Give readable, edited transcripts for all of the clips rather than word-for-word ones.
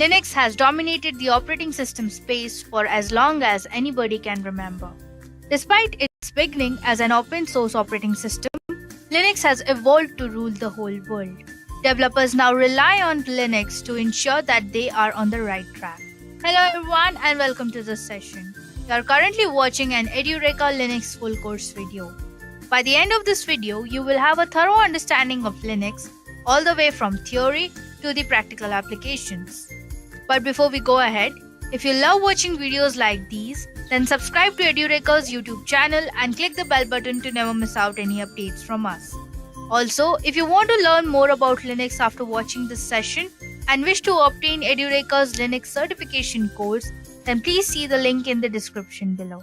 Linux has dominated the operating system space for as long as anybody can remember. Despite its beginning as an open source operating system, Linux has evolved to rule the whole world. Developers now rely on Linux to ensure that they are on the right track. Hello everyone and welcome to this session. You are currently watching an Edureka Linux full course video. By the end of this video, you will have a thorough understanding of Linux all the way from theory to the practical applications. But before we go ahead, if you love watching videos like these, then subscribe to Edureka's YouTube channel and click the bell button to never miss out any updates from us. Also, if you want to learn more about Linux after watching this session and wish to obtain Edureka's Linux certification course, then please see the link in the description below.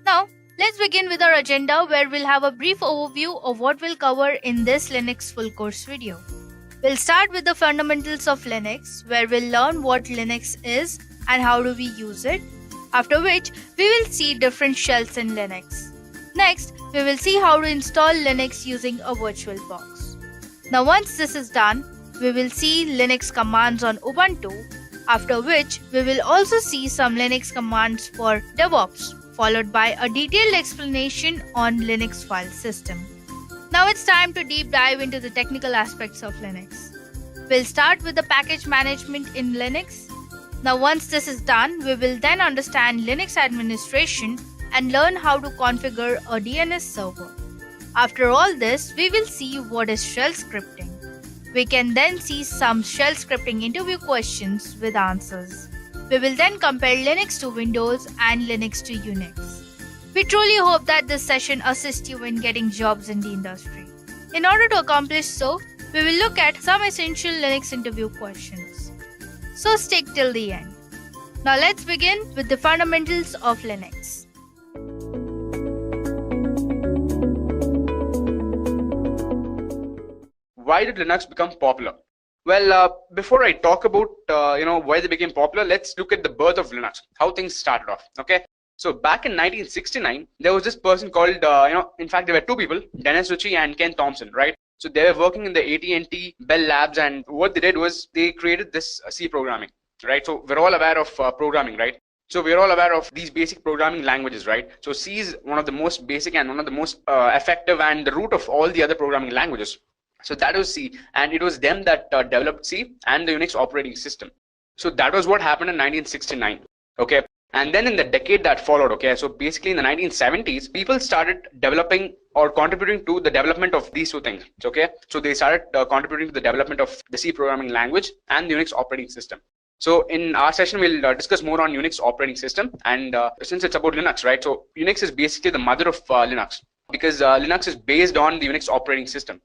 Now, let's begin with our agenda where we'll have a brief overview of what we'll cover in this Linux full course video. We'll start with the fundamentals of Linux, where we'll learn what Linux is and how do we use it, after which we will see different shells in Linux. Next, we will see how to install Linux using a virtual box. Now once this is done, we will see Linux commands on Ubuntu, after which we will also see some Linux commands for DevOps, followed by a detailed explanation on Linux file system. Now it's time to deep dive into the technical aspects of Linux. We'll start with the package management in Linux. Now once this is done, we will then understand Linux administration and learn how to configure a DNS server. After all this, we will see what is shell scripting. We can then see some shell scripting interview questions with answers. We will then compare Linux to Windows and Linux to Unix. We truly hope that this session assists you in getting jobs in the industry. In order to accomplish so, we will look at some essential Linux interview questions. So stick till the end. Now let's begin with the fundamentals of Linux. Why did Linux become popular? Well, before I talk about why they became popular, let's look at the birth of Linux, how things started off. Okay. So back in 1969, there was this person called, in fact, there were two people, Dennis Ritchie and Ken Thompson, right? So they were working in the AT&T Bell Labs, and what they did was they created this C programming, right? So we're all aware of programming, right? So we're all aware of these basic programming languages, right? So C is one of the most basic and one of the most effective and the root of all the other programming languages. So that was C, and it was them that developed C and the Unix operating system. So that was what happened in 1969, okay? And then in the decade that followed, okay, so basically in the 1970s, people started developing or contributing to the development of these two things, okay? So they started contributing to the development of the C programming language and the Unix operating system. So in our session, we'll discuss more on Unix operating system, and since it's about Linux, right? So Unix is basically the mother of Linux, because Linux is based on the Unix operating system.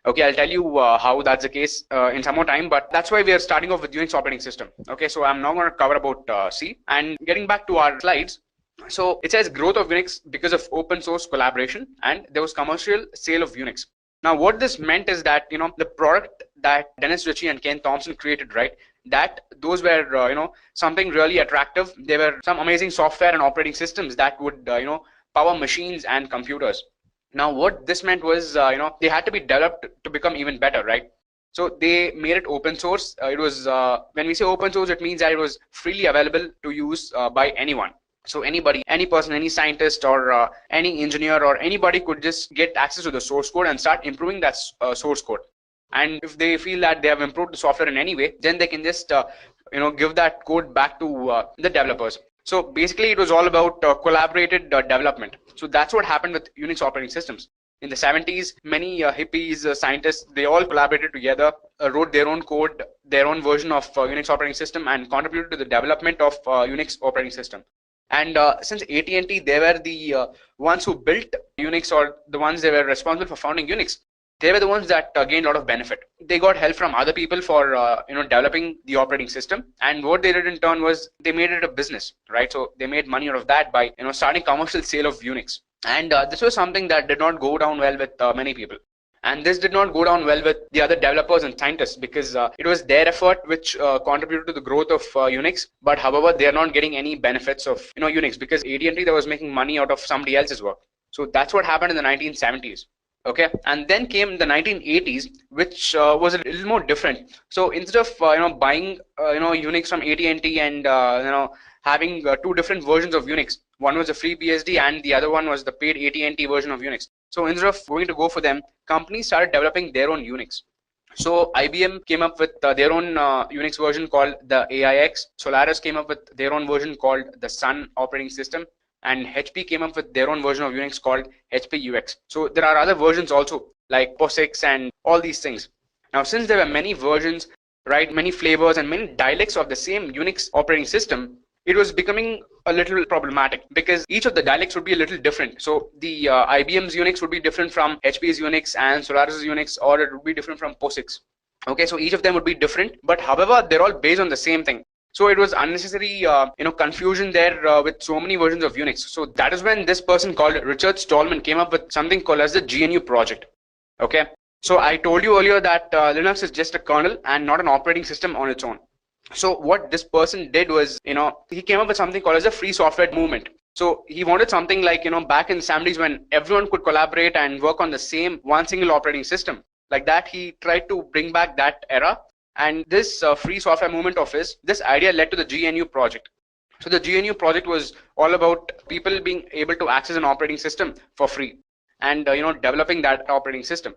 Okay, I'll tell you how that's the case in some more time, but that's why we are starting off with Unix operating system. Okay, so I'm now going to cover about C, and getting back to our slides. So it says growth of Unix because of open source collaboration, and there was commercial sale of Unix. Now what this meant is that, the product that Dennis Ritchie and Ken Thompson created, right, that those were, something really attractive. There were some amazing software and operating systems that would, power machines and computers. Now, what this meant was, they had to be developed to become even better, right? So they made it open source. It was, when we say open source, it means that it was freely available to use by anyone. So anybody, any person, any scientist or any engineer or anybody could just get access to the source code and start improving that source code. And if they feel that they have improved the software in any way, then they can just, give that code back to the developers. So basically, it was all about collaborated development. So that's what happened with Unix operating systems. In the 70s, many hippies, scientists, they all collaborated together, wrote their own code, their own version of Unix operating system, and contributed to the development of Unix operating system. And since AT&T, they were the ones who built Unix, or the ones they were responsible for founding Unix. They were the ones that gained a lot of benefit. They got help from other people for developing the operating system, and what they did in turn was they made it a business, right? So they made money out of that by starting commercial sale of Unix, and this was something that did not go down well with many people. And this did not go down well with the other developers and scientists, because it was their effort which contributed to the growth of Unix. But however, they are not getting any benefits of Unix, because AT&T that was making money out of somebody else's work. So that's what happened in the 1970s. Okay, and then came the 1980s, which was a little more different. So instead of buying Unix from AT&T and having two different versions of Unix, one was a free BSD and the other one was the paid AT&T version of Unix. So instead of going to go for them, companies started developing their own Unix. So IBM came up with their own Unix version called the AIX. Solaris came up with their own version called the Sun operating system, and HP came up with their own version of Unix called HP UX. So there are other versions also like POSIX and all these things. Now, since there were many versions, right, many flavors and many dialects of the same Unix operating system, it was becoming a little problematic because each of the dialects would be a little different. So the IBM's Unix would be different from HP's Unix and Solaris's Unix, or it would be different from POSIX. Okay, so each of them would be different, but however, they're all based on the same thing. So it was unnecessary, confusion there with so many versions of Unix. So that is when this person called Richard Stallman came up with something called as the GNU project. Okay, so I told you earlier that Linux is just a kernel and not an operating system on its own. So what this person did was, he came up with something called as a free software movement. So he wanted something like, back in the 70s when everyone could collaborate and work on the same one single operating system. Like that, he tried to bring back that era. And this free software movement of his, this idea led to the GNU project. So the GNU project was all about people being able to access an operating system for free and, developing that operating system.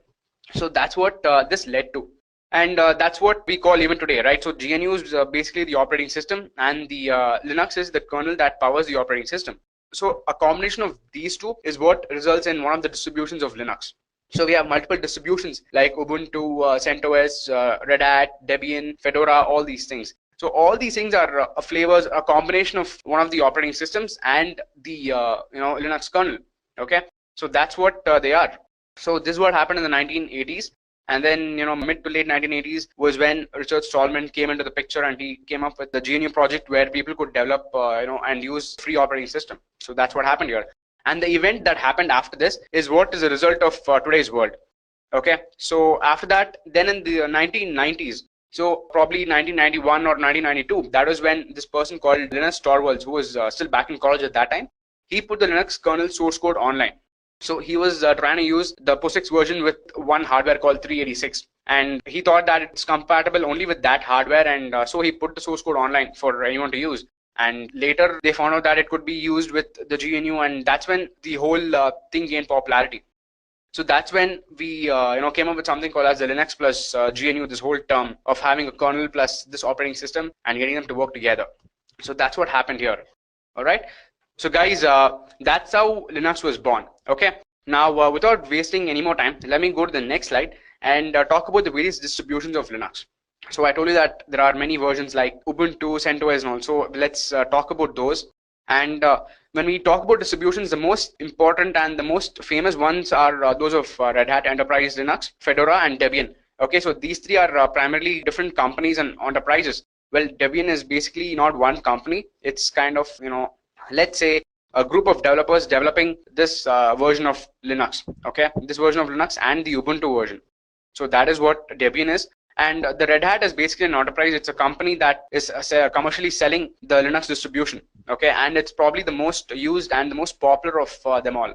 So that's what this led to. And that's what we call even today, right? So GNU is basically the operating system, and the Linux is the kernel that powers the operating system. So a combination of these two is what results in one of the distributions of Linux. So we have multiple distributions like Ubuntu, CentOS, Red Hat, Debian, Fedora, all these things. So all these things are flavors, a combination of one of the operating systems and the Linux kernel. Okay, so that's what they are. So this is what happened in the 1980s. And then, mid to late 1980s was when Richard Stallman came into the picture, and he came up with the GNU project where people could develop, and use free operating system. So that's what happened here. And the event that happened after this is what is a result of today's world. Okay. So after that, then in the 1990s, so probably 1991 or 1992, that was when this person called Linus Torvalds, who was still back in college at that time, he put the Linux kernel source code online. So he was trying to use the POSIX version with one hardware called 386, and he thought that it's compatible only with that hardware, and so he put the source code online for anyone to use. And later they found out that it could be used with the GNU, and that's when the whole thing gained popularity. So that's when we came up with something called as the Linux plus GNU, this whole term of having a kernel plus this operating system and getting them to work together. So that's what happened here. All right. So guys, that's how Linux was born. Okay. Now, without wasting any more time, let me go to the next slide and talk about the various distributions of Linux. So I told you that there are many versions like Ubuntu, CentOS, and also let's talk about those. And when we talk about distributions, the most important and the most famous ones are those of Red Hat Enterprise Linux, Fedora, and Debian. Okay, so these three are primarily different companies and enterprises. Well, Debian is basically not one company. It's kind of, let's say a group of developers developing this version of Linux. Okay, this version of Linux and the Ubuntu version. So that is what Debian is. And the Red Hat is basically an enterprise. It's a company that is commercially selling the Linux distribution. Okay, and it's probably the most used and the most popular of them all.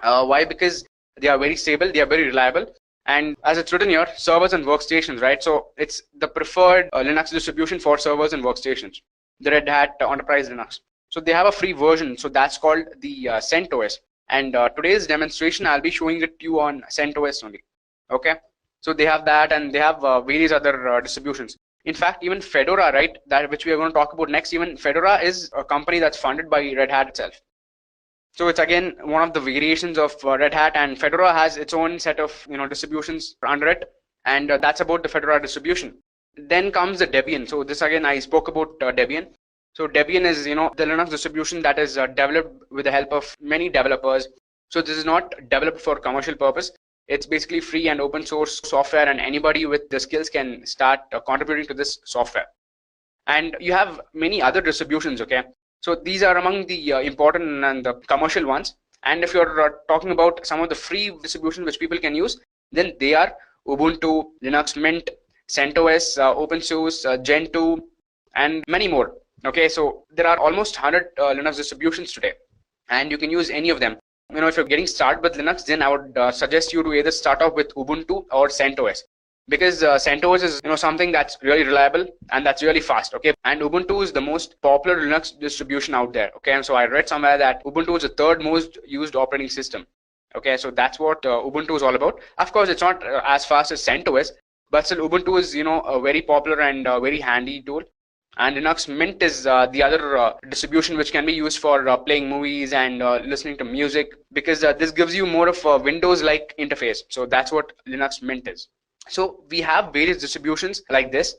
Why? Because they are very stable, they are very reliable, and as it's written here, servers and workstations, right? So it's the preferred Linux distribution for servers and workstations, the Red Hat Enterprise Linux. So they have a free version, so that's called the CentOS. And today's demonstration, I'll be showing it to you on CentOS only. Okay, so they have that, and they have various other distributions. In fact, even Fedora, right, that which we are going to talk about next, even Fedora is a company that's funded by Red Hat itself. So it's again one of the variations of Red Hat, and Fedora has its own set of distributions under it, and that's about the Fedora distribution. Then comes the Debian. So this again, I spoke about Debian. So Debian is, the Linux distribution that is developed with the help of many developers. So this is not developed for commercial purpose. It's basically free and open source software, and anybody with the skills can start contributing to this software. And you have many other distributions, okay? So these are among the important and the commercial ones. And if you're talking about some of the free distributions which people can use, then they are Ubuntu, Linux Mint, CentOS, OpenSUSE, Gentoo, and many more. Okay, so there are almost 100 Linux distributions today, and you can use any of them. if you're getting started with Linux, then I would suggest you to either start off with Ubuntu or CentOS, because CentOS is something that's really reliable and that's really fast. Okay, and Ubuntu is the most popular Linux distribution out there. Okay, and so I read somewhere that Ubuntu is the third most used operating system. Okay, so that's what Ubuntu is all about. Of course, it's not as fast as CentOS, but still Ubuntu is a very popular and very handy tool. And Linux Mint is the other distribution which can be used for playing movies and listening to music, because this gives you more of a Windows-like interface. So that's what Linux Mint is. So we have various distributions like this.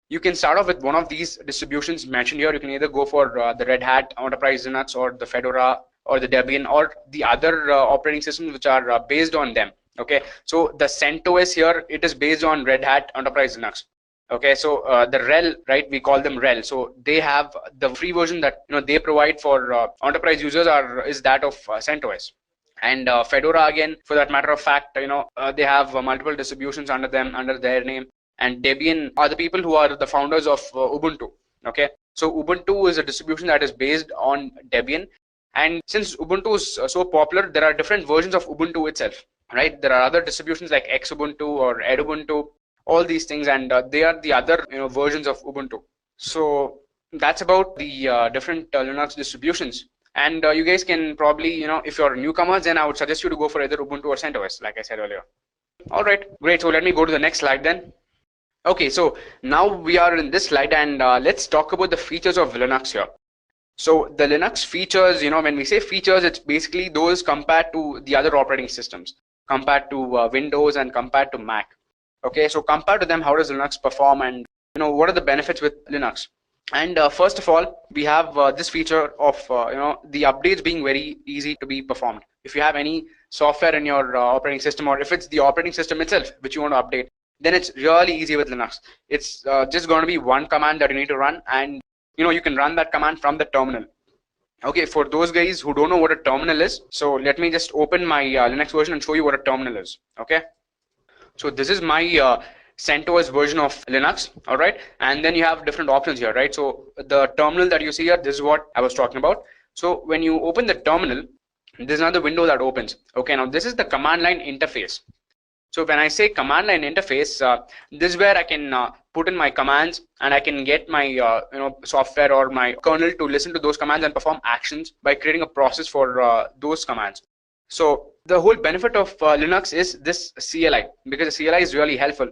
You can start off with one of these distributions mentioned here. You can either go for the Red Hat Enterprise Linux, or the Fedora, or the Debian, or the other operating systems which are based on them. Okay, so the CentOS here, it is based on Red Hat Enterprise Linux. Okay, so the RHEL, right, we call them RHEL. So they have the free version that they provide for enterprise users is that of CentOS. And Fedora, again, for that matter of fact, they have multiple distributions under them, under their name. And Debian are the people who are the founders of Ubuntu. Okay, so Ubuntu is a distribution that is based on Debian. And since Ubuntu is so popular, there are different versions of Ubuntu itself, right? There are other distributions like Xubuntu or Edubuntu, all these things, and they are the other versions of Ubuntu. So that's about the different Linux distributions. And you guys can probably, if you're newcomers, then I would suggest you to go for either Ubuntu or CentOS, like I said earlier. All right, great. So let me go to the next slide then. Okay, so now we are in this slide, and let's talk about the features of Linux here. So the Linux features, when we say features, it's basically those compared to the other operating systems, compared to Windows and compared to Mac. Okay, so compared to them, how does Linux perform, and what are the benefits with Linux? And first of all, we have this feature of the updates being very easy to be performed. If you have any software in your operating system, or if it's the operating system itself which you want to update, then it's really easy with Linux. It's just going to be one command that you need to run, and you can run that command from the terminal. Okay, for those guys who don't know what a terminal is, so let me just open my Linux version and show you what a terminal is. Okay, so this is my CentOS version of Linux. All right, and then you have different options here, right? So the terminal that you see here, this is what I was talking about. So when you open the terminal, there's another window that opens. Okay, now this is the command line interface. So when I say command line interface, this is where I can put in my commands, and I can get my software or my kernel to listen to those commands and perform actions by creating a process for those commands. So the whole benefit of Linux is this CLI, because the CLI is really helpful.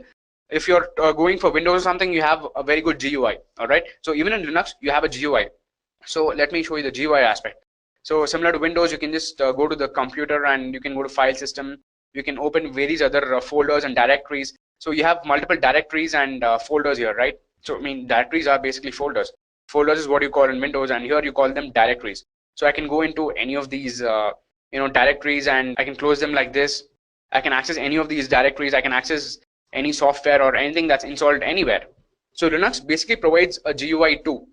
If you're going for Windows or something, you have a very good GUI. All right, so even in Linux, you have a GUI. So let me show you the GUI aspect. So similar to Windows, you can just go to the computer and you can go to file system. You can open various other folders and directories. So you have multiple directories and folders here, right? So I mean, directories are basically folders. Folders is what you call in Windows, and here you call them directories. So I can go into any of these directories, and I can close them like this. I can access any of these directories. I can access any software or anything that's installed anywhere. So Linux basically provides a GUI too.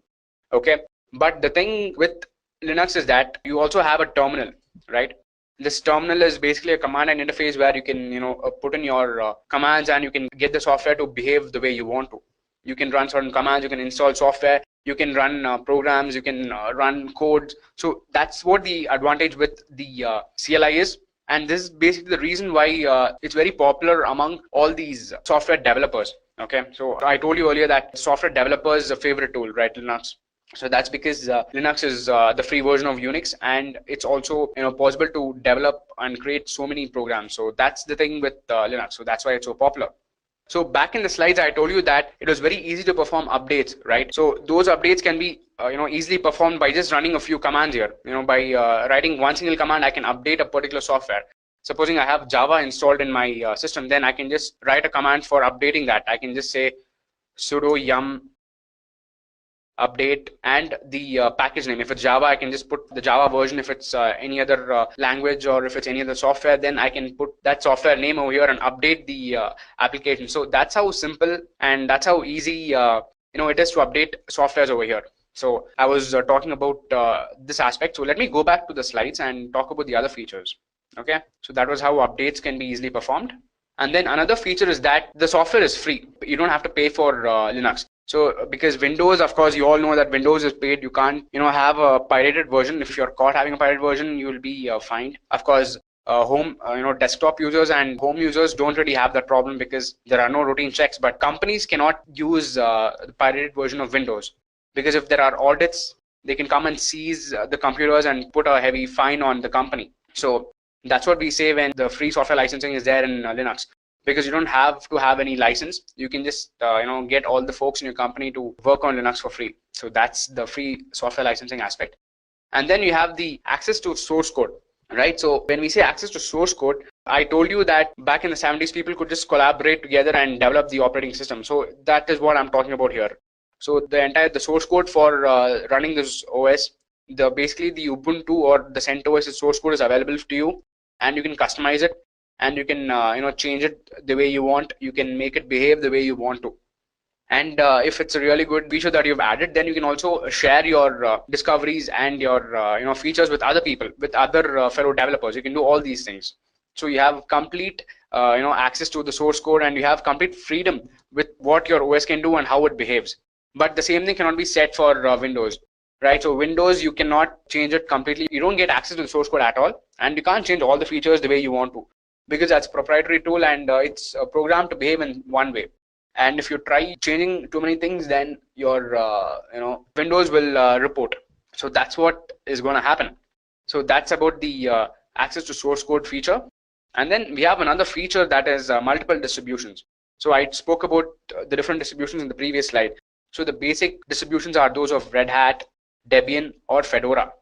Okay, but the thing with Linux is that you also have a terminal, right? This terminal is basically a command line interface where you can put in your commands, and you can get the software to behave the way you want to. You can run certain commands, you can install software, you can run programs, you can run codes. So that's what the advantage with the CLI is, and this is basically the reason why it's very popular among all these software developers. Okay, so I told you earlier that software developers is a favorite tool, right? Linux. So that's because Linux is the free version of Unix, and it's also possible to develop and create so many programs. So that's the thing with Linux. So that's why it's so popular. So back in the slides, I told you that it was very easy to perform updates, right? So those updates can be easily performed by just running a few commands here. By writing one single command, I can update a particular software. Supposing I have Java installed in my system, then I can just write a command for updating that. I can just say sudo yum update and the package name. If it's Java, I can just put the Java version. If it's any other language, or if it's any other software, then I can put that software name over here and update the application. So that's how simple and that's how easy it is to update softwares over here. So I was talking about this aspect. So let me go back to the slides and talk about the other features. Okay, so that was how updates can be easily performed. And then another feature is that the software is free. You don't have to pay for Linux. So because Windows, of course, you all know that Windows is paid. You can't, have a pirated version. If you're caught having a pirated version, you will be fined. Of course, home, desktop users and home users don't really have that problem because there are no routine checks. But companies cannot use the pirated version of Windows because if there are audits, they can come and seize the computers and put a heavy fine on the company. So that's what we say when the free software licensing is there in Linux, because you don't have to have any license. You can just get all the folks in your company to work on Linux for free. So that's the free software licensing aspect. And then you have the access to source code, right? So when we say access to source code, I told you that back in the 70s people could just collaborate together and develop the operating system. So that is what I'm talking about here. So the source code for running this OS, basically the Ubuntu or the CentOS source code is available to you, and you can customize it, and you can change it the way you want. You can make it behave the way you want to. And if it's a really good feature that you've added, then you can also share your discoveries and your features with other people, with other fellow developers. You can do all these things. So you have complete access to the source code, and you have complete freedom with what your OS can do and how it behaves. But the same thing cannot be said for Windows, right? So Windows, you cannot change it completely. You don't get access to the source code at all, and you can't change all the features the way you want to, because that's a proprietary tool, and it's programmed to behave in one way. And if you try changing too many things, then your Windows will report. So that's what is going to happen. So that's about the access to source code feature. And then we have another feature that is multiple distributions. So I spoke about the different distributions in the previous slide. So the basic distributions are those of Red Hat, Debian, or Fedora,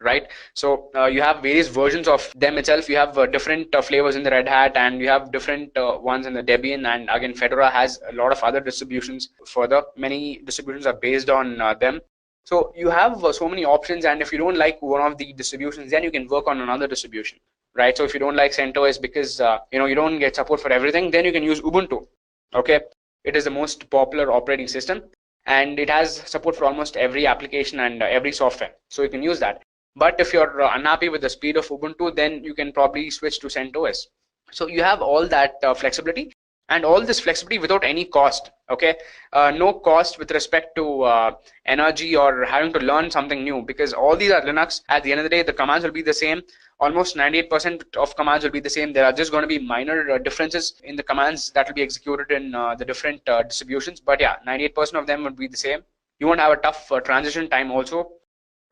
right? So you have various versions of them itself. You have different flavors in the Red Hat, and you have different ones in the Debian, and again Fedora has a lot of other distributions. Further, many distributions are based on them. So you have so many options, and if you don't like one of the distributions, then you can work on another distribution, right? So if you don't like CentOS because you don't get support for everything, then you can use Ubuntu. Okay, it is the most popular operating system, and it has support for almost every application and every software. So you can use that. But if you're unhappy with the speed of Ubuntu, then you can probably switch to CentOS. So you have all that flexibility, and all this flexibility without any cost. Okay, no cost with respect to energy or having to learn something new, because all these are Linux. At the end of the day, the commands will be the same. Almost 98% of commands will be the same. There are just going to be minor differences in the commands that will be executed in the different distributions. But yeah, 98% of them will be the same. You won't have a tough transition time also.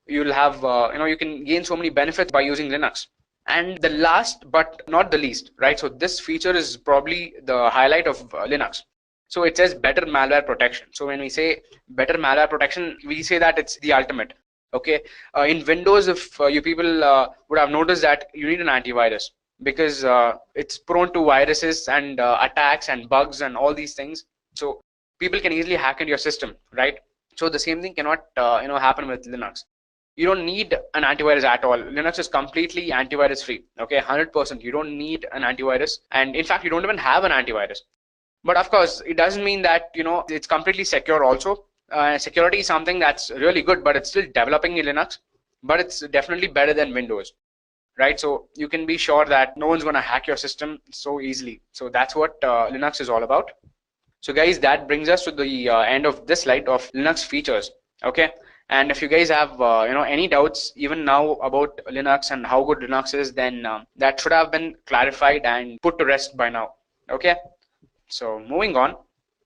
You'll have, you can gain so many benefits by using Linux. And the last but not the least, right? So this feature is probably the highlight of Linux. So it says better malware protection. So when we say better malware protection, we say that it's the ultimate. Okay, in Windows, if you people would have noticed that you need an antivirus, because it's prone to viruses and attacks and bugs and all these things. So people can easily hack into your system, right? So the same thing cannot happen with Linux. You don't need an antivirus at all. Linux is completely antivirus free. Okay, 100%. You don't need an antivirus, and in fact, you don't even have an antivirus. But of course, it doesn't mean that it's completely secure also. Security is something that's really good, but it's still developing in Linux. But it's definitely better than Windows, right? So you can be sure that no one's going to hack your system so easily. So that's what Linux is all about. So guys, that brings us to the end of this slide of Linux features. Okay. And if you guys have any doubts even now about Linux and how good Linux is, then that should have been clarified and put to rest by now. Okay, so moving on.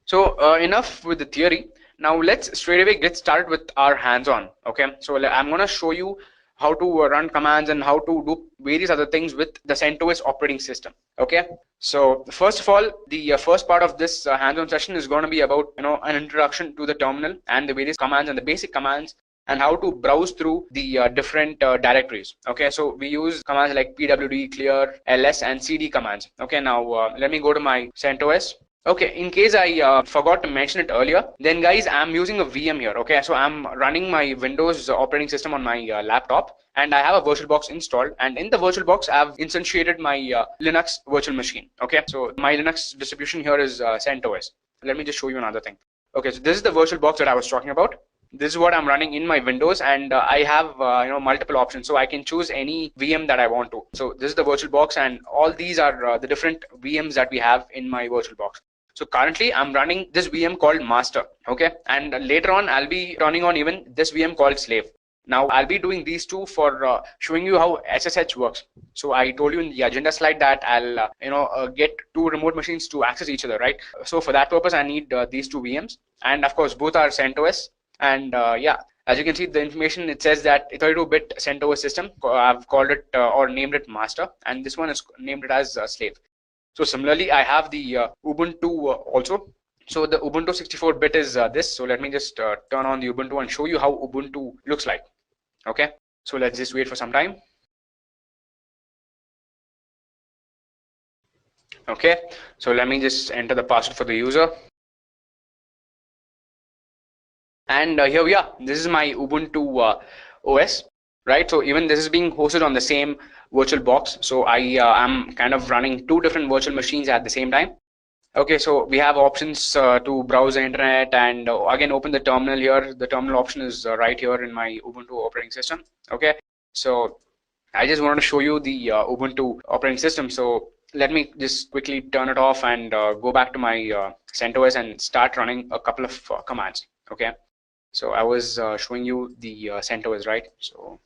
So enough with the theory. Now let's straight away get started with our hands-on. Okay, so I'm gonna show you how to run commands and how to do various other things with the CentOS operating system. Okay, so first of all, the first part of this hands-on session is going to be about an introduction to the terminal and the various commands and the basic commands and how to browse through the different directories. Okay, so we use commands like pwd, clear, ls, and cd commands. Okay, now let me go to my CentOS. Okay, in case I forgot to mention it earlier, then guys, I'm using a VM here. Okay, so I'm running my Windows operating system on my laptop, and I have a VirtualBox installed, and in the VirtualBox, I've instantiated my Linux virtual machine. Okay, so my Linux distribution here is CentOS. Let me just show you another thing. Okay, so this is the VirtualBox that I was talking about. This is what I'm running in my Windows, and I have multiple options, so I can choose any VM that I want to. So this is the VirtualBox, and all these are the different VMs that we have in my VirtualBox. So currently I'm running this VM called master, okay, and later on I'll be turning on even this VM called slave. Now I'll be doing these two for showing you how SSH works. So I told you in the agenda slide that I'll get two remote machines to access each other, right? So for that purpose I need these two VMs, and of course both are CentOS. And yeah, as you can see the information, it says that 32-bit CentOS system. I've called it or named it master, and this one is named it as slave. So similarly, I have the Ubuntu also. So the Ubuntu 64-bit is this. So let me just turn on the Ubuntu and show you how Ubuntu looks like. Okay. So let's just wait for some time. Okay. So let me just enter the password for the user. And here we are. This is my Ubuntu OS, right? So even this is being hosted on the same virtual box. So I am kind of running two different virtual machines at the same time. Okay, so we have options to browse the internet and again open the terminal here. The terminal option is right here in my Ubuntu operating system. Okay, so I just wanted to show you the Ubuntu operating system. So let me just quickly turn it off and go back to my CentOS and start running a couple of commands. Okay, so I was showing you the CentOS, right? So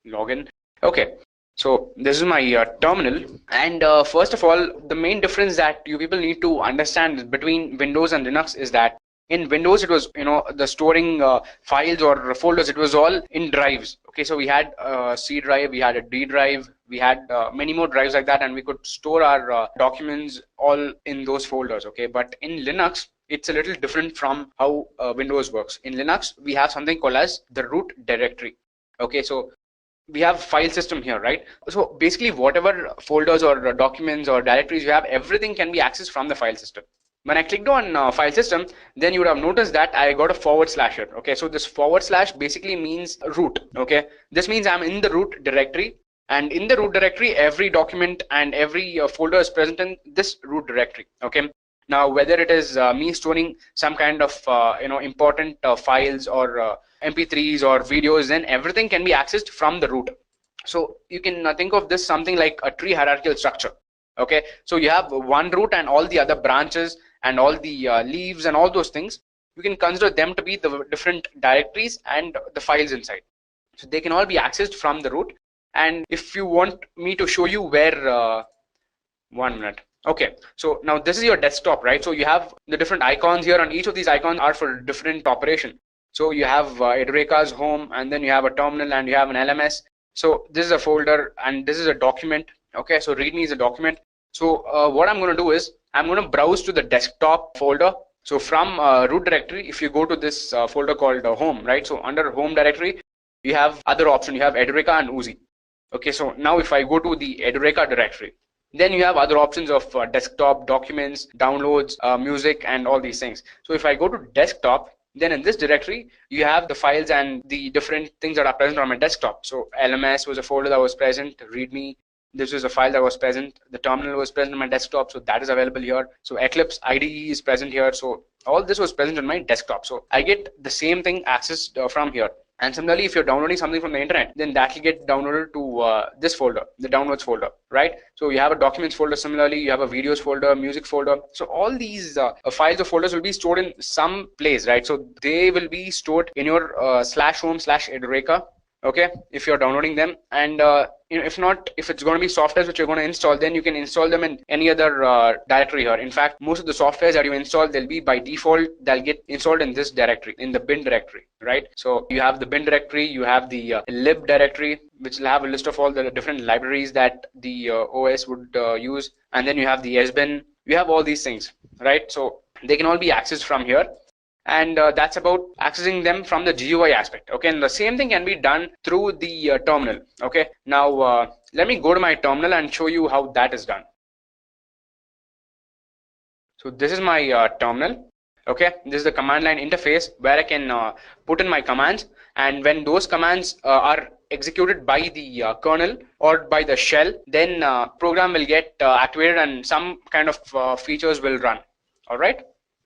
login. Okay. So this is my terminal, and first of all, the main difference that you people need to understand between Windows and Linux is that in Windows it was the storing files or folders, it was all in drives. Okay, so we had a C drive, we had a D drive, we had many more drives like that, and we could store our documents all in those folders. Okay, but in Linux it's a little different from how Windows works. In Linux we have something called as the root directory. Okay, so we have file system here, right? So basically whatever folders or documents or directories you have, everything can be accessed from the file system. When I clicked on file system, then you would have noticed that I got a forward slash here. Okay, so this forward slash basically means root. Okay, this means I'm in the root directory, and in the root directory every document and every folder is present in this root directory. Okay, now whether it is me storing some kind of important files or MP3s or videos, then everything can be accessed from the root. So you can think of this something like a tree hierarchical structure. Okay, so you have one root and all the other branches and all the leaves and all those things, you can consider them to be the different directories and the files inside. So they can all be accessed from the root. And if you want me to show you where 1 minute. Okay, so now this is your desktop, right? So you have the different icons here, and each of these icons are for different operation. So you have Edureka's home, and then you have a terminal, and you have an LMS. So this is a folder, and this is a document. Okay, so README is a document. So what I'm going to do is I'm going to browse to the desktop folder. So from root directory, if you go to this folder called home, right? So under home directory, you have other option. You have Edureka and Uzi. Okay, so now if I go to the Edureka directory, then you have other options of desktop, documents, downloads, music, and all these things. So if I go to desktop, then in this directory, you have the files and the different things that are present on my desktop. So LMS was a folder that was present, README, this was a file that was present, the terminal was present on my desktop, so that is available here. So Eclipse IDE is present here. So all this was present on my desktop. So I get the same thing accessed from here. And similarly, if you're downloading something from the internet, then that will get downloaded to this folder, the downloads folder, right? So you have a documents folder. Similarly, you have a videos folder, music folder. So all these files or folders will be stored in some place, right? So they will be stored in your /home/Edureka. Okay, if you're downloading them, and if not, if it's going to be softwares which you're going to install, then you can install them in any other directory here. In fact, most of the softwares that you install, they'll be by default, they'll get installed in this directory, in the bin directory, right? So you have the bin directory, you have the lib directory, which will have a list of all the different libraries that the OS would use, and then you have the sbin. You have all these things, right? So they can all be accessed from here. And that's about accessing them from the GUI aspect. Okay, and the same thing can be done through the terminal. Okay, now let me go to my terminal and show you how that is done. So this is my terminal. Okay, this is the command line interface where I can put in my commands, and when those commands are executed by the kernel or by the shell, then program will get activated and some kind of features will run. All right.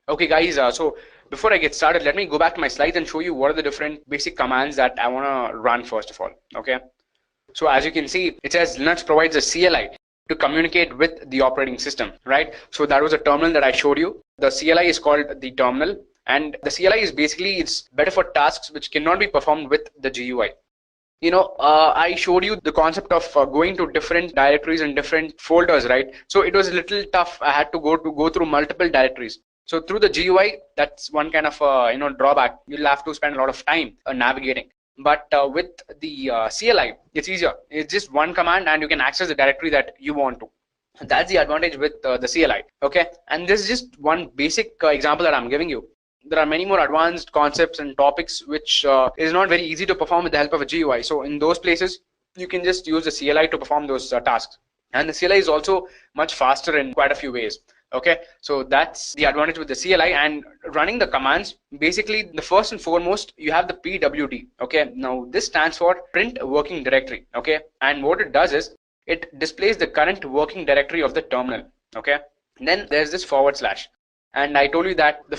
Okay, guys. So before I get started, let me go back to my slides and show you what are the different basic commands that I want to run first of all. Okay, so as you can see, it says Linux provides a CLI to communicate with the operating system, right? So that was a terminal that I showed you. The CLI is called the terminal, and the CLI is basically, it's better for tasks which cannot be performed with the GUI. I showed you the concept of going to different directories and different folders, right? So it was a little tough. I had to go through multiple directories. So through the GUI, that's one kind of drawback. You'll have to spend a lot of time navigating. But with the CLI, it's easier. It's just one command, and you can access the directory that you want to. That's the advantage with the CLI. Okay, and this is just one basic example that I'm giving you. There are many more advanced concepts and topics which is not very easy to perform with the help of a GUI. So in those places, you can just use the CLI to perform those tasks. And the CLI is also much faster in quite a few ways. Okay, so that's the advantage with the CLI. And running the commands, basically the first and foremost, you have the PWD. Okay, now this stands for print working directory. Okay, and what it does is it displays the current working directory of the terminal. Okay, and then there's this / and I told you that the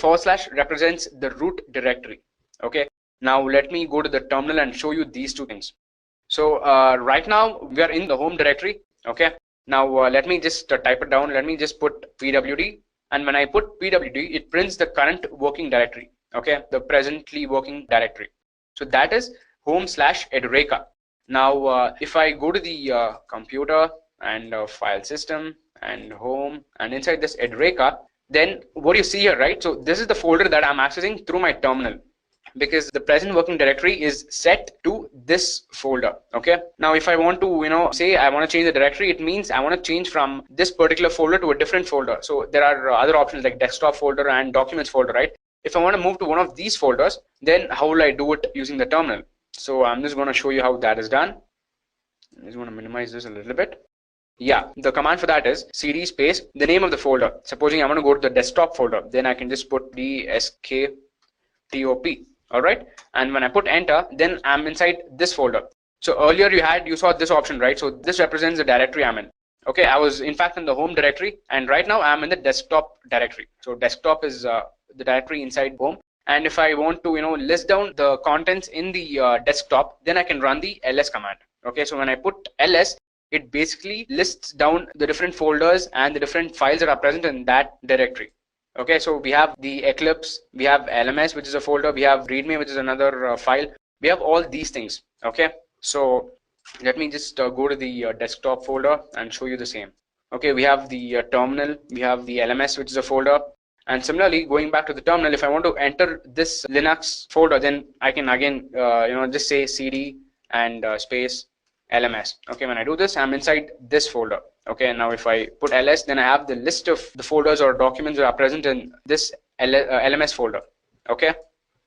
/ represents the root directory. Okay, now let me go to the terminal and show you these two things. So right now we are in the home directory. Okay, now let me just type it down. Let me just put pwd, and when I put pwd, it prints the current working directory. Okay, the presently working directory. So that is home / Edureka. Now if I go to the computer and file system and home, and inside this Edureka, then what you see here, right? So this is the folder that I'm accessing through my terminal, because the present working directory is set to this folder. Okay, now if I want to say I want to change the directory, it means I want to change from this particular folder to a different folder. So there are other options like desktop folder and documents folder, right? If I want to move to one of these folders, then how will I do it using the terminal? So I'm just going to show you how that is done. I just want to minimize this a little bit. Yeah, the command for that is cd space the name of the folder. Supposing I want to go to the desktop folder, then I can just put DSKTOP. All right, and when I put enter, then I'm inside this folder. So earlier you saw this option, right? So this represents the directory I'm in. Okay, I was in fact in the home directory, and right now I'm in the desktop directory. So desktop is the directory inside home. And if I want to list down the contents in the desktop, then I can run the ls command. Okay, so when I put ls, it basically lists down the different folders and the different files that are present in that directory. Okay, so we have the Eclipse, we have LMS, which is a folder, we have README, which is another file. We have all these things. Okay, so let me just go to the desktop folder and show you the same. Okay, we have the terminal, we have the LMS, which is a folder. And similarly, going back to the terminal, if I want to enter this Linux folder, then I can again just say cd and space LMS. Okay, when I do this, I'm inside this folder. Okay, now if I put ls, then I have the list of the folders or documents that are present in this LMS folder. Okay,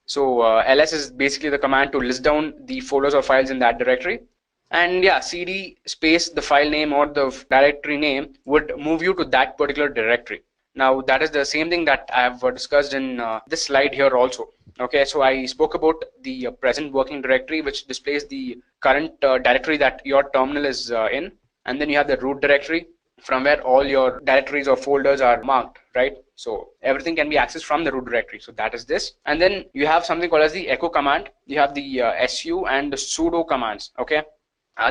so ls is basically the command to list down the folders or files in that directory. And yeah, cd space the file name or the directory name would move you to that particular directory. Now that is the same thing that I have discussed in this slide here also. Okay, so I spoke about the present working directory, which displays the current directory that your terminal is in, and then you have the root directory from where all your directories or folders are marked, right? So everything can be accessed from the root directory. So that is this. And then you have something called as the echo command. You have the su and the sudo commands. Okay,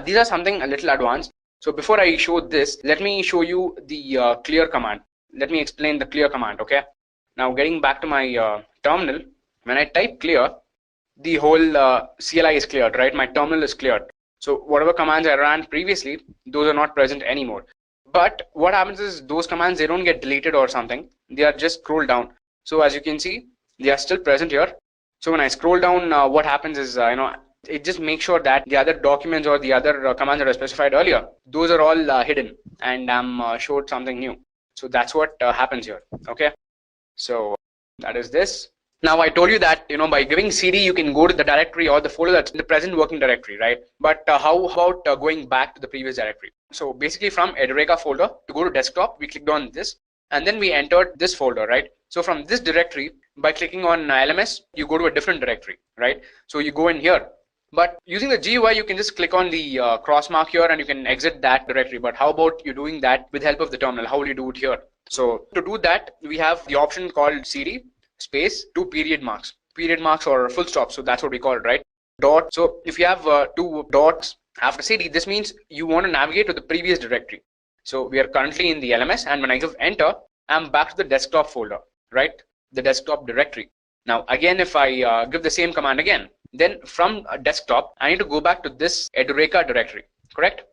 these are something a little advanced. So before I show this, let me show you the clear command. Let me explain the clear command. Okay, now getting back to my terminal, when I type clear, the whole CLI is cleared, right? My terminal is cleared. So whatever commands I ran previously, those are not present anymore. But what happens is those commands, they don't get deleted or something. They are just scrolled down. So as you can see, they are still present here. So when I scroll down, what happens is, it just makes sure that the other documents or the other commands that I specified earlier, those are all hidden, and I'm showed something new. So that's what happens here. Okay, so that is this. Now I told you that by giving cd, you can go to the directory or the folder that's in the present working directory, right? But how about going back to the previous directory? So basically from Edureka folder to go to desktop, we clicked on this, and then we entered this folder, right? So from this directory, by clicking on LMS, you go to a different directory, right? So you go in here. But using the GUI, you can just click on the cross mark here and you can exit that directory. But how about you doing that with the help of the terminal? How will you do it here? So to do that, we have the option called cd space 2 period marks or full stop. So that's what we call it, right? Dot. So if you have 2 dots after cd, this means you want to navigate to the previous directory. So we are currently in the LMS, and when I give enter, I'm back to the desktop folder, right? The desktop directory. Now again, if I give the same command again, then from desktop, I need to go back to this Edureka directory, correct?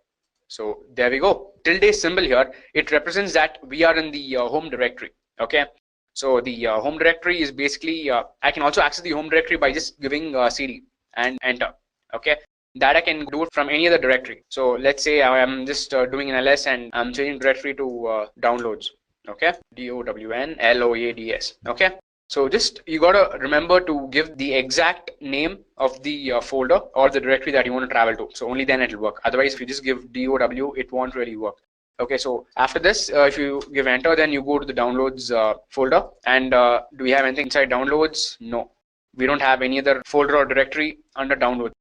So there we go. Tilde symbol here, it represents that we are in the home directory, okay? So the home directory is basically, I can also access the home directory by just giving cd and enter, okay? That I can do it from any other directory. So let's say I am just doing an ls and I'm changing directory to downloads, okay? downloads, okay? So just you gotta remember to give the exact name of the folder or the directory that you want to travel to. So only then it'll work. Otherwise, if you just give dow, it won't really work. Okay, so after this, if you give enter, then you go to the downloads folder. And do we have anything inside downloads? No, we don't have any other folder or directory under downloads.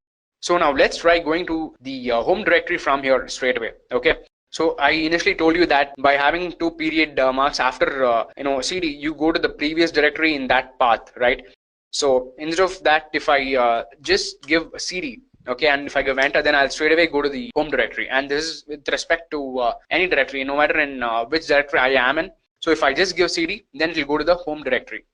So now let's try going to the home directory from here straight away. Okay. So I initially told you that by having two period marks after cd, you go to the previous directory in that path, right? So instead of that, if I just give cd, okay, and if I give enter, then I'll straight away go to the home directory. And this is with respect to any directory, no matter in which directory I am in. So if I just give cd, then it will go to the home directory.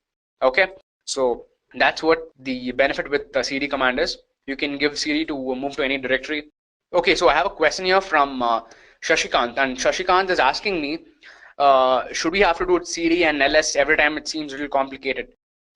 Okay, so that's what the benefit with the cd command is. You can give cd to move to any directory. Okay, so I have a question here from Shashikant, and Shashikant is asking me, should we have to do cd and ls every time? It seems a little complicated.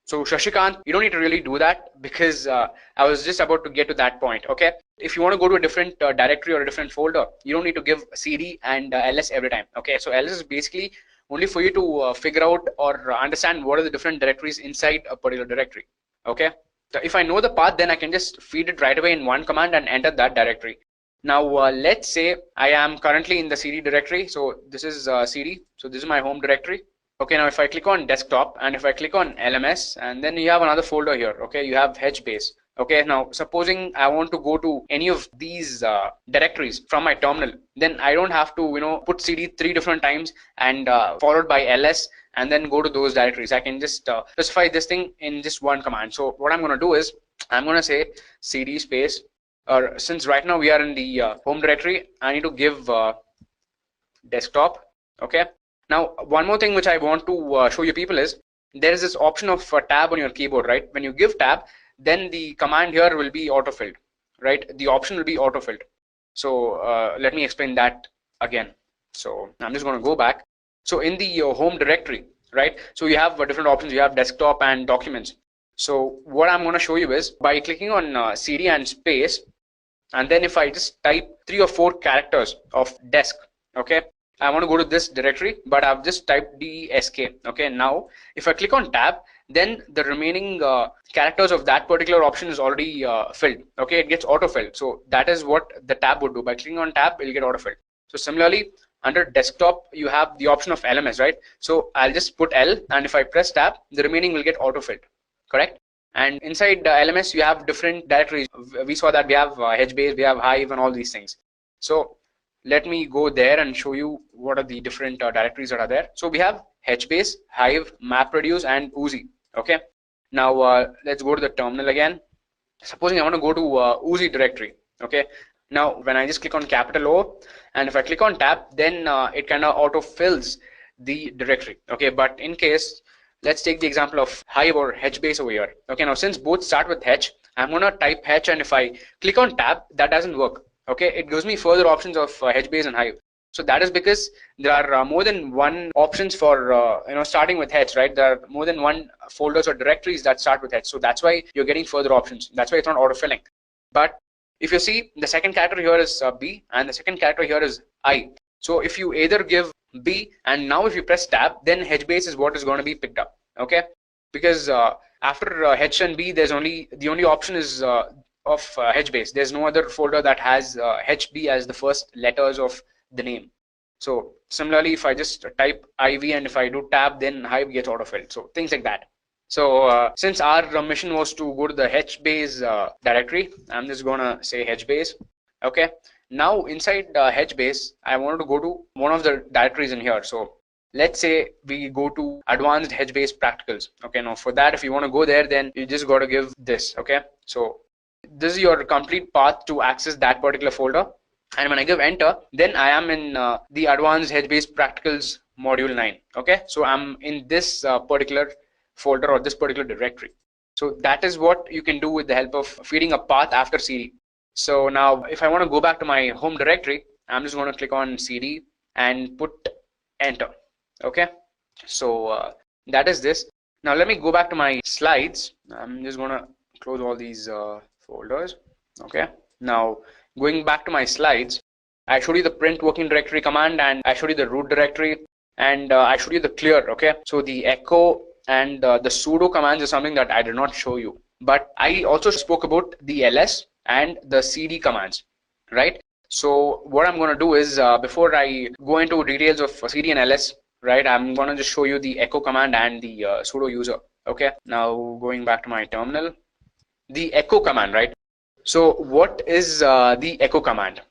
So Shashikant, you don't need to really do that, because I was just about to get to that point. Okay, if you want to go to a different directory or a different folder, you don't need to give cd and ls every time. Okay, so ls is basically only for you to figure out or understand what are the different directories inside a particular directory. Okay, so if I know the path, then I can just feed it right away in one command and enter that directory. Now let's say I am currently in the cd directory. So this is cd, so this is my home directory. Okay, now if I click on desktop and if I click on LMS, and then you have another folder here. Okay, you have HBase. Okay, now supposing I want to go to any of these directories from my terminal, then I don't have to put cd 3 different times and followed by ls and then go to those directories. I can just specify this thing in just one command. So what I'm going to do is I'm going to say cd space, or since right now we are in the home directory, I need to give desktop. Okay. Now, one more thing which I want to show you people is there is this option of tab on your keyboard, right? When you give tab, then the command here will be autofilled, right? The option will be autofilled. So let me explain that again. So I'm just going to go back. So in the home directory, right? So you have different options. You have desktop and documents. So what I'm going to show you is by clicking on cd and space, and then if I just type 3 or 4 characters of desk, okay? I want to go to this directory, but I've just typed desk. Okay, now if I click on tab, then the remaining characters of that particular option is already filled. Okay, it gets autofilled. So that is what the tab would do. By clicking on tab, it'll get autofilled. So similarly, under desktop, you have the option of LMS, right? So I'll just put L, and if I press tab, the remaining will get autofilled, correct? And inside LMS, you have different directories. We saw that we have HBase, we have Hive, and all these things. So let me go there and show you what are the different directories that are there. So we have HBase, Hive, MapReduce, and Oozie. Okay. Now let's go to the terminal again. Supposing I want to go to Oozie directory. Okay. Now when I just click on capital O, and if I click on tab, then it kind of auto fills the directory. Okay. But in case, let's take the example of Hive or HBase over here. Okay. Now since both start with H, I'm gonna type H, and if I click on tab, that doesn't work. Okay, it gives me further options of HBase and Hive. So that is because there are more than one options for starting with H, right? There are more than one folders or directories that start with H. So that's why you're getting further options. That's why it's not autofilling. But if you see, the second character here is B, and the second character here is I. So if you either give B, and now if you press tab, then HBase is what is going to be picked up. Okay, because after H and B, the only option is of HBase. There's no other folder that has HB as the first letters of the name. So similarly, if I just type IV and if I do tab, then Hive gets autofilled. So things like that. So since our mission was to go to the HBase directory, I'm just gonna say HBase. Okay. Now inside HBase, I wanted to go to one of the directories in here. So let's say we go to advanced HBase practicals. Okay. Now for that, if you want to go there, then you just got to give this. Okay. So this is your complete path to access that particular folder. And when I give enter, then I am in the advanced hedge-based practicals module 9. Okay, so I'm in this particular folder or this particular directory. So that is what you can do with the help of feeding a path after cd. So now if I want to go back to my home directory, I'm just going to click on cd and put enter. Okay, so that is this. Now let me go back to my slides. I'm just going to close all these folders. Okay, now going back to my slides, I showed you the print working directory command, and I showed you the root directory, and I showed you the clear. Okay, so the echo and the sudo commands is something that I did not show you, but I also spoke about the ls and the cd commands, right? So what I'm going to do is before I go into details of cd and ls, right, I'm going to just show you the echo command and the sudo user. Okay, now going back to my terminal, the echo command, right? So what is the echo command?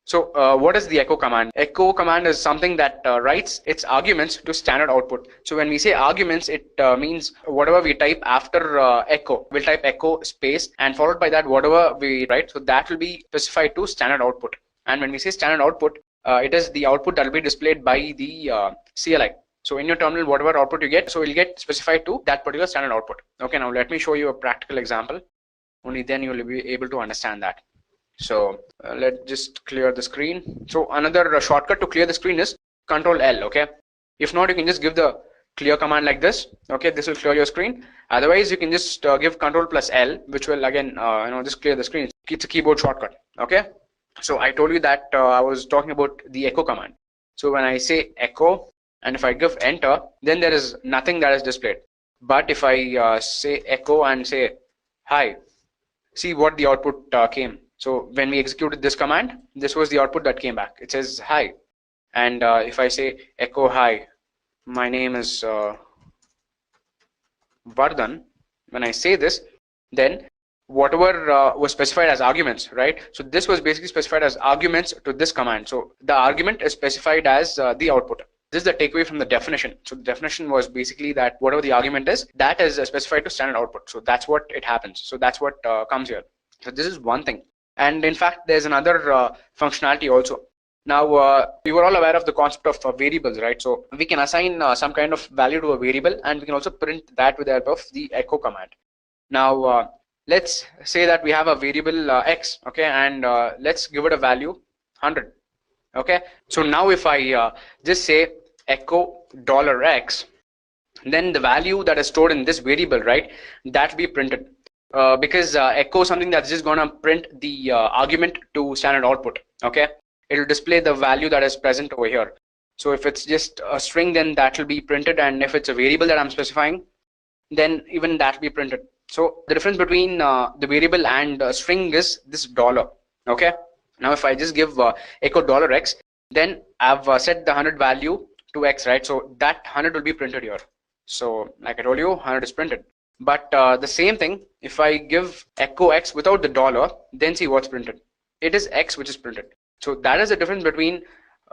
So what is the echo command? Echo command is something that writes its arguments to standard output. So when we say arguments, it means whatever we type after echo, we'll type echo space and followed by that whatever we write. So that will be specified to standard output. And when we say standard output, it is the output that will be displayed by the CLI. So in your terminal, whatever output you get, so you'll get specified to that particular standard output. Okay, now let me show you a practical example. Only then you'll be able to understand that. So let's just clear the screen. So another shortcut to clear the screen is Control L. Okay, if not, you can just give the clear command like this. Okay, this will clear your screen. Otherwise, you can just give Control plus L, which will again just clear the screen. It's a keyboard shortcut. Okay, so I told you that I was talking about the echo command. So when I say echo and if I give enter, then there is nothing that is displayed. But if I say echo and say hi, see what the output came. So when we executed this command, this was the output that came back. It says hi. And if I say echo hi, my name is Vardhan. When I say this, then whatever was specified as arguments, right? So this was basically specified as arguments to this command. So the argument is specified as the output. This is the takeaway from the definition. So the definition was basically that whatever the argument is, that is specified to standard output. So that's what it happens. So that's what comes here. So this is one thing. And in fact, there's another functionality also. Now, we were all aware of the concept of variables, right? So we can assign some kind of value to a variable, and we can also print that with the help of the echo command. Now, let's say that we have a variable x, okay, and let's give it a value 100. Okay, so now if I just say echo $x, then the value that is stored in this variable, right, that will be printed. Because echo is something that's just gonna print the argument to standard output. Okay, it will display the value that is present over here. So if it's just a string, then that will be printed, and if it's a variable that I'm specifying, then even that will be printed. So the difference between the variable and string is this dollar. Okay, now if I just give echo $x, then I've set the 100 value to x, right? So that 100 will be printed here. So like I told you, 100 is printed. But the same thing, if I give echo x without the dollar, then see what's printed. It is x which is printed. So that is the difference between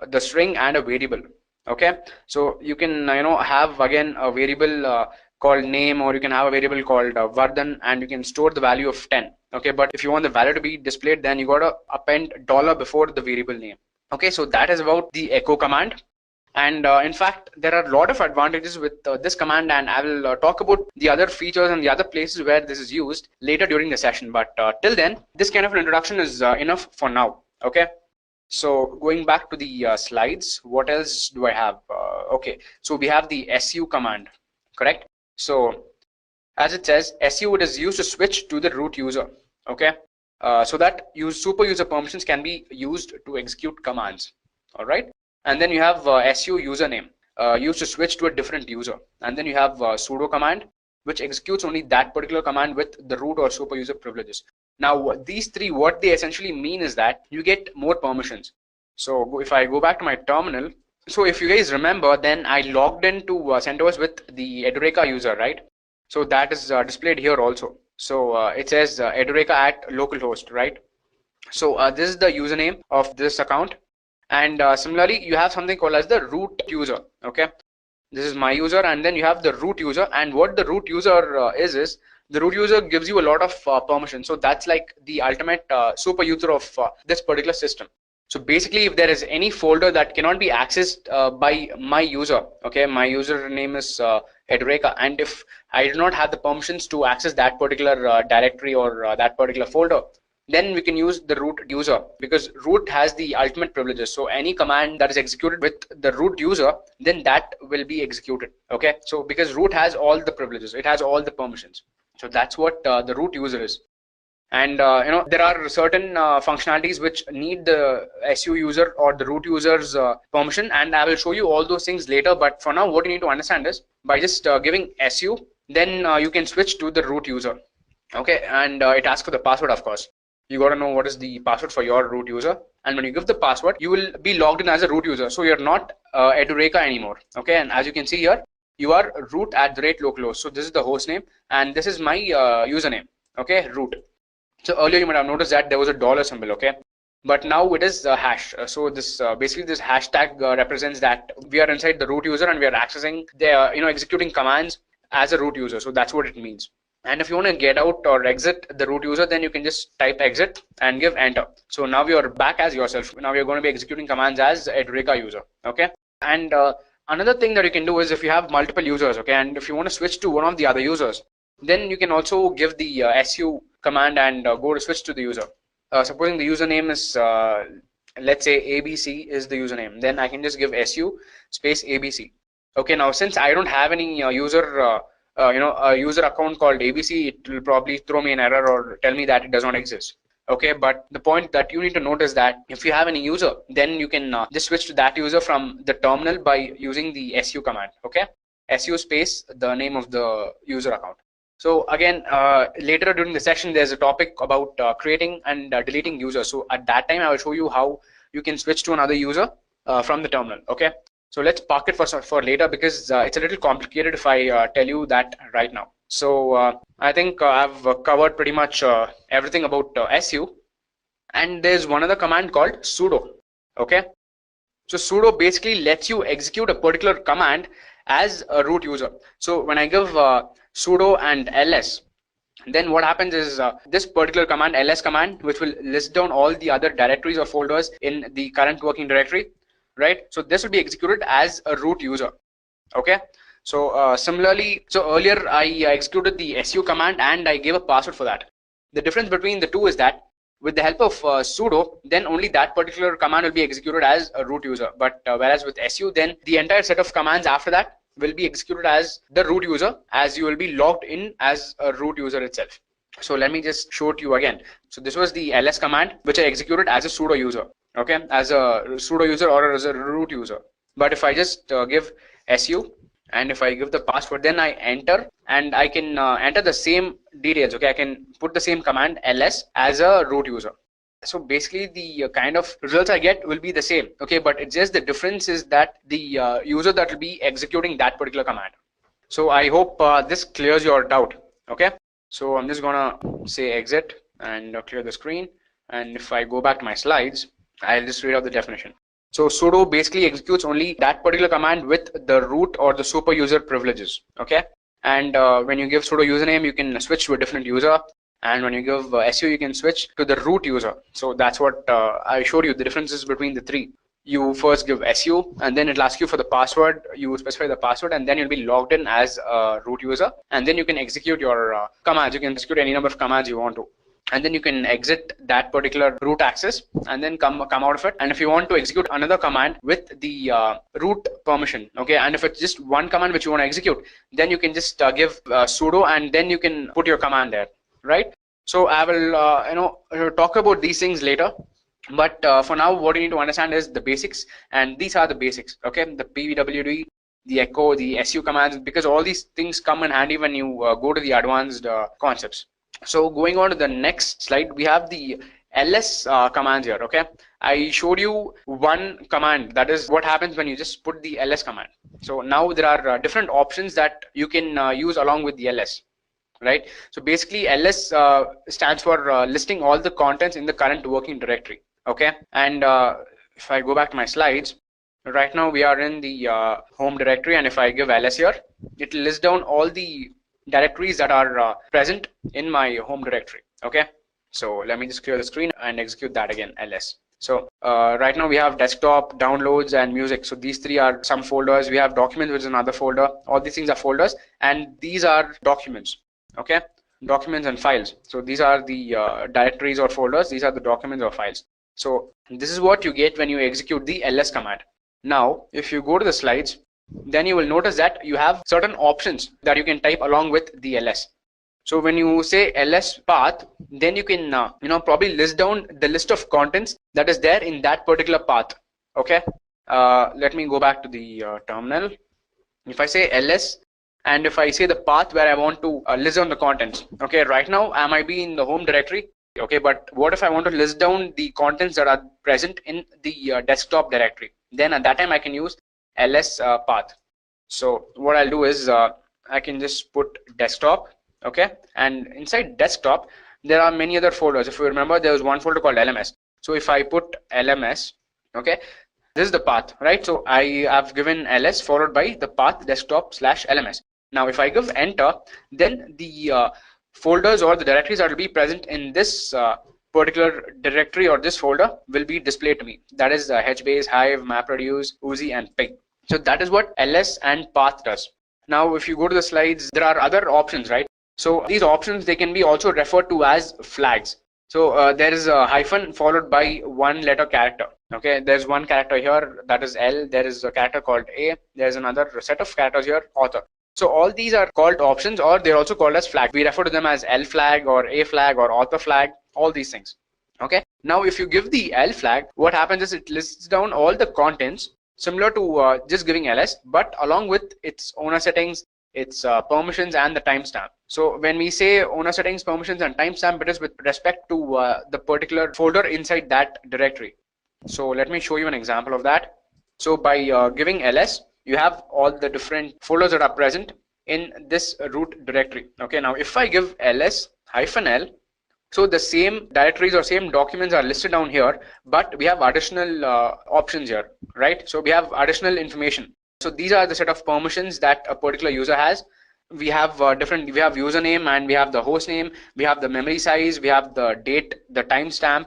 the string and a variable. Okay, so you can have again a variable called name, or you can have a variable called Vardhan, and you can store the value of 10. Okay, but if you want the value to be displayed, then you gotta append dollar before the variable name. Okay, so that is about the echo command. And in fact, there are a lot of advantages with this command, and I will talk about the other features and the other places where this is used later during the session. But till then, this kind of an introduction is enough for now. Okay, so going back to the slides, what else do I have? Okay, so we have the su command, correct? So as it says, su, it is used to switch to the root user. Okay, so that super user permissions can be used to execute commands. All right. And then you have su username used to switch to a different user. And then you have sudo command, which executes only that particular command with the root or super user privileges. Now these three, what they essentially mean is that you get more permissions. So if I go back to my terminal, so if you guys remember, then I logged into CentOS with the Edureka user, right? So that is displayed here also. So it says Edureka at localhost, right? So this is the username of this account. And similarly, you have something called as the root user. Okay, this is my user, and then you have the root user. And what the root user is the root user gives you a lot of permission. So that's like the ultimate super user of this particular system. So basically, if there is any folder that cannot be accessed by my user, okay, my username is Edureka, and if I do not have the permissions to access that particular directory or that particular folder, then we can use the root user, because root has the ultimate privileges. So any command that is executed with the root user, then that will be executed. Okay, so because root has all the privileges, it has all the permissions. So that's what the root user is. And there are certain functionalities which need the SU user or the root user's permission, and I will show you all those things later. But for now, what you need to understand is by just giving SU, then you can switch to the root user. Okay, and it asks for the password, of course. You got to know what is the password for your root user, and when you give the password, you will be logged in as a root user, so you're not Edureka anymore. Okay, and as you can see here, you are root@localhost. So this is the host name, and this is my username. Okay, root. So earlier you might have noticed that there was a dollar symbol, okay, but now it is a hash. So this basically this hashtag represents that we are inside the root user and we are accessing the executing commands as a root user. So that's what it means. And if you want to get out or exit the root user, then you can just type exit and give enter. So now you're back as yourself. Now you're going to be executing commands as Edureka user. Okay. And another thing that you can do is if you have multiple users, okay, and if you want to switch to one of the other users, then you can also give the SU command and go to switch to the user. Supposing the username is let's say ABC is the username, then I can just give SU space ABC. Okay, now since I don't have any user a user account called ABC, it will probably throw me an error or tell me that it does not exist. Okay, but the point that you need to note is that if you have any user, then you can just switch to that user from the terminal by using the SU command. Okay, SU space the name of the user account. So again, later during the session, there's a topic about creating and deleting users. So at that time, I will show you how you can switch to another user from the terminal. Okay. So let's park it for later, because it's a little complicated if I tell you that right now. So I think I've covered pretty much everything about SU. And there's one other command called sudo. Okay. So sudo basically lets you execute a particular command as a root user. So when I give sudo and ls, then what happens is this particular command, ls command, which will list down all the other directories or folders in the current working directory, right? So this will be executed as a root user. Okay. So similarly, so earlier I executed the su command and I gave a password for that. The difference between the two is that with the help of sudo, then only that particular command will be executed as a root user. But whereas with su, then the entire set of commands after that will be executed as the root user, as you will be logged in as a root user itself. So let me just show it to you again. So this was the ls command, which I executed as a sudo user. Okay, as a sudo user or as a root user. But if I just give su, and if I give the password, then I enter, and I can enter the same details. Okay, I can put the same command ls as a root user. So basically the kind of results I get will be the same. Okay, but it's just the difference is that the user that will be executing that particular command. So I hope this clears your doubt. Okay, so I'm just gonna say exit and clear the screen, and if I go back to my slides, I'll just read out the definition. So sudo basically executes only that particular command with the root or the super user privileges. Okay, and when you give sudo username, you can switch to a different user, and when you give su, you can switch to the root user. So that's what I showed you, the differences between the three. You first give su, and then it'll ask you for the password. You specify the password, and then you'll be logged in as a root user, and then you can execute your commands. You can execute any number of commands you want to. And then you can exit that particular root access and then come out of it. And if you want to execute another command with the root permission, okay, and if it's just one command which you want to execute, then you can just give sudo, and then you can put your command there, right? So I will talk about these things later, but for now what you need to understand is the basics, and these are the basics. Okay, the pwd, the echo, the su commands, because all these things come in handy when you go to the advanced concepts. So going on to the next slide, we have the ls commands here. Okay, I showed you one command, that is what happens when you just put the ls command. So now there are different options that you can use along with the ls, right? So basically ls stands for listing all the contents in the current working directory. Okay, and if I go back to my slides, right now we are in the home directory, and if I give ls here, it will list down all the directories that are present in my home directory. Okay, so let me just clear the screen and execute that again, ls. So right now we have desktop, downloads, and music. So these three are some folders. We have documents, which is another folder. All these things are folders, and these are documents. Okay, documents and files. So these are the directories or folders. These are the documents or files. So this is what you get when you execute the ls command. Now, if you go to the slides, then you will notice that you have certain options that you can type along with the ls. So when you say ls path, then you can probably list down the list of contents that is there in that particular path. Okay, let me go back to the terminal. If I say ls and if I say the path where I want to list down the contents, okay, right now I might be in the home directory. Okay, but what if I want to list down the contents that are present in the desktop directory? Then at that time I can use ls path. So what I'll do is I can just put desktop. Okay, and inside desktop there are many other folders. If you remember, there was one folder called lms. So if I put lms, okay, this is the path, right? So I have given ls followed by the path desktop / lms. Now if I give enter, then the folders or the directories that will be present in this particular directory or this folder will be displayed to me. That is hbase, hive, mapreduce, Uzi, and ping. So that is what ls and path does. Now if you go to the slides, there are other options, right? So these options, they can be also referred to as flags. So there is a hyphen followed by one letter character. Okay, there's one character here, that is L. There is a character called A. There's another set of characters here, author. So all these are called options, or they're also called as flags. We refer to them as L flag or A flag or author flag, all these things. Okay, now if you give the L flag, what happens is it lists down all the contents similar to just giving ls, but along with its owner settings, its permissions, and the timestamp. So when we say owner settings, permissions, and timestamp, it is with respect to the particular folder inside that directory. So let me show you an example of that. So by giving ls, you have all the different folders that are present in this root directory. Okay, now if I give ls -l, so the same directories or same documents are listed down here, but we have additional options here, right? So we have additional information. So these are the set of permissions that a particular user has. We have we have username, and we have the host name, we have the memory size, we have the date, the timestamp,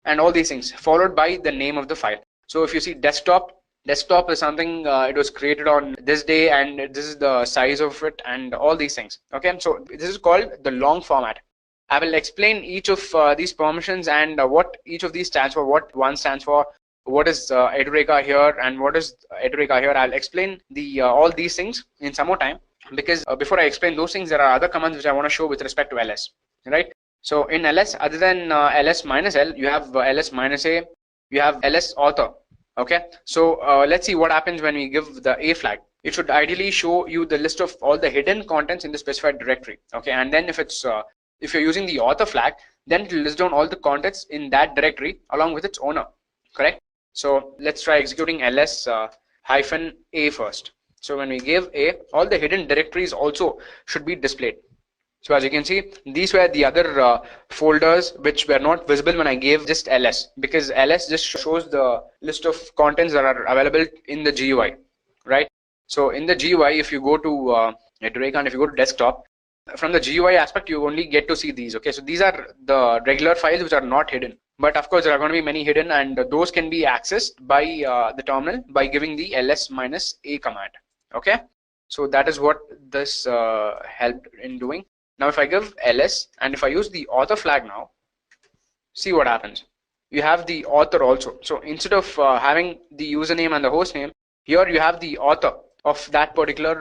and all these things followed by the name of the file. So if you see desktop is something it was created on this day, and this is the size of it, and all these things. Okay, so this is called the long format. I will explain each of these permissions and what each of these stands for, what one stands for, what is Edureka here, and what is Edureka here. I'll explain the all these things in some more time, because before I explain those things, there are other commands which I want to show with respect to ls, right? So in ls, other than ls -l, you have ls -a, you have ls author. Okay, so let's see what happens when we give the a flag. It should ideally show you the list of all the hidden contents in the specified directory. Okay, and then if you're using the author flag, then it will list down all the contents in that directory along with its owner. Correct? So let's try executing ls -a first. So when we give a, all the hidden directories also should be displayed. So as you can see, these were the other folders which were not visible when I gave just ls, because ls just shows the list of contents that are available in the GUI, right? So in the GUI, if you go to Edureka and if you go to desktop, from the GUI aspect, you only get to see these. Okay, so these are the regular files which are not hidden, but of course there are going to be many hidden, and those can be accessed by the terminal by giving the ls -a command. Okay, so that is what this helped in doing. Now if I give ls and if I use the author flag now, see what happens. You have the author also. So instead of having the username and the host name, here you have the author of that particular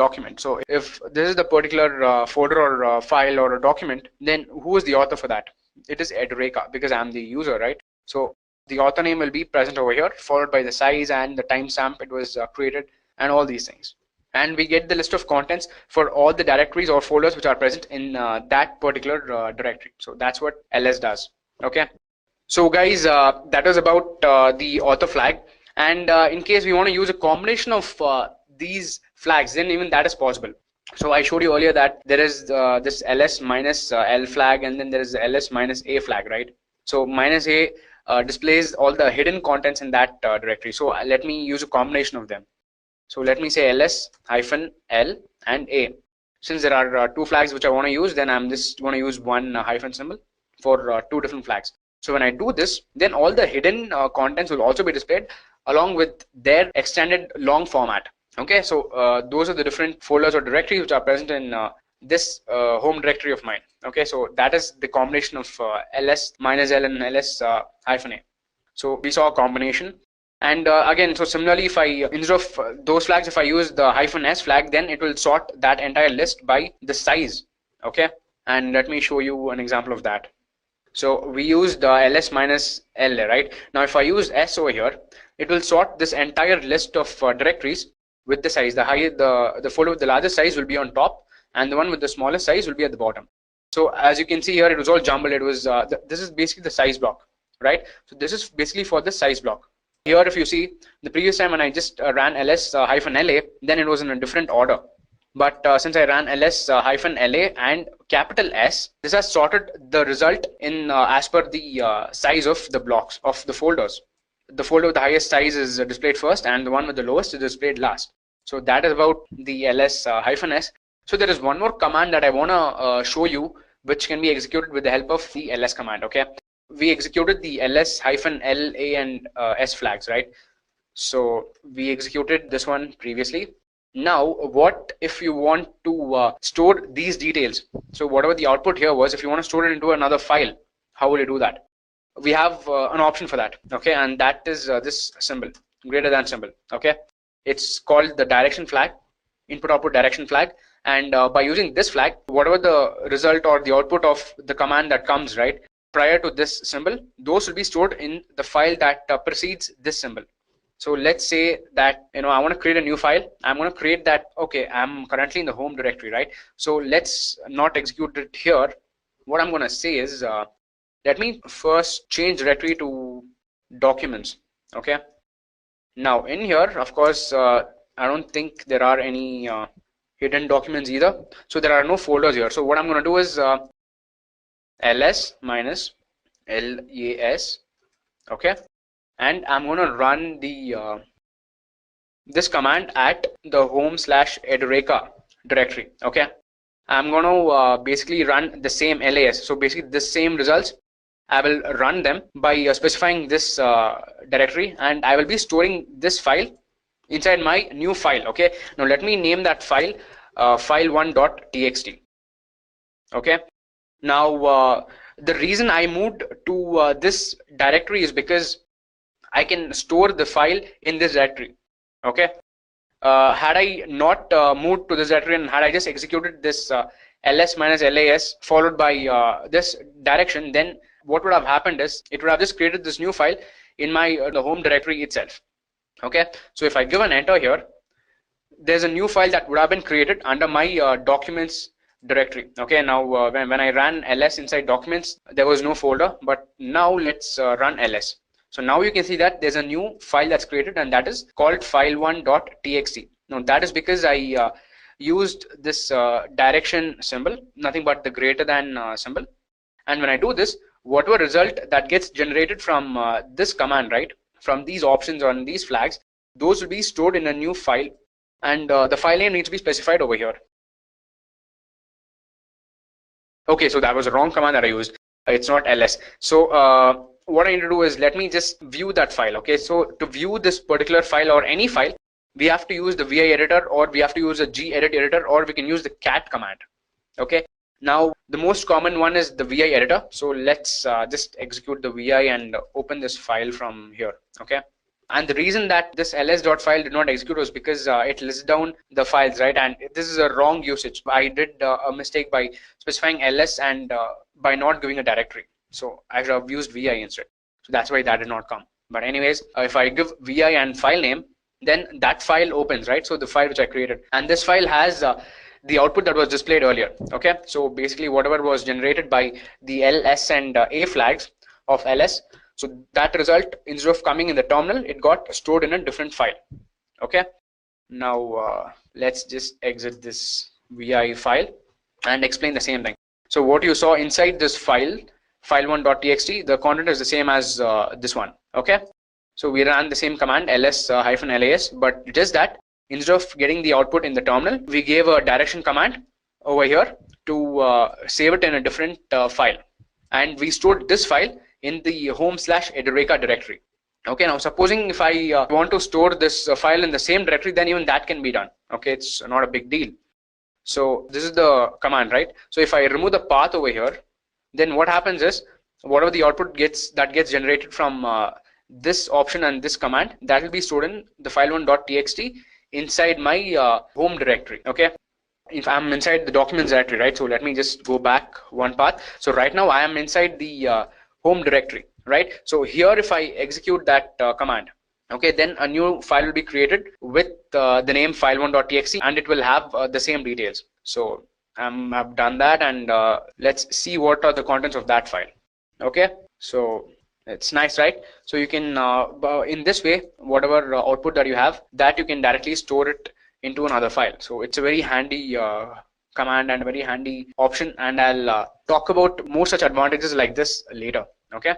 document. So if this is the particular folder or file or a document, then who is the author for that? It is Edureka, because I'm the user, right? So the author name will be present over here, followed by the size and the timestamp it was created, and all these things. And we get the list of contents for all the directories or folders which are present in that particular directory. So that's what ls does. Okay, so guys, that was about the author flag. And in case we want to use a combination of these flags, then even that is possible. So I showed you earlier that there is this ls -l flag, and then there is the ls -a flag, right? So -a displays all the hidden contents in that directory. So let me use a combination of them. So let me say ls -l and a. Since there are two flags which I want to use, then I'm just going to use one hyphen symbol for two different flags. So when I do this, then all the hidden contents will also be displayed along with their extended long format. Okay, so those are the different folders or directories which are present in this home directory of mine. Okay, so that is the combination of ls minus l and ls hyphen a. So we saw a combination. And again, so similarly, if I instead of those flags, if I use the hyphen s flag, then it will sort that entire list by the size. Okay, and let me show you an example of that. So we used ls minus l, right? Now if I use s over here, it will sort this entire list of directories with the size. The folder with the largest size will be on top, and the one with the smallest size will be at the bottom. So as you can see here, it was all jumbled. It was this is basically the size block, right? So this is basically for the size block. Here, if you see, the previous time when I just ran ls hyphen la, then it was in a different order. But since I ran ls hyphen la and capital S, this has sorted the result in as per the size of the blocks of the folders. The folder with the highest size is displayed first, and the one with the lowest is displayed last. So that is about the ls hyphen s. So there is one more command that I want to show you, which can be executed with the help of the ls command. Okay, we executed the ls hyphen la and s flags, right? So we executed this one previously. Now what if you want to store these details? So whatever the output here was, if you want to store it into another file, how will you do that? We have an option for that. Okay, and that is this symbol, greater than symbol. Okay, it's called the direction flag, input output direction flag. And by using this flag, whatever the result or the output of the command that comes right prior to this symbol, those will be stored in the file that precedes this symbol. So let's say that I want to create a new file. I'm going to create that. Okay, I'm currently in the home directory, right? So let's not execute it here. What I'm going to say is let me first change directory to documents. Okay, now in here, of course, I don't think there are any hidden documents either, so there are no folders here. So what I'm going to do is ls minus las. Okay, and I'm going to run the this command at the home/edureka directory. Okay, I'm going to basically run the same las. So basically the same results, I will run them by specifying this directory, and I will be storing this file inside my new file. Okay, now let me name that file file1.txt. okay, now the reason I moved to this directory is because I can store the file in this directory. Okay, had I not moved to this directory and had I just executed this ls minus las followed by this direction, then what would have happened is it would have just created this new file in my the home directory itself. Okay, so if I give an enter here, there's a new file that would have been created under my documents directory. Okay, now when I ran ls inside documents, there was no folder, but now let's run ls. So now you can see that there's a new file that's created, and that is called file1.txt. Now that is because I used this direction symbol, nothing but the greater than symbol. And when I do this, whatever result that gets generated from this command, right, from these options on these flags, those will be stored in a new file, and the file name needs to be specified over here. Okay, so that was a wrong command that I used. It's not ls. So what I need to do is let me just view that file. Okay, so to view this particular file or any file, we have to use the vi editor, or we have to use a gedit editor, or we can use the cat command. Okay, now the most common one is the vi editor. So let's just execute the vi and open this file from here. Okay, and the reason that this ls.file did not execute was because it lists down the files, right? And this is a wrong usage. I did a mistake by specifying ls and by not giving a directory. So I should have used vi instead. So that's why that did not come. But anyways, if I give vi and file name, then that file opens, right? So the file which I created, and this file has the output that was displayed earlier. Okay, so basically whatever was generated by the ls and a flags of ls, so that result, instead of coming in the terminal, it got stored in a different file. Okay, now let's just exit this vi file and explain the same thing. So what you saw inside this file, file1.txt, the content is the same as this one. Okay, so we ran the same command ls-las, but just that instead of getting the output in the terminal, we gave a direction command over here to save it in a different file, and we stored this file in the home/Edureka directory. Okay, now supposing if I want to store this file in the same directory, then even that can be done. Okay, it's not a big deal. So this is the command, right? So if I remove the path over here, then what happens is whatever the output gets generated from this option and this command, that will be stored in the file1.txt inside my home directory. Okay, if I'm inside the documents directory, right? So let me just go back one path. So right now I am inside the home directory, right? So here if I execute that command, okay, then a new file will be created with the name file1.txt, and it will have the same details. So I've done that, and let's see what are the contents of that file. Okay, so it's nice, right? So you can in this way, whatever output that you have, that you can directly store it into another file. So it's a very handy command and a very handy option, and I'll talk about more such advantages like this later. Okay,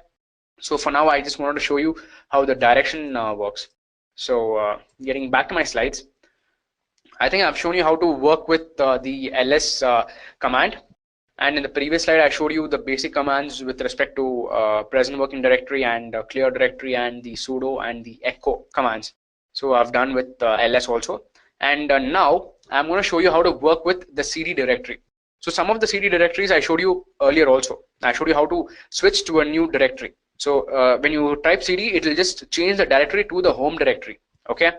so for now I just wanted to show you how the direction works. So getting back to my slides, I think I've shown you how to work with the ls command, and in the previous slide I showed you the basic commands with respect to present working directory and clear directory and the sudo and the echo commands. So I've done with ls also. And now I'm going to show you how to work with the CD directory. So some of the CD directories I showed you earlier also. I showed you how to switch to a new directory. So when you type CD, it will just change the directory to the home directory. Okay.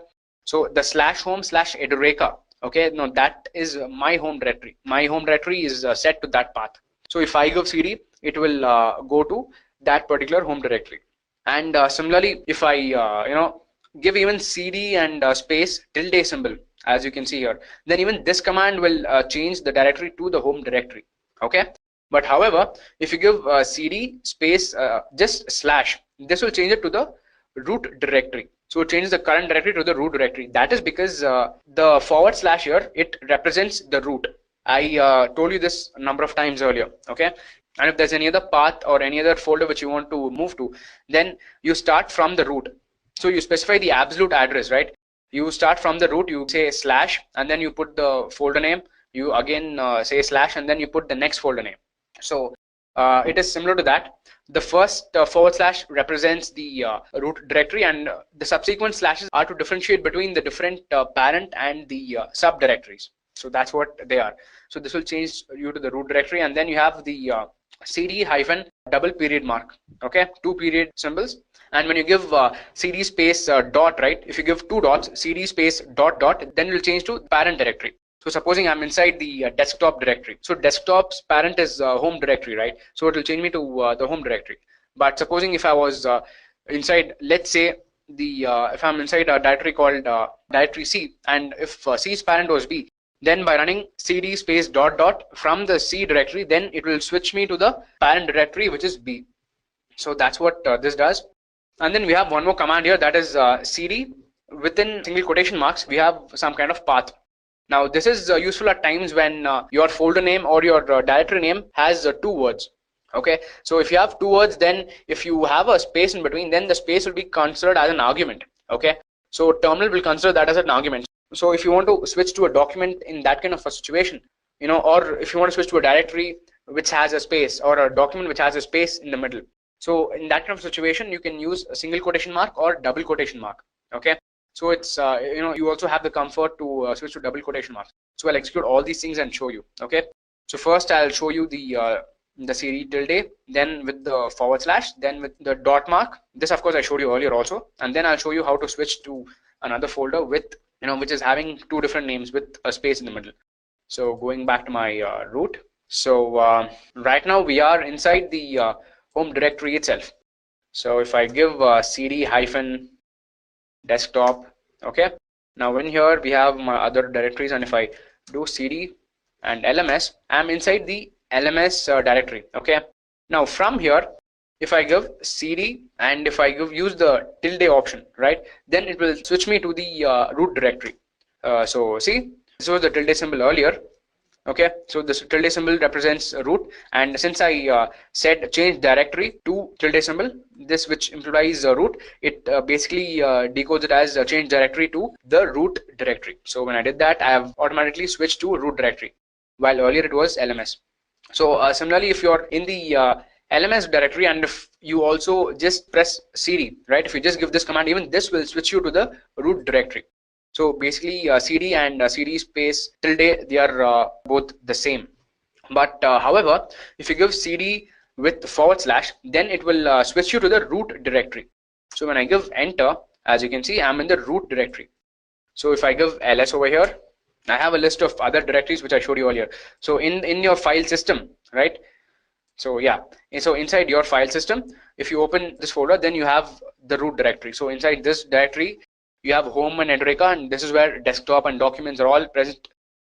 So the /home/Edureka. Okay. Now that is my home directory. My home directory is set to that path. So if I give CD, it will go to that particular home directory. And similarly, if I give even CD and space tilde symbol, as you can see here, then even this command will change the directory to the home directory. Okay, but however, if you give CD space just slash, this will change it to the root directory. So it changes the current directory to the root directory. That is because the / here, it represents the root. I told you this a number of times earlier. Okay, and if there's any other path or any other folder which you want to move to, then you start from the root. So you specify the absolute address, right? You start from the root, you say slash, and then you put the folder name. You again say slash, and then you put the next folder name. So it is similar to that. The first / represents the root directory, and the subsequent slashes are to differentiate between the different parent and the subdirectories. So that's what they are. So this will change you to the root directory, and then you have the CD hyphen double period mark. Okay, 2 period symbols. And when you give CD space dot, right? If you give 2 dots, CD space dot dot, then it will change to parent directory. So supposing I'm inside the desktop directory. So desktop's parent is home directory, right? So it will change me to the home directory. But supposing if I was inside, let's say the if I'm inside a directory called directory C, and if C's parent was B, then by running CD space dot dot from the C directory, then it will switch me to the parent directory, which is B. So that's what this does. And then we have one more command here, that is CD. Within single quotation marks, we have some kind of path. Now this is useful at times when your folder name or your directory name has 2 words. Okay, so if you have 2 words, then if you have a space in between, then the space will be considered as an argument. Okay, so terminal will consider that as an argument. So if you want to switch to a document in that kind of a situation, or if you want to switch to a directory which has a space, or a document which has a space in the middle, so in that kind of situation, you can use a single quotation mark or double quotation mark. Okay, so it's you also have the comfort to switch to double quotation marks. So I'll execute all these things and show you. Okay, so first I'll show you the CD tilde, then with the /, then with the dot mark. This of course I showed you earlier also, and then I'll show you how to switch to another folder with which is having 2 different names with a space in the middle. So going back to my root. So right now we are inside the home directory itself. So if I give CD hyphen desktop, okay, now in here we have my other directories, and if I do CD and LMS, I'm inside the LMS directory. Okay, now from here, if I give CD and if I use the tilde option, right, then it will switch me to the root directory. So see, this was the tilde symbol earlier. Okay, so this tilde symbol represents root, and since I said change directory to tilde symbol, this which implies root, it basically decodes it as change directory to the root directory. So when I did that, I have automatically switched to root directory, while earlier it was LMS. So similarly, if you're in the LMS directory, and if you also just press cd, right, if you just give this command, even this will switch you to the root directory. So basically cd and cd space tilde, they are both the same. But however, if you give cd with /, then it will switch you to the root directory. So when I give enter, as you can see, I'm in the root directory. So if I give ls over here, I have a list of other directories which I showed you earlier. So in your file system, right? So yeah, so inside your file system, if you open this folder, then you have the root directory. So inside this directory, you have home and Edureka, and this is where desktop and documents are all present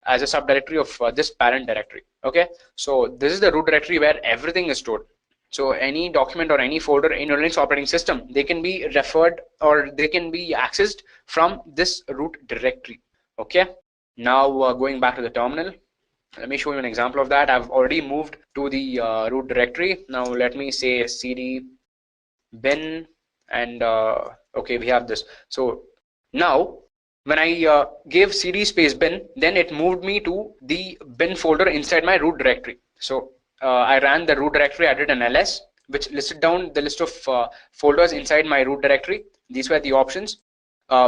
as a subdirectory of this parent directory. Okay, so this is the root directory where everything is stored. So any document or any folder in your Linux operating system, they can be referred or they can be accessed from this root directory. Okay, now going back to the terminal, let me show you an example of that. I've already moved to the root directory. Now let me say cd bin, and okay, we have this. So now when I gave cd space bin, then it moved me to the bin folder inside my root directory. So I ran the root directory, I did an ls, which listed down the list of folders inside my root directory. These were the options.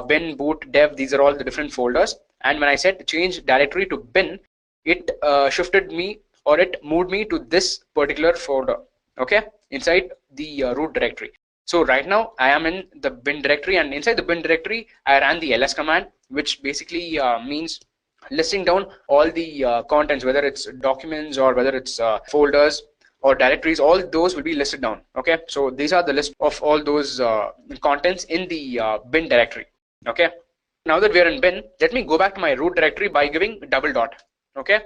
Bin, boot, dev, these are all the different folders. And when I said change directory to bin, it shifted me, or it moved me to this particular folder, okay, inside the root directory. So right now I am in the bin directory, and inside the bin directory I ran the ls command, which basically means listing down all the contents, whether it's documents or whether it's folders or directories, all those will be listed down. Okay, so these are the list of all those contents in the bin directory. Okay, now that we are in bin, let me go back to my root directory by giving double dot. Okay,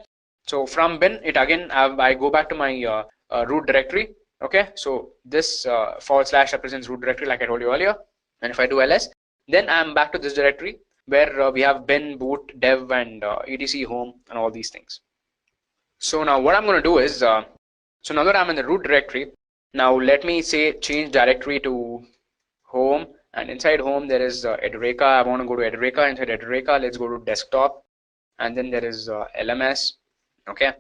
so from bin, it again I go back to my root directory. Okay, so this / represents root directory, like I told you earlier, and if I do ls, then I'm back to this directory where we have bin, boot, dev, and etc, home, and all these things. So now what I'm going to do is, so now that I'm in the root directory, now let me say change directory to home, and inside home there is Edureka. I want to go to Edureka. Inside Edureka, let's go to desktop, and then there is LMS. Okay,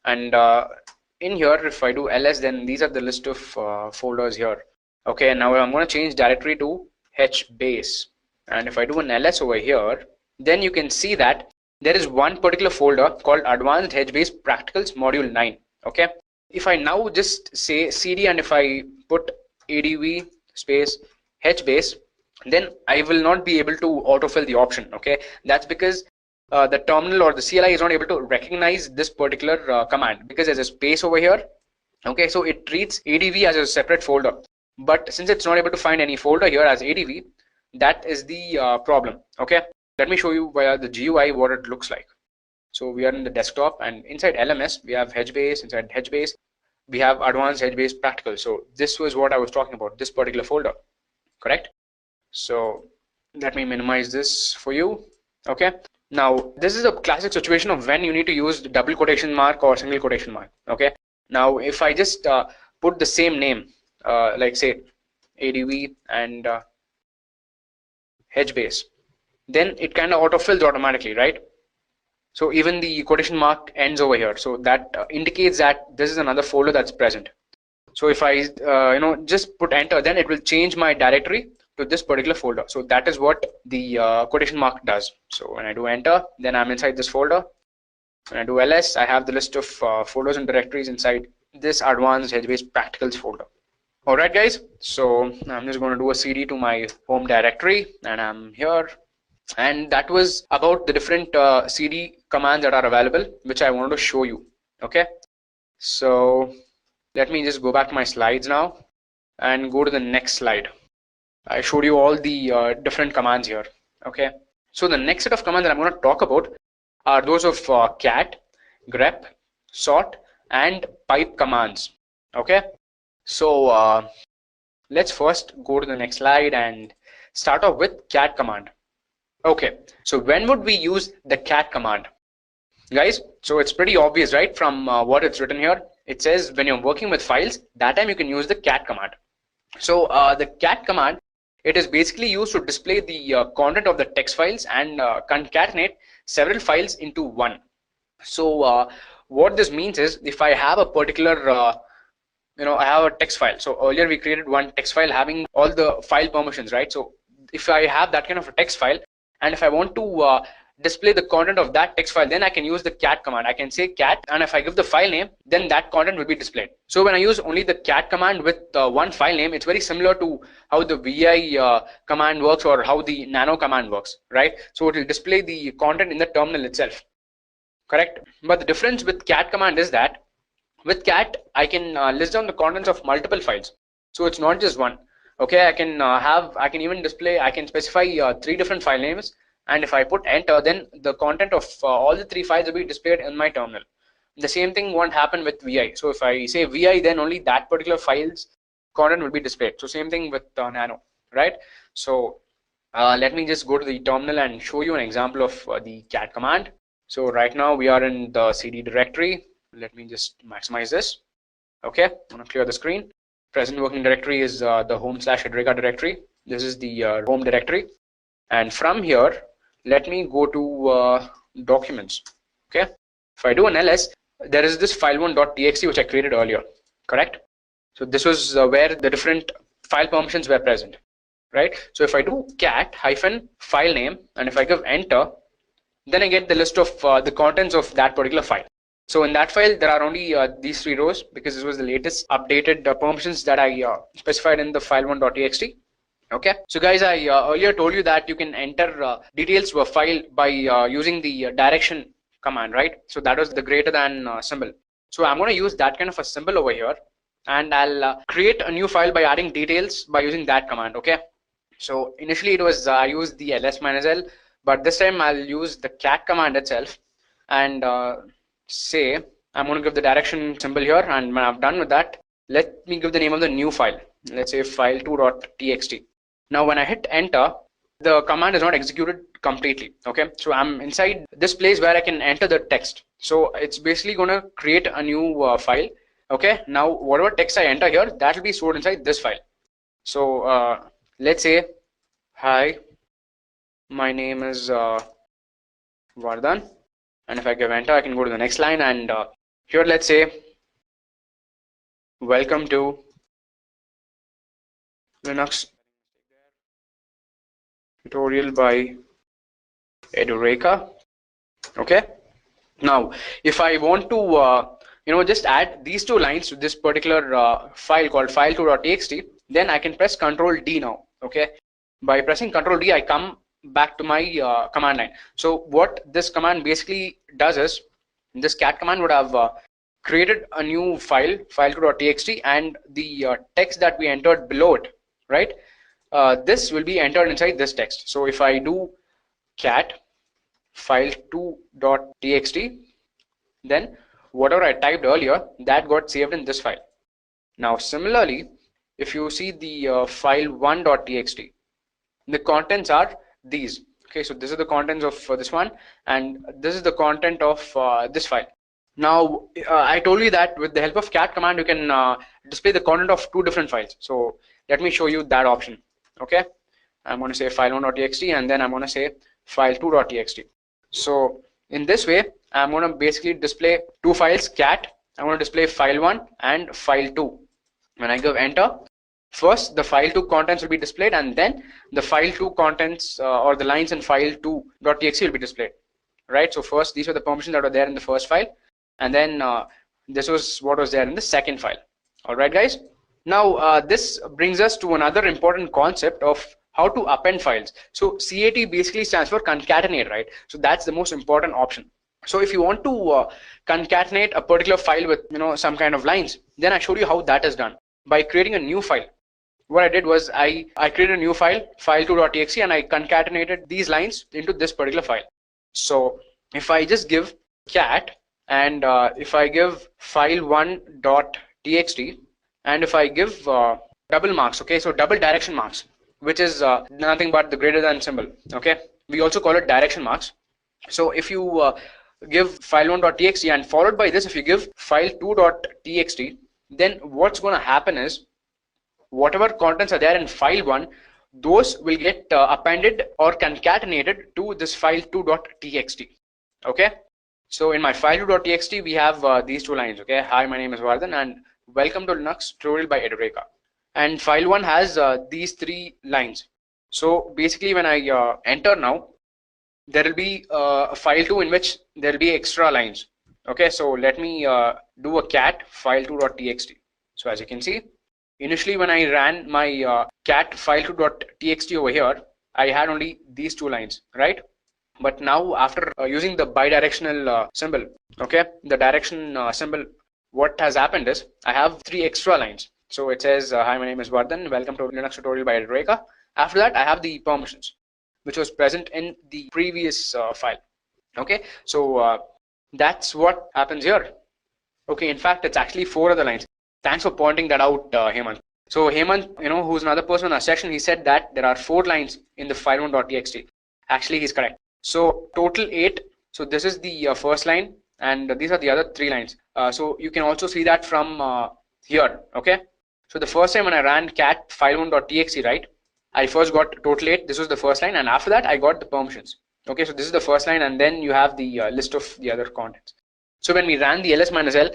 and in here, if I do ls, then these are the list of folders here. Okay, now I'm going to change directory to hbase, and if I do an ls over here, then you can see that there is one particular folder called advanced hbase practicals module 9. Okay, if I now just say cd and if I put adv space hbase, then I will not be able to autofill the option. Okay, that's because the terminal or the CLI is not able to recognize this particular command because there's a space over here. Okay, so it treats ADV as a separate folder, but since it's not able to find any folder here as ADV, that is the problem. Okay, let me show you via the GUI what it looks like. So we are in the desktop, and inside LMS we have hbase. Inside hbase we have advanced hbase practical. So this was what I was talking about, this particular folder, correct? So let me minimize this for you. Okay, now this is a classic situation of when you need to use the double quotation mark or single quotation mark. Okay, now if I just put the same name, like say ADV and hbase, then it kind of autofills automatically, right? So even the quotation mark ends over here, so that indicates that this is another folder that's present. So if I just put enter, then it will change my directory to this particular folder. So that is what the quotation mark does. So when I do enter, then I'm inside this folder. When I do ls, I have the list of folders and directories inside this advanced hbase practicals folder. All right, guys, so I'm just going to do a cd to my home directory, and I'm here. And that was about the different cd commands that are available, which I wanted to show you. Okay, so let me just go back to my slides now and go to the next slide. I showed you all the different commands here. Okay, so the next set of commands that I'm going to talk about are those of cat, grep, sort, and pipe commands. Okay, so let's first go to the next slide and start off with cat command. Okay, so when would we use the cat command, guys? So it's pretty obvious, right? From what it's written here, it says when you're working with files, that time you can use the cat command. So the cat command, it is basically used to display the content of the text files and concatenate several files into one. So what this means is, if I have a particular I have a text file. So earlier we created one text file having all the file permissions, right? So if I have that kind of a text file, and if I want to display the content of that text file, then I can use the cat command. I can say cat, and if I give the file name, then that content will be displayed. So when I use only the cat command with one file name, it's very similar to how the vi command works or how the nano command works, right? So it will display the content in the terminal itself, correct? But the difference with cat command is that with cat I can list down the contents of multiple files, so it's not just one. Okay, I can even display, I can specify 3 different file names, and if I put enter, then the content of all the 3 files will be displayed in my terminal. The same thing won't happen with vi. So if I say vi, then only that particular file's content will be displayed. So same thing with nano, right? So let me just go to the terminal and show you an example of the cat command. So right now we are in the cd directory. Let me just maximize this. Okay, I'm going to clear the screen. Present working directory is the home/Edureka directory. This is the home directory. And from here, let me go to documents. Okay, if I do an ls, there is this file1.txt which I created earlier, correct? So this was where the different file permissions were present, right? So if I do cat hyphen file name, and if I give enter, then I get the list of the contents of that particular file. So in that file, there are only these 3 rows because this was the latest updated permissions that I specified in the file1.txt. Okay, so guys, I earlier told you that you can enter details to a file by using the direction command, right? So that was the greater than symbol. So I'm going to use that kind of a symbol over here, and I'll create a new file by adding details by using that command. Okay, so initially it was I used the ls-l, but this time I'll use the cat command itself, and say I'm going to give the direction symbol here, and when I'm done with that, let me give the name of the new file. Let's say file2.txt. Now when I hit enter, the command is not executed completely. Okay, so I'm inside this place where I can enter the text. So it's basically going to create a new file. Okay, now whatever text I enter here, that will be stored inside this file. So let's say, hi, my name is Vardhan. And if I give enter, I can go to the next line, and here let's say, welcome to Linux tutorial by Edureka. Okay, now if I want to just add these 2 lines to this particular file called file2.txt, then I can press Ctrl D now. Okay, by pressing Ctrl D, I come back to my command line. So what this command basically does is, this cat command would have created a new file, file2.txt, and the text that we entered below it, right? This will be entered inside this text. So if I do cat file2.txt, then whatever I typed earlier, that got saved in this file. Now similarly, if you see the file1.txt, the contents are these. Okay, so this is the contents of this one, and this is the content of this file. Now I told you that with the help of cat command you can display the content of 2 different files. So let me show you that option. Okay, I'm going to say file1.txt, and then I'm going to say file2.txt. So in this way, I'm going to basically display 2 files, cat. I'm going to display file1 and file2. When I give enter, first the file2 contents will be displayed, and then the file2 contents or the lines in file2.txt will be displayed, right? So first these were the permissions that were there in the first file, and then this was what was there in the second file. All right, guys. Now this brings us to another important concept of how to append files. So CAT basically stands for concatenate, right? So that's the most important option. So if you want to concatenate a particular file with some kind of lines, then I showed you how that is done by creating a new file. What I did was I created a new file, file2.txt, and I concatenated these lines into this particular file. So if I just give cat, and if I give file1.txt, and if I give double marks, okay, so double direction marks, which is nothing but the greater than symbol. Okay, we also call it direction marks. So if you give file1.txt and followed by this, if you give file2.txt, then what's going to happen is whatever contents are there in file1, those will get appended or concatenated to this file2.txt. Okay, so in my file2.txt we have these 2 lines. Okay, hi, my name is Vardhan, and welcome to Linux tutorial by Edureka. And file 1 has these 3 lines. So basically when I enter now, there will be a file 2 in which there will be extra lines. Okay, so let me do a cat file2.txt. So as you can see, initially when I ran my cat file2.txt over here, I had only these 2 lines, right? But now after using the bidirectional symbol, okay, the direction symbol, what has happened is I have 3 extra lines. So it says, hi, my name is Vardhan, welcome to Linux tutorial by Edureka. After that, I have the permissions, which was present in the previous file. Okay, so that's what happens here. Okay, in fact, it's actually 4 other lines. Thanks for pointing that out, Hemant. So Hemant, who's another person in our section, he said that there are 4 lines in the file1.txt. Actually, he's correct. So total 8. So this is the first line, and these are the other 3 lines. So you can also see that from here. Okay. So the first time when I ran cat file1.txt, right, I first got total 8. This was the first line, and after that I got the permissions. Okay, so this is the first line, and then you have the list of the other contents. So when we ran the ls-l,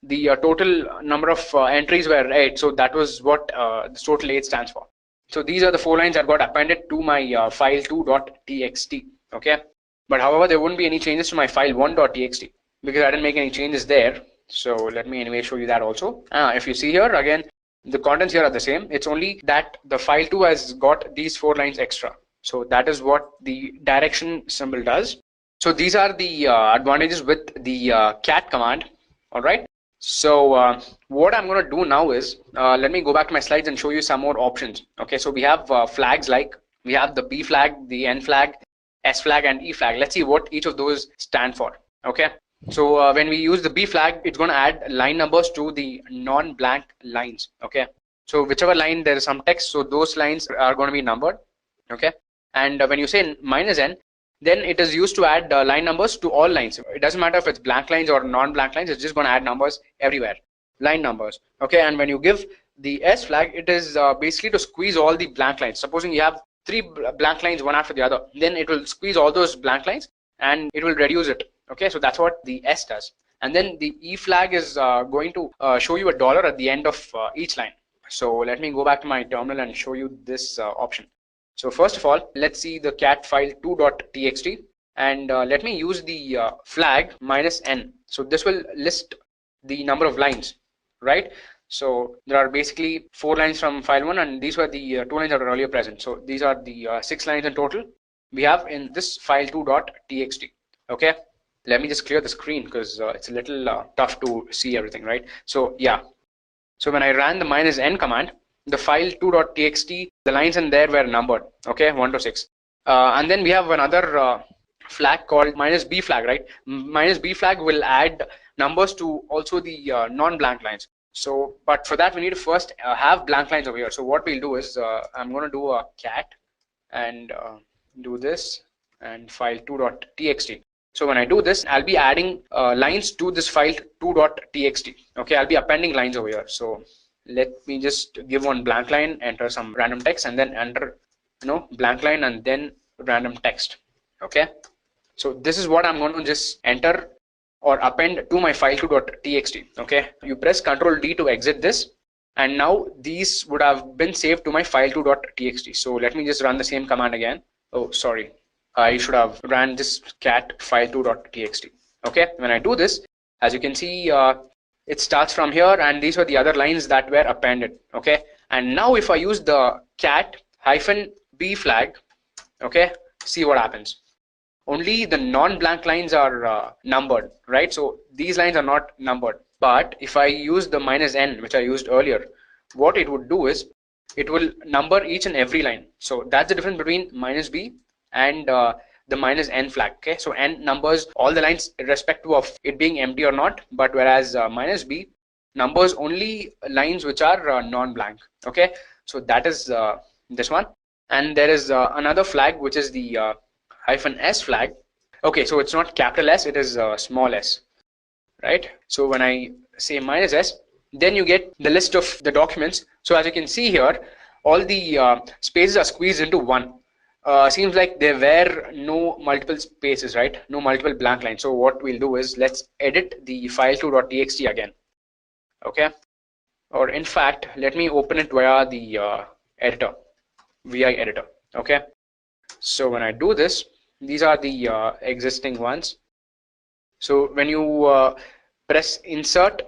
the total number of entries were 8. So that was what this total 8 stands for. So these are the 4 lines that got appended to my file2.txt. Okay, but however, there wouldn't be any changes to my file1.txt because I didn't make any changes there. So let me anyway show you that also. If you see here again, the contents here are the same. It's only that the file2 has got these 4 lines extra. So that is what the direction symbol does. So these are the advantages with the cat command. All right. So what I'm going to do now is let me go back to my slides and show you some more options. Okay, so we have flags, like we have the B flag, the N flag, S flag, and E flag. Let's see what each of those stand for. Okay, so when we use the B flag, it's going to add line numbers to the non-blank lines. Okay, so whichever line there is some text, so those lines are going to be numbered. Okay, and when you say -n, then it is used to add line numbers to all lines. It doesn't matter if it's blank lines or non-blank lines, it's just going to add numbers everywhere, line numbers. Okay, and when you give the S flag, it is basically to squeeze all the blank lines. Supposing you have 3 blank lines one after the other, then it will squeeze all those blank lines and it will reduce it. Okay, so that's what the S does. And then the E flag is going to show you a dollar at the end of each line. So let me go back to my terminal and show you this option. So first of all, let's see the cat file2.txt, and let me use the flag -n. So this will list the number of lines, right? So there are basically 4 lines from file 1, and these were the 2 lines that were earlier present. So these are the 6 lines in total we have in this file2.txt. Okay, let me just clear the screen because it's a little tough to see everything, right? So yeah, so when I ran the -n command, the file2.txt, the lines in there were numbered, okay, 1 to 6. And then we have another flag called -b flag, right? -b flag will add numbers to also the non-blank lines. So, but for that we need to first have blank lines over here. So what we'll do is I'm going to do a cat and do this and file2.txt. So when I do this, I'll be adding lines to this file2.txt. Okay, I'll be appending lines over here. So let me just give one blank line, enter some random text, and then enter blank line and then random text. Okay, so this is what I'm going to just enter or append to my file2.txt. Okay, you press Ctrl D to exit this, and now these would have been saved to my file2.txt. So let me just run the same command again. Oh, sorry, I should have ran this cat file2.txt. Okay, when I do this, as you can see, it starts from here, and these were the other lines that were appended. Okay, and now if I use the cat -b flag, okay, see what happens. Only the non-blank lines are numbered, right? So these lines are not numbered. But if I use the -n, which I used earlier, what it would do is it will number each and every line. So that's the difference between -b and the -n flag. Okay, so n numbers all the lines irrespective of it being empty or not, but whereas -b numbers only lines which are non-blank. Okay, so that is this one, and there is another flag which is the -s flag. Okay, so it's not capital S, it is small s, right? So when I say -s, then you get the list of the documents. So as you can see here, all the spaces are squeezed into one. Seems like there were no multiple spaces, right? No multiple blank lines. So what we'll do is let's edit the file2.txt again. Okay, or in fact, let me open it via the editor, VI editor. Okay. So when I do this, these are the existing ones. So when you press insert,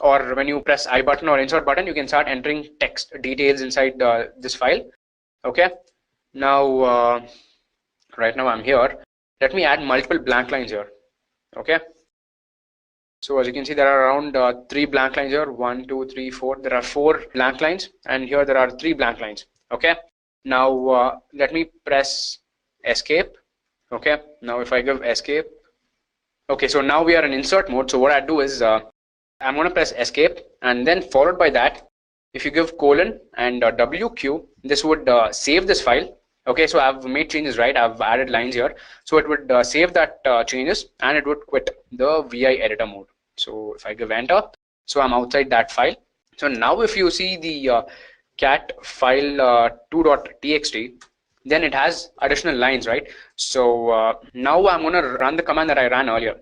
or when you press I button or insert button, you can start entering text details inside this file. Okay. Now, right now I'm here. Let me add multiple blank lines here. Okay. So as you can see, there are around 3 blank lines here. 1, 2, 3, 4. There are 4 blank lines, and here there are 3 blank lines. Okay. Now let me press escape. Okay. Now if I give escape. Okay. So now we are in insert mode. So what I do is I'm going to press escape, and then followed by that, if you give colon and WQ, this would save this file. Okay, so I've made changes, right? I've added lines here. So it would save that changes, and it would quit the VI editor mode. So if I give enter, so I'm outside that file. So now if you see the cat file 2.txt, then it has additional lines, right? So now I'm going to run the command that I ran earlier,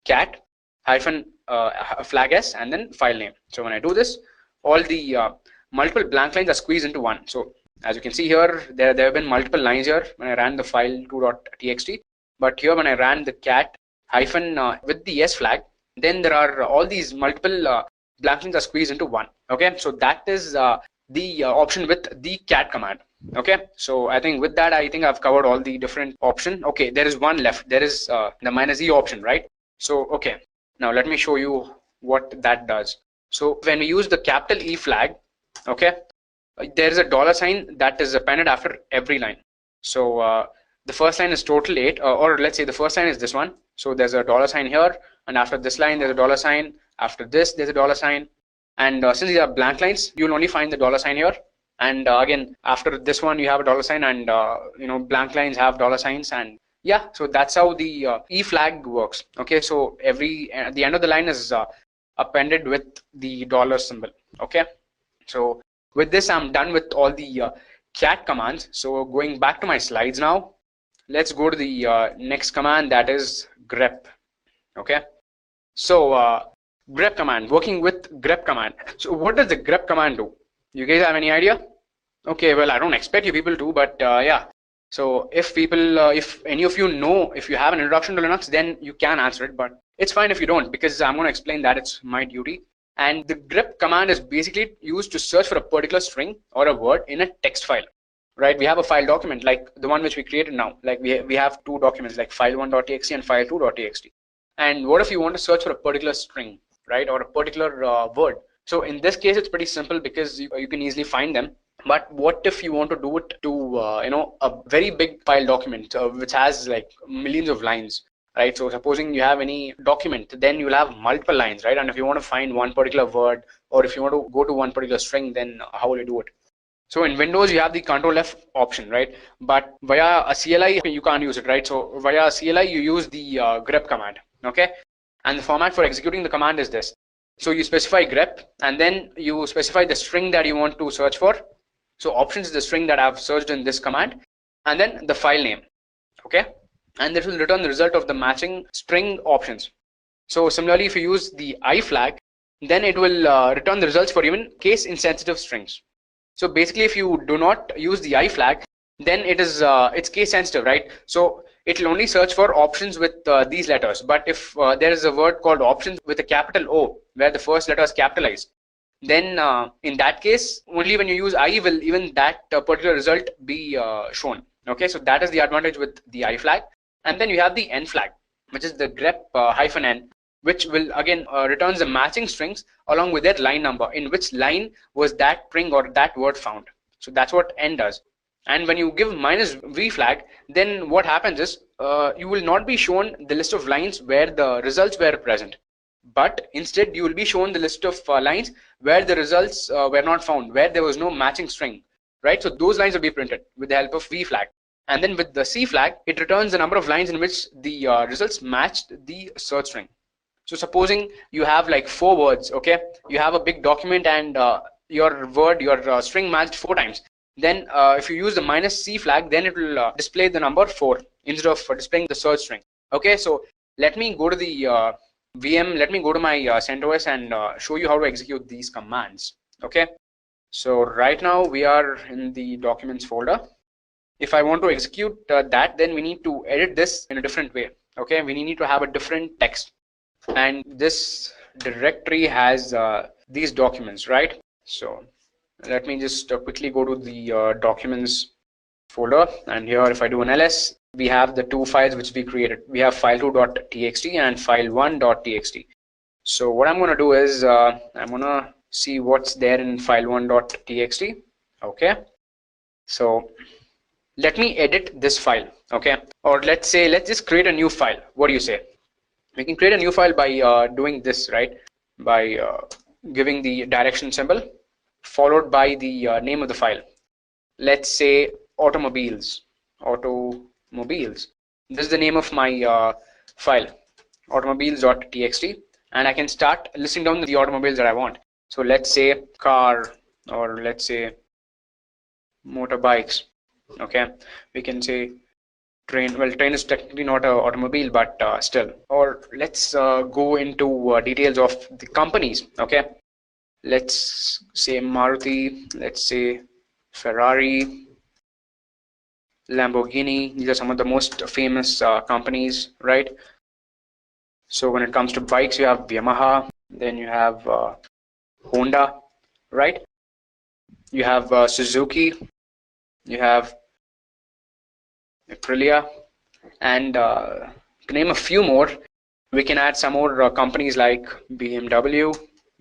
cat hyphen flag s and then file name. So when I do this, all the multiple blank lines are squeezed into one. So as you can see here, there have been multiple lines here when I ran the file 2.txt, but here when I ran the cat hyphen with the s flag, then there are all these multiple blank lines are squeezed into one. Okay, so that is the option with the cat command. Okay, so I think with that, I think I've covered all the different option. Okay, there is one left. There is the -e option, right? So okay, now let me show you what that does. So when we use the capital E flag, okay, there is a $sign that is appended after every line. So the first line is total 8, or let's say the first line is this one. So there's a $sign here, and after this line there's a $sign. After this there's a $sign, and since these are blank lines, you'll only find the $sign here. And again, after this one you have a $sign, and blank lines have $signs, and yeah, so that's how the E flag works. Okay, so at the end of the line is appended with the $symbol. Okay, so with this, I'm done with all the cat commands. So going back to my slides now, let's go to the next command, that is grep. Okay, so grep command, working with grep command. So what does the grep command do? You guys have any idea? Okay, well, I don't expect you people to, but yeah. So if any of you know, if you have an introduction to Linux, then you can answer it, but it's fine if you don't, because I'm going to explain that. It's my duty. And the grep command is basically used to search for a particular string or a word in a text file, right? We have a file document like the one which we created now. Like we have 2 documents, like file1.txt and file2.txt. And what if you want to search for a particular string, right, or a particular word? So in this case, it's pretty simple because you can easily find them. But what if you want to do it to a very big file document which has like millions of lines? Right, so supposing you have any document, then you'll have multiple lines, right? And if you want to find one particular word, or if you want to go to one particular string, then how will you do it? So in Windows, you have the Control F option, right? But via a CLI, you can't use it, right? So via a CLI, you use the grep command, okay? And the format for executing the command is this. So you specify grep, and then you specify the string that you want to search for. So options is the string that I've searched in this command, and then the file name, okay? And this will return the result of the matching string options. So similarly, if you use the I flag, then it will return the results for even case insensitive strings. So basically, if you do not use the I flag, then it's case sensitive, right? So it will only search for options with these letters. But if there is a word called options with a capital O, where the first letter is capitalized, then in that case, only when you use I will even that particular result be shown. Okay, so that is the advantage with the I flag. And then you have the N flag, which is the grep -n, which will again returns the matching strings along with their line number, in which line was that string or that word found. So that's what N does. And when you give -v flag, then what happens is you will not be shown the list of lines where the results were present, but instead you will be shown the list of lines where the results were not found, where there was no matching string, right? So those lines will be printed with the help of V flag. And then with the C flag, it returns the number of lines in which the results matched the search string. So supposing you have like 4 words, okay, you have a big document and your string matched 4 times. Then if you use the -C flag, then it will display the number 4 instead of displaying the search string. Okay, so let me go to the VM, let me go to my CentOS and show you how to execute these commands. Okay, so right now we are in the documents folder. If I want to execute that, then we need to edit this in a different way. Okay, we need to have a different text, and this directory has these documents, right? So let me just quickly go to the documents folder, and here if I do an ls, we have the two files which we created. We have file2.txt and file1.txt. So what I'm going to do is I'm going to see what's there in file1.txt. Okay, so let me edit this file. Okay, or let's just create a new file. What do you say? We can create a new file by doing this, right? By giving the direction symbol followed by the name of the file. Let's say automobiles. This is the name of my file, automobiles.txt, and I can start listing down the automobiles that I want. So let's say car, or let's say motorbikes. Okay, we can say train. Well, train is technically not an automobile, but still. Or let's go into details of the companies. Okay, let's say Maruti, let's say Ferrari, Lamborghini. These are some of the most famous companies, right? So when it comes to bikes, you have Yamaha, then you have Honda, right? You have Suzuki, you have Aprilia, and to name a few more. We can add some more companies like BMW.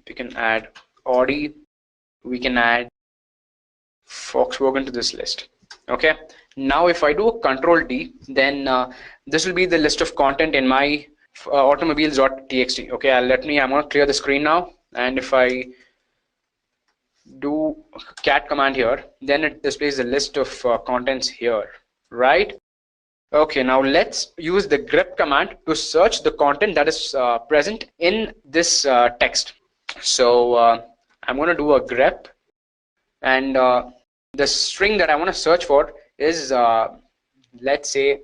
We can add Audi. We can add Volkswagen to this list. Okay. Now, if I do a Control D, then this will be the list of content in my automobiles.txt. Okay. I'm going to clear the screen now, and if I do cat command here, then it displays the list of contents here, right? Okay, now let's use the grep command to search the content that is present in this text. So I'm going to do a grep, and the string that I want to search for is let's say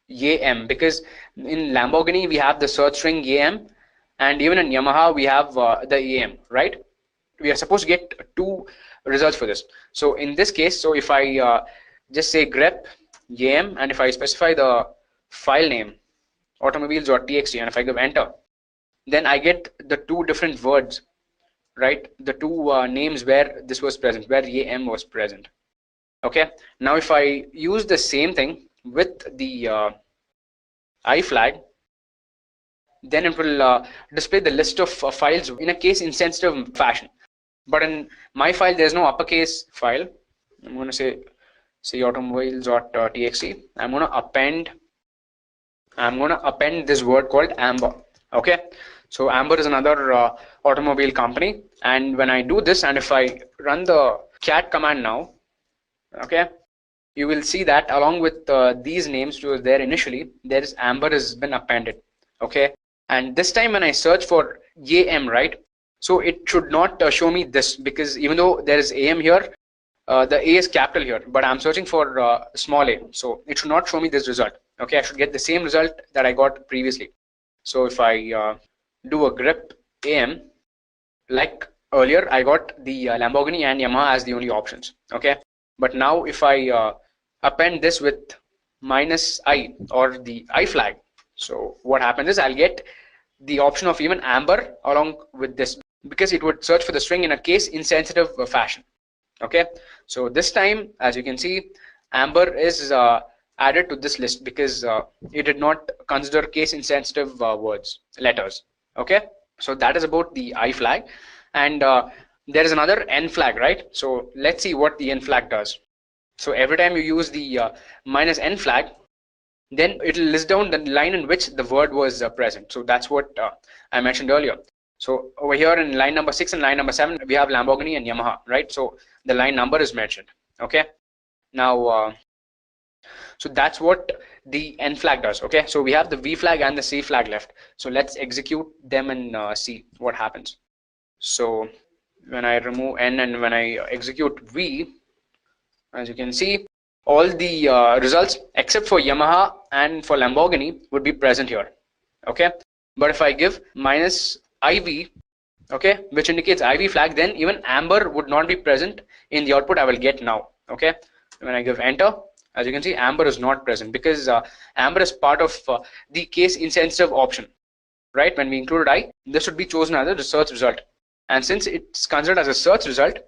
YAM, because in Lamborghini we have the search string YAM, and even in Yamaha we have the YAM, right? We are supposed to get two results for this. So in this case, so if I just say grep YAM, and if I specify the file name automobiles.txt, and if I give enter, then I get the two different words, right? The two names where this was present, where YAM was present. Okay, now if I use the same thing with the I flag, then it will display the list of files in a case insensitive fashion. But in my file, there's no uppercase file. I'm going to say automobiles.txt. I'm going to append this word called Amber. Okay, so Amber is another automobile company, and when I do this, and if I run the cat command now, okay, you will see that along with these names which was there initially, there is Amber has been appended. Okay, and this time when I search for AM, right, so it should not show me this, because even though there is AM here, the A is capital here, but I'm searching for small a, so it should not show me this result. Okay, I should get the same result that I got previously. So if I do a grep AM, like earlier, I got the Lamborghini and Yamaha as the only options. Okay, but now if I append this with -I or the I flag, so what happens is I'll get the option of even Amber along with this, because it would search for the string in a case insensitive fashion. Okay, so this time, as you can see, Amber is added to this list because it did not consider case insensitive letters. Okay, so that is about the I flag, and there is another N flag, right? So let's see what the N flag does. So every time you use the -N flag, then it will list down the line in which the word was present. So that's what I mentioned earlier. So over here in line number 6 and line number 7, we have Lamborghini and Yamaha, right? So the line number is mentioned. Okay, now so that's what the N flag does. Okay, so we have the V flag and the C flag left. So let's execute them and see what happens. So when I remove N and when I execute V, as you can see, all the results except for Yamaha and for Lamborghini would be present here. Okay, but if I give -IV, okay, which indicates IV flag, then even amber would not be present in the output I will get now. Okay, when I give enter, as you can see, amber is not present because amber is part of the case insensitive option, right? When we included I, this should be chosen as a search result, and since it's considered as a search result,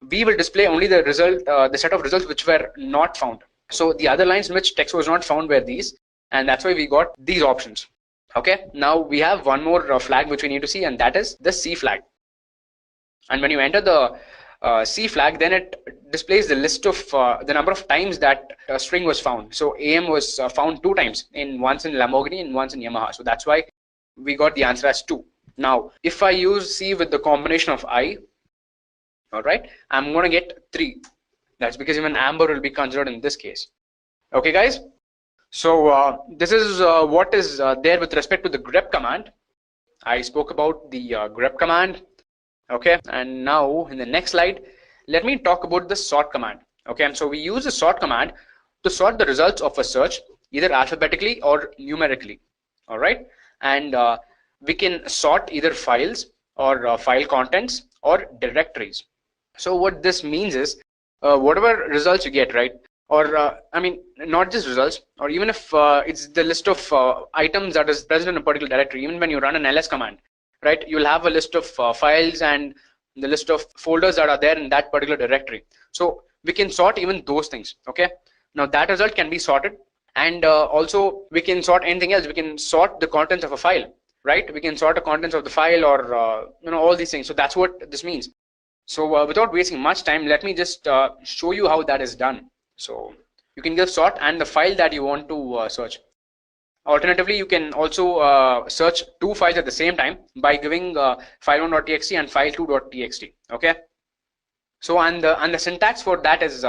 we will display only the result, the set of results which were not found. So the other lines in which text was not found were these, and that's why we got these options. Okay, now we have one more flag which we need to see, and that is the C flag. And when you enter the C flag, then it displays the list of the number of times that a string was found. So AM was found 2 times, once in Lamborghini and once in Yamaha. So that's why we got the answer as 2. Now, if I use C with the combination of I, all right, I'm going to get 3. That's because even amber will be considered in this case. Okay, guys. So this is what is there with respect to the grep command. I spoke about the grep command. Okay, and now in the next slide, let me talk about the sort command. Okay, and so we use the sort command to sort the results of a search either alphabetically or numerically. All right, and we can sort either files or file contents or directories. So what this means is whatever results you get, right? Or I mean, not just results, or even if it's the list of items that is present in a particular directory, even when you run an ls command, right, you'll have a list of files and the list of folders that are there in that particular directory. So we can sort even those things. Okay, now that result can be sorted, and also we can sort anything else. We can sort the contents of a file, right? We can sort the contents of the file, or all these things. So that's what this means. So without wasting much time, let me just show you how that is done. So you can give sort and the file that you want to search. Alternatively, you can also search 2 files at the same time by giving file1.txt and file2.txt. Okay. So and the syntax for that is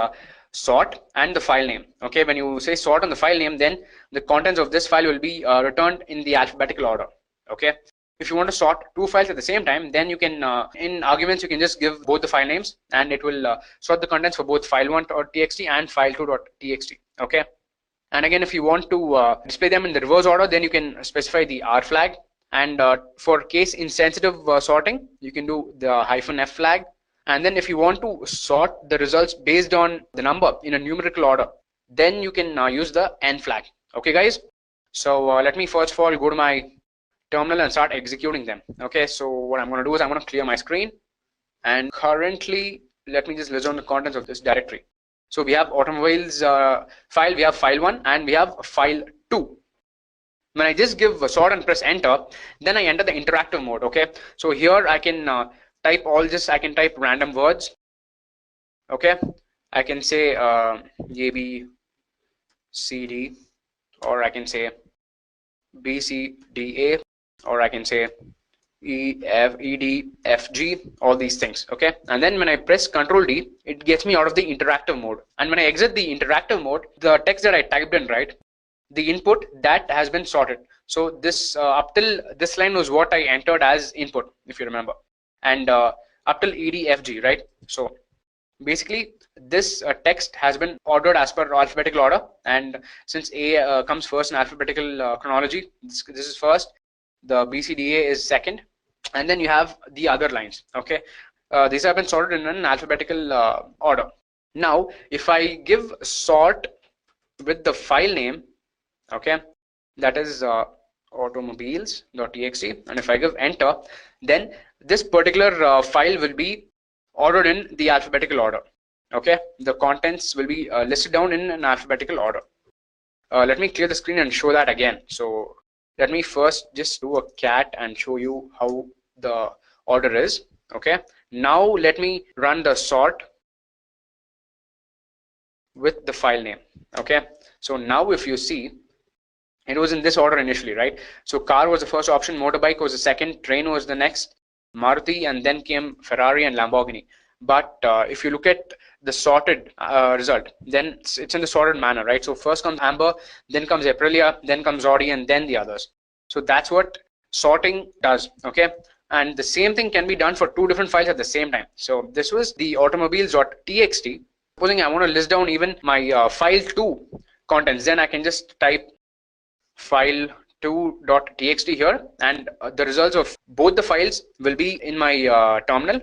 sort and the file name. Okay. When you say sort on the file name, then the contents of this file will be returned in the alphabetical order. Okay. If you want to sort 2 files at the same time, then you can in arguments you can just give both the file names, and it will sort the contents for both file1.txt and file2.txt. Okay. And again, if you want to display them in the reverse order, then you can specify the R flag. And for case insensitive sorting, you can do the -f flag. And then if you want to sort the results based on the number in a numerical order, then you can use the N flag. Okay, guys. So let me first of all go to my terminal and start executing them. Okay, so what I'm going to do is I'm going to clear my screen, and currently let me just list down the contents of this directory. So we have automobiles file, we have file1, and we have file2. When I just give a sort and press enter, then I enter the interactive mode. Okay, so here I can type I can type random words. Okay, I can say A B C D, or I can say B C D A, or I can say E D F G, all these things. Okay, and then when I press Ctrl D, it gets me out of the interactive mode. And when I exit the interactive mode, the text that I typed in, right, the input that has been sorted. So this up till this line was what I entered as input, if you remember, and up till E D F G, right? So basically this text has been ordered as per alphabetical order, and since A comes first in alphabetical chronology, this is first, the BCDA is second, and then you have the other lines. Okay, these have been sorted in an alphabetical order. Now if I give sort with the file name, okay, that is automobiles.txt, and if I give enter, then this particular file will be ordered in the alphabetical order. Okay, the contents will be listed down in an alphabetical order. Let me clear the screen and show that again. So let me first just do a cat and show you how the order is. Okay, now let me run the sort with the file name. Okay, so now if you see, it was in this order initially, right? So car was the first option, motorbike was the second, train was the next, Maruti, and then came Ferrari and Lamborghini. But if you look at the sorted result, then it's in the sorted manner, right? So first comes Amber, then comes Aprilia, then comes Audi, and then the others. So that's what sorting does. Okay, and the same thing can be done for 2 different files at the same time. So this was the automobiles.txt. Supposing I want to list down even my file2 contents, then I can just type file2 file2.txt here, and the results of both the files will be in my terminal.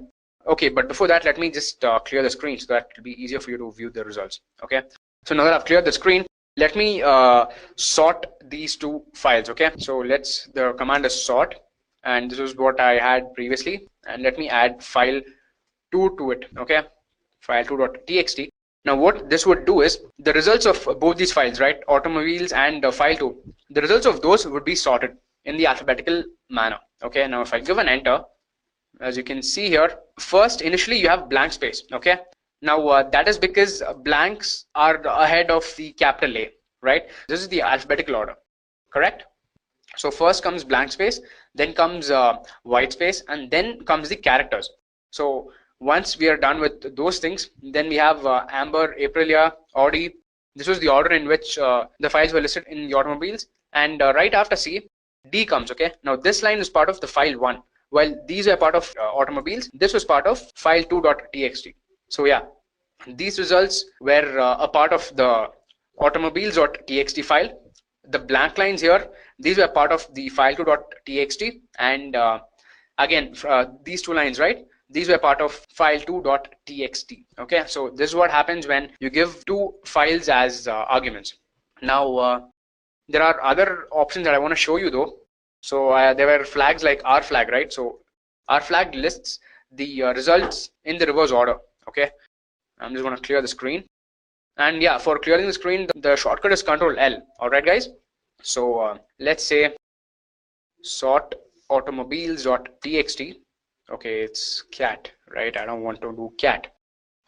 Okay, but before that, let me just clear the screen so that it'll be easier for you to view the results. Okay, so now that I've cleared the screen, let me sort these two files. Okay, so the command is sort, and this is what I had previously, and let me add file2 to it. Okay, file2.txt. Now what this would do is the results of both these files, right, automobiles and file2, the results of those would be sorted in the alphabetical manner. Okay, now if I give an enter, as you can see here, first initially you have blank space. Okay, now that is because blanks are ahead of the capital A, right? This is the alphabetical order, correct? So first comes blank space, then comes white space, and then comes the characters. So once we are done with those things, then we have Amber, Aprilia, Audi. This was the order in which the files were listed in the automobiles, and right after C, D comes. Okay, now this line is part of the file 1. While these are part of automobiles, this was part of file2.txt. So yeah, these results were a part of the automobiles.txt file. The blank lines here, these were part of the file2.txt, and again these two lines, right, these were part of file2.txt. Okay, so this is what happens when you give two files as arguments. Now there are other options that I want to show you though. So there were flags like R flag, right? So R flag lists the results in the reverse order. Okay, I'm just going to clear the screen, and yeah, for clearing the screen, the shortcut is Control L. All right, guys. So let's say sort automobiles.txt. Okay, it's cat, right? I don't want to do cat.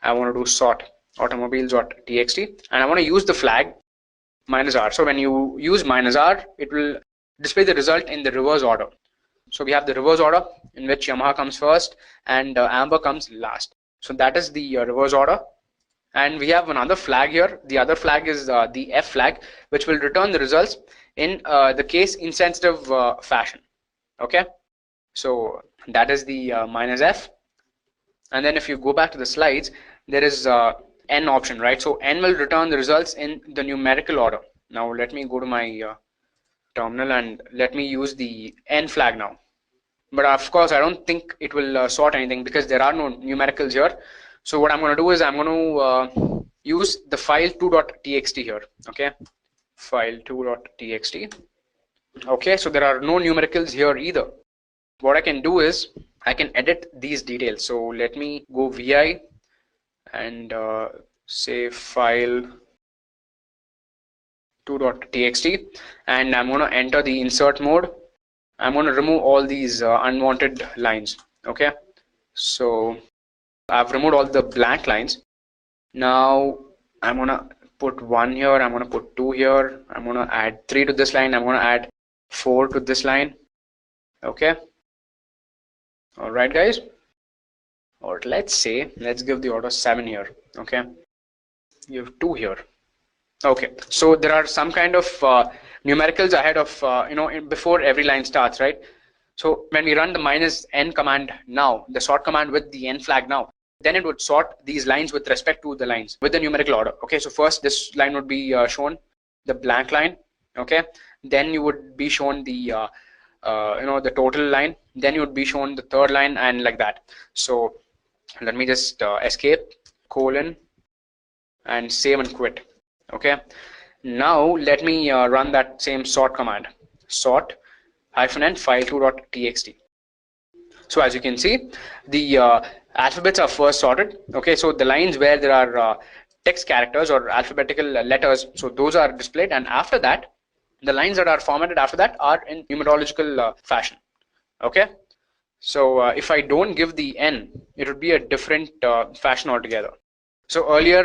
I want to do sort automobiles.txt, and I want to use the flag -R. So when you use -R, it will display the result in the reverse order. So we have the reverse order in which Yamaha comes first and Amber comes last. So that is the reverse order. And we have another flag here. The other flag is the F flag, which will return the results in the case insensitive fashion. Okay, so that is the -F. And then if you go back to the slides, there is N option, right? So N will return the results in the numerical order. Now let me go to my terminal and let me use the N flag now. But of course, I don't think it will sort anything because there are no numericals here. So what I'm going to do is I'm going to use the file2.txt here. Okay, file2.txt. Okay, so there are no numericals here either. What I can do is I can edit these details. So let me go vi and say file2.txt, and I'm going to enter the insert mode. I'm going to remove all these unwanted lines. Okay, so I've removed all the blank lines. Now I'm going to put 1 here, I'm going to put 2 here, I'm going to add 3 to this line, I'm going to add 4 to this line. Okay, all right guys, or let's give the order 7 here. Okay, you have 2 here. Okay, so there are some kind of numericals ahead of before every line starts, right? So when we run the -N command now, the sort command with the N flag now, then it would sort these lines with respect to the lines with the numerical order. Okay, so first this line would be shown, the blank line. Okay, then you would be shown the the total line, then you would be shown the third line, and like that. So let me just escape, colon, and save and quit. Okay, now let me run that same sort command, sort -N file2.txt. So as you can see, the alphabets are first sorted. Okay, so the lines where there are text characters or alphabetical letters, so those are displayed, and after that the lines that are formatted after that are in numerological fashion. Okay, so if I don't give the N, it would be a different fashion altogether. So earlier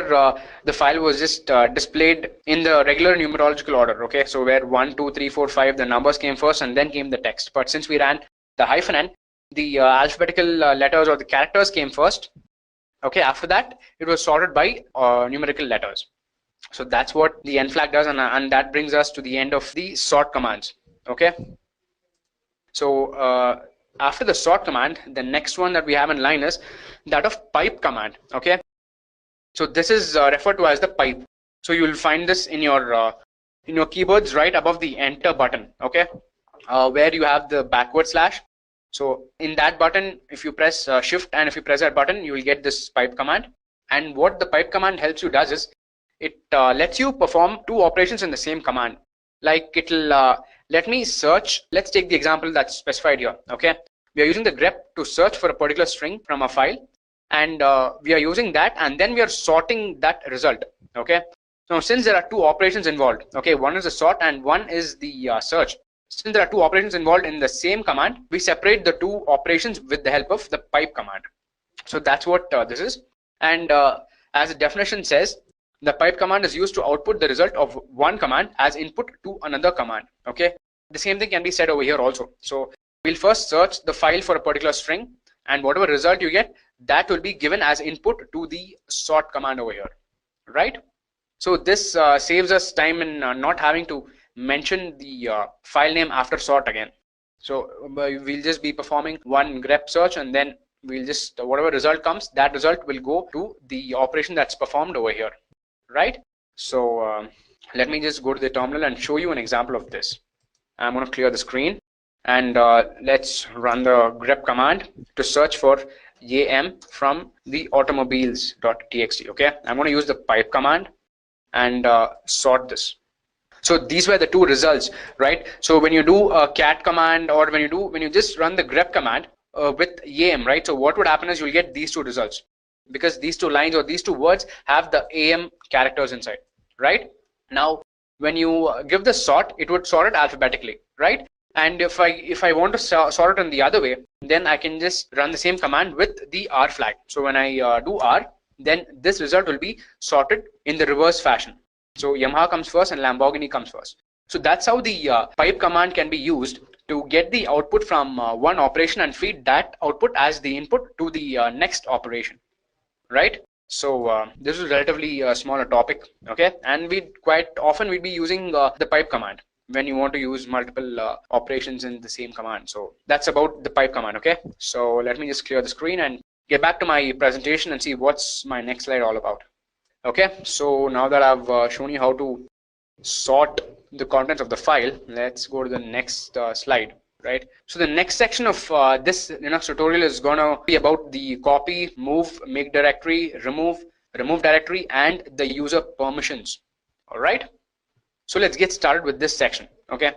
the file was just displayed in the regular numerological order. Okay, so where 1, 2, 3, 4, 5 the numbers came first and then came the text. But since we ran the -N, the alphabetical letters or the characters came first. Okay, after that it was sorted by numerical letters. So that's what the N flag does, and that brings us to the end of the sort commands. Okay, so after the sort command, the next one that we have in line is that of pipe command. Okay, so this is referred to as the pipe. So you will find this in your in your keyboards right above the enter button, okay, where you have the backward slash. So in that button, if you press shift and if you press that button, you will get this pipe command. And what the pipe command helps you does is it lets you perform two operations in the same command. Like it'll let me search. Let's take the example that's specified here. Okay, we are using the grep to search for a particular string from a file, and we are using that, and then we are sorting that result. Okay, so since there are two operations involved, okay, one is the sort and one is the search. Since there are two operations involved in the same command, we separate the two operations with the help of the pipe command. So that's what this is. And as the definition says, the pipe command is used to output the result of one command as input to another command. Okay, the same thing can be said over here also. So we'll first search the file for a particular string, and whatever result you get, that will be given as input to the sort command over here, right? So this saves us time in not having to mention the file name after sort again. So we'll just be performing one grep search, and then we'll just whatever result comes, that result will go to the operation that's performed over here, right? So let me just go to the terminal and show you an example of this. I'm going to clear the screen, and let's run the grep command to search for am from the automobiles.txt. Okay, I'm going to use the pipe command and sort this. So these were the two results, right? So when you do a cat command, or when you just run the grep command with am, right? So what would happen is you'll get these two results, because these two lines or these two words have the am characters inside, right? Now when you give the sort, it would sort it alphabetically, right? And if I want to sort it in the other way, then I can just run the same command with the R flag. So when I do R, then this result will be sorted in the reverse fashion. So Yamaha comes first and Lamborghini comes first. So that's how the pipe command can be used to get the output from one operation and feed that output as the input to the next operation, right? So this is relatively a smaller topic, okay? And we quite often we'd be using the pipe command when you want to use multiple operations in the same command. So that's about the pipe command, okay? So let me just clear the screen and get back to my presentation and see what's my next slide all about. Okay, so now that I've shown you how to sort the contents of the file, let's go to the next slide, right? So the next section of this Linux tutorial is going to be about the copy, move, make directory, remove directory, and the user permissions. All right, so let's get started with this section. Okay,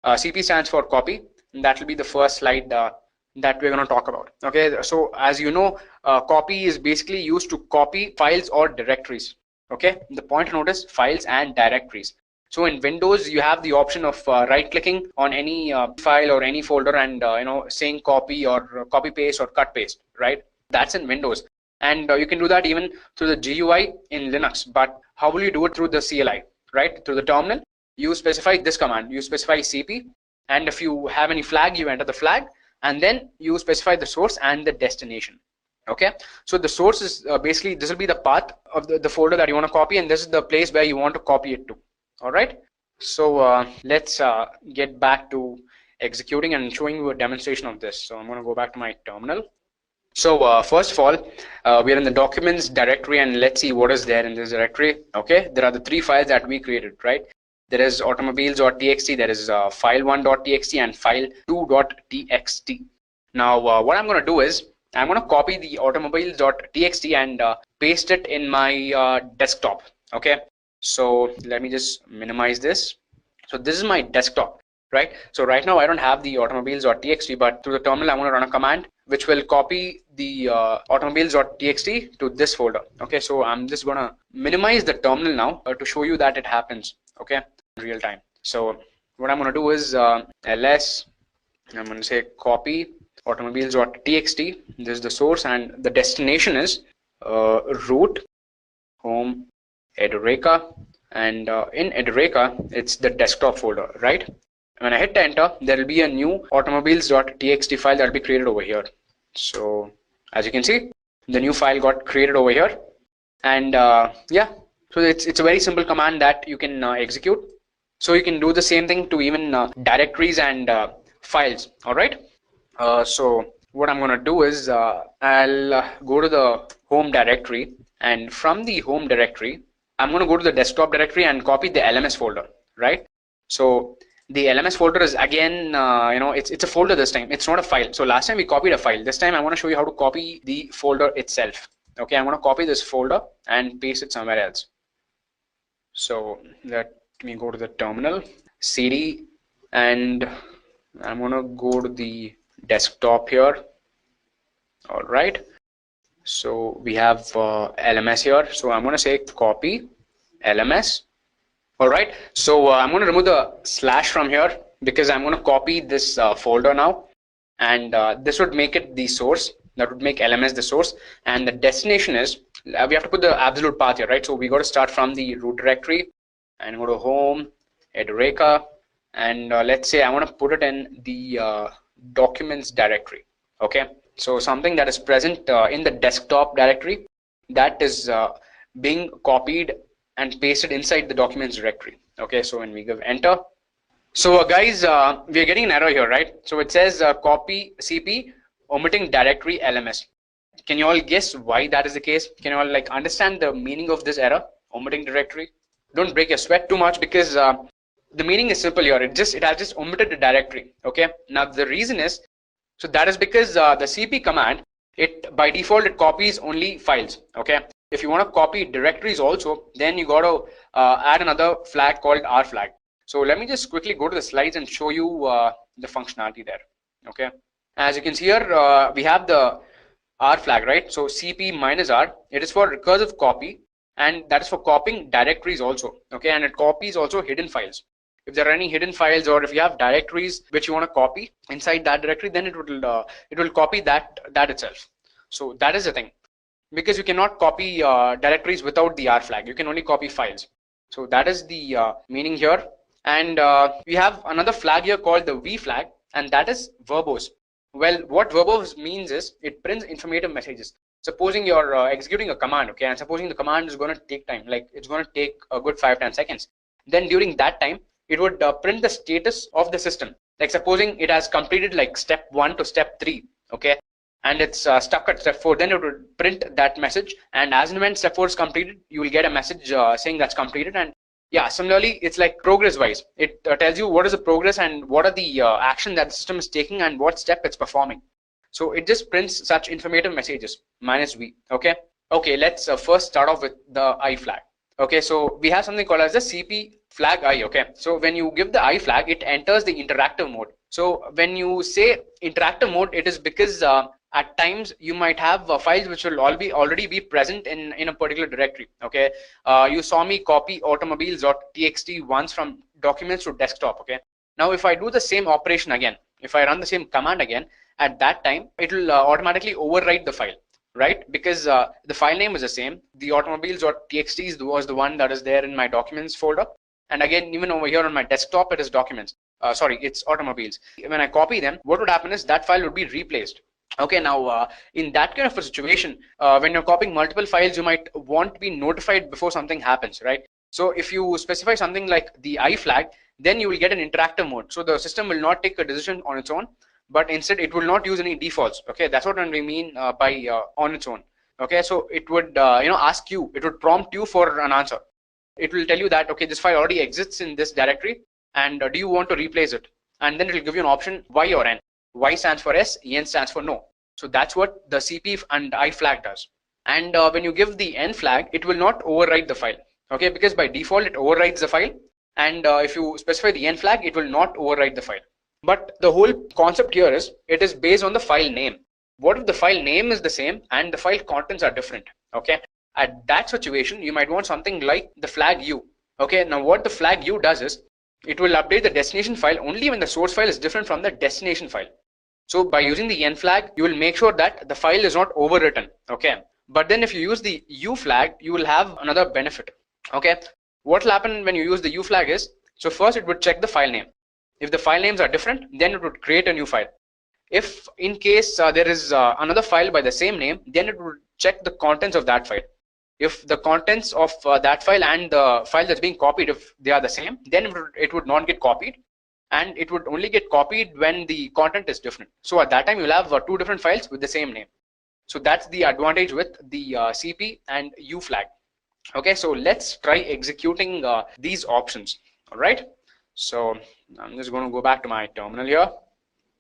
CP stands for copy, and that will be the first slide that we're going to talk about. Okay, so as you know, copy is basically used to copy files or directories. Okay, the point to note is files and directories. So in Windows, you have the option of right-clicking on any file or any folder and saying copy or copy paste or cut paste, right? That's in Windows, and you can do that even through the GUI in Linux. But how will you do it through the CLI, right? Through the terminal, you specify this command. You specify CP, and if you have any flag, you enter the flag, and then you specify the source and the destination. Okay, so the source is basically this will be the path of the folder that you want to copy, and this is the place where you want to copy it to. All right, so let's get back to executing and showing you a demonstration of this. So I'm going to go back to my terminal. So first of all, we are in the documents directory, and let's see what is there in this directory. Okay, there are the three files that we created, right? There is automobiles.txt, there is file1.txt, and file2.txt. Now what I'm going to do is I'm going to copy the automobiles.txt and paste it in my desktop. Okay, so let me just minimize this. So this is my desktop, right? So right now I don't have the automobiles.txt, but through the terminal I'm going to run a command which will copy the automobiles.txt to this folder. Okay, so I'm just going to minimize the terminal now to show you that it happens, okay, in real time. So what I'm going to do is ls, I'm going to say copy automobiles.txt. This is the source, and the destination is root home Edureka, and in Edureka it's the desktop folder, right? When I hit enter, there will be a new automobiles.txt file that will be created over here. So as you can see, the new file got created over here, and yeah, so it's a very simple command that you can execute. So you can do the same thing to even directories and files. All right. So what I'm going to do is I'll go to the home directory, and from the home directory I'm going to go to the desktop directory and copy the LMS folder, right? So the LMS folder is again, it's a folder this time. It's not a file. So last time we copied a file. This time I want to show you how to copy the folder itself. Okay, I'm going to copy this folder and paste it somewhere else. So let me go to the terminal, cd, and I'm going to go to the desktop here. All right. So we have LMS here. So I'm going to say copy LMS. All right. So I'm going to remove the slash from here because I'm going to copy this folder now. And this would make it the source. That would make LMS the source. And the destination is, we have to put the absolute path here, right? So we got to start from the root directory and go to home, Edureka. And let's say I want to put it in the documents directory. Okay. So something that is present in the desktop directory that is being copied and pasted inside the documents directory. Okay, so when we give enter, so guys, we are getting an error here, right? So it says copy CP omitting directory LMS. Can you all guess why that is the case? Can you all like understand the meaning of this error, omitting directory? Don't break your sweat too much because the meaning is simple here. It has just omitted the directory. Okay, now the reason is, so that is because the CP command, it by default it copies only files. Okay, if you want to copy directories also, then you got to add another flag called R flag. So let me just quickly go to the slides and show you the functionality there. Okay, as you can see here, we have the R flag, right? So CP minus R, it is for recursive copy, and that is for copying directories also. Okay, and it copies also hidden files. If there are any hidden files or if you have directories which you want to copy inside that directory, then it will copy that itself. So that is the thing, because you cannot copy directories without the R flag. You can only copy files. So that is the meaning here. And we have another flag here called the V flag, and that is verbose. Well, what verbose means is it prints informative messages. Supposing you're executing a command, okay, and supposing the command is going to take time, like it's going to take a good 5-10 seconds. Then during that time, it would print the status of the system. Like supposing it has completed like step 1 to step 3, okay, and it's stuck at step 4, then it would print that message. And as and when step 4 is completed, you will get a message saying that's completed. And yeah, similarly, it's like progress wise. It tells you what is the progress and what are the action that the system is taking and what step it's performing. So it just prints such informative messages, -v, okay. Okay, let's first start off with the I flag. Okay, so we have something called as the CP flag I. Okay, so when you give the I flag, it enters the interactive mode. So when you say interactive mode, it is because at times you might have files which will already be present in a particular directory. Okay, you saw me copy automobiles.txt once from documents to desktop. Okay, now if I do the same operation again, if I run the same command again, at that time it will automatically overwrite the file, right? Because the file name is the same. The automobiles.txt was the one that is there in my documents folder. And again, even over here on my desktop, it is documents. Sorry, it's automobiles. When I copy them, what would happen is that file would be replaced. Okay, now in that kind of a situation, when you're copying multiple files, you might want to be notified before something happens, right? So if you specify something like the I flag, then you will get an interactive mode. So the system will not take a decision on its own, but instead it will not use any defaults. Okay, that's what we mean by on its own. Okay, so it would ask you, it would prompt you for an answer. It will tell you that, okay, this file already exists in this directory, and do you want to replace it? And then it will give you an option Y or N. Y stands for yes, N stands for no. So that's what the CP and I flag does. And when you give the N flag, it will not overwrite the file. Okay, because by default it overwrites the file, and if you specify the N flag, it will not overwrite the file. But the whole concept here is it is based on the file name. What if the file name is the same and the file contents are different? Okay, at that situation you might want something like the flag U. Okay, now what the flag U does is it will update the destination file only when the source file is different from the destination file. So by using the N flag, you will make sure that the file is not overwritten. Okay, but then if you use the U flag, you will have another benefit. Okay, what will happen when you use the U flag is, so first it would check the file name. If the file names are different, then it would create a new file. If in case there is another file by the same name, then it would check the contents of that file. If the contents of that file and the file that's being copied, if they are the same, then it would not get copied, and it would only get copied when the content is different. So at that time you'll have two different files with the same name. So that's the advantage with the CP and U flag. Okay, so let's try executing these options. All right. So I'm just going to go back to my terminal here.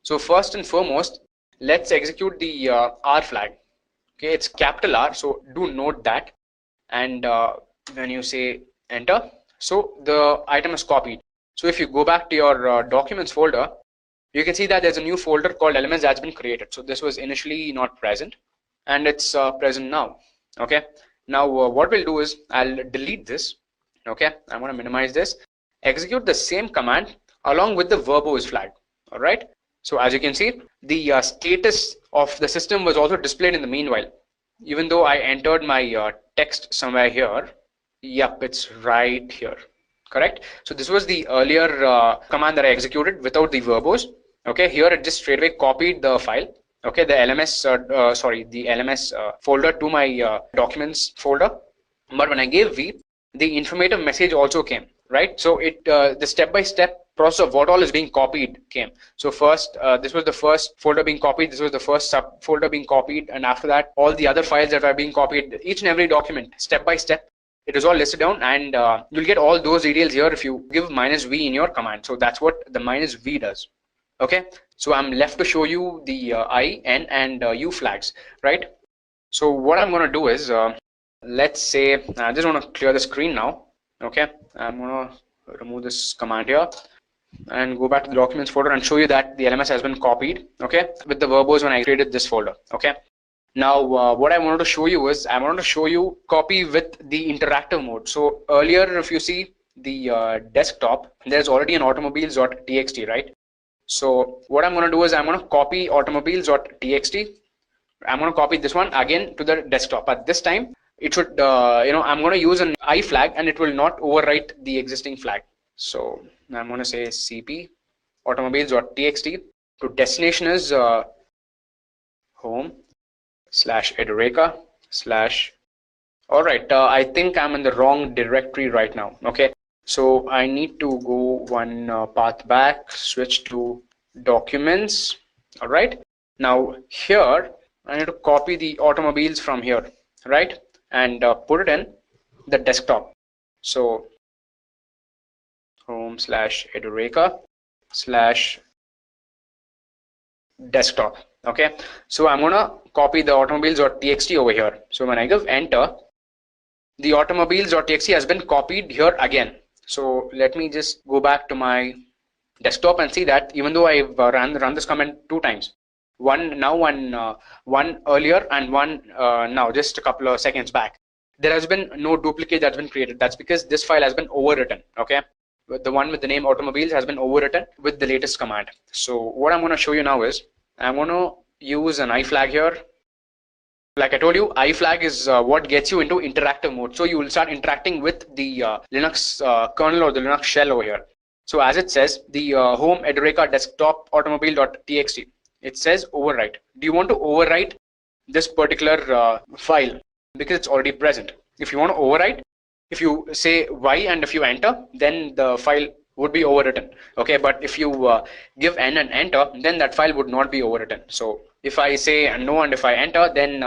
So first and foremost, let's execute the R flag. Okay, it's capital R, so do note that. And when you say enter, so the item is copied. So if you go back to your documents folder, you can see that there's a new folder called elements that's been created. So this was initially not present, and it's present now. Okay, now what we'll do is I'll delete this. Okay, I'm going to minimize this, execute the same command along with the verbose flag. All right, so as you can see, the status of the system was also displayed in the meanwhile, even though I entered my text somewhere here. Yep, it's right here. Correct. So this was the earlier command that I executed without the verbose. Okay, here it just straight away copied the file. Okay, the LMS, the LMS folder to my documents folder. But when I gave V, the informative message also came. Right. So it the step-by-step process of what all is being copied came. So first, this was the first folder being copied. This was the first sub folder being copied, and after that, all the other files that are being copied. Each and every document, step by step. It is all listed down, and you'll get all those details here if you give -v in your command. So that's what the -v does. Okay, so I'm left to show you the I, N, and U flags, right? So what I'm going to do is, let's say, I just want to clear the screen now. Okay, I'm going to remove this command here and go back to the documents folder and show you that the LMS has been copied. Okay, with the verbose when I created this folder. Okay. Now, what I wanted to show you is I wanted to show you copy with the interactive mode. So earlier, if you see the desktop, there's already an automobiles.txt, right? So what I'm going to do is I'm going to copy automobiles.txt. I'm going to copy this one again to the desktop. But this time, it should, I'm going to use an I flag and it will not overwrite the existing flag. So I'm going to say cp automobiles.txt to destination is home / Edureka / all right, I think I'm in the wrong directory right now. Okay, so I need to go one path back, switch to documents. All right, now here I need to copy the automobiles from here, right, and put it in the desktop. So home / Edureka / desktop. Okay, so I'm gonna copy the automobiles.txt over here. So when I give enter, the automobiles.txt has been copied here again. So let me just go back to my desktop and see that even though I've run this command 2 times, one earlier and one now, just a couple of seconds back, there has been no duplicate that's been created. That's because this file has been overwritten. Okay, the one with the name automobiles has been overwritten with the latest command. So what I'm going to show you now is I'm going to use an I flag here. Like I told you, I flag is what gets you into interactive mode. So you will start interacting with the Linux kernel or the Linux shell over here. So as it says, the home Edureka desktop automobile.txt, it says overwrite. Do you want to overwrite this particular file? Because it's already present. If you want to overwrite, if you say Y and if you enter, then the file would be overwritten. Okay, but if you give N and enter, then that file would not be overwritten. So if I say no and if I enter, then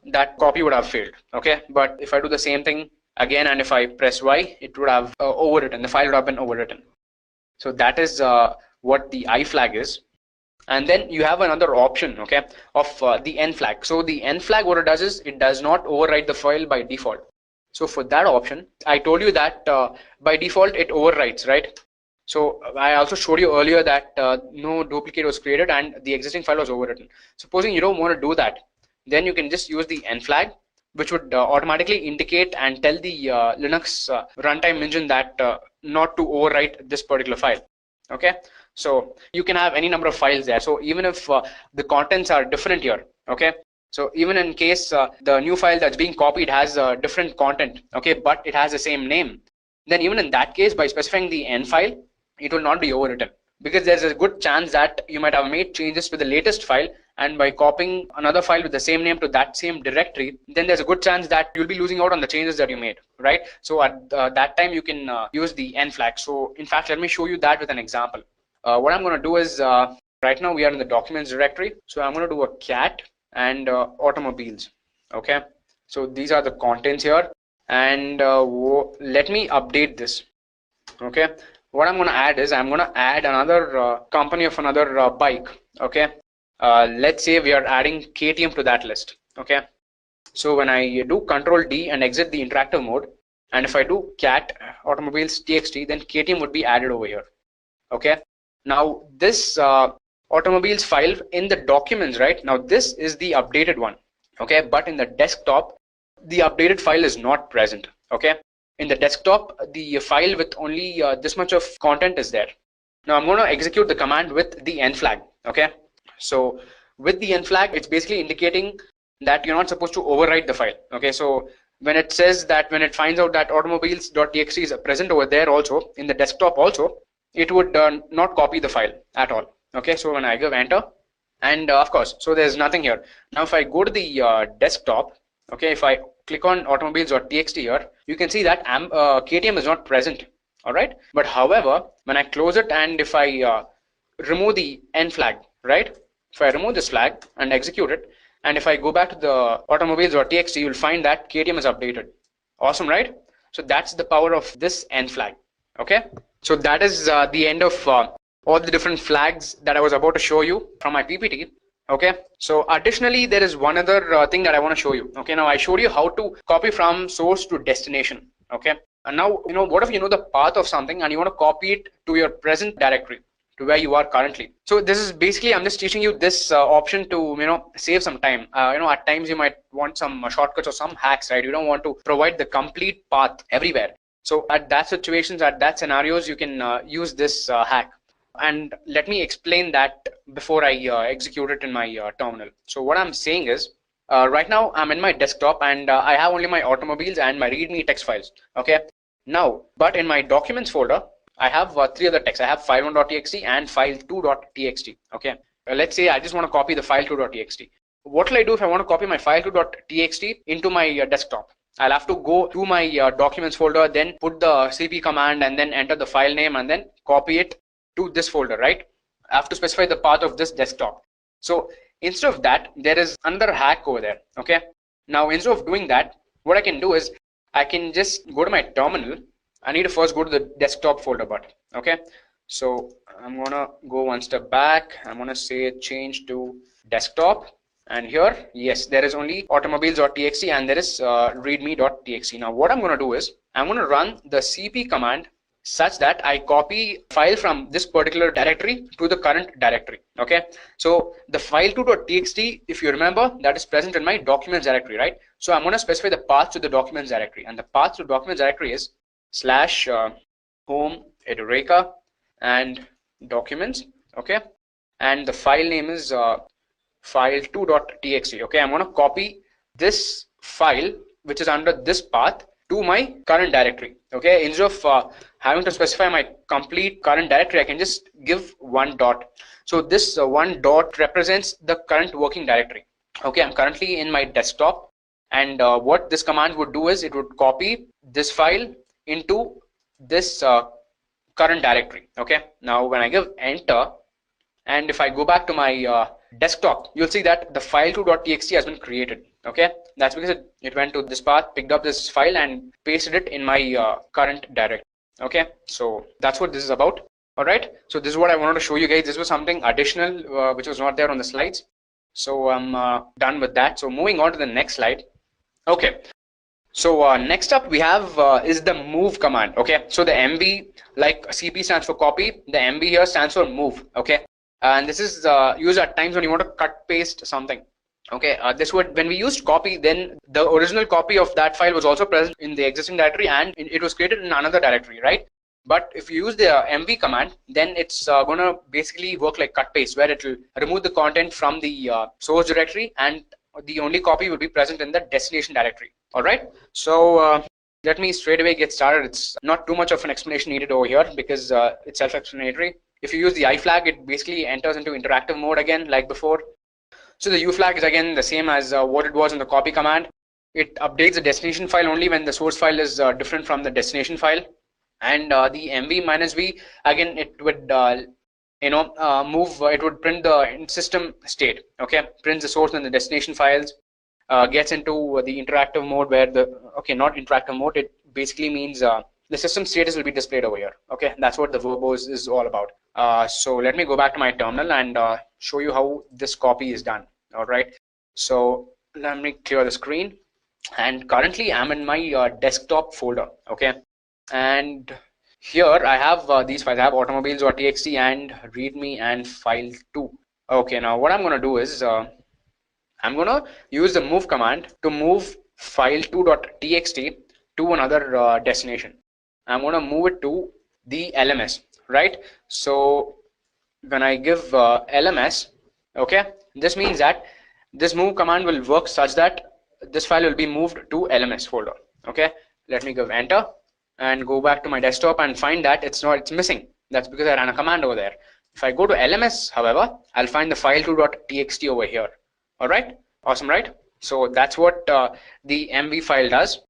that copy would have failed. Okay, but if I do the same thing again and if I press Y, it would have overwritten. The file would have been overwritten. So that is what the I flag is. And then you have another option, okay, of the N flag. So the N flag, what it does is it does not overwrite the file by default. So for that option, I told you that by default it overwrites, right? So I also showed you earlier that no duplicate was created and the existing file was overwritten. Supposing you don't want to do that, then you can just use the N flag, which would automatically indicate and tell the Linux runtime engine that not to overwrite this particular file. Okay, so you can have any number of files there. So even if the contents are different here, okay, so even in case the new file that's being copied has different content, okay, but it has the same name, then even in that case, by specifying the N file, it will not be overwritten, because there's a good chance that you might have made changes to the latest file, and by copying another file with the same name to that same directory, then there's a good chance that you'll be losing out on the changes that you made, right? So at that time you can use the N flag. So in fact, let me show you that with an example. What I'm going to do is right now we are in the documents directory, so I'm going to do a cat and automobiles. Okay, so these are the contents here, and let me update this. Okay, what I'm going to add is I'm going to add another company of another bike. Okay. Let's say we are adding KTM to that list. Okay. So when I do Control D and exit the interactive mode, and if I do cat automobiles txt, then KTM would be added over here. Okay. Now this automobiles file in the documents, right? Now this is the updated one. Okay. But in the desktop, the updated file is not present. Okay. In the desktop, the file with only this much of content is there. Now I'm going to execute the command with the n flag. Okay. So with the n flag, it's basically indicating that you're not supposed to overwrite the file. Okay, so when it says that, when it finds out that automobiles.txt is present over there also in the desktop also, it would not copy the file at all. Okay, so when I give enter, and of course, so there's nothing here. Now if I go to the desktop, okay, if I click on automobiles.txt here, you can see that KTM is not present. All right, but however, when I close it and if I remove the n flag, right? If I remove this flag and execute it, and if I go back to the automobiles.txt, you'll find that KTM is updated. Awesome, right? So that's the power of this n flag. Okay. So that is the end of all the different flags that I was about to show you from my PPT. Okay. So additionally, there is one other thing that I want to show you. Okay. Now I showed you how to copy from source to destination. Okay. And now, what if you know the path of something and you want to copy it to your present directory, to where you are currently. So this is basically, I'm just teaching you this option to save some time. At times you might want some shortcuts or some hacks, right? You don't want to provide the complete path everywhere. So at that situations, at that scenarios, you can use this hack. And let me explain that before I execute it in my terminal. So what I'm saying is, right now I'm in my desktop and I have only my automobiles and my readme text files. Okay. Now, but in my documents folder, I have three other texts. I have file1.txt and file2.txt. Okay. Let's say I just want to copy the file2.txt. What will I do if I want to copy my file2.txt into my desktop? I'll have to go to my documents folder, then put the cp command and then enter the file name and then copy it to this folder, right? I have to specify the path of this desktop. So instead of that, there is another hack over there. Okay. Now, instead of doing that, what I can do is I can just go to my terminal. I need to first go to the desktop folder button. Okay, so I'm gonna go one step back. I'm gonna say change to desktop, and here, yes, there is only automobiles.txt and there is readme.txt. Now what I'm gonna do is I'm gonna run the cp command such that I copy file from this particular directory to the current directory. Okay, so the file2.txt, if you remember, that is present in my documents directory, right? So I'm gonna specify the path to the documents directory, and the path to documents directory is /home Edureka and documents. Okay, and the file name is file2.txt. okay, I'm going to copy this file which is under this path to my current directory. Okay, instead of having to specify my complete current directory, I can just give one dot. So this one dot represents the current working directory. Okay, I'm currently in my desktop, and what this command would do is it would copy this file into this current directory. Okay, now when I give enter and if I go back to my desktop, you'll see that the file2.txt has been created. Okay, that's because it went to this path, picked up this file and pasted it in my current directory. Okay, so that's what this is about. All right, so this is what I wanted to show you guys. This was something additional which was not there on the slides. So I'm done with that. So moving on to the next slide. Okay, so next up we have is the move command. Okay, so the MV, like CP stands for copy, the MV here stands for move. Okay, and this is used at times when you want to cut paste something. Okay, this would, when we used copy, then the original copy of that file was also present in the existing directory and it was created in another directory, right? But if you use the MV command, then it's gonna basically work like cut paste, where it will remove the content from the source directory and the only copy will be present in the destination directory. All right, so let me straight away get started. It's not too much of an explanation needed over here because it's self-explanatory. If you use the I flag, it basically enters into interactive mode again, like before. So the U flag is again the same as what it was in the copy command. It updates the destination file only when the source file is different from the destination file. And the MV-V, again, it would move, it would print the system state. Okay, prints the source and the destination files, gets into the interactive mode where the, okay, not interactive mode, it basically means the system status will be displayed over here. Okay, that's what the verbose is all about. So let me go back to my terminal and show you how this copy is done. All right, so let me clear the screen, and currently I'm in my desktop folder. Okay, and here I have these files. I have automobiles.txt and readme and file2. Okay, now what I'm going to do is I'm going to use the move command to move file2.txt to another destination. I'm going to move it to the LMS, right? So when I give LMS, okay, this means that this move command will work such that this file will be moved to LMS folder. Okay, let me give enter and go back to my desktop and find that it's missing. That's because I ran a command over there. If I go to LMS, however, I'll find the file2.txt over here. All right, awesome, right? So that's what the MV file does.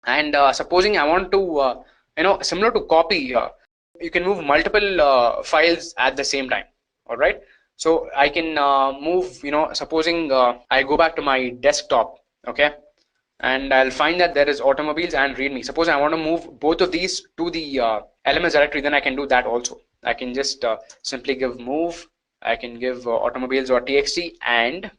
And supposing I want to, similar to copy, you can move multiple files at the same time. All right. So I can move, supposing I go back to my desktop, okay, and I'll find that there is automobiles and readme. Suppose I want to move both of these to the LMS directory, then I can do that also. I can just simply give move. I can give automobiles.txt and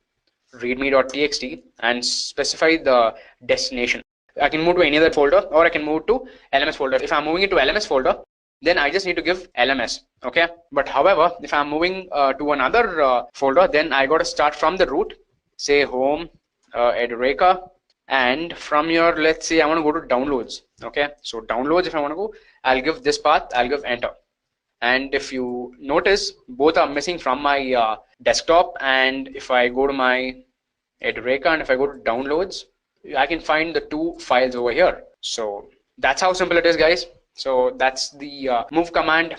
readme.txt and specify the destination. I can move to any other folder, or I can move to LMS folder. If I'm moving into LMS folder, then I just need to give LMS. Okay. But however, if I'm moving to another folder, then I got to start from the root, say home, Edureka, and from here, let's say I want to go to downloads. Okay. So downloads, if I want to go, I'll give this path, I'll give enter. And if you notice, both are missing from my desktop. And if I go to my Edureka and if I go to downloads, I can find the two files over here. So that's how simple it is, guys. So that's the move command.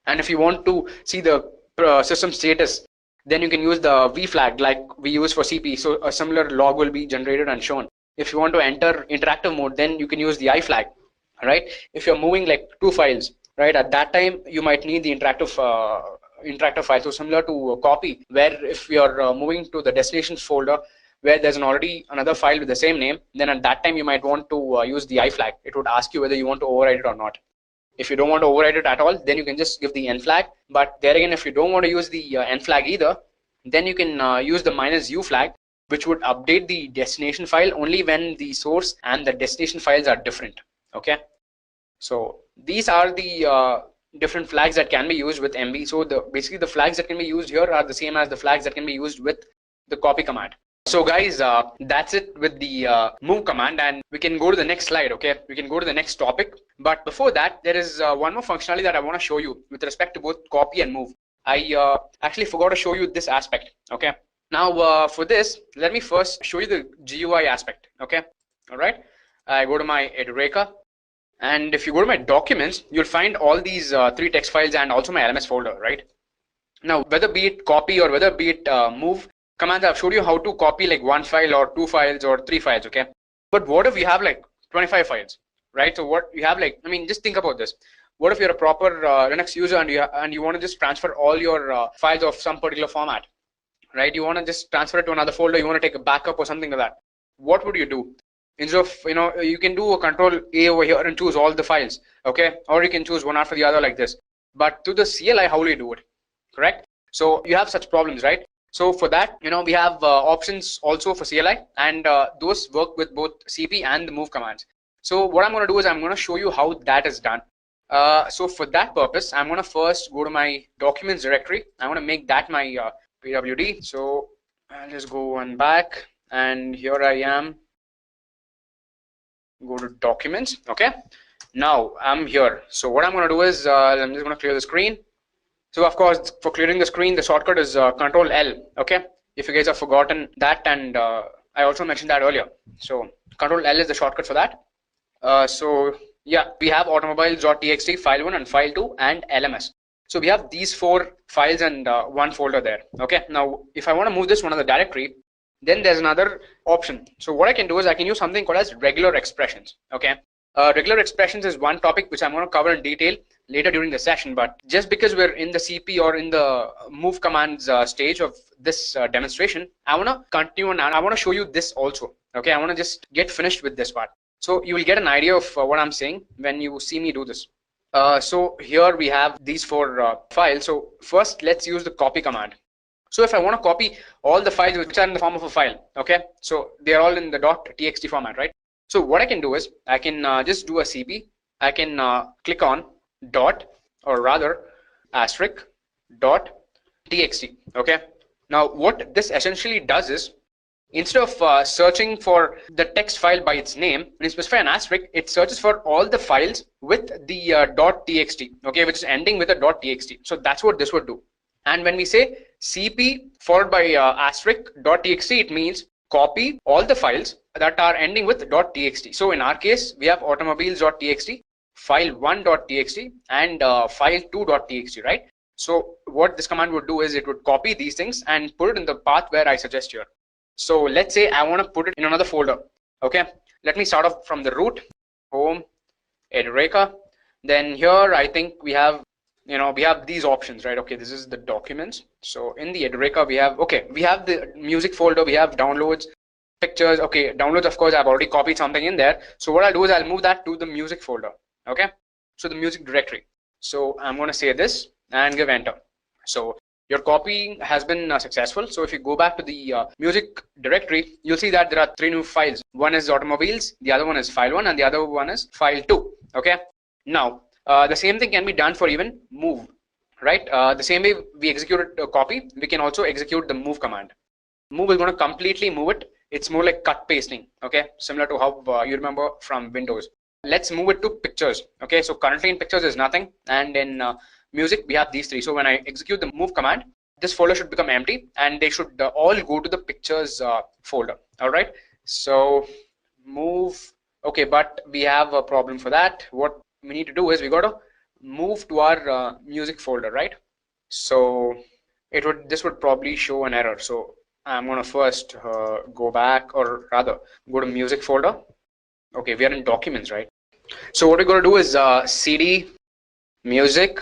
And if you want to see the system status, then you can use the V flag like we use for CP. So a similar log will be generated and shown. If you want to enter interactive mode, then you can use the I flag, right? If you're moving like two files, right, at that time you might need the interactive file. So similar to copy, where if you're moving to the destinations folder where there's already another file with the same name, then at that time you might want to use the I flag. It would ask you whether you want to override it or not. If you don't want to override it at all, then you can just give the N flag. But there again, if you don't want to use the N flag either, then you can use the -U flag, which would update the destination file only when the source and the destination files are different. Okay. So these are the different flags that can be used with MB. So basically the flags that can be used here are the same as the flags that can be used with the copy command. So guys, that's it with the move command, and we can go to the next slide. Okay, we can go to the next topic. But before that, there is one more functionality that I want to show you with respect to both copy and move. I actually forgot to show you this aspect. Okay, now for this, let me first show you the GUI aspect. Okay, all right. I go to my Edureka, and if you go to my documents, you'll find all these three text files and also my LMS folder. Right now, whether be it copy or whether be it move commands, I've showed you how to copy like one file or two files or three files. Okay, but what if we have like 25 files, right? So what you have, like, I mean, just think about this. What if you're a proper Linux user and you want to just transfer all your files of some particular format, right? You want to just transfer it to another folder. You want to take a backup or something like that. What would you do? Instead of, you can do a control A over here and choose all the files. Okay, or you can choose one after the other like this. But to the CLI, how will you do it? Correct. So you have such problems, right? So for that, we have options also for CLI, and those work with both CP and the move commands. So what I'm going to do is I'm going to show you how that is done. So for that purpose, I'm going to first go to my documents directory. I want to make that my PWD. So I'll just go one back, and here I am. Go to documents. Okay. Now I'm here. So what I'm going to do is I'm just going to clear the screen. So of course, for clearing the screen, the shortcut is Control L. Okay, if you guys have forgotten that, and I also mentioned that earlier. So Control L is the shortcut for that. So yeah, we have automobiles.txt, file 1 and file 2 and LMS. So we have these four files and one folder there. Okay, now if I want to move this one of the directory, then there's another option. So what I can do is I can use something called as regular expressions. Okay, regular expressions is one topic which I'm going to cover in detail later during the session, but just because we're in the CP or in the move commands stage of this demonstration, I want to continue and I want to show you this also. Okay, I want to just get finished with this part. So you will get an idea of what I'm saying when you see me do this. So here we have these four files. So first let's use the copy command. So if I want to copy all the files which are in the form of a file, okay, so they are all in the .txt format, right? So what I can do is I can just do a cp. I can click on dot, or rather asterisk dot txt. Okay, now what this essentially does is, instead of searching for the text file by its name, when you specify an asterisk, it searches for all the files with the .txt, okay, which is ending with a .txt. So that's what this would do. And when we say cp followed by asterisk.txt, it means copy all the files that are ending with .txt. So in our case, we have automobiles.txt, file1.txt, and file2.txt, right? So what this command would do is it would copy these things and put it in the path where I suggest here. So let's say I want to put it in another folder. Okay, let me start off from the root, home, Edureka. Then here I think we have, we have these options, right? Okay, this is the documents. So in the Edureka we have, okay, we have the music folder, we have downloads, pictures. Okay, downloads, of course I've already copied something in there. So what I'll do is I'll move that to the music folder. Okay, so the music directory. So I'm going to say this and give enter. So your copying has been successful. So if you go back to the music directory, you'll see that there are three new files. One is automobiles, the other one is file1, and the other one is file2. Okay, now the same thing can be done for even move, right? The same way we executed a copy, we can also execute the move command. Move is going to completely move it. It's more like cut pasting, okay, similar to how you remember from Windows. Let's move it to pictures. Okay, so currently in pictures there's nothing, and in music we have these three. So when I execute the move command, this folder should become empty and they should all go to the pictures folder. All right, so move. Okay, but we have a problem for that. What we need to do is we got to move to our music folder, right? So this would probably show an error. So I'm going to first go back, or rather go to music folder. Okay, we are in documents, right? So what we're going to do is cd music.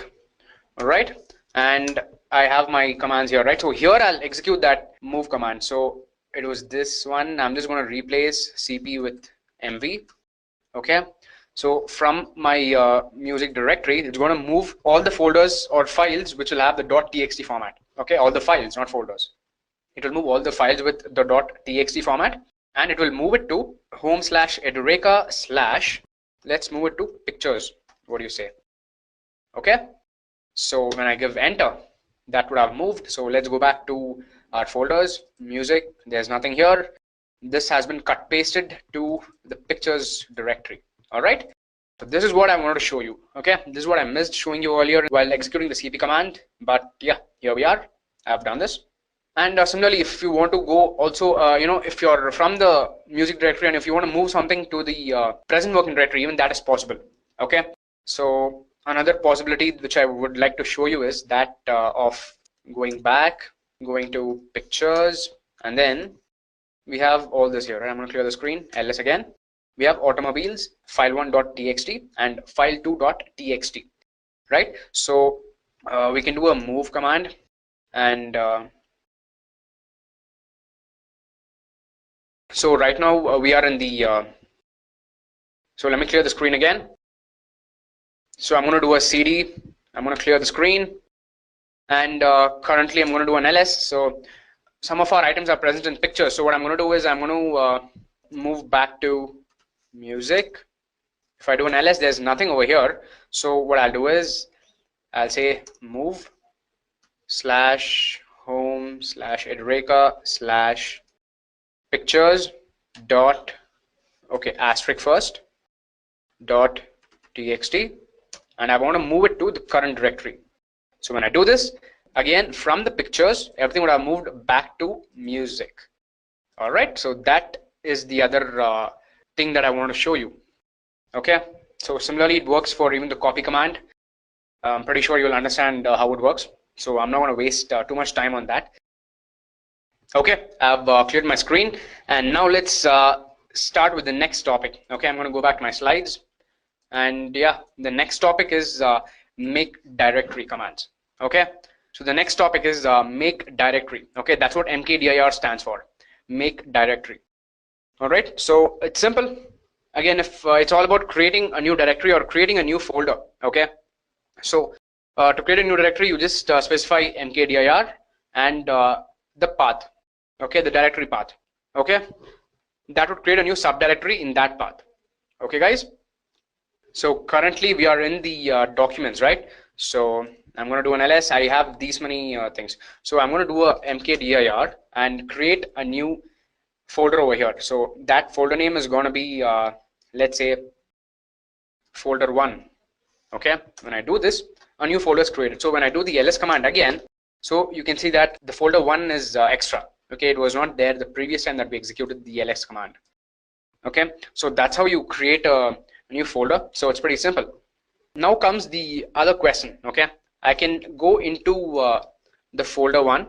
All right, and I have my commands here, right? So here I'll execute that move command. So it was this one. I'm just going to replace cp with mv. Okay, so from my music directory, it's going to move all the folders or files which will have the .txt format. Okay, all the files, not folders. It will move all the files with the .txt format, and it will move it to home/edureka/ let's move it to pictures. What do you say? Okay, so when I give enter, that would have moved. So let's go back to our folders, music. There's nothing here. This has been cut pasted to the pictures directory. All right, so this is what I wanted to show you. Okay, this is what I missed showing you earlier while executing the cp command, but yeah, here we are. I've done this. And similarly, if you want to go also, if you're from the music directory and if you want to move something to the present working directory, even that is possible. Okay, so another possibility which I would like to show you is that of going back, going to pictures, and then we have all this here. Right? I'm going to clear the screen, ls again. We have automobiles, file1.txt and file2.txt, right? So we can do a move command, and so right now we are in the so let me clear the screen again. So I'm going to do a cd, I'm going to clear the screen, and currently I'm going to do an ls. So some of our items are present in pictures. So what I'm going to do is I'm going to move back to music. If I do an ls, there's nothing over here. So what I'll do is I'll say move /home/edureka/ pictures dot, okay, asterisk first dot txt, and I want to move it to the current directory. So when I do this, again from the pictures, everything would have moved back to music. All right, so that is the other thing that I want to show you. Okay, so similarly it works for even the copy command. I'm pretty sure you'll understand how it works, so I'm not going to waste too much time on that. Okay, I've cleared my screen, and now let's start with the next topic. Okay, I'm going to go back to my slides, and yeah, the next topic is make directory commands. Okay, so the next topic is make directory. Okay, that's what mkdir stands for, make directory. All right, so it's simple. again, if it's all about creating a new directory or creating a new folder. Okay, so to create a new directory, you just specify mkdir and the path. Okay, the directory path. Okay, that would create a new subdirectory in that path. Okay, guys. So currently we are in the documents, right? So I'm going to do an ls. I have these many things. So I'm going to do a mkdir and create a new folder over here. So that folder name is going to be, let's say, folder 1. Okay, when I do this, a new folder is created. So when I do the ls command again, so you can see that the folder 1 is extra. Okay, it was not there the previous time that we executed the ls command. Okay, so that's how you create a new folder. So it's pretty simple. Now comes the other question. Okay, I can go into the folder 1.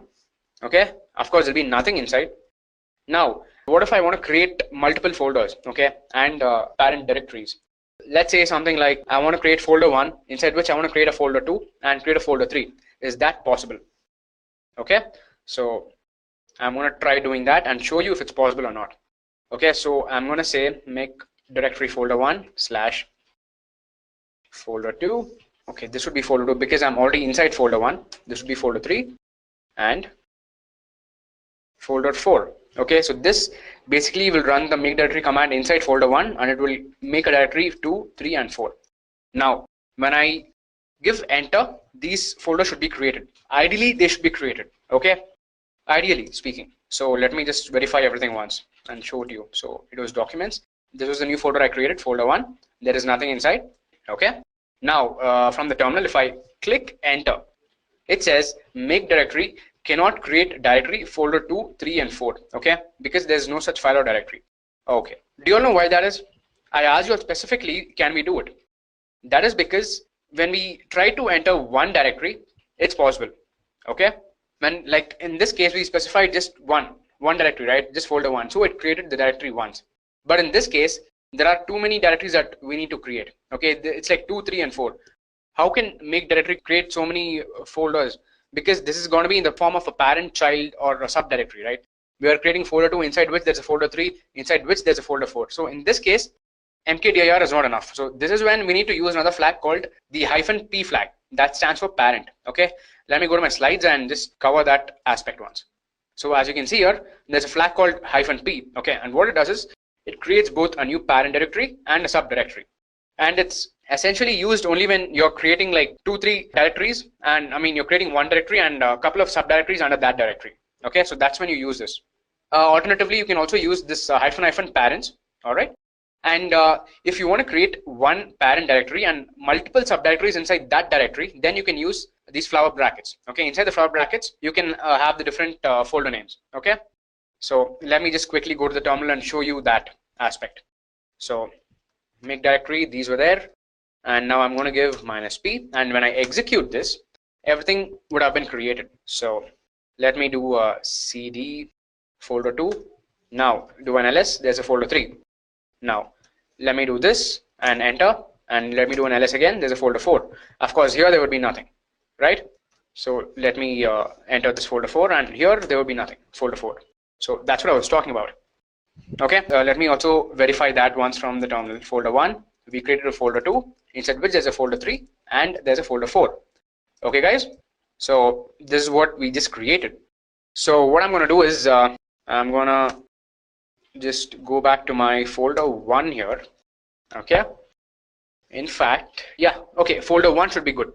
Okay, of course there'll be nothing inside. Now what if I want to create multiple folders, okay, and parent directories? Let's say something like I want to create folder 1 inside which I want to create a folder 2 and create a folder 3. Is that possible? Okay, so I'm going to try doing that and show you if it's possible or not. Okay, so I'm going to say make directory folder 1 slash folder 2. Okay, this would be folder 2 because I'm already inside folder 1. This would be folder 3 and folder 4. Okay, so this basically will run the make directory command inside folder 1 and it will make a directory 2, 3 and 4. Now when I give enter, these folders should be created. Ideally they should be created. Okay, ideally speaking. So let me just verify everything once and show it to you. So it was documents. This was the new folder I created, folder 1. There is nothing inside. Okay, now from the terminal, if I click enter, it says make directory cannot create directory folder 2, 3 and 4. Okay, because there's no such file or directory. Okay, do you all know why that is? I asked you specifically, can we do it? That is because when we try to enter one directory, it's possible. Okay, when like in this case we specified just one directory, right? Just folder 1, so it created the directory once. But in this case there are too many directories that we need to create. Okay, it's like 2, 3 and 4. How can make directory create so many folders? Because this is going to be in the form of a parent, child or a subdirectory, right? We are creating folder 2 inside which there's a folder 3, inside which there's a folder 4. So in this case mkdir is not enough. So this is when we need to use another flag called the -p flag. That stands for parent. Okay, let me go to my slides and just cover that aspect once. So as you can see here, there's a flag called -p. Okay, and what it does is it creates both a new parent directory and a subdirectory. And it's essentially used only when you're creating like 2, 3 directories, and I mean you're creating one directory and a couple of subdirectories under that directory. Okay, so that's when you use this. Alternatively, you can also use this ---- parents. All right. And if you want to create one parent directory and multiple subdirectories inside that directory, then you can use these flower brackets. Okay, inside the flower brackets, you can have the different folder names. Okay, so let me just quickly go to the terminal and show you that aspect. So make directory, these were there, and now I'm going to give -p, and when I execute this, everything would have been created. So let me do a cd folder 2. Now do an ls, there's a folder 3. Now let me do this and enter, and let me do an ls again, there's a folder 4. Of course here there would be nothing, right? So let me enter this folder 4, and here there would be nothing, folder 4. So that's what I was talking about. Okay, let me also verify that once from the terminal. Folder 1, we created a folder 2 inside which there's a folder 3 and there's a folder 4. Okay guys, so this is what we just created. So what I'm going to do is I'm going to just go back to my folder 1 here. Okay, in fact, yeah, okay, folder 1 should be good.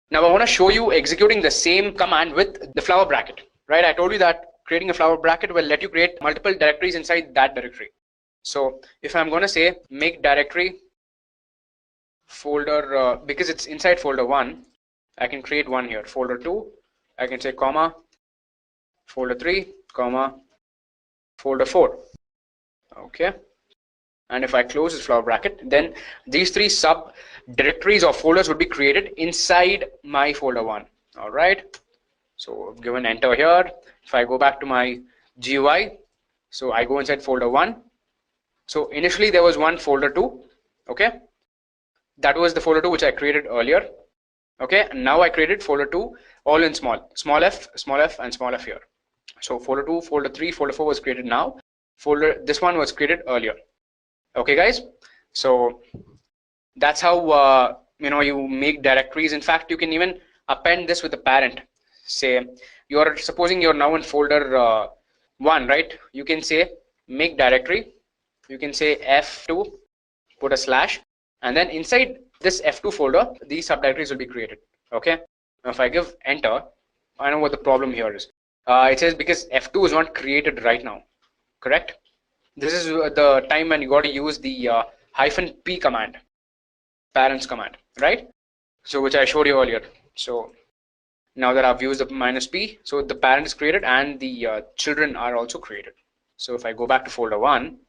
Now I want to show you executing the same command with the flower bracket, right? I told you that creating a flower bracket will let you create multiple directories inside that directory. So if I'm going to say make directory folder, because it's inside folder 1, I can create one here, folder 2, I can say comma, folder 3, comma, folder 4. Okay, and if I close this flower bracket, then these 3 sub directories or folders would be created inside my folder 1. All right, so I've given enter here. If I go back to my GUI, so I go inside folder 1. So initially there was one folder 2. Okay, that was the folder 2 which I created earlier. Okay, and now I created folder 2 all in small f and small f here. So folder 2, folder 3, folder 4 was created now. Folder, this one was created earlier. Okay guys, So that's how you make directories. In fact, you can even append this with the parent. Say you're supposing you're now in folder 1, right? You can say make directory. You can say F2, put a slash, and then inside this F2 folder, these subdirectories will be created. Okay. Now if I give enter, I know what the problem here is. It says because F2 is not created right now. Correct. This is the time when you got to use the -p command, parents command, right? So which I showed you earlier. So now that I've used the -p, so the parent is created and the children are also created. So if I go back to folder 1,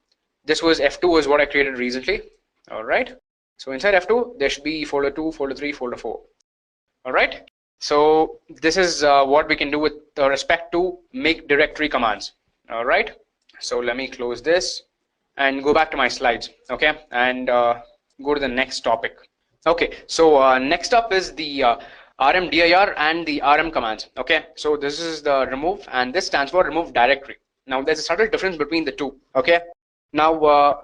this was F2 is what I created recently. All right. So inside F2, there should be folder 2, folder 3, folder 4. All right. So this is what we can do with respect to make directory commands. All right. So let me close this and go back to my slides. Okay. And go to the next topic. Okay. So next up is the rmdir and the rm commands. Okay. So this is the remove, and this stands for remove directory. Now there's a subtle difference between the two. Okay. Now,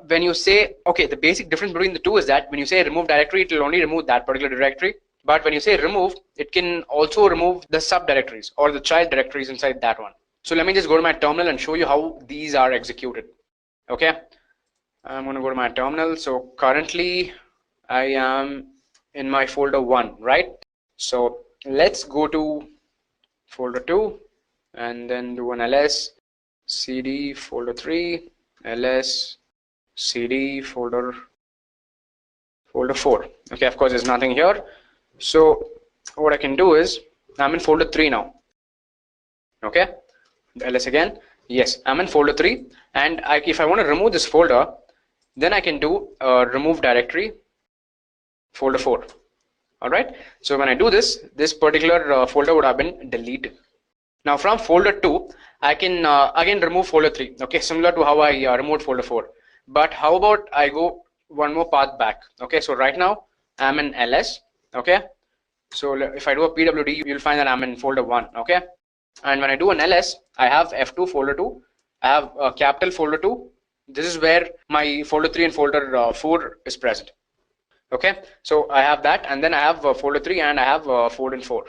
when you say, okay, the basic difference between the two is that when you say remove directory, it will only remove that particular directory. But when you say remove, it can also remove the subdirectories or the child directories inside that one. So let me just go to my terminal and show you how these are executed. Okay, I'm going to go to my terminal. So currently I am in my folder 1, right? So let's go to folder 2 and then do an ls cd folder 3 ls cd folder 4. Okay, of course there's nothing here. So what I can do is I'm in folder 3 now. Okay, ls again. Yes, I'm in folder 3, and if I want to remove this folder, then I can do remove directory folder 4. All right, so when I do this particular folder would have been deleted. Now from folder 2, I can again remove folder 3. Okay, similar to how I removed folder 4. But how about I go one more path back? Okay, so right now I'm in ls. Okay, so if I do a pwd, you'll find that I'm in folder 1. Okay, and when I do an ls, I have f2 folder 2. I have capital folder 2. This is where my folder 3 and folder 4 is present. Okay, so I have that, and then I have folder 3 and I have folder 4.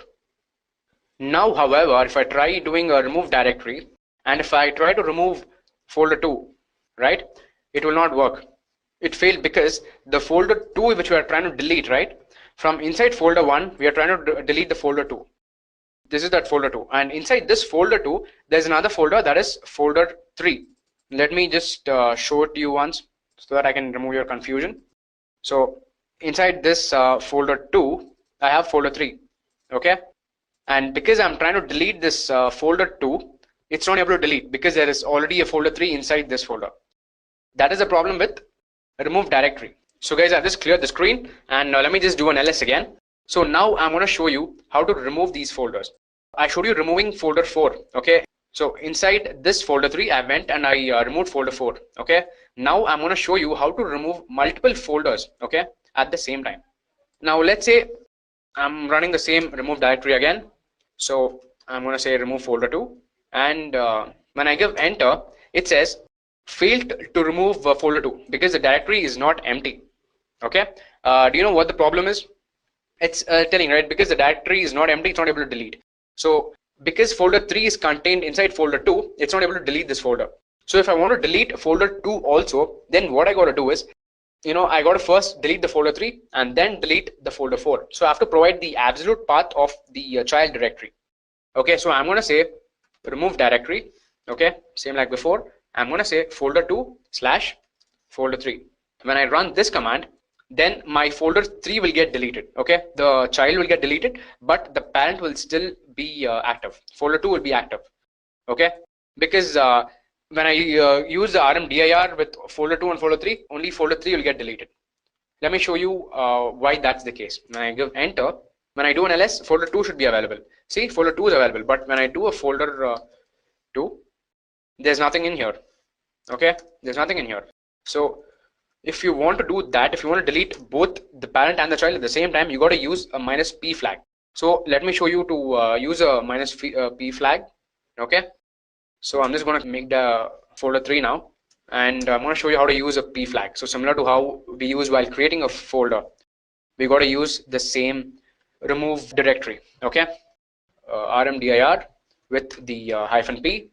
Now, however, if I try doing a remove directory, and if I try to remove folder 2, right, it will not work. It failed because the folder 2 which we are trying to delete, right, from inside folder 1, we are trying to delete the folder 2. This is that folder 2, and inside this folder 2, there's another folder that is folder 3. Let me just show it to you once so that I can remove your confusion. So inside this folder 2, I have folder 3. Okay. And because I'm trying to delete this folder 2, it's not able to delete because there is already a folder 3 inside this folder. That is the problem with remove directory. So guys, I've just cleared the screen, and let me just do an ls again. So now I'm going to show you how to remove these folders. I showed you removing folder 4. Okay. So inside this folder 3, I went and I removed folder 4. Okay. Now I'm going to show you how to remove multiple folders. Okay. At the same time. Now let's say I'm running the same remove directory again. So I'm going to say remove folder 2, and when I give enter, it says failed to remove folder 2 because the directory is not empty. Okay, do you know what the problem is? It's telling, right, because the directory is not empty, it's not able to delete. So because folder 3 is contained inside folder 2, it's not able to delete this folder. So if I want to delete folder 2 also, then what I got to do is, I got to first delete the folder 3 and then delete the folder 4. So I have to provide the absolute path of the child directory. Okay, so I'm going to say remove directory. Okay, same like before. I'm going to say folder 2 / folder 3. When I run this command, then my folder 3 will get deleted. Okay, the child will get deleted, but the parent will still be active. Folder 2 will be active. Okay, because when I use the rmdir with folder 2 and folder 3, only folder 3 will get deleted. Let me show you why that's the case. When I give enter, when I do an ls, folder 2 should be available. See, folder 2 is available, but when I do a folder 2, there's nothing in here. Okay, there's nothing in here. So if you want to do that, if you want to delete both the parent and the child at the same time, you got to use a -p flag. So let me show you to use a -p flag. Okay, so I'm just going to make the folder 3 now. and I'm going to show you how to use a p flag. So similar to how we use while creating a folder, we got to use the same remove directory. Okay, rmdir with the hyphen p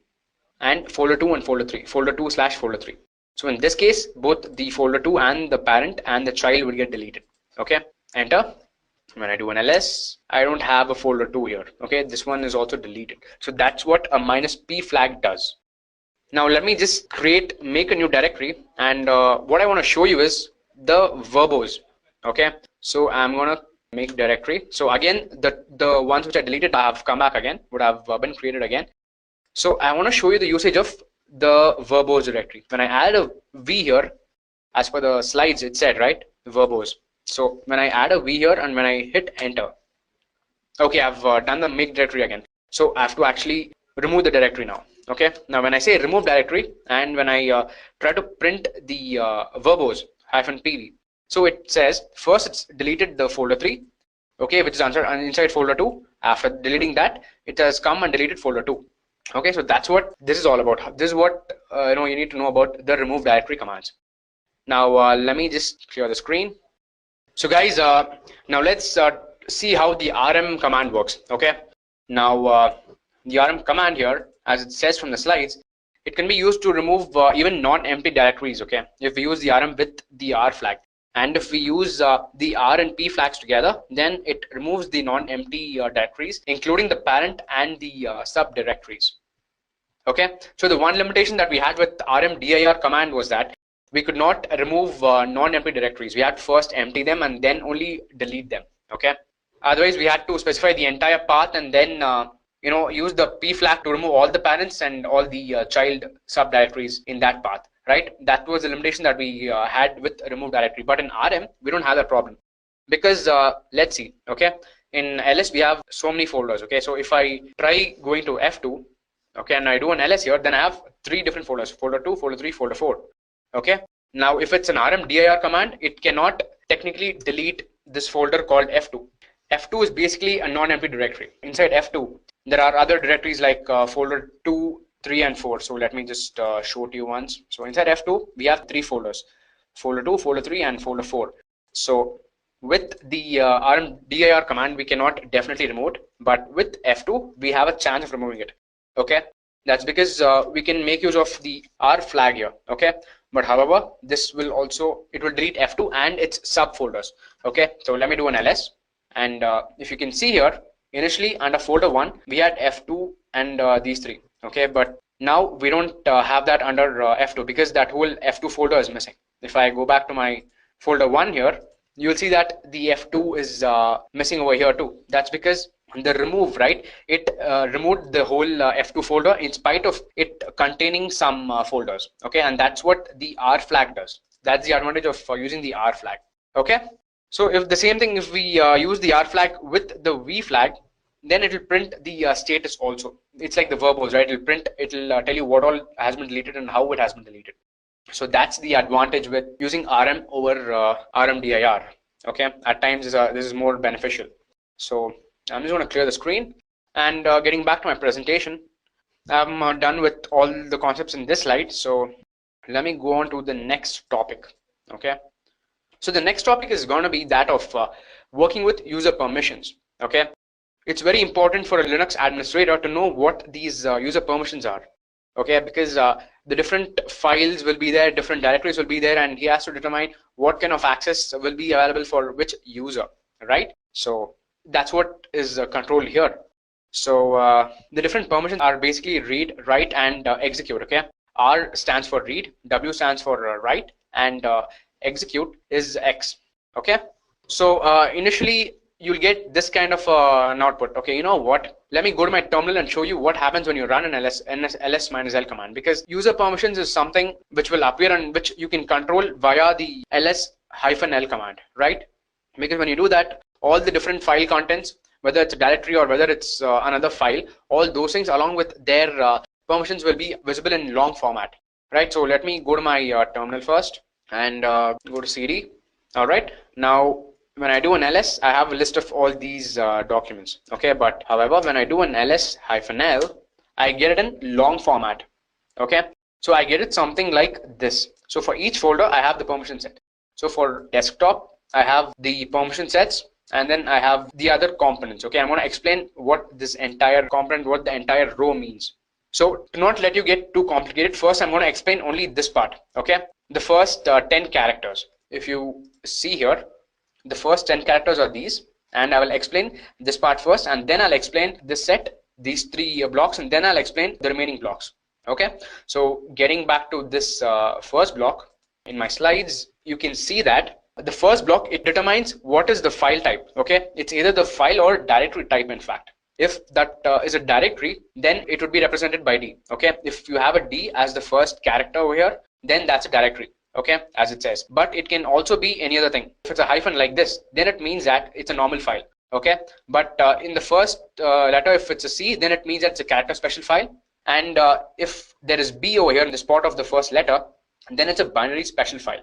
and folder 2 and folder 3, folder 2 slash folder 3. So in this case, both the folder 2 and the parent and the child will get deleted. Okay, enter. When I do an ls, I don't have a folder 2 here. Okay, this one is also deleted. So that's what a -p flag does. Now let me just make a new directory, and what I want to show you is the verbos. Okay, so I'm gonna make directory. So again, the ones which I deleted have come back again, would have been created again. So I want to show you the usage of the verbos directory. When I add a v here, as per the slides it said, right, verbos. So when I add a v here and when I hit enter, okay, I've done the make directory again. So I have to actually remove the directory now. Okay, now when I say remove directory and when I try to print the verbos -pv, so it says first it's deleted the folder 3, okay, which is inside folder 2. After deleting that, it has come and deleted folder 2. Okay, so that's what this is all about. This is what you need to know about the remove directory commands. Now let me just clear the screen. So guys, now let's see how the rm command works. Okay, now the rm command here, as it says from the slides, it can be used to remove even non-empty directories. Okay, if we use the rm with the r flag, and if we use the r and p flags together, then it removes the non-empty directories, including the parent and the subdirectories. Okay, so the one limitation that we had with rmdir command was that we could not remove non-empty directories. We had to first empty them and then only delete them. Okay, otherwise we had to specify the entire path and then use the p flag to remove all the parents and all the child subdirectories in that path, right? That was the limitation that we had with remove directory. But in rm we don't have that problem, because let's see. Okay, in ls we have so many folders. Okay, so if I try going to f2, okay, and I do an ls here, then I have 3 different folders: folder 2, folder 3, folder 4. Okay, now if it's an rmdir command, it cannot technically delete this folder called f2. F2 is basically a non-empty directory. Inside F2 there are other directories like folder 2, 3 and 4. So let me just show it to you once. So inside F2 we have 3 folders: folder 2, folder 3 and folder 4. So with the rmdir command we cannot definitely remove it, but with F2 we have a chance of removing it. Okay, that's because we can make use of the r flag here. Okay, but however this will also, it will delete F2 and its subfolders. Okay, so let me do an ls, and if you can see here, initially under folder 1 we had F2 and these 3. Okay, but now we don't have that under F2 because that whole F2 folder is missing. If I go back to my folder 1 here, you'll see that the F2 is missing over here too. That's because the remove, right, it removed the whole F2 folder in spite of it containing some folders. Okay, and that's what the r flag does. That's the advantage of using the r flag. Okay, so if the same thing, if we use the r flag with the v flag, then it will print the status also. It's like the verbos, right? It'll print, it'll tell you what all has been deleted and how it has been deleted. So that's the advantage with using rm over rmdir. Okay, at times this is more beneficial. So I'm just going to clear the screen, and getting back to my presentation, I'm done with all the concepts in this slide. So let me go on to the next topic. Okay, so the next topic is going to be that of working with user permissions. Okay, it's very important for a Linux administrator to know what these user permissions are. Okay, because the different files will be there, different directories will be there, and he has to determine what kind of access will be available for which user, right? So that's what is controlled here. So the different permissions are basically read, write and execute. Okay, R stands for read, W stands for write, and execute is X. Okay, so initially you'll get this kind of an output. Okay, you know what, let me go to my terminal and show you what happens when you run an ls-l command, because user permissions is something which will appear and which you can control via the ls-l command, right? Because when you do that, all the different file contents, whether it's a directory or whether it's another file, all those things along with their permissions will be visible in long format, right? So let me go to my terminal first and go to cd. All right, now when I do an ls, I have a list of all these documents. Okay, but however when I do an ls-l, I get it in long format. Okay, So I get it something like this. So for each folder, I have the permission set. So for desktop, I have the permission sets, and then I have the other components. Okay, I'm going to explain what this entire component, what the entire row means. So to not let you get too complicated, first I'm going to explain only this part. Okay, the first 10 characters. If you see here, the first 10 characters are these, and I will explain this part first, and then I'll explain this set, these three blocks, and then I'll explain the remaining blocks. Okay, so getting back to this first block, in my slides, you can see that the first block, it determines what is the file type. Okay, it's either the file or directory type. In fact, if that is a directory, then it would be represented by D. Okay, if you have a D as the first character over here, then that's a directory. Okay, as it says, but it can also be any other thing. If it's a hyphen like this, then it means that it's a normal file. Okay, but in the first letter, if it's a C, then it means that it's a character special file. And if there is B over here in the spot of the first letter, then it's a binary special file.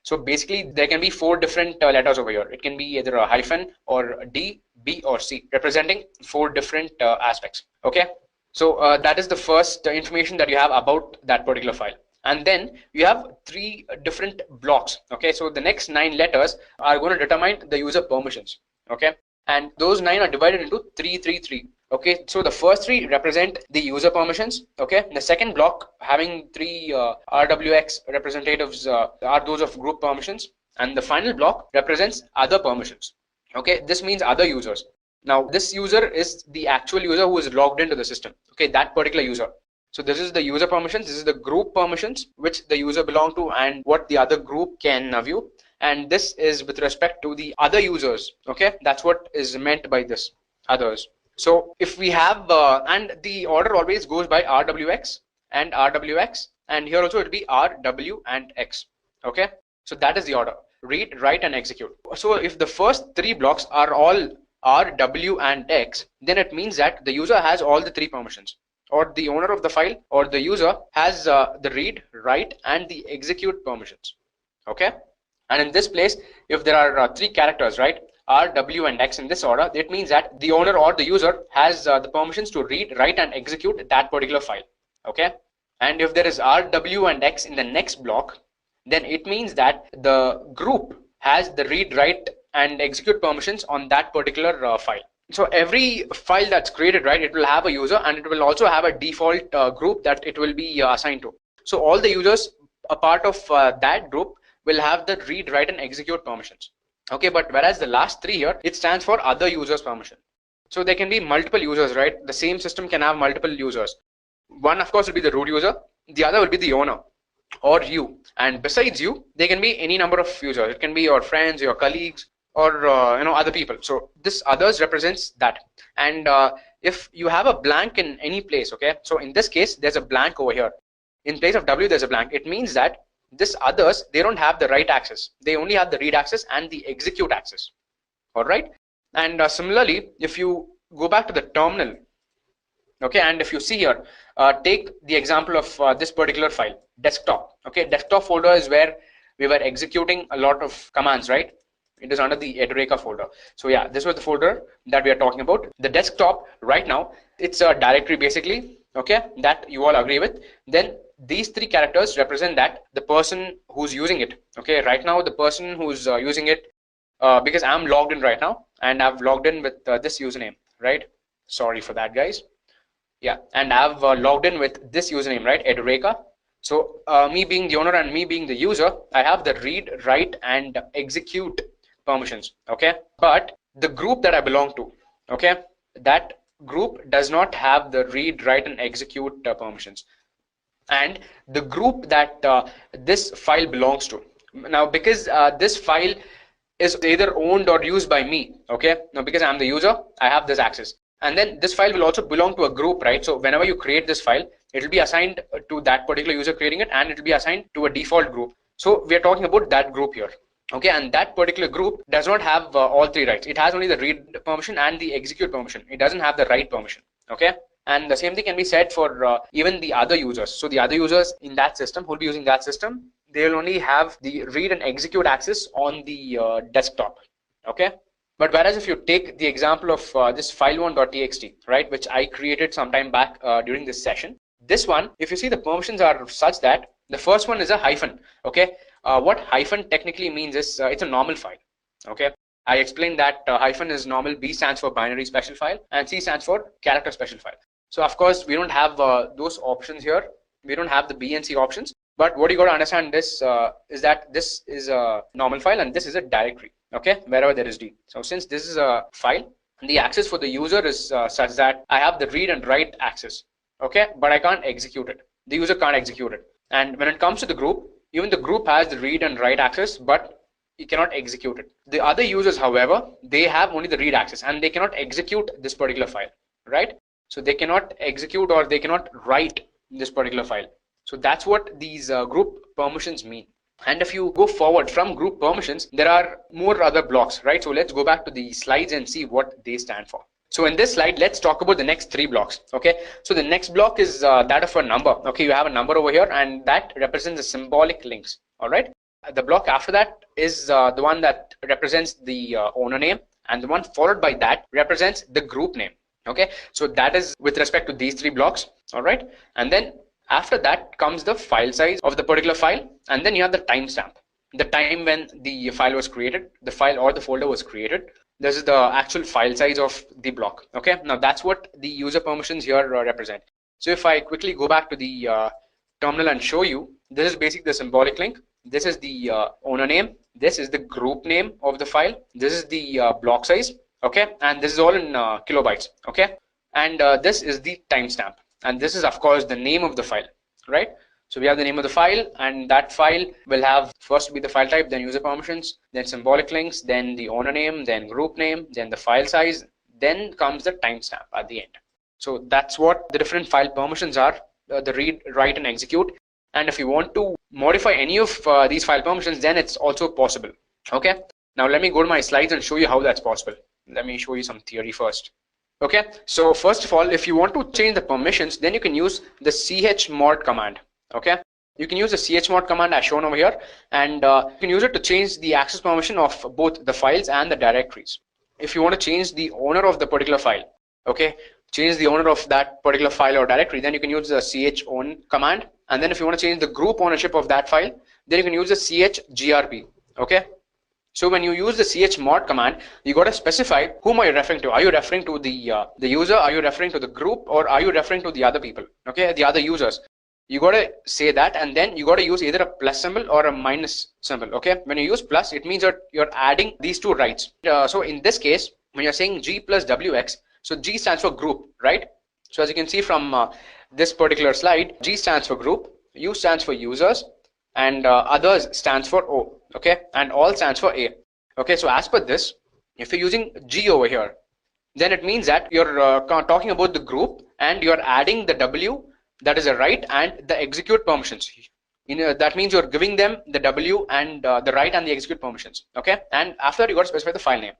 So basically, there can be 4 different letters over here. It can be either a hyphen or D, B, or C, representing 4 different aspects. Okay, so that is the first information that you have about that particular file. And then you have 3 different blocks. Okay, so the next 9 letters are going to determine the user permissions. Okay, and those 9 are divided into 3, 3, 3. Okay, so the first 3 represent the user permissions. Okay, the second block having 3 RWX representatives are those of group permissions, and the final block represents other permissions. Okay, this means other users. Now this user is the actual user who is logged into the system. Okay, that particular user. So this is the user permissions, this is the group permissions which the user belong to and what the other group can view, and this is with respect to the other users. Okay, that's what is meant by this others. So if we have and the order always goes by RWX and RWX, and here also it will be RW and X. Okay, so that is the order: read, write, and execute. So if the first 3 blocks are all R, W, and X, then it means that the user has all the 3 permissions, or the owner of the file or the user has the read, write, and the execute permissions. Okay, and in this place, if there are 3 characters, right, R, W, and X in this order, it means that the owner or the user has the permissions to read, write, and execute that particular file. Okay, and if there is R, W, and X in the next block, then it means that the group has the read, write, and execute permissions on that particular file. So every file that's created, right, it will have a user, and it will also have a default group that it will be assigned to. So all the users, a part of that group, will have the read, write, and execute permissions. Okay, but whereas the last 3 here, it stands for other users permission. So there can be multiple users, right? The same system can have multiple users. One, of course, will be the root user. The other will be the owner or you. And besides you, there can be any number of users. It can be your friends, your colleagues, or other people. So this others represents that. And if you have a blank in any place, okay, so in this case there's a blank over here. In place of W there's a blank. It means that this others, they don't have the write access. They only have the read access and the execute access. All right. And similarly, if you go back to the terminal, okay, and if you see here, take the example of this particular file, desktop. Okay, desktop folder is where we were executing a lot of commands, right? It is under the Edureka folder. So yeah, this was the folder that we are talking about. The desktop right now, it's a directory basically, okay, that you all agree with. Then these 3 characters represent that the person who's using it. Okay, right now the person who's using it, because I'm logged in right now and I've logged in with this username, right? Sorry for that, guys. Yeah, and I've logged in with this username, right? Edureka. So me being the owner and me being the user, I have the read, write, and execute permissions. Okay, but the group that I belong to, okay, that group does not have the read, write, and execute permissions. And the group that this file belongs to, now because this file is either owned or used by me, okay, now because I'm the user, I have this access. And then this file will also belong to a group, right? So whenever you create this file, it will be assigned to that particular user creating it, and it will be assigned to a default group. So we are talking about that group here. Okay, and that particular group does not have all 3 rights. It has only the read permission and the execute permission. It doesn't have the write permission. Okay, and the same thing can be said for even the other users. So the other users in that system who will be using that system, they will only have the read and execute access on the desktop. Okay, but whereas if you take the example of this file1.txt, right, which I created sometime back during this session, This one, if you see, the permissions are such that the first one is a hyphen. Okay, what hyphen technically means is it's a normal file. Okay, I explained that hyphen is normal, B stands for binary special file, and C stands for character special file. So of course we don't have those options here. We don't have the B and C options. But what you got to understand is that this is a normal file and this is a directory. Okay, wherever there is D. So since this is a file, the access for the user is such that I have the read and write access. Okay, but I can't execute it. The user can't execute it. And when it comes to the group, even the group has the read and write access, but you cannot execute it. The other users, however, they have only the read access and they cannot execute this particular file, right? So they cannot execute or they cannot write this particular file. So that's what these group permissions mean. And if you go forward from group permissions, there are more other blocks, right? So let's go back to the slides and see what they stand for. So in this slide, let's talk about the next three blocks. Okay, so the next block is that of a number. Okay, you have a number over here and that represents the symbolic links. All right, the block after that is the one that represents the owner name, and the one followed by that represents the group name. Okay, so that is with respect to these three blocks. All right, and then after that comes the file size of the particular file, and then you have the timestamp, the time when the file was created, the file or the folder was created. This is the actual file size of the block. Okay, now that's what the user permissions here represent. So if I quickly go back to the terminal and show you, this is basically the symbolic link. This is the owner name. This is the group name of the file. This is the block size. Okay, and this is all in kilobytes. Okay, and this is the timestamp, and this is of course the name of the file, right? So we have the name of the file, and that file will have first be the file type, then user permissions, then symbolic links, then the owner name, then group name, then the file size, then comes the timestamp at the end. So that's what the different file permissions are, the read, write, and execute. And if you want to modify any of these file permissions, then it's also possible. Okay, now let me go to my slides and show you how that's possible. Let me show you some theory first. Okay, so first of all, if you want to change the permissions, then you can use the chmod command. Okay, you can use the chmod command as shown over here, and you can use it to change the access permission of both the files and the directories. If you want to change the owner of the particular file, okay, change the owner of that particular file or directory, then you can use the chown command. And then if you want to change the group ownership of that file, then you can use the chgrp. Okay, so when you use the chmod command, you got to specify whom are you referring to. Are you referring to the user? Are you referring to the group? Or are you referring to the other people? Okay, the other users. You got to say that, and then you got to use either a plus symbol or a minus symbol. Okay, when you use plus, it means that you're adding these two rights. So in this case, when you're saying G plus WX, so G stands for group, right? So as you can see from this particular slide, G stands for group, U stands for users, and others stands for O. Okay, and all stands for A. Okay, so as per this, if you're using G over here, then it means that you're talking about the group and you're adding the W, that is a write, and the execute permissions. That means you're giving them the W and the write and the execute permissions. Okay, and after that you got to specify the file name.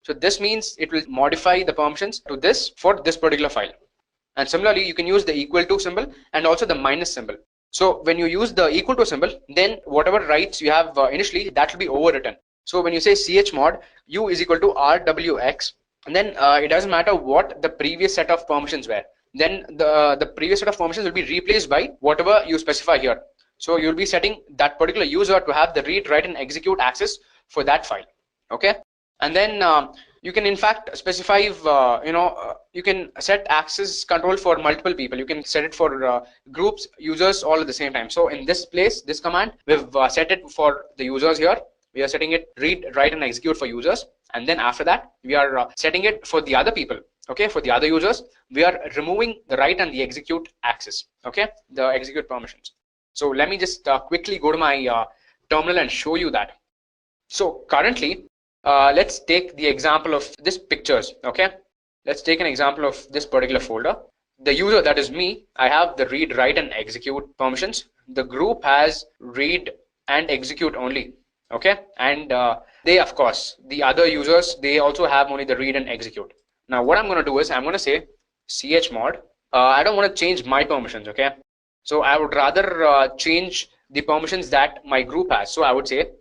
So this means it will modify the permissions to this for this particular file. And similarly, you can use the equal to symbol and also the minus symbol. So when you use the equal to symbol, then whatever rights you have initially, that will be overwritten. So when you say chmod U is equal to RWX, and then it doesn't matter what the previous set of permissions were. Then the previous set of permissions will be replaced by whatever you specify here. So you'll be setting that particular user to have the read, write, and execute access for that file. Okay, and then you can in fact specify, you can set access control for multiple people. You can set it for groups, users, all at the same time. So in this place, this command, we've set it for the users here. We are setting it read, write, and execute for users, and then after that we are setting it for the other people. Okay, for the other users, we are removing the write and the execute access. Okay, the execute permissions. So let me just quickly go to my terminal and show you that. So currently, let's take the example of this pictures. Okay, let's take an example of this particular folder. The user, that is me, I have the read, write, and execute permissions. The group has read and execute only. Okay, and they, of course, the other users, they also have only the read and execute. Now what I'm going to do is I'm going to say chmod. I don't want to change my permissions. Okay, so I would rather change the permissions that my group has. So I would say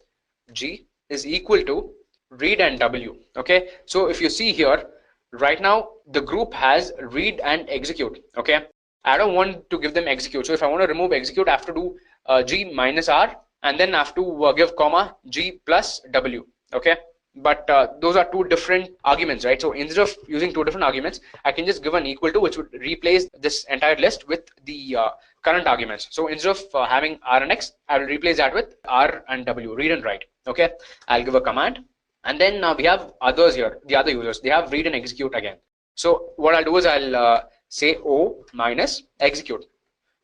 G is equal to read and W. Okay, so if you see here, right now the group has read and execute. Okay, I don't want to give them execute. So if I want to remove execute, I have to do G minus R, and then I have to give comma G plus W. Okay. But those are two different arguments, right? So instead of using two different arguments, I can just give an equal to, which would replace this entire list with the current arguments. So instead of having R and X, I will replace that with R and W, read and write. Okay. I'll give a command. And then we have others here, the other users, they have read and execute again. So what I'll do is I'll say O minus execute,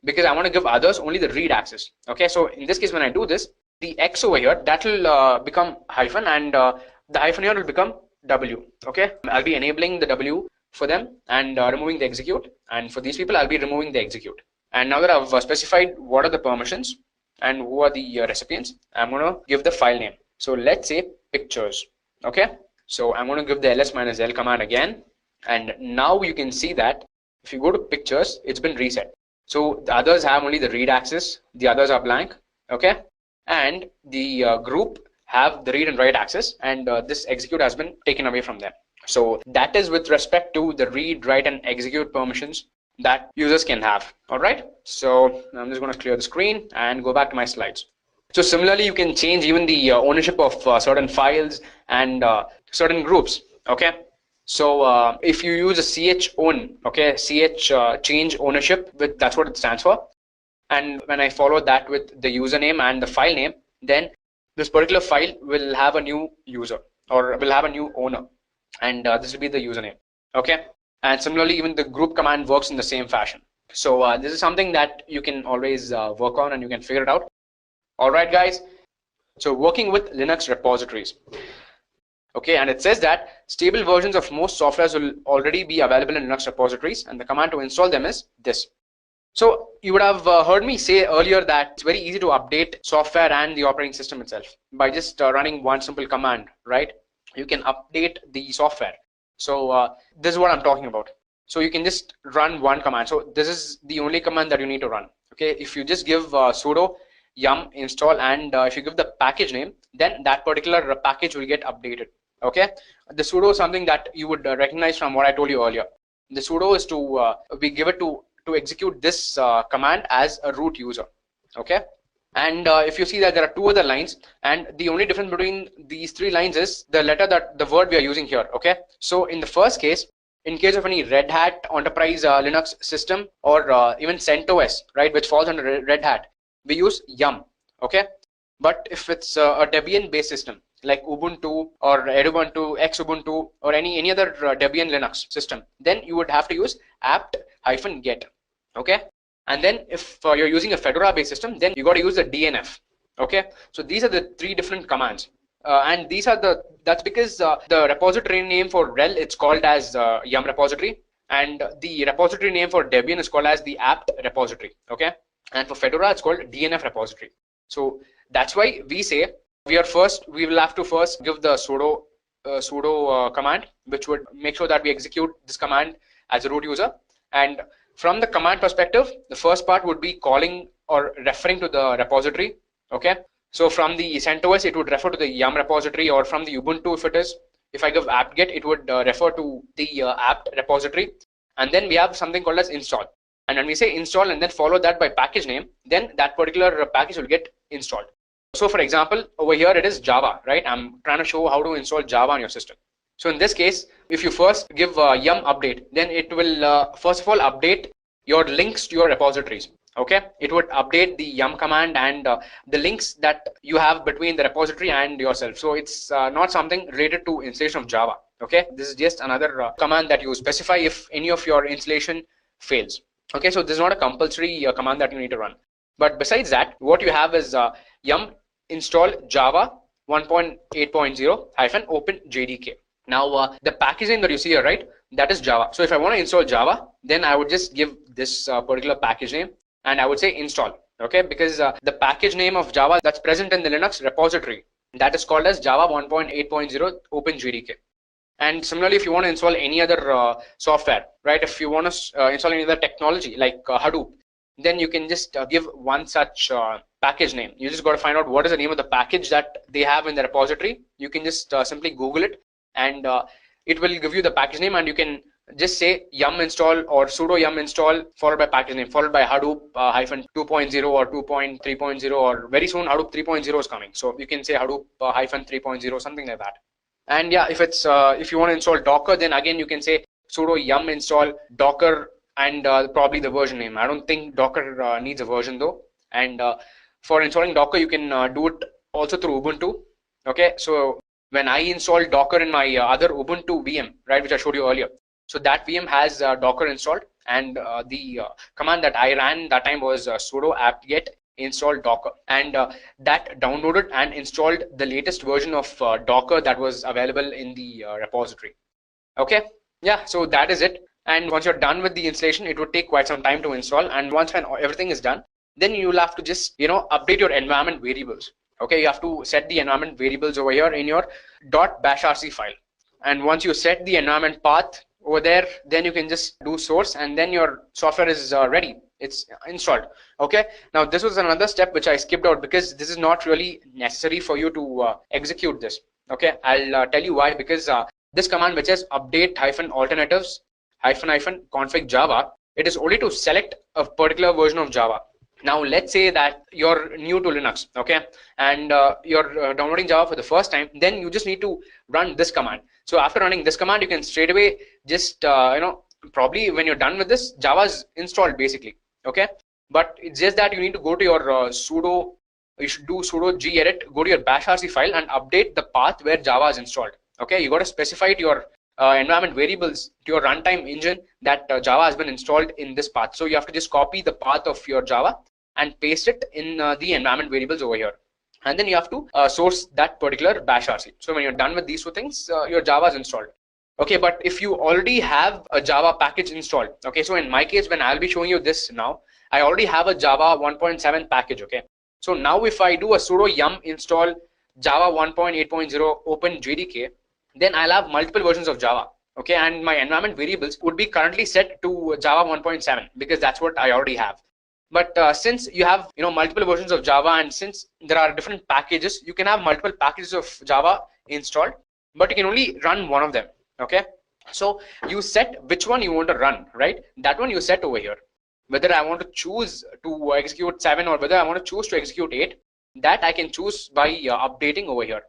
because I want to give others only the read access. Okay, so in this case, when I do this, the X over here, that will become hyphen, and the hyphen here will become W. Okay, I'll be enabling the W for them and removing the execute, and for these people, I'll be removing the execute. And now that I've specified what are the permissions and who are the recipients, I'm going to give the file name. So let's say pictures. Okay, so I'm going to give the ls minus l command again, and now you can see that if you go to pictures, it's been reset. So the others have only the read access, the others are blank. Okay, and the group have the read and write access, and this execute has been taken away from them. So that is with respect to the read, write, and execute permissions that users can have. All right, so I'm just going to clear the screen and go back to my slides. So similarly, you can change even the ownership of certain files and certain groups. Okay, so if you use a ch own, okay, ch change ownership, with that's what it stands for, and when I follow that with the username and the file name, then this particular file will have a new user or will have a new owner, and this will be the username. Okay, and similarly, even the group command works in the same fashion. So this is something that you can always work on, and you can figure it out. All right, guys. So working with Linux repositories. Okay, and it says that stable versions of most softwares will already be available in Linux repositories, and the command to install them is this. So you would have heard me say earlier that it's very easy to update software and the operating system itself by just running one simple command, right? You can update the software. So this is what I'm talking about. So you can just run one command. So this is the only command that you need to run. Okay, if you just give sudo yum install, and if you give the package name, then that particular package will get updated. Okay, the sudo is something that you would recognize from what I told you earlier. The sudo is to we give it to execute this command as a root user. Okay, and if you see that there are two other lines, and the only difference between these three lines is the letter, that the word we are using here. Okay, so in the first case, in case of any Red Hat enterprise Linux system, or even CentOS, right, which falls under Red Hat, we use yum. Okay, but if it's a Debian based system like Ubuntu or Edubuntu, Xubuntu, or any other Debian Linux system, then you would have to use apt-get. Okay, and then if you're using a Fedora based system, then you got to use the DNF. Okay, so these are the three different commands, and these are that's because the repository name for RHEL, it's called as yum repository, and the repository name for Debian is called as the apt repository. Okay, and for Fedora it's called DNF repository. So that's why we say we will have to first give the sudo command, which would make sure that we execute this command as a root user. And from the command perspective, the first part would be calling or referring to the repository. Okay, so from the CentOS, it would refer to the yum repository, or from the Ubuntu, if I give apt-get, it would refer to the apt repository. And then we have something called as install. And when we say install and then follow that by package name, then that particular package will get installed. So for example, over here it is Java, right? I'm trying to show how to install Java on your system. So in this case, if you first give yum update, then it will first of all update your links to your repositories. Okay, it would update the yum command and the links that you have between the repository and yourself. So it's not something related to installation of Java. Okay, this is just another command that you specify if any of your installation fails. Okay, so this is not a compulsory command that you need to run. But besides that, what you have is yum install Java 1.8.0 - open JDK. Now the package name that you see here, right, that is Java. So if I want to install Java, then I would just give this particular package name, and I would say install. Okay, because the package name of Java that's present in the Linux repository, that is called as Java 1.8.0 open JDK. And similarly, if you want to install any other software, right, if you want to install any other technology like Hadoop, then you can just give one such package name. You just got to find out what is the name of the package that they have in the repository. You can just simply Google it, and it will give you the package name, and you can just say yum install or sudo yum install followed by package name followed by Hadoop hyphen 2.0 or 2.3.0, or very soon Hadoop 3.0 is coming. So you can say Hadoop hyphen 3.0, something like that. And yeah, if it's if you want to install Docker, then again you can say sudo yum install Docker and probably the version name. I don't think Docker needs a version though. And for installing Docker, you can do it also through Ubuntu. Okay, so when I install Docker in my other Ubuntu VM, right, which I showed you earlier, so that VM has Docker installed, and the command that I ran that time was sudo apt-get install Docker, and that downloaded and installed the latest version of Docker that was available in the repository. Okay, yeah, so that is it. And once you're done with the installation, it would take quite some time to install. And once when everything is done, then you'll have to just update your environment variables. Okay, you have to set the environment variables over here in your .bashrc file. And once you set the environment path over there, then you can just do source, and then your software is ready. It's installed. Okay, now this was another step which I skipped out because this is not really necessary for you to execute this. Okay, I'll tell you why. Because this command, which is update hyphen alternatives hyphen config Java, it is only to select a particular version of Java. Now let's say that you're new to Linux, okay, and you're downloading Java for the first time. Then you just need to run this command. So after running this command, you can straight away just probably when you're done with this, Java is installed basically. Okay, but it's just that you need to go to your sudo. You should do sudo gedit, go to your bashrc file and update the path where Java is installed. Okay, you got to specify to your environment variables to your runtime engine that Java has been installed in this path. So you have to just copy the path of your Java and paste it in the environment variables over here. And then you have to source that particular bashrc. So when you're done with these two things, your Java is installed. Okay, but if you already have a Java package installed, okay, so in my case, when I'll be showing you this now, I already have a Java 1.7 package, okay. So now if I do a sudo yum install Java 1.8.0 open JDK, then I'll have multiple versions of Java, okay, and my environment variables would be currently set to Java 1.7 because that's what I already have. But since you have multiple versions of Java, and since there are different packages, you can have multiple packages of Java installed, but you can only run one of them. Okay, so you set which one you want to run, right? That one you set over here. Whether I want to choose to execute 7 or whether I want to choose to execute 8, that I can choose by updating over here.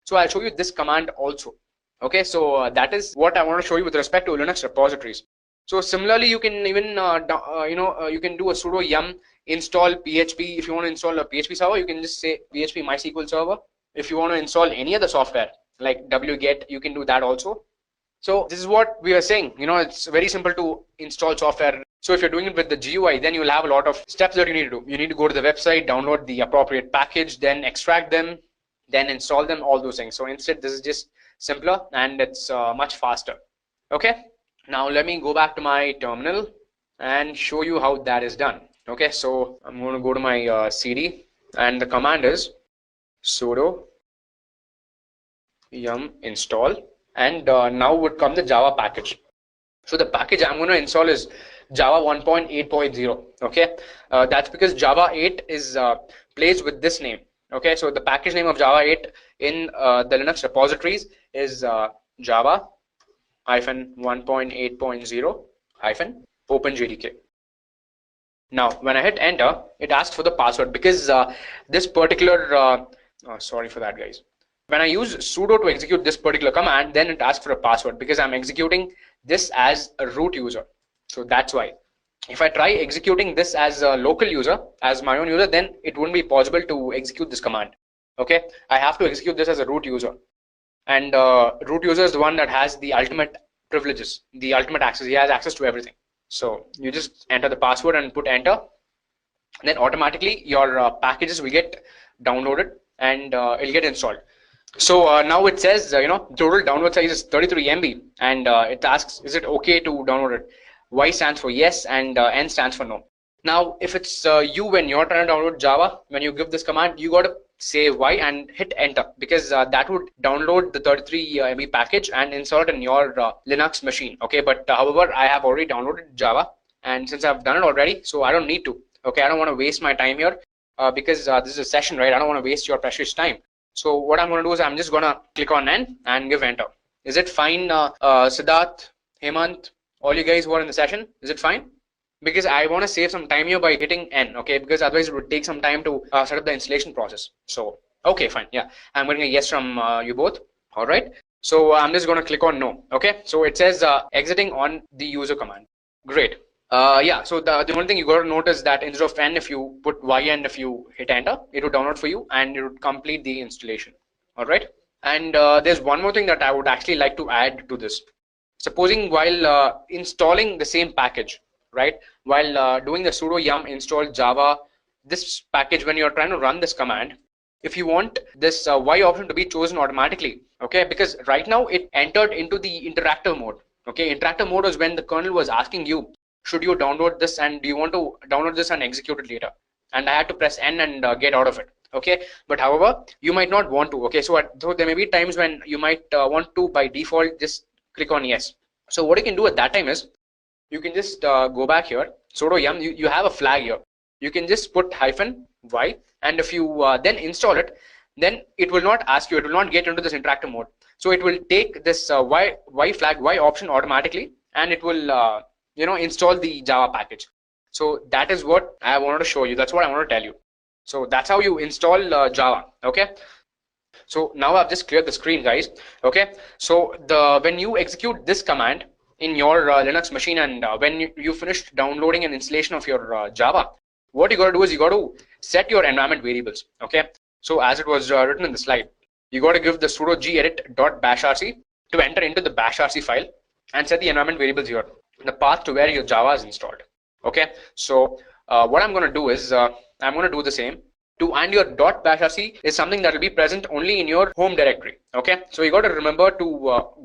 So I'll show you this command also. Okay, so that is what I want to show you with respect to Linux repositories. So similarly, you can even you can do a sudo yum install PHP. If you want to install a PHP server, you can just say PHP MySQL server. If you want to install any other software like wget, you can do that also. So this is what we are saying. It's very simple to install software. So if you're doing it with the GUI, then you'll have a lot of steps that you need to do. You need to go to the website, download the appropriate package, then extract them, then install them, all those things. So instead, this is just simpler and it's much faster. Okay, now let me go back to my terminal and show you how that is done. Okay, so I'm going to go to my CD, and the command is sudo yum install, and now would come the Java package. So the package I'm going to install is Java 1.8.0. okay, that's because Java 8 is placed with this name. Okay, so the package name of Java 8 in the Linux repositories is Java hyphen 1.8.0 hyphen OpenJDK. Now, when I hit enter, it asks for the password because this particular, sorry for that, guys. When I use sudo to execute this particular command, then it asks for a password because I'm executing this as a root user. So that's why. If I try executing this as a local user, as my own user, then it wouldn't be possible to execute this command. Okay, I have to execute this as a root user, and root user is the one that has the ultimate privileges, the ultimate access. He has access to everything. So you just enter the password and put enter, then automatically your packages will get downloaded and it'll get installed. So now it says total download size is 33 MB, and it asks, is it okay to download it? Y stands for yes, and N stands for no. Now if it's you, when you're trying to download Java, when you give this command, you got to say Y and hit enter, because that would download the 33 MB package and install it in your Linux machine. Okay, but however, I have already downloaded Java, and since I've done it already, so I don't need to. Okay, I don't want to waste my time here because this is a session, right? I don't want to waste your precious time. So what I'm going to do is I'm just going to click on N and give enter. Is it fine, Siddharth, Hemant, All you guys who are in the session, is it fine? Because I want to save some time here by hitting N, okay? Because otherwise it would take some time to set up the installation process. So, okay, fine. Yeah, I'm getting a yes from you both. All right. So I'm just going to click on no. Okay. So it says exiting on the user command. Great. Yeah, so the only thing you got to notice that instead of N, if you put Y and if you hit enter, it would download for you and it would complete the installation. All right. And there's one more thing that I would actually like to add to this. Supposing while installing the same package, right, while doing the sudo yum install java, this package, when you're trying to run this command, if you want this Y option to be chosen automatically, okay, because right now it entered into the interactive mode. Okay, interactive mode is when the kernel was asking you, should you download this and do you want to download this and execute it later? And I had to press N and get out of it. Okay, but however, you might not want to. Okay, so there may be times when you might want to by default just click on yes. So what you can do at that time is you can just go back here, sudo yum, you have a flag here. You can just put -y, and if you then install it, then it will not ask you, it will not get into this interactive mode. So it will take this y flag, y option automatically, and it will install the Java package. So that is what I wanted to show you. That's what I want to tell you. So that's how you install Java. Okay. So now I've just cleared the screen, guys. Okay. So when you execute this command in your Linux machine, and when you finish downloading an installation of your Java, what you got to do is you got to set your environment variables. Okay. So as it was written in the slide, you got to give the sudo gedit.bashrc to enter into the bashrc file and set the environment variables here, the path to where your Java is installed. Okay. So what I'm going to do is I'm going to do the same. And your .bashrc is something that will be present only in your home directory. Okay. So you got to remember to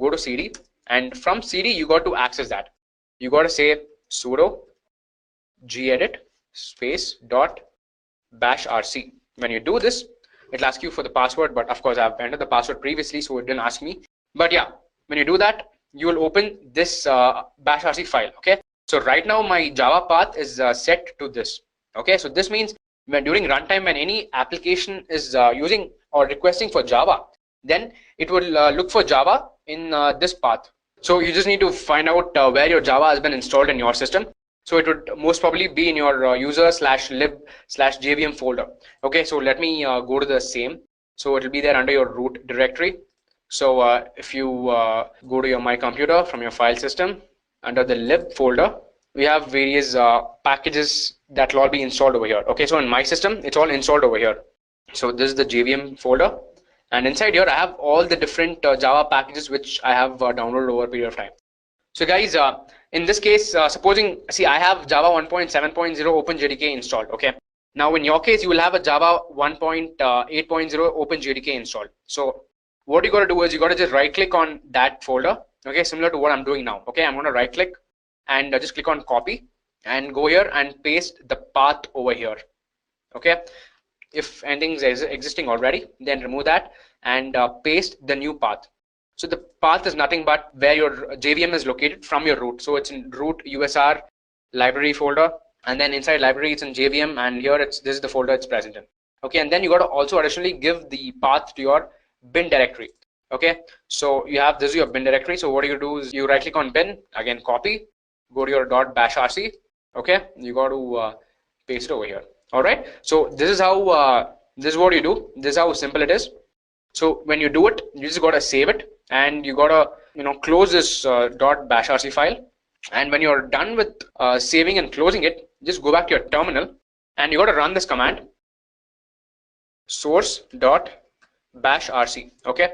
go to CD, and from CD you got to access that. You got to say sudo gedit space .bashrc. When you do this, it'll ask you for the password, but of course I've entered the password previously, so it didn't ask me. But yeah, when you do that, you will open this bashrc file. Okay. So right now my Java path is set to this. Okay. So this means when during runtime, when any application is using or requesting for Java, then it will look for Java in this path. So you just need to find out where your Java has been installed in your system. So it would most probably be in your user/lib/jvm folder. Okay, so let me go to the same. So it will be there under your root directory. So if you go to your My Computer from your file system, under the lib folder, we have various packages that will all be installed over here. Okay, so in my system, it's all installed over here. So this is the JVM folder, and inside here I have all the different Java packages which I have downloaded over a period of time. So guys, in this case, supposing, see, I have Java 1.7.0 OpenJDK installed. Okay, now in your case, you will have a Java 1.8.0 OpenJDK installed. So what you got to do is you got to just right click on that folder. Okay, similar to what I'm doing now. Okay, I'm going to right click and just click on copy and go here and paste the path over here. Okay, if anything is existing already, then remove that and paste the new path. So the path is nothing but where your JVM is located from your root. So it's in root USR library folder, and then inside library it's in JVM, and here this is the folder it's present in. Okay, and then you got to also additionally give the path to your bin directory. Okay, so you have this is your bin directory. So what you do is you right click on bin, again copy, go to your .bashrc. Okay, you got to paste it over here. All right, so this is how this is what you do. This is how simple it is. So when you do it, you just got to save it, and you got to close this .bashrc file. And when you're done with saving and closing it, just go back to your terminal and you got to run this command source.bashrc. Okay,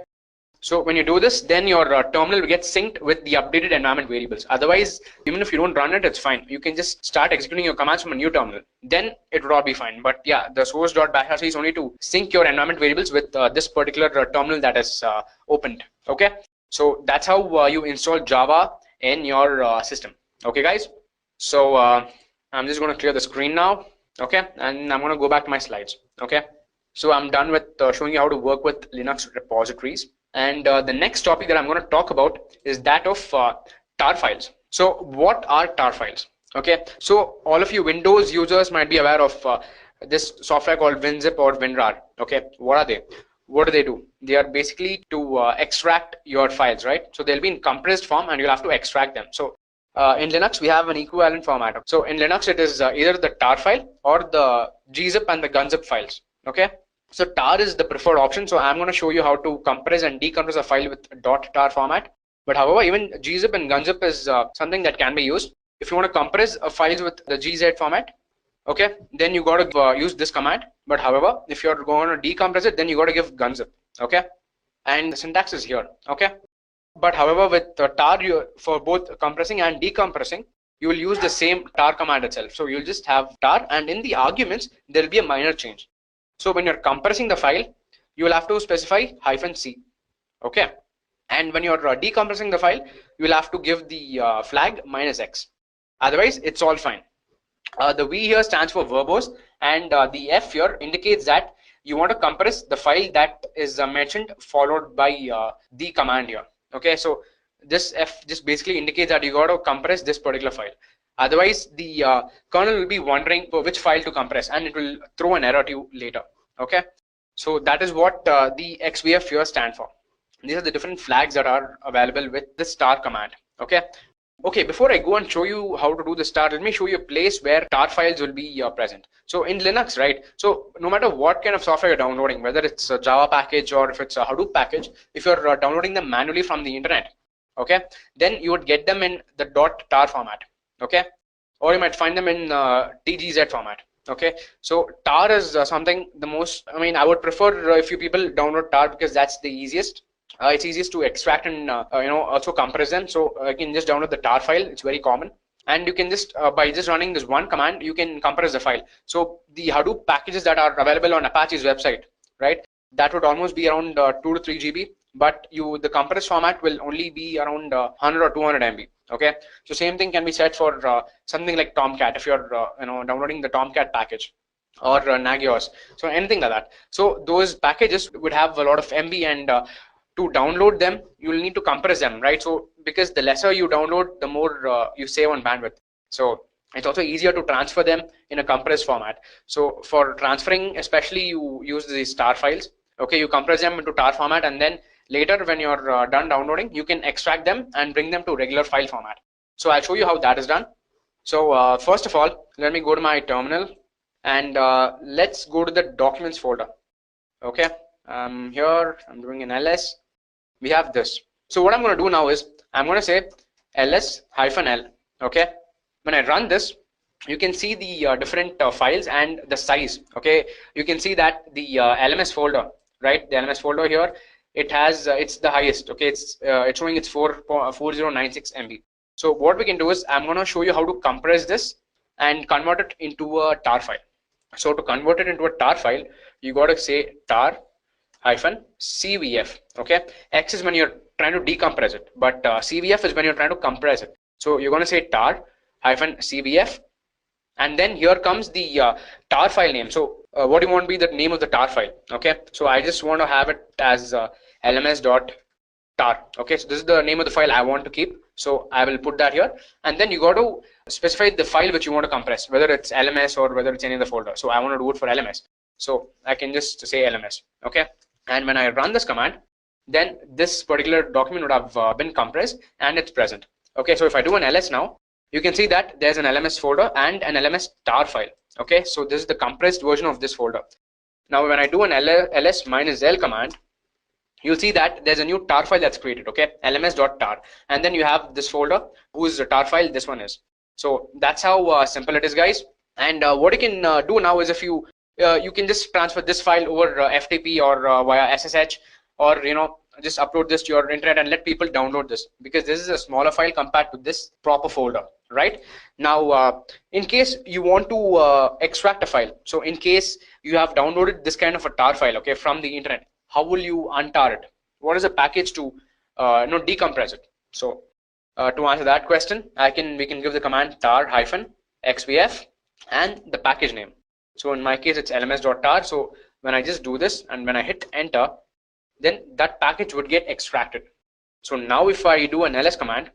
so when you do this, then your terminal will get synced with the updated environment variables. Otherwise, even if you don't run it, it's fine. You can just start executing your commands from a new terminal. Then it would all be fine. But yeah, the source.bashrc is only to sync your environment variables with this particular terminal that is opened. Okay, so that's how you install Java in your system. Okay, guys. So I'm just going to clear the screen now. Okay, and I'm going to go back to my slides. Okay, so I'm done with showing you how to work with Linux repositories. And the next topic that I'm going to talk about is that of tar files. So what are tar files? Okay, so all of you Windows users might be aware of this software called WinZip or WinRAR. Okay, what are they? What do they do? They are basically to extract your files, right? So they'll be in compressed form and you'll have to extract them. So In Linux, we have an equivalent format. So in Linux, it is either the tar file or the gzip and the gunzip files. Okay. So tar is the preferred option. So I'm going to show you how to compress and decompress a file with .tar format. But however, even gzip and gunzip is something that can be used. If you want to compress a files with the gz format, okay, then you got to use this command. But however, if you're going to decompress it, then you got to give gunzip. Okay. And the syntax is here. Okay. But however, with tar, for both compressing and decompressing, you will use the same tar command itself. So you'll just have tar, and in the arguments, there will be a minor change. So when you're compressing the file, you will have to specify -c. Okay. And when you're decompressing the file, you will have to give the flag -x. Otherwise, it's all fine. The V here stands for verbose, and the F here indicates that you want to compress the file that is mentioned followed by the command here. Okay, so this F just basically indicates that you got to compress this particular file. Otherwise, the kernel will be wondering which file to compress, and it will throw an error to you later. Okay, so that is what the XVF here stand for. These are the different flags that are available with the star command. Okay. Okay, before I go and show you how to do the tar, let me show you a place where tar files will be present. So in Linux, right? So no matter what kind of software you're downloading, whether it's a Java package or if it's a Hadoop package, if you're downloading them manually from the internet, okay, then you would get them in the .tar format, okay, or you might find them in TGZ format. Okay, so tar is something the most. I mean, I would prefer if you people download tar because that's the easiest. It's easiest to extract and also compress them. So you can just download the tar file. It's very common, and you can just by just running this one command, you can compress the file. So the Hadoop packages that are available on Apache's website, right? That would almost be around 2 to 3 GB, but the compressed format will only be around 100 or 200 MB. Okay, so same thing can be said for something like Tomcat if you're downloading the Tomcat package or Nagios, so anything like that. So those packages would have a lot of MB, and to download them, you'll need to compress them, right? So because the lesser you download, the more you save on bandwidth. So it's also easier to transfer them in a compressed format. So for transferring, especially, you use these tar files. Okay, you compress them into tar format, and then later when you're done downloading, you can extract them and bring them to regular file format. So I'll show you how that is done. So first of all, let me go to my terminal, and let's go to the documents folder. Okay, here I'm doing an ls. We have this. So what I'm going to do now is I'm going to say ls-l. Okay, when I run this, you can see the different files and the size. Okay, you can see that the LMS folder, right? The LMS folder here, it has it's the highest. Okay, it's showing it's 4096 MB. So what we can do is I'm going to show you how to compress this and convert it into a tar file. So to convert it into a tar file, you got to say tar -cvf. Okay, X is when you're trying to decompress it, but cvf is when you're trying to compress it. So you're going to say tar -cvf, and then here comes the tar file name. So what do you want to be the name of the tar file? Okay, so I just want to have it as lms.tar. Okay, so this is the name of the file I want to keep, so I will put that here, and then you got to specify the file which you want to compress, whether it's lms or whether it's any other folder. So I want to do it for lms, so I can just say lms. Okay, and when I run this command, then this particular document would have been compressed and it's present. Okay, so if I do an ls now, you can see that there's an lms folder and an lms tar file. Okay, so this is the compressed version of this folder. Now when I do an ls-l command, you'll see that there's a new tar file that's created. Okay, lms.tar, and then you have this folder whose tar file this one is. So that's how simple it is, guys. And what you can do now is if you can just transfer this file over FTP or via SSH, or just upload this to your internet and let people download this, because this is a smaller file compared to this proper folder. Right now, in case you want to extract a file, so in case you have downloaded this kind of a tar file, okay, from the internet, how will you untar it? What is the package to decompress it? So to answer that question, we can give the command tar-xvf and the package name. So in my case, it's lms.tar. So when I just do this and when I hit enter, then that package would get extracted. So now if I do an ls command,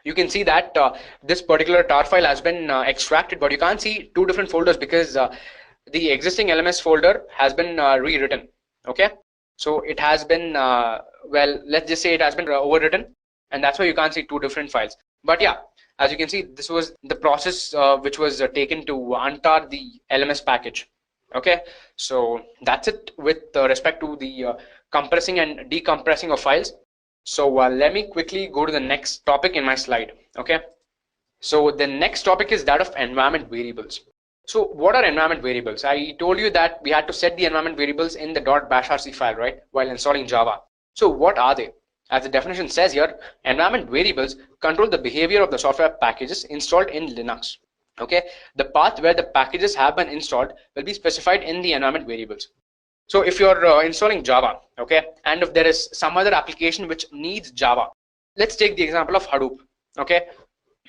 you can see that this particular tar file has been extracted, but you can't see two different folders because the existing lms folder has been rewritten. Okay, so it has been well, let's just say it has been overwritten, and that's why you can't see two different files. But yeah, As you can see, this was the process which was taken to untar the LMS package. Okay, so that's it with respect to the compressing and decompressing of files. So let me quickly go to the next topic in my slide. Okay, so the next topic is that of environment variables. So what are environment variables? I told you that we had to set the environment variables in the .bashrc file, right, while installing Java. So what are they? As the definition says here, environment variables control the behavior of the software packages installed in Linux. Okay, the path where the packages have been installed will be specified in the environment variables. So if you're installing Java, okay, and if there is some other application which needs Java, let's take the example of Hadoop. Okay,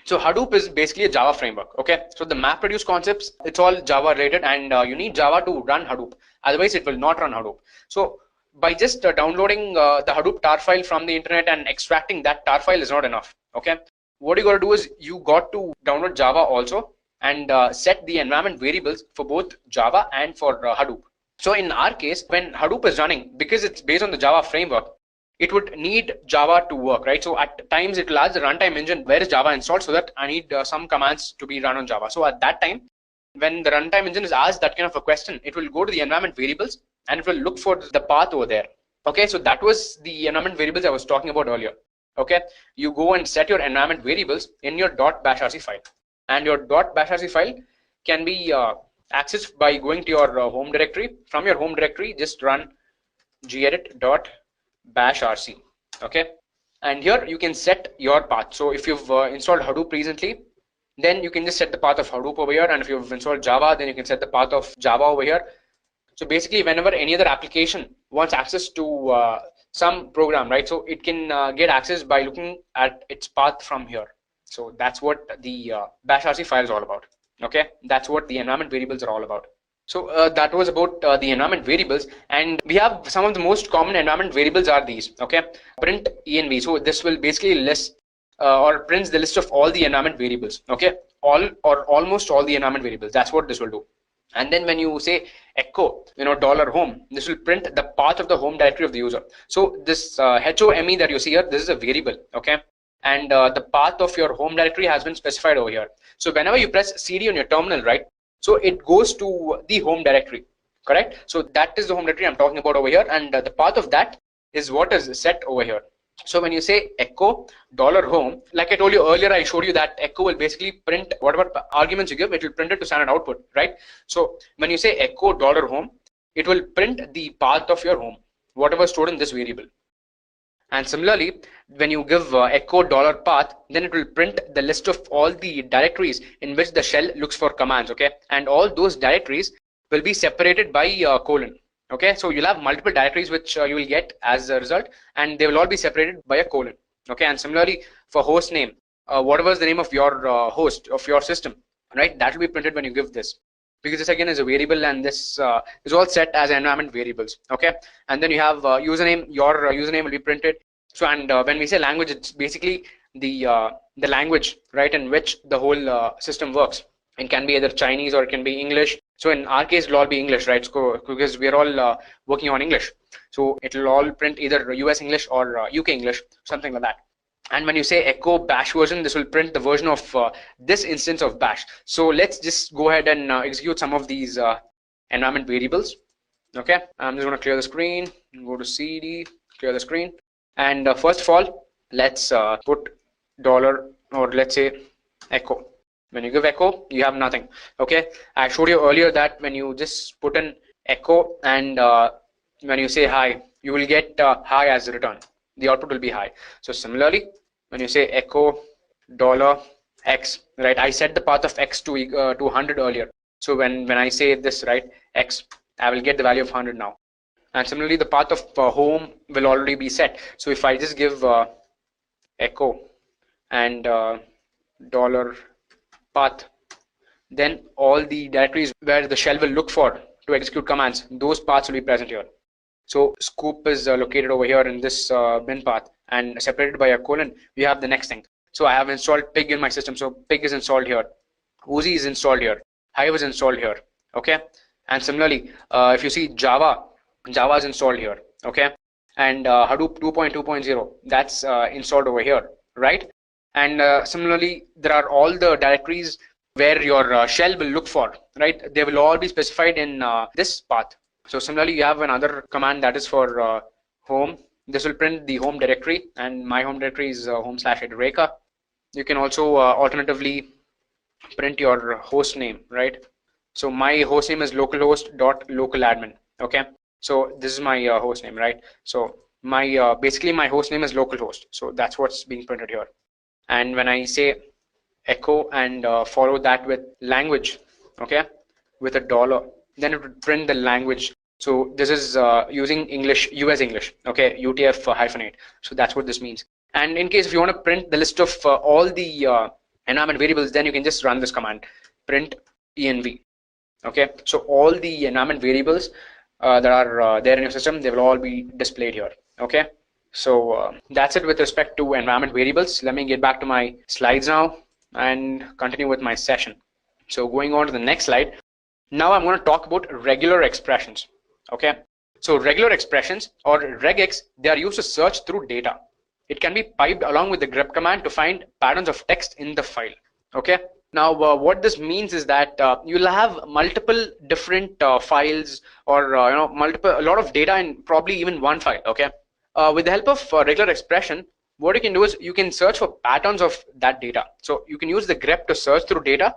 so Hadoop is basically a Java framework. Okay, so the MapReduce concepts, it's all Java related, and you need Java to run Hadoop. Otherwise, it will not run Hadoop. So by just downloading the Hadoop tar file from the internet and extracting that tar file is not enough. Okay, what you got to do is you got to download Java also and set the environment variables for both Java and for Hadoop. So in our case, when Hadoop is running, because it's based on the Java framework, it would need Java to work, right? So at times it will ask the runtime engine, where is Java installed, so that I need some commands to be run on Java. So at that time, when the runtime engine is asked that kind of a question, it will go to the environment variables and it will look for the path over there. Okay, so that was the environment variables I was talking about earlier. Okay, you go and set your environment variables in your .bashrc file, and your .bashrc file can be accessed by going to your home directory. From your home directory, just run gedit.bashrc. Okay, and here you can set your path. So if you've installed Hadoop recently, then you can just set the path of Hadoop over here, and if you've installed Java, then you can set the path of Java over here. So basically, whenever any other application wants access to some program, right, so it can get access by looking at its path from here. So that's what the bashrc file is all about. Okay, that's what the environment variables are all about. So that was about the environment variables, and we have some of the most common environment variables are these. Okay, print env. So this will basically list or prints the list of all the environment variables. Okay, all or almost all the environment variables. That's what this will do. And then when you say echo, $home, this will print the path of the home directory of the user. So this HOME that you see here, this is a variable. Okay, and the path of your home directory has been specified over here. So whenever you press CD on your terminal, right, so it goes to the home directory, correct? So that is the home directory I'm talking about over here, and the path of that is what is set over here. So when you say echo $home, like I told you earlier, I showed you that echo will basically print whatever arguments you give, it will print it to standard output, right? So when you say echo $home, it will print the path of your home, whatever is stored in this variable. And similarly, when you give echo $path, then it will print the list of all the directories in which the shell looks for commands. Okay, and all those directories will be separated by colon. Okay, so you'll have multiple directories which you will get as a result, and they will all be separated by a colon. Okay, and similarly for host name, whatever is the name of your host of your system, right, that will be printed when you give this, because this again is a variable, and this is all set as environment variables. Okay, and then you have username. Your username will be printed. So and when we say language, it's basically the language, right, in which the whole system works. It can be either Chinese or it can be English. So in our case, it'll all be English, right? So because we're all working on English, so it'll all print either US English or UK English, something like that. And when you say echo bash version, this will print the version of this instance of bash. So let's just go ahead and execute some of these environment variables. Okay, I'm just going to clear the screen, go to CD, clear the screen. And first of all, let's put dollar, or let's say echo. When you give echo, you have nothing. Okay, I showed you earlier that when you just put in echo and when you say hi, you will get hi as a return. The output will be high. So similarly, when you say echo $x, right, I set the path of x to 100 earlier. So when I say this, right, x, I will get the value of 100 now. And similarly, the path of home will already be set. So if I just give echo and $path, then all the directories where the shell will look for to execute commands, those paths will be present here. So scoop is located over here in this bin path, and separated by a colon, we have the next thing. So I have installed pig in my system. So pig is installed here. Uzi is installed here. Hive is installed here. Okay. And similarly, if you see Java is installed here. Okay. And Hadoop 2.2.0, that's installed over here, right? And similarly, there are all the directories where your shell will look for, right? They will all be specified in this path. So similarly, you have another command that is for home. This will print the home directory, and my home directory is home/Edureka. You can also alternatively print your host name, right? So my host name is localhost.localadmin. Okay, so this is my host name, right? So my basically my host name is localhost. So that's what's being printed here. And when I say echo and follow that with language, okay, with a dollar, then it would print the language. So this is using English, US English, okay, UTF-8. So that's what this means. And in case if you want to print the list of all the environment variables, then you can just run this command, print env. Okay, so all the environment variables that are there in your system, they will all be displayed here. Okay, so that's it with respect to environment variables. Let me get back to my slides now and continue with my session. So going on to the next slide, now I'm going to talk about regular expressions. Okay, so regular expressions or regex, they are used to search through data. It can be piped along with the grep command to find patterns of text in the file. Okay, now what this means is that you'll have multiple different files or a lot of data in probably even one file. Okay, with the help of regular expression, what you can do is you can search for patterns of that data. So you can use the grep to search through data,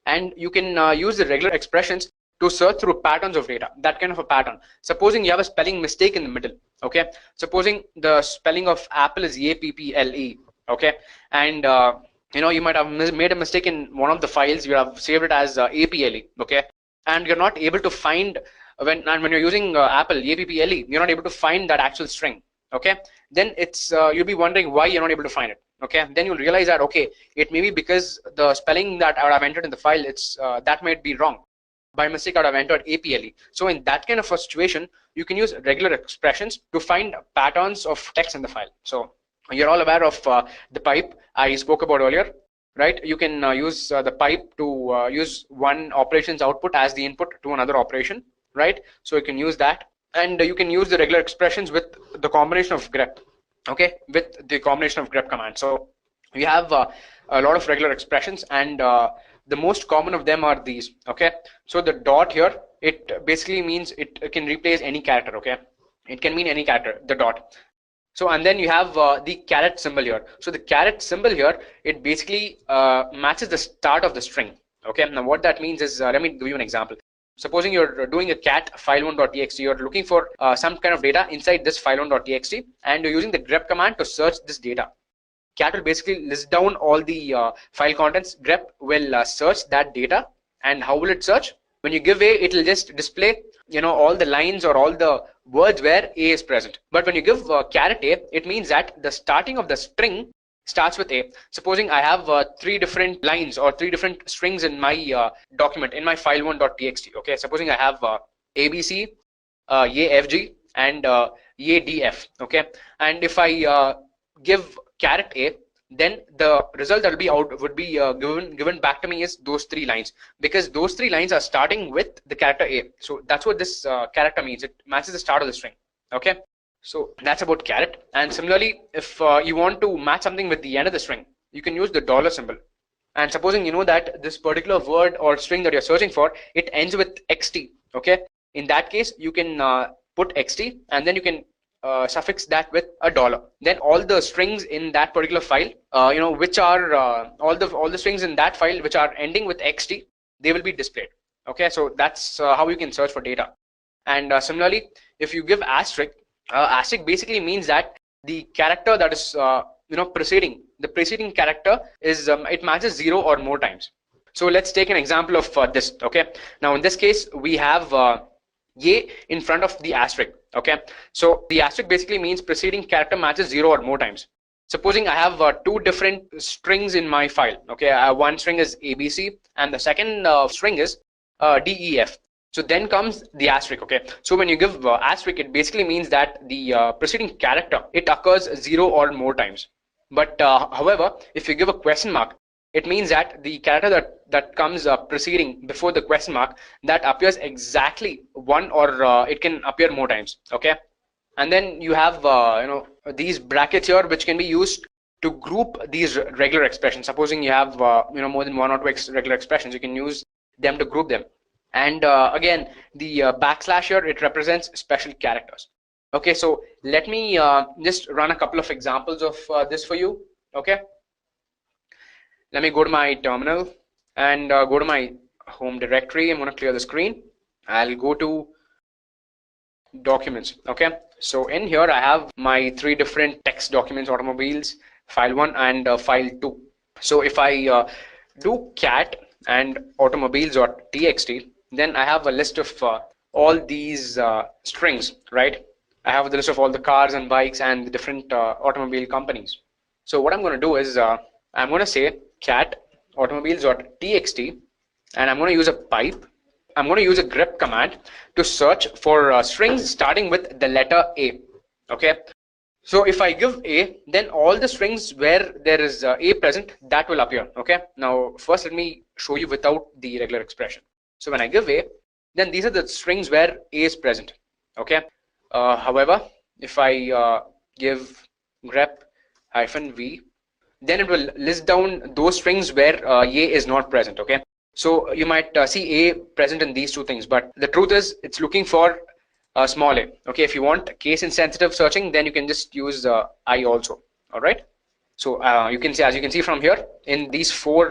and you can use the regular expressions to search through patterns of data, that kind of a pattern. Supposing you have a spelling mistake in the middle, okay? Supposing the spelling of apple is A-P-P-L-E, okay? And you might have made a mistake in one of the files, you have saved it as A-P-L-E, okay? And you're not able to find, when you're using apple, A-P-P-L-E, you're not able to find that actual string, okay? Then it's, you'll be wondering why you're not able to find it, okay? Then you'll realize that, okay, it may be because the spelling that I would have entered in the file, it's that might be wrong. By mistake, I would have entered APLE. So in that kind of a situation, you can use regular expressions to find patterns of text in the file. So you're all aware of the pipe I spoke about earlier, right? You can use the pipe to use one operation's output as the input to another operation, right? So you can use that, and you can use the regular expressions with the combination of grep, okay, with the combination of grep command. So we have a lot of regular expressions, and the most common of them are these, okay? So the dot here, it basically means it can replace any character, okay? It can mean any character, the dot. So, and then you have the caret symbol here. So the caret symbol here, it basically matches the start of the string, okay? Now what that means is, let me give you an example. Supposing you're doing a cat file1.txt, you're looking for some kind of data inside this file1.txt, and you're using the grep command to search this data. Cat will basically list down all the file contents. Grep will search that data. And how will it search? When you give A, it will just display, all the lines or all the words where A is present. But when you give caret A, it means that the starting of the string starts with A. Supposing I have 3 different lines or 3 different strings in my document, in my file1.txt. Okay, supposing I have ABC, AFG, and ADF. Okay, and if I give caret A, then the result that will be out would be given back to me is those 3 lines, because those 3 lines are starting with the character A. So that's what this character means. It matches the start of the string. Okay, so that's about caret. And similarly, if you want to match something with the end of the string, you can use the dollar symbol. And supposing you know that this particular word or string that you're searching for, it ends with xt. Okay, in that case, you can put xt, and then you can suffix that with a dollar. Then all the strings in that particular file, which are all the strings in that file which are ending with xt, they will be displayed. Okay, so that's how you can search for data. And similarly, if you give asterisk, asterisk basically means that the character that is preceding the preceding character is it matches 0 or more times. So let's take an example of this. Okay, now in this case we have A in front of the asterisk. Okay, so the asterisk basically means preceding character matches 0 or more times. Supposing I have 2 different strings in my file. Okay, one string is ABC and the second string is DEF. So then comes the asterisk. Okay, so when you give asterisk, it basically means that the preceding character, it occurs 0 or more times. But however, if you give a question mark, it means that the character that comes preceding before the question mark, that appears exactly 1 or it can appear more times. Okay, and then you have these brackets here which can be used to group these regular expressions. Supposing you have more than one or two regular expressions, you can use them to group them. And again, the backslash here, it represents special characters. Okay, so let me just run a couple of examples of this for you. Okay, let me go to my terminal and go to my home directory. I'm going to clear the screen. I'll go to documents. Okay, so in here I have my three different text documents: automobiles, file1 and file2. So if I do cat and automobiles.txt, then I have a list of all these strings, right? I have the list of all the cars and bikes and the different automobile companies. So what I'm going to do is I'm going to say cat automobiles.txt, and I'm going to use a pipe. I'm going to use a grep command to search for strings starting with the letter A. Okay, so if I give A, then all the strings where there is A present, that will appear. Okay, now first let me show you without the regular expression. So when I give A, then these are the strings where A is present. Okay, however, if I give grep -v, then it will list down those strings where A is not present. Okay, so you might see A present in these two things, but the truth is it's looking for small a. Okay, if you want case insensitive searching, then you can just use I also. All right, so you can see, as you can see from here, in these four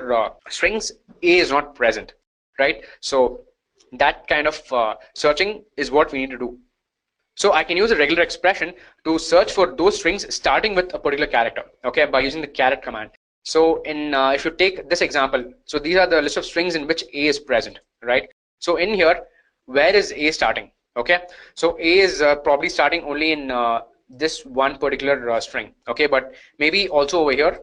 strings, A is not present, right? So that kind of searching is what we need to do. So I can use a regular expression to search for those strings starting with a particular character, okay, by using the caret command. So in if you take this example, so these are the list of strings in which A is present, right? So in here, where is A starting? Okay, so A is probably starting only in this one particular string, okay, but maybe also over here,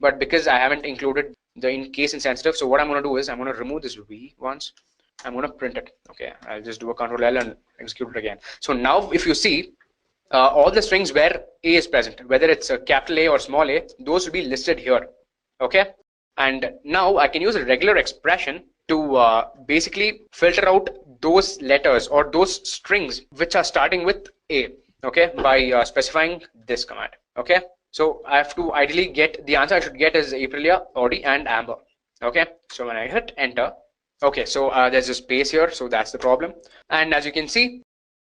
but because I haven't included the in case insensitive, so what I'm going to do is I'm going to remove this V once. I'm going to print it. Okay, I'll just do a Control L and execute it again. So now if you see all the strings where A is present, whether it's a capital A or small a, those will be listed here. Okay, and now I can use a regular expression to basically filter out those letters or those strings which are starting with A, okay, by specifying this command. Okay, so I have to ideally get the answer I should get is Aprilia, Audi and Amber. Okay, so when I hit enter, okay, so there's a space here, so that's the problem. And as you can see,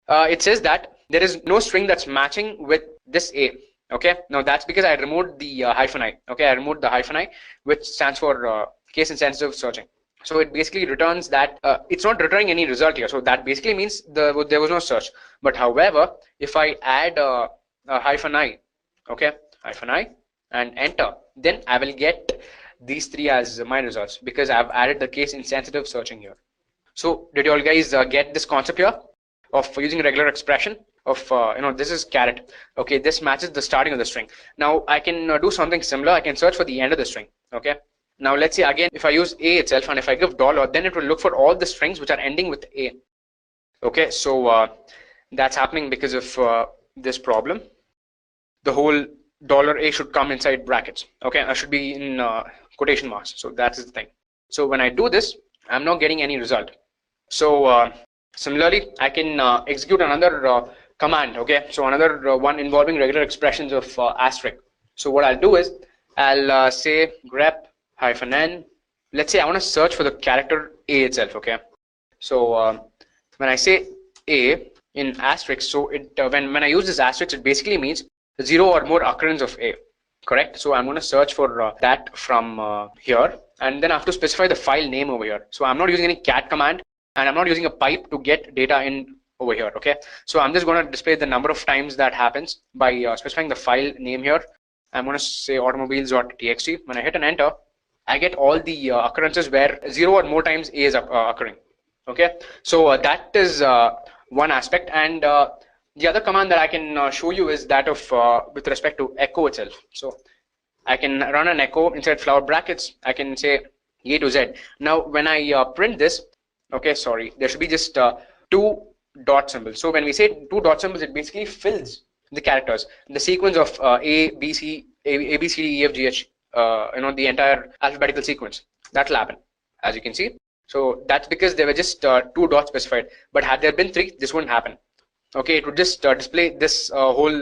it says that there is no string that's matching with this A. Okay, now that's because I removed the hyphen I. Okay, I removed the hyphen I, which stands for case insensitive searching. So it basically returns that it's not returning any result here. So that basically means there was no search. But however, if I add a hyphen I, okay, hyphen I and enter, then I will get these three as my results because I've added the case insensitive searching here. So did you all guys get this concept here of using a regular expression of this is caret. Okay, this matches the starting of the string. Now I can do something similar. I can search for the end of the string. Okay, now let's see again, if I use A itself and if I give $, then it will look for all the strings which are ending with A. Okay, so that's happening because of this problem. The whole $A should come inside brackets. Okay, I should be in quotation marks. So that's the thing. So when I do this, I'm not getting any result. So similarly, I can execute another command. Okay, so another one involving regular expressions of asterisk. So what I'll do is I'll say grep -n. Let's say I want to search for the character A itself. Okay, so when I say A in asterisk, so it when I use this asterisk, it basically means 0 or more occurrence of A. Correct. So I'm going to search for that from here, and then I have to specify the file name over here. So I'm not using any cat command, and I'm not using a pipe to get data in over here. Okay, so I'm just going to display the number of times that happens by specifying the file name here. I'm going to say automobiles.txt. When I hit an enter, I get all the occurrences where 0 or more times A is occurring. Okay, so that is one aspect, and the other command that I can show you is that of with respect to echo itself. So I can run an echo inside flower brackets. I can say A to Z. Now when I print this, okay, sorry, there should be just two dot symbols. So when we say two dot symbols, it basically fills the characters, the sequence of A, B, C, A, B, C, D, E, F, G, H, the entire alphabetical sequence. That will happen, as you can see. So that's because there were just two dots specified. But had there been three, this wouldn't happen. Okay, it would just display this whole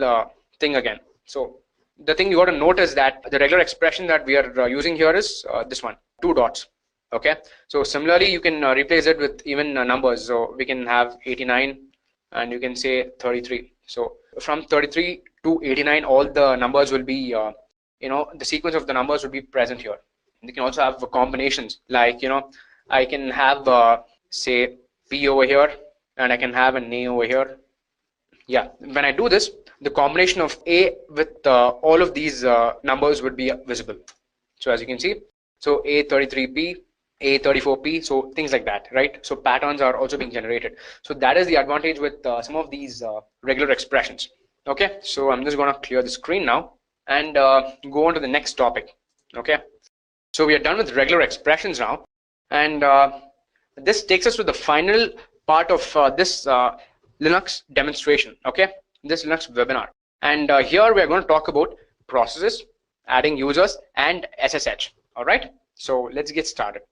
thing again. So the thing you got to note is that the regular expression that we are using here is this one, 2 dots. Okay, so similarly you can replace it with even numbers. So we can have 89 and you can say 33. So from 33 to 89, all the numbers will be the sequence of the numbers will be present here. You can also have combinations, like I can have say P over here and I can have an A over here. Yeah, when I do this, the combination of A with all of these numbers would be visible. So as you can see, so A33P, A34P, so things like that, right? So patterns are also being generated. So that is the advantage with some of these regular expressions. Okay, so I'm just going to clear the screen now and go on to the next topic. Okay, so we are done with regular expressions now, and this takes us to the final part of this Linux demonstration. Okay, this Linux webinar, and here we are going to talk about processes, adding users, and SSH. All right, so let's get started.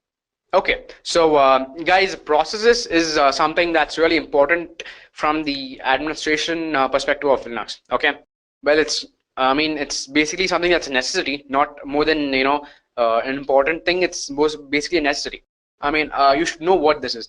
Okay, so guys, processes is something that's really important from the administration perspective of Linux. Okay, well, it's basically something that's a necessity, not more than an important thing. It's basically a necessity. You should know what this is.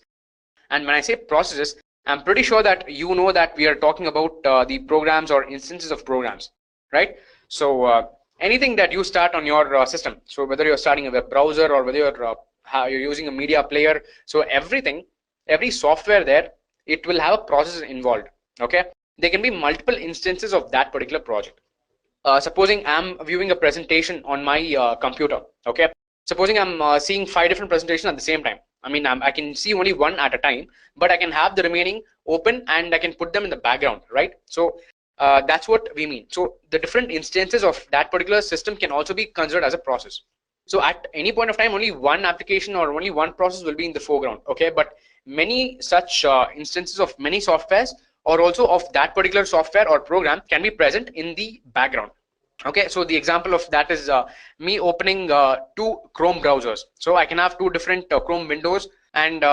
And when I say processes, I'm pretty sure that you know that we are talking about the programs or instances of programs, right? So anything that you start on your system, so whether you're starting a web browser or whether you're using a media player, so every software there, it will have a process involved. Okay, there can be multiple instances of that particular project. Supposing I'm viewing a presentation on my computer. Okay, supposing I'm seeing 5 different presentations at the same time. I can see only one at a time, but I can have the remaining open and I can put them in the background, right? So that's what we mean. So the different instances of that particular system can also be considered as a process. So at any point of time, only one application or only one process will be in the foreground. Okay, but many such instances of many softwares or also of that particular software or program can be present in the background. Okay, so the example of that is me opening 2 Chrome browsers. So I can have 2 different Chrome windows, and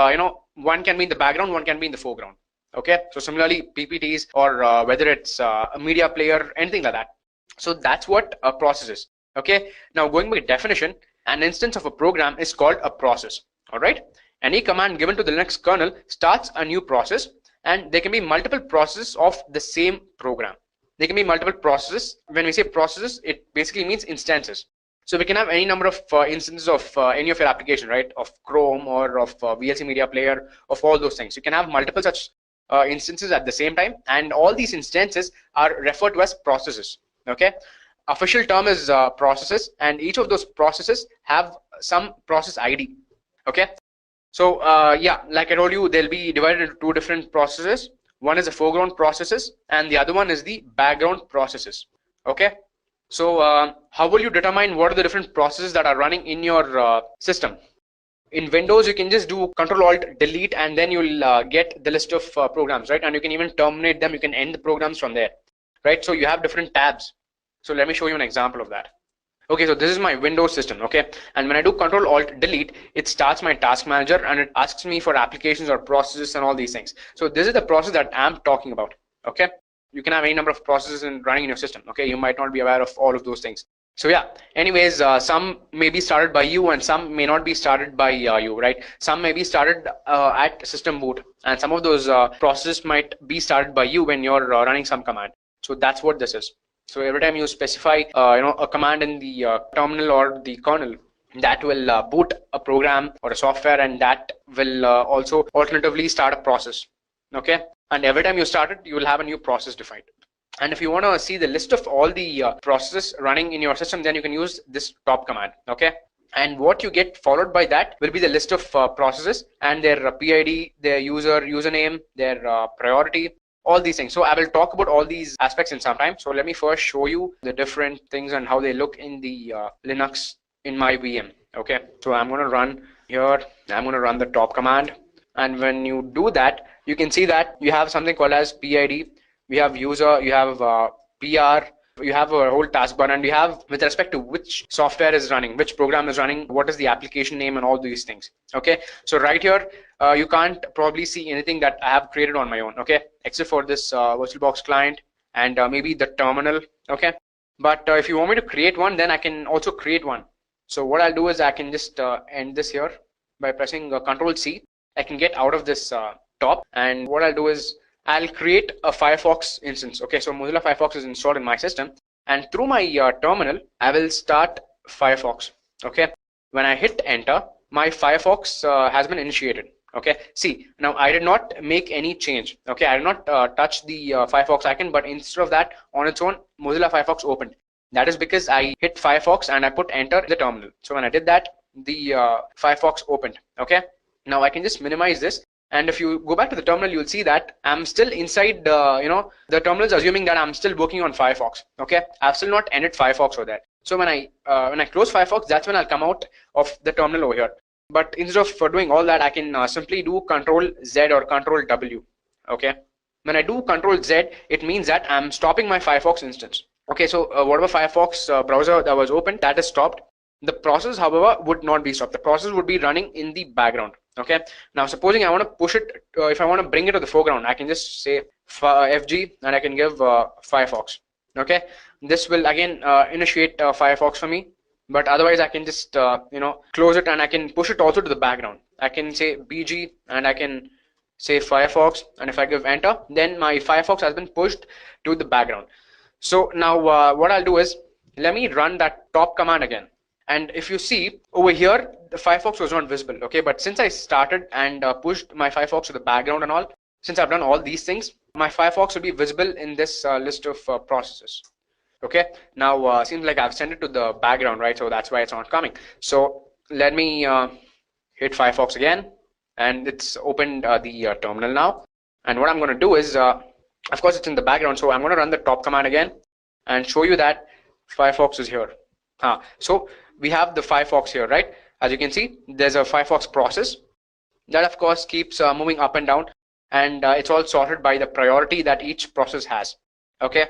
one can be in the background, one can be in the foreground. Okay, so similarly PPTs or whether it's a media player, anything like that. So that's what a process is. Okay, now going by definition, an instance of a program is called a process. All right, any command given to the Linux kernel starts a new process, and there can be multiple processes of the same program. There can be multiple processes. When we say processes, it basically means instances. So we can have any number of instances of any of your application, right? Of Chrome or of VLC media player, of all those things. You can have multiple such instances at the same time, and all these instances are referred to as processes. Okay, official term is processes, and each of those processes have some process ID. Okay, so yeah, like I told you, they'll be divided into 2 different processes. One is the foreground processes and the other one is the background processes. Okay, so how will you determine what are the different processes that are running in your system? In Windows, you can just do Control-Alt-Delete and then you'll get the list of programs, right? And you can even terminate them. You can end the programs from there, right? So you have different tabs. So let me show you an example of that. Okay, so this is my Windows system. Okay, and when I do Control-Alt-Delete, it starts my task manager and it asks me for applications or processes and all these things. So this is the process that I'm talking about. Okay, you can have any number of processes running in your system. Okay, you might not be aware of all of those things. So yeah, anyways, some may be started by you and some may not be started by you, right? Some may be started at system boot, and some of those processes might be started by you when you're running some command. So that's what this is. So every time you specify a command in the terminal or the kernel, that will boot a program or a software, and that will also alternatively start a process. Okay, and every time you start it, you will have a new process defined. And if you want to see the list of all the processes running in your system, then you can use this top command. Okay, and what you get followed by that will be the list of processes and their PID, their username, their priority, all these things. So I will talk about all these aspects in some time. So let me first show you the different things and how they look in the Linux in my VM. Okay, so I'm going to run here. I'm going to run the top command, and when you do that, you can see that you have something called as PID. We have user, you have PR, you have a whole taskbar, and you have with respect to which software is running, which program is running, what is the application name, and all these things. Okay, so right here you can't probably see anything that I have created on my own. Okay, except for this VirtualBox client and maybe the terminal. Okay, But if you want me to create one, then I can also create one. So what I'll do is I can just end this here by pressing Control C. I can get out of this top, and what I'll do is I'll create a Firefox instance. Okay, so Mozilla Firefox is installed in my system, and through my terminal, I will start Firefox. Okay, when I hit enter, my Firefox has been initiated. Okay, see, now I did not make any change. Okay, I did not touch the Firefox icon, but instead of that, on its own, Mozilla Firefox opened. That is because I hit Firefox and I put enter in the terminal. So when I did that, the Firefox opened. Okay, now I can just minimize this, and if you go back to the terminal, you'll see that I'm still inside the terminal is assuming that I'm still working on Firefox. Okay, I've still not ended Firefox over there. So when I close Firefox, that's when I'll come out of the terminal over here. But instead of doing all that, I can simply do Control Z or Control W. Okay, when I do Control Z, it means that I'm stopping my Firefox instance. Okay, so whatever Firefox browser that was open, that is stopped. The process, however, would not be stopped. The process would be running in the background. Okay, now supposing I want to push it, if I want to bring it to the foreground, I can just say FG and I can give Firefox. Okay, this will again initiate Firefox for me, but otherwise I can just close it, and I can push it also to the background. I can say BG and I can say Firefox, and if I give enter, then my Firefox has been pushed to the background. So now what I'll do is, let me run that top command again. And if you see over here, the Firefox was not visible. Okay, but since I started and pushed my Firefox to the background and all, since I've done all these things, my Firefox will be visible in this list of processes. Okay, now seems like I've sent it to the background, right? So that's why it's not coming. So let me hit Firefox again, and it's opened the terminal now. And what I'm going to do is, of course, it's in the background, so I'm going to run the top command again and show you that Firefox is here. So we have the Firefox here, right? As you can see, there's a Firefox process that, of course, keeps moving up and down, and it's all sorted by the priority that each process has. Okay,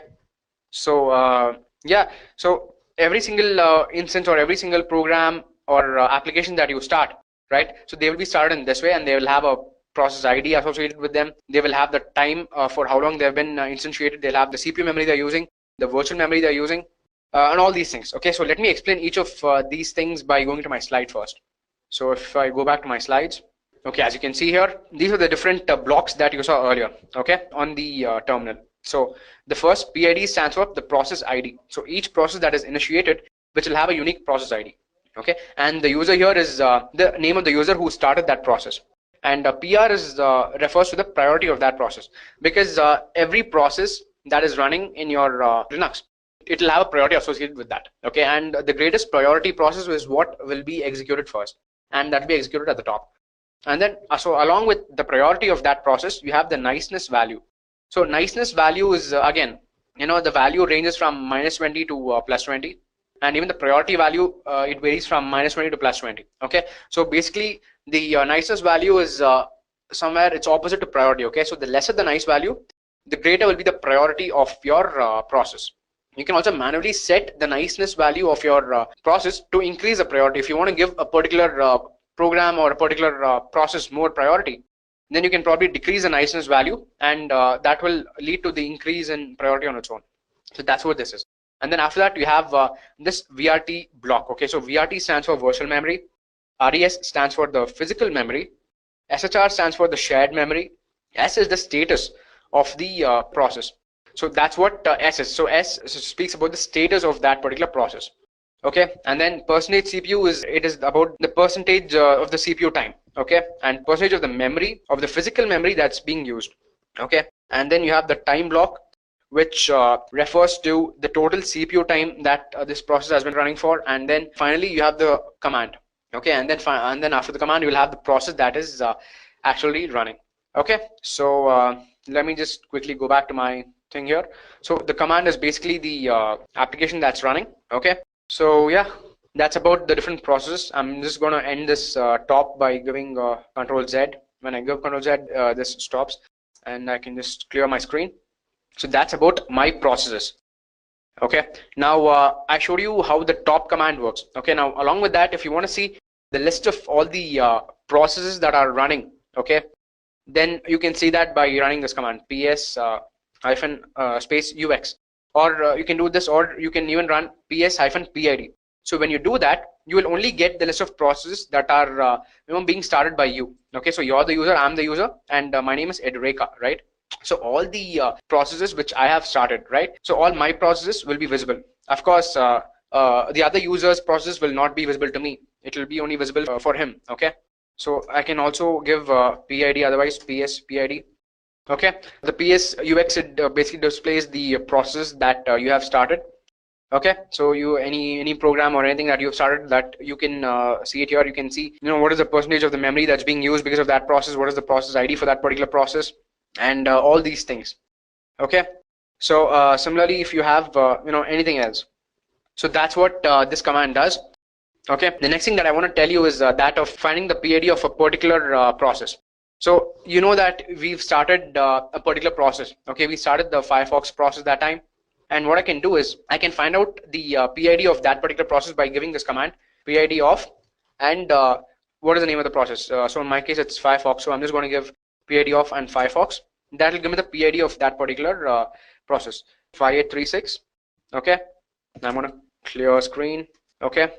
so yeah, so every single instance or every single program or application that you start, right? So they will be started in this way, and they will have a process ID associated with them. They will have the time for how long they've been instantiated. They'll have the CPU memory they're using, the virtual memory they're using, and all these things. Okay, so let me explain each of these things by going to my slide first. So if I go back to my slides, okay, as you can see here, these are the different blocks that you saw earlier, okay, on the terminal. So the first PID stands for the process ID. So each process that is initiated, which will have a unique process ID. Okay, and the user here is the name of the user who started that process. And PR is refers to the priority of that process, because every process that is running in your Linux, it will have a priority associated with that. Okay, and the greatest priority process is what will be executed first, and that will be executed at the top. And then so along with the priority of that process, you have the niceness value. So niceness value is again, the value ranges from -20 to +20, and even the priority value it varies from -20 to +20. Okay, so basically the niceness value is somewhere it's opposite to priority. Okay, so the lesser the nice value, the greater will be the priority of your process. You can also manually set the niceness value of your process to increase the priority. If you want to give a particular program or a particular process more priority, then you can probably decrease the niceness value, and that will lead to the increase in priority on its own. So that's what this is. And then after that, you have this VRT block. Okay, so VRT stands for virtual memory, RES stands for the physical memory, SHR stands for the shared memory, S is the status of the process. So that's what S is. So S speaks about the status of that particular process. Okay, and then percentage CPU is about the percentage of the CPU time. Okay, and percentage of the memory, of the physical memory that's being used. Okay, and then you have the time block, which refers to the total CPU time that this process has been running for. And then finally you have the command. Okay, and then after the command you will have the process that is actually running. Okay, so let me just quickly go back to my thing here. So the command is basically the application that's running. Okay, so yeah, that's about the different processes. I'm just going to end this top by giving Control Z. When I give Control Z, this stops, and I can just clear my screen. So that's about my processes. Okay, now I showed you how the top command works. Okay, now along with that, if you want to see the list of all the processes that are running, okay, then you can see that by running this command, ps -space ux. or you can do this, or you can even run ps-pid. So when you do that, you will only get the list of processes that are being started by you. Okay, so you're the user, I'm the user, and my name is Edureka, right? So all the processes which I have started, right? So all my processes will be visible. Of course, the other user's process will not be visible to me. It will be only visible for him. Okay, so I can also give PID, otherwise PS PID. Okay, the PS UX, it basically displays the process that you have started. Okay, so you any program or anything that you've started, that you can see it here. You can see, what is the percentage of the memory that's being used because of that process, what is the process ID for that particular process, and all these things. Okay, so similarly, if you have anything else, so that's what this command does. Okay, the next thing that I want to tell you is that of finding the PID of a particular process. So you know that we've started a particular process. Okay, we started the Firefox process that time, and what I can do is I can find out the PID of that particular process by giving this command PID of, and what is the name of the process. So in my case it's Firefox, so I'm just going to give PID of and Firefox. That will give me the PID of that particular process, 5836. Okay, I'm going to clear screen. Okay,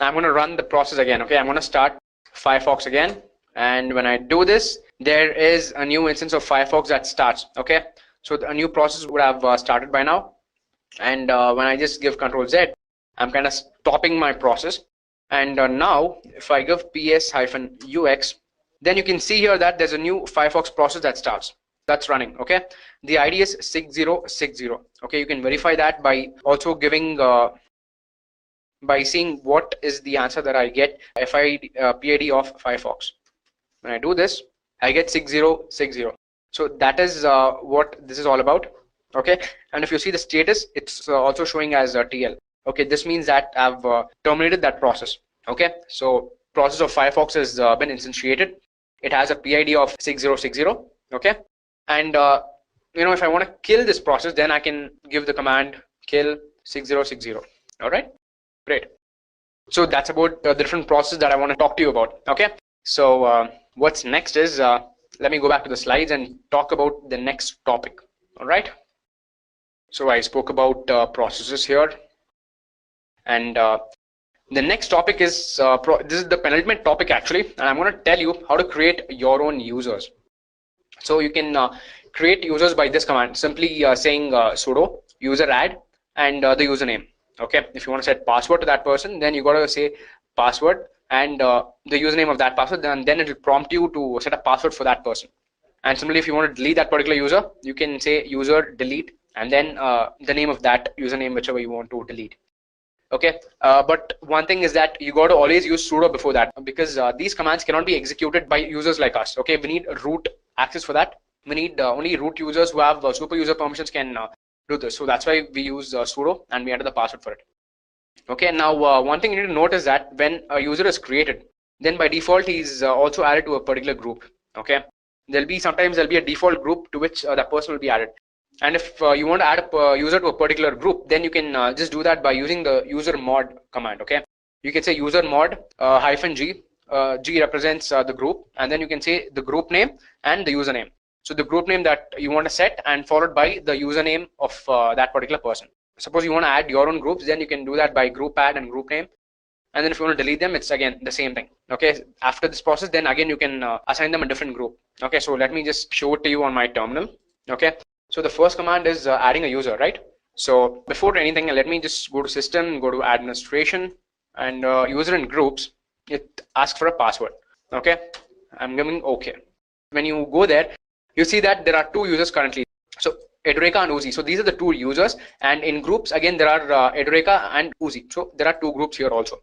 I'm going to run the process again. Okay, I'm going to start Firefox again, and when I do this, there is a new instance of Firefox that starts. Okay, so a new process would have started by now, and when I just give Control Z, I'm kind of stopping my process. And now if I give ps-ux, then you can see here that there's a new Firefox process that starts, that's running. Okay, the ID is 6060. Okay, you can verify that by also giving by seeing what is the answer that I get, PID of Firefox. When I do this, I get 6060. So that is what this is all about. Okay, and if you see the status, it's also showing as TL. Okay, this means that I've terminated that process. Okay, so process of Firefox has been instantiated. It has a PID of 6060. Okay, and if I want to kill this process, then I can give the command kill 6060. All right, great. So that's about the different processes that I want to talk to you about. Okay, so what's next is let me go back to the slides and talk about the next topic. All right, so I spoke about processes here, and the next topic is this is the penultimate topic actually, and I'm going to tell you how to create your own users. So you can create users by this command, simply saying sudo user add and the username. Okay, if you want to set password to that person, then you got to say password and the username of that password, and then it will prompt you to set a password for that person. And similarly, if you want to delete that particular user, you can say user delete and then the name of that username, whichever you want to delete. Okay, but one thing is that you got to always use sudo before that, because these commands cannot be executed by users like us. Okay, we need root access for that. We need only root users who have super user permissions can do this. So that's why we use sudo and we enter the password for it. Okay, now one thing you need to note is that when a user is created, then by default he's also added to a particular group. Okay, sometimes there'll be a default group to which that person will be added. And if you want to add a user to a particular group, then you can just do that by using the user mod command. Okay, you can say user mod -g. G represents the group, and then you can say the group name and the username. So the group name that you want to set, and followed by the username of that particular person. Suppose you want to add your own groups, then you can do that by group add and group name. And then if you want to delete them, it's again the same thing. Okay, after this process, then again you can assign them a different group. Okay, so let me just show it to you on my terminal. Okay, so the first command is adding a user, right? So before anything, let me just go to system, go to administration, and user and groups. It asks for a password. Okay, I'm giving OK. When you go there, you see that there are two users currently. So Edureka and Uzi. So these are the two users, and in groups again there are Edureka and Uzi. So there are two groups here also.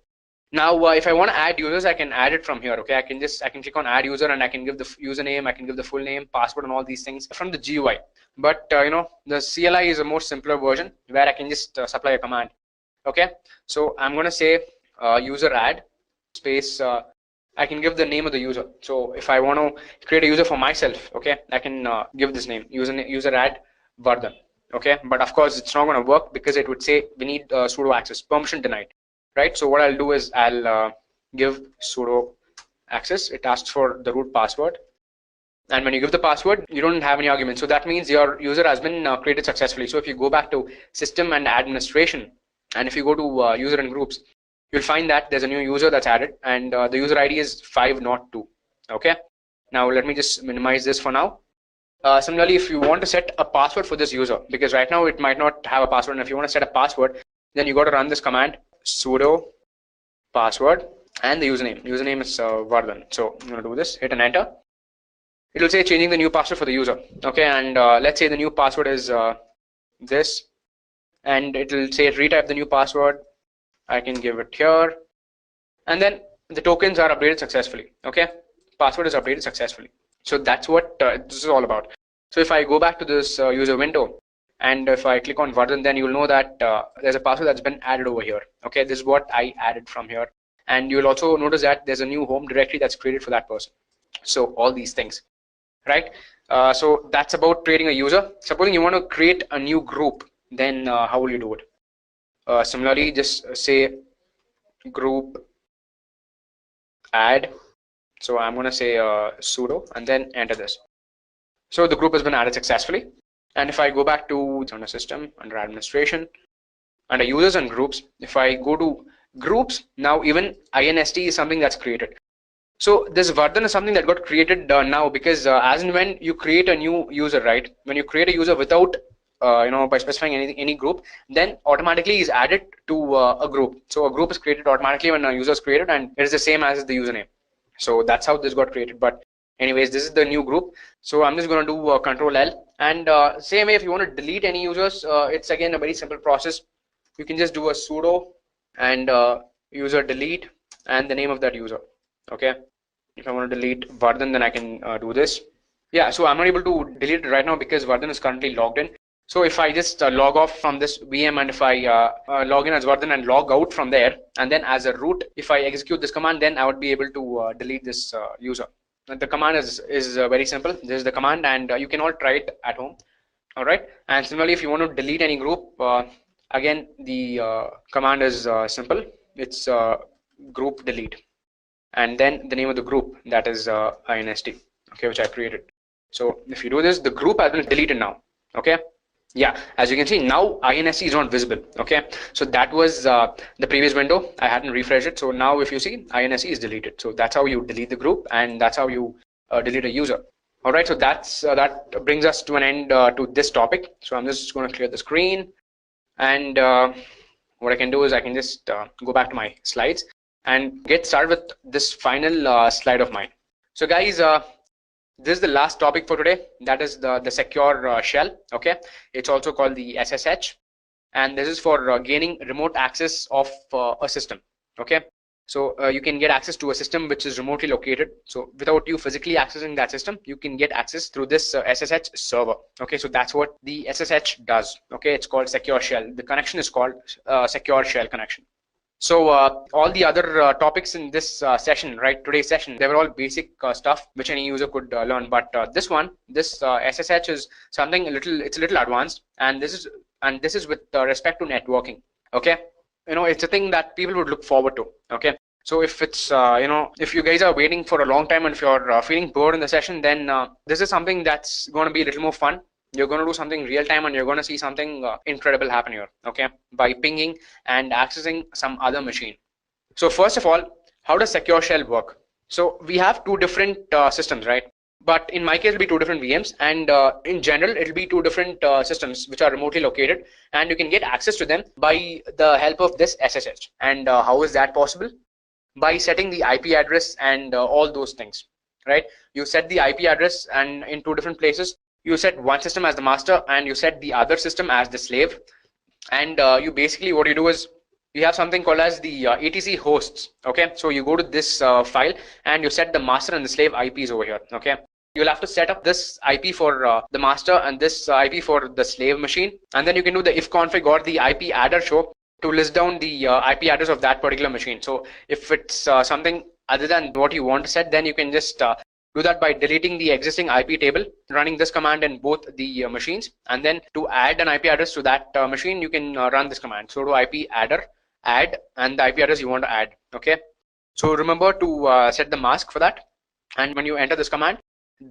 Now if I want to add users, I can add it from here. Okay, I can click on add user, and I can give the username, I can give the full name, password, and all these things from the GUI. But the CLI is a more simpler version where I can just supply a command. Okay, so I'm going to say user add space. I can give the name of the user. So if I want to create a user for myself, okay, I can give this name, user add Vardhan. Okay, but of course it's not going to work because it would say we need sudo access, permission denied, right? So what I'll do is I'll give sudo access. It asks for the root password. And when you give the password, you don't have any argument. So that means your user has been created successfully. So if you go back to system and administration, and if you go to user and groups, you'll find that there's a new user that's added, and the user ID is 502. Okay. Now let me just minimize this for now. Similarly, if you want to set a password for this user, because right now it might not have a password, and if you want to set a password, then you got to run this command sudo password and the username. Username is Vardhan. So I'm going to do this, hit an enter. It will say changing the new password for the user. Okay, and let's say the new password is this, and it will say retype the new password. I can give it here, and then the tokens are updated successfully. Okay, password is updated successfully. So that's what this is all about. So if I go back to this user window, and if I click on Vardhan, then you'll know that there's a password that's been added over here. Okay, this is what I added from here, and you'll also notice that there's a new home directory that's created for that person. So all these things, right? So that's about creating a user. Supposing you want to create a new group, then how will you do it? Similarly, just say group add. So I'm going to say sudo and then enter this. So the group has been added successfully. And if I go back to under system, under administration, under users and groups, if I go to groups, now even inst is something that's created. So this Vardhan is something that got created now, because as and when you create a new user, right? When you create a user without by specifying any group, then automatically is added to a group. So a group is created automatically when a user is created, and it is the same as the username. So that's how this got created. But anyways, this is the new group. So I'm just going to do Control L, and same way, if you want to delete any users, it's again a very simple process. You can just do a sudo and user delete and the name of that user. Okay, if I want to delete Vardhan, then I can do this. Yeah, so I'm not able to delete it right now because Vardhan is currently logged in. So if I just log off from this VM, and if I log in as Vardhan and log out from there, and then as a root, if I execute this command, then I would be able to delete this user. And the command is very simple. This is the command, and you can all try it at home. All right. And similarly, if you want to delete any group, again the command is simple. It's group delete, and then the name of the group, that is inst. Okay, which I created. So if you do this, the group has been deleted now. Okay. Yeah, as you can see now, inst is not visible. Okay, so that was the previous window. I hadn't refreshed it. So now if you see, inst is deleted. So that's how you delete the group, and that's how you delete a user. All right, so that brings us to an end to this topic. So I'm just going to clear the screen, and what I can do is I can just go back to my slides and get started with this final slide of mine. So guys, this is the last topic for today. That is the secure shell. Okay, it's also called the SSH, and this is for gaining remote access of a system. Okay, so you can get access to a system which is remotely located. So without you physically accessing that system, you can get access through this SSH server. Okay, so that's what the SSH does. Okay, it's called secure shell. The connection is called secure shell connection. So all the other topics in this session, right, today's session, they were all basic stuff which any user could learn. But this SSH is something it's a little advanced, and this is with respect to networking. Okay, it's a thing that people would look forward to. Okay, so if it's if you guys are waiting for a long time, and if you're feeling bored in the session, then this is something that's going to be a little more fun. You're going to do something real time, and you're going to see something incredible happen here. Okay, by pinging and accessing some other machine. So first of all, how does secure shell work? So we have two different systems, right? But in my case, it'll be two different VMs, and in general, it'll be two different systems which are remotely located, and you can get access to them by the help of this SSH. And how is that possible? By setting the IP address and all those things, right? You set the IP address, and in two different places. You set one system as the master, and you set the other system as the slave. And you basically, what you do is you have something called as the etc hosts. Okay, so you go to this file, and you set the master and the slave IPs over here. Okay, you'll have to set up this IP for the master and this IP for the slave machine, and then you can do the if config or the IP adder show to list down the IP address of that particular machine. So if it's something other than what you want to set, then you can just do that by deleting the existing IP table, running this command in both the machines, and then to add an IP address to that machine, you can run this command. So to IP adder, add, and the IP address you want to add. Okay, so remember to set the mask for that, and when you enter this command,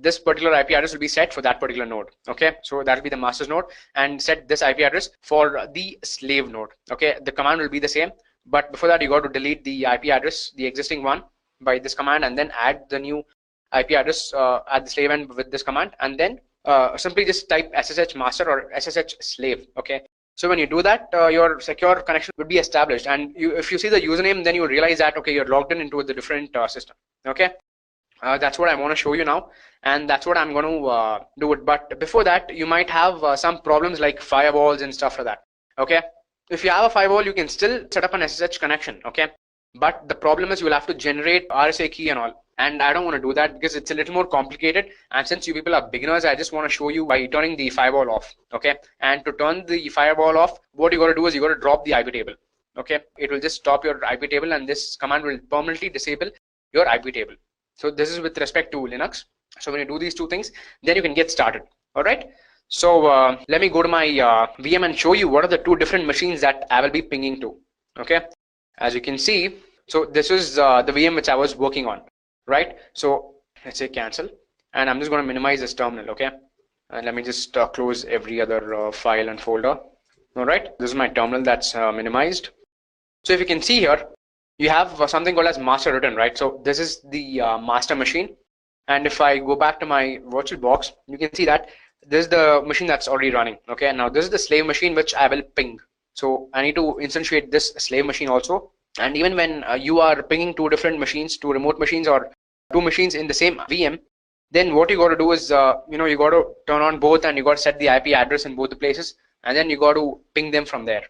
this particular IP address will be set for that particular node. Okay, so that will be the master's node, and set this IP address for the slave node. Okay, the command will be the same, but before that you got to delete the IP address, the existing one, by this command, and then add the new IP address at the slave end with this command, and then simply just type SSH master or SSH slave. Okay, so when you do that, your secure connection would be established, and if you see the username, then you realize that okay, you're logged in into the different system. Okay, that's what I want to show you now, and that's what I'm going to do it. But before that, you might have some problems like firewalls and stuff like that. Okay, if you have a firewall, you can still set up an SSH connection. Okay, but the problem is you'll have to generate RSA key and all, and I don't want to do that because it's a little more complicated, and since you people are beginners, I just want to show you by turning the firewall off. Okay, and to turn the firewall off, what you got to do is you got to drop the IP table. Okay, it will just stop your IP table, and this command will permanently disable your IP table. So this is with respect to Linux. So when you do these two things, then you can get started. All right, so let me go to my VM and show you what are the two different machines that I will be pinging to. Okay, as you can see, so this is the VM which I was working on, right? So let's say cancel, and I'm just going to minimize this terminal. Okay, and let me just close every other file and folder. All right, this is my terminal that's minimized. So if you can see here, you have something called as master written, right? So this is the master machine, and if I go back to my virtual box, you can see that this is the machine that's already running. Okay, now this is the slave machine which I will ping. So I need to instantiate this slave machine also, and even when you are pinging two different machines, two remote machines or two machines in the same VM, then what you got to do is you got to turn on both, and you got to set the IP address in both the places, and then you got to ping them from there.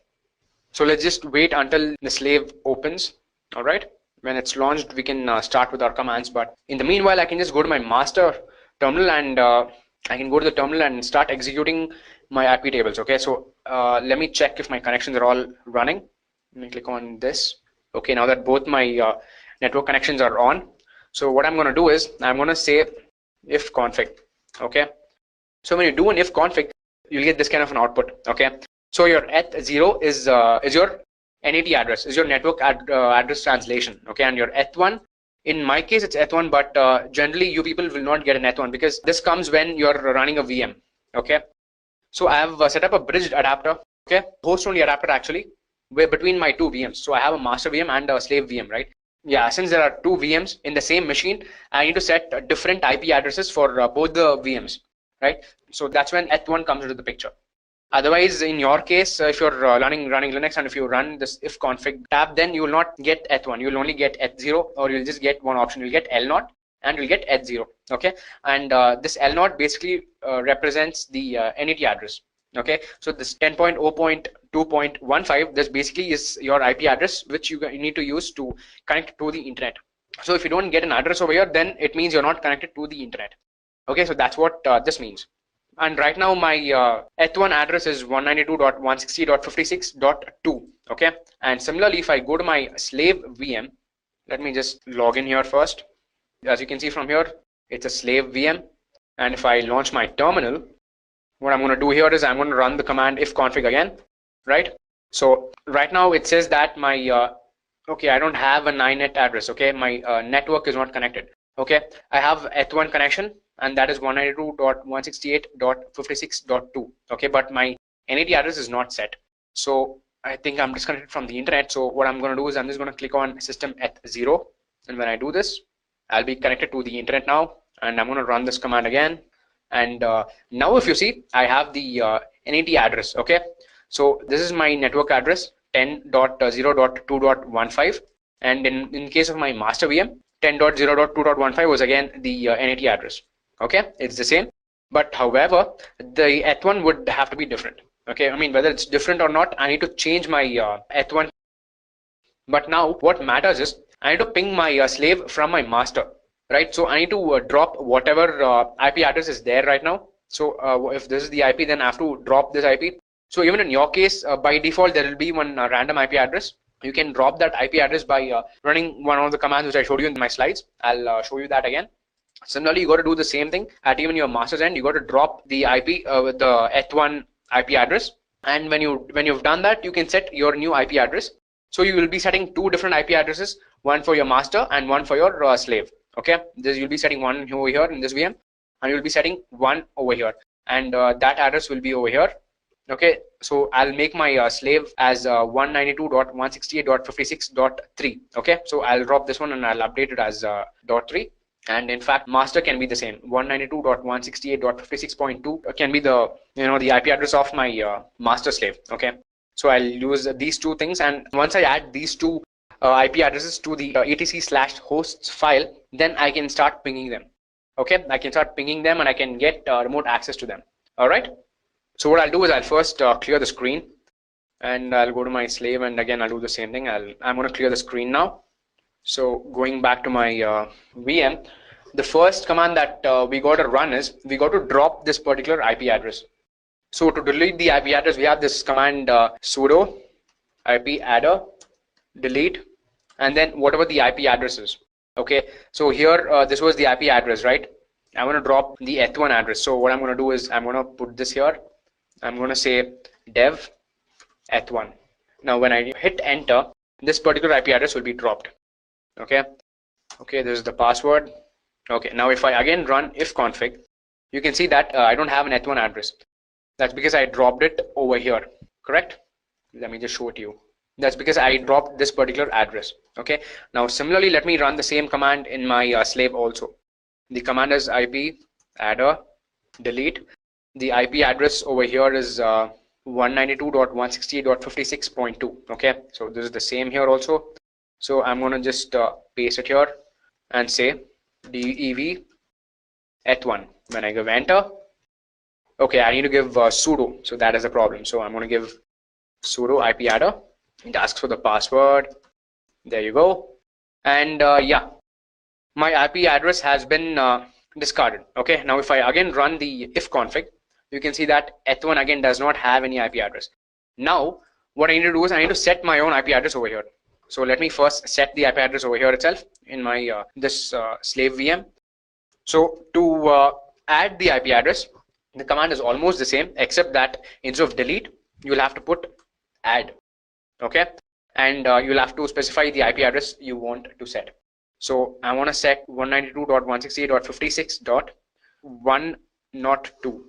So let's just wait until the slave opens. All right, when it's launched, we can start with our commands, but in the meanwhile, I can just go to my master terminal, and I can go to the terminal and start executing my IP tables. Okay, so let me check if my connections are all running. Let me click on this. Okay, now that both my network connections are on, so what I'm going to do is I'm going to say if config. Okay, so when you do an if config, you'll get this kind of an output. Okay, so your eth0 is your NAT address, is your network address translation. Okay, and your eth1, in my case it's eth1, but generally you people will not get an eth1 because this comes when you're running a VM. Okay, so I have set up a bridged adapter. Okay, host only adapter actually, where between my two VMs. So I have a master VM and a slave VM, right? Yeah, since there are two VMs in the same machine, I need to set different IP addresses for both the VMs, right? So that's when eth1 comes into the picture. Otherwise, in your case, if you're running Linux and if you run this if config tab, then you will not get eth1. You will only get eth0, or you'll just get one option. You'll get l0 and you'll get eth0. Okay, and this l0 basically represents the NAT address. Okay, so this 10.0.2.15, this basically is your IP address which you need to use to connect to the internet. So if you don't get an address over here, then it means you're not connected to the internet. Okay, so that's what this means. And right now my eth1 address is 192.160.56.2. Okay, and similarly, if I go to my slave VM, let me just log in here first. As you can see from here, it's a slave VM, and if I launch my terminal, what I'm going to do here is I'm going to run the command if config again, right? So right now it says that my okay, I don't have an inet address. Okay, my network is not connected. Okay, I have eth1 connection, and that is 192.168.56.2. okay, but my NAT address is not set, so I think I'm disconnected from the internet. So what I'm going to do is I'm just going to click on system eth0, and when I do this, I'll be connected to the internet now, and I'm going to run this command again. And now if you see, I have the NAT address. Okay, so this is my network address 10.0.2.15, and in case of my master VM, 10.0.2.15 was again the NAT address. Okay, it's the same, but however the eth1 would have to be different. Okay, I mean, whether it's different or not, I need to change my eth1. But now what matters is I need to ping my slave from my master, right? So I need to drop whatever IP address is there right now. So if this is the IP, then I have to drop this IP. So even in your case, by default there will be one random IP address. You can drop that IP address by running one of the commands which I showed you in my slides. I'll show you that again. Similarly, you got to do the same thing at even your master's end. You got to drop the IP with the eth1 IP address, and when you've done that, you can set your new IP address. So you will be setting two different IP addresses, one for your master and one for your slave. Okay, this you'll be setting one over here in this VM, and you'll be setting 1 over here, and that address will be over here. Okay, so I'll make my slave as 192.168.56.3. Okay, so I'll drop this one and I'll update it as .3. And in fact, master can be the same. 192.168.56.2 can be the the IP address of my master slave. Okay, so I'll use these two things, and once I add these two IP addresses to the etc/hosts file, then I can start pinging them. Okay, I can start pinging them and I can get remote access to them. All right. So what I'll do is I'll first clear the screen, and I'll go to my slave, and again I'll do the same thing. I'm going to clear the screen now. So going back to my VM, the first command that we got to run is we got to drop this particular IP address. So to delete the IP address, we have this command sudo IP adder delete, and then whatever the IP address is. Okay, so here this was the IP address, right? I want to drop the eth1 address. So what I'm going to do is I'm going to put this here. I'm going to say dev eth1. Now when I hit enter, this particular IP address will be dropped. Okay, this is the password. Okay, now if I again run ifconfig, you can see that I don't have an eth1 address. That's because I dropped it over here, correct? Let me just show it to you. That's because I dropped this particular address. Okay, now similarly, let me run the same command in my slave also. The command is IP adder delete. The IP address over here is 192.168.56.2. okay, so this is the same here also. So I'm going to just paste it here and say dev eth1. When I give enter, okay, I need to give sudo, so that is a problem. So I'm going to give sudo IP adder. It asks for the password. There you go. And yeah, my IP address has been discarded. Okay, now if I again run the ifconfig, you can see that eth1 again does not have any IP address. Now what I need to do is I need to set my own IP address over here. So let me first set the IP address over here itself in my this slave VM. So to add the IP address, the command is almost the same, except that instead of delete, you'll have to put add. Okay, and you'll have to specify the IP address you want to set. So I want to set 192.168.56.102.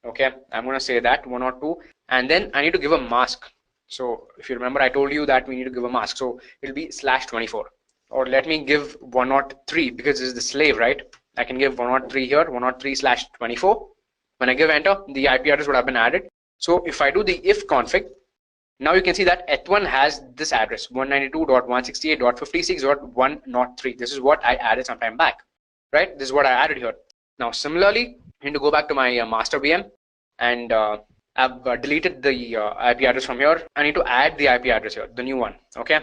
Okay, I'm going to say that 102, and then I need to give a mask. So if you remember, I told you that we need to give a mask. So it'll be /24, or let me give 103 because this is the slave, right? I can give 103 here, 103/24. When I give enter, the IP address would have been added. So if I do the if config, now you can see that eth1 has this address 192.168.56.103. This is what I added sometime back, right? This is what I added here. Now similarly, I need to go back to my master VM, and I've deleted the IP address from here. I need to add the IP address here, the new one. Okay,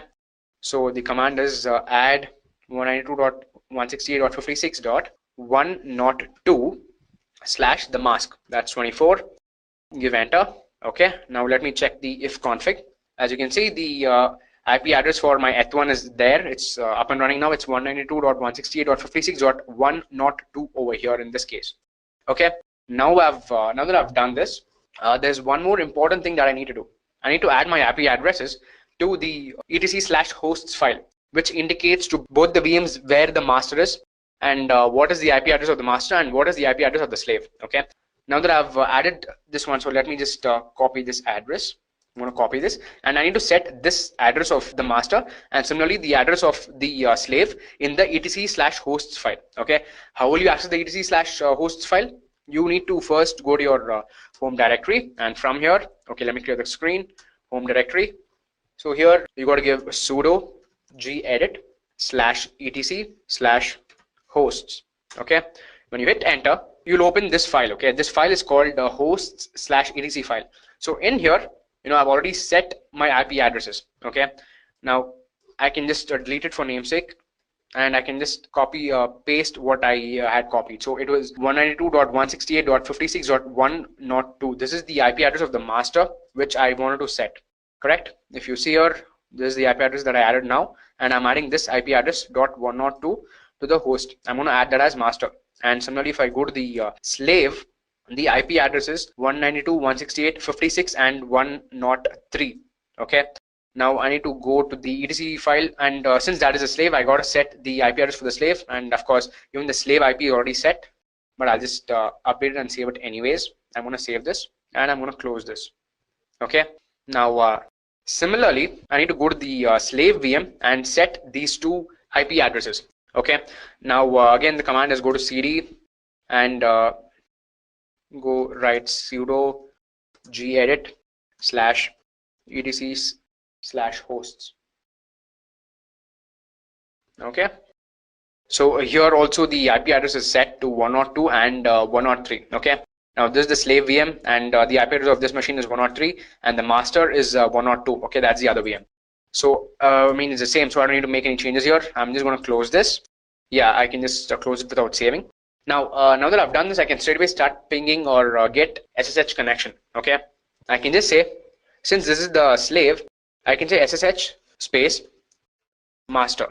so the command is add 192.168.56.102/ the mask. That's 24. Give enter. Okay, now let me check the if config. As you can see, the IP address for my eth1 is there. It's up and running now. It's 192.168.56.102 over here in this case. Okay, now now that I've done this, there's one more important thing that I need to do. I need to add my IP addresses to the etc/hosts file, which indicates to both the VMs where the master is and what is the IP address of the master and what is the IP address of the slave. Okay, now that I've added this one, so let me just copy this address. I'm going to copy this, and I need to set this address of the master and similarly the address of the slave in the etc/hosts file. Okay, how will you access the etc/hosts file? You need to first go to your home directory, and from here, okay, let me clear the screen. Home directory. So here you got to give sudo gedit/etc/hosts. Okay, when you hit enter, you'll open this file. Okay, this file is called hosts/etc file. So in here, I've already set my IP addresses. Okay, now I can just delete it for namesake, and I can just copy paste what I had copied. So it was 192.168.56.102. This is the IP address of the master which I wanted to set. Correct? If you see here, this is the IP address that I added now, and I'm adding this IP address .102 to the host. I'm going to add that as master. And similarly, if I go to the slave, the IP address is 192.168.56 and 103. Okay, now I need to go to the etc file, and since that is a slave, I got to set the IP address for the slave, and of course even the slave IP is already set, but I'll just update it and save it anyways. I'm going to save this and I'm going to close this. Okay. Now, similarly, I need to go to the slave VM and set these two IP addresses. Okay. Now, again, the command is go to cd and go write sudo gedit /etc/hosts. Okay. So here also the IP address is set to 102 and 103. Okay. Now this is the slave VM and the IP address of this machine is 103 and the master is 102. Okay, that's the other VM. So I mean it's the same, so I don't need to make any changes here. I'm just going to close this. Yeah, I can just close it without saving. Now, now that I've done this, I can straight away start pinging or get SSH connection. Okay, I can just say, since this is the slave, I can say SSH space master.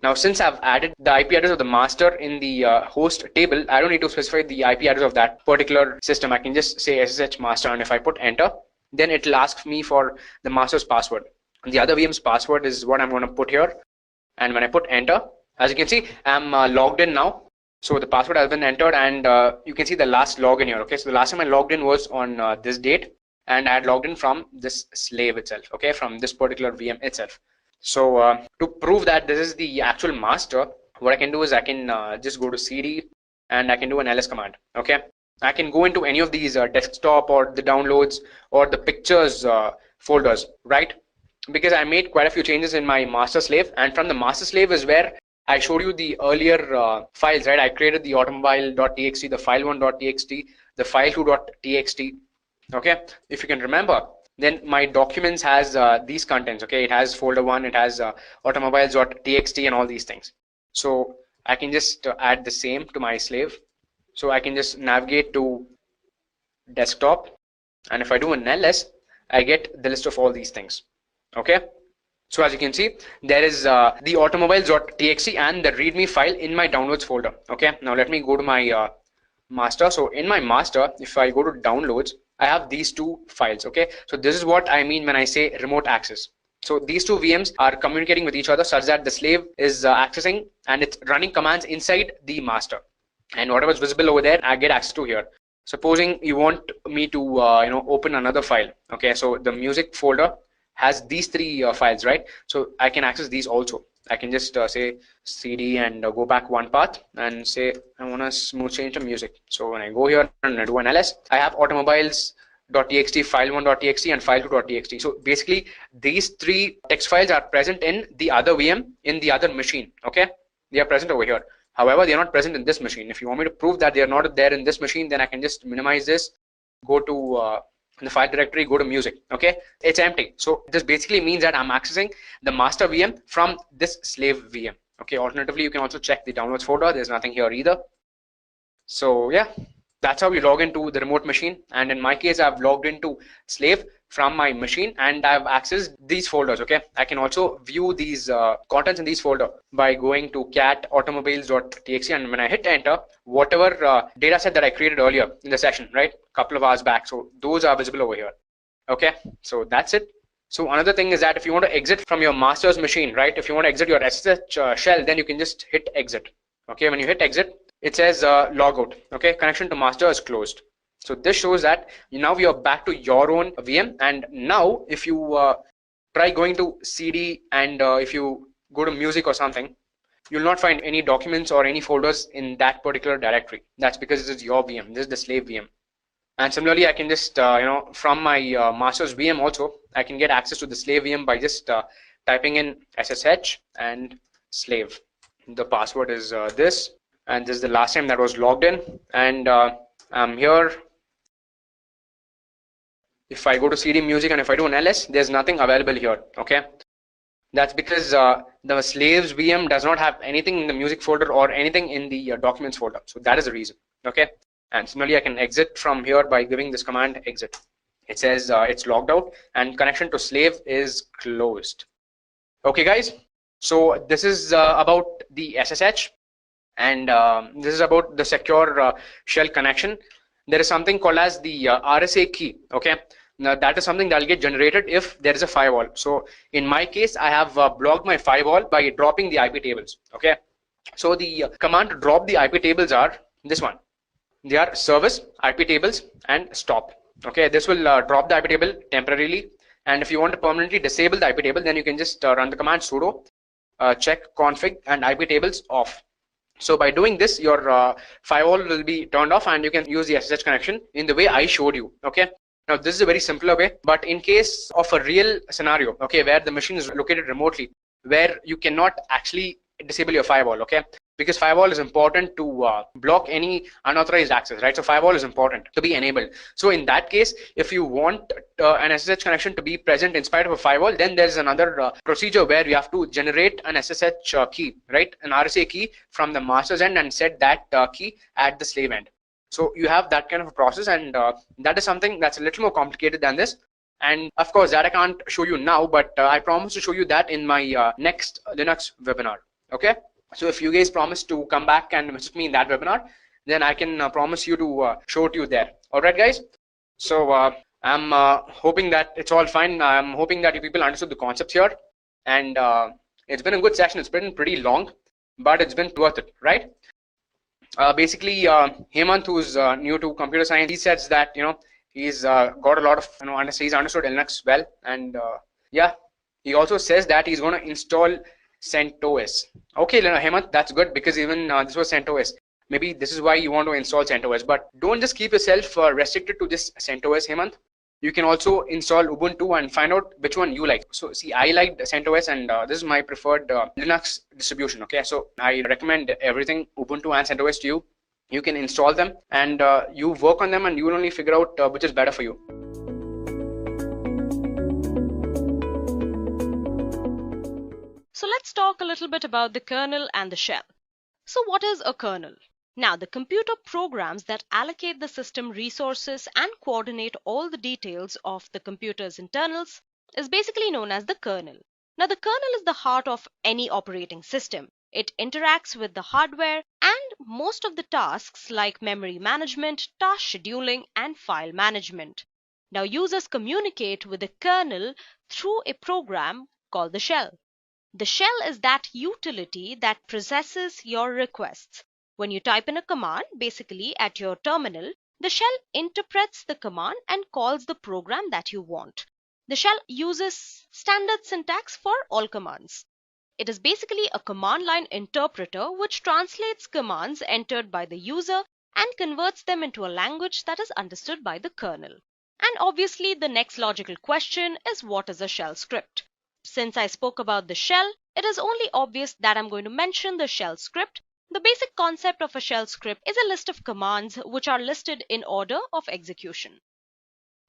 Now, since I've added the IP address of the master in the host table, I don't need to specify the IP address of that particular system. I can just say SSH master, and if I put enter, then it'll ask me for the master's password. The other VM's password is what I'm going to put here. And when I put enter, as you can see, I'm logged in now. So the password has been entered, and you can see the last login here. Okay, so the last time I logged in was on this date, and I had logged in from this slave itself. Okay, from this particular VM itself. So to prove that this is the actual master, what I can do is I can just go to cd and I can do an ls command. Okay, I can go into any of these desktop or the downloads or the pictures folders, right? Because I made quite a few changes in my master slave, and from the master slave is where I showed you the earlier files, right? I created the automobile.txt, the file1.txt, the file2.txt. Okay, if you can remember, then my documents has these contents. Okay, it has folder 1, it has automobiles.txt and all these things. So I can just add the same to my slave. So I can just navigate to desktop, and if I do an ls, I get the list of all these things. Okay, so as you can see, there is the automobiles.txt and the readme file in my downloads folder. Okay, now let me go to my master. So in my master, if I go to downloads, I have these two files. Okay, so this is what I mean when I say remote access. So these two VMs are communicating with each other such that the slave is accessing and it's running commands inside the master, and whatever is visible over there, I get access to here. Supposing you want me to open another file. Okay, so the music folder has these three files, right? So I can access these also. I can just say cd and go back one path and say I want to smooth change the music. So when I go here and I do an ls, I have automobiles.txt, file1.txt and file2.txt. So basically these three text files are present in the other VM in the other machine. Okay, they are present over here. However, they are not present in this machine. If you want me to prove that they are not there in this machine, then I can just minimize this, go to in the file directory, go to music. Okay, it's empty. So this basically means that I'm accessing the master VM from this slave VM. Okay, alternatively, you can also check the downloads folder. There's nothing here either. So yeah, that's how you log into the remote machine. And in my case, I've logged into slave from my machine and I've accessed these folders. Okay, I can also view these contents in these folder by going to cat automobiles.txt, and when I hit enter, whatever data set that I created earlier in the session, right, a couple of hours back, so those are visible over here. Okay, so that's it. So another thing is that if you want to exit from your master's machine, right, if you want to exit your SSH shell, then you can just hit exit. Okay, when you hit exit, it says logout. Okay, connection to master is closed. So this shows that now you're back to your own VM. And now if you try going to CD and if you go to music or something, you'll not find any documents or any folders in that particular directory. That's because this is your VM. This is the slave VM. And similarly, I can just from my master's VM also, I can get access to the slave VM by just typing in SSH and slave. The password is this, and this is the last time that was logged in, and I'm here. If I go to CD music and if I do an ls, there's nothing available here. Okay, that's because the slaves VM does not have anything in the music folder or anything in the documents folder. So that is the reason. Okay, and similarly I can exit from here by giving this command exit. It says it's logged out and connection to slave is closed. Okay guys, so this is about the SSH, and this is about the secure shell connection. There is something called as the RSA key. Okay, now that is something that will get generated if there is a firewall. So in my case, I have blocked my firewall by dropping the IP tables. Okay, so the command to drop the IP tables are this one. They are service, IP tables, and stop. Okay, this will drop the IP table temporarily. And if you want to permanently disable the IP table, then you can just run the command sudo check config and IP tables off. So by doing this, your firewall will be turned off and you can use the SSH connection in the way I showed you. Okay. Now this is a very simpler way, but in case of a real scenario, okay, where the machine is located remotely, where you cannot actually disable your firewall, okay, because firewall is important to block any unauthorized access, right? So firewall is important to be enabled. So in that case, if you want an SSH connection to be present in spite of a firewall, then there's another procedure where you have to generate an SSH key, right? An RSA key from the master's end and set that key at the slave end. So you have that kind of a process, and that is something that's a little more complicated than this. And of course, that I can't show you now, but I promise to show you that in my next Linux webinar. Okay. So if you guys promise to come back and visit me in that webinar, then I can promise you to show it to you there. All right, guys. So I'm hoping that it's all fine. I'm hoping that you people understood the concepts here, and it's been a good session. It's been pretty long, but it's been worth it, right? Basically, Hemant, who's new to computer science, he says that he's got a lot of he's understood Linux well, and yeah, he also says that he's going to install CentOS. Okay, Hemant, that's good, because even this was CentOS. Maybe this is why you want to install CentOS, but don't just keep yourself restricted to this CentOS, Hemant. You can also install Ubuntu and find out which one you like. So see, I liked CentOS, and this is my preferred Linux distribution. Okay, so I recommend everything Ubuntu and CentOS to you. You can install them and you work on them, and you will only figure out which is better for you. So let's talk a little bit about the kernel and the shell. So what is a kernel? Now, the computer programs that allocate the system resources and coordinate all the details of the computer's internals is basically known as the kernel. Now, the kernel is the heart of any operating system. It interacts with the hardware and most of the tasks like memory management, task scheduling, and file management. Now, users communicate with the kernel through a program called the shell. The shell is that utility that processes your requests. When you type in a command, basically at your terminal, the shell interprets the command and calls the program that you want. The shell uses standard syntax for all commands. It is basically a command line interpreter which translates commands entered by the user and converts them into a language that is understood by the kernel. And obviously, the next logical question is, what is a shell script? Since I spoke about the shell, it is only obvious that I'm going to mention the shell script. The basic concept of a shell script is a list of commands which are listed in order of execution.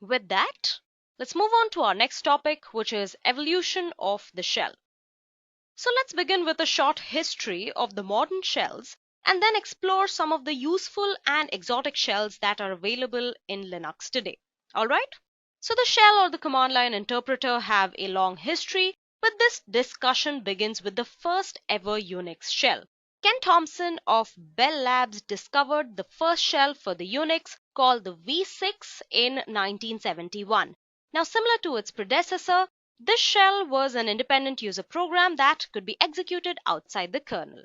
With that, let's move on to our next topic, which is evolution of the shell. So let's begin with a short history of the modern shells and then explore some of the useful and exotic shells that are available in Linux today. Alright? So the shell or the command line interpreter have a long history, but this discussion begins with the first ever Unix shell. Ken Thompson of Bell Labs discovered the first shell for the Unix called the V6 in 1971. Now, similar to its predecessor, this shell was an independent user program that could be executed outside the kernel.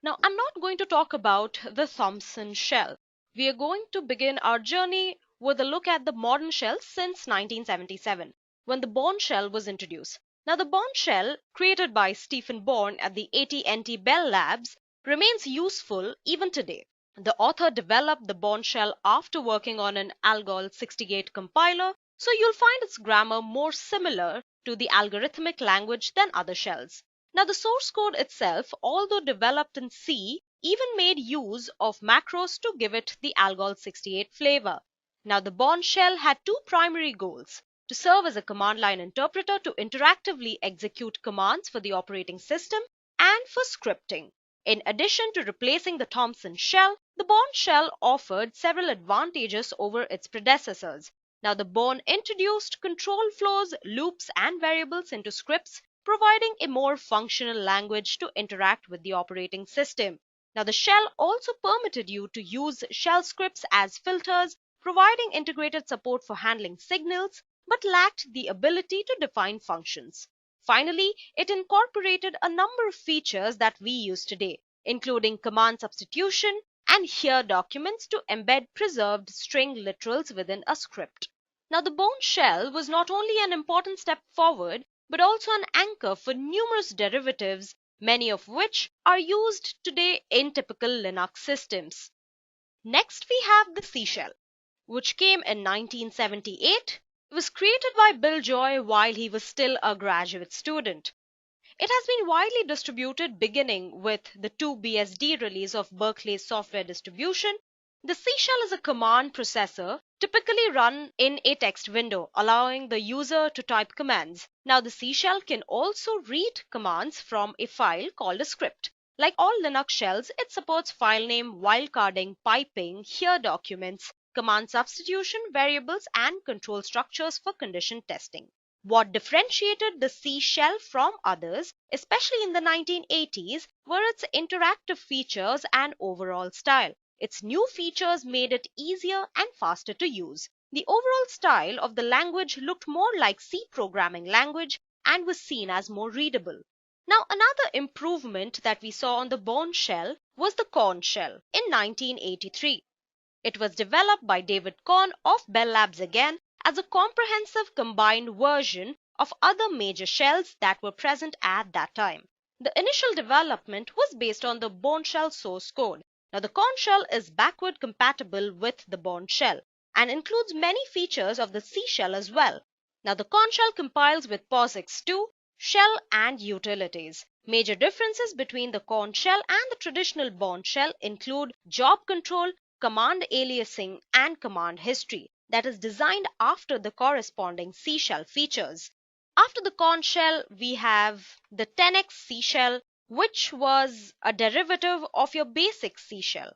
Now, I'm not going to talk about the Thompson shell. We are going to begin our journey with a look at the modern shells since 1977, when the Bourne shell was introduced. Now, the Bourne shell, created by Stephen Bourne at the AT&T Bell Labs, remains useful even today. The author developed the Bourne shell after working on an Algol 68 compiler, so you'll find its grammar more similar to the algorithmic language than other shells. Now, the source code itself, although developed in C, even made use of macros to give it the Algol 68 flavor. Now, the Bourne shell had two primary goals: to serve as a command line interpreter to interactively execute commands for the operating system, and for scripting. In addition to replacing the Thompson shell, the Bourne shell offered several advantages over its predecessors. Now, the Bourne introduced control flows, loops, and variables into scripts, providing a more functional language to interact with the operating system. Now, the shell also permitted you to use shell scripts as filters, providing integrated support for handling signals, but lacked the ability to define functions. Finally, it incorporated a number of features that we use today, including command substitution and here documents to embed preserved string literals within a script. Now, the Bourne shell was not only an important step forward, but also an anchor for numerous derivatives, many of which are used today in typical Linux systems. Next, we have the C shell, which came in 1978. It was created by Bill Joy while he was still a graduate student. It has been widely distributed beginning with the 2BSD release of Berkeley's software distribution. The C shell is a command processor typically run in a text window, allowing the user to type commands. Now, the C shell can also read commands from a file called a script. Like all Linux shells, it supports file name, wildcarding, piping, here documents, command substitution, variables, and control structures for condition testing. What differentiated the C shell from others, especially in the 1980s, were its interactive features and overall style. Its new features made it easier and faster to use. The overall style of the language looked more like C programming language and was seen as more readable. Now, another improvement that we saw on the Bourne shell was the Korn shell in 1983. It was developed by David Korn of Bell Labs again as a comprehensive combined version of other major shells that were present at that time. The initial development was based on the Bourne shell source code. Now, the Korn shell is backward compatible with the Bourne shell and includes many features of the C shell as well. Now, the Korn shell compiles with POSIX2, shell, and utilities. Major differences between the Korn shell and the traditional Bourne shell include job control, command aliasing, and command history that is designed after the corresponding C shell features. After the Korn shell, we have the 10x C shell, which was a derivative of your basic C shell.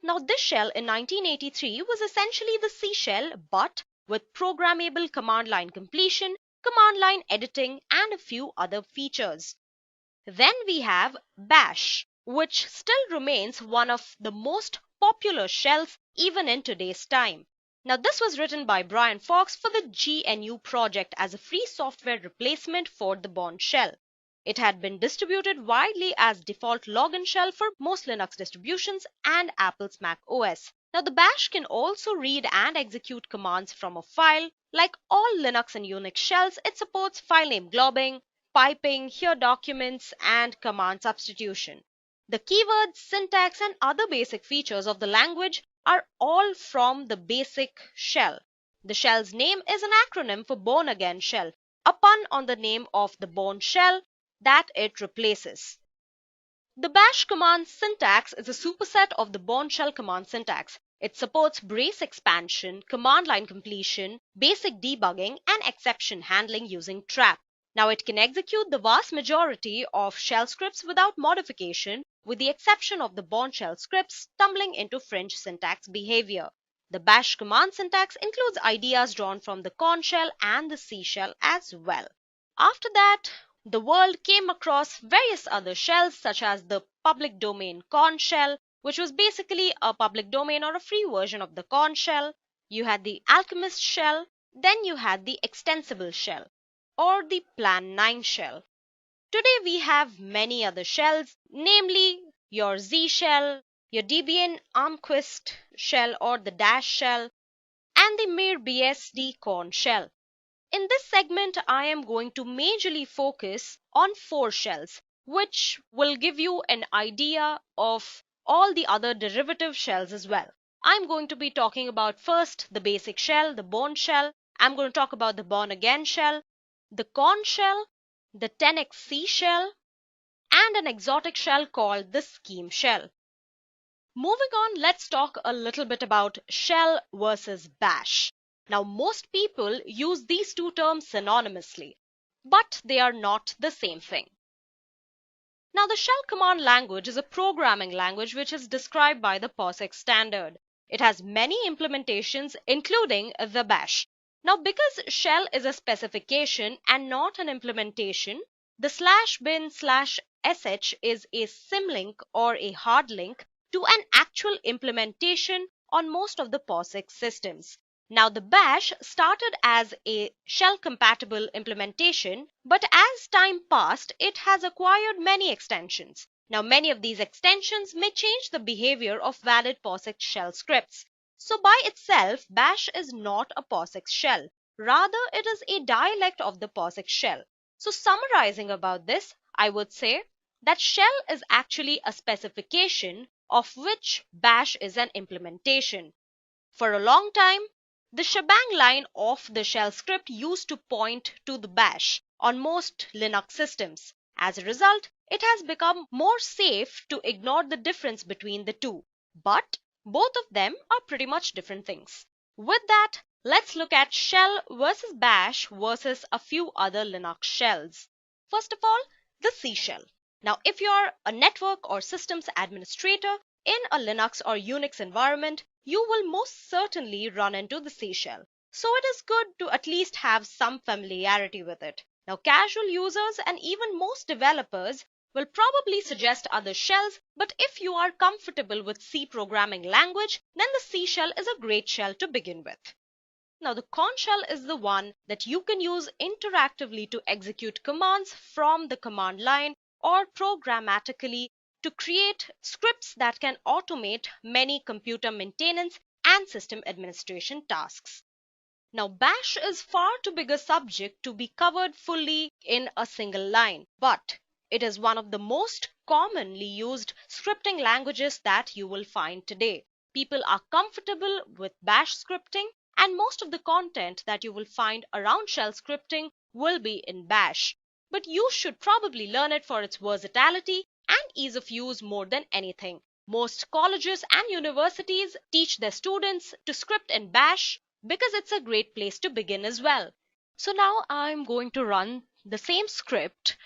Now, this shell in 1983 was essentially the C shell, but with programmable command line completion, command line editing, and a few other features. Then we have Bash, which still remains one of the most popular shells even in today's time. Now, this was written by Brian Fox for the GNU project as a free software replacement for the Bourne shell. It had been distributed widely as default login shell for most Linux distributions and Apple's Mac OS. Now, the Bash can also read and execute commands from a file. Like all Linux and Unix shells, it supports file name globbing, piping, here documents, and command substitution. The keywords, syntax, and other basic features of the language are all from the basic shell. The shell's name is an acronym for Born Again shell, a pun on the name of the Bourne shell that it replaces. The Bash command syntax is a superset of the Bourne shell command syntax. It supports brace expansion, command line completion, basic debugging, and exception handling using trap. Now, it can execute the vast majority of shell scripts without modification, with the exception of the Bourne shell scripts stumbling into fringe syntax behavior. The Bash command syntax includes ideas drawn from the Korn shell and the C shell as well. After that, the world came across various other shells such as the public domain Korn shell, which was basically a public domain or a free version of the Korn shell. You had the Alchemist shell, then you had the extensible shell or the Plan 9 shell. Today we have many other shells, namely your Z shell, your Debian Armquist shell or the Dash shell, and the MirBSD Korn shell. In this segment, I am going to majorly focus on 4 shells, which will give you an idea of all the other derivative shells as well. I'm going to be talking about first the basic shell, the Bourne shell. I'm going to talk about the Born Again shell, the Korn shell, the 10xC shell, and an exotic shell called the Scheme shell. Moving on, let's talk a little bit about shell versus bash. Now, most people use these two terms synonymously, but they are not the same thing. Now, the shell command language is a programming language which is described by the POSIX standard. It has many implementations, including the bash. Now, because shell is a specification and not an implementation, the /bin/sh is a symlink or a hard link to an actual implementation on most of the POSIX systems. Now, the bash started as a shell-compatible implementation, but as time passed, it has acquired many extensions. Now, many of these extensions may change the behavior of valid POSIX shell scripts. So by itself, bash is not a POSIX shell. Rather, it is a dialect of the POSIX shell. So summarizing about this, I would say that shell is actually a specification of which bash is an implementation. For a long time, the shebang line of the shell script used to point to the bash on most Linux systems. As a result, it has become more safe to ignore the difference between the two. But both of them are pretty much different things. With that, let's look at shell versus bash versus a few other Linux shells. First of all, the C shell. Now, if you're a network or systems administrator in a Linux or Unix environment, you will most certainly run into the C shell. So it is good to at least have some familiarity with it. Now, casual users and even most developers will probably suggest other shells, but if you are comfortable with C programming language, then the C shell is a great shell to begin with. Now, the con shell is the one that you can use interactively to execute commands from the command line or programmatically to create scripts that can automate many computer maintenance and system administration tasks. Now, bash is far too big a subject to be covered fully in a single line, but it is one of the most commonly used scripting languages that you will find today. People are comfortable with bash scripting, and most of the content that you will find around shell scripting will be in bash. But you should probably learn it for its versatility and ease of use more than anything. Most colleges and universities teach their students to script in bash because it's a great place to begin as well. So now I'm going to run the same script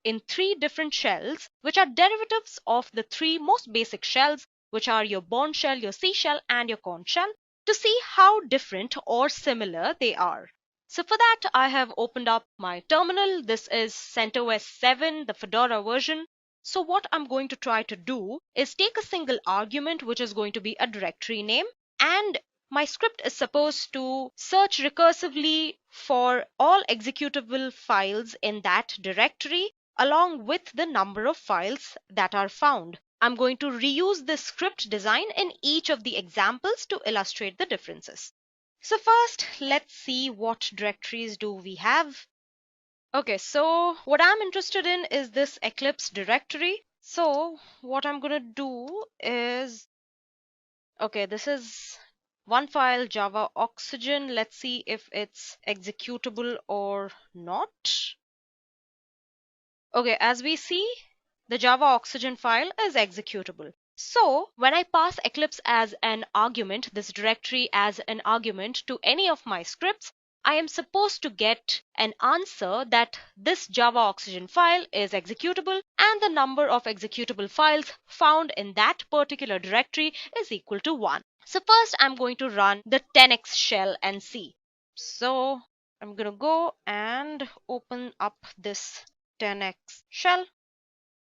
in three different shells, which are derivatives of the three most basic shells, which are your Bourne shell, your C shell, and your Corn shell, to see how different or similar they are. So for that, I have opened up my terminal. This is CentOS 7, the Fedora version. So what I'm going to try to do is take a single argument, which is going to be a directory name, and my script is supposed to search recursively for all executable files in that directory along with the number of files that are found. I'm going to reuse this script design in each of the examples to illustrate the differences. So first, let's see what directories do we have. Okay, so what I'm interested in is this Eclipse directory. So what I'm going to do is, okay, this is one file, Java Oxygen. Let's see if it's executable or not. Okay, as we see, the Java Oxygen file is executable. So when I pass Eclipse as an argument, this directory as an argument to any of my scripts, I am supposed to get an answer that this Java Oxygen file is executable and the number of executable files found in that particular directory is equal to 1. So first I'm going to run the 10x shell and see. So I'm going to go and open up this 10x shell.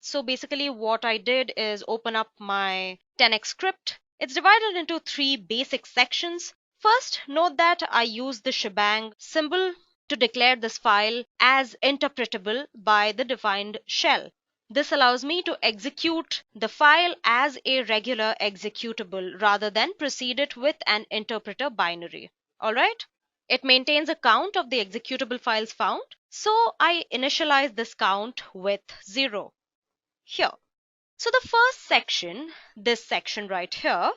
So basically what I did is open up my 10x script. It's divided into three basic sections. First, note that I use the shebang symbol to declare this file as interpretable by the defined shell. This allows me to execute the file as a regular executable rather than precede it with an interpreter binary. Alright? It maintains a count of the executable files found, so I initialize this count with 0 here. So the first section, this section right here,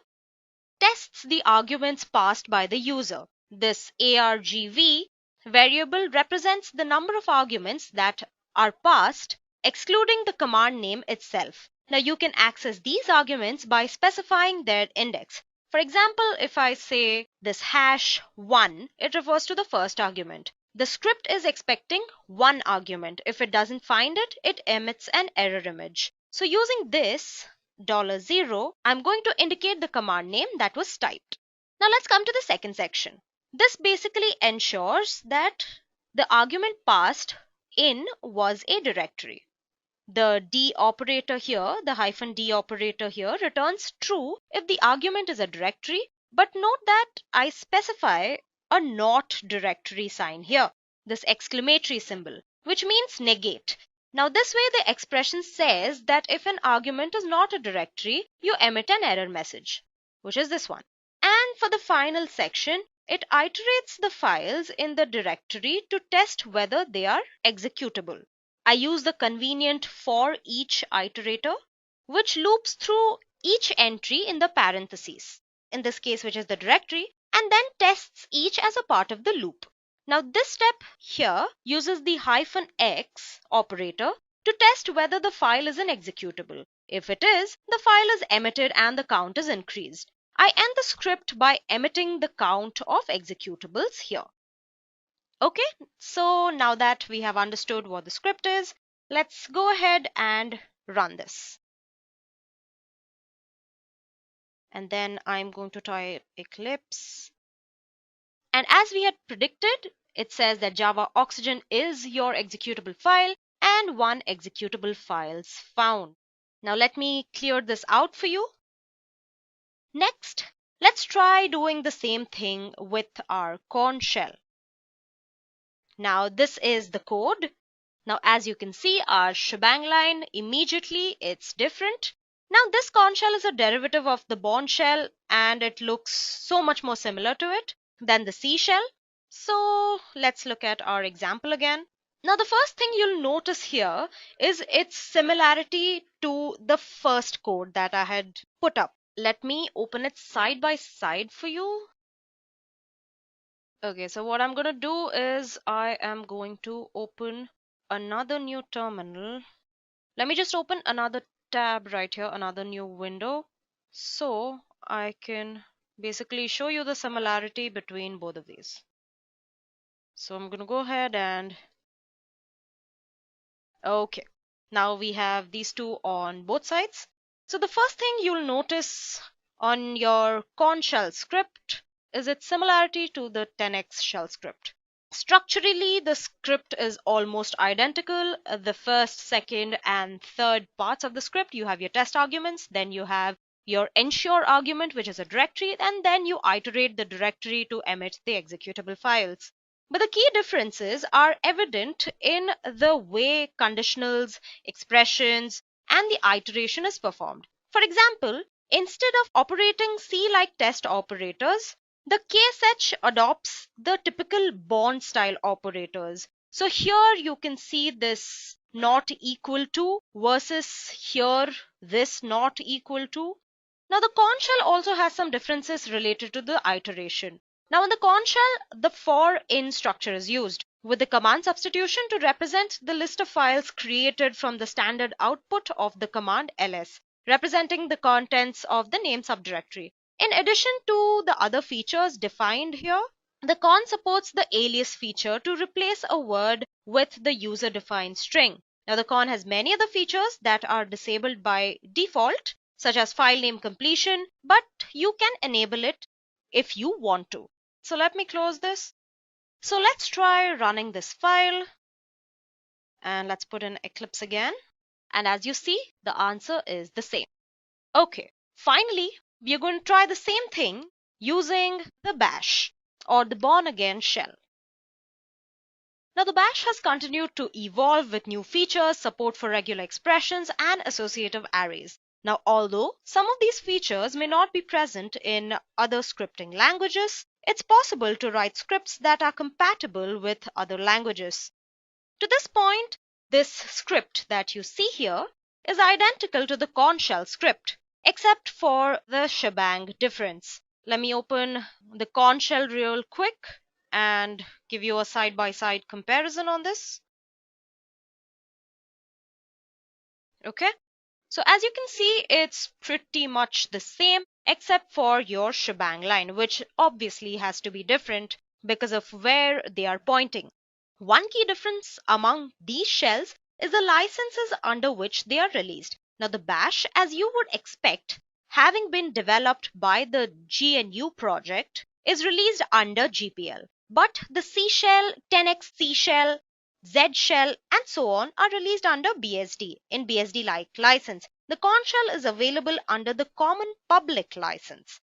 tests the arguments passed by the user. This argv variable represents the number of arguments that are passed, excluding the command name itself. Now you can access these arguments by specifying their index. For example, if I say this #1, it refers to the first argument. The script is expecting one argument. If it doesn't find it, it emits an error image. So using this $0, I'm going to indicate the command name that was typed. Now let's come to the second section. This basically ensures that the argument passed in was a directory. The D operator here, the -D operator here, returns true if the argument is a directory, but note that I specify a not directory sign here, this exclamatory symbol, which means negate. Now this way the expression says that if an argument is not a directory, you emit an error message, which is this one. And for the final section, it iterates the files in the directory to test whether they are executable. I use the convenient for each iterator, which loops through each entry in the parentheses, in this case which is the directory, and then tests each as a part of the loop. Now this step here uses the -x operator to test whether the file is an executable. If it is, the file is emitted and the count is increased. I end the script by emitting the count of executables here. Okay, so now that we have understood what the script is, let's go ahead and run this. And then I'm going to type Eclipse. And as we had predicted, it says that Java Oxygen is your executable file and one executable files found. Now let me clear this out for you. Next, let's try doing the same thing with our corn shell. Now this is the code. Now as you can see, our shebang line, immediately it's different. Now this corn shell is a derivative of the Bourne shell and it looks so much more similar to it than the C shell. So let's look at our example again. Now the first thing you'll notice here is its similarity to the first code that I had put up. Let me open it side by side for you. Okay, so what I'm going to do is I am going to open another new terminal. Let me just open another tab right here, another new window, so I can basically show you the similarity between both of these. So I'm going to go ahead and okay, now we have these two on both sides. So the first thing you'll notice on your corn shell script is its similarity to the 10x shell script. Structurally, the script is almost identical. The first, second, and third parts of the script, you have your test arguments, then you have your ensure argument, which is a directory, and then you iterate the directory to emit the executable files. But the key differences are evident in the way conditionals, expressions, and the iteration is performed. For example, instead of operating C-like test operators, the case adopts the typical Bourne style operators. So here you can see this not equal to versus here this not equal to. Now the corn shell also has some differences related to the iteration. Now in the corn shell, the for in structure is used with the command substitution to represent the list of files created from the standard output of the command ls, representing the contents of the name subdirectory. In addition to the other features defined here, the corn supports the alias feature to replace a word with the user-defined string. Now the corn has many other features that are disabled by default, such as file name completion, but you can enable it if you want to. So let me close this. So let's try running this file and let's put in Eclipse again. And as you see, the answer is the same. Okay, finally, we are going to try the same thing using the bash or the born again shell. Now the bash has continued to evolve with new features, support for regular expressions and associative arrays. Now although some of these features may not be present in other scripting languages, it's possible to write scripts that are compatible with other languages. To this point, this script that you see here is identical to the corn shell script, except for the shebang difference. Let me open the corn shell real quick and give you a side-by-side comparison on this. Okay, so as you can see, it's pretty much the same except for your shebang line, which obviously has to be different because of where they are pointing. One key difference among these shells is the licenses under which they are released. Now the bash, as you would expect, having been developed by the GNU project, is released under GPL. But the C shell, 10x C shell, Z shell, and so on are released under BSD in BSD-like license. The corn shell is available under the common public license.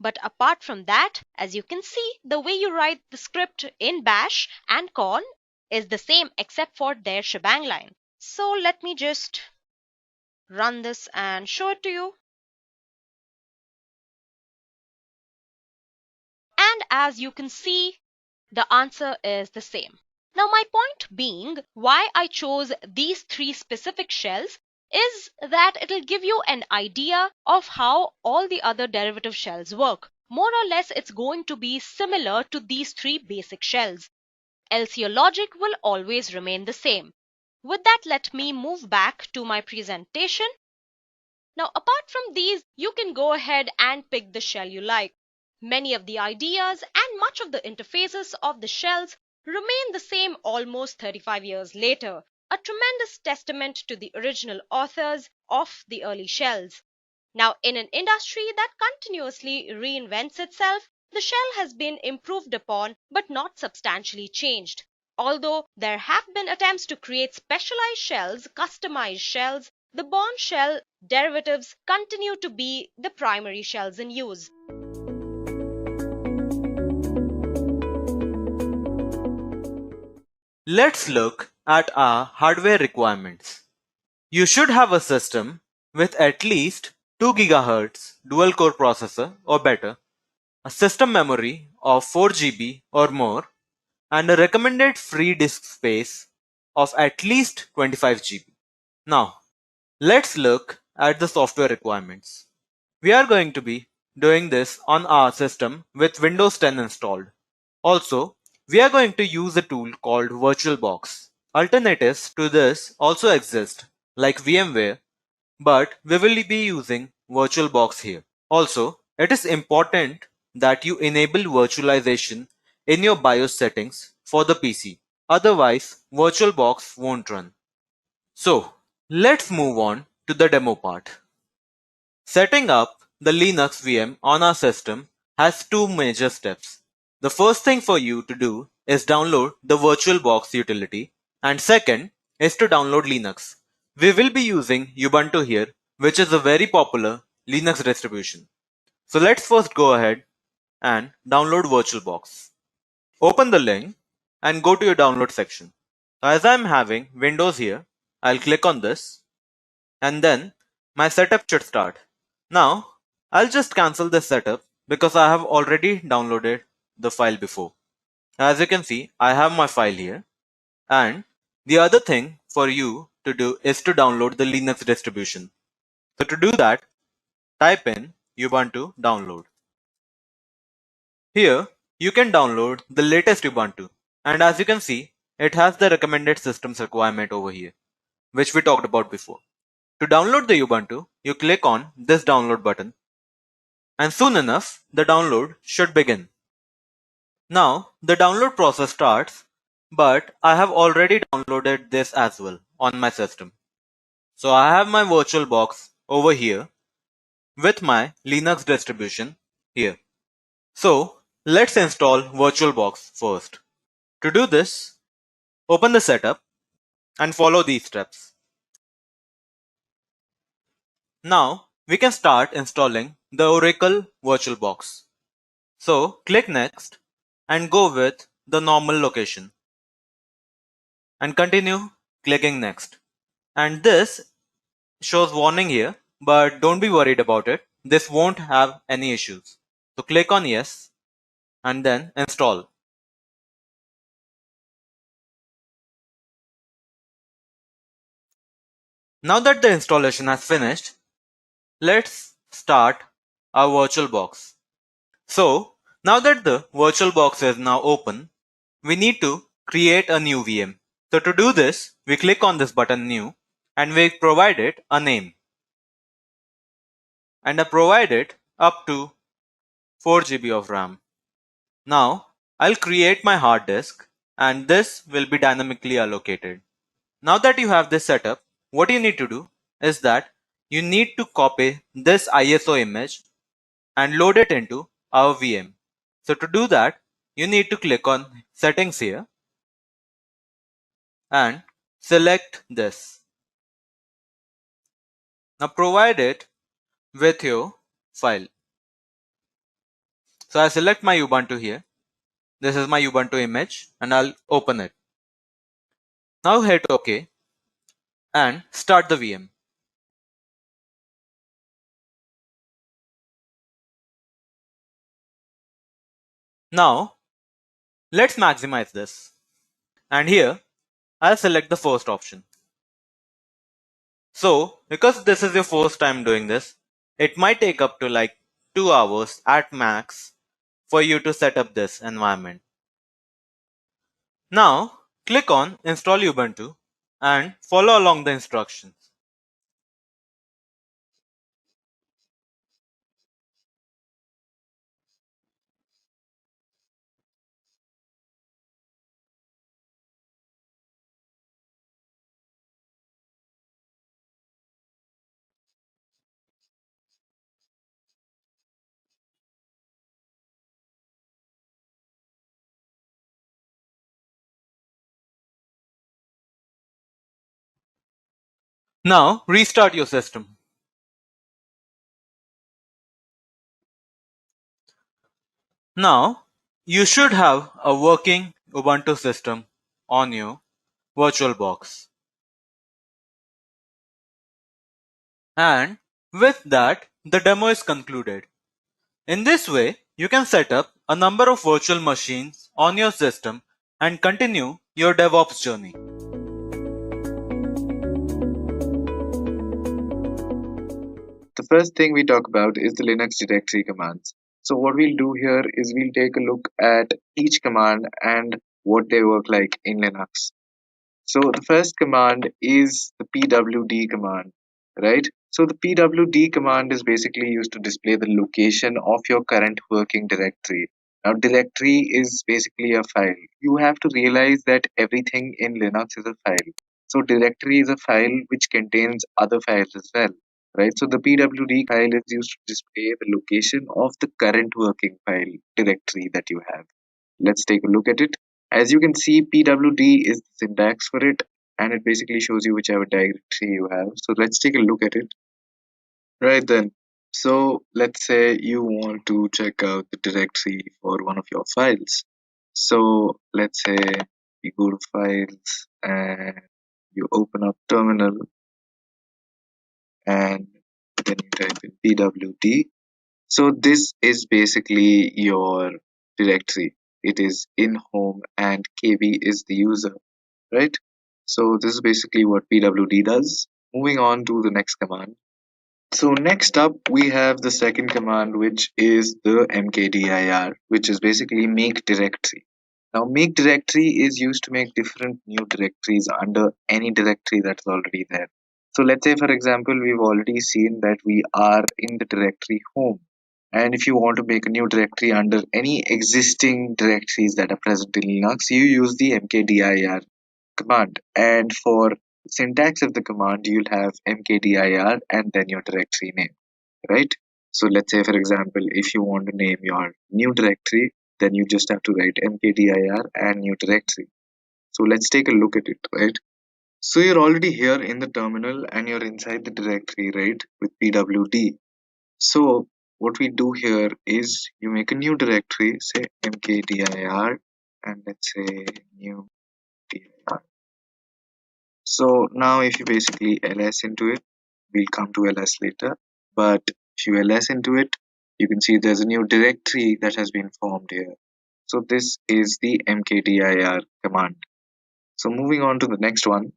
But apart from that, as you can see, the way you write the script in bash and corn is the same except for their shebang line. So let me just run this and show it to you. And as you can see, the answer is the same. Now, my point being why I chose these three specific shells is that it'll give you an idea of how all the other derivative shells work. More or less, it's going to be similar to these three basic shells. Else your logic will always remain the same. With that, let me move back to my presentation. Now, apart from these, you can go ahead and pick the shell you like. Many of the ideas and much of the interfaces of the shells remain the same almost 35 years later, a tremendous testament to the original authors of the early shells. Now, in an industry that continuously reinvents itself, the shell has been improved upon but not substantially changed. Although there have been attempts to create specialized shells, customized shells, the Bond shell derivatives continue to be the primary shells in use. Let's look at our hardware requirements. You should have a system with at least 2 GHz dual core processor or better, a system memory of 4 GB or more, and a recommended free disk space of at least 25 GB. Now, let's look at the software requirements. We are going to be doing this on our system with Windows 10 installed. Also, we are going to use a tool called VirtualBox. Alternatives to this also exist, like VMware, but we will be using VirtualBox here. Also, it is important that you enable virtualization in your BIOS settings for the PC. Otherwise, VirtualBox won't run. So, let's move on to the demo part. Setting up the Linux VM on our system has two major steps. The first thing for you to do is download the VirtualBox utility, and second is to download Linux. We will be using Ubuntu here, which is a very popular Linux distribution. So let's first go ahead and download VirtualBox. Open the link and go to your download section. As I'm having Windows here, I'll click on this and then my setup should start. Now, I'll just cancel this setup because I have already downloaded the file before. As you can see, I have my file here, and the other thing for you to do is to download the Linux distribution. So to do that, type in Ubuntu download. Here, you can download the latest Ubuntu, and as you can see, it has the recommended systems requirement over here, which we talked about before. To download the Ubuntu, you click on this download button, and soon enough, the download should begin. Now, the download process starts, but I have already downloaded this as well on my system. So I have my VirtualBox over here with my Linux distribution here. So let's install VirtualBox first. To do this, open the setup and follow these steps. Now we can start installing the Oracle VirtualBox. So click next and go with the normal location and continue clicking next. And this shows warning here, but don't be worried about it. This won't have any issues. So click on yes and then install. Now that the installation has finished, let's start our VirtualBox. So now that the VirtualBox is now open, we need to create a new VM. So to do this, we click on this button new and we provide it a name. And I provide it up to 4 GB of RAM. Now I'll create my hard disk and this will be dynamically allocated. Now that you have this set up, what you need to do is that you need to copy this ISO image and load it into our VM. So to do that, you need to click on settings here and select this. Now provide it with your file. So I select my Ubuntu here. This is my Ubuntu image and I'll open it. Now hit OK and start the VM. Now, let's maximize this. And here, I'll select the first option. So, because this is your first time doing this, it might take up to like 2 hours at max for you to set up this environment. Now, click on Install Ubuntu and follow along the instructions. Now, restart your system. Now, you should have a working Ubuntu system on your VirtualBox. And with that, the demo is concluded. In this way, you can set up a number of virtual machines on your system and continue your DevOps journey. The first thing we talk about is the Linux directory commands. So what we'll do here is we'll take a look at each command and what they work like in Linux. So the first command is the pwd command, right? So the pwd command is basically used to display the location of your current working directory. Now directory is basically a file. You have to realize that everything in Linux is a file. So directory is a file which contains other files as well, right? So the pwd file is used to display the location of the current working file directory that you have. Let's take a look at it. As you can see, pwd is the syntax for it, and it basically shows you whichever directory you have. So let's take a look at it. Right then. So let's say you want to check out the directory for one of your files. So let's say you go to files and you open up terminal and then you type in pwd. So this is basically your directory. It is in home and kb is the user, right? So this is basically what pwd does. Moving on to the next command. So next up we have the second command, which is the mkdir, which is basically make directory. Now make directory is used to make different new directories under any directory that's already there. So let's say for example we've already seen that we are in the directory home, and if you want to make a new directory under any existing directories that are present in Linux, you use the mkdir command. And for syntax of the command, you'll have mkdir and then your directory name, right? So let's say for example, if you want to name your new directory, then you just have to write mkdir and new directory. So let's take a look at it, right? So you're already here in the terminal and you're inside the directory, right, with pwd. So what we do here is you make a new directory, say mkdir, and let's say new dir. So now if you basically ls into it, we'll come to ls later, but if you ls into it, you can see there's a new directory that has been formed here. So this is the mkdir command. So moving on to the next one.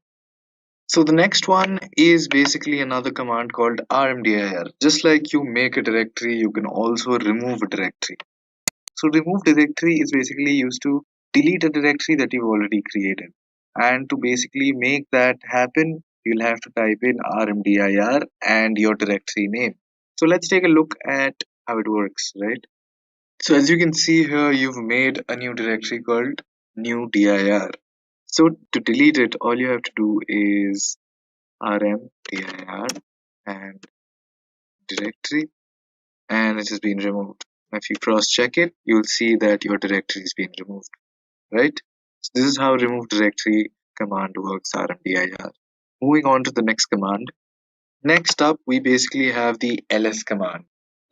So the next one is basically another command called rmdir. Just like you make a directory, you can also remove a directory. So remove directory is basically used to delete a directory that you've already created. And to basically make that happen, you'll have to type in rmdir and your directory name. So let's take a look at how it works, right? So as you can see here, you've made a new directory called new dir. So to delete it, all you have to do is rmdir and directory, and it has been removed. If you cross check it, you'll see that your directory is being removed, right? So this is how remove directory command works, rmdir. Moving on to the next command. Next up, we basically have the ls command.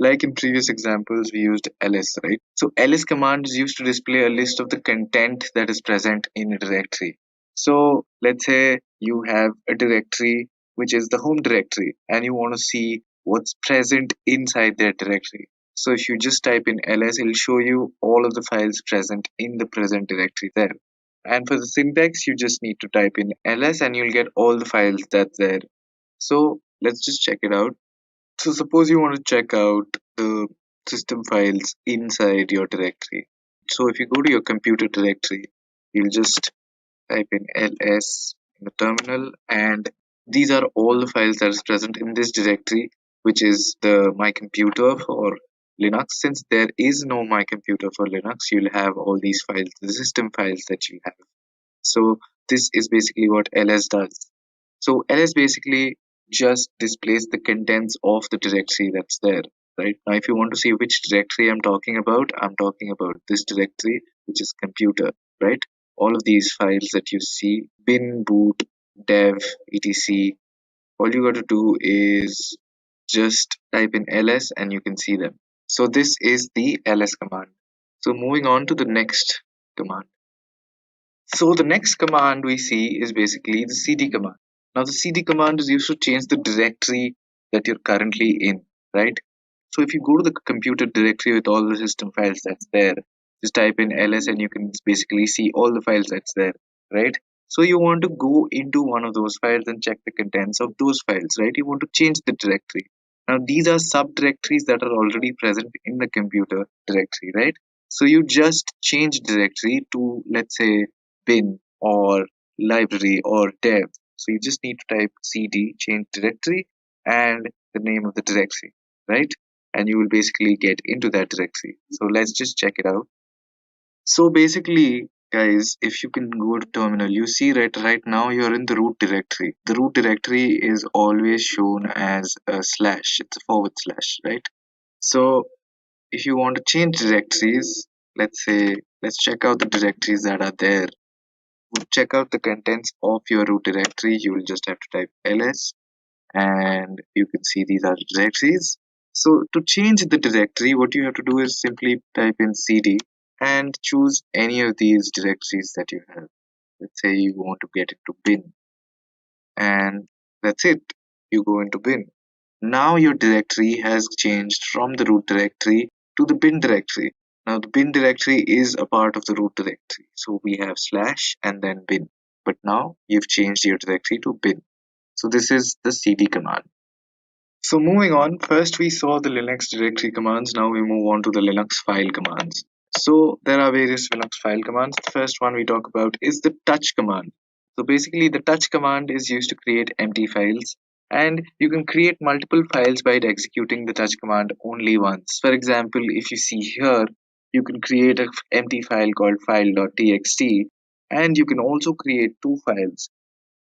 Like in previous examples, we used ls, right? So ls command is used to display a list of the content that is present in a directory. So let's say you have a directory which is the home directory, and you want to see what's present inside that directory. So if you just type in ls, it'll show you all of the files present in the present directory there. And for the syntax, you just need to type in ls and you'll get all the files that's there. So let's just check it out. So suppose you want to check out the system files inside your directory. So if you go to your computer directory, you'll just type in ls in the terminal, and these are all the files that is present in this directory, which is the my computer for Linux. Since there is no my computer for Linux, you'll have all these files, the system files that you have. So this is basically what ls does. So ls basically just displays the contents of the directory that's there. Right now, if you want to see which directory I'm talking about this directory, which is computer, right? All of these files that you see, bin, boot, dev, etc. All you got to do is just type in ls and you can see them. So this is the ls command. So moving on to the next command. So the next command we see is basically the cd command. Now the cd command is used to change the directory that you're currently in, right? So if you go to the computer directory with all the system files that's there, just type in ls and you can basically see all the files that's there, right? So you want to go into one of those files and check the contents of those files, right? You want to change the directory. Now these are subdirectories that are already present in the computer directory, right? So you just change directory to, let's say, bin or library or dev. So you just need to type cd, change directory, and the name of the directory, right? And you will basically get into that directory. So let's just check it out. So basically, guys, if you can go to terminal, you see right now you're in the root directory. The root directory is always shown as a slash. It's a forward slash, right? So if you want to change directories, let's say, let's check out the directories that are there. Check out the contents of your root directory. You will just have to type ls and you can see these are directories. So to change the directory, what you have to do is simply type in cd and choose any of these directories that you have. Let's say you want to get into bin, and that's it. You go into bin. Now your directory has changed from the root directory to the bin directory. Now the bin directory is a part of the root directory. So we have slash and then bin. But now you've changed your directory to bin. So this is the cd command. So moving on, first we saw the Linux directory commands, now we move on to the Linux file commands. So there are various Linux file commands. The first one we talk about is the touch command. So basically the touch command is used to create empty files, and you can create multiple files by executing the touch command only once. For example, if you see here, you can create an empty file called file.txt, and you can also create two files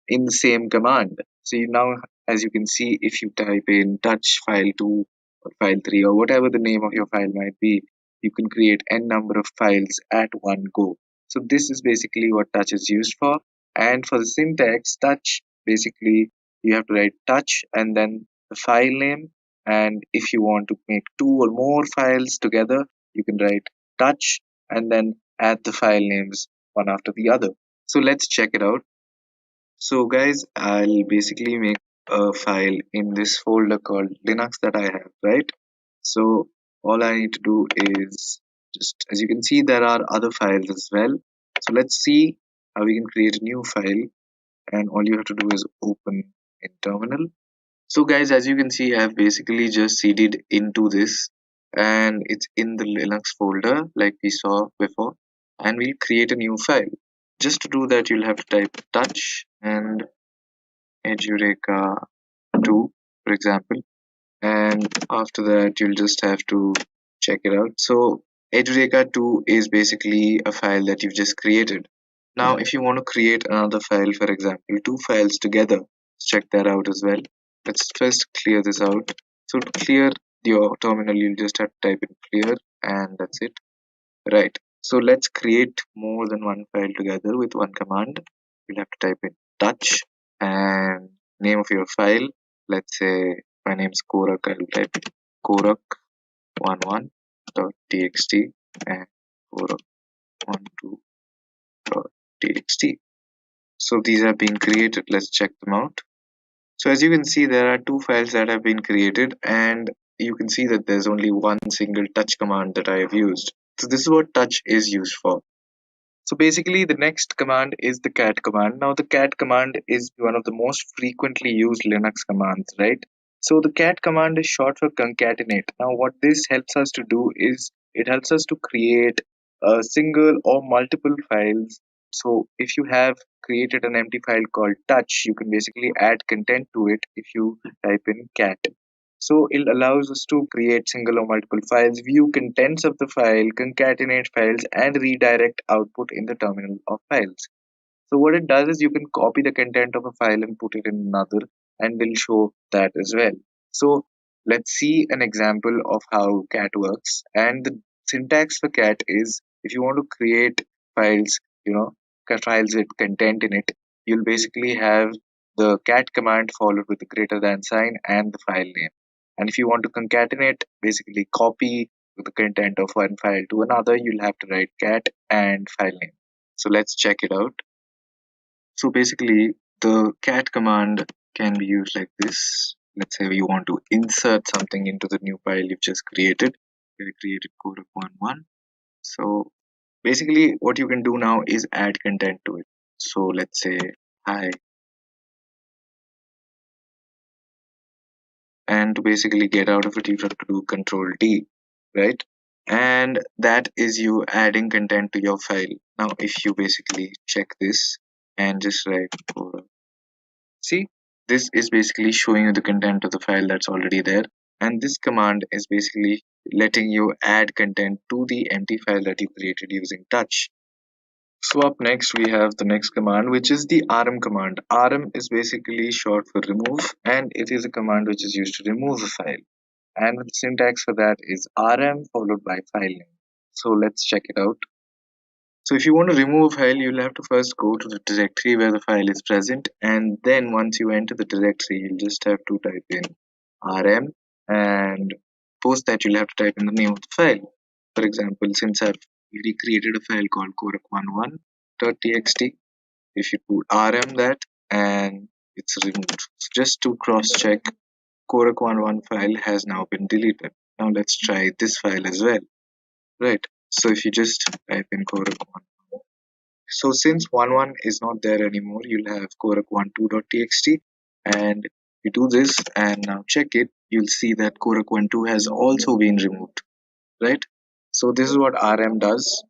in the same command. So you now, as you can see, if you type in touch file2 or file3 or whatever the name of your file might be, you can create n number of files at one go. So this is basically what touch is used for. And for the syntax, touch, basically you have to write touch and then the file name. And if you want to make two or more files together, you can write touch and then add the file names one after the other. So let's check it out. So guys, I'll basically make a file in this folder called Linux that I have, right? So all I need to do is just, as you can see, there are other files as well. So let's see how we can create a new file, and all you have to do is open in terminal. So guys, as you can see, I have basically just cd'd into this, and it's in the Linux folder like we saw before, and we'll create a new file. Just to do that, you'll have to type touch and Edureka 2, for example, and after that you'll just have to check it out. So Edureka 2 is basically a file that you've just created. Now if you want to create another file, for example two files together, check that out as well. Let's first clear this out. So to clear your terminal, you'll just have to type in clear, and that's it. Right, so let's create more than one file together with one command. You'll have to type in touch and name of your file. Let's say my name is Korak. I will type korak11.txt and korak12.txt. So these have been created. Let's check them out. So as you can see, there are two files that have been created, and you can see that there's only one single touch command that I have used. So this is what touch is used for. So basically the next command is the cat command. Now the cat command is one of the most frequently used Linux commands, right? So the cat command is short for concatenate. Now what this helps us to do is it helps us to create a single or multiple files. So if you have created an empty file called touch, you can basically add content to it if you type in cat. So it allows us to create single or multiple files, view contents of the file, concatenate files, and redirect output in the terminal of files. So what it does is you can copy the content of a file and put it in another, and we'll show that as well. So let's see an example of how cat works. And the syntax for cat is if you want to create files, files with content in it, you'll basically have the cat command followed with the greater than sign and the file name. And if you want to concatenate, basically copy the content of one file to another, you'll have to write cat and file name. So let's check it out. So basically, the cat command can be used like this. Let's say you want to insert something into the new file you've just created. We created code.1.1. So basically, what you can do now is add content to it. So let's say hi. And to basically get out of it, you have to do Control D, right? And that is you adding content to your file. Now, if you basically check this and just write code. See, this is basically showing you the content of the file that's already there. And this command is basically letting you add content to the empty file that you created using touch. So up next, we have the next command, which is the rm command. Rm is basically short for remove, and it is a command which is used to remove a file. And the syntax for that is rm followed by file name. So let's check it out. So if you want to remove a file, you'll have to first go to the directory where the file is present, and then once you enter the directory, you'll just have to type in rm, and post that you'll have to type in the name of the file. For example, since I've already created a file called korek11.txt, if you put rm that and it's removed. So just to cross check, korek11 file has now been deleted. Now let's try this file as well. Right. So if you just type in korek1, so since 11 is not there anymore, you'll have korek12.txt, and you do this and now check it, you'll see that korek12 has also been removed. Right. So this is what rm does.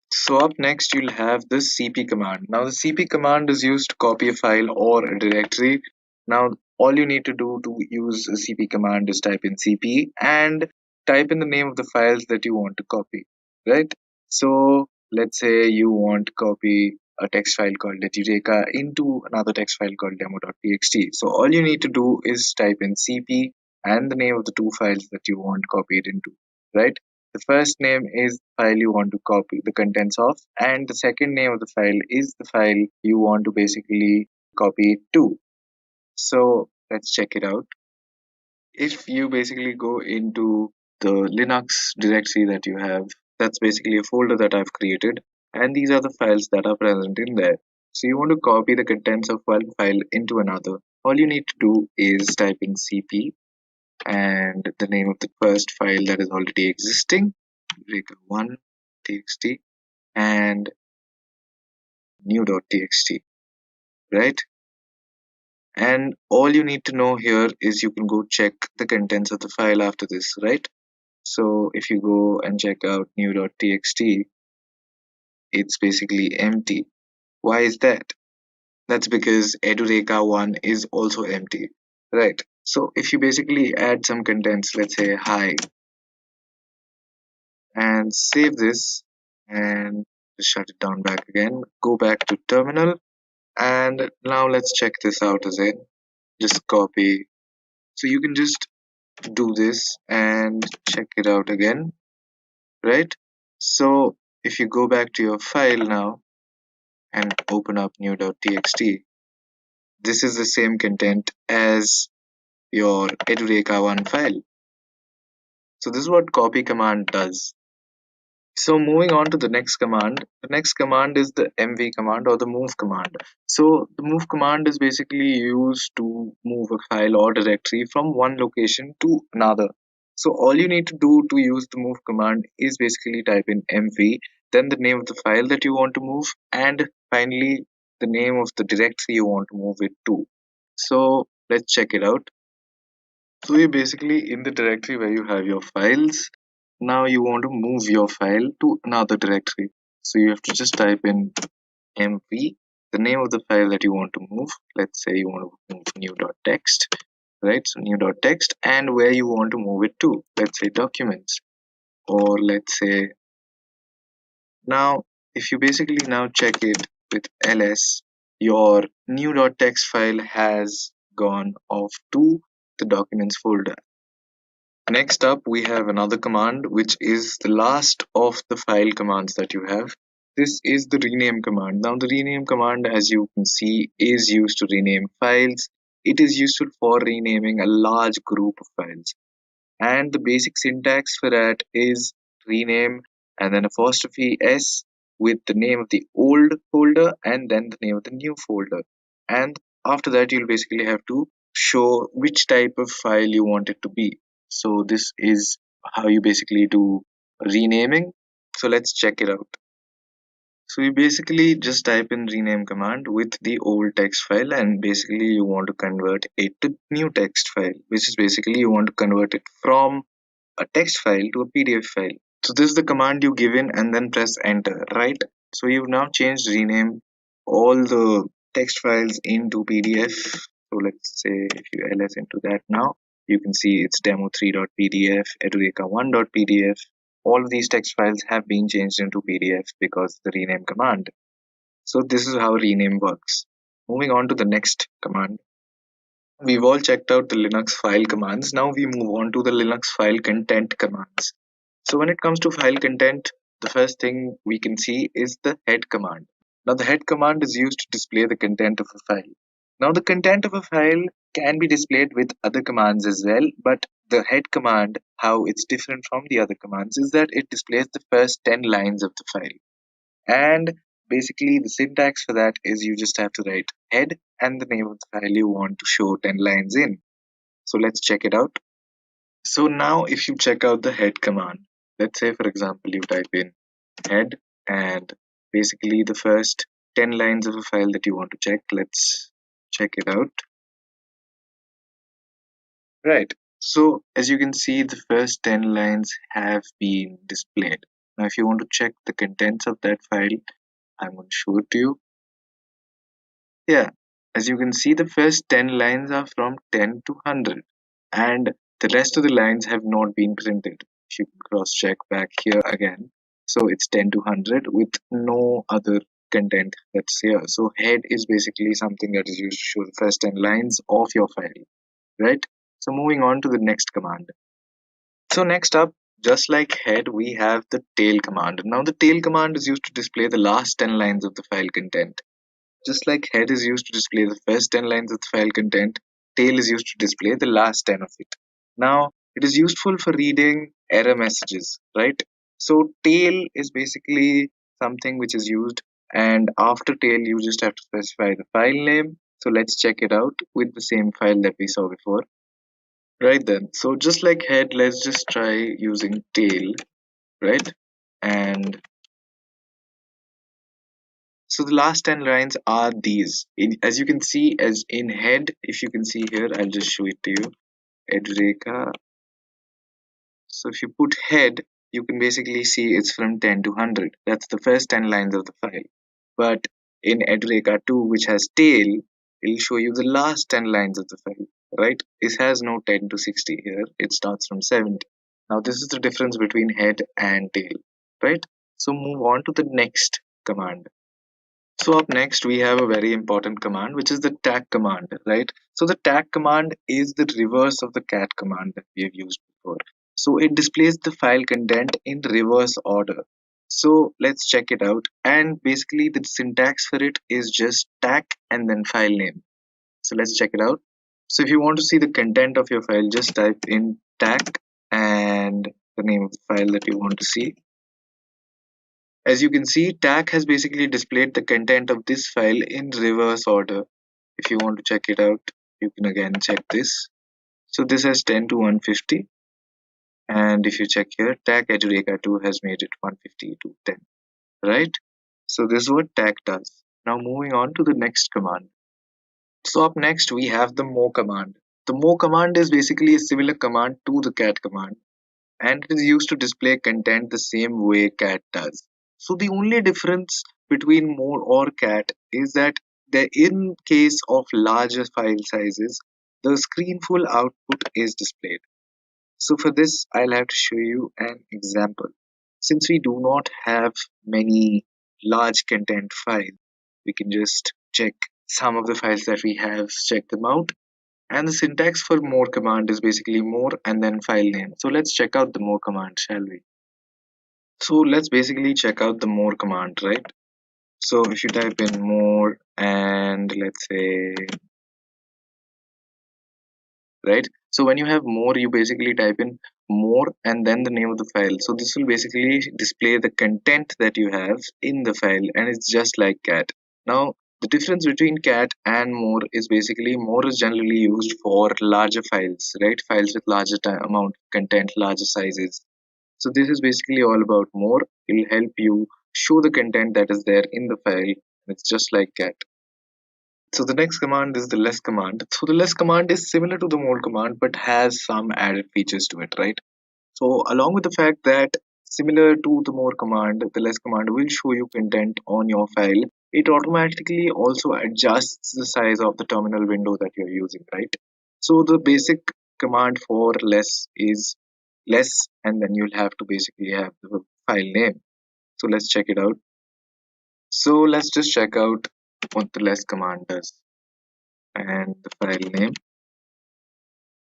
So up next, you'll have the cp command. Now the cp command is used to copy a file or a directory. Now all you need to do to use a cp command is type in cp and type in the name of the files that you want to copy, right? So let's say you want to copy a text file called Edureka into another text file called demo.txt. So all you need to do is type in cp and the name of the two files that you want copied into, right? The first name is the file you want to copy the contents of, and the second name of the file is the file you want to basically copy it to. So let's check it out. If you basically go into the Linux directory that you have, that's basically a folder that I've created, and these are the files that are present in there. So you want to copy the contents of one file into another. All you need to do is type in cp and the name of the first file that is already existing, Edureka1.txt, and new.txt, right? And all you need to know here is you can go check the contents of the file after this, right? So if you go and check out new.txt, it's basically empty. Why is that? That's because Edureka1 is also empty, right? So if you basically add some contents, let's say hi, and save this and just shut it down back again, go back to terminal, and now let's check this out again. Just copy. So you can just do this and check it out again, right? So if you go back to your file now and open up new.txt, this is the same content as your Edureka1 file. So this is what copy command does. So moving on to the next command. The next command is the mv command or the move command. So the move command is basically used to move a file or directory from one location to another. So all you need to do to use the move command is basically type in mv, then the name of the file that you want to move, and finally the name of the directory you want to move it to. So let's check it out. So you're basically in the directory where you have your files. Now you want to move your file to another directory. So you have to just type in mv, the name of the file that you want to move. Let's say you want to move new.txt, right? So new.txt, and where you want to move it to. Let's say documents, or let's say now if you basically now check it with ls, your new.txt file has gone off to the documents folder. Next up, we have another command which is the last of the file commands that you have. This is the rename command. Now, the rename command, as you can see, is used to rename files. It is useful for renaming a large group of files. And the basic syntax for that is rename and then apostrophe s with the name of the old folder and then the name of the new folder. And after that, you'll basically have to show which type of file you want it to be. So this is how you basically do renaming. So let's check it out. So you basically just type in rename command with the old text file, and basically you want to convert it to new text file, which is basically you want to convert it from a text file to a PDF file. So this is the command you give in and then press enter, right? So you've now changed rename all the text files into PDF. So let's say if you ls into that now, you can see it's demo3.pdf, edureka1.pdf. All of these text files have been changed into PDF because of the rename command. So this is how rename works. Moving on to the next command. We've all checked out the Linux file commands. Now we move on to the Linux file content commands. So when it comes to file content, the first thing we can see is the head command. Now the head command is used to display the content of a file. Now the content of a file can be displayed with other commands as well, but the head command, how it's different from the other commands, is that it displays the first 10 lines of the file. And basically the syntax for that is you just have to write head and the name of the file you want to show 10 lines in. So let's check it out. So now if you check out the head command, let's say for example you type in head and basically the first 10 lines of a file that you want to check, let's check it out. Right. So as you can see, the first 10 lines have been displayed. Now if you want to check the contents of that file, I'm going to show it to you. Yeah, as you can see, the first 10 lines are from 10 to 100, and the rest of the lines have not been printed. If you can cross check back here again, so it's 10 to 100 with no other content that's here. So head is basically something that is used to show the first 10 lines of your file, right? So moving on to the next command. So next up, just like head, we have the tail command. Now the tail command is used to display the last 10 lines of the file content. Just like head is used to display the first 10 lines of the file content, tail is used to display the last 10 of it. Now, it is useful for reading error messages, right? So, tail is basically something which is used, and after tail, you just have to specify the file name. So, let's check it out with the same file that we saw before. Right then, so just like head, let's just try using tail, right? And so the last 10 lines are these. As you can see, as in head, if you can see here, I'll just show it to you. Edureka. So if you put head, you can basically see it's from 10 to 100. That's the first 10 lines of the file. But in Edureka 2, which has tail, it'll show you the last 10 lines of the file, right? This has no 10 to 60 here. It starts from 70. Now this is the difference between head and tail, right? So move on to the next command. So up next we have a very important command, which is the tag command, right? So the tag command is the reverse of the cat command that we have used before. So it displays the file content in reverse order. So let's check it out. And basically the syntax for it is just tag and then file name. So let's check it out. So if you want to see the content of your file, just type in tag and the name of the file that you want to see. As you can see, TAC has basically displayed the content of this file in reverse order. If you want to check it out, you can again check this. So this has 10 to 150, and if you check here, TAC Edureka 2 has made it 150 to 10, right? So this is what TAC does. Now moving on to the next command. So up next we have the mo command. The mo command is basically a similar command to the cat command, and it is used to display content the same way cat does. So the only difference between more or cat is that in case of larger file sizes, the screenful output is displayed. So for this, I'll have to show you an example. Since we do not have many large content files, we can just check some of the files that we have, check them out. And the syntax for more command is basically more and then file name. So let's check out the more command, shall we? So let's basically check out the more command, right? So if you type in more and let's say, right? So when you have more, you basically type in more and then the name of the file. So this will basically display the content that you have in the file, and it's just like cat. Now the difference between cat and more is basically more is generally used for larger files, right? Files with larger amount of content, larger sizes. So this is basically all about more. It will help you show the content that is there in the file. It's just like cat. So the next command is the less command. So the less command is similar to the more command but has some added features to it, right? So along with the fact that similar to the more command, the less command will show you content on your file. It automatically also adjusts the size of the terminal window that you're using, right? So the basic command for less is less, and then you'll have to basically have the file name. So let's check it out. So let's just check out what the less command does and the file name.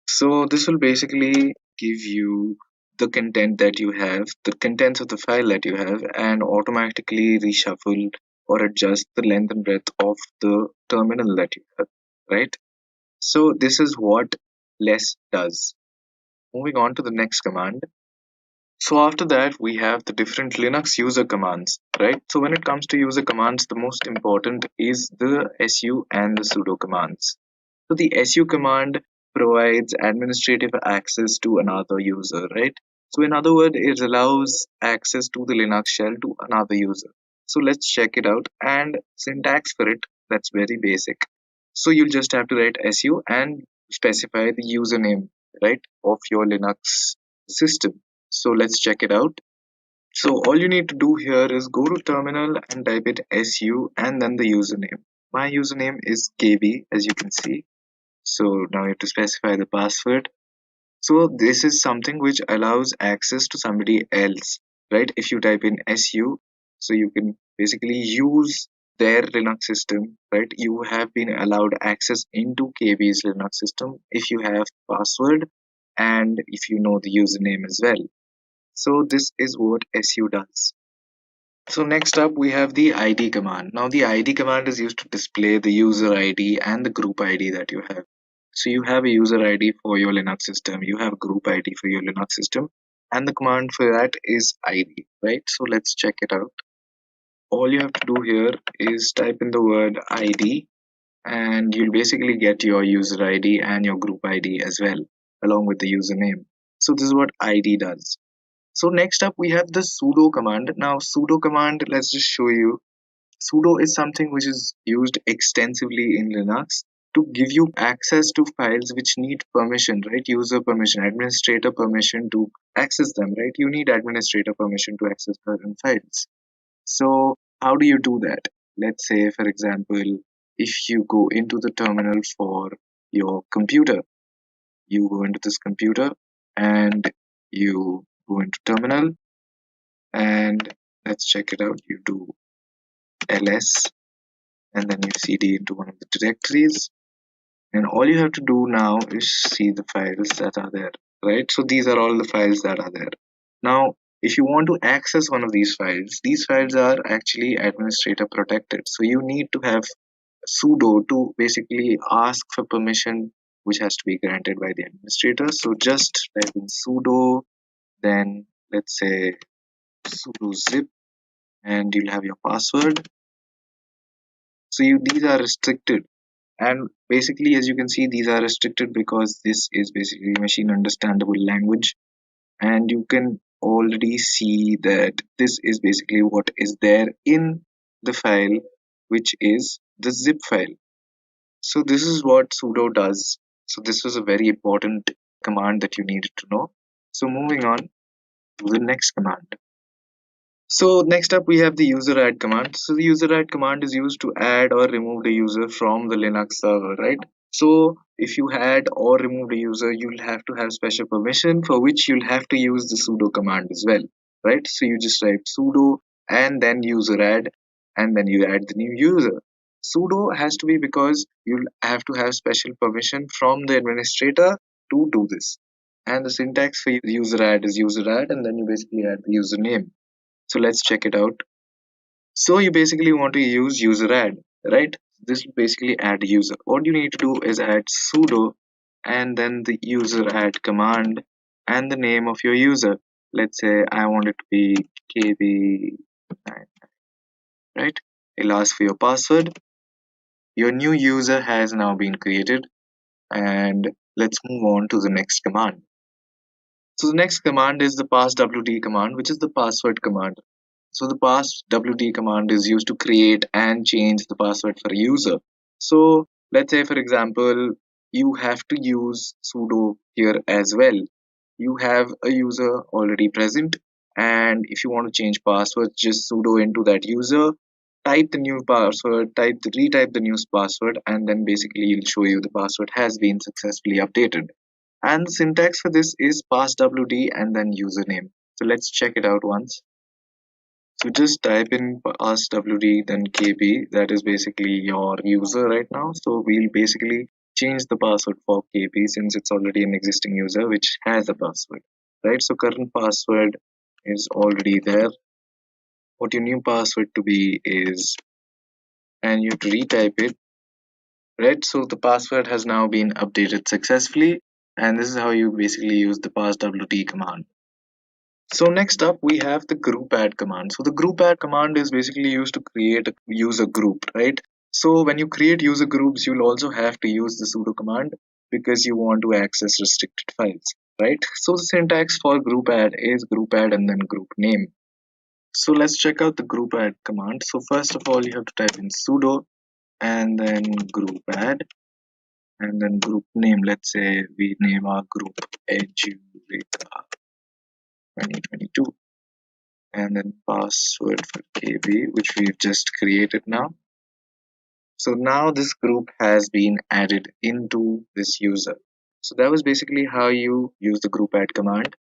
So this will basically give you the content that you have, the contents of the file that you have, and automatically reshuffle or adjust the length and breadth of the terminal that you have, right? So this is what less does. Moving on to the next command. So after that, we have the different Linux user commands, right? So when it comes to user commands, the most important is the su and the sudo commands. So the su command provides administrative access to another user, right? So in other words, it allows access to the Linux shell to another user. So let's check it out. And syntax for it, that's very basic. So you'll just have to write su and specify the username, right, of your Linux system. So let's check it out. So all you need to do here is go to terminal and type it su and then the username. My username is kb, as you can see. So now you have to specify the password. So this is something which allows access to somebody else, right? If you type in su, so you can basically use their Linux system, right? You have been allowed access into KB's Linux system if you have password and if you know the username as well. So this is what su does. So next up we have the id command. Now the id command is used to display the user id and the group id that you have. So you have a user id for your Linux system, you have a group id for your Linux system, and the command for that is id, right? So let's check it out. All you have to do here is type in the word id, and you'll basically get your user id and your group id as well, along with the username. So this is what id does. So next up we have the sudo command. Now sudo command, let's just show you. Sudo is something which is used extensively in Linux to give you access to files which need permission, right? User permission, administrator permission to access them, right? You need administrator permission to access certain files. So how do you do that? Let's say, for example, if you go into the terminal for your computer, you go into this computer and you go into terminal, and let's check it out. You do ls and then you cd into one of the directories, and all you have to do now is see the files that are there, right? So these are all the files that are there. Now if you want to access one of these files are actually administrator protected, so you need to have sudo to basically ask for permission, which has to be granted by the administrator. So just type in sudo, then let's say sudo zip, and you'll have your password. So these are restricted, and basically, as you can see, these are restricted because this is basically machine understandable language, and you can already see that this is basically what is there in the file, which is the zip file. So this is what sudo does. So this was a very important command that you needed to know. So moving on to the next command. So next up we have the user add command. So the user add command is used to add or remove the user from the Linux server, right? So if you add or remove a user, you'll have to have special permission, for which you'll have to use the sudo command as well, right? So you just write sudo and then user add, and then you add the new user. Sudo has to be because you'll have to have special permission from the administrator to do this. And the syntax for user add is user add, and then you basically add the username. So let's check it out. So you basically want to use user add, right? This will basically add user. What you need to do is add sudo and then the user add command and the name of your user. Let's say I want it to be KB9, right? It'll ask for your password. Your new user has now been created, and let's move on to the next command. So the next command is the passwd command, which is the password command. So the passwd command is used to create and change the password for a user. So let's say, for example, you have to use sudo here as well. You have a user already present, and if you want to change password, just sudo into that user, type the new password, retype the new password, and then basically it'll show you the password has been successfully updated. And the syntax for this is passwd and then username. So let's check it out once. So just type in passwd then kb, that is basically your user right now. So we'll basically change the password for kb since it's already an existing user which has a password, right? So current password is already there. What your new password to be is, and you have to retype it, right? So the password has now been updated successfully, and this is how you basically use the passwd command. So next up we have the group add command. So the group add command is basically used to create a user group, right? So when you create user groups, you'll also have to use the sudo command because you want to access restricted files, right? So the syntax for group add is group add and then group name. So let's check out the group add command. So first of all, you have to type in sudo and then group add and then group name. Let's say we name our group Edureka 2022. And then password for KB, which we've just created now. So now this group has been added into this user. So that was basically how you use the group add command.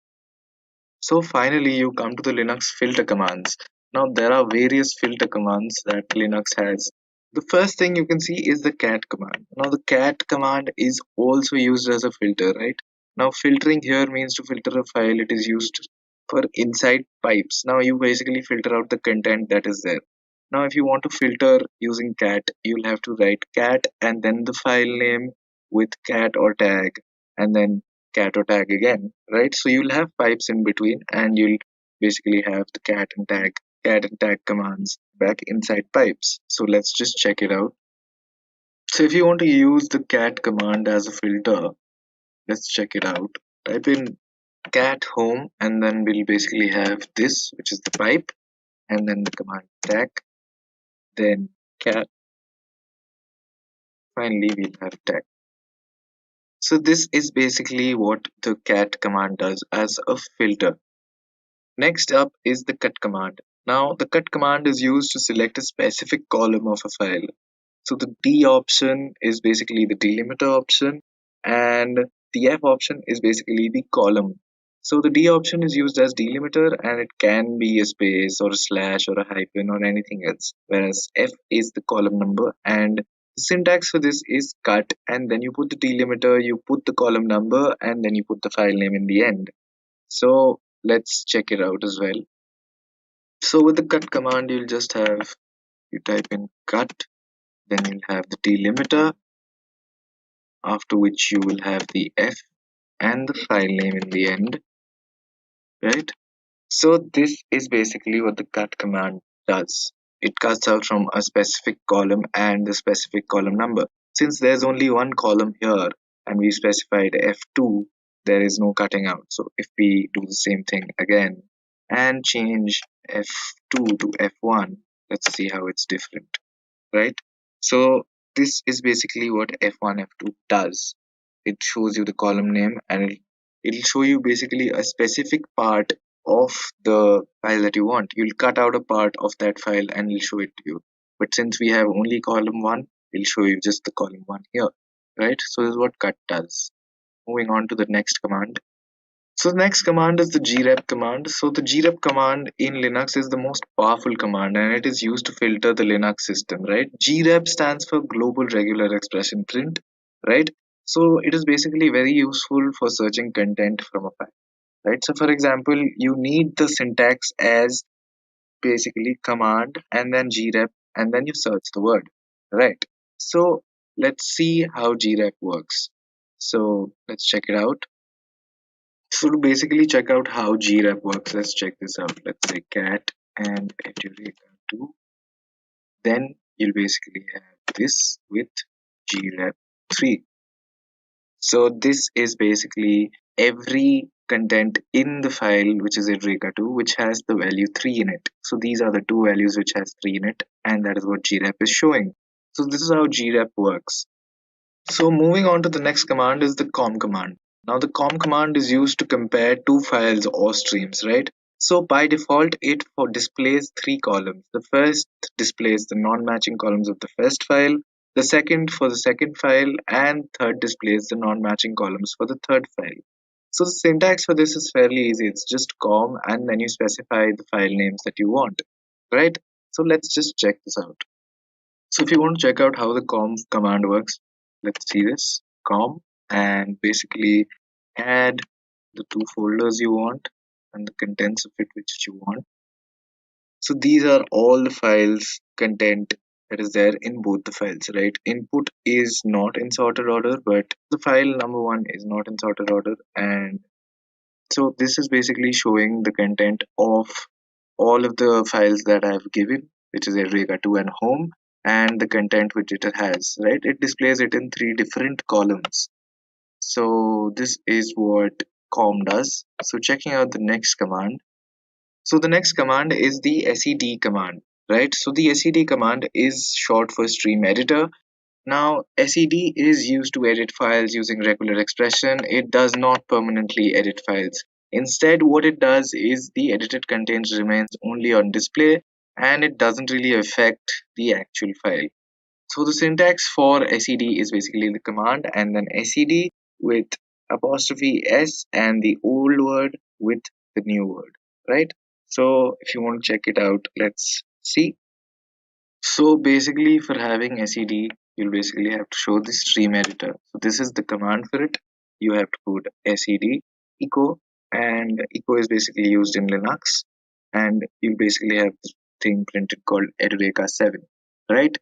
So finally you come to the Linux filter commands. Now there are various filter commands that Linux has. The first thing you can see is the cat command. Now the cat command is also used as a filter, right? Now filtering here means to filter a file. It is used for inside pipes. Now you basically filter out the content that is there. Now if you want to filter using cat, you'll have to write cat and then the file name with cat or tag and then cat or tag again, right? So you'll have pipes in between and you'll basically have the cat and tag commands back inside pipes. So let's just check it out. So if you want to use the cat command as a filter, let's check it out. Type in cat home and then we'll basically have this, which is the pipe, and then the command tag, then cat, finally we'll have tag. So this is basically what the cat command does as a filter. Next up is the cut command. Now the cut command is used to select a specific column of a file. So the D option is basically the delimiter option and the F option is basically the column. So the D option is used as delimiter and it can be a space or a slash or a hyphen or anything else, whereas F is the column number, and the syntax for this is cut and then you put the delimiter, you put the column number, and then you put the file name in the end. So let's check it out as well. So with the cut command, you'll just have, you type in cut, then you'll have the delimiter, after which you will have the F and the file name in the end, right? So this is basically what the cut command does. It cuts out from a specific column and the specific column number. Since there's only one column here and we specified F2, there is no cutting out. So if we do the same thing again and change F2 to F1, let's see how it's different, right? So this is basically what F1, F2 does. It shows you the column name and it'll show you basically a specific part of the file that you want. You'll cut out a part of that file and it'll show it to you. But since we have only column 1, it'll show you just the column 1 here, right? So this is what cut does. Moving on to the next command. So the next command is the grep command. So the grep command in Linux is the most powerful command and it is used to filter the Linux system, right? Grep stands for Global Regular Expression Print, right? So it is basically very useful for searching content from a file, right? So for example, you need the syntax as basically command and then grep and then you search the word, right? So let's see how grep works. So let's check it out. So to basically check out how grep works, let's check this out. Let's say cat and Edureka 2. Then you'll basically have this with grep 3. So this is basically every content in the file which is Edureka 2 which has the value 3 in it. So these are the two values which has 3 in it and that is what grep is showing. So this is how grep works. So moving on to the next command is the com command. Now the com command is used to compare two files or streams, right? So by default, it displays three columns. The first displays the non-matching columns of the first file, the second for the second file, and third displays the non-matching columns for the third file. So the syntax for this is fairly easy. It's just com and then you specify the file names that you want, right? So let's just check this out. So if you want to check out how the com command works, let's see this com and basically add the two folders you want and the contents of it which you want. So these are all the files content that is there in both the files, right? Input is not in sorted order, but the file number 1 is not in sorted order, and so this is basically showing the content of all of the files that I've given, which is Edureka 2 and home, and the content which it has, right? It displays it in three different columns. So this is what com does. So checking out the next command. So the next command is the sed command, right? So the sed command is short for stream editor. Now, sed is used to edit files using regular expression. It does not permanently edit files. Instead, what it does is the edited content remains only on display and it doesn't really affect the actual file. So the syntax for sed is basically the command and then sed with apostrophe s and the old word with the new word, right? So if you want to check it out, let's see. So basically for having sed, you'll basically have to show the stream editor. So this is the command for it. You have to put sed echo, and echo is basically used in Linux, and you'll basically have this thing printed called Edureka 7, right?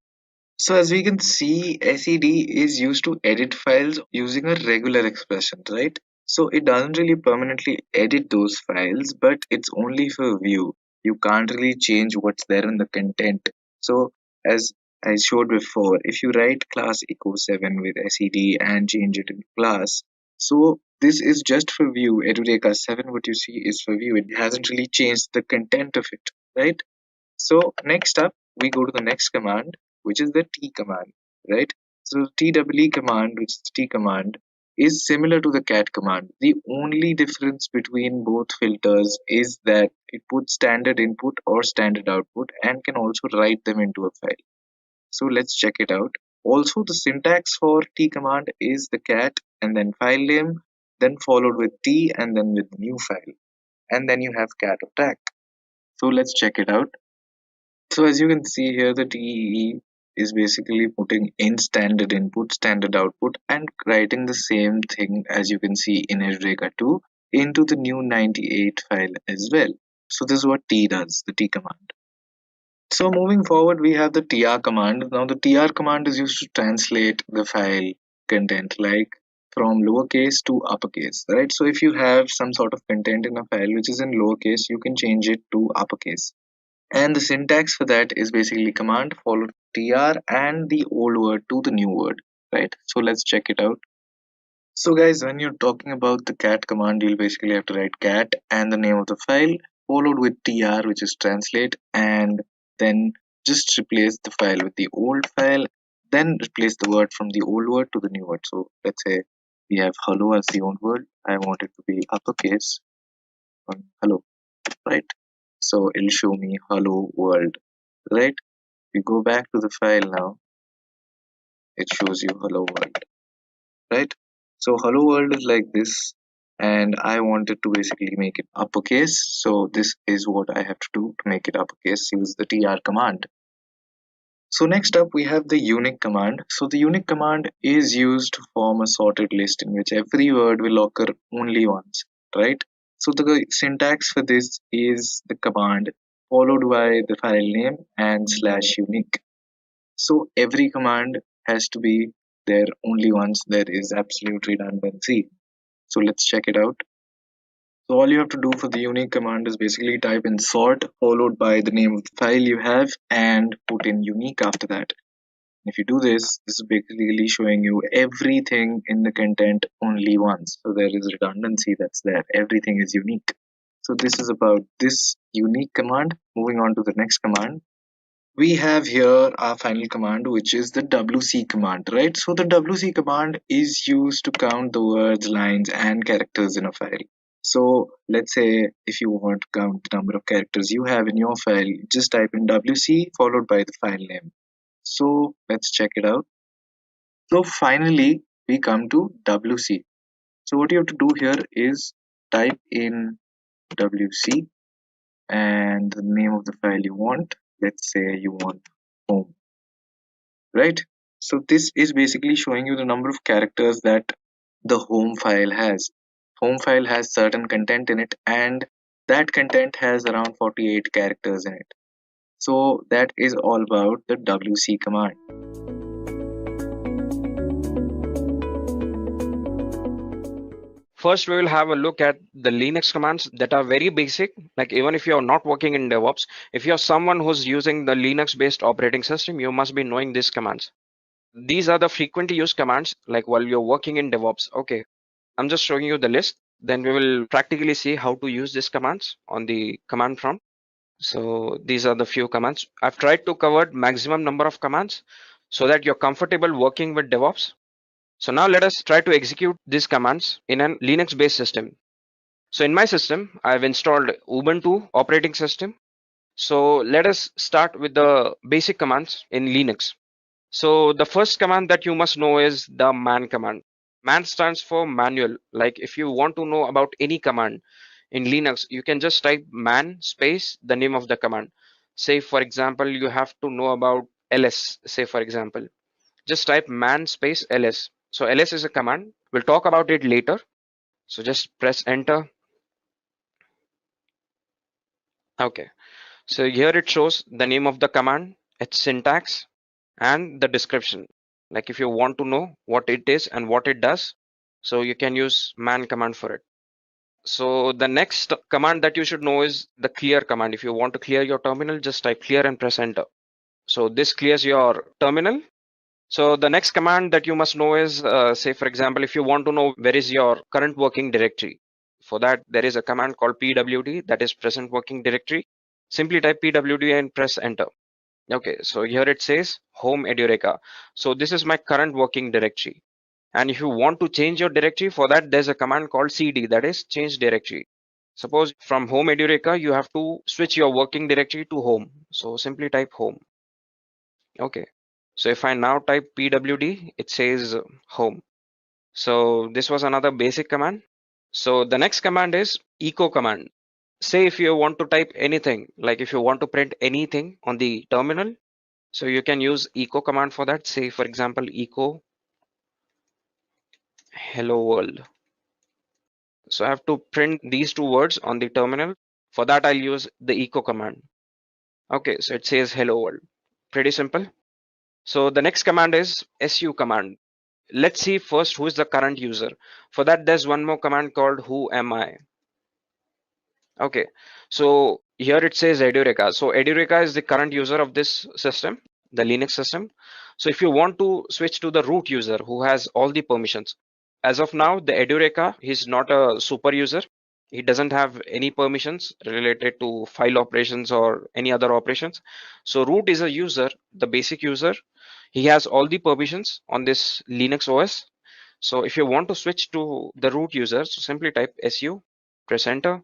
So as we can see, sed is used to edit files using a regular expression, right? So it doesn't really permanently edit those files, but it's only for view. You can't really change what's there in the content. So as I showed before, if you write class echo7 with sed and change it in class, so this is just for view. Edureka 7, what you see is for view. It hasn't really changed the content of it, right? So next up, we go to the next command, which is the T command, right? So TWE command, which is the T command, is similar to the cat command. The only difference between both filters is that it puts standard input or standard output and can also write them into a file. So let's check it out. Also, the syntax for T command is the cat and then file name, then followed with T and then with new file. And then you have cat attack. So let's check it out. So as you can see here, the TEE is basically putting in standard input, standard output, and writing the same thing as you can see in Edureka 2 into the new 98 file as well. So this is what T does, the T command. So moving forward, we have the TR command. Now the TR command is used to translate the file content like from lowercase to uppercase, right? So if you have some sort of content in a file which is in lowercase, you can change it to uppercase. And the syntax for that is basically command followed tr and the old word to the new word, right? So let's check it out. So guys, when you're talking about the cat command, you'll basically have to write cat and the name of the file followed with tr, which is translate, and then just replace the file with the old file, then replace the word from the old word to the new word. So let's say we have hello as the old word. I want it to be uppercase on hello, right? So it'll show me hello world, right? We go back to the file now, it shows you hello world, right? So hello world is like this, and I wanted to basically make it uppercase. So this is what I have to do to make it uppercase. Use the tr command. So next up we have the unique command. So the unique command is used to form a sorted list in which every word will occur only once, right? So the syntax for this is the command followed by the file name and slash unique. So every command has to be there only once. There is absolute redundancy. So let's check it out. So all you have to do for the unique command is basically type in sort followed by the name of the file you have and put in unique after that. If you do this, this is basically showing you everything in the content only once. So there is redundancy that's there. Everything is unique. So this is about this unique command. Moving on to the next command. We have here our final command, which is the wc command, right? So the wc command is used to count the words, lines, and characters in a file. So let's say if you want to count the number of characters you have in your file, just type in wc followed by the file name. So let's check it out. So finally we come to wc. So what you have to do here is type in wc and the name of the file you want. Let's say you want home, right? So this is basically showing you the number of characters that the home file has. Home file has certain content in it, and that content has around 48 characters in it. So that is all about the wc command. First, we will have a look at the Linux commands that are very basic. Like even if you're not working in DevOps, if you're someone who's using the Linux-based operating system, you must be knowing these commands. These are the frequently used commands, like while you're working in DevOps. Okay, I'm just showing you the list. Then we will practically see how to use these commands on the command prompt. So these are the few commands. I've tried to cover maximum number of commands so that you're comfortable working with DevOps. So now let us try to execute these commands in a Linux based system. So in my system, I've installed Ubuntu operating system. So let us start with the basic commands in Linux. So the first command that you must know is the man command. Man stands for manual. Like if you want to know about any command in Linux, you can just type man space the name of the command. Say for example, you have to know about ls, say for example. Just type man space ls. So ls is a command. We'll talk about it later. So just press enter. Okay. So here it shows the name of the command, its syntax, and the description. Like if you want to know what it is and what it does, so you can use man command for it. So the next command that you should know is the clear command. If you want to clear your terminal, just type clear and press enter. So this clears your terminal. So the next command that you must know is, say for example, if you want to know where is your current working directory. For that, there is a command called pwd, that is present working directory. Simply type pwd and press enter. Okay, so here it says home Edureka. So this is my current working directory. And if you want to change your directory, for that there's a command called cd, that is change directory. Suppose from home Edureka, you have to switch your working directory to home. So simply type home. Okay, so if I now type pwd, it says home. So this was another basic command. So the next command is echo command. Say if you want to type anything, like if you want to print anything on the terminal, so you can use echo command for that. Say for example, echo hello world. So I have to print these two words on the terminal. For that, I'll use the echo command. Okay, so it says hello world. Pretty simple. So the next command is su command. Let's see first who is the current user. For that, there's one more command called who am I. Okay, so here it says Edureka. So Edureka is the current user of this system, the Linux system. So if you want to switch to the root user who has all the permissions, as of now, the Edureka, he's not a super user. He doesn't have any permissions related to file operations or any other operations. So root is a user, the basic user. He has all the permissions on this Linux OS. So if you want to switch to the root user, so simply type su, press enter.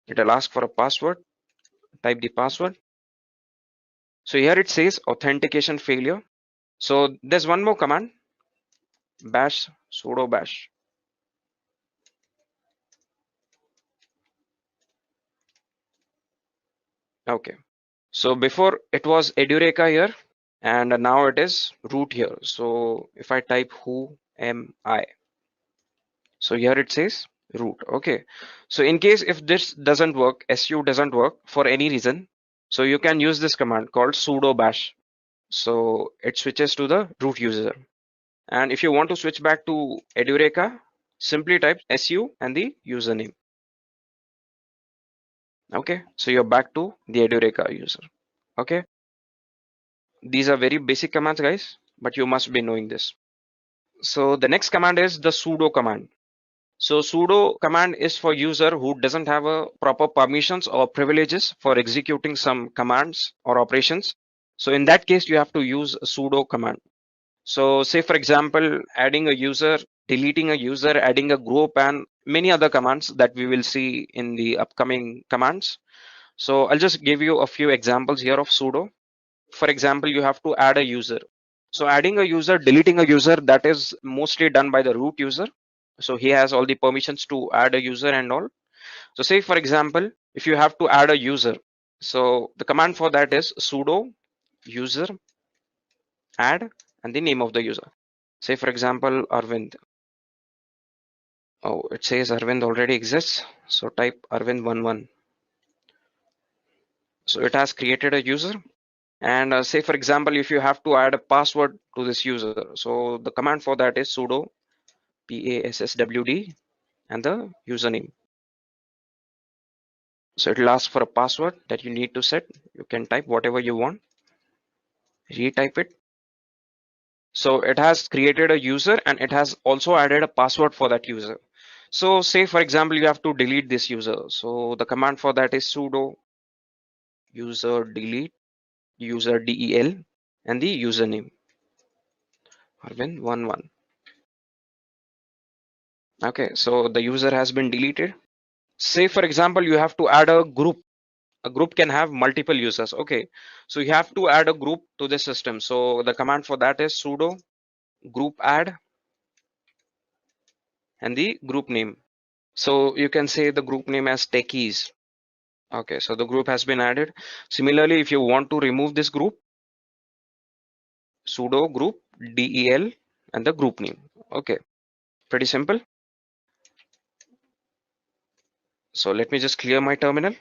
It'll ask for a password. Type the password. So here it says authentication failure. So there's one more command, bash sudo bash. Okay. So before it was Edureka here, and now it is root here. So if I type who am I, so here it says root. Okay. So in case if this doesn't work, su doesn't work for any reason, so you can use this command called sudo bash. So it switches to the root user. And if you want to switch back to Edureka, simply type su and the username. Okay, so you're back to the Edureka user. Okay, these are very basic commands, guys, but you must be knowing this. So the next command is the sudo command. So sudo command is for user who doesn't have a proper permissions or privileges for executing some commands or operations. So in that case, you have to use a sudo command. So say for example, adding a user, deleting a user, adding a group, and many other commands that we will see in the upcoming commands. So I'll just give you a few examples here of sudo. For example, you have to add a user. So adding a user, deleting a user, that is mostly done by the root user. So he has all the permissions to add a user and all. So say for example, if you have to add a user, so the command for that is sudo user add and the name of the user. Say for example, Arvind. Oh, it says Arvind already exists. So type Arvind11. So it has created a user. And say for example, if you have to add a password to this user, so the command for that is sudo passwd and the username. So it will ask for a password that you need to set. You can type whatever you want, retype it. So it has created a user and it has also added a password for that user. So say for example, you have to delete this user. So the command for that is sudo user delete user del and the username Arvind11. Okay, so the user has been deleted. Say for example, you have to add a group. A group can have multiple users. Okay, so you have to add a group to the system. So the command for that is sudo group add and the group name. So you can say the group name as techies. Okay, so the group has been added. Similarly, if you want to remove this group, sudo group del and the group name. Okay, pretty simple. So let me just clear my terminal.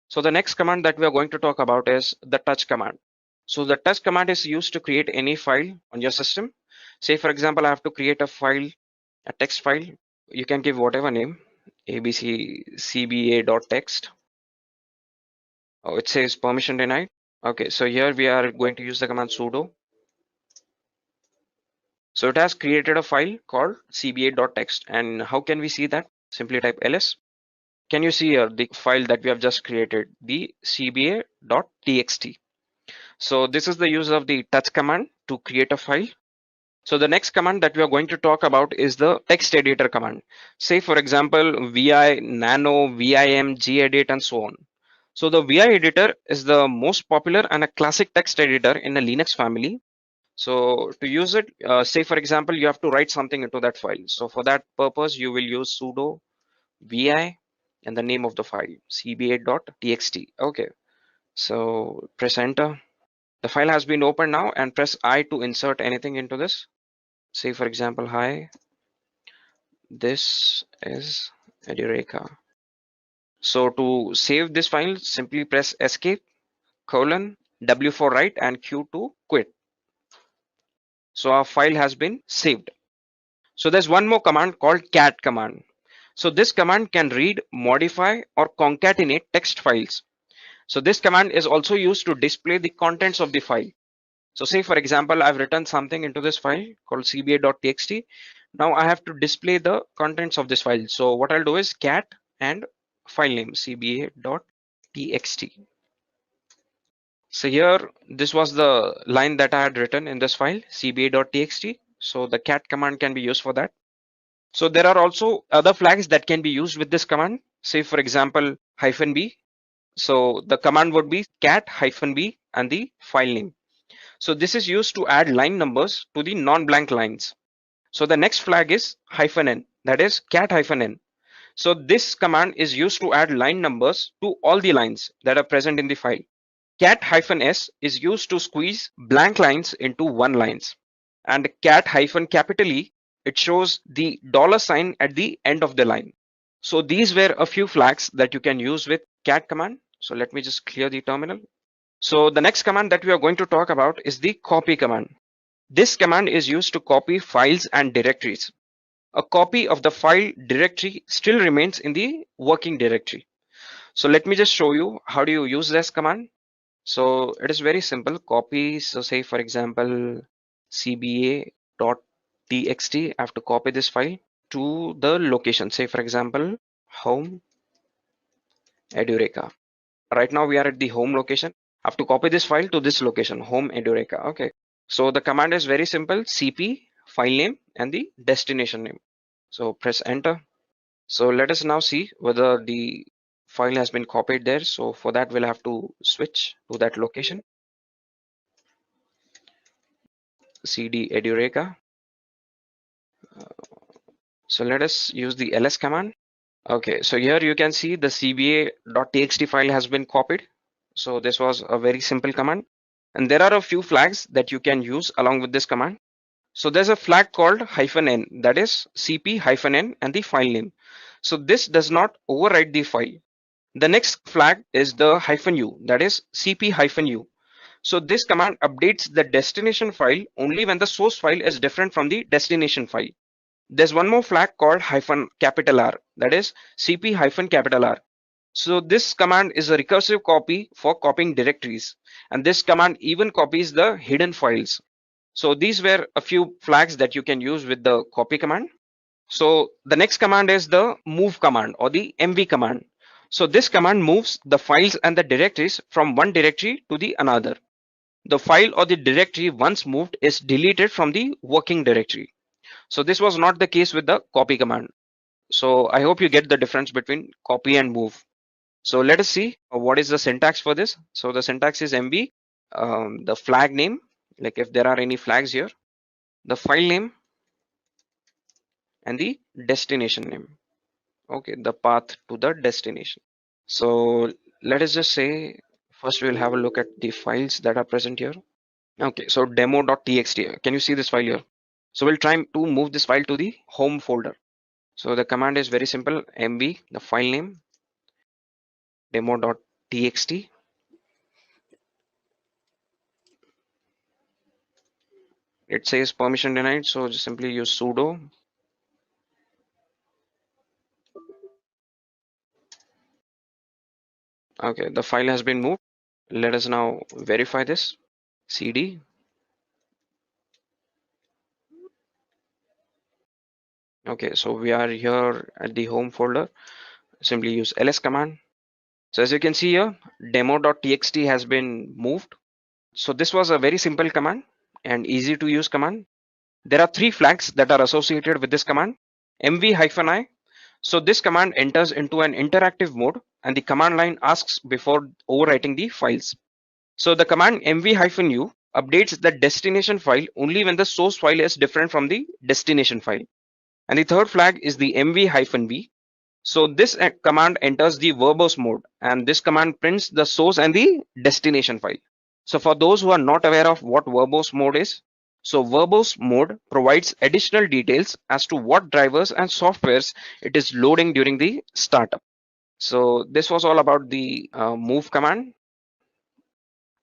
So the next command that we are going to talk about is the touch command. So the touch command is used to create any file on your system. Say for example, I have to create a file, a text file. You can give whatever name, abccba.txt. Oh, it says permission denied. Okay, so here we are going to use the command sudo. So it has created a file called cba.txt. And how can we see that? Simply type ls. Can you see here the file that we have just created, the cba.txt. So this is the use of the touch command to create a file. So the next command that we are going to talk about is the text editor command. Say for example, vi, nano, vim, gedit, and so on. So the vi editor is the most popular and a classic text editor in the Linux family. So to use it, say for example, you have to write something into that file. So for that purpose, you will use sudo vi and the name of the file cba.txt. Okay, so press enter. The file has been opened now and press I to insert anything into this. Say for example, hi, this is Edureka. So to save this file, simply press escape, colon, W for write and Q to quit. So our file has been saved. So there's one more command called cat command. So this command can read, modify or concatenate text files. So this command is also used to display the contents of the file. So say for example, I've written something into this file called cba.txt. Now I have to display the contents of this file. So what I'll do is cat and file name cba.txt. So here, this was the line that I had written in this file cba.txt. So the cat command can be used for that. So there are also other flags that can be used with this command. Say for example, -b. So the command would be cat -b and the file name. So this is used to add line numbers to the non-blank lines. So the next flag is -n, that is cat -n. So this command is used to add line numbers to all the lines that are present in the file. Cat-s is used to squeeze blank lines into one lines. And cat-E, it shows the $sign at the end of the line. So these were a few flags that you can use with cat command. So let me just clear the terminal. So the next command that we are going to talk about is the copy command. This command is used to copy files and directories. A copy of the file directory still remains in the working directory. So let me just show you how do you use this command. So it is very simple. Copy. So say for example, cba.txt. I have to copy this file to the location. Say for example, home Edureka. Right now we are at the home location. I have to copy this file to this location, home Edureka. Okay. So the command is very simple. Cp file name and the destination name. So press enter. So let us now see whether the file has been copied there. So for that we'll have to switch to that location. cd Edureka. So let us use the ls command. Okay, so here you can see the cba.txt file has been copied. So this was a very simple command. And there are a few flags that you can use along with this command. So there's a flag called -n, that is cp-n and the file name. So this does not overwrite the file. The next flag is the -u, that is cp-u. So this command updates the destination file only when the source file is different from the destination file. There's one more flag called -R, that is cp-R. So this command is a recursive copy for copying directories, and this command even copies the hidden files. So these were a few flags that you can use with the copy command. So the next command is the move command or the mv command. So this command moves the files and the directories from one directory to the another. The file or the directory once moved is deleted from the working directory. So this was not the case with the copy command. So I hope you get the difference between copy and move. So let us see what is the syntax for this. So the syntax is mv, the flag name, like if there are any flags here, the file name and the destination name. Okay, the path to the destination. So let us just say first we'll have a look at the files that are present here. Okay, so demo.txt. Can you see this file here? So we'll try to move this file to the home folder. So the command is very simple. mv, the file name, demo.txt. It says permission denied, so just simply use sudo. Okay, the file has been moved. Let us now verify this. cd. Okay, so we are here at the home folder. Simply use ls command. So as you can see here, demo.txt has been moved. So this was a very simple command and easy to use command. There are three flags that are associated with this command. mv-i. So this command enters into an interactive mode and the command line asks before overwriting the files. So the command mv-u updates the destination file only when the source file is different from the destination file. And the third flag is the mv-v. So this command enters the verbose mode and this command prints the source and the destination file. So for those who are not aware of what verbose mode is, so verbose mode provides additional details as to what drivers and softwares it is loading during the startup. So this was all about the move command.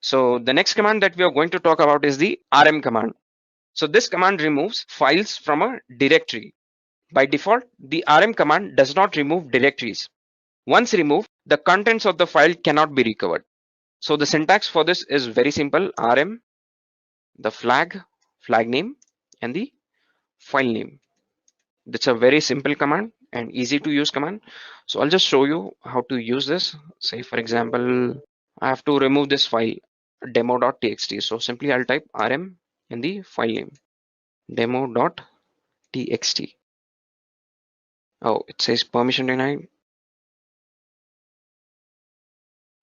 So the next command that we are going to talk about is the rm command. So this command removes files from a directory. By default, the rm command does not remove directories. Once removed, the contents of the file cannot be recovered. So the syntax for this is very simple: rm, the flag name, and the file name. That's a very simple command and easy to use command. So I'll just show you how to use this. Say for example, I have to remove this file demo.txt. So simply I'll type rm in the file name demo.txt. Oh, it says permission denied.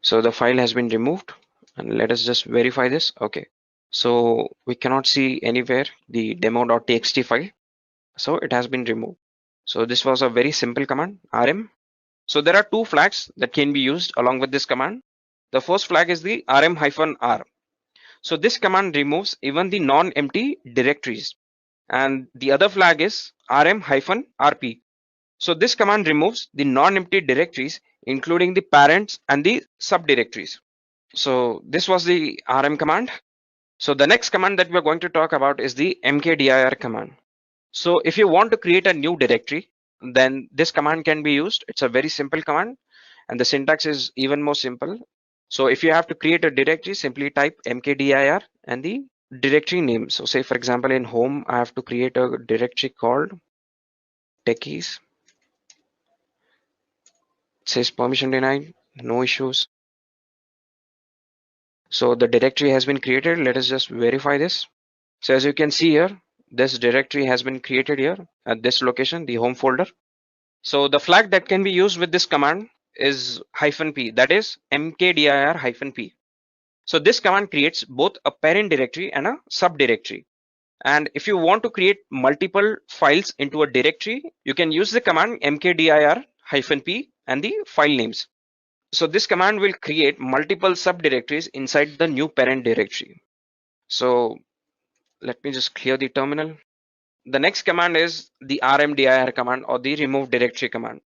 So the file has been removed, and let us just verify this. Okay. So we cannot see anywhere the demo.txt file. So it has been removed. So this was a very simple command, rm. So there are two flags that can be used along with this command. The first flag is the rm-r. So this command removes even the non-empty directories. And the other flag is rm-rp. So this command removes the non-empty directories, including the parents and the subdirectories. So this was the rm command. So the next command that we're going to talk about is the mkdir command. So if you want to create a new directory, then this command can be used. It's a very simple command, and the syntax is even more simple. So if you have to create a directory, simply type mkdir and the directory name. So say for example, in home, I have to create a directory called techies. It says permission denied, no issues. So the directory has been created. Let us just verify this. So as you can see here, this directory has been created here at this location, the home folder. So the flag that can be used with this command is -p, that is mkdir-p. So this command creates both a parent directory and a subdirectory. And if you want to create multiple files into a directory, you can use the command mkdir-p and the file names. So this command will create multiple subdirectories inside the new parent directory. So let me just clear the terminal. The next command is the rmdir command, or the remove directory command.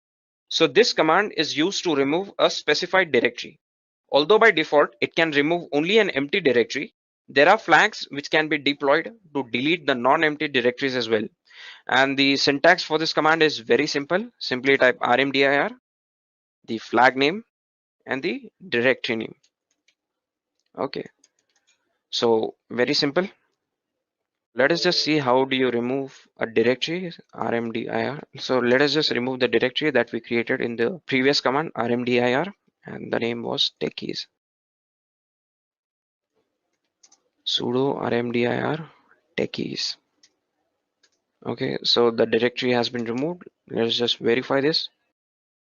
So this command is used to remove a specified directory. Although by default it can remove only an empty directory, there are flags which can be deployed to delete the non-empty directories as well. And the syntax for this command is very simple. Simply type rmdir, the flag name, and the directory name. Okay, so very simple. Let us just see how do you remove a directory, rmdir. So let us just remove the directory that we created in the previous command, rmdir, and the name was techies. Sudo rmdir techies. Okay, so the directory has been removed. Let's just verify this.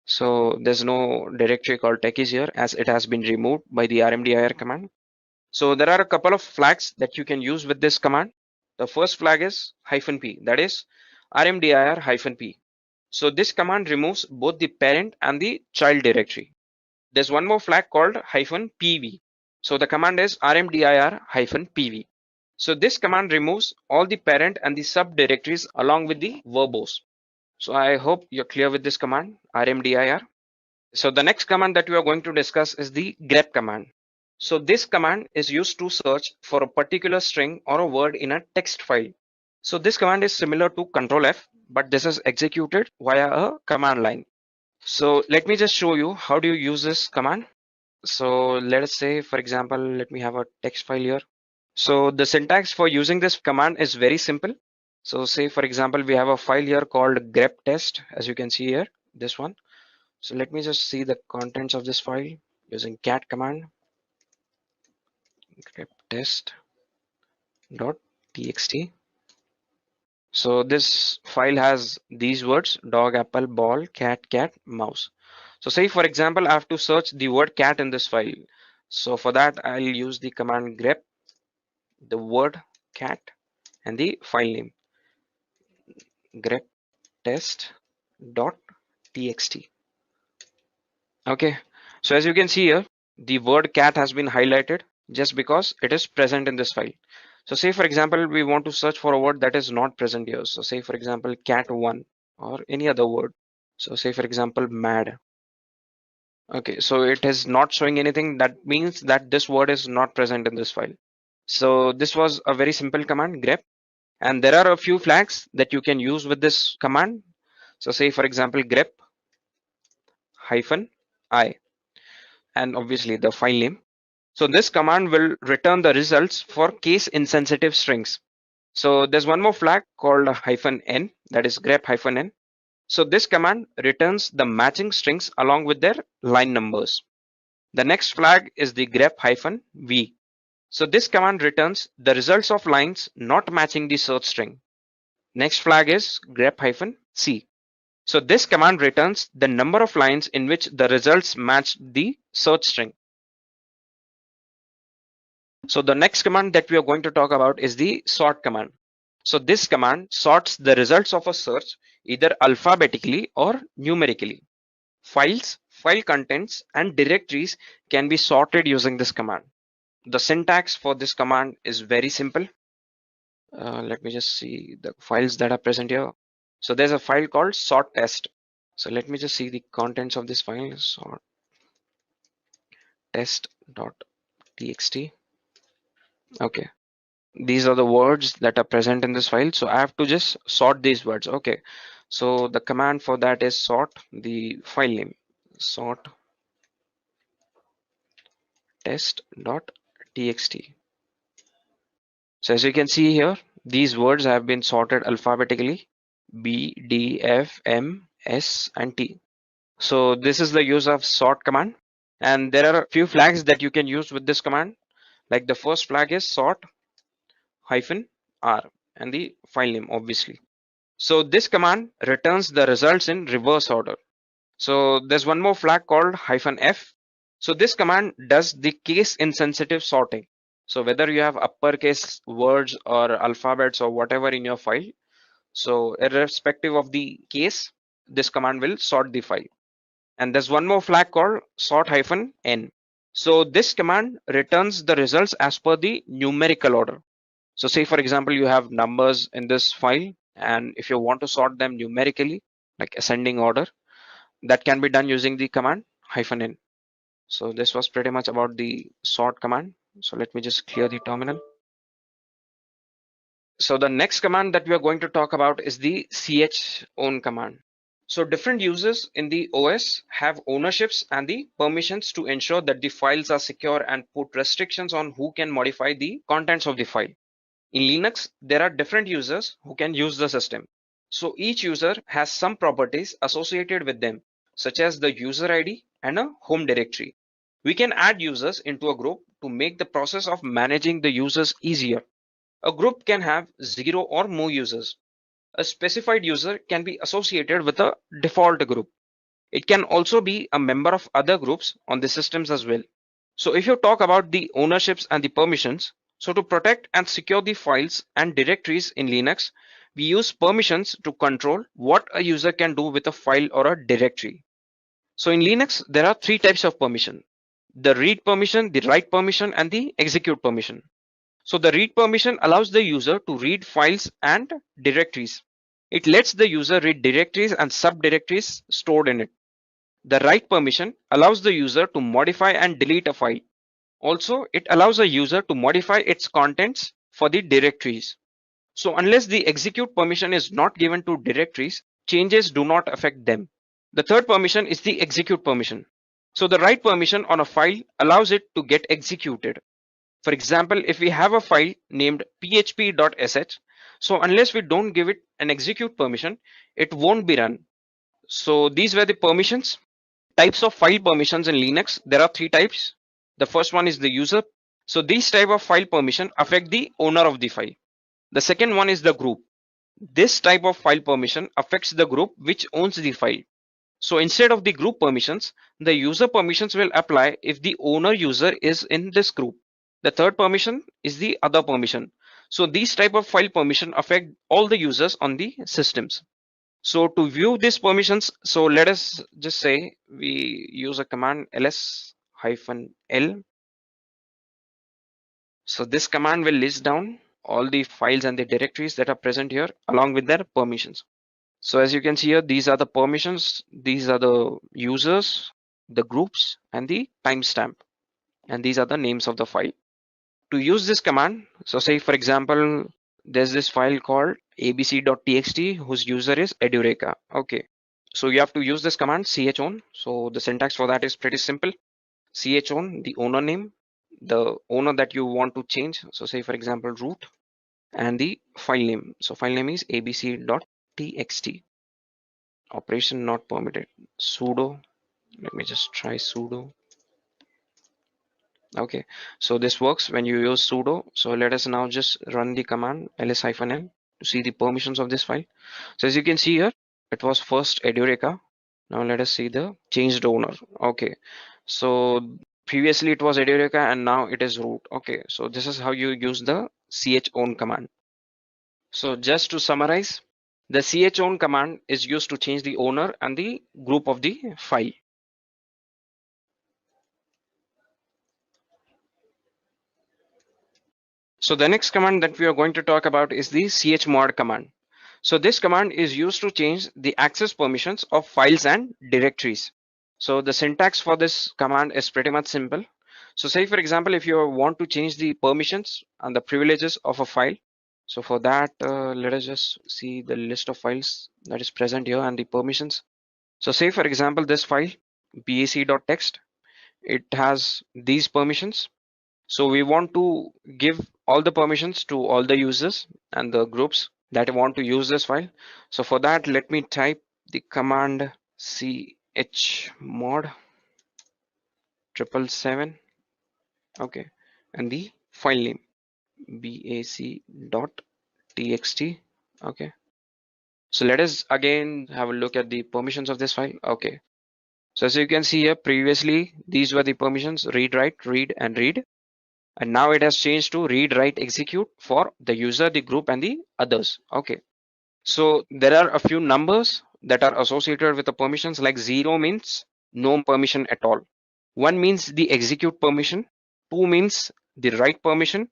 So there's no directory called techies here, as it has been removed by the rmdir command. So there are a couple of flags that you can use with this command. The first flag is -p, that is rmdir-p. So this command removes both the parent and the child directory. There's one more flag called -pv. So the command is rmdir-pv. So this command removes all the parent and the subdirectories along with the verbose. So I hope you're clear with this command, rmdir. So the next command that we are going to discuss is the grep command. So this command is used to search for a particular string or a word in a text file. So this command is similar to Control F, but this is executed via a command line. So let me just show you how do you use this command. So let us say, for example, let me have a text file here. So the syntax for using this command is very simple. So say, for example, we have a file here called grep test, as you can see here, this one. So let me just see the contents of this file using cat command, grep test.txt. So this file has these words: dog, apple, ball, cat, cat, mouse. So say, for example, I have to search the word cat in this file. So for that, I'll use the command grep, the word cat, and the file name, grep test.txt. Okay, so as you can see here, the word cat has been highlighted just because it is present in this file. So say, for example, we want to search for a word that is not present here. So say, for example, cat1 or any other word. So say, for example, mad. Okay, so it is not showing anything. That means that this word is not present in this file. So this was a very simple command, grep. And there are a few flags that you can use with this command. So say, for example, grep -i, and obviously the file name. So this command will return the results for case insensitive strings. So there's one more flag called -n, that is grep-n. So this command returns the matching strings along with their line numbers. The next flag is the grep-v. So this command returns the results of lines not matching the search string. Next flag is grep-c. So this command returns the number of lines in which the results match the search string. So the next command that we are going to talk about is the sort command. So this command sorts the results of a search either alphabetically or numerically. Files, file contents, and directories can be sorted using this command. The syntax for this command is very simple. Let me just see the files that are present here. So there's a file called sort test. So let me just see the contents of this file, sort test.txt. Okay, these are the words that are present in this file. So I have to just sort these words. Okay, so the command for that is sort the file name, sort test.txt. So as you can see here, these words have been sorted alphabetically: B, D, F, M, S, and T. So this is the use of sort command. And there are a few flags that you can use with this command. Like the first flag is sort -r and the file name, obviously. So this command returns the results in reverse order. So there's one more flag called -f. So this command does the case insensitive sorting. So whether you have uppercase words or alphabets or whatever in your file, so irrespective of the case, this command will sort the file. And there's one more flag called sort-n. So this command returns the results as per the numerical order. So say for example, you have numbers in this file, and if you want to sort them numerically, like ascending order, that can be done using the command -n. So this was pretty much about the sort command. So let me just clear the terminal. So the next command that we are going to talk about is the chown command. So different users in the OS have ownerships and the permissions to ensure that the files are secure and put restrictions on who can modify the contents of the file. In Linux, there are different users who can use the system. So each user has some properties associated with them, such as the user ID and a home directory. We can add users into a group to make the process of managing the users easier. A group can have 0 or more users. A specified user can be associated with a default group. It can also be a member of other groups on the systems as well. So if you talk about the ownerships and the permissions, so to protect and secure the files and directories in Linux, we use permissions to control what a user can do with a file or a directory. So in Linux, there are 3 types of permission: the read permission, the write permission, and the execute permission. So the read permission allows the user to read files and directories. It lets the user read directories and subdirectories stored in it. The write permission allows the user to modify and delete a file. Also, it allows a user to modify its contents for the directories. So unless the execute permission is not given to directories, changes do not affect them. The third permission is the execute permission. So the write permission on a file allows it to get executed. For example, if we have a file named php.sh, so unless we don't give it an execute permission, it won't be run. So these were the permissions. Types of file permissions in Linux, there are 3 types. The first one is the user. So these type of file permission affect the owner of the file. The second one is the group. This type of file permission affects the group which owns the file. So instead of the group permissions, the user permissions will apply if the owner user is in this group. The third permission is the other permission. So these type of file permission affect all the users on the systems. So to view these permissions, so let us just say we use a command ls-l. So this command will list down all the files and the directories that are present here along with their permissions. So as you can see here, these are the permissions, these are the users, the groups, and the timestamp. And these are the names of the file. To use this command, so say for example, there's this file called abc.txt whose user is Edureka. Okay, so you have to use this command chown. So the syntax for that is pretty simple. Chown, the owner name, the owner that you want to change. So say for example root, and the file name. So file name is abc.txt. Operation not permitted. Sudo. Let me just try sudo. Okay, so this works when you use sudo. So let us now just run the command ls-l to see the permissions of this file. So as you can see here, it was first Edureka. Now let us see the changed owner. Okay, so previously it was Edureka and now it is root. Okay, so this is how you use the chown command. So just to summarize, the chown command is used to change the owner and the group of the file. So the next command that we are going to talk about is the chmod command. So this command is used to change the access permissions of files and directories. So the syntax for this command is pretty much simple. So say for example, if you want to change the permissions and the privileges of a file. So for that, let us just see the list of files that is present here and the permissions. So say for example, this file bac.txt, it has these permissions. So we want to give all the permissions to all the users and the groups that want to use this file. So for that, let me type the command chmod 777, okay, and the file name bac.txt. Okay, so let us again have a look at the permissions of this file. Okay, so as you can see here, previously these were the permissions: read, write, read, and read. And now it has changed to read, write, execute for the user, the group, and the others. Okay, so there are a few numbers that are associated with the permissions, like 0 means no permission at all, 1 means the execute permission, 2 means the write permission,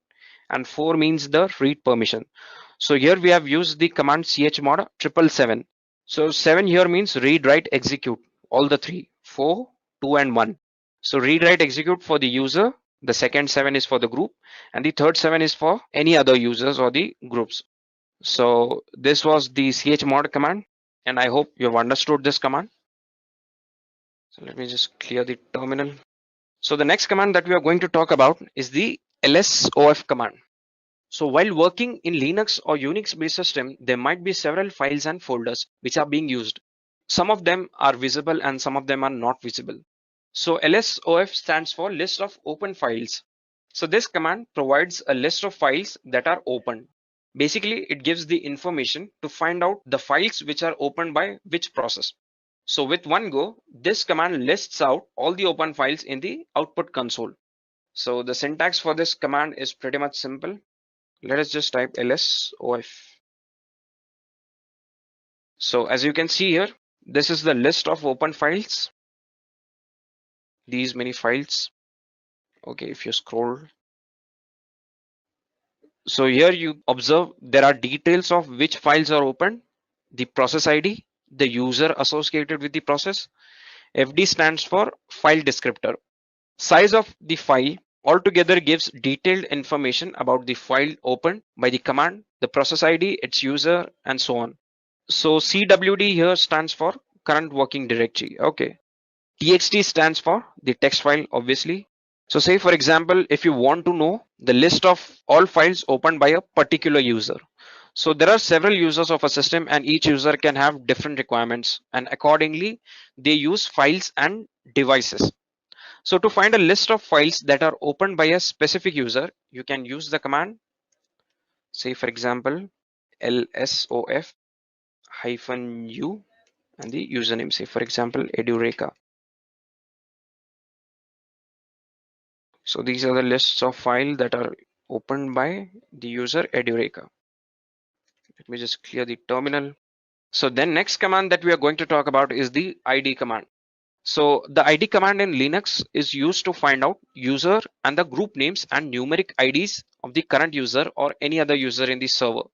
and 4 means the read permission. So here we have used the command chmod 777. So 7 here means read, write, execute, all the three, 4, 2, and 1. So read, write, execute for the user, the second 7 is for the group, and the third 7 is for any other users or the groups. So this was the chmod command, and I hope you have understood this command. So let me just clear the terminal. So the next command that we are going to talk about is the lsof command. So while working in Linux or Unix based system, there might be several files and folders which are being used. Some of them are visible and some of them are not visible. So lsof stands for list of open files. So this command provides a list of files that are open. Basically, it gives the information to find out the files which are opened by which process. So with one go, this command lists out all the open files in the output console. So the syntax for this command is pretty much simple. Let us just type lsof. So as you can see here, this is the list of open files. These many files. Okay, if you scroll. So here you observe there are details of which files are open, the process ID, the user associated with the process. FD stands for file descriptor. Size of the file altogether gives detailed information about the file opened by the command, the process ID, its user, and so on. So CWD here stands for current working directory. Okay. TXT stands for the text file, obviously. So say for example, if you want to know the list of all files opened by a particular user. So there are several users of a system and each user can have different requirements, and accordingly they use files and devices. So to find a list of files that are opened by a specific user, you can use the command, say for example, lsof -u and the username, say for example, Edureka. So these are the lists of files that are opened by the user Edureka. Let me just clear the terminal. So then next command that we are going to talk about is the id command. So the id command in Linux is used to find out user and the group names and numeric IDs of the current user or any other user in the server.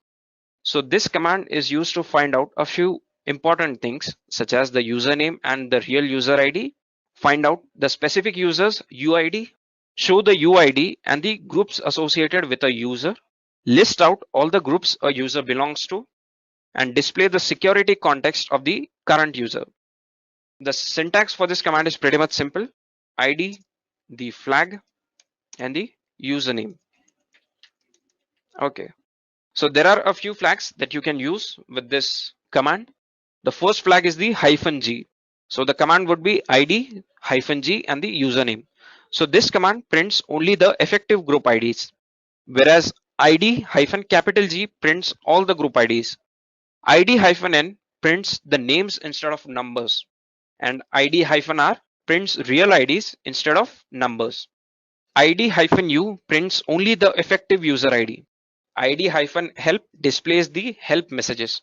So this command is used to find out a few important things such as the username and the real user ID, find out the specific user's UID, show the UID and the groups associated with a user, list out all the groups a user belongs to, and display the security context of the current user. The syntax for this command is pretty much simple. ID, the flag, and the username. Okay, so there are a few flags that you can use with this command. The first flag is the -g. So the command would be id -g and the username. So this command prints only the effective group IDs, whereas id-G prints all the group IDs. id-n prints the names instead of numbers, and id-r prints real IDs instead of numbers. id-u prints only the effective user ID. id-help displays the help messages.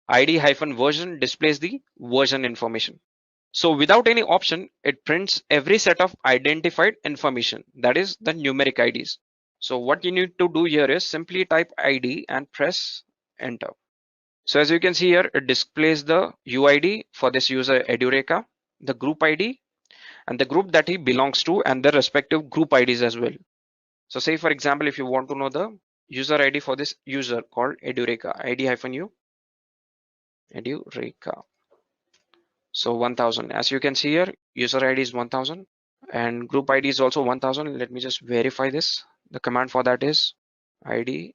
id-version displays the version information. So without any option, it prints every set of identified information, that is the numeric IDs. So what you need to do here is simply type ID and press enter. So as you can see here, it displays the UID for this user Edureka, the group ID, and the group that he belongs to, and the respective group IDs as well. So say for example, if you want to know the user ID for this user called Edureka, ID-U, Edureka. So 1000, as you can see here, user ID is 1000 and group ID is also 1000. Let me just verify this. The command for that is ID-G.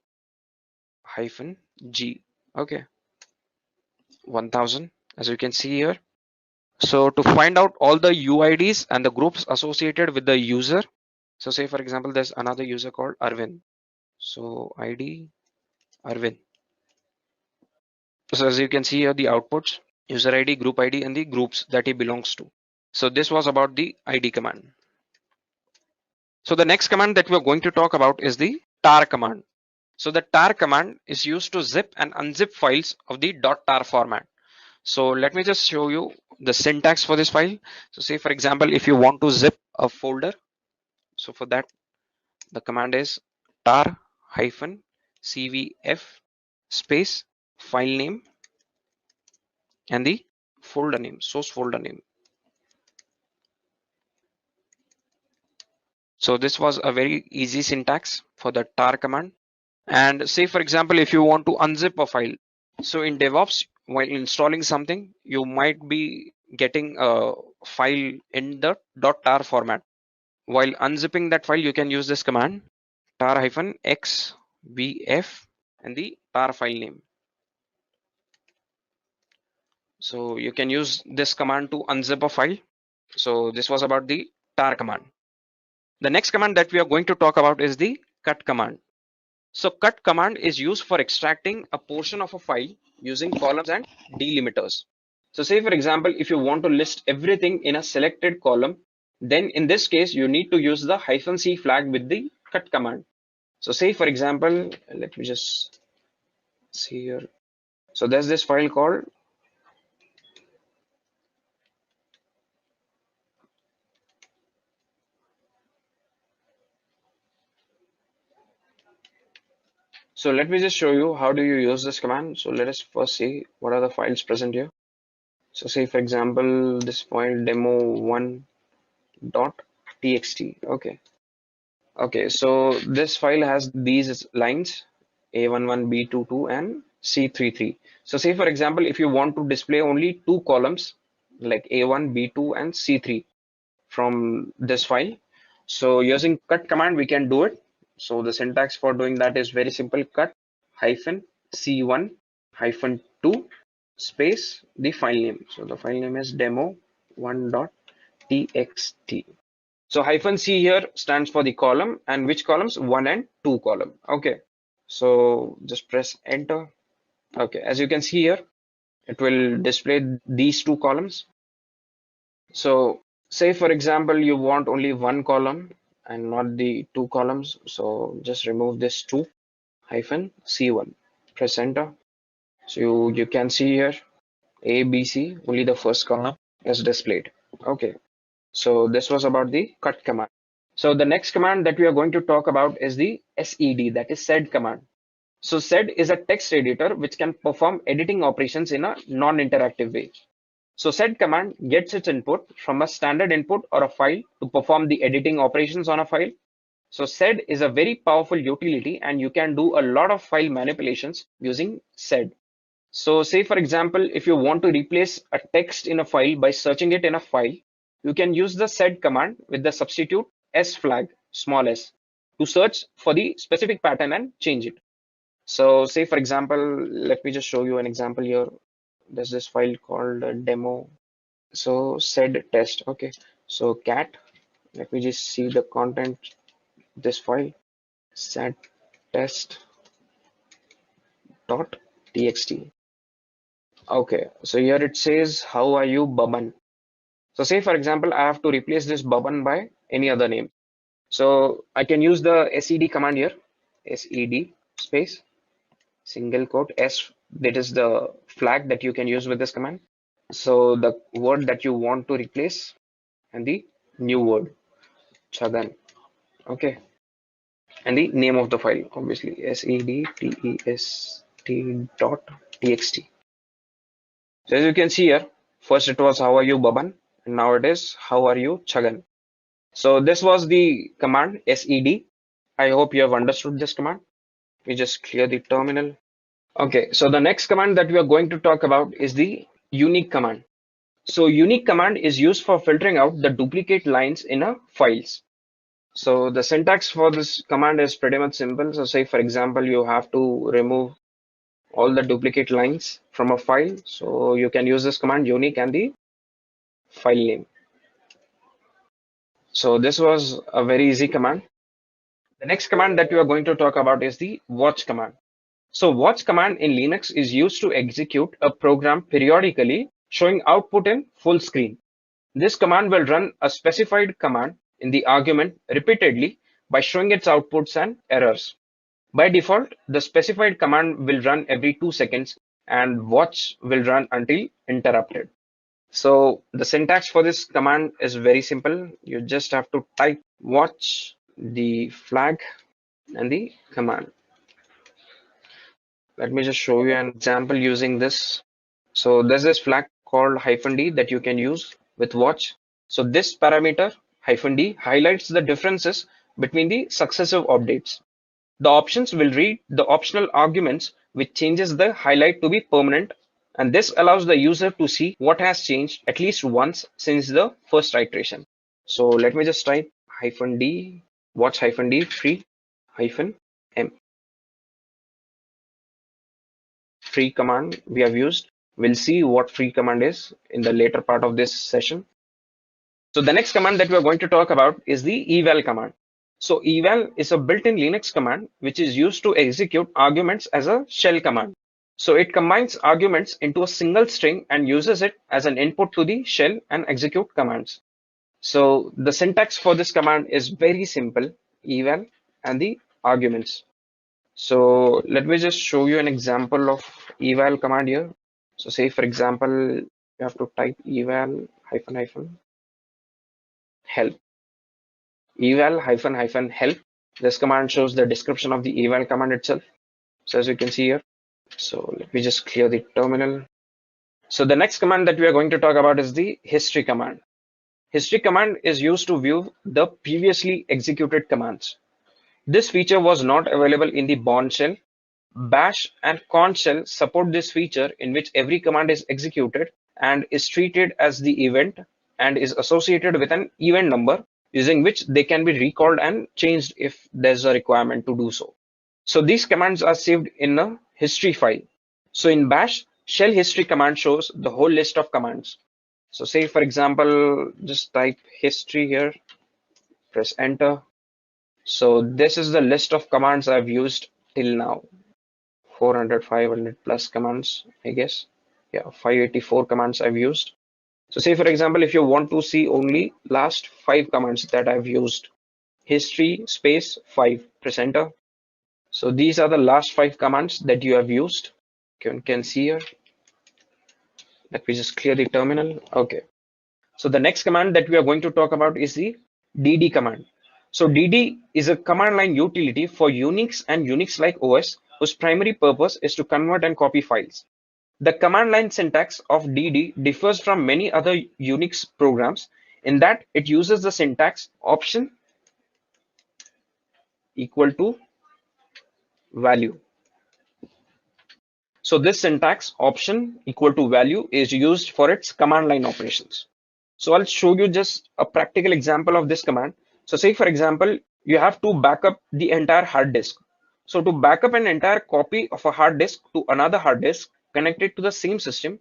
Okay, 1000, as you can see here. So to find out all the UIDs and the groups associated with the user, so say for example, there's another user called Arvind. So ID Arvind. So as you can see here, the outputs, user ID, group ID, and the groups that he belongs to. So this was about the ID command. So the next command that we're going to talk about is the tar command. So the tar command is used to zip and unzip files of the .tar format. So let me just show you the syntax for this file. So say for example, if you want to zip a folder, so for that the command is tar -cvf space file name and the folder name, source folder name. So this was a very easy syntax for the tar command. And say for example, if you want to unzip a file, so in DevOps, while installing something, you might be getting a file in the .tar format. While unzipping that file, you can use this command tar-xvf and the tar file name. So you can use this command to unzip a file. So this was about the tar command. The next command that we are going to talk about is the cut command. So cut command is used for extracting a portion of a file using columns and delimiters. So say for example, if you want to list everything in a selected column, then in this case, you need to use the -c flag with the cut command. So say for example, let me just see here. So there's this file called So let me just show you how do you use this command. So let us first see what are the files present here. So say for example, this file demo1.txt. Okay, so this file has these lines A11, B22 and C33. So say for example, if you want to display only two columns like A1, B2 and C3 from this file, so using cut command we can do it. So the syntax for doing that is very simple: cut -c1 -2 space the file name. So the file name is demo1.txt. So -c here stands for the column, and which columns? 1 and 2 column. Okay, so just press enter. Okay, as you can see here, it will display these two columns. So say for example, you want only one column and not the two columns. So just remove this 2 -c1, press enter. So you can see here A, B, C, only the first column is displayed. Okay, so this was about the cut command. So the next command that we are going to talk about is the SED, that is sed command. So sed is a text editor which can perform editing operations in a non-interactive way. So sed command gets its input from a standard input or a file to perform the editing operations on a file. So sed is a very powerful utility and you can do a lot of file manipulations using sed. So say for example, if you want to replace a text in a file by searching it in a file, you can use the sed command with the substitute s flag, small s. to search for the specific pattern and change it. So say for example, let me just show you an example here. There's this file called demo. So said test. Okay. So cat, let me just see the content, this file, set test dot txt. Okay. So here it says, how are you, Baban? So say for example, I have to replace this Baban by any other name. So I can use the sed command here, sed space single quote s, that is the flag that you can use with this command. So the word that you want to replace and the new word, Chadan. Okay. And the name of the file, obviously, sedtest dot txt. So as you can see here, first it was how are you, Baban, and now it is how are you, Chagan. So this was the command sed. I hope you have understood this command. We just clear the terminal. Okay, so the next command that we are going to talk about is the unique command. So unique command is used for filtering out the duplicate lines in a files. So the syntax for this command is pretty much simple. So say for example, you have to remove all the duplicate lines from a file. So you can use this command unique and the file name. So this was a very easy command. The next command that we are going to talk about is the watch command. So watch command in Linux is used to execute a program periodically showing output in full screen. This command will run a specified command in the argument repeatedly by showing its outputs and errors. By default, the specified command will run every 2 seconds and watch will run until interrupted. So the syntax for this command is very simple. You just have to type watch, the flag, and the command. Let me just show you an example using this. So there's this flag called -d that you can use with watch. So this parameter -d highlights the differences between the successive updates. The options will read the optional arguments, which changes the highlight to be permanent, and this allows the user to see what has changed at least once since the first iteration. So let me just type -d, watch -d free -m. Free command we have used. We'll see what free command is in the later part of this session. So the next command that we are going to talk about is the eval command. So eval is a built-in Linux command which is used to execute arguments as a shell command. So it combines arguments into a single string and uses it as an input to the shell and execute commands. So the syntax for this command is very simple, eval and the arguments. So let me just show you an example of eval command here. So say for example, you have to type eval help. Eval help. This command shows the description of the eval command itself. So as you can see here. So let me just clear the terminal. So the next command that we are going to talk about is the history command. History command is used to view the previously executed commands. This feature was not available in the Bourne shell. Bash and Conch shell support this feature in which every command is executed and is treated as the event and is associated with an event number using which they can be recalled and changed if there's a requirement to do so. So these commands are saved in a history file. So in Bash, shell history command shows the whole list of commands. So say for example, just type history here, press enter. So this is the list of commands I've used till now. 400, 500 plus commands, I guess. Yeah, 584 commands I've used. So say for example, if you want to see only last 5 commands that I've used, history space 5, press enter. So these are the last 5 commands that you have used. You can see here. Let me just clear the terminal. Okay. So the next command that we are going to talk about is the dd command. So dd is a command line utility for Unix and Unix-like OS whose primary purpose is to convert and copy files. The command line syntax of dd differs from many other Unix programs in that it uses the syntax option equal to value. So this syntax option equal to value is used for its command line operations. So I'll show you just a practical example of this command. So say for example, you have to back up the entire hard disk. So to back up an entire copy of a hard disk to another hard disk connected to the same system,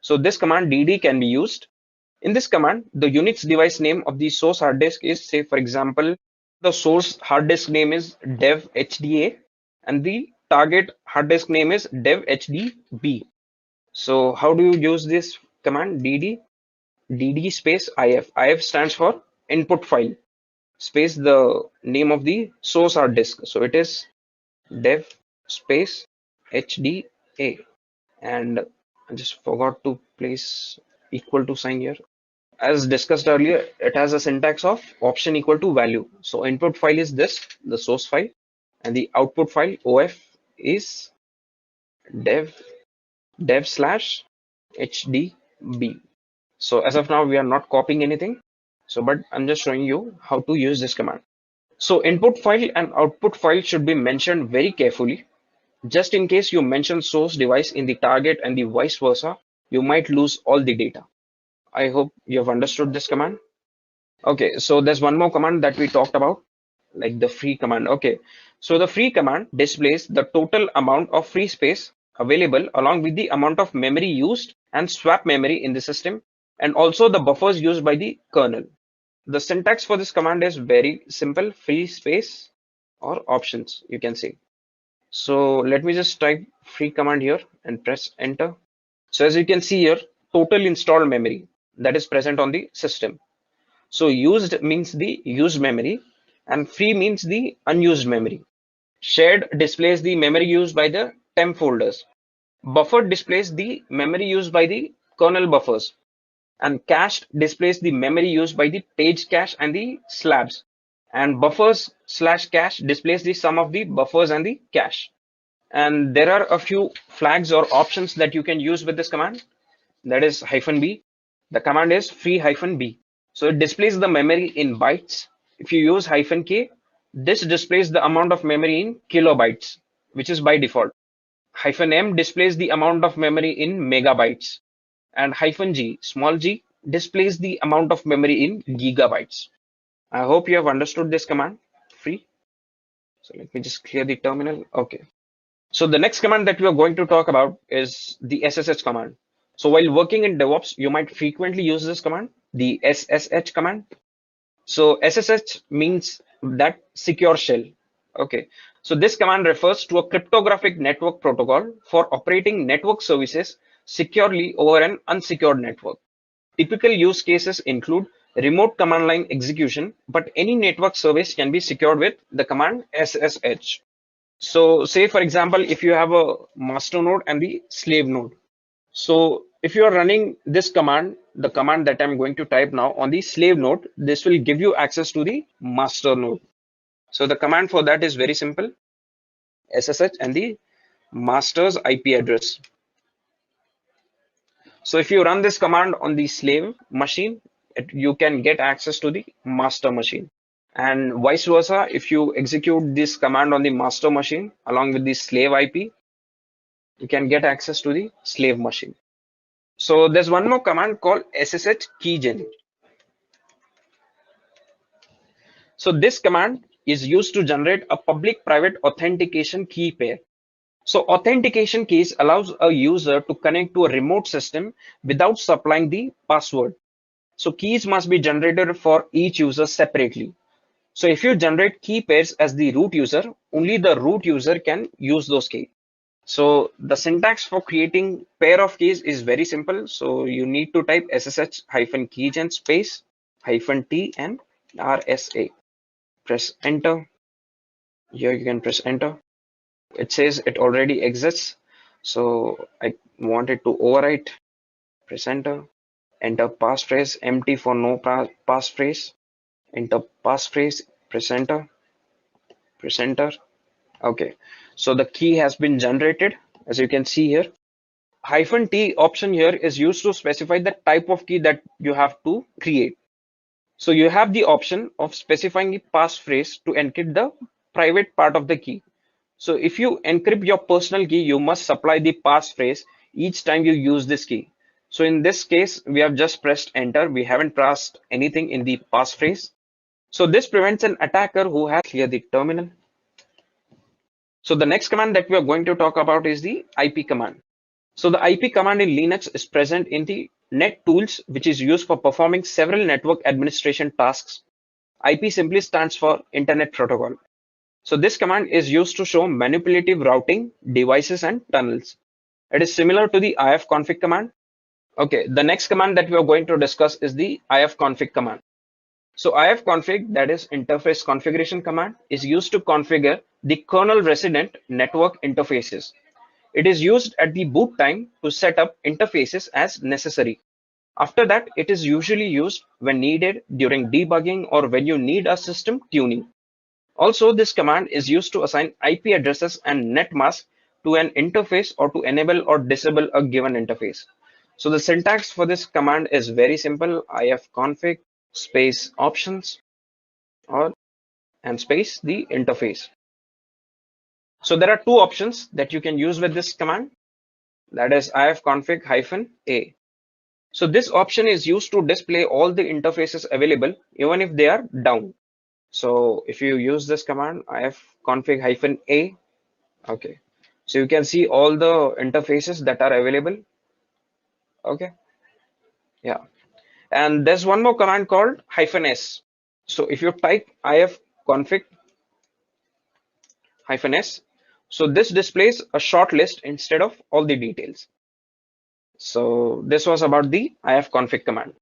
so this command dd can be used. In this command, the Unix device name of the source hard disk is, say, for example, the source hard disk name is dev hda and the target hard disk name is dev hdb. So how do you use this command dd space if? If stands for input file space the name of the source hard disk. So it is dev space hda, and I just forgot to place equal to sign here. As discussed earlier, it has a syntax of option equal to value. So input file is this, the source file, and the output file OF is dev slash hdb. So as of now, we are not copying anything. So, but I'm just showing you how to use this command. So input file and output file should be mentioned very carefully. Just in case you mention source device in the target and the vice versa, you might lose all the data. I hope you have understood this command. Okay, so there's one more command that we talked about, like the free command. Okay, so the free command displays the total amount of free space available along with the amount of memory used and swap memory in the system, and also the buffers used by the kernel. The syntax for this command is very simple: free space or options, you can say. So let me just type free command here and press enter. So as you can see here, total installed memory that is present on the system. So used means the used memory and free means the unused memory. Shared displays the memory used by the temp folders. Buffered displays the memory used by the kernel buffers. And cached displays the memory used by the page cache and the slabs. And buffers slash cache displays the sum of the buffers and the cache. And there are a few flags or options that you can use with this command. That is -b. The command is free -b. So it displays the memory in bytes. If you use -k, this displays the amount of memory in kilobytes, which is by default. -m displays the amount of memory in megabytes. And -g, small g, displays the amount of memory in gigabytes. I hope you have understood this command, free. So let me just clear the terminal. Okay. So the next command that we are going to talk about is the SSH command. So while working in DevOps, you might frequently use this command, the SSH command. So SSH means that secure shell. Okay. So this command refers to a cryptographic network protocol for operating network services securely over an unsecured network. Typical use cases include remote command line execution, but any network service can be secured with the command SSH. So say, for example, if you have a master node and the slave node. So if you are running this command, the command that I'm going to type now on the slave node, this will give you access to the master node. So the command for that is very simple: SSH and the master's IP address. So if you run this command on the slave machine, you can get access to the master machine. And vice versa, if you execute this command on the master machine along with the slave IP, you can get access to the slave machine. So there's one more command called SSH keygen. So this command is used to generate a public-private authentication key pair. So authentication keys allows a user to connect to a remote system without supplying the password. So keys must be generated for each user separately. So if you generate key pairs as the root user, only the root user can use those keys. So the syntax for creating pair of keys is very simple. So you need to type SSH-keygen space -t and RSA. Press enter. Here you can press enter. It says it already exists. So I want it to overwrite. Press enter. Enter passphrase, empty for no passphrase. Enter passphrase, press enter. Press enter. Okay, so the key has been generated, as you can see here. -t option here is used to specify the type of key that you have to create. So you have the option of specifying the passphrase to encrypt the private part of the key. So if you encrypt your personal key, you must supply the passphrase each time you use this key. So in this case, we have just pressed enter. We haven't pressed anything in the passphrase. So this prevents an attacker who has clear the terminal. So the next command that we are going to talk about is the IP command. So the IP command in Linux is present in the net tools, which is used for performing several network administration tasks. IP simply stands for Internet Protocol. So this command is used to show manipulative routing, devices, and tunnels. It is similar to the ifconfig command. Okay, the next command that we are going to discuss is the ifconfig command. So ifconfig, that is interface configuration command, is used to configure the kernel resident network interfaces. It is used at the boot time to set up interfaces as necessary. After that, it is usually used when needed during debugging or when you need a system tuning. Also, this command is used to assign IP addresses and net mask to an interface or to enable or disable a given interface. So the syntax for this command is very simple: ifconfig space options or and space the interface. So there are two options that you can use with this command, that is ifconfig -a. So this option is used to display all the interfaces available even if they are down. So if you use this command ifconfig -a, okay, so you can see all the interfaces that are available. Okay, yeah, and there's one more command called -s. So if you type ifconfig -s, so this displays a short list instead of all the details. So this was about the ifconfig command.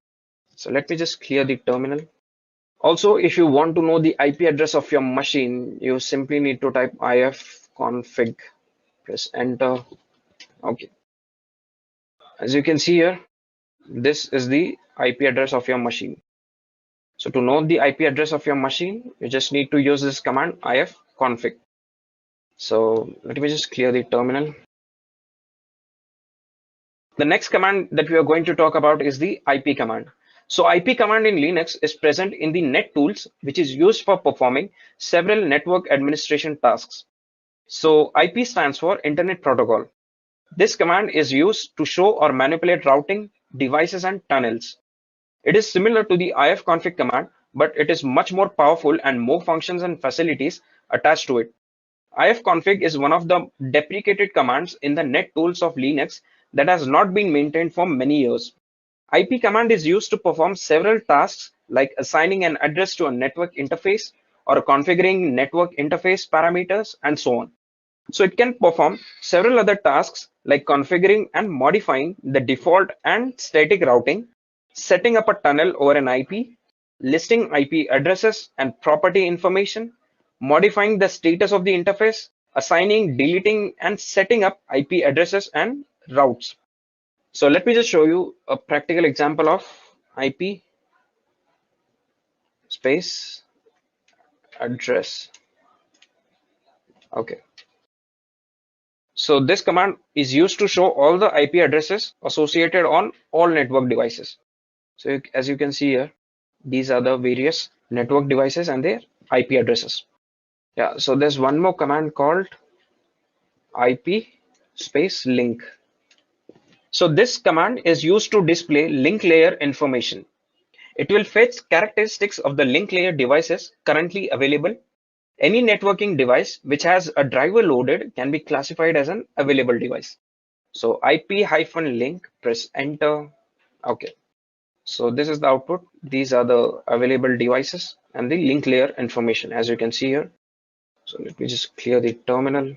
So let me just clear the terminal. Also, if you want to know the IP address of your machine, you simply need to type ifconfig, press enter. Okay, as you can see here, this is the IP address of your machine. So to know the IP address of your machine, you just need to use this command ifconfig. So let me just clear the terminal. The next command that we are going to talk about is the IP command. So IP command in Linux is present in the net tools, which is used for performing several network administration tasks. So IP stands for Internet Protocol. This command is used to show or manipulate routing, devices, and tunnels. It is similar to the ifconfig command, but it is much more powerful and more functions and facilities attached to it. ifconfig is one of the deprecated commands in the net tools of Linux that has not been maintained for many years. IP command is used to perform several tasks like assigning an address to a network interface or configuring network interface parameters and so on. So it can perform several other tasks like configuring and modifying the default and static routing, setting up a tunnel over an IP, listing IP addresses and property information, modifying the status of the interface, assigning, deleting, and setting up IP addresses and routes. So let me just show you a practical example of IP space address. Okay. So this command is used to show all the IP addresses associated on all network devices. So as you can see here, these are the various network devices and their IP addresses. Yeah, so there's one more command called IP space link. So this command is used to display link layer information. It will fetch characteristics of the link layer devices currently available. Any networking device which has a driver loaded can be classified as an available device. So IP-link, press enter. Okay. So this is the output. These are the available devices and the link layer information, as you can see here. So let me just clear the terminal.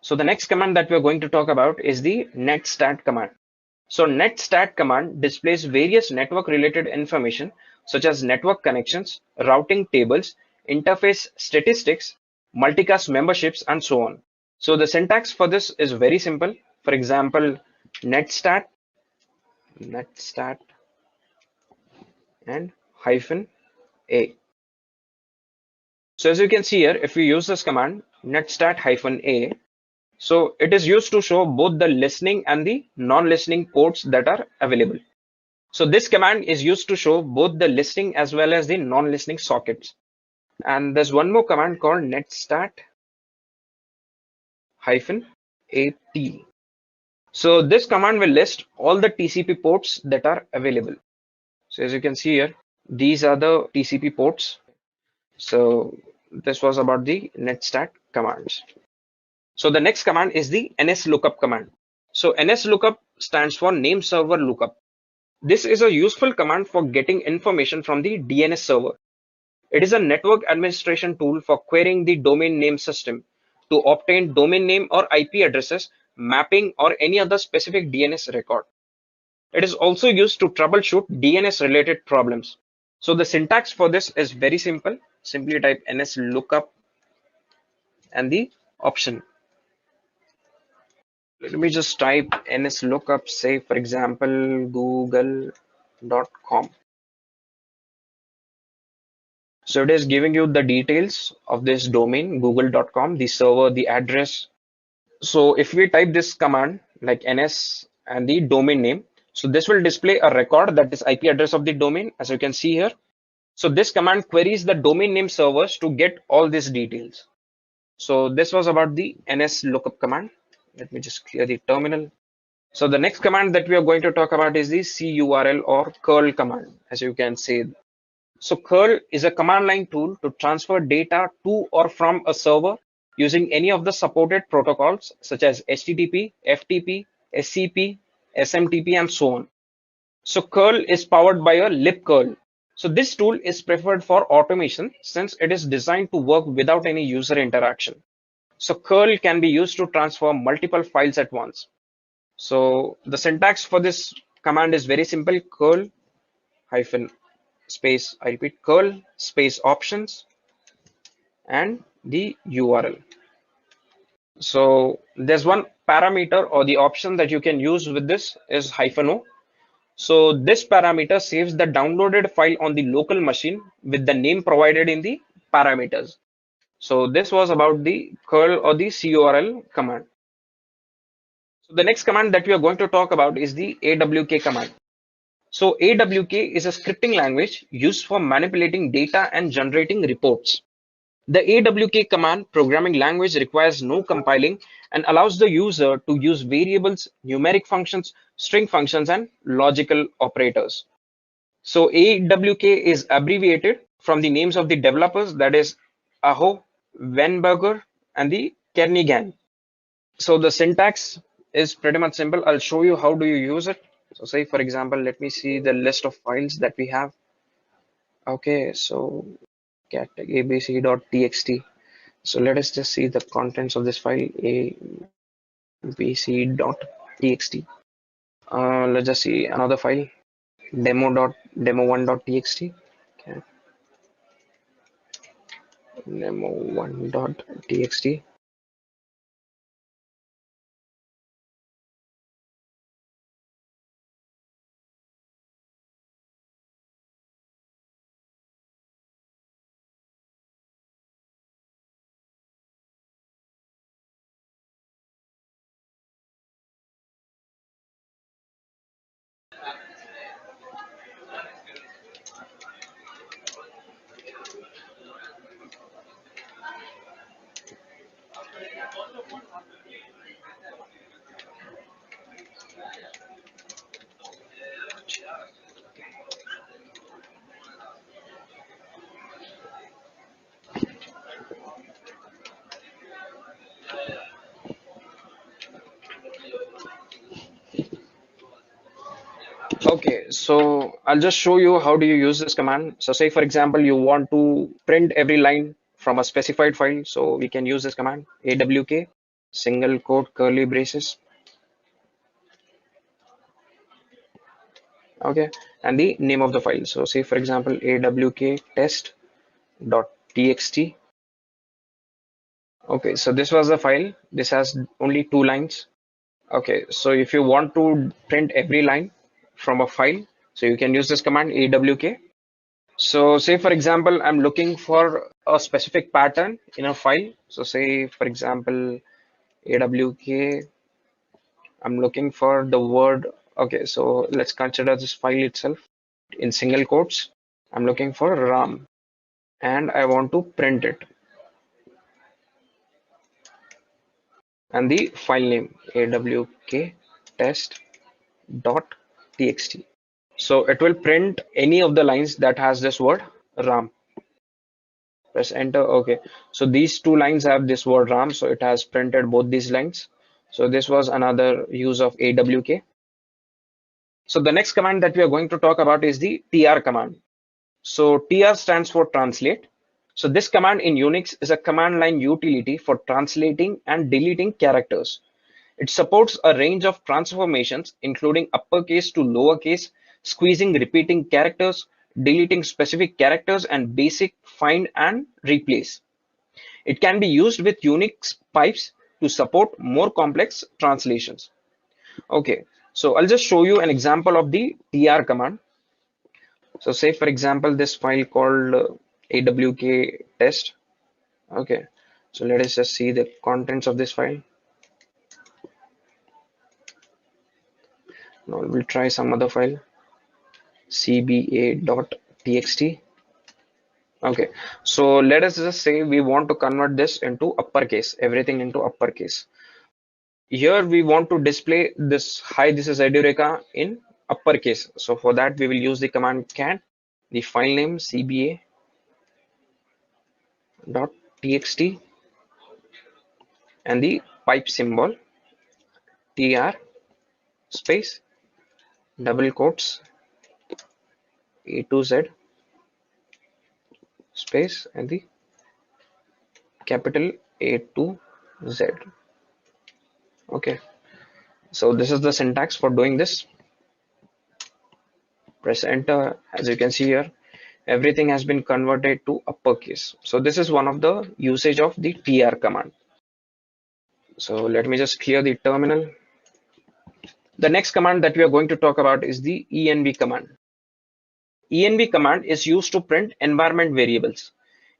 So the next command that we're going to talk about is the netstat command. So netstat command displays various network related information such as network connections, routing tables, interface statistics, multicast memberships, and so on. So the syntax for this is very simple. For example, netstat and -a. So as you can see here, if we use this command netstat -a, so it is used to show both the listening and the non-listening ports that are available. So this command is used to show both the listening as well as the non-listening sockets. And there's one more command called netstat -at. So this command will list all the TCP ports that are available. So as you can see here, these are the TCP ports. So this was about the netstat commands. So the next command is the nslookup command. So nslookup stands for name server lookup. This is a useful command for getting information from the DNS server. It is a network administration tool for querying the domain name system to obtain domain name or IP addresses, mapping, or any other specific DNS record. It is also used to troubleshoot DNS related problems. So the syntax for this is very simple. Simply type nslookup and the option. Let me just type nslookup, say for example, google.com. So it is giving you the details of this domain, google.com, the server, the address. So if we type this command like ns and the domain name, so this will display a record that is IP address of the domain, as you can see here. So this command queries the domain name servers to get all these details. So this was about the ns lookup command. Let me just clear the terminal. So the next command that we are going to talk about is the curl or curl command, as you can say. So curl is a command line tool to transfer data to or from a server using any of the supported protocols such as HTTP, FTP, SCP, SMTP, and so on. So curl is powered by a libcurl. So this tool is preferred for automation since it is designed to work without any user interaction. So curl can be used to transfer multiple files at once. So the syntax for this command is very simple: curl hyphen space, I repeat, curl space options and the URL. So there's one parameter or the option that you can use with this is -o. So this parameter saves the downloaded file on the local machine with the name provided in the parameters. So this was about the curl or the curl command. So the next command that we are going to talk about is the awk command. So awk is a scripting language used for manipulating data and generating reports. The awk command programming language requires no compiling and allows the user to use variables, numeric functions, string functions, and logical operators. So awk is abbreviated from the names of the developers, that is Aho, Weinberger, and the Kernighan. So the syntax is pretty much simple. I'll show you how do you use it. So say for example, let me see the list of files that we have. Okay, so cat abc.txt. So let us just see the contents of this file abc.txt. Let's just see another file demo1.txt. Okay. Demo1.txt. Okay, so I'll just show you how do you use this command. So say for example, you want to print every line from a specified file. So we can use this command awk single quote curly braces. Okay, and the name of the file. So say for example, awk test.txt. Okay, so this was the file. This has only 2 lines. Okay, so if you want to print every line from a file, so you can use this command awk. So say for example, I'm looking for a specific pattern in a file. So say for example, awk, I'm looking for the word. Okay, so let's consider this file itself in single quotes. I'm looking for RAM and I want to print it. And the file name awk test.txt. So it will print any of the lines that has this word RAM. Press enter. Okay, so these two lines have this word RAM, so it has printed both these lines. So this was another use of AWK. So the next command that we are going to talk about is the TR command. So TR stands for translate. So this command in Unix is a command line utility for translating and deleting characters. It supports a range of transformations, including uppercase to lowercase, squeezing repeating characters, deleting specific characters, and basic find and replace. It can be used with Unix pipes to support more complex translations. Okay, so I'll just show you an example of the tr command. So say for example this file called awk test. Okay, so let us just see the contents of this file. Now we'll try some other file, cba.txt. Okay, so let us just say we want to convert this into uppercase, everything into uppercase. Here we want to display this, hi, this is Edureka in uppercase. So for that we will use the command cat, the file name cba.txt, and the pipe symbol tr space double quotes a to z space and the capital A to Z. Okay, so this is the syntax for doing this. Press enter. As you can see here, everything has been converted to uppercase. So this is one of the usage of the tr command. So let me just clear the terminal. The next command that we are going to talk about is the env command. Env command is used to print environment variables.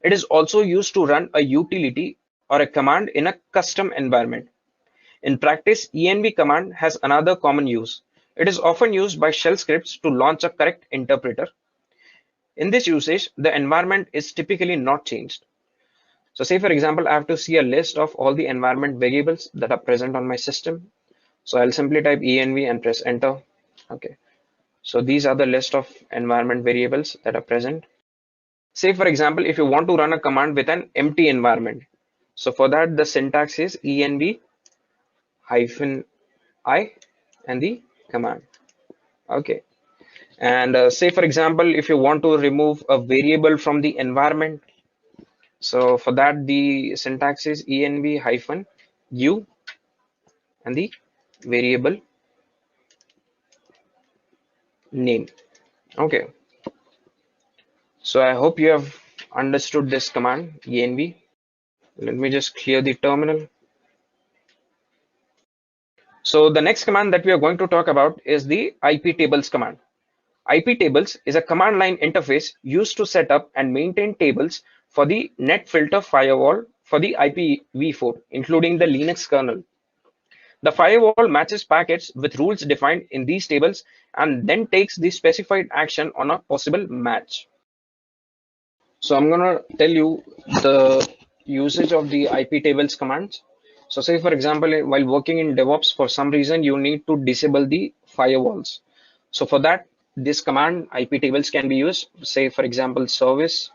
It is also used to run a utility or a command in a custom environment. In practice, env command has another common use. It is often used by shell scripts to launch a correct interpreter. In this usage, the environment is typically not changed. So say for example, I have to see a list of all the environment variables that are present on my system. So I'll simply type env and press enter. Okay. So these are the list of environment variables that are present. Say for example, if you want to run a command with an empty environment. So for that, the syntax is env hyphen I and the command. Okay, and say for example if you want to remove a variable from the environment, so for that the syntax is env hyphen u and the variable name. Okay, so I hope you have understood this command env. Let me just clear the terminal. So the next command that we are going to talk about is the iptables command. Iptables is a command line interface used to set up and maintain tables for the NetFilter firewall for the IPv4, including the Linux kernel. The firewall matches packets with rules defined in these tables and then takes the specified action on a possible match. So I'm going to tell you the usage of the iptables commands. So say for example, while working in DevOps, for some reason you need to disable the firewalls. So for that, this command iptables can be used. Say for example, service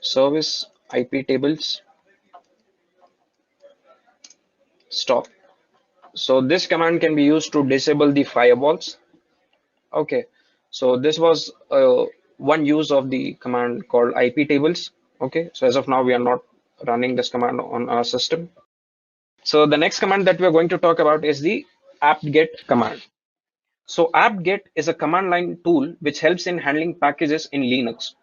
iptables stop. So this command can be used to disable the firewalls. Okay, so this was one use of the command called iptables. Okay, so as of now we are not running this command on our system. So the next command that we are going to talk about is the apt-get command. So apt-get is a command line tool which helps in handling packages in Linux.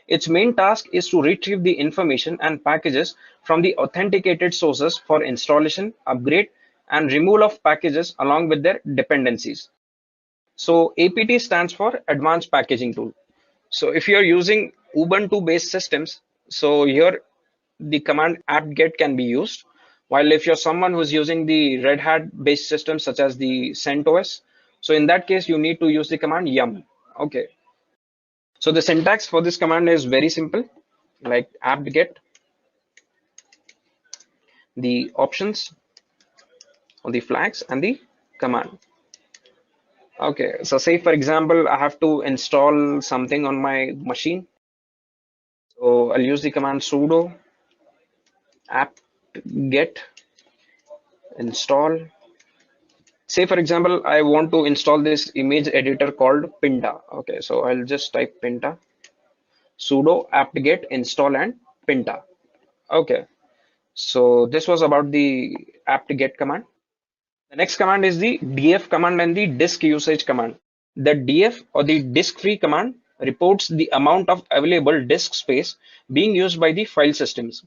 Its main task is to retrieve the information and packages from the authenticated sources for installation, upgrade, and removal of packages along with their dependencies. So APT stands for Advanced Packaging Tool. So if you're using Ubuntu based systems, so here the command apt-get can be used. While if you're someone who's using the Red Hat based systems such as the CentOS, so in that case you need to use the command yum. Okay. So the syntax for this command is very simple, like apt-get, the options or the flags and the command. Okay, so say for example, I have to install something on my machine. So I'll use the command sudo apt get install. Say for example, I want to install this image editor called Pinta. Okay, so I'll just type Pinta, sudo apt get install and Pinta. Okay, so this was about the apt get command. The next command is the df command and the disk usage command. The df or the disk free command reports the amount of available disk space being used by the file systems.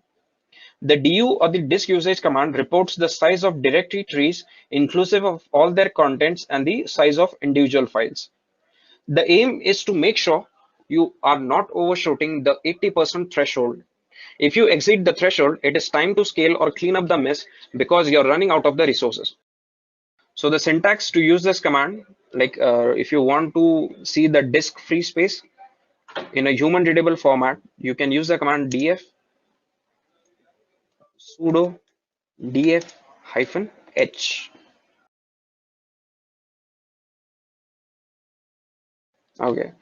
The du or the disk usage command reports the size of directory trees inclusive of all their contents and the size of individual files. The aim is to make sure you are not overshooting the 80% threshold. If you exceed the threshold, it is time to scale or clean up the mess because you're running out of the resources. So the syntax to use this command, like if you want to see the disk free space in a human readable format, you can use the command df sudo df -h. Okay,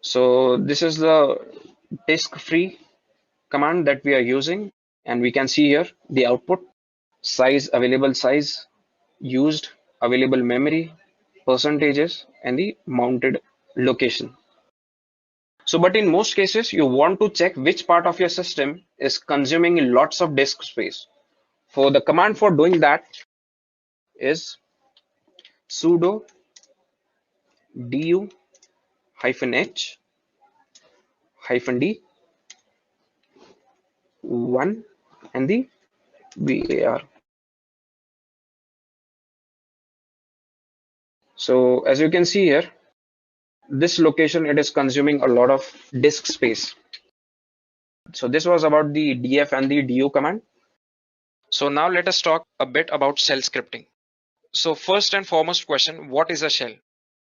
so this is the disk free command that we are using, and we can see here the output, size, available size, used, available memory, percentages, and the mounted location. So, but in most cases, you want to check which part of your system is consuming lots of disk space. For the command for doing that is sudo du -h -d 1 and the var. So as you can see here, this location, it is consuming a lot of disk space. So this was about the df and the du command. So now let us talk a bit about shell scripting. So first and foremost question, what is a shell?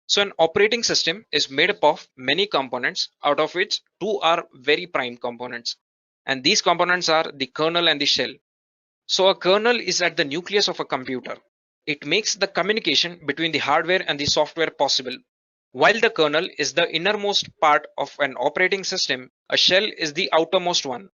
So an operating system is made up of many components, out of which two are very prime components. And these components are the kernel and the shell. So a kernel is at the nucleus of a computer. It makes the communication between the hardware and the software possible. While the kernel is the innermost part of an operating system, a shell is the outermost one.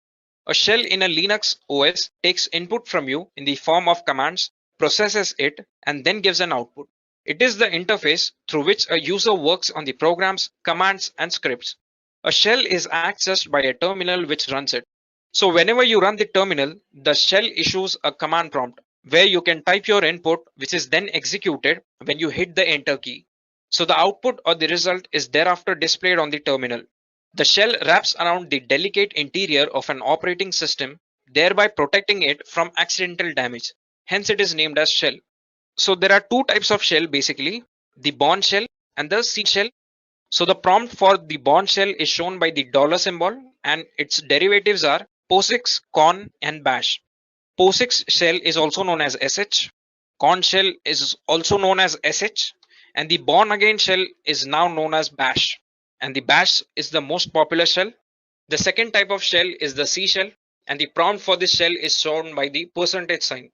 A shell in a Linux OS takes input from you in the form of commands, processes it, and then gives an output. It is the interface through which a user works on the programs, commands, and scripts. A shell is accessed by a terminal which runs it. So whenever you run the terminal, the shell issues a command prompt where you can type your input, which is then executed when you hit the enter key. So the output or the result is thereafter displayed on the terminal. The shell wraps around the delicate interior of an operating system, thereby protecting it from accidental damage. Hence it is named as shell. So there are two types of shell basically, the Bourne shell and the C shell. So the prompt for the Bourne shell is shown by the dollar symbol, and its derivatives are POSIX, CON, and BASH. POSIX shell is also known as SH, CON shell is also known as SH, and the Bourne again shell is now known as BASH. And the BASH is the most popular shell. The second type of shell is the C shell, and the prompt for this shell is shown by the percentage sign.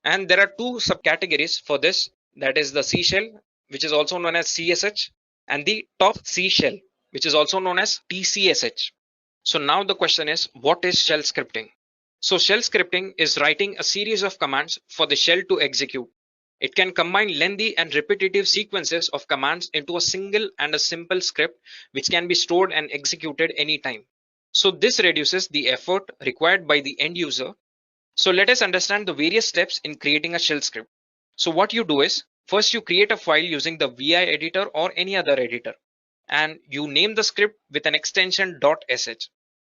And there are two subcategories for this, that is the C shell, which is also known as CSH, and the top C shell, which is also known as TCSH. So now the question is, what is shell scripting? So shell scripting is writing a series of commands for the shell to execute. It can combine lengthy and repetitive sequences of commands into a single and a simple script which can be stored and executed anytime. So this reduces the effort required by the end user. So let us understand the various steps in creating a shell script. So what you do is, first you create a file using the VI editor or any other editor, and you name the script with an extension .sh.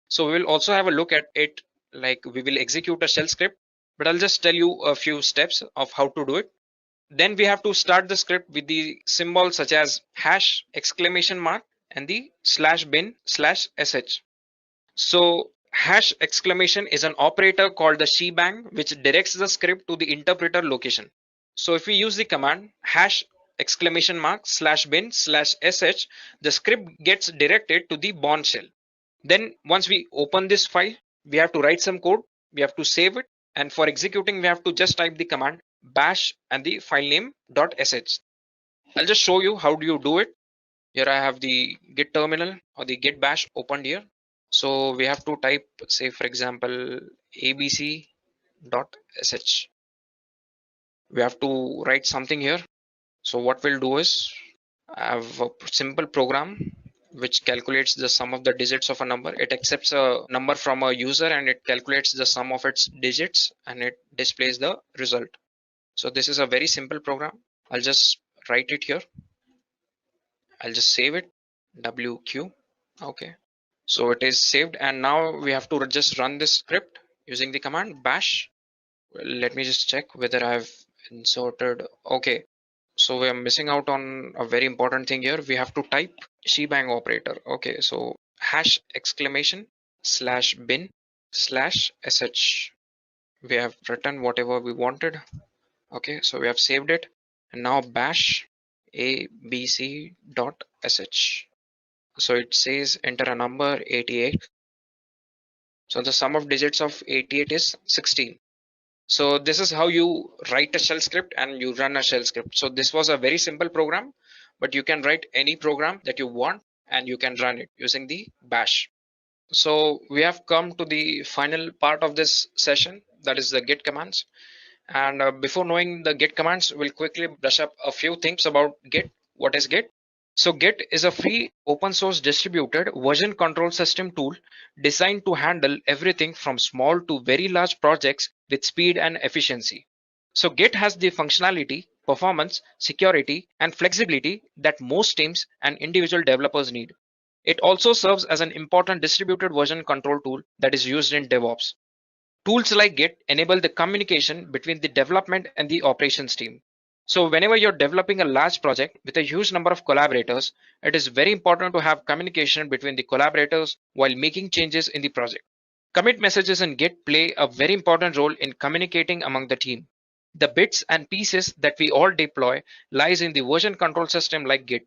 So we will also have a look at it, like we will execute a shell script, but I'll just tell you a few steps of how to do it. Then we have to start the script with the symbols such as hash, exclamation mark, and the /bin/sh. So hash exclamation is an operator called the shebang, which directs the script to the interpreter location. So if we use the command hash exclamation mark /bin/sh, the script gets directed to the Bourne shell. Then once we open this file, we have to write some code, we have to save it, and for executing we have to just type the command bash and the file name .sh. I'll just show you how do you do it. Here I have the git terminal or the git bash opened here. So we have to type, say for example, abc.sh. We have to write something here. So what we'll do is I have a simple program which calculates the sum of the digits of a number. It accepts a number from a user and it calculates the sum of its digits and it displays the result. So this is a very simple program. I'll just write it here. I'll just save it, WQ. Okay. So it is saved and now we have to just run this script using the command bash. Let me just check whether I've inserted. Okay. So we are missing out on a very important thing here. We have to type shebang operator. Okay. So hash exclamation slash bin slash sh. We have written whatever we wanted. Okay. So we have saved it and now bash abc.sh. So it says enter a number 88. So the sum of digits of 88 is 16. So this is how you write a shell script and you run a shell script. So this was a very simple program, but you can write any program that you want and you can run it using the bash. So we have come to the final part of this session, that is the git commands. And before knowing the git commands, we'll quickly brush up a few things about git. What is git? So git is a free open source distributed version control system tool designed to handle everything from small to very large projects with speed and efficiency. So git has the functionality, performance, security, and flexibility that most teams and individual developers need. It also serves as an important distributed version control tool that is used in DevOps. Tools like Git enable the communication between the development and the operations team. So whenever you're developing a large project with a huge number of collaborators, it is very important to have communication between the collaborators while making changes in the project. Commit messages in Git play a very important role in communicating among the team. The bits and pieces that we all deploy lies in the version control system like Git.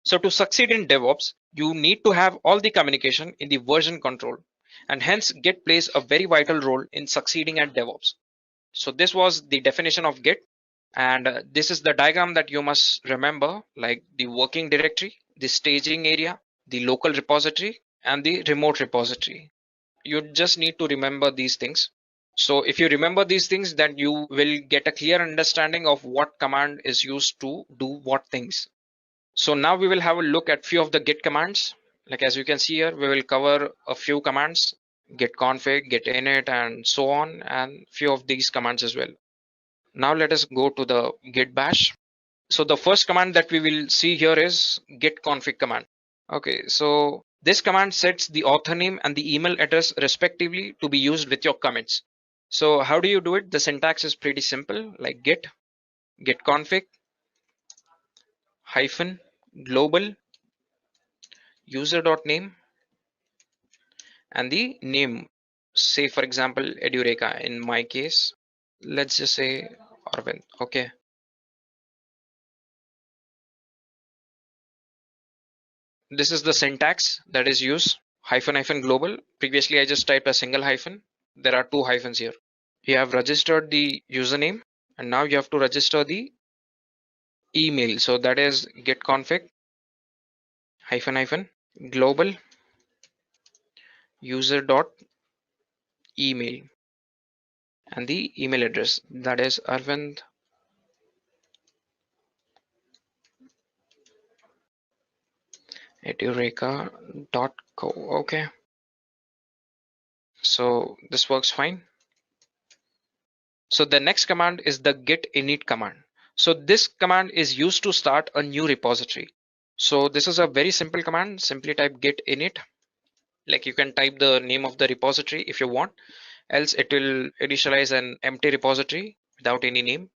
So to succeed in DevOps, you need to have all the communication in the version control, and hence Git plays a very vital role in succeeding at DevOps. So this was the definition of Git, and this is the diagram that you must remember, like the working directory, the staging area, the local repository, and the remote repository. You just need to remember these things. So if you remember these things, then you will get a clear understanding of what command is used to do what things. So now we will have a look at few of the git commands. Like as you can see here, we will cover a few commands, git config, git init, and so on, and few of these commands as well. Now let us go to the git bash. So the first command that we will see here is git config command. Okay, so this command sets the author name and the email address respectively to be used with your commits. So how do you do it? The syntax is pretty simple, like git config hyphen global user.name and the name, say for example Edureka. In my case, let's just say Arvind. Okay, this is the syntax that is used, hyphen hyphen global. Previously I just typed a single hyphen. There are two hyphens here. You have registered the username and now you have to register the email. So that is git config hyphen hyphen global user dot email and the email address, that is Arvind edureka.co. Okay, so this works fine. So the next command is the git init command. So this command is used to start a new repository. So this is a very simple command. Simply type git init. Like you can type the name of the repository if you want, else it will initialize an empty repository without any name.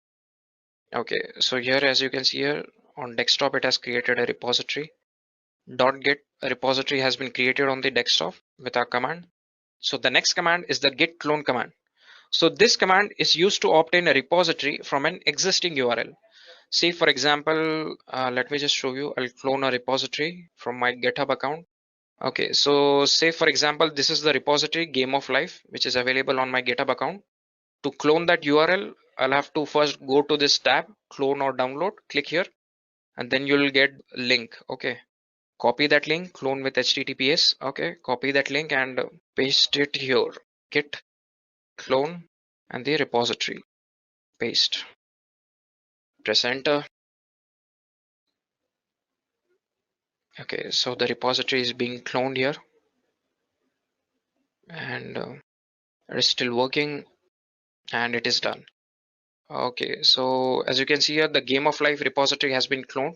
Okay, so here as you can see here on desktop, it has created a repository. .git repository has been created on the desktop with our command. So the next command is the git clone command. So this command is used to obtain a repository from an existing URL. Say for example, let me just show you. I'll clone a repository from my GitHub account. Okay, so say for example, this is the repository Game of Life, which is available on my GitHub account. To clone that URL, I'll have to first go to this tab, clone or download, click here, and then you'll get link. Okay, copy that link, clone with HTTPS. Okay, copy that link and paste it here. Git clone and the repository. Paste. Press enter. Okay, so the repository is being cloned here, and it is still working, and it is done. Okay, so as you can see here, the game of life repository has been cloned.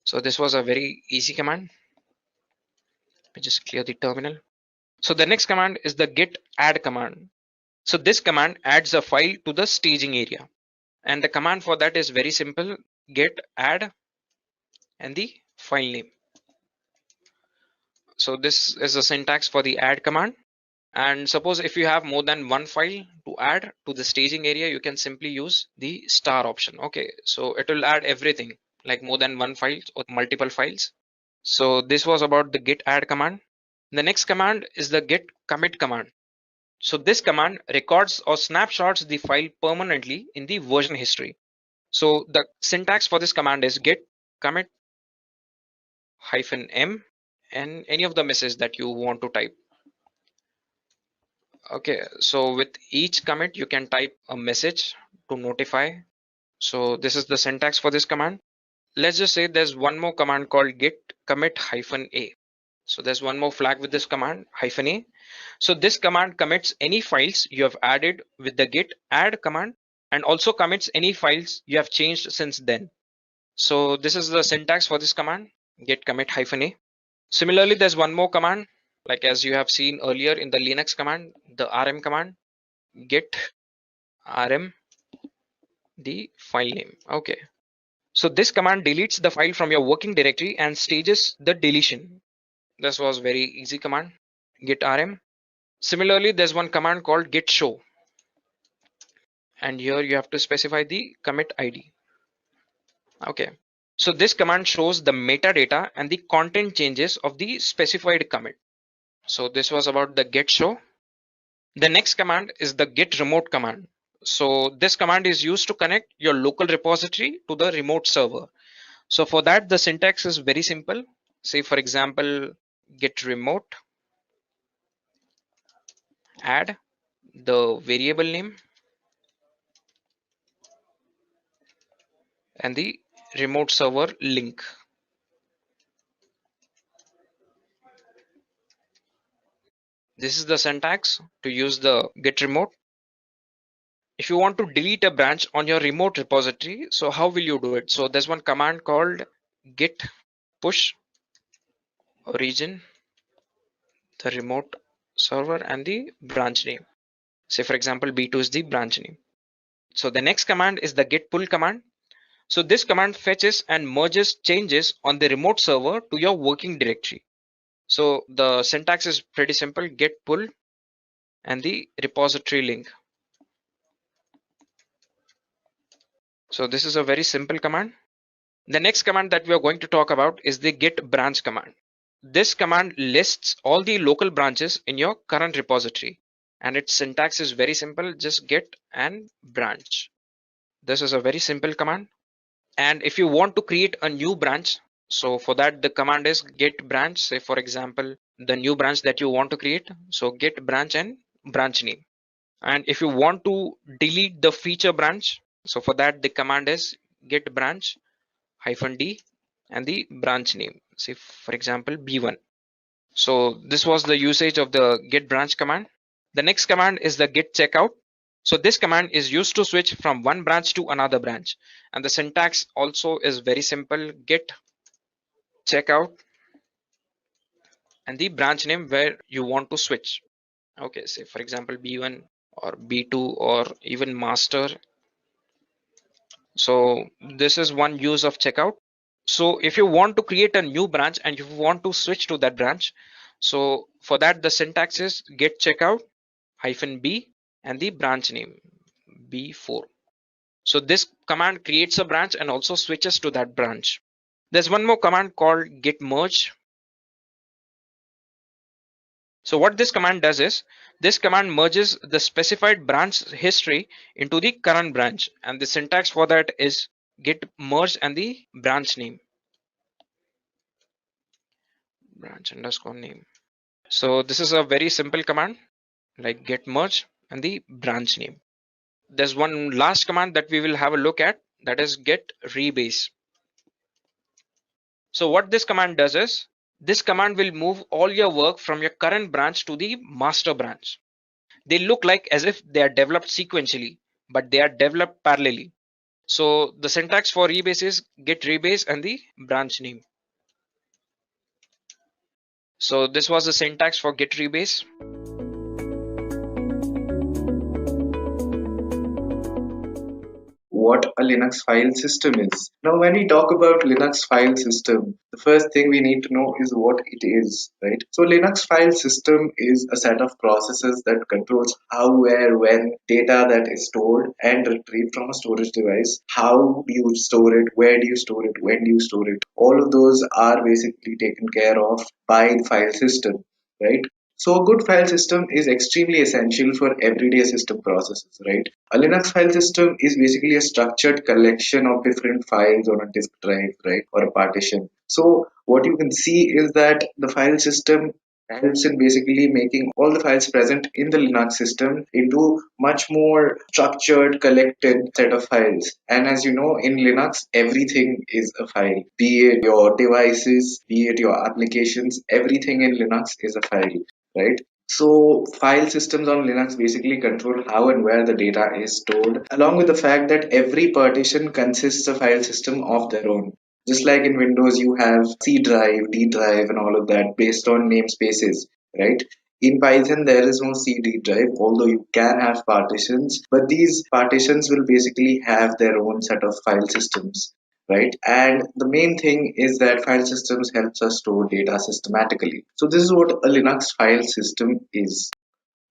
So this was a very easy command. Let me just clear the terminal. So the next command is the git add command. So this command adds a file to the staging area, and the command for that is very simple: git add and the file name. So this is the syntax for the add command. And suppose if you have more than one file to add to the staging area, you can simply use the star option. Okay, so it will add everything, like more than one file or multiple files. So this was about the git add command. The next command is the git commit command. So this command records or snapshots the file permanently in the version history. So the syntax for this command is git commit -m and any of the message that you want to type. Okay, so with each commit you can type a message to notify. So this is the syntax for this command. Let's just say there's one more command called git commit -a. So there's one more flag with this command -a. So this command commits any files you have added with the git add command, and also commits any files you have changed since then. So this is the syntax for this command, git commit -a. Similarly, there's one more command, like as you have seen earlier in the Linux command, the rm command, git rm the file name. Okay, so this command deletes the file from your working directory and stages the deletion. This was very easy command, git rm. Similarly, there's one command called git show, and here you have to specify the commit id. Okay, so this command shows the metadata and the content changes of the specified commit. So this was about the git show. The next command is the git remote command. So this command is used to connect your local repository to the remote server. So for that, the syntax is very simple. Say for example, git remote, add the variable name and the remote server link. This is the syntax to use the git remote. If you want to delete a branch on your remote repository, so how will you do it? So there's one command called git push origin, the remote server and the branch name. Say for example, B2 is the branch name. So the next command is the git pull command. So this command fetches and merges changes on the remote server to your working directory. So the syntax is pretty simple: git pull and the repository link. So this is a very simple command. The next command that we are going to talk about is the git branch command. This command lists all the local branches in your current repository, and its syntax is very simple: just git and branch. This is a very simple command. And if you want to create a new branch, so for that the command is git branch. Say for example, the new branch that you want to create, so git branch and branch name. And if you want to delete the feature branch, so for that the command is git branch -d and the branch name, say for example B1. So this was the usage of the git branch command. The next command is the git checkout. So this command is used to switch from one branch to another branch, and the syntax also is very simple: git checkout and the branch name where you want to switch. Okay, say for example B1 or B2 or even master. So this is one use of checkout. So if you want to create a new branch and you want to switch to that branch, so for that the syntax is git checkout -b and the branch name B4. So this command creates a branch and also switches to that branch. There's one more command called git merge. So what this command does is, this command merges the specified branch history into the current branch, and the syntax for that is git merge and the branch name. branch underscore name. So this is a very simple command like get merge and the branch name. There's one last command that we will have a look at, that is get rebase. So what this command does is, this command will move all your work from your current branch to the master branch. They look like as if they are developed sequentially, but they are developed parallelly. So the syntax for rebase is get rebase and the branch name. So this was the syntax for get rebase. What a Linux file system is. Now, when we talk about Linux file system, the first thing we need to know is what it is, right? So, Linux file system is a set of processes that controls how, where, when data that is stored and retrieved from a storage device. How do you store it? Where do you store it? When do you store it? All of those are basically taken care of by the file system, right? So a good file system is extremely essential for everyday system processes, right? A Linux file system is basically a structured collection of different files on a disk drive, right? Or a partition. So what you can see is that the file system helps in basically making all the files present in the Linux system into much more structured, collected set of files. And as you know, in Linux, everything is a file. Be it your devices, be it your applications, everything in Linux is a file, right? So file systems on Linux basically control how and where the data is stored, along with the fact that every partition consists of file system of their own. Just like in Windows, you have C drive, D drive, and all of that based on namespaces, right? In Python, there is no CD drive, although you can have partitions, but these partitions will basically have their own set of file systems, right? And the main thing is that file systems helps us store data systematically. So this is what a Linux file system is.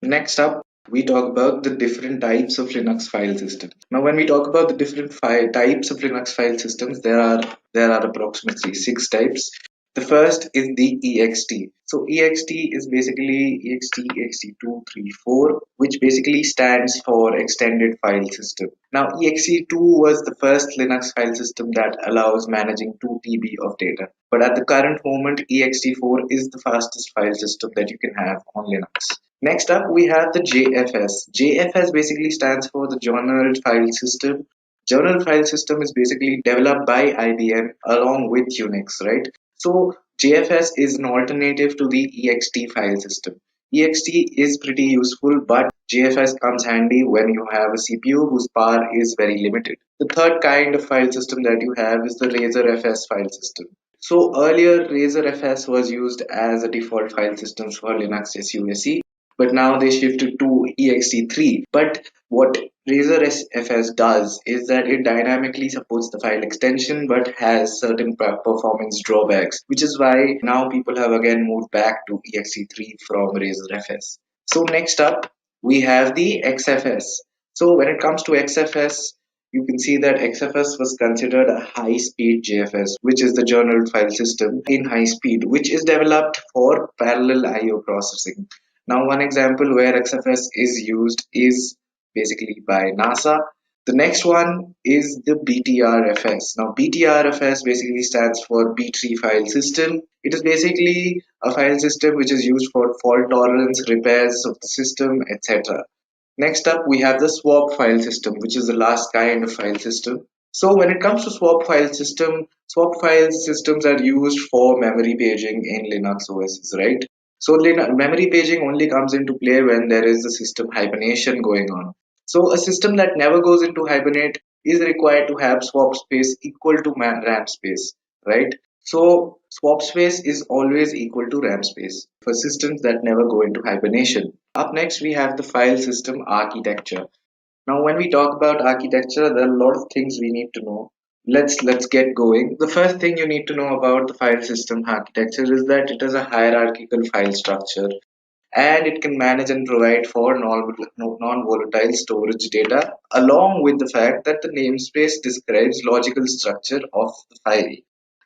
Next up, we talk about the different types of Linux file systems. Now, when we talk about the different types of Linux file systems, there are approximately 6 types. The first is the ext. So ext is basically ext234, which basically stands for extended file system. Now ext2 was the first Linux file system that allows managing 2 TB of data. But at the current moment, ext4 is the fastest file system that you can have on Linux. Next up, we have the JFS. JFS basically stands for the Journal File System. Journal File System is basically developed by IBM along with Unix, right? So JFS is an alternative to the ext file system. ext is pretty useful, but JFS comes handy when you have a CPU whose power is very limited. The third kind of file system that you have is the RazorFS file system. So earlier, RazorFS was used as a default file system for Linux SUSE, but now they shifted to ext3. But what RazorFS does is that it dynamically supports the file extension but has certain performance drawbacks, which is why now people have again moved back to ext3 from RazorFS. So next up, we have the XFS. So when it comes to XFS, you can see that XFS was considered a high-speed JFS, which is the journal file system in high speed, which is developed for parallel I/O processing. Now, one example where XFS is used is basically by NASA. The next one is the BTRFS. Now, BTRFS basically stands for B-tree file system. It is basically a file system which is used for fault tolerance, repairs of the system, etc. Next up, we have the swap file system, which is the last kind of file system. So when it comes to swap file systems are used for memory paging in Linux OSs, right? So memory paging only comes into play when there is a system hibernation going on. So a system that never goes into hibernate is required to have swap space equal to RAM space, right? So swap space is always equal to RAM space for systems that never go into hibernation. Up next, we have the file system architecture. Now, when we talk about architecture, there are a lot of things we need to know. Let's get going. The first thing you need to know about the file system architecture is that it is a hierarchical file structure, and it can manage and provide for non-volatile storage data, along with the fact that the namespace describes logical structure of the file.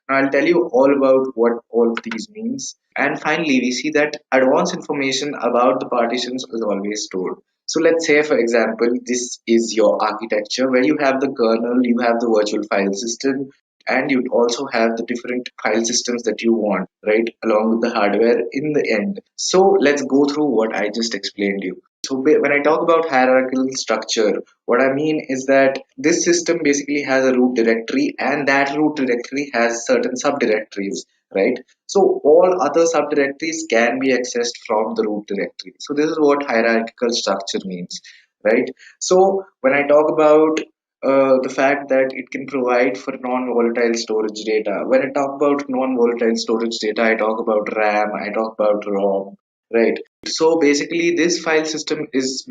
Now, I'll tell you all about what all of these means. And finally, we see that advanced information about the partitions is always stored. So let's say, for example, this is your architecture where you have the kernel, you have the virtual file system, and you'd also have the different file systems that you want, right, along with the hardware in the end. So let's go through what I just explained you. So when I talk about hierarchical structure, what I mean is that this system basically has a root directory, and that root directory has certain subdirectories, right? So all other subdirectories can be accessed from the root directory. So this is what hierarchical structure means, right? So when I talk about the fact that it can provide for non-volatile storage data. When I talk about non-volatile storage data, I talk about RAM, I talk about ROM, right? So basically, this file system is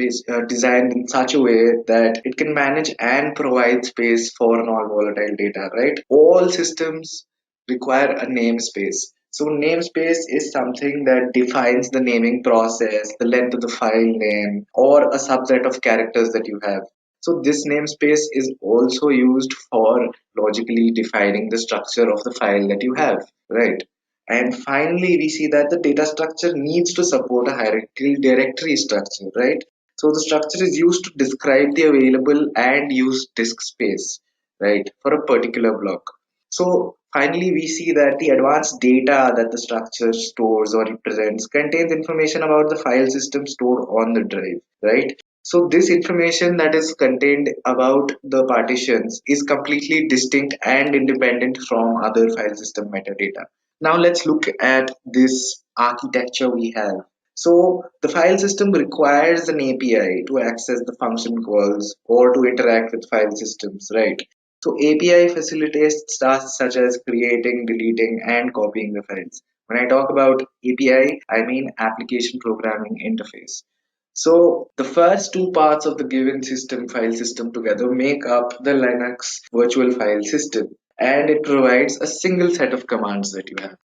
designed in such a way that it can manage and provide space for non-volatile data, right? All systems require a namespace. So namespace is something that defines the naming process, the length of the file name, or a subset of characters that you have. So this namespace is also used for logically defining the structure of the file that you have, right? And finally, we see that the data structure needs to support a hierarchical directory structure, right? So the structure is used to describe the available and used disk space, right, for a particular block. So finally, we see that the advanced data that the structure stores or represents contains information about the file system stored on the drive, right? So this information that is contained about the partitions is completely distinct and independent from other file system metadata. Now let's look at this architecture we have. So the file system requires an API to access the function calls or to interact with file systems, right? So API facilitates tasks such as creating, deleting, and copying the files. When I talk about API, I mean application programming interface. So the first two parts of the given system file system together make up the Linux virtual file system, and it provides a single set of commands that you have.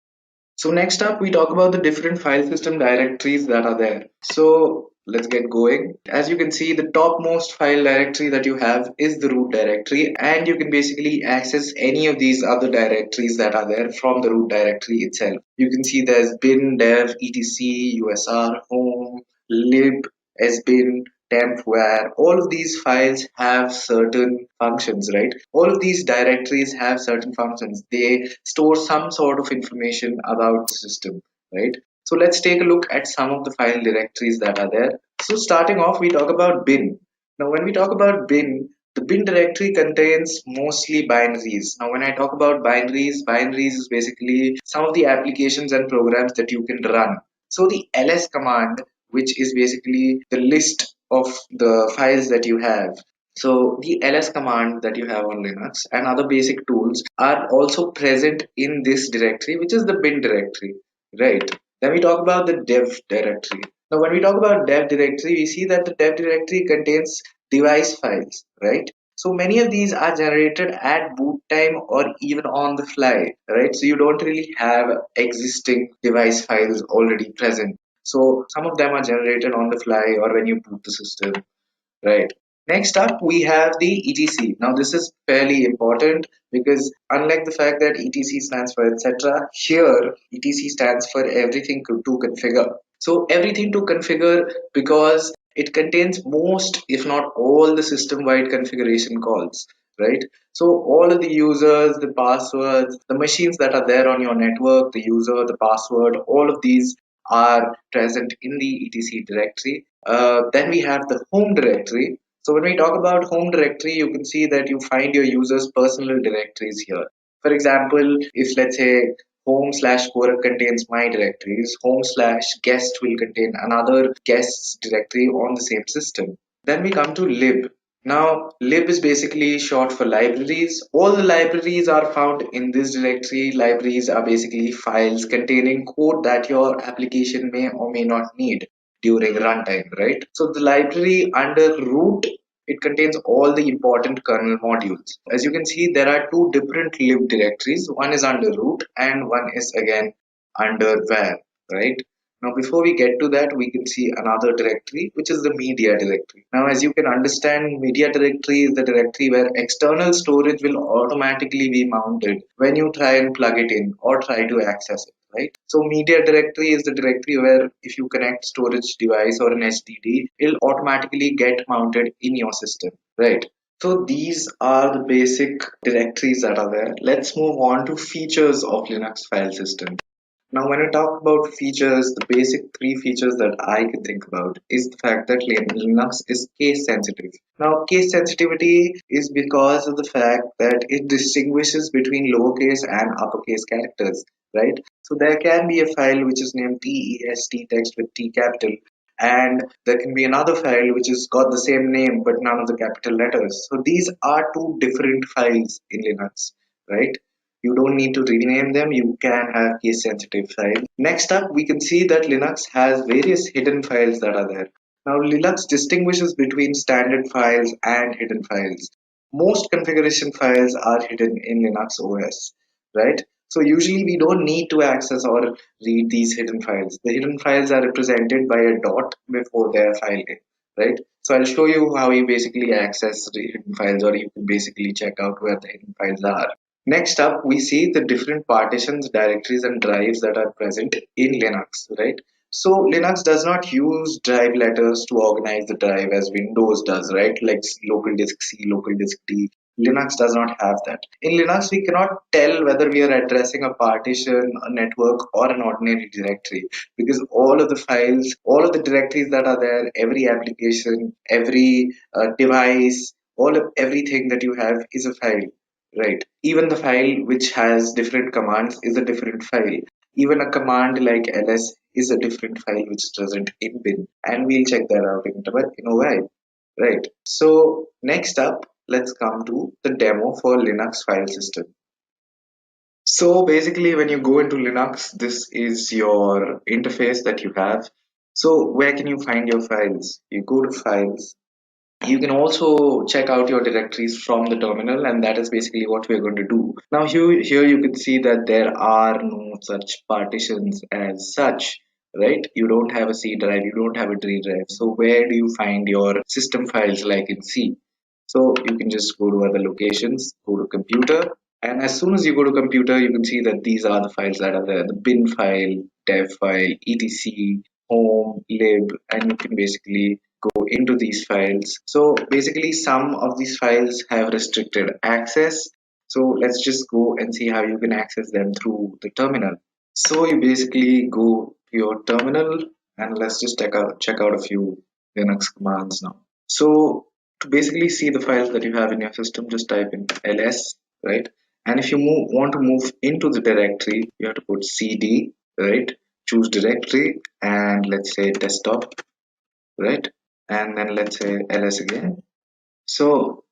So next up, we talk about the different file system directories that are there. So let's get going. As you can see, the topmost file directory that you have is the root directory, and you can basically access any of these other directories that are there from the root directory itself. You can see there's bin, dev, etc, usr, home, lib, sbin, temp, where all of these files have certain functions, right? All of these directories have certain functions. They store some sort of information about the system, right? So let's take a look at some of the file directories that are there. So starting off, we talk about bin. Now, when we talk about bin, the bin directory contains mostly binaries. Now, when I talk about binaries is basically some of the applications and programs that you can run. So the ls command, which is basically the list of the files that you have. So the ls command that you have on Linux and other basic tools are also present in this directory, which is the bin directory, right? Then we talk about the dev directory. Now, when we talk about dev directory, we see that the dev directory contains device files, right? So many of these are generated at boot time or even on the fly, right? So you don't really have existing device files already present. So some of them are generated on the fly or when you boot the system, right? Next up, we have the etc. Now, this is fairly important because unlike the fact that etc stands for etc., here etc stands for everything to configure. So everything to configure because it contains most, if not all, the system-wide configuration calls, right? So all of the users, the passwords, the machines that are there on your network, the user, the password, all of these are present in the etc directory. Then we have the home directory. So when we talk about home directory, you can see that you find your users' personal directories here. For example, if let's say home slash core contains my directories, home slash guest will contain another guest's directory on the same system. Then we come to lib. Now, lib is basically short for libraries. All the libraries are found in this directory. Libraries are basically files containing code that your application may or may not need during runtime, right? So the library under root, it contains all the important kernel modules. As you can see, there are two different lib directories. One is under root and one is again under var, right? Now, before we get to that, we can see another directory, which is the media directory. Now, as you can understand, media directory is the directory where external storage will automatically be mounted when you try and plug it in or try to access it, right? So media directory is the directory where if you connect storage device or an SSD, it'll automatically get mounted in your system, right? So these are the basic directories that are there. Let's move on to features of Linux file system. Now, when I talk about features, the basic three features that I can think about is the fact that Linux is case sensitive. Now, case sensitivity is because of the fact that it distinguishes between lowercase and uppercase characters, right? So there can be a file which is named test text with T capital, and there can be another file which has got the same name but none of the capital letters. So these are two different files in Linux, right? You don't need to rename them, you can have case sensitive files. Next up, we can see that Linux has various hidden files that are there. Now, Linux distinguishes between standard files and hidden files. Most configuration files are hidden in Linux OS, right? So usually we don't need to access or read these hidden files. The hidden files are represented by a dot before their file name, right? So I'll show you how you basically access the hidden files, or you can basically check out where the hidden files are. Next up, we see the different partitions, directories, and drives that are present in Linux, right? So Linux does not use drive letters to organize the drive as Windows does, right? Like local disk C, local disk D. Linux does not have that. In Linux, we cannot tell whether we are addressing a partition, a network, or an ordinary directory, because all of the files, all of the directories that are there, every application, every device, all of everything that you have is a file. Right. Even the file which has different commands is a different file. Even a command like ls is a different file which is present in bin. And we'll check that out in a while. Right. So next up, let's come to the demo for Linux file system. So basically, when you go into Linux, this is your interface that you have. So where can you find your files? You go to files. You can also check out your directories from the terminal, and that is basically what we're going to do. Now here you can see that there are no such partitions as such, right? You don't have a C drive, you don't have a D drive. So where do you find your system files like in C? So you can just go to other locations, go to computer, and as soon as you go to computer, you can see that these are the files that are there: the bin file, dev file, etc, home, lib, and you can basically go into these files. So basically some of these files have restricted access. So let's just go and see how you can access them through the terminal. So you basically go to your terminal, and let's just check out a few Linux commands now. So to basically see the files that you have in your system, just type in ls, right? And if you want to move into the directory, you have to put cd, right? Choose directory, and let's say desktop, right? And then let's say ls again. So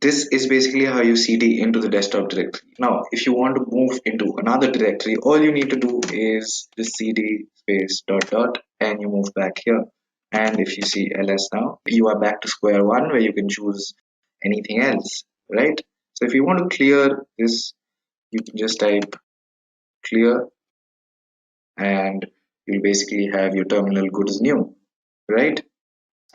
this is basically how you cd into the desktop directory. Now if you want to move into another directory, all you need to do is just cd space dot dot, and you move back here. And if you see ls now, you are back to square one, where you can choose anything else, right? So if you want to clear this, you can just type clear, and you'll basically have your terminal good as new, right?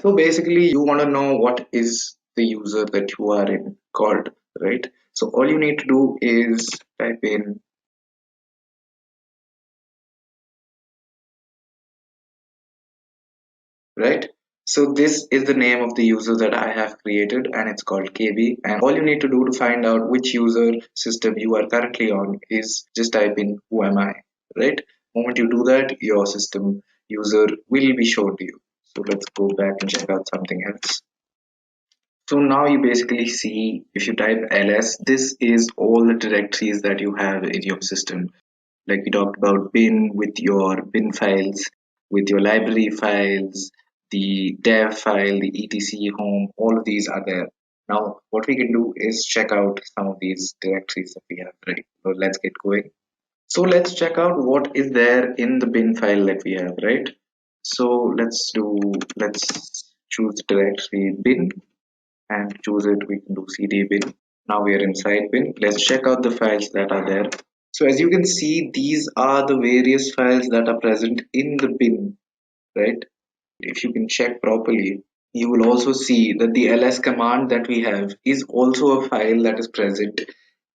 So basically, you want to know what is the user that you are in called, right? So all you need to do is type in right. So this is the name of the user that I have created, and it's called KB. And all you need to do to find out which user system you are currently on is just type in who am I, right? Moment you do that, your system user will be shown to you. So let's go back and check out something else. So now you basically see, if you type ls, this is all the directories that you have in your system. Like we talked about bin with your bin files, with your library files, the dev file, the etc home, all of these are there. Now what we can do is check out some of these directories that we have ready. So let's get going. So let's check out what is there in the bin file that we have, right? So let's choose the directory bin, and choose it. We can do cd bin. Now we are inside bin. Let's check out the files that are there. So as you can see, these are the various files that are present in the bin, right? If you can check properly, you will also see that the ls command that we have is also a file that is present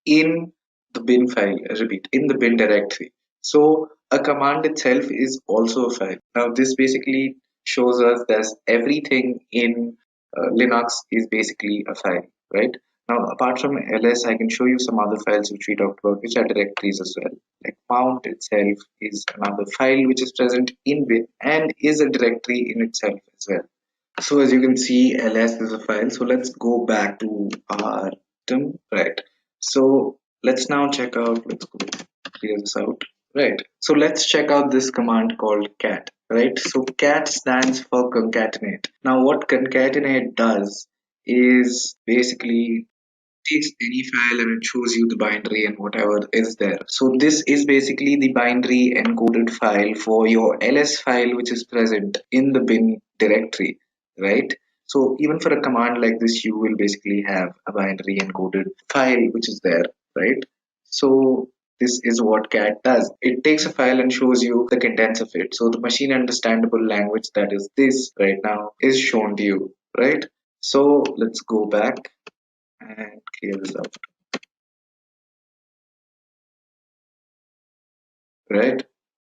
in the bin file, repeat, in the bin directory. So a command itself is also a file. Now this basically shows us that everything in Linux is basically a file, right? Now, apart from ls, I can show you some other files which we talked about, which are directories as well. Like mount itself is another file which is present in bin and is a directory in itself as well. So as you can see, ls is a file. So let's go back to our system, right? So let's now check out, let's go clear this out, right? So let's check out this command called cat, right? So cat stands for concatenate. Now what concatenate does is basically takes any file and it shows you the binary and whatever is there. So this is basically the binary encoded file for your ls file which is present in the bin directory, right? So even for a command like this, you will basically have a binary encoded file which is there, right? So this is what cat does. It takes a file and shows you the contents of it. So the machine understandable language, that is this right now, is shown to you, right? So let's go back and clear this out, right?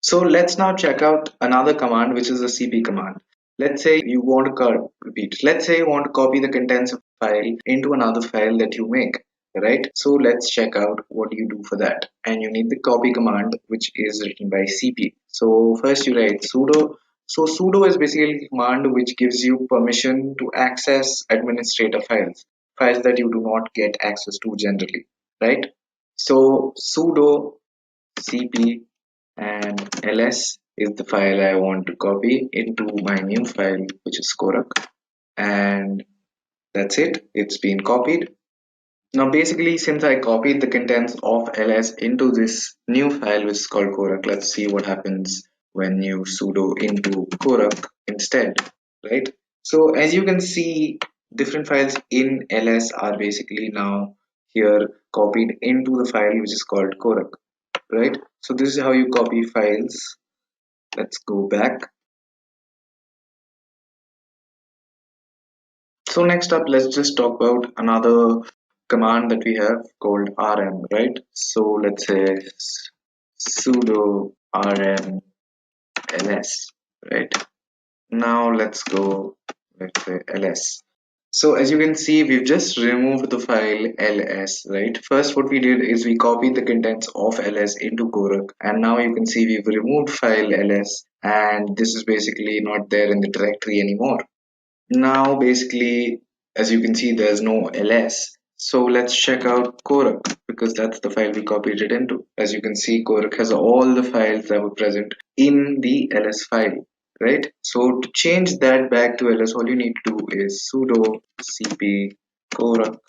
So let's now check out another command, which is a cp command. Let's say you want to repeat. Let's say you want to copy the contents of a file into another file that you make, right? So let's check out what you do for that. And you need the copy command, which is written by cp. So first you write sudo. So sudo is basically a command which gives you permission to access administrator files, files that you do not get access to generally, right? So sudo cp and ls is the file I want to copy into my new file, which is Korak, and that's it. It's been copied. Now basically, since I copied the contents of ls into this new file which is called Korak, let's see what happens when you sudo into Korak instead, right? So as you can see, different files in ls are basically now here copied into the file which is called Korak, right? So this is how you copy files. Let's go back. So next up, let's just talk about another command that we have called rm, right? So let's say sudo rm ls, right? Now let's go, let's say ls. So as you can see, we've just removed the file ls, right? First, what we did is we copied the contents of ls into Korak, and now you can see we've removed file ls, and this is basically not there in the directory anymore. Now, basically, as you can see, there's no ls. So let's check out Korak because that's the file we copied it into. As you can see, Korak has all the files that were present in the ls file, right? So to change that back to ls, all you need to do is sudo cp Korak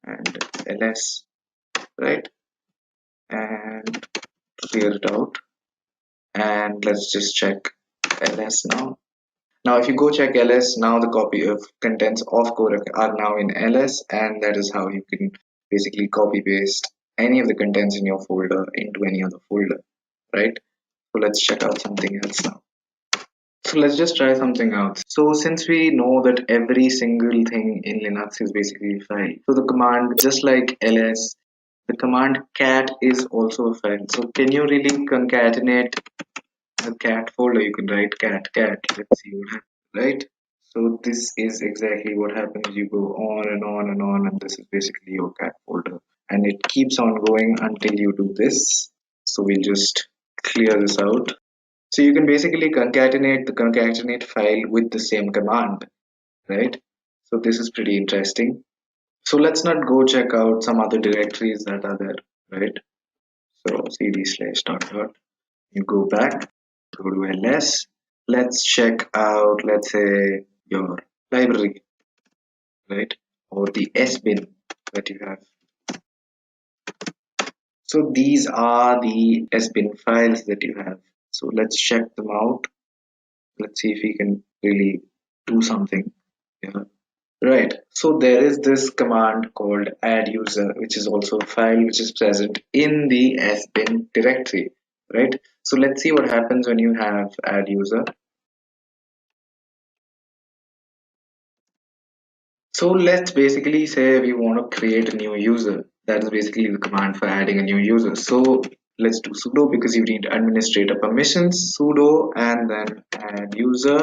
and ls, right? And clear it out. And let's just check ls now. Now, if you go check ls, now the copy of contents of Korak are now in ls, and that is how you can basically copy paste any of the contents in your folder into any other folder, right? So let's check out something else now. So let's just try something out. So since we know that every single thing in Linux is basically a file, so the command, just like ls, the command cat is also a file. So can you really concatenate a cat folder? You can write cat. Let's see what happens, right? So this is exactly what happens. You go on and on and on, and this is basically your cat folder. And it keeps on going until you do this. So we'll just clear this out. So you can basically concatenate the concatenate file with the same command, right? So this is pretty interesting. So let's not go check out some other directories that are there, right? So cd slash dot dot. You go back, go to ls. Let's check out, let's say, your library, right? Or the sbin that you have. So these are the sbin files that you have. So let's check them out. Let's see if we can really do something. Yeah. Right. So there is this command called add user, which is also a file which is present in the sbin directory, right? So let's see what happens when you have add user. So let's basically say we want to create a new user. That is basically the command for adding a new user. So let's do sudo because you need administrator permissions, sudo and then add user,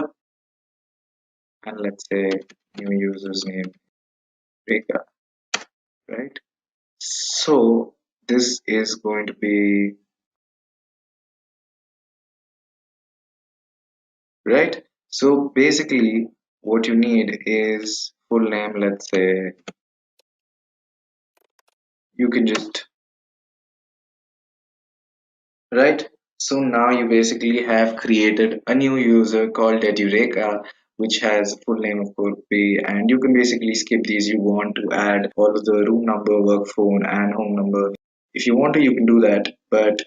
and let's say new user's name Edureka. right? So this is going to be right. So basically, what you need is full name. Let's say you can just right. So now you basically have created a new user called Edureka, which has full name of course, and you can basically skip these. You want to add all of the room number, work phone, and home number. If you want to, you can do that. But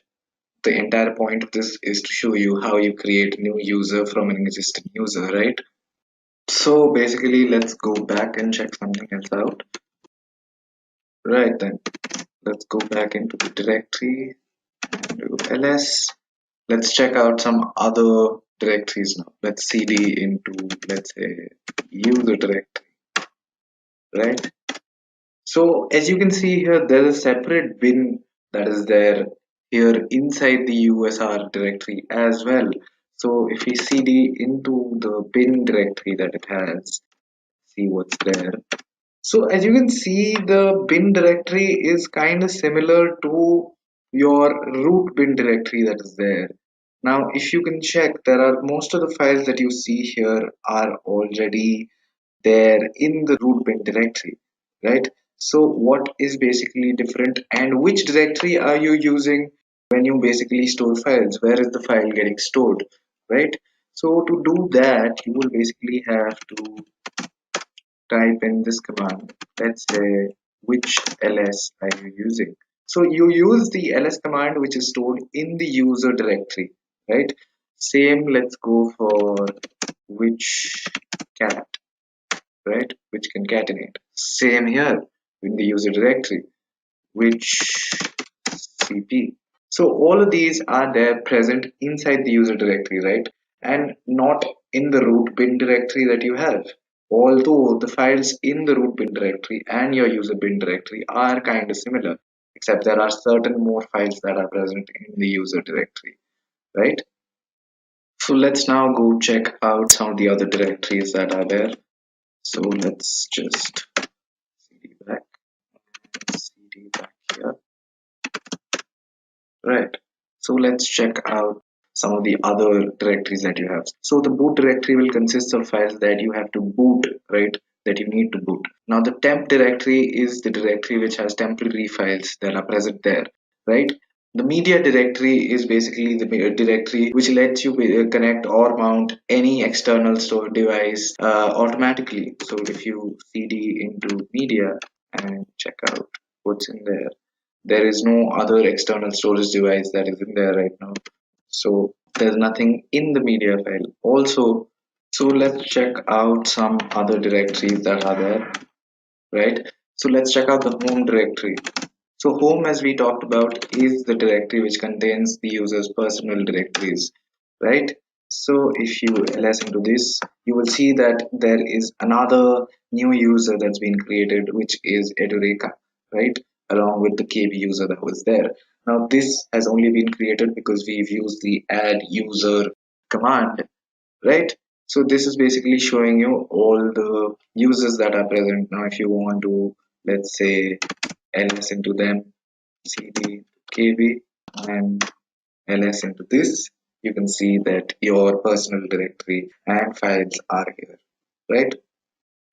the entire point of this is to show you how you create a new user from an existing user, right? So basically, let's go back and check something else out. Right then, let's go back into the directory and do ls. Let's check out some other directories now. Let's cd into, let's say, user directory, right? So as you can see here, there's a separate bin that is there here inside the USR directory as well. So if we cd into the bin directory that it has, see what's there. So as you can see, the bin directory is kind of similar to your root bin directory that is there. Now, if you can check, there are most of the files that you see here are already there in the root bin directory, right? So what is basically different, and which directory are you using when you basically store files? Where is the file getting stored, right? So to do that, you will basically have to type in this command. Let's say, which ls are you using? So you use the ls command which is stored in the user directory, right? Same, let's go for which cat, right? Which concatenate. Same here in the user directory, which cp. So all of these are there present inside the user directory, right? And not in the root bin directory that you have. Although the files in the root bin directory and your user bin directory are kind of similar, except there are certain more files that are present in the user directory, right? So let's now go check out some of the other directories that are there. So let's just cd back, cd back here. Right. So let's check out some of the other directories that you have. So the boot directory will consist of files that you have to boot, right? That you need to boot. Now the temp directory is the directory which has temporary files that are present there, right? The media directory is basically the directory which lets you connect or mount any external store device automatically. So if you cd into media and check out what's in there, there is no other external storage device that is in there right now. So there's nothing in the media file. Also, so let's check out some other directories that are there, right? So let's check out the home directory. So home, as we talked about, is the directory which contains the user's personal directories, right? So if you ls into this, you will see that there is another new user that's been created, which is Edureka, right? Along with the KB user that was there. Now this has only been created because we've used the add user command, right? So this is basically showing you all the users that are present. Now if you want to, let's say, ls into them, cd kb, and ls into this, you can see that your personal directory and files are here, right?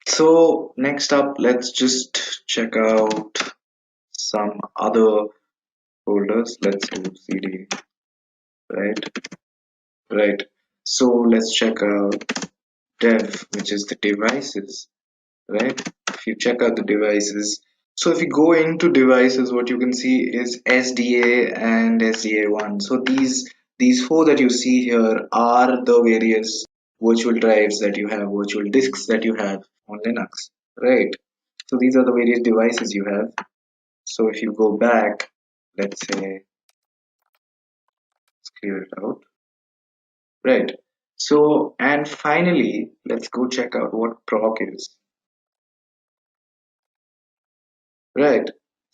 So next up, let's just check out some other folders. Let's do cd, right? Right. So let's check out dev, which is the devices, right? If you check out the devices, so if you go into devices, what you can see is SDA and SDA1. So these four that you see here are the various virtual drives that you have, virtual disks that you have on Linux, right? So these are the various devices you have. So if you go back, let's say, let's clear it out, right? So, and finally, let's go check out what proc is. Right.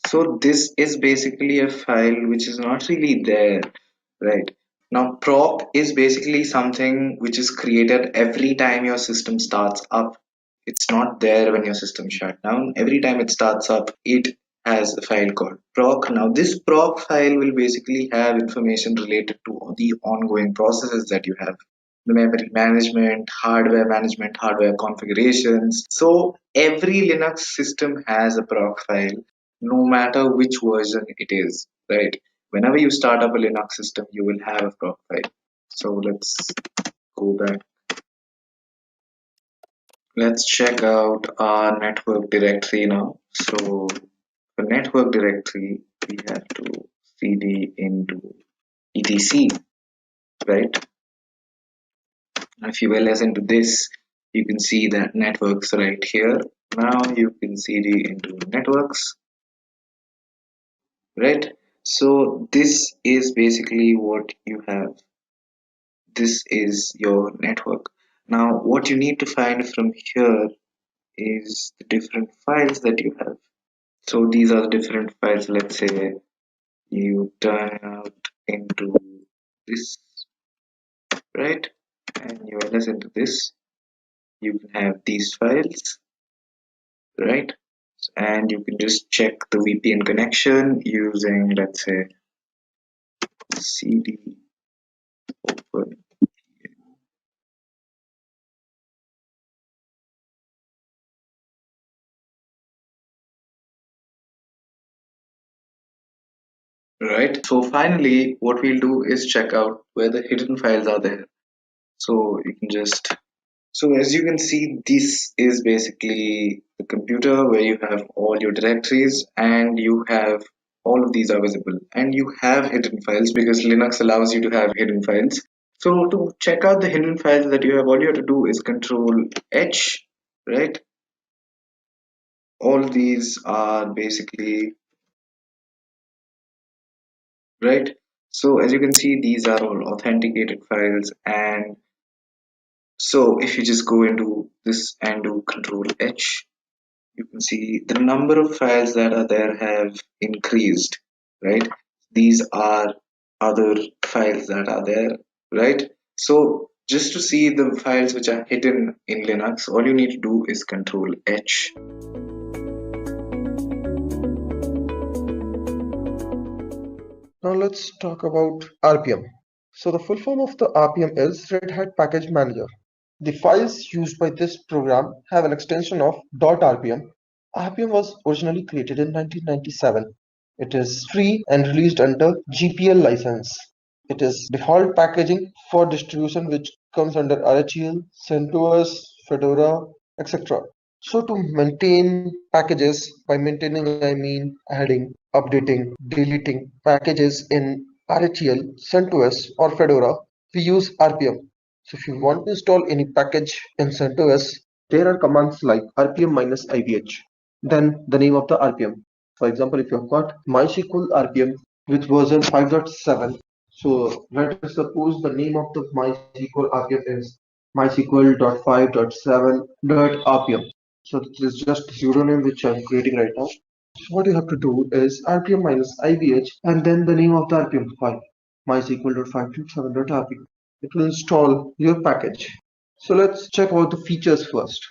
So this is basically a file which is not really there, right? Now proc is basically something which is created every time your system starts up. It's not there when your system shut down. Every time it starts up, it has a file called proc. Now this proc file will basically have information related to the ongoing processes that you have. The memory management, hardware configurations. So every Linux system has a proc file, no matter which version it is, right? Whenever you start up a Linux system, you will have a proc file. So let's go back. Let's check out our network directory now. So for network directory, we have to cd into etc, right? If you ls into this, you can see that networks right here. Now you can cd into networks, right? So this is basically what you have. This is your network. Now what you need to find from here is the different files that you have. So these are the different files. Let's say you turn out into this, right? And you ls into this. You can have these files, right? And you can just check the VPN connection using, let's say, cd open, right? So finally, what we'll do is check out where the hidden files are there. So you can just, so as you can see, this is basically the computer where you have all your directories and you have all of these are visible, and you have hidden files because Linux allows you to have hidden files. So to check out the hidden files that you have, all you have to do is control H, right? All these are basically, right? So as you can see, these are all authenticated files. And so if you just go into this and do control H, you can see the number of files that are there have increased, right? These are other files that are there, right? So just to see the files which are hidden in Linux, all you need to do is control H. Now let's talk about RPM. So the full form of the RPM is Red Hat Package Manager. The files used by this program have an extension of .rpm. RPM was originally created in 1997. It is free and released under GPL license. It is default packaging for distribution which comes under RHEL, CentOS, Fedora, etc. So to maintain packages, by maintaining I mean adding, updating, deleting packages in RHEL, CentOS or Fedora, we use RPM. So if you want to install any package in CentOS, there are commands like rpm-ivh, then the name of the RPM. For example, if you have got MySQL RPM with version 5.7, so let us suppose the name of the MySQL RPM is mysql.5.7.rpm. So this is just the pseudonym which I'm creating right now. So what you have to do is rpm-ivh and then the name of the RPM file, mysql.5.7.rpm. It will install your package. So let's check out the features first.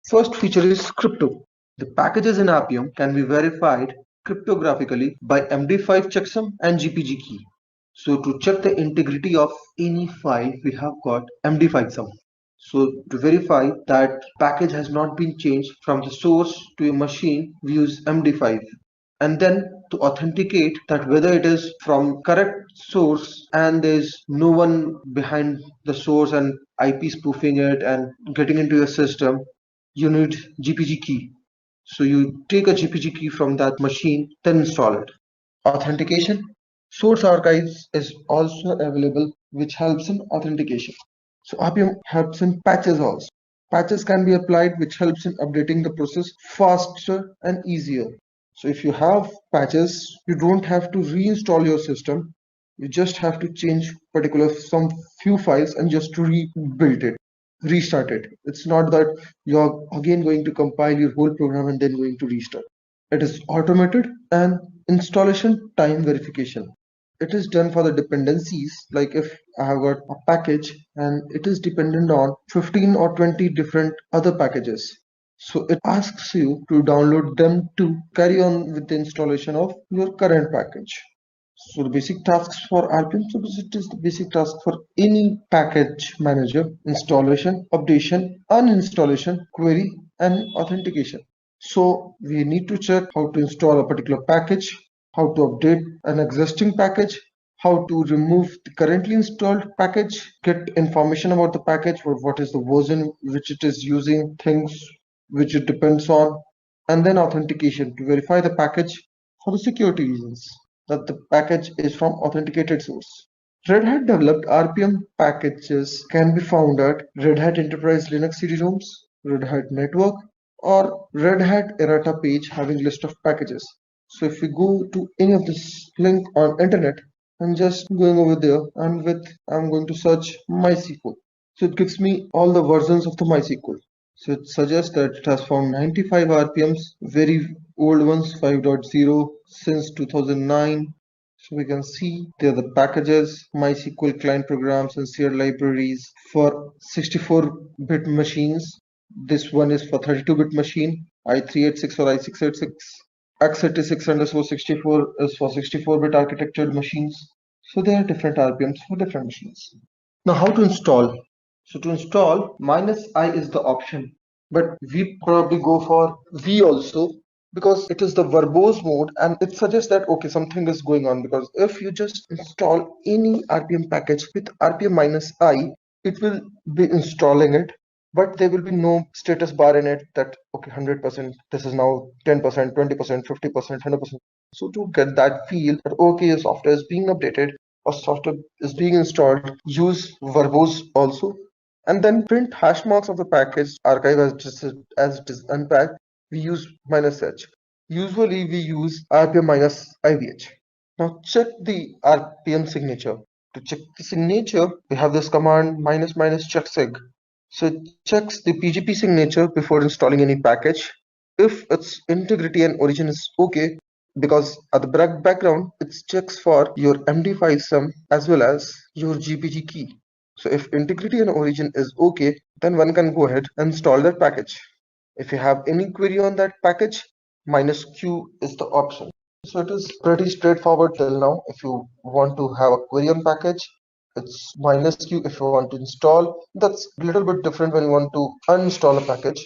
First feature is crypto. The packages in RPM can be verified cryptographically by MD5 checksum and GPG key. So to check the integrity of any file, we have got MD5 sum. So to verify that package has not been changed from the source to a machine, we use MD5. And then to authenticate that whether it is from correct source and there's no one behind the source and IP spoofing it and getting into your system, you need GPG key. So you take a GPG key from that machine, then install it. Authentication. Source archives is also available, which helps in authentication. So RPM helps in patches also. Patches can be applied, which helps in updating the process faster and easier. So if you have patches, you don't have to reinstall your system. You just have to change particular some few files and just rebuild it, restart it. It's not that you're again going to compile your whole program and then going to restart. It is automated and installation time verification. It is done for the dependencies, like if I have got a package and it is dependent on 15 or 20 different other packages. So it asks you to download them to carry on with the installation of your current package. So the basic tasks for RPM, so it is the basic task for any package manager: installation, updation, uninstallation, query, and authentication. So we need to check how to install a particular package, how to update an existing package, how to remove the currently installed package, get information about the package, what is the version which it is using, things which it depends on, and then authentication to verify the package for the security reasons that the package is from authenticated source. Red Hat developed RPM packages can be found at Red Hat Enterprise Linux CD-ROMs, Red Hat Network, or Red Hat Errata page having list of packages. So if we go to any of this link on internet, I'm just going over there and I'm going to search MySQL. So it gives me all the versions of the MySQL. So it suggests that it has found 95 RPMs, very old ones, 5.0 since 2009. So we can see there are the packages, MySQL client programs and shared libraries for 64-bit machines. This one is for 32-bit machine, i386 or i686. x86-64 is for 64-bit architectured machines. So there are different RPMs for different machines. Now how to install? So to install, -I is the option, but we probably go for V also because it is the verbose mode and it suggests that okay, something is going on, because if you just install any RPM package with RPM-I, it will be installing it, but there will be no status bar in it that okay, 100%, this is now 10%, 20%, 50%, 100%. So to get that feel that okay, your software is being updated or software is being installed, use verbose also, and then print hash marks of the package archive as it is unpacked. We use -h. Usually we use RPM-IVH. Now check the RPM signature. To check the signature, we have this command --checksig. So it checks the PGP signature before installing any package. If its integrity and origin is okay, because at the background it checks for your MD5 sum as well as your GPG key. So if integrity and origin is okay, then one can go ahead and install that package. If you have any query on that package, -q is the option. So it is pretty straightforward till now. If you want to have a query on package, it's -q. If you want to install, that's a little bit different when you want to uninstall a package.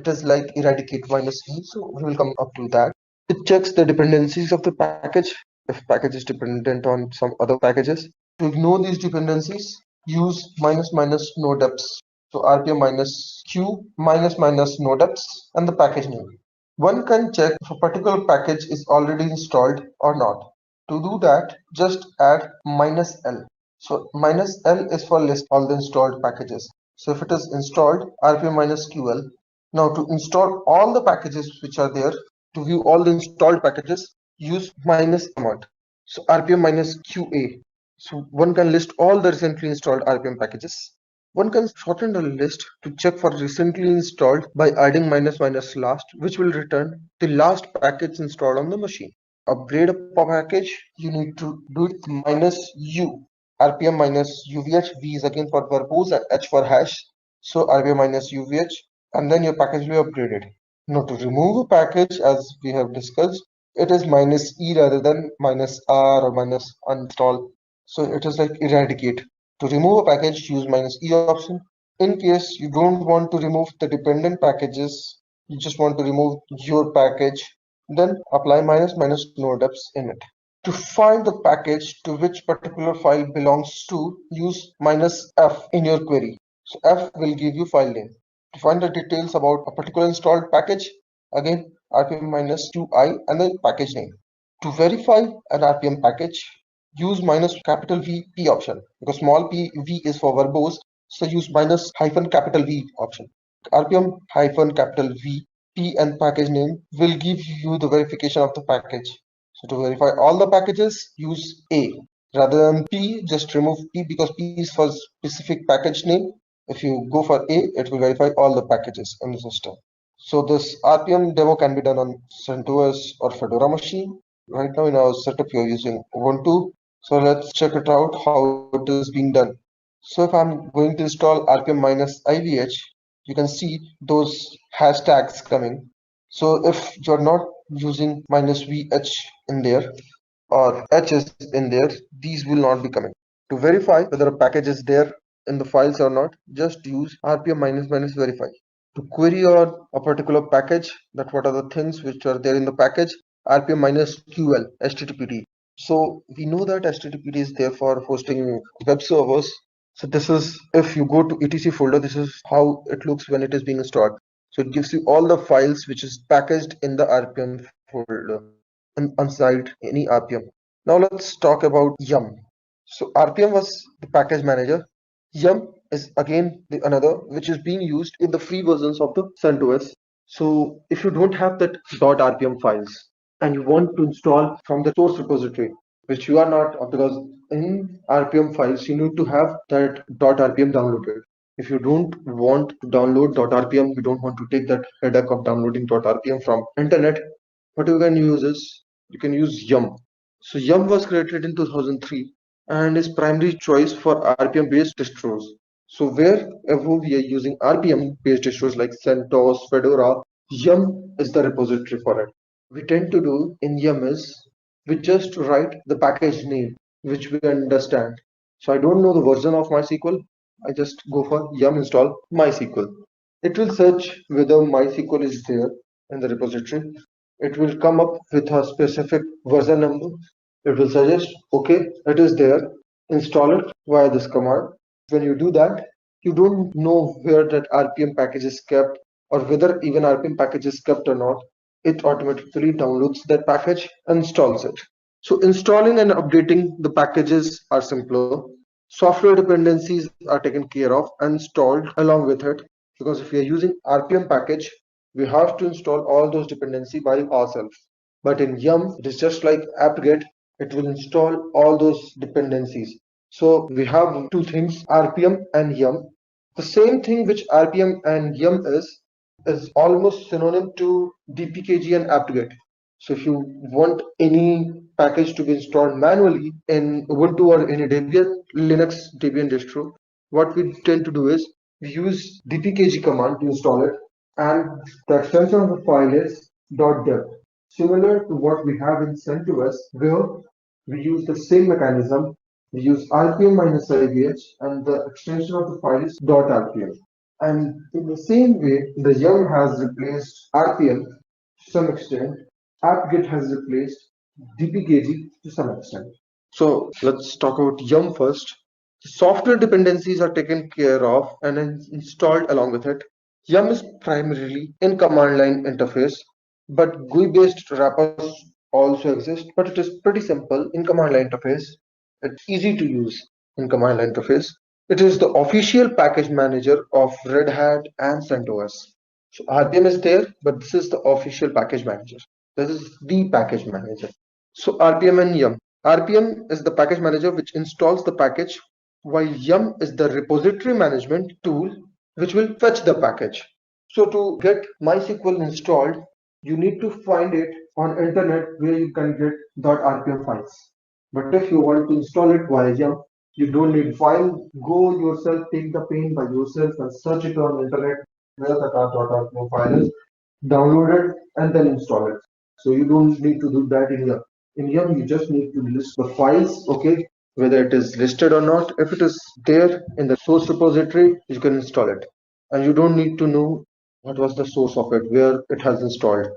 It is like eradicate -e. So we will come up to that. It checks the dependencies of the package if package is dependent on some other packages. To ignore these dependencies, use --nodeps. So RPM -q --nodeps and the package name. One can check if a particular package is already installed or not. To do that, just add -l. So -l is for list all the installed packages. So if it is installed, RPM-QL. Now to install all the packages which are there, to view all the installed packages, use -command. So RPM-QA. So one can list all the recently installed RPM packages. One can shorten the list to check for recently installed by adding --last, which will return the last package installed on the machine. Upgrade a package, you need to do it -u. RPM-UVH, V is again for verbose and H for hash. So RPM-UVH, and then your package will be upgraded. Now to remove a package, as we have discussed, it is -e rather than -r or -uninstall. So it is like eradicate. To remove a package, use -e option. In case you don't want to remove the dependent packages, you just want to remove your package, then apply --nodeps in it. To find the package to which particular file belongs to, use -f in your query. So f will give you file name. To find the details about a particular installed package, again RPM-2i and the package name. To verify an RPM package, use -V option, because small v is for verbose, so use -V option. RPM-V P and package name will give you the verification of the package. So to verify all the packages, use A. Rather than P, just remove P because P is for specific package name. If you go for A, it will verify all the packages in the system. So this RPM demo can be done on CentOS or Fedora machine. Right now in our setup, you're using Ubuntu. So let's check it out how it is being done. So if I'm going to install RPM-IVH, you can see those hashtags coming. So if you're not using -vh in there or h is in there, these will not be coming. To verify whether a package is there in the files or not, just use rpm minus verify. To query on a particular package, that what are the things which are there in the package, rpm minus ql httpd. So we know that httpd is there for hosting web servers. So this is, if you go to etc folder, this is how it looks when it is being installed. So it gives you all the files which is packaged in the rpm folder and inside any rpm. Now let's talk about yum. So rpm was the package manager. Yum is again the another which is being used in the free versions of the CentOS. So if you don't have that .rpm files and you want to install from the source repository, which you are not, because in rpm files you need to have that .rpm downloaded. If you don't want to download .rpm, you don't want to take that headache of downloading .rpm from internet, what you can use is you can use Yum. So Yum was created in 2003 and is primary choice for RPM based distros. So wherever we are using RPM based distros like CentOS, Fedora, Yum is the repository for it. We tend to do in Yum is we just write the package name which we understand. So I don't know the version of MySQL. I just go for Yum install MySQL. It will search whether MySQL is there in the repository. It will come up with a specific version number. It will suggest, okay, it is there, install it via this command. When you do that, you don't know where that RPM package is kept or whether even RPM package is kept or not. It automatically downloads that package and installs it. So installing and updating the packages are simpler. Software dependencies are taken care of and installed along with it, because if we are using RPM package, we have to install all those dependency by ourselves. But in Yum, it is just like apt-get, it will install all those dependencies. So we have two things, RPM and Yum. The same thing which RPM and Yum is almost synonym to dpkg and apt-get. So if you want any package to be installed manually in Ubuntu or any Debian Linux Debian distro, what we tend to do is we use dpkg command to install it, and the extension of the file is .deb. Similar to what we have in CentOS, where we use the same mechanism. We use rpm-ivh and the extension of the file is .rpm. And in the same way, the Yum has replaced RPM to some extent. apt-get has replaced dpkg to some extent. So let's talk about Yum first. Software dependencies are taken care of and installed along with it. Yum is primarily in command line interface, but GUI-based wrappers also exist, but it is pretty simple in command line interface. It's easy to use in command line interface. It is the official package manager of Red Hat and CentOS. So RPM is there, but this is the official package manager. This is the package manager. So RPM and Yum. RPM is the package manager which installs the package, while Yum is the repository management tool which will fetch the package. So to get MySQL installed, you need to find it on internet where you can get .rpm files. But if you want to install it via Yum, you don't need file. Go yourself, take the pain by yourself and search it on internet where the .rpm file is, download it and then install it. So you don't need to do that in Yum. In Yum, you just need to list the files, okay, whether it is listed or not. If it is there in the source repository, you can install it. And you don't need to know what was the source of it, where it has installed.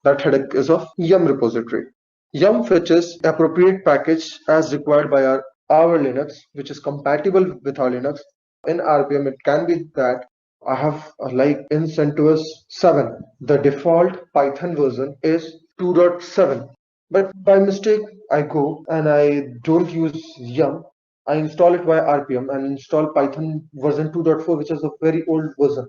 That headache is of Yum repository. Yum fetches appropriate package as required by our Linux, which is compatible with our Linux. In RPM, it can be that I have like in CentOS 7, the default Python version is 2.7. But by mistake, I go and I don't use Yum. I install it via RPM and install Python version 2.4, which is a very old version.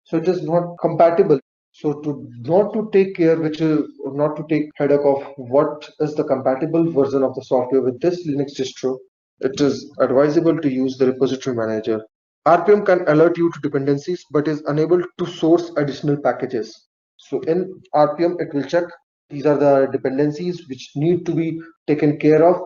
So it is not compatible. So to not to take care, which is not to take headache of what is the compatible version of the software with this Linux distro, it is advisable to use the repository manager. RPM can alert you to dependencies, but is unable to source additional packages. So in RPM, it will check these are the dependencies which need to be taken care of.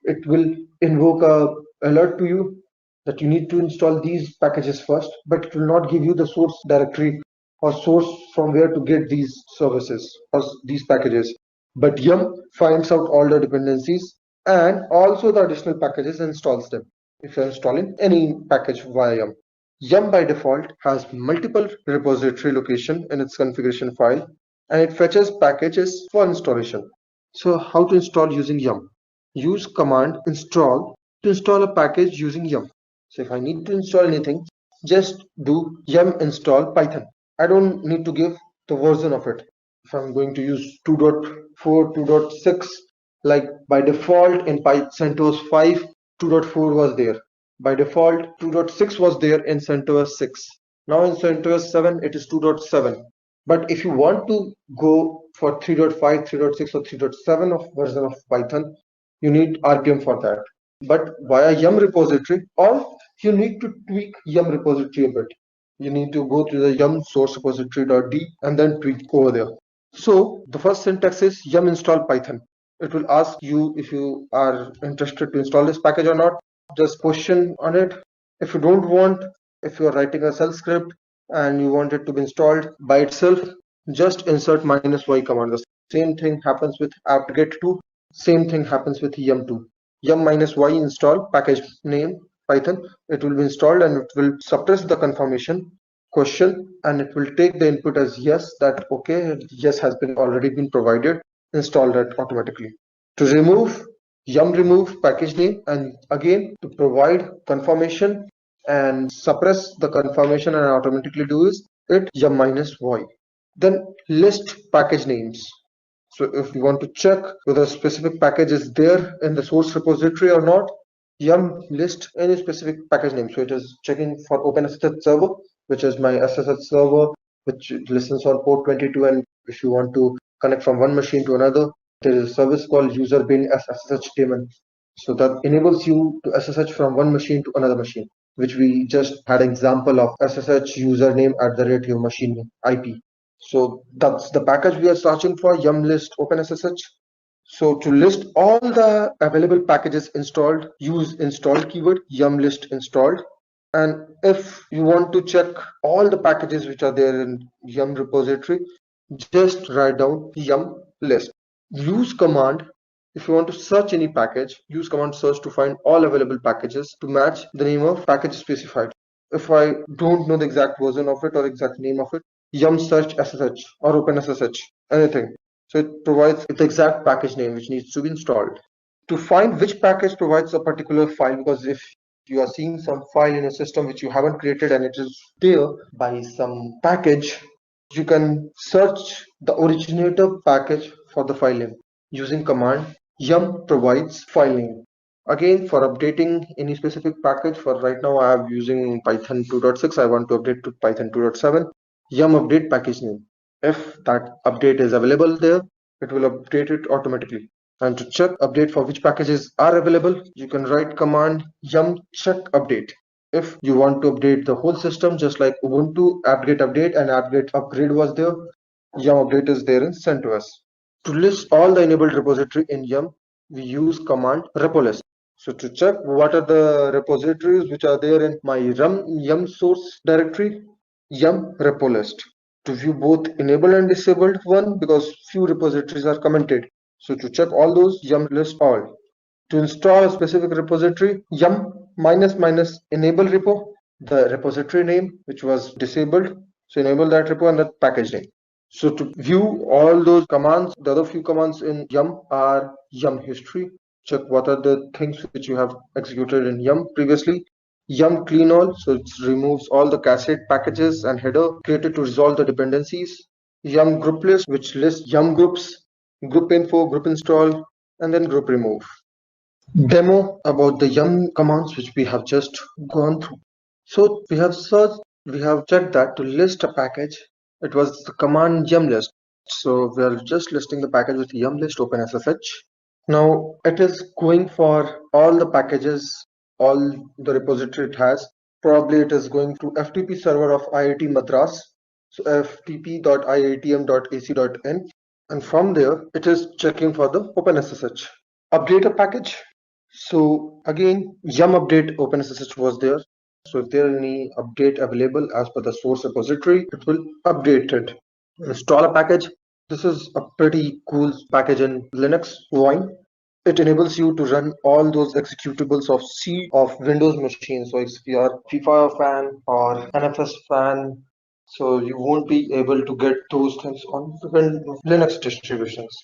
It will invoke a alert to you that you need to install these packages first, but it will not give you the source directory or source from where to get these services or these packages. But Yum finds out all the dependencies and also the additional packages and installs them if you're installing any package via Yum. Yum by default has multiple repository location in its configuration file, and it fetches packages for installation. So how to install using Yum? Use command install to install a package using Yum. So if I need to install anything, just do yum install Python. I don't need to give the version of it. If I'm going to use 2.4, 2.6, like by default in CentOS 5, 2.4 was there. By default, 2.6 was there in CentOS 6. Now in CentOS 7, it is 2.7. But if you want to go for 3.5, 3.6 or 3.7 of version of Python, you need RPM for that. But via Yum repository, or you need to tweak Yum repository a bit. You need to go to the Yum source repository.d and then tweak over there. So the first syntax is Yum install Python. It will ask you if you are interested to install this package or not. Just question on it. If you don't want, if you are writing a shell script and you want it to be installed by itself, just insert -y command. The same thing happens with apt-get 2. Same thing happens with yum2. Yum-y install package name Python. It will be installed and it will suppress the confirmation question, and it will take the input as yes, that okay, yes has been already been provided. Install that automatically. To remove, yum remove package name, and again to provide confirmation and suppress the confirmation and automatically do is it yum-y. Then list package names. So if you want to check whether a specific package is there in the source repository or not, yum list any specific package name. So it is checking for OpenSSH server, which is my SSH server, which listens on port 22. And if you want to connect from one machine to another, there is a service called user bin SSH daemon. So that enables you to SSH from one machine to another machine, which we just had an example of SSH username @ your machine name, IP. So that's the package we are searching for, yum list OpenSSH. So to list all the available packages installed, use install keyword yum list installed. And if you want to check all the packages which are there in yum repository, just write down yum list. Use command. If you want to search any package, use command search to find all available packages to match the name of package specified. If I don't know the exact version of it or exact name of it, yum search SSH or OpenSSH, anything. So it provides the exact package name which needs to be installed. To find which package provides a particular file, because if you are seeing some file in a system which you haven't created and it is there by some package, you can search the originator package for the file name using command yum provides file name. Again, for updating any specific package, for right now I am using Python 2.6, I want to update to Python 2.7, yum update package name. If that update is available there, it will update it automatically. And to check update for which packages are available, you can write command yum check update. If you want to update the whole system, just like Ubuntu apt-get update and apt-get upgrade was there, yum update is there in CentOS. To list all the enabled repository in yum, we use command repo-list. So to check what are the repositories which are there in my yum source directory, yum repo list. To view both enabled and disabled one, because few repositories are commented. So to check all those, yum list all. To install a specific repository, yum -- enable repo, the repository name which was disabled. So enable that repo and the package name. So to view all those commands, the other few commands in yum are yum history. Check what are the things which you have executed in yum previously. Yum clean all, so it removes all the cassette packages and header created to resolve the dependencies. Yum group list, which lists yum groups, group info, group install, and then group remove. Demo about the yum commands which we have just gone through. So we have checked that to list a package, it was the command yum list. So we are just listing the package with yum list OpenSSH. Now it is going for all the packages, all the repository it has. Probably it is going to FTP server of IIT Madras, so ftp.iitm.ac.in, and from there it is checking for the OpenSSH. Update a package. So again, yum update OpenSSH was there. So if there is any update available as per the source repository, it will update it. Install a package. This is a pretty cool package in Linux, Wine. It enables you to run all those executables of C of Windows machines. So if you are FIFA fan or NFS fan, so you won't be able to get those things on Linux distributions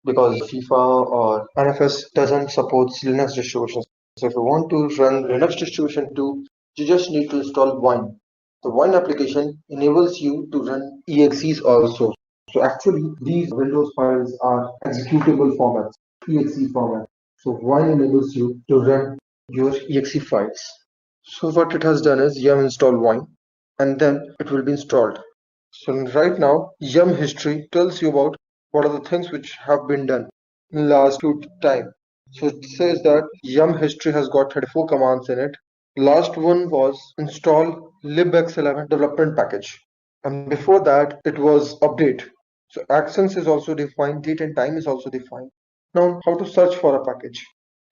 because FIFA or NFS doesn't support Linux distributions. So if you want to run Linux distribution too, you just need to install Wine. The Wine application enables you to run exes also. So actually, these Windows files are executable formats, exe format. So Wine enables you to run your exe files. So what it has done is yum install Wine, and then it will be installed. So right now, yum history tells you about what are the things which have been done in last few time. So it says that yum history has got 34 commands in it. Last one was install libx11 development package, and before that it was update. So actions is also defined, date and time is also defined. Now how to search for a package.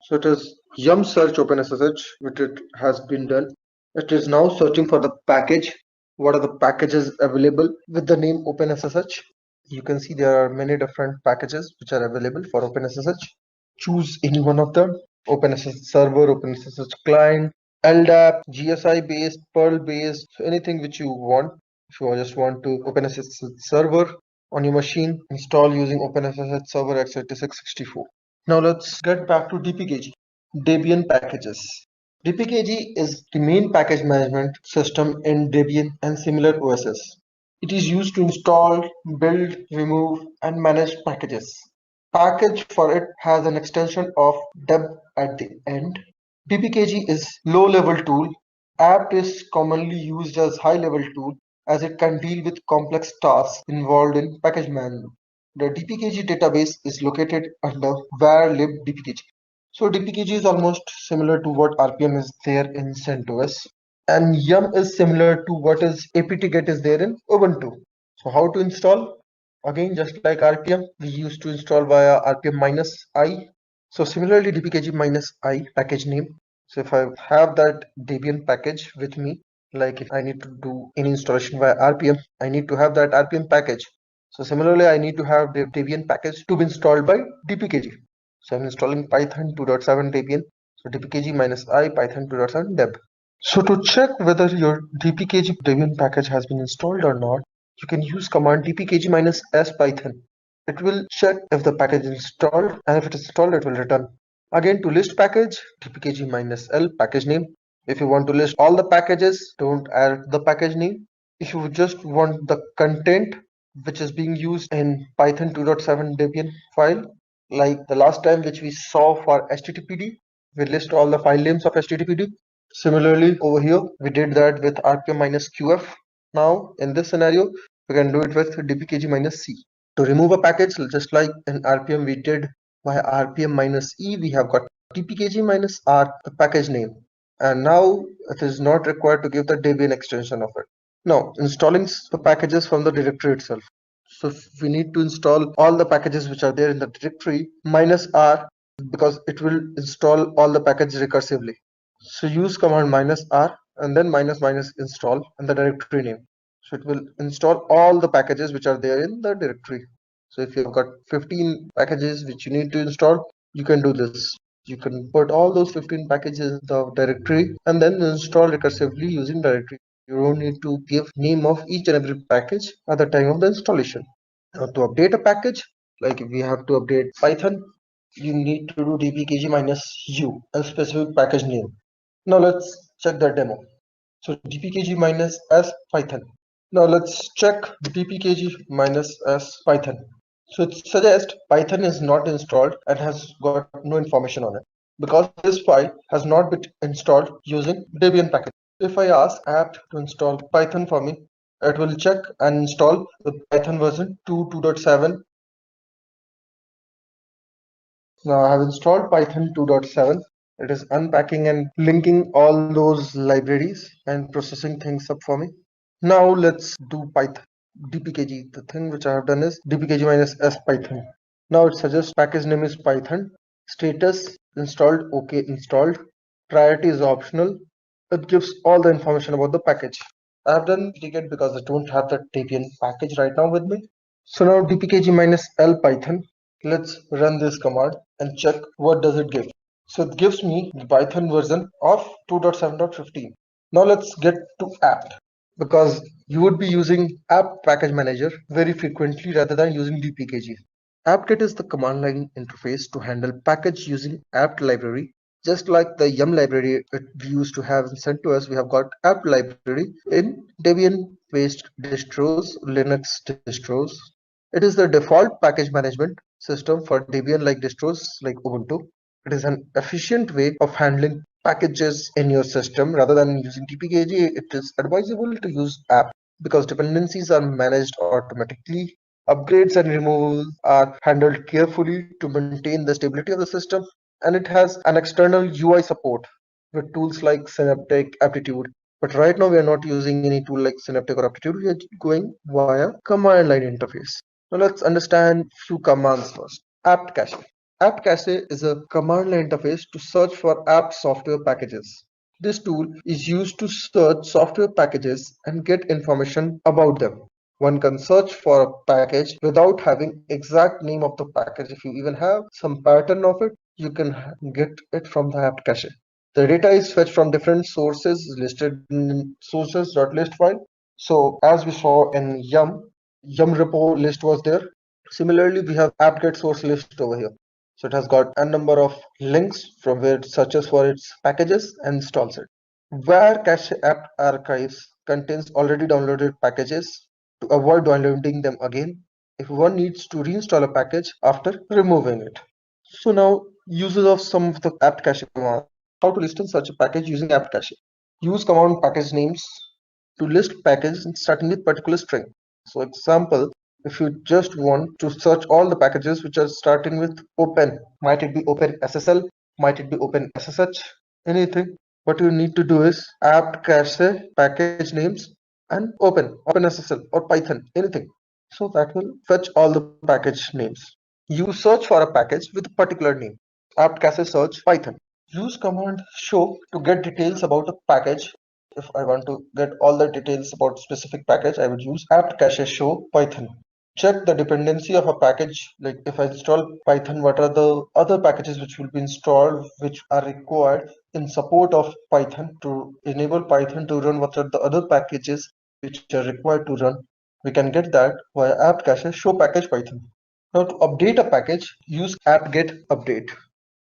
So it is yum search OpenSSH, which it has been done. It is now searching for the package. What are the packages available with the name OpenSSH? You can see there are many different packages which are available for OpenSSH. Choose any one of them. OpenSSH server, OpenSSH client, LDAP, GSI based, Perl based, so anything which you want. If you just want to OpenSSH server on your machine, install using OpenSSH server x86-64. Now let's get back to DPKG, Debian packages. DPKG is the main package management system in Debian and similar OSs. It is used to install, build, remove, and manage packages. Package for it has an extension of deb at the end. DPKG is low-level tool. apt is commonly used as high-level tool as it can deal with complex tasks involved in package management. The DPKG database is located under var lib DPKG. So DPKG is almost similar to what RPM is there in CentOS, and yum is similar to what is apt-get is there in Ubuntu. So how to install? Again, just like RPM, we used to install via rpm-i. So similarly, dpkg-i package name. So if I have that Debian package with me, like if I need to do any installation via RPM, I need to have that RPM package. So similarly, I need to have the Debian package to be installed by dpkg. So I'm installing Python 2.7 Debian. So dpkg-i Python 2.7 deb. So to check whether your dpkg Debian package has been installed or not, you can use command dpkg-s python. It will check if the package is installed, and if it is installed, it will return. Again, to list package, dpkg-l package name. If you want to list all the packages, don't add the package name. If you just want the content which is being used in Python 2.7 Debian file, like the last time which we saw for HTTPD, we list all the file names of HTTPD. Similarly, over here, we did that with rpm-qf. Now, in this scenario, we can do it with dpkg-c. To remove a package, just like in RPM we did via rpm-e, we have got dpkg-r, the package name. And now it is not required to give the Debian extension of it. Now, installing the packages from the directory itself. So if we need to install all the packages which are there in the directory, -r, because it will install all the packages recursively. So use command -r and then -- install and the directory name. So it will install all the packages which are there in the directory. So if you've got 15 packages which you need to install, you can do this. You can put all those 15 packages in the directory and then install recursively using directory. You don't need to give name of each and every package at the time of the installation. Now to update a package, like if we have to update Python, you need to do dpkg-u and specific package name. Now let's check the demo. So dpkg-s python. Now let's check dpkg-s python. So it suggests Python is not installed and has got no information on it because this file has not been installed using Debian package. If I ask apt to install Python for me, it will check and install the Python version 2.7. Now I have installed Python 2.7. It is unpacking and linking all those libraries and processing things up for me. Now let's do Python dpkg. The thing which I have done is dpkg-s python. Now it suggests package name is Python. Status installed, OK installed. Priority is optional. It gives all the information about the package. I have done dpkg because I don't have the Debian package right now with me. So now dpkg minus L Python. Let's run this command and check what does it give. So it gives me the Python version of 2.7.15. Now let's get to apt, because you would be using apt package manager very frequently rather than using dpkg. Apt-get is the command line interface to handle package using apt library. Just like the yum library we used to have sent to us, we have got apt library in Debian based distros, Linux distros. It is the default package management system for Debian like distros like Ubuntu. It is an efficient way of handling packages in your system rather than using dpkg. It is advisable to use apt because dependencies are managed automatically. Upgrades and removals are handled carefully to maintain the stability of the system, and it has an external UI support with tools like Synaptic, Aptitude. But right now we are not using any tool like Synaptic or Aptitude. We are going via command line interface. Now let's understand few commands first. Apt cache. Apt cache is a command line interface to search for apt software packages. This tool is used to search software packages and get information about them. One can search for a package without having exact name of the package. If you even have some pattern of it, you can get it from the apt cache. The data is fetched from different sources listed in sources.list file. So as we saw in yum repo list was there. Similarly, we have apt-get source list over here. So it has got a number of links from where it searches for its packages and installs it. Where cache apt archives contains already downloaded packages to avoid downloading them again if one needs to reinstall a package after removing it. So now uses of some of the apt cache commands. How to list and search a package using apt cache. Use command package names to list packages starting with particular string. So example, if you just want to search all the packages which are starting with open, might it be open SSL, might it be open SSH, anything. What you need to do is apt cache package names and open SSL or Python, anything. So that will fetch all the package names. You search for a package with a particular name. Apt cache search Python. Use command show to get details about a package. If I want to get all the details about specific package, I would use apt cache show Python. Check the dependency of a package. Like if I install Python, what are the other packages which will be installed, which are required in support of Python to enable Python to run what are the other packages which are required to run. We can get that via apt cache show package Python. Now to update a package, use apt-get update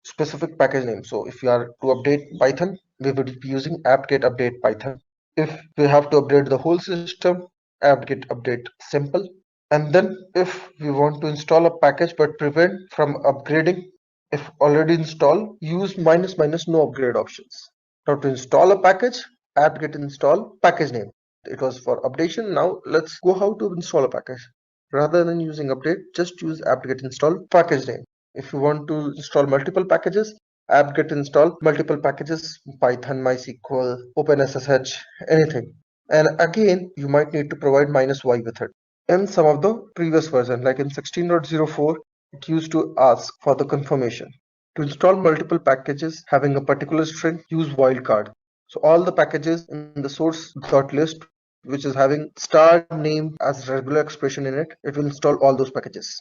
specific package name. So if you are to update Python, we would be using apt-get update Python. If we have to update the whole system, apt-get update simple. And then if we want to install a package but prevent from upgrading, if already installed, use minus minus no upgrade options. Now to install a package, apt-get install package name. It was for updation. Now let's go how to install a package. Rather than using update, just use apt-get install package name. If you want to install multiple packages, apt-get install multiple packages, Python, MySQL, OpenSSH, anything. And again, you might need to provide -y with it. In some of the previous version, like in 16.04, it used to ask for the confirmation. To install multiple packages having a particular string, use wildcard. So all the packages in the source.list which is having star name as regular expression in it, it will install all those packages.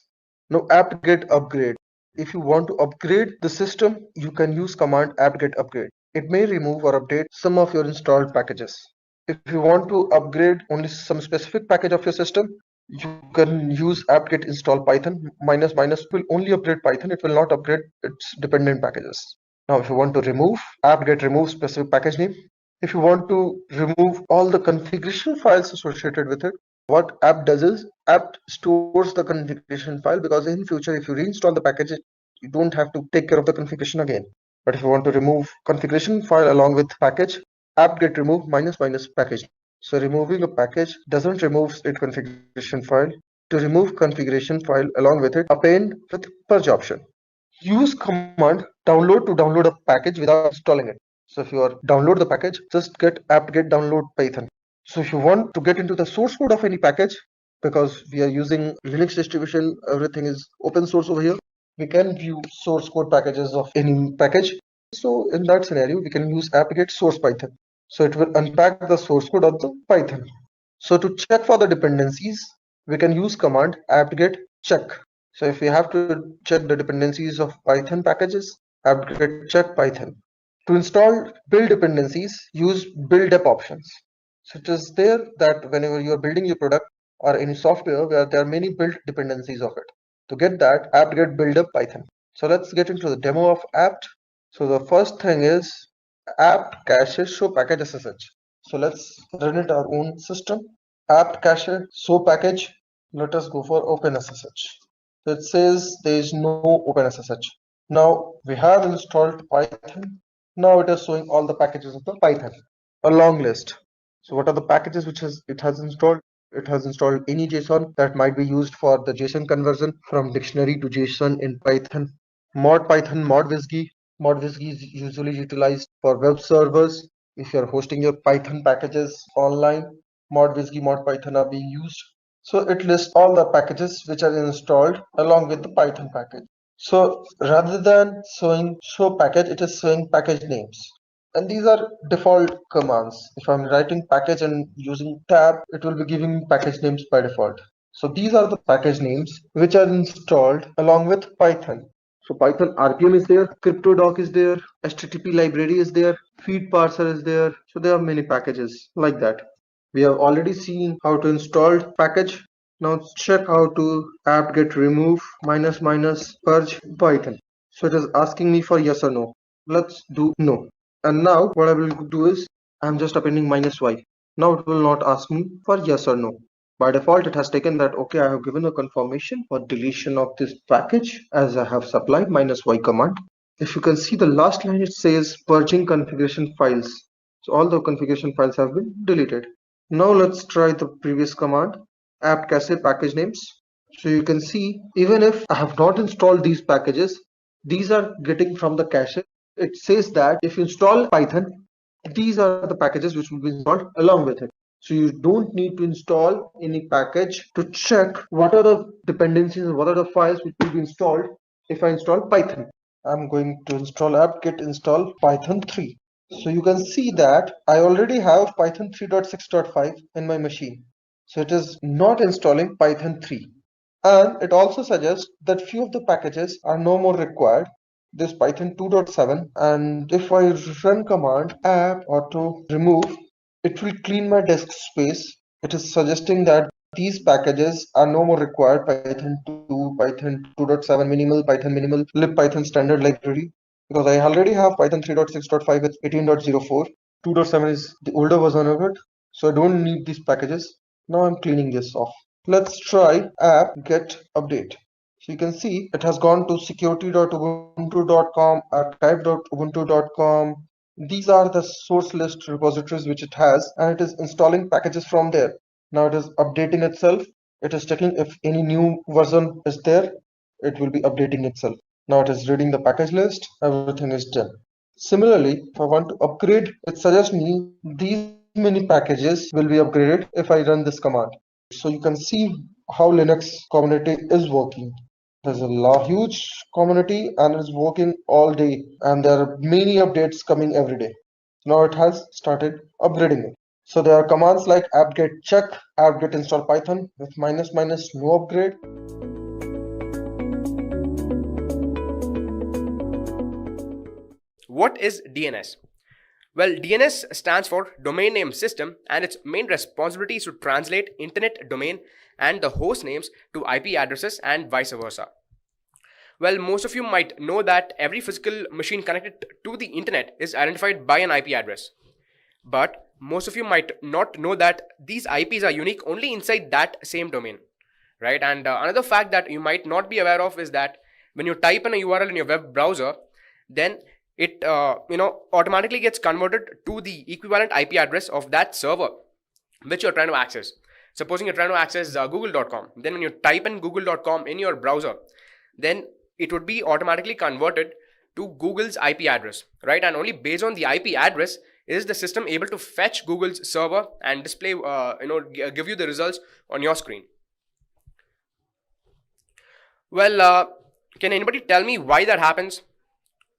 Now apt-get upgrade. If you want to upgrade the system, you can use command apt-get upgrade. It may remove or update some of your installed packages. If you want to upgrade only some specific package of your system, you can use apt-get install Python. Minus minus will only upgrade Python. It will not upgrade its dependent packages. Now, if you want to remove, apt-get remove specific package name. If you want to remove all the configuration files associated with it, what apt does is apt stores the configuration file, because in future if you reinstall the package, you don't have to take care of the configuration again. But if you want to remove configuration file along with package, apt-get remove minus minus package. So removing a package doesn't remove its configuration file. To remove configuration file along with it, append with purge option. Use command download to download a package without installing it. So if you are download the package, just get apt-get download Python. So if you want to get into the source code of any package, because we are using Linux distribution, everything is open source over here. we can view source code packages of any package. So in that scenario, we can use apt-get source Python. So it will unpack the source code of the Python. So to check for the dependencies, we can use command apt-get check. So if we have to check the dependencies of Python packages, apt-get check Python. To install build dependencies, use build up options. So it is there that whenever you are building your product or any software where there are many build dependencies of it. To get that, apt-get build up Python. So let's get into the demo of apt. So the first thing is apt cache show package SSH. So let's run it our own system. Apt cache show package. Let us go for OpenSSH. So it says there is no OpenSSH. Now we have installed Python. Now it is showing all the packages of the Python, a long list. So what are the packages which it has installed? It has installed any JSON that might be used for the JSON conversion from dictionary to JSON in Python. Mod Python, ModWSGI. ModWSGI is usually utilized for web servers. If you're hosting your Python packages online, ModWSGI, ModPython are being used. So it lists all the packages which are installed along with the Python package. So rather than showing show package, it is showing package names. And these are default commands. If I'm writing package and using tab, it will be giving me package names by default. So these are the package names which are installed along with Python. So Python RPM is there, CryptoDoc is there, HTTP library is there, feed parser is there. So there are many packages like that. We have already seen how to install package. Now let's check how to apt-get remove ---- purge Python. So it is asking me for yes or no. Let's do no. And now what I will do is I'm just appending -y. Now it will not ask me for yes or no. By default, it has taken that, okay, I have given a confirmation for deletion of this package as I have supplied -y command. If you can see the last line, it says purging configuration files. So all the configuration files have been deleted. Now let's try the previous command, apt cache package names. So you can see, even if I have not installed these packages, these are getting from the cache. It says that if you install Python, these are the packages which will be installed along with it. So you don't need to install any package to check what are the dependencies and what are the files which will be installed if I install Python. I'm going to install apt-get install Python 3. So you can see that I already have Python 3.6.5 in my machine. So it is not installing Python 3. And it also suggests that few of the packages are no more required. This Python 2.7, and if I run command apt auto remove, it will clean my disk space. It is suggesting that these packages are no more required. Python 2, Python 2.7 minimal, Python minimal, libpython standard library, because I already have Python 3.6.5 with 18.04. 2.7 is the older version of it, so I don't need these packages. Now I'm cleaning this off. Let's try apt get update. So you can see it has gone to security.ubuntu.com, archive.ubuntu.com. These are the source list repositories which it has, and it is installing packages from there. Now it is updating itself. It is checking if any new version is there. It will be updating itself. Now it is reading the package list. Everything is done. Similarly, if I want to upgrade, it suggests me these many packages will be upgraded if I run this command. So you can see how Linux community is working. There's a huge community and it's working all day, and there are many updates coming every day. Now it has started upgrading it. So there are commands like apt-get check, apt-get install Python with ---- no upgrade. What is DNS? Well, DNS stands for Domain Name System, and its main responsibility is to translate internet domain and the host names to IP addresses and vice versa. Well, most of you might know that every physical machine connected to the internet is identified by an IP address. But most of you might not know that these IPs are unique only inside that same domain, right? And another fact that you might not be aware of is that when you type in a URL in your web browser, then it automatically gets converted to the equivalent IP address of that server which you're trying to access. Supposing you're trying to access google.com, then when you type in google.com in your browser, then it would be automatically converted to Google's IP address, right? And only based on the IP address is the system able to fetch Google's server and display, give you the results on your screen. Well, Can anybody tell me why that happens?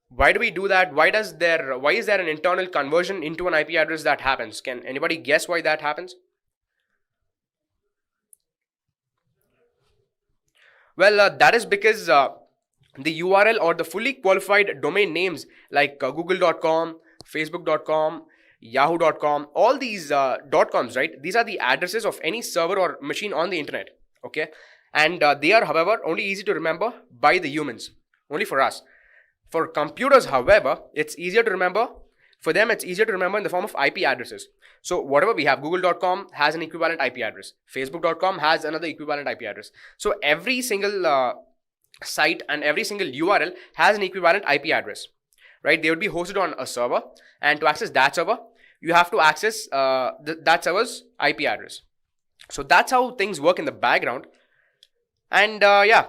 Why do we do that? Why is there an internal conversion into an IP address that happens? Can anybody guess why that happens? Well, that is because the URL or the fully qualified domain names like google.com, facebook.com, yahoo.com, all these .coms, right? These are the addresses of any server or machine on the internet, okay? And they are, however, only easy to remember by the humans, only for us. For computers, however, it's easier to remember. For them, it's easier to remember in the form of IP addresses. So whatever we have, google.com has an equivalent IP address. Facebook.com has another equivalent IP address. So every single site and every single URL has an equivalent IP address, right? They would be hosted on a server, and to access that server, you have to access that server's IP address. So that's how things work in the background. And yeah.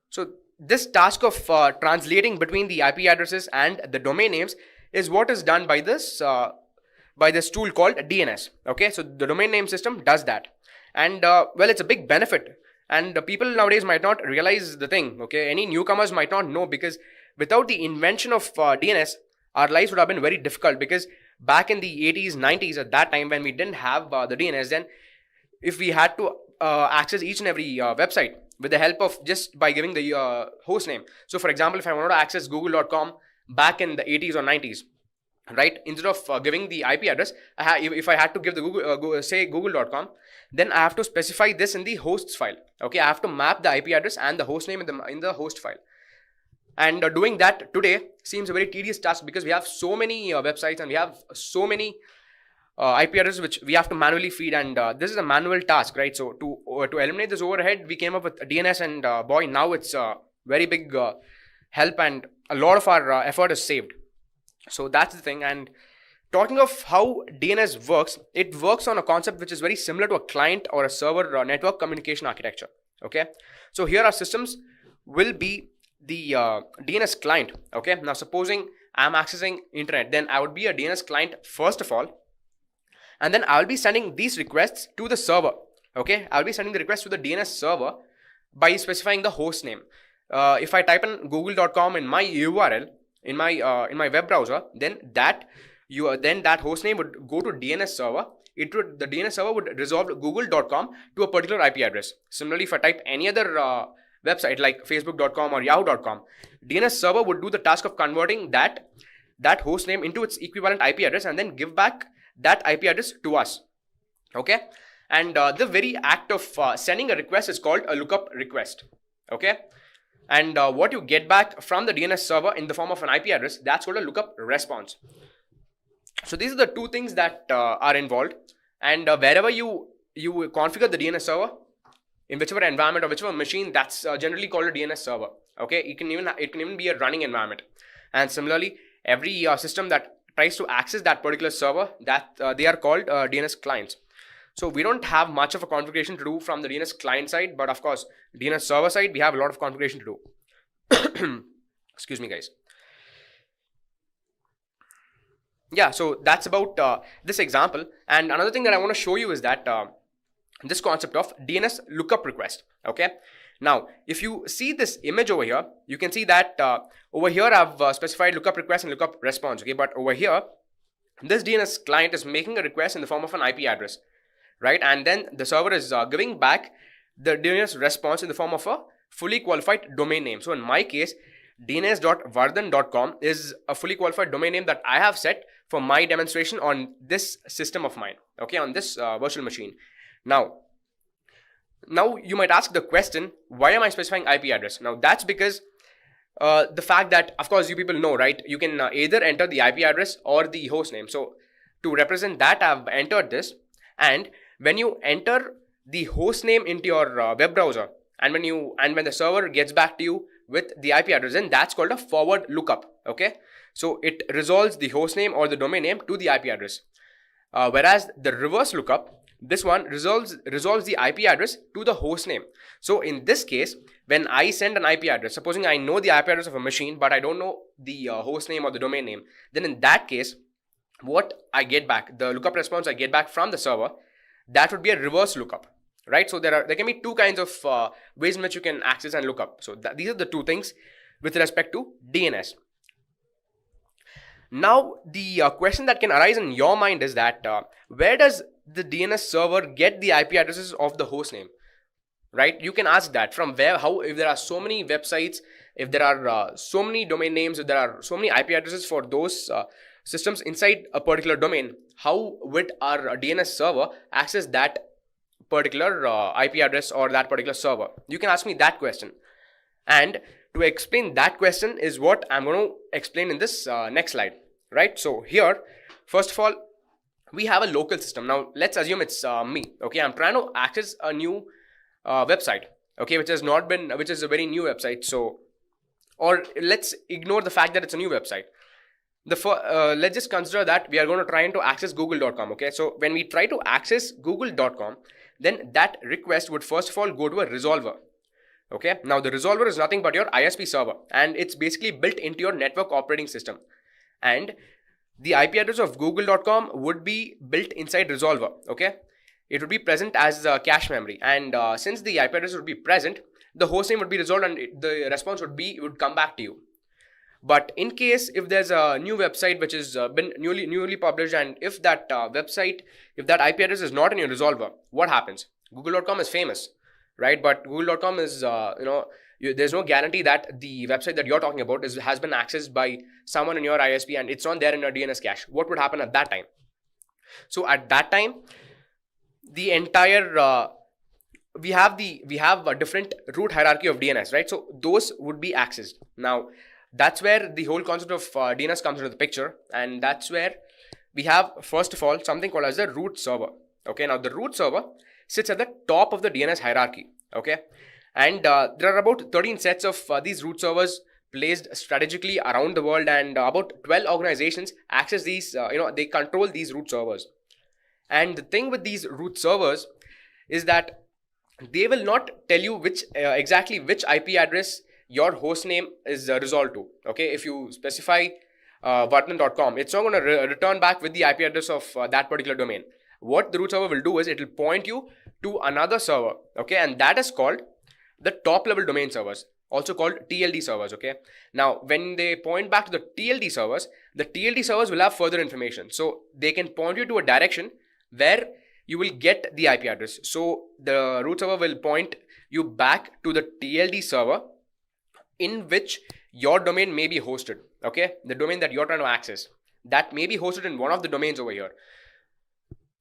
So this task of translating between the IP addresses and the domain names is what is done by this tool called DNS. Okay, so the domain name system does that, and well, it's a big benefit. And people nowadays might not realize the thing. Okay, any newcomers might not know, because without the invention of DNS, our lives would have been very difficult. Because back in the 80s, 90s, at that time when we didn't have the DNS, then if we had to access each and every website with the help of just by giving the host name. So for example, if I wanted to access google.com back in the 80s or 90s, right, instead of giving the IP address, if I had to give the say google.com, then I have to specify this in the hosts file. Okay, I have to map the IP address and the host name in the host file. And doing that today seems a very tedious task, because we have so many websites and we have so many IP addresses which we have to manually feed, and this is a manual task, right? So to eliminate this overhead, we came up with DNS, and boy, now it's a very big help, and a lot of our effort is saved. So that's the thing. And talking of how DNS works, it works on a concept which is very similar to a client or a server network communication architecture. Okay, so here our systems will be the DNS client. Okay, now supposing I'm accessing internet, then I would be a DNS client first of all, and then I'll be sending these requests to the server. Okay, I'll be sending the request to the DNS server by specifying the host name. If I type in google.com in my URL in my web browser, then that host name would go to DNS server. The DNS server would resolve google.com to a particular IP address. Similarly, if I type any other website like facebook.com or yahoo.com, DNS server would do the task of converting that host name into its equivalent IP address and then give back that IP address to us. Okay, and the very act of sending a request is called a lookup request. Okay, and what you get back from the DNS server in the form of an IP address, that's called a lookup response. So these are the two things that are involved, and wherever you configure the DNS server, in whichever environment or whichever machine, that's generally called a DNS server. Okay, it can even be a running environment. And similarly, every system that tries to access that particular server, that they are called DNS clients. So we don't have much of a configuration to do from the DNS client side, but of course DNS server side we have a lot of configuration to do. Excuse me, guys. Yeah, so that's about this example. And another thing that I want to show you is that this concept of DNS lookup request. Okay, now if you see this image over here, you can see that over here I've specified lookup request and lookup response. Okay, but over here this DNS client is making a request in the form of an IP address, right? And then the server is giving back the DNS response in the form of a fully qualified domain name. So in my case, dns.vardhan.com is a fully qualified domain name that I have set for my demonstration on this system of mine. Okay, on this virtual machine. Now you might ask the question, why am I specifying IP address? Now that's because the fact that, of course, you people know, right? You can either enter the IP address or the host name. So to represent that, I've entered this. And when you enter the host name into your web browser, and when the server gets back to you with the IP address, then that's called a forward lookup. Okay, so it resolves the host name or the domain name to the IP address. Whereas the reverse lookup, this one resolves the IP address to the host name. So in this case, when I send an IP address, supposing I know the IP address of a machine, but I don't know the host name or the domain name, then in that case, what I get back, the lookup response I get back from the server, that would be a reverse lookup. right? So there can be two kinds of ways in which you can access and look up. So these are the two things with respect to DNS. Now, the question that can arise in your mind is that where does the DNS server get the IP addresses of the host name, right? You can ask that from where, how, if there are so many websites, if there are so many domain names, if there are so many IP addresses for those systems inside a particular domain, how would our DNS server access that particular IP address or that particular server? You can ask me that question. And to explain that question is what I'm going to explain in this next slide, right? So here, first of all, we have a local system. Now, let's assume it's me, okay? I'm trying to access a new website, okay, which is a very new website. So, or let's ignore the fact that it's a new website. Let's just consider that we are going to try to access google.com, okay? So when we try to access google.com, then that request would first of all go to a resolver. Okay, now the resolver is nothing but your ISP server, and it's basically built into your network operating system. And the IP address of google.com would be built inside resolver. Okay, it would be present as cache memory, and since the IP address would be present, the host name would be resolved and the response would come back to you. But in case if there's a new website which has been newly published, and if that if that IP address is not in your resolver, what happens? Google.com is famous, right? But google.com is there's no guarantee that the website that you're talking about has been accessed by someone in your ISP and it's not there in your DNS cache. What would happen at that time? So at that time, the entire we have a different root hierarchy of DNS, right? So those would be accessed. Now that's where the whole concept of DNS comes into the picture, and that's where we have first of all something called as the root server. Okay, now the root server sits at the top of the DNS hierarchy. Okay, and there are about 13 sets of these root servers placed strategically around the world, and about 12 organizations access these. They control these root servers. And the thing with these root servers is that they will not tell you exactly which IP address your host name is resolved to. Okay, if you specify Vartan.com, it's not going to return back with the IP address of that particular domain. What the root server will do is it will point you to another server, okay, and that is called the top level domain servers, also called TLD servers. Okay, now when they point back to the TLD servers will have further information, so they can point you to a direction where you will get the IP address. So the root server will point you back to the TLD server in which your domain may be hosted. Okay, the domain that you're trying to access, that may be hosted in one of the domains over here.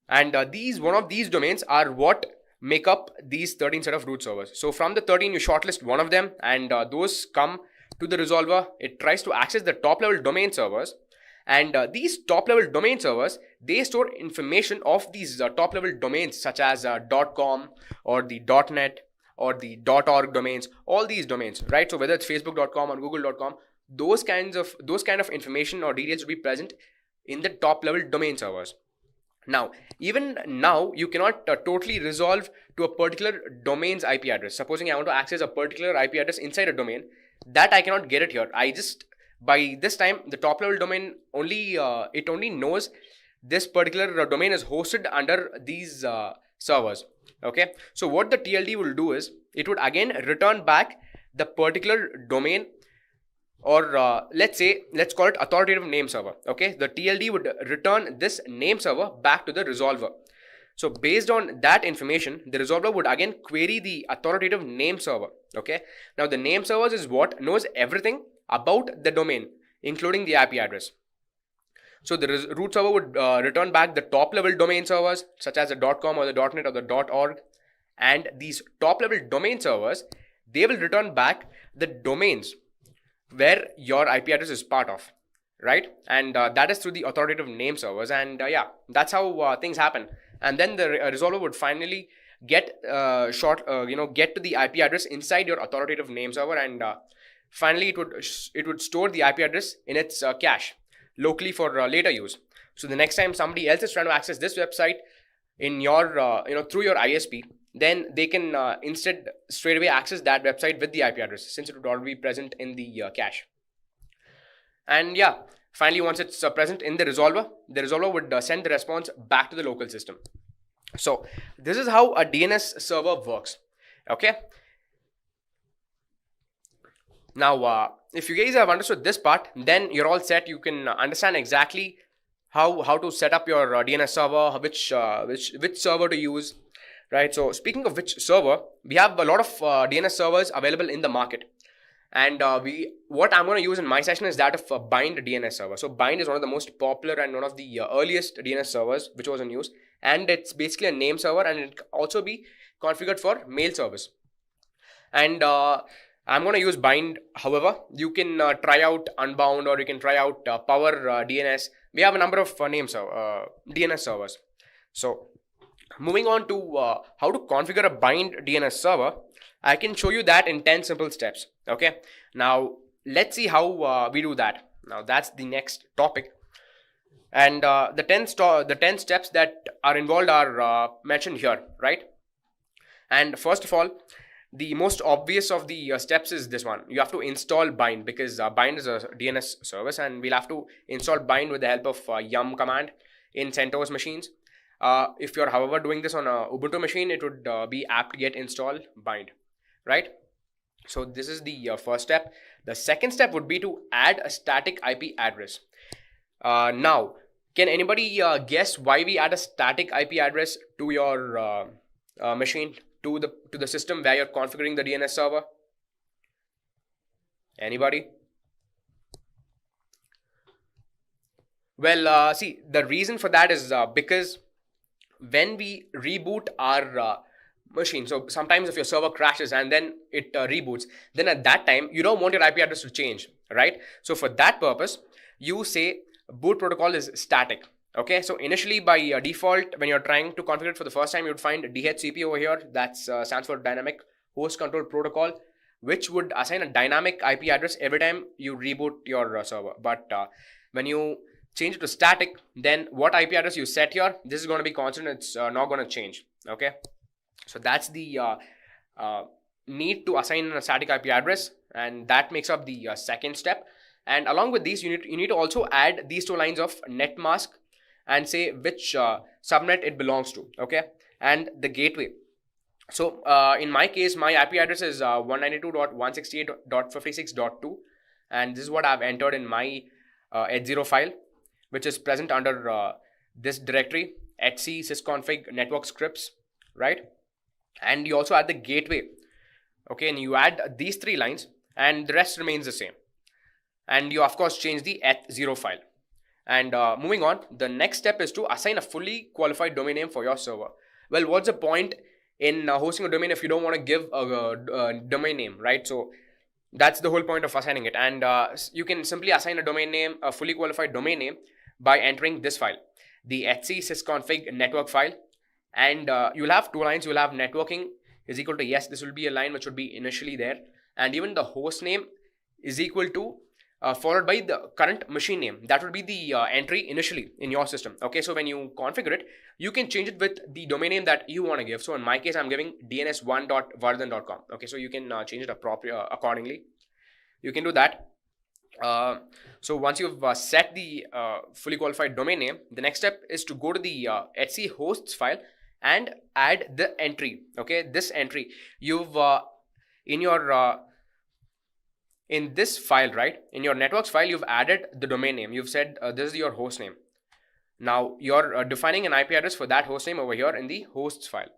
And one of these domains are what make up these 13 set of root servers. So from the 13, you shortlist one of them, and those come to the resolver. It tries to access the top level domain servers, and these top level domain servers, they store information of these top level domains such as .com or the .net or the .org domains, all these domains, right? So whether it's facebook.com or google.com, those kind of information or details will be present in the top level domain servers. Now, even now, you cannot totally resolve to a particular domain's IP address. Supposing I want to access a particular IP address inside a domain, that I cannot get it here. By this time, the top level domain only knows this particular domain is hosted under these servers. Okay, so what the TLD will do is it would again return back the particular domain, or let's call it authoritative name server. Okay, the TLD would return this name server back to the resolver. So based on that information, the resolver would again query the authoritative name server. Okay, now the name servers is what knows everything about the domain, including the IP address. So the root server would return back the top level domain servers such as the .com or the .net or the .org, and these top level domain servers, they will return back the domains where your IP address is part of, right? And that is through the authoritative name servers. And that's how things happen. And then the resolver would finally get to the IP address inside your authoritative name server, and finally it would store the IP address in its cache locally for later use. So the next time somebody else is trying to access this website in your through your ISP, then they can instead straight away access that website with the IP address, since it would already be present in the cache. And finally, once it's present in the resolver would send the response back to the local system. So this is how a DNS server works. Okay. Now, if you guys have understood this part, then you're all set. You can understand exactly how to set up your DNS server, which server to use, right? So speaking of which server, we have a lot of DNS servers available in the market, and what I'm going to use in my session is that of Bind DNS server. So Bind is one of the most popular and one of the earliest DNS servers which was in use, and it's basically a name server, and it can also be configured for mail service. And I'm going to use Bind. However, you can try out Unbound, or you can try out Power DNS. We have a number of DNS servers. So moving on to how to configure a Bind DNS server, I can show you that in 10 simple steps. Okay. Now let's see how we do that. Now that's the next topic. And the 10 steps that are involved are mentioned here, right? And first of all, the most obvious of the steps is this one. You have to install Bind, because Bind is a DNS service, and we'll have to install Bind with the help of yum command in CentOS machines. If you're, however, doing this on a Ubuntu machine, it would be apt get install Bind, right? So this is the first step. The second step would be to add a static IP address. Now, can anybody guess why we add a static IP address to your machine, to the system where you're configuring the DNS server? Anybody? Well, see, the reason for that is because when we reboot our machine, so sometimes if your server crashes and then it reboots, then at that time you don't want your IP address to change, right? So for that purpose, you say boot protocol is static. Okay, so initially by default, when you're trying to configure it for the first time, you would find DHCP over here. That stands for Dynamic Host Control Protocol, which would assign a dynamic IP address every time you reboot your server. But when you change it to static, then what IP address you set here, this is going to be constant. It's not going to change. Okay, so that's the need to assign a static IP address, and that makes up the second step. And along with these, you need to also add these two lines of net mask and say which subnet it belongs to, okay, and the gateway. So in my case, my IP address is 192.168.56.2, and this is what I've entered in my H0 file, which is present under this directory, etc sysconfig network scripts, right? And you also add the gateway, okay, and you add these three lines, and the rest remains the same. And you of course change the H0 file. And moving on, the next step is to assign a fully qualified domain name for your server. Well, what's the point in hosting a domain if you don't want to give a domain name, right? So that's the whole point of assigning it. And you can simply assign a domain name, a fully qualified domain name, by entering this file, the etc sysconfig network file. And you'll have two lines. You'll have networking is equal to yes. This will be a line which would be initially there, and even the host name is equal to followed by the current machine name. That would be the entry initially in your system. Okay, so when you configure it, you can change it with the domain name that you want to give. So in my case, I'm giving dns1.vardhan.com. Okay, so you can change it accordingly. You can do that. So once you've set the fully qualified domain name, the next step is to go to the etc hosts file and add the entry. Okay, this entry you've in your in this file, right, in your networks file, you've added the domain name. You've said this is your host name. Now you're defining an IP address for that host name over here in the hosts file,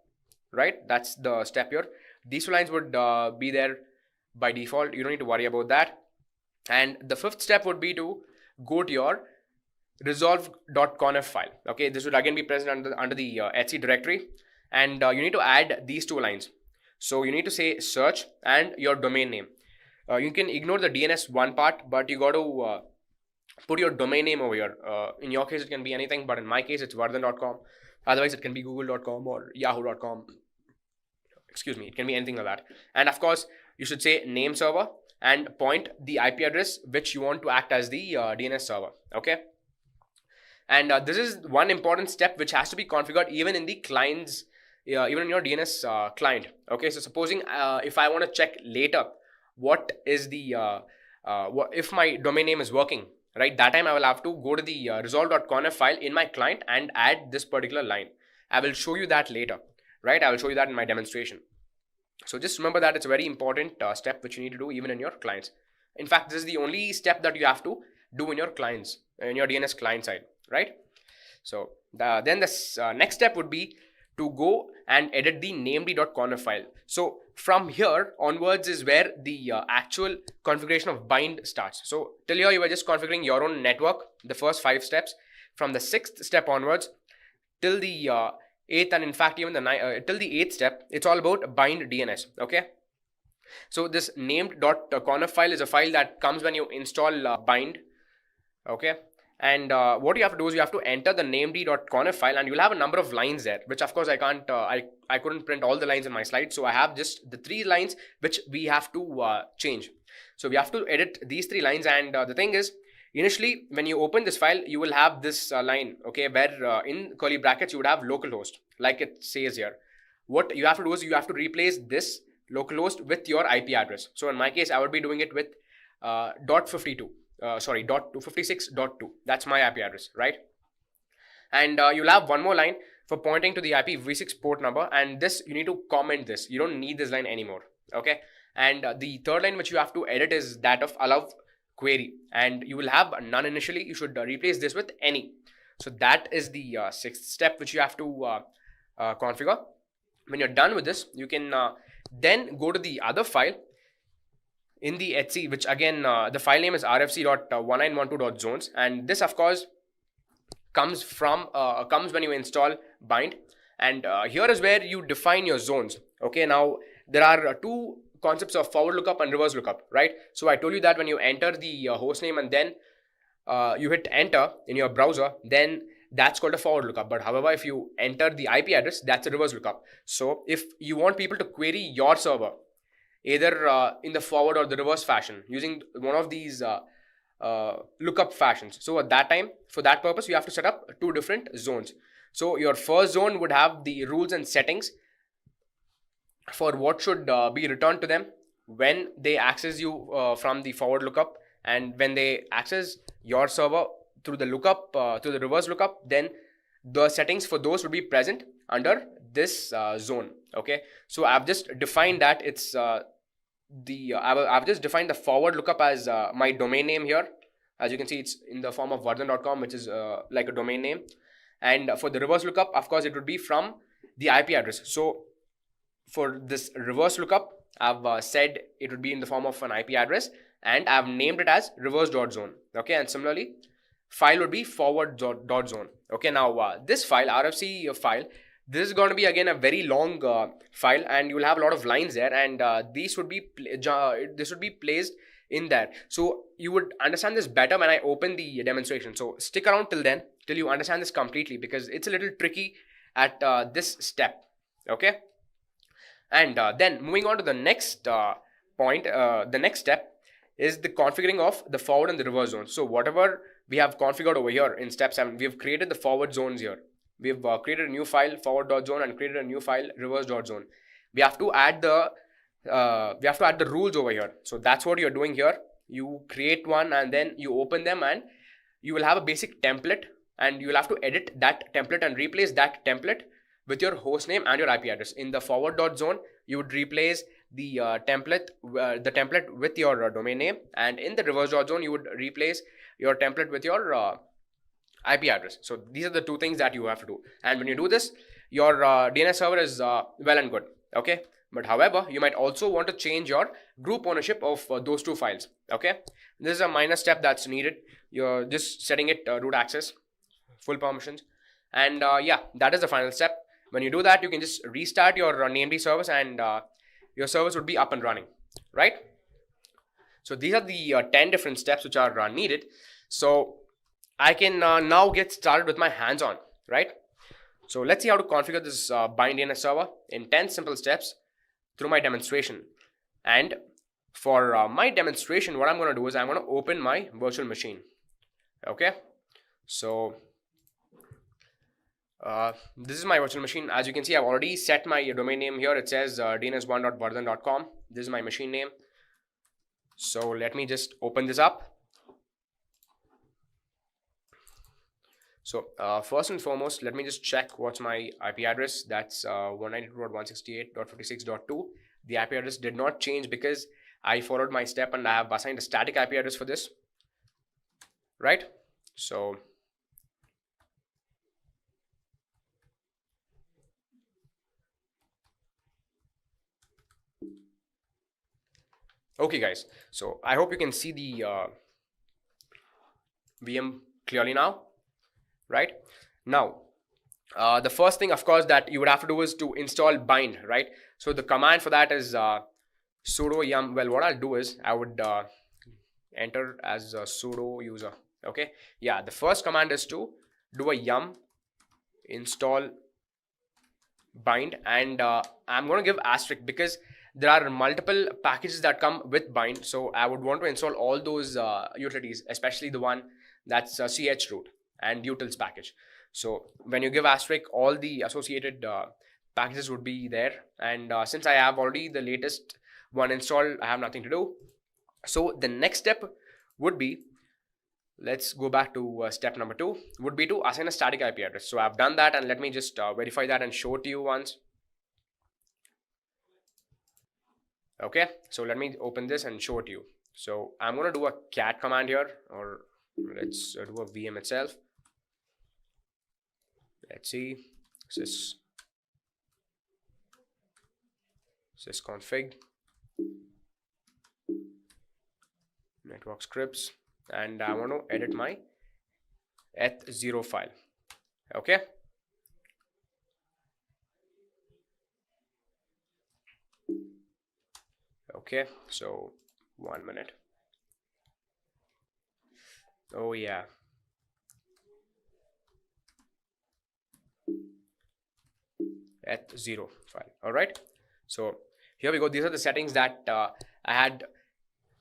right? That's the step here. These two lines would be there by default. You don't need to worry about that. And the fifth step would be to go to your resolve.conf file. Okay, this would again be present under the etc directory, and you need to add these two lines. So you need to say search and your domain name. You can ignore the DNS1 part, but you got to put your domain name over here. In your case, it can be anything, but in my case, it's vardhan.com. Otherwise, it can be google.com or yahoo.com. Excuse me, it can be anything like that. And of course, you should say name server and point the IP address which you want to act as the DNS server. Okay. And this is one important step which has to be configured even in the clients, even in your DNS client. Okay. So supposing if I want to check later what is the if my domain name is working, right, that time I will have to go to the resolve.conf file in my client and add this particular line. I will show you that later, right? I will show you that in my demonstration. So just remember that it's a very important step which you need to do even in your clients. In fact, this is the only step that you have to do in your clients, in your DNS client side, right? So then the next step would be to go and edit the named.conf file. So from here onwards is where the actual configuration of bind starts. So till here you were just configuring your own network, the first 5 steps. From the 6th step onwards till the 8th, and in fact even the till the 8th step, it's all about bind DNS. Okay, so this named.conf file is a file that comes when you install bind. Okay, and what you have to do is you have to enter the named.conf file, and you'll have a number of lines there, which of course I can't I couldn't print all the lines in my slide, so I have just the 3 lines which we have to change. So we have to edit these 3 lines, and the thing is, initially when you open this file, you will have this line, okay, where in curly brackets you would have localhost, like it says here. What you have to do is you have to replace this localhost with your IP address. So in my case, I would be doing it with .52. Sorry, .256.2. That's my IP address, right? And you'll have one more line for pointing to the IPv6 port number, and this you need to comment this. You don't need this line anymore, okay? And the third line which you have to edit is that of allow query, and you will have none initially. You should replace this with any. So that is the 6th step which you have to configure. When you're done with this, you can then go to the other file in the etc, which again the file name is rfc.1912.zones, and this of course comes when you install bind, and here is where you define your zones. Okay, now there are 2 concepts of forward lookup and reverse lookup, right? So I told you that when you enter the host name and then you hit enter in your browser, then that's called a forward lookup. But however, if you enter the IP address, that's a reverse lookup. So if you want people to query your server either in the forward or the reverse fashion using one of these lookup fashions, so at that time, for that purpose, you have to set up 2 different zones. So your first zone would have the rules and settings for what should be returned to them when they access you from the forward lookup, and when they access your server through the lookup, through the reverse lookup, then the settings for those would be present under this zone. Okay, so I've just defined that it's I've just defined the forward lookup as my domain name here. As you can see, it's in the form of vardhan.com, which is like a domain name. And for the reverse lookup, of course, it would be from the IP address. So for this reverse lookup, I've said it would be in the form of an IP address, and I've named it as reverse.zone. Okay, and similarly, file would be forward.zone. Okay, now this file, RFC file, this is going to be again a very long file, and you will have a lot of lines there, and this would be placed in there. So you would understand this better when I open the demonstration. So stick around till then, till you understand this completely, because it's a little tricky at this step. Okay, and then moving on to the next point, the next step is the configuring of the forward and the reverse zones. So whatever we have configured over here in step 7, we have created the forward zones here. We have created a new file forward.zone and created a new file reverse.zone. We have to add the rules over here. So that's what you're doing here. You create one and then you open them, and you will have a basic template, and you will have to edit that template and replace that template with your host name and your IP address. In the forward.zone, you would replace the template with your domain name, and in the reverse.zone, you would replace your template with your IP address. So these are the 2 things that you have to do. And when you do this, your DNS server is well and good. Okay, but however, you might also want to change your group ownership of those 2 files. Okay, this is a minor step that's needed. You're just setting it root access, full permissions, and yeah, that is the final step. When you do that, you can just restart your named service, and your service would be up and running, right? So these are the 10 different steps which are needed. So I can now get started with my hands-on, right? So let's see how to configure this bind DNS server in 10 simple steps through my demonstration. And for my demonstration, what I'm going to do is I'm going to open my virtual machine. Okay, so this is my virtual machine. As you can see, I've already set my domain name here. It says dns1.vardhan.com. This is my machine name. So let me just open this up. So first and foremost, let me just check what's my IP address. That's 192.168.56.2. The IP address did not change because I followed my step and I have assigned a static IP address for this, right? So okay guys, so I hope you can see the VM clearly now, right? Now the first thing of course that you would have to do is to install bind, right? So the command for that is sudo yum. Well, what I'll do is I would enter as a sudo user. Okay, yeah, the first command is to do a yum install bind, and I'm going to give asterisk because there are multiple packages that come with bind, so I would want to install all those utilities, especially the one that's chroot and utils package. So when you give asterisk, all the associated packages would be there, and since I have already the latest one installed, I have nothing to do. So the next step would be, let's go back to step number 2, would be to assign a static IP address. So I've done that, and let me just verify that and show it to you once. Okay, so let me open this and show it to you. So I'm going to do a cat command here, or let's do a VM itself. Let's see, sysconfig network scripts, and I want to edit my eth0 file. Okay, okay, so 1 minute. Oh yeah, eth0 file. All right, so here we go. These are the settings that I had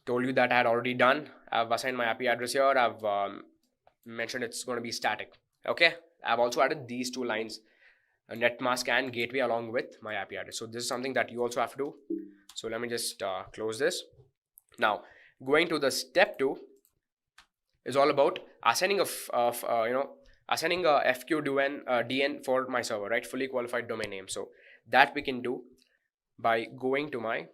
told you that I had already done. I've assigned my IP address here. I've mentioned it's going to be static. Okay, I've also added these 2 lines, a netmask and gateway, along with my IP address. So this is something that you also have to do. So let me just close this. Now going to the step 2 is all about assigning assigning a DN for my server, right? Fully qualified domain name. So that we can do by going to my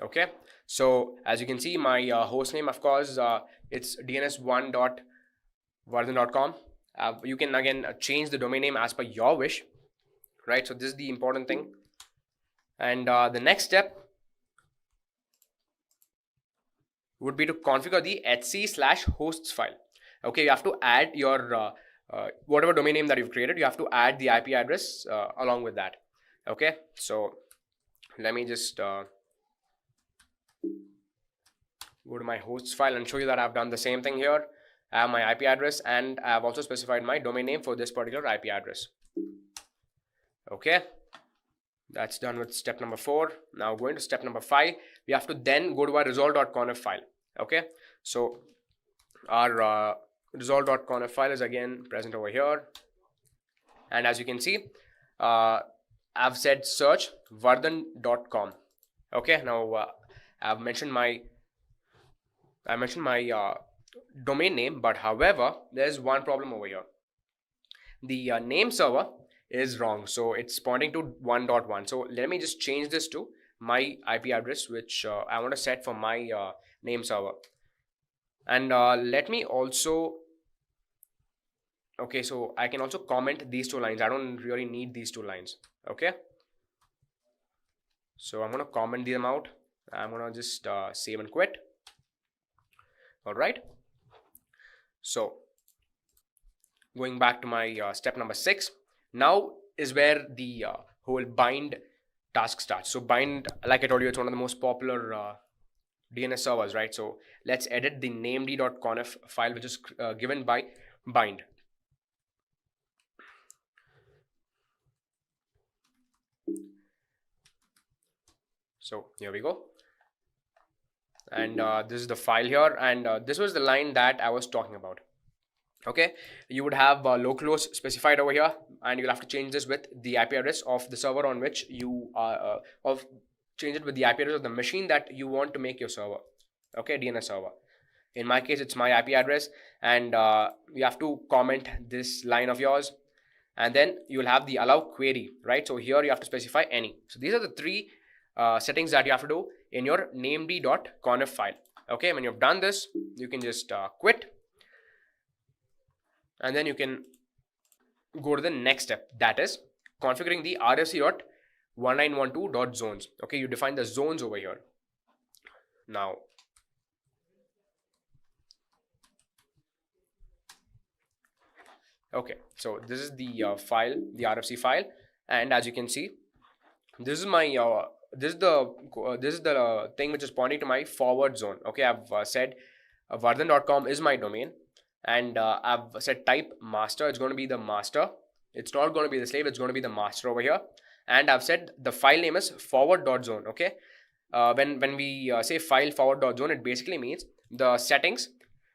okay. So as you can see, my host name, of course, it's dns1.vardan.com. You can again change the domain name as per your wish, right? So this is the important thing. And the next step would be to configure the etc/hosts file. Okay, you have to add your whatever domain name that you've created. You have to add the IP address along with that. Okay, so let me just go to my hosts file and show you that I've done the same thing here. I have my IP address, and I have also specified my domain name for this particular IP address. Okay, that's done with step number 4. Now going to step number 5, we have to then go to our resolve.conf file. Okay, so our resolve.conf file is again present over here, and as you can see, I've said search vardan.com. Okay, now I mentioned my domain name, but however, there's one problem over here. The name server is wrong, so it's pointing to 1.1. So let me just change this to my IP address, which I want to set for my name server. And let me also, okay, so I can also comment these 2 lines. I don't really need these 2 lines. Okay, so I'm going to comment them out. I'm going to just save and quit. All right, so going back to my step number 6, now is where the whole bind task starts. So bind, like I told you, it's one of the most popular DNS servers, right? So let's edit the named.conf file, which is given by bind. So here we go. and this is the file here, and this was the line that I was talking about. Okay, you would have localhost specified over here, and you'll have to change this with the IP address of the server on which you are of change it with the IP address of the machine that you want to make your server. Okay, DNS server. In my case, it's my IP address, and you have to comment this line of yours, and then you'll have the allow query, right? So here you have to specify any. So these are the three settings that you have to do in your named.conf file. Okay, when you've done this, you can just quit, and then you can go to the next step, that is configuring the rfc.1912.zones. Okay, you define the zones over here. Now, okay, so this is the file, the RFC file, and as you can see, this is my this is the thing which is pointing to my forward zone. Okay, I've said vardhan.com is my domain, and I've set type master. It's going to be the master. It's not going to be the slave. It's going to be the master over here. And I've said the file name is forward.zone. Okay, when we say file forward.zone, it basically means the settings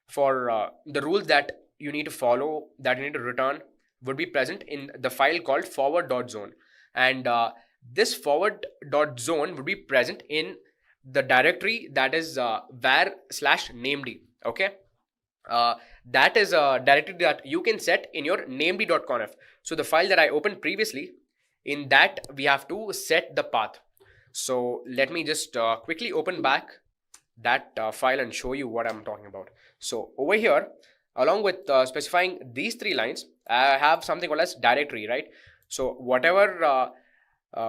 for the rules that you need to follow, that you need to return, would be present in the file called forward.zone. And this forward.zone would be present in the directory that is var/named. Okay, that is a directory that you can set in your named.conf. So the file that I opened previously, in that we have to set the path. So let me just quickly open back that file and show you what I'm talking about. So over here, along with specifying these three lines, I have something called as directory, right? So whatever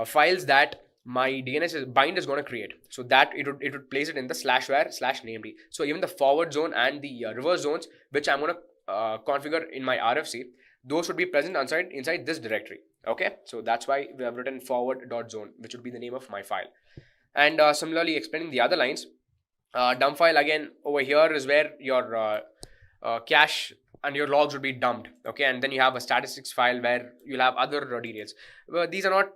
files that my DNS bind is going to create, so that it would place it in the /var/named. So even the forward zone and the reverse zones, which I'm going to configure in my RFC, those would be present inside this directory. Okay, so that's why we have written forward.zone, which would be the name of my file. And similarly, explaining the other lines, dump file again over here is where your cache and your logs would be dumped. Okay, and then you have a statistics file where you'll have other details. These are not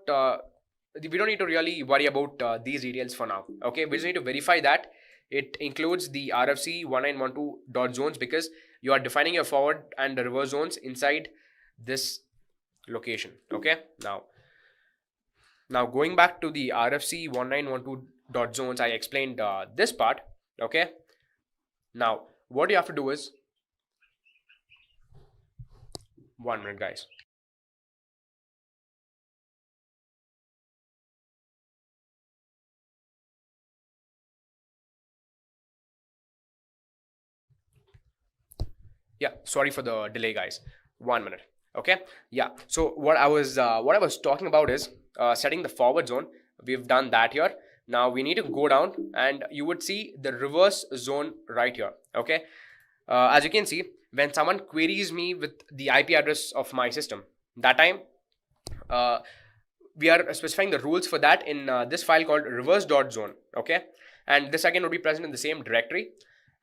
we don't need to really worry about these details for now. Okay, we just need to verify that it includes the RFC 1912.zones, because you are defining your forward and the reverse zones inside this location. Okay, now going back to the RFC 1912.zones, I explained this part. Okay, now what you have to do is, 1 minute guys. Yeah, sorry for the delay guys. 1 minute. Okay, yeah, so what I was talking about is setting the forward zone. We've done that here. Now we need to go down, and you would see the reverse zone right here. Okay, as you can see, when someone queries me with the IP address of my system, that time we are specifying the rules for that in this file called reverse.zone. Okay, and this again would be present in the same directory.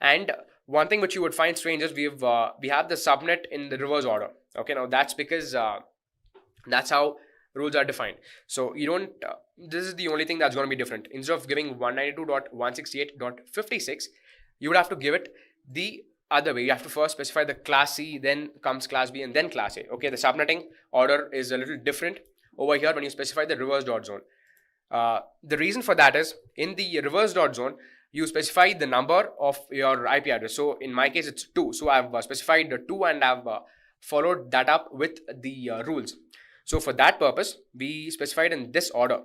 And one thing which you would find strange is we have the subnet in the reverse order. Okay, now that's because that's how rules are defined. So you don't this is the only thing that's going to be different. Instead of giving 192.168.56, you would have to give it the other way. You have to first specify the class C, then comes class B, and then class A. Okay, the subnetting order is a little different over here when you specify the reverse.zone. The reason for that is, in the reverse.zone, you specify the number of your IP address. So in my case, it's 2. So I've specified 2, and I've followed that up with the rules. So for that purpose, we specified in this order.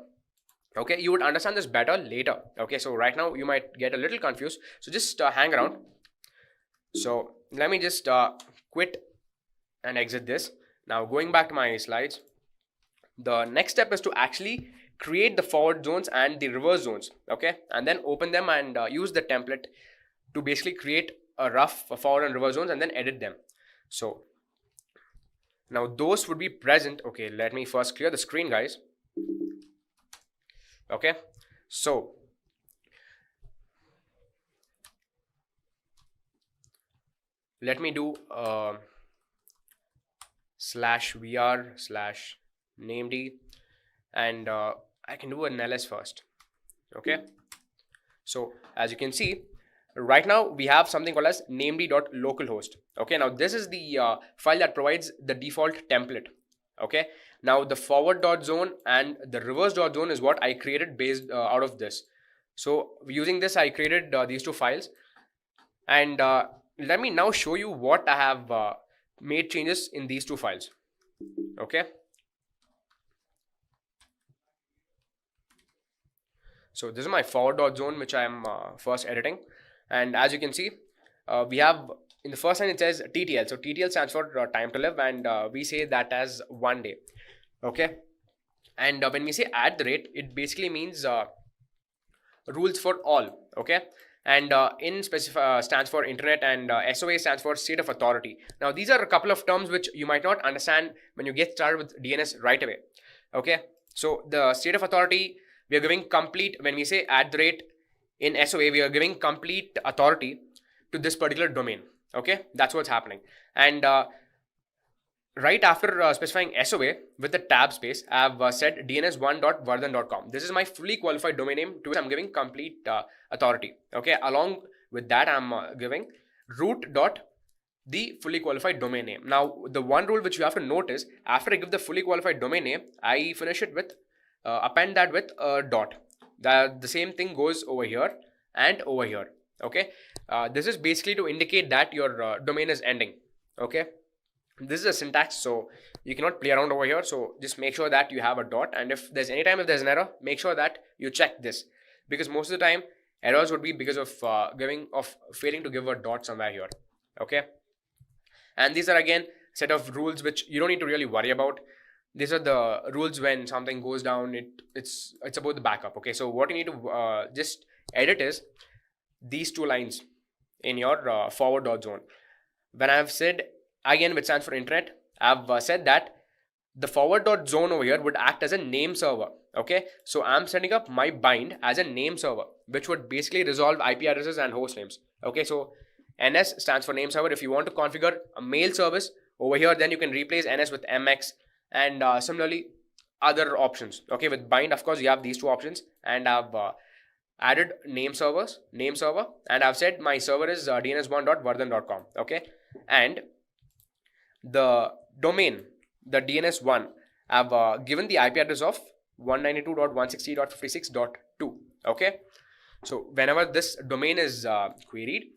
Okay, you would understand this better later. Okay, so right now you might get a little confused. So just hang around. So let me just quit and exit this. Now going back to my slides, the next step is to actually create the forward zones and the reverse zones. Okay, and then open them and use the template to basically create a rough forward and reverse zones, and then edit them. So now those would be present. Okay, let me first clear the screen guys. Okay, so let me do /var/named, and I can do an ls first. Okay, so as you can see, right now we have something called as named.localhost. Okay, now this is the file that provides the default template. Okay, now the forward.zone and the reverse.zone is what I created based out of this. So using this I created these two files, and let me now show you what I have made changes in these two files. Okay, so this is my forward.zone which I am first editing, and as you can see, we have in the first line it says TTL. So TTL stands for time to live, and we say that as 1 day. Okay, and when we say at the rate, it basically means rules for all. Okay, and in stands for internet, and SOA stands for state of authority. Now these are a couple of terms which you might not understand when you get started with DNS right away. Okay, so the state of authority, we are giving complete, when we say at the rate in SOA, we are giving complete authority to this particular domain. Okay, that's what's happening. And right after specifying SOA with the tab space, I have said dns1.vardhan.com. This is my fully qualified domain name to which I'm giving complete authority. Okay, along with that, I'm giving root dot the fully qualified domain name. Now, the one rule which you have to note is after I give the fully qualified domain name, I finish it with append that with a dot. The same thing goes over here and over here. Okay, this is basically to indicate that your domain is ending. Okay, this is a syntax, so you cannot play around over here. So just make sure that you have a dot, and if there's an error, make sure that you check this, because most of the time errors would be because of failing to give a dot somewhere here. Okay, and these are again set of rules which you don't need to really worry about. These are the rules when something goes down. It's about the backup. Okay, so what you need to just edit is these two lines in your forward.zone. When I've said again, which stands for internet, I've said that the forward.zone over here would act as a name server. Okay, so I'm setting up my bind as a name server, which would basically resolve IP addresses and host names. Okay, so NS stands for name server. If you want to configure a mail service over here, then you can replace NS with MX, and similarly other options. Okay, with bind, of course, you have these two options, and I've added name server, and I've said my server is dns1.vardhan.com. Okay, and the domain, the DNS1, I've given the IP address of 192.160.56.2. Okay, so whenever this domain is queried,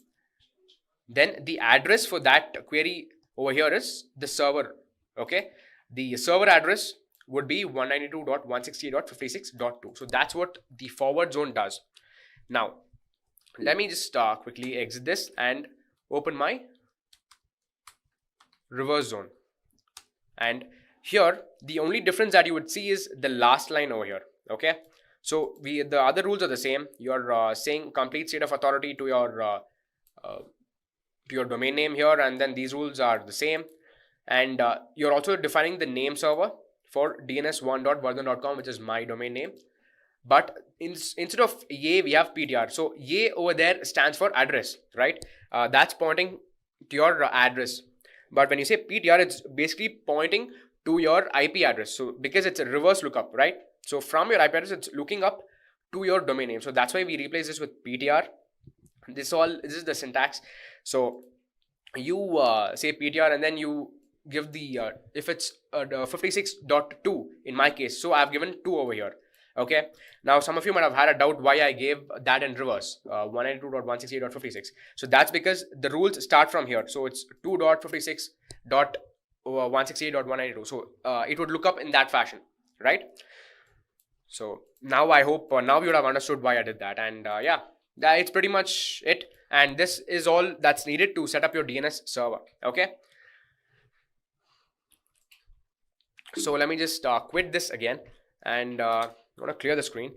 then the address for that query over here is the server. Okay, the server address would be 192.160.56.2. So that's what the forward zone does. Now let me just quickly exit this and open my reverse zone, and here the only difference that you would see is the last line over here. Okay, so the other rules are the same. You're saying complete state of authority to your domain name here, and then these rules are the same, and you're also defining the name server for dns1.vardhan.com, which is my domain name, but instead of ye we have ptr. So ye over there stands for address, right? That's pointing to your address, but when you say ptr, it's basically pointing to your IP address. So because it's a reverse lookup, right? So from your IP address, it's looking up to your domain name. So that's why we replace this with ptr. This is the syntax. So you say ptr, and then you give the if it's 56.2 in my case, so I've given 2 over here. Okay, now some of you might have had a doubt why I gave that in reverse, 192.168.56. So that's because the rules start from here. So it's 2.56.168.192. So it would look up in that fashion, right? So now I hope now you would have understood why I did that. And yeah, it's pretty much it. And this is all that's needed to set up your DNS server. Okay, so let me just quit this again, and I want to clear the screen.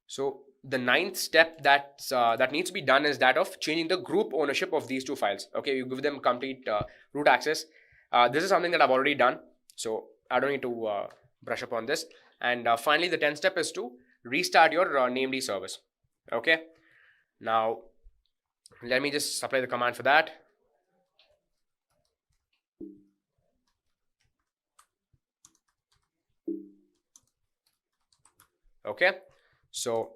So the 9th step that needs to be done is that of changing the group ownership of these two files. Okay, you give them complete root access. This is something that I've already done, so I don't need to brush up on this. And finally, the 10th step is to restart your named service. Okay, now let me just apply the command for that. Okay, so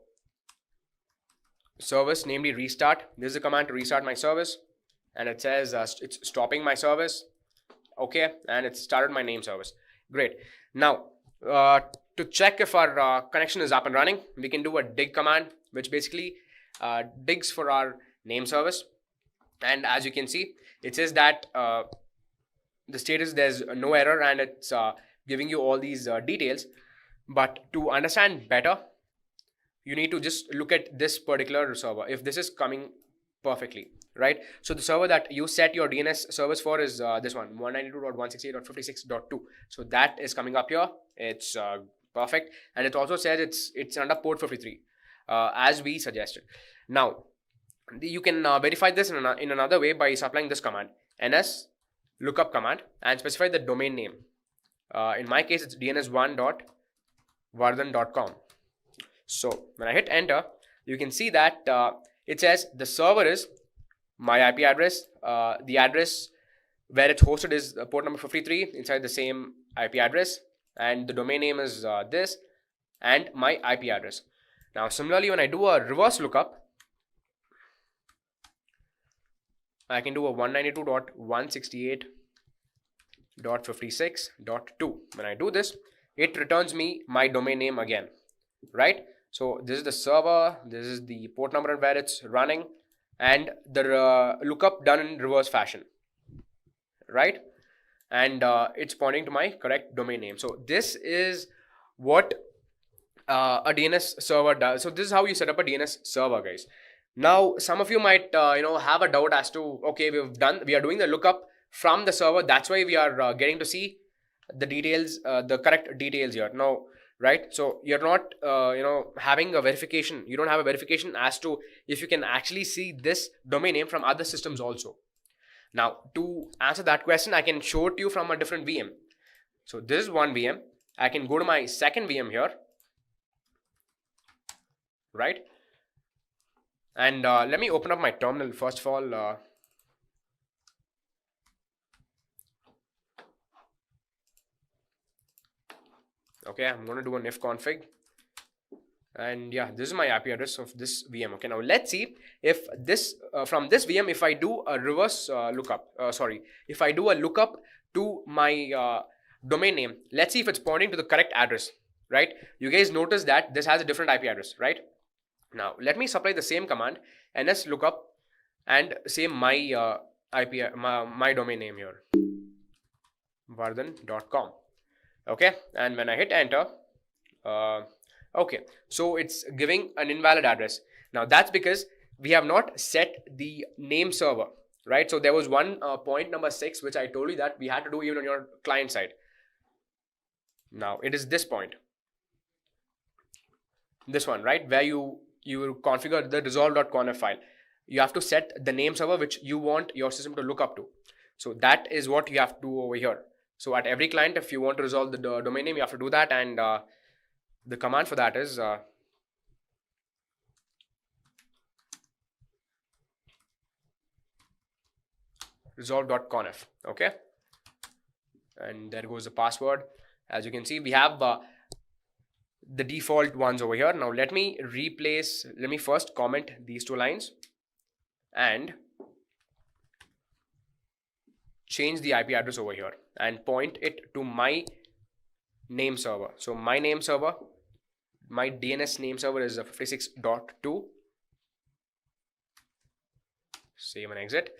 service, namely restart. This is a command to restart my service, and it says it's stopping my service. Okay, and it started my name service. Great. Now, to check if our connection is up and running, we can do a dig command, which basically digs for our name service. And as you can see, it says that the status, there's no error, and it's giving you all these details. But to understand better, you need to just look at this particular server, if this is coming perfectly, right? So the server that you set your DNS service for is this one, 192.168.56.2. So that is coming up here. It's perfect, and it also says it's under port 53, as we suggested. Now you can verify this in another way by supplying this command, ns lookup command, and specify the domain name. In my case, it's dns1.vardhan.com. So when I hit enter, you can see that it says the server is my IP address, the address where it's hosted is port number 53 inside the same IP address, and the domain name is this, and my IP address. Now similarly, when I do a reverse lookup, I can do a 192.168.56.2. When I do this, it returns me my domain name again, right? So this is the server, this is the port number and where it's running, and the lookup done in reverse fashion, right? And it's pointing to my correct domain name. So this is what a DNS server does. So this is how you set up a DNS server, guys. Now some of you might have a doubt as to, okay, we are doing the lookup from the server, that's why we are getting to see the details, the correct details here. No, right? So you're not having a verification. You don't have a verification as to if you can actually see this domain name from other systems also. Now to answer that question, I can show it to you from a different VM. So this is one VM. I can go to my second VM here, right? And let me open up my terminal first of all. Okay, I'm going to do an if config, and yeah, this is my IP address of this VM. Okay, now let's see if this from this VM, if I do a reverse lookup, if I do a lookup to my domain name, let's see if it's pointing to the correct address, right? You guys notice that this has a different IP address, right? Now let me supply the same command, ns lookup, and say my my domain name here, vardhan.com. Okay, and when I hit enter, okay, so it's giving an invalid address. Now that's because we have not set the name server, right? So there was one point number 6 which I told you that we had to do even on your client side. Now it is this point, this one, right, where you configure the resolve.conf file. You have to set the name server which you want your system to look up to. So that is what you have to do over here. So at every client, if you want to resolve the domain name, you have to do that, and the command for that is resolve.conf. Okay, and there goes the password. As you can see, we have the default ones over here. Now let me first comment these two lines and change the IP address over here and point it to my name server. So my name server, my DNS name server is 56.2. Save and exit.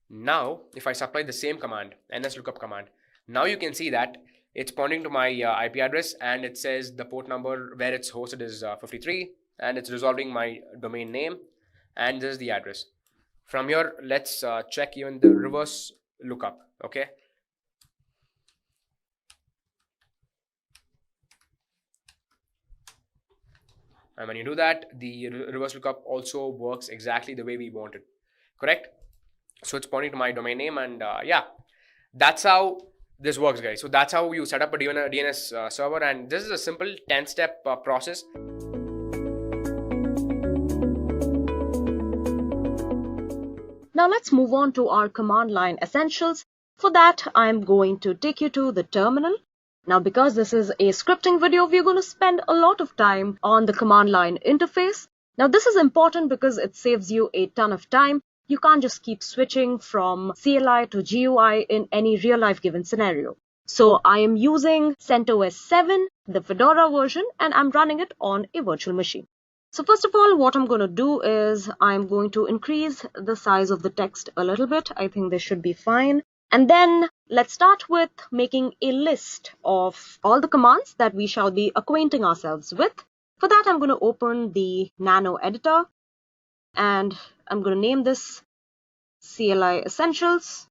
Now if I supply the same command, ns lookup command, now you can see that it's pointing to my IP address, and it says the port number where it's hosted is 53, and it's resolving my domain name, and this is the address. From here, let's check even the reverse lookup. Okay, and when you do that, the reverse lookup also works exactly the way we want it, correct? So it's pointing to my domain name, and yeah, that's how this works, guys. So that's how you set up a DNS server, and this is a simple 10-step process. Now let's move on to our command line essentials. For that, I'm going to take you to the terminal. Now because this is a scripting video, we're going to spend a lot of time on the command line interface. Now this is important because it saves you a ton of time. You can't just keep switching from CLI to GUI in any real life given scenario. So I am using CentOS 7, the Fedora version, and I'm running it on a virtual machine. So first of all, what I'm going to do is I'm going to increase the size of the text a little bit. I think this should be fine. And then let's start with making a list of all the commands that we shall be acquainting ourselves with. For that, I'm going to open the Nano editor and I'm going to name this CLI Essentials.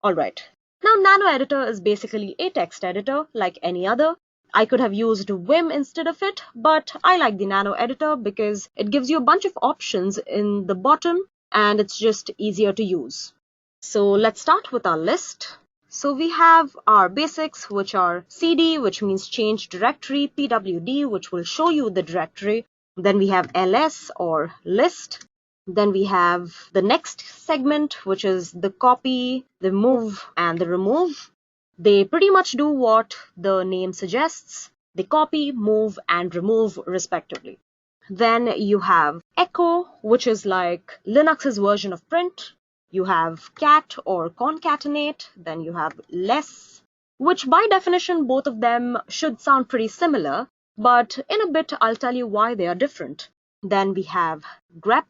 All right. Now, Nano editor is basically a text editor like any other. I could have used Vim instead of it, but I like the Nano editor because it gives you a bunch of options in the bottom and it's just easier to use. So let's start with our list. So we have our basics, which are cd, which means change directory, pwd, which will show you the directory. Then we have ls or list. Then we have the next segment, which is the copy, the move, and the remove. They pretty much do what the name suggests. They copy, move, and remove respectively. Then you have echo, which is like Linux's version of print. You have cat or concatenate. Then you have less, which by definition, both of them should sound pretty similar. But in a bit, I'll tell you why they are different. Then we have grep.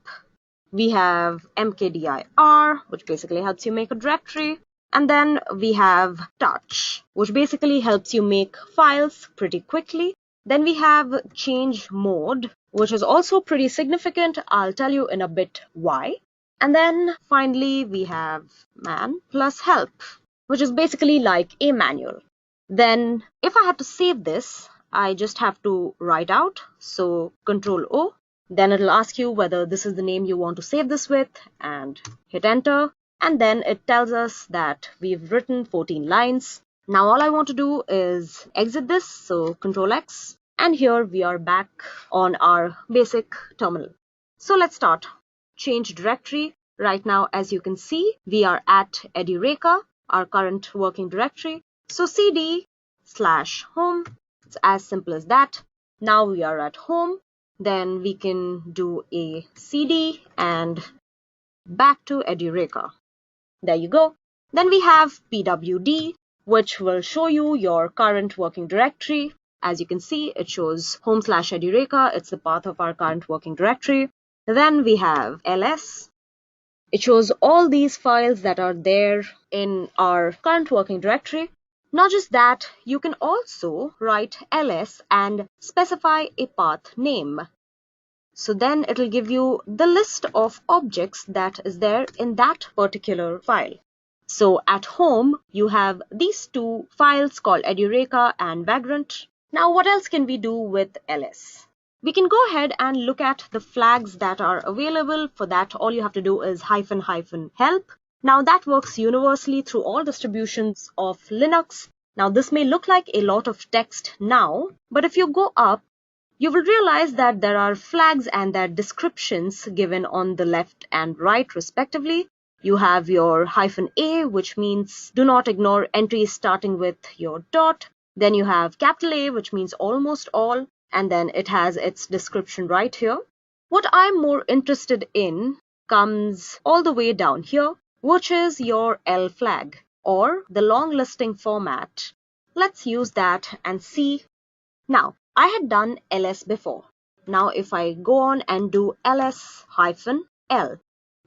We have mkdir, which basically helps you make a directory. And then we have touch, which basically helps you make files pretty quickly. Then we have change mode, which is also pretty significant. I'll tell you in a bit why. And then finally, we have man plus help, which is basically like a manual. Then if I had to save this, I just have to write out. So Control O. Then it'll ask you whether this is the name you want to save this with and hit enter. And then it tells us that we've written 14 lines. Now all I want to do is exit this, so Control X. And here we are back on our basic terminal. So let's start. Change directory. Right now, as you can see, we are at Edureka, our current working directory. So cd/home. It's as simple as that. Now we are at home. Then we can do a cd and back to Edureka. There you go. Then we have pwd, which will show you your current working directory. As you can see, it shows home/Edureka. It's the path of our current working directory. Then we have ls. It shows all these files that are there in our current working directory. Not just that, you can also write ls and specify a path name. So then it'll give you the list of objects that is there in that particular file. So at home, you have these two files called Edureka and Vagrant. Now what else can we do with ls? We can go ahead and look at the flags that are available. For that, all you have to do is --help. Now that works universally through all distributions of Linux. Now this may look like a lot of text now, but if you go up, you will realize that there are flags and their descriptions given on the left and right respectively. You have your -a, which means do not ignore entries starting with your dot. Then you have A, which means almost all, and then it has its description right here. What I'm more interested in comes all the way down here, which is your L flag or the long listing format. Let's use that and see. Now, I had done ls before. Now, if I go on and do ls-l,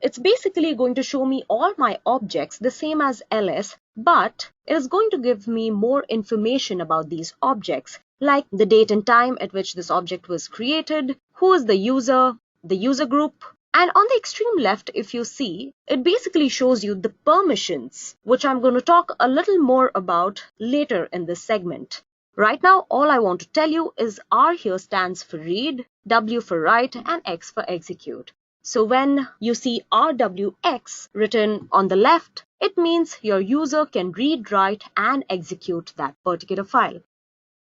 it's basically going to show me all my objects the same as ls, but it is going to give me more information about these objects, like the date and time at which this object was created, who is the user group, and on the extreme left, if you see, it basically shows you the permissions, which I'm going to talk a little more about later in this segment. Right now, all I want to tell you is R here stands for read, W for write, and X for execute. So when you see RWX written on the left, it means your user can read, write, and execute that particular file.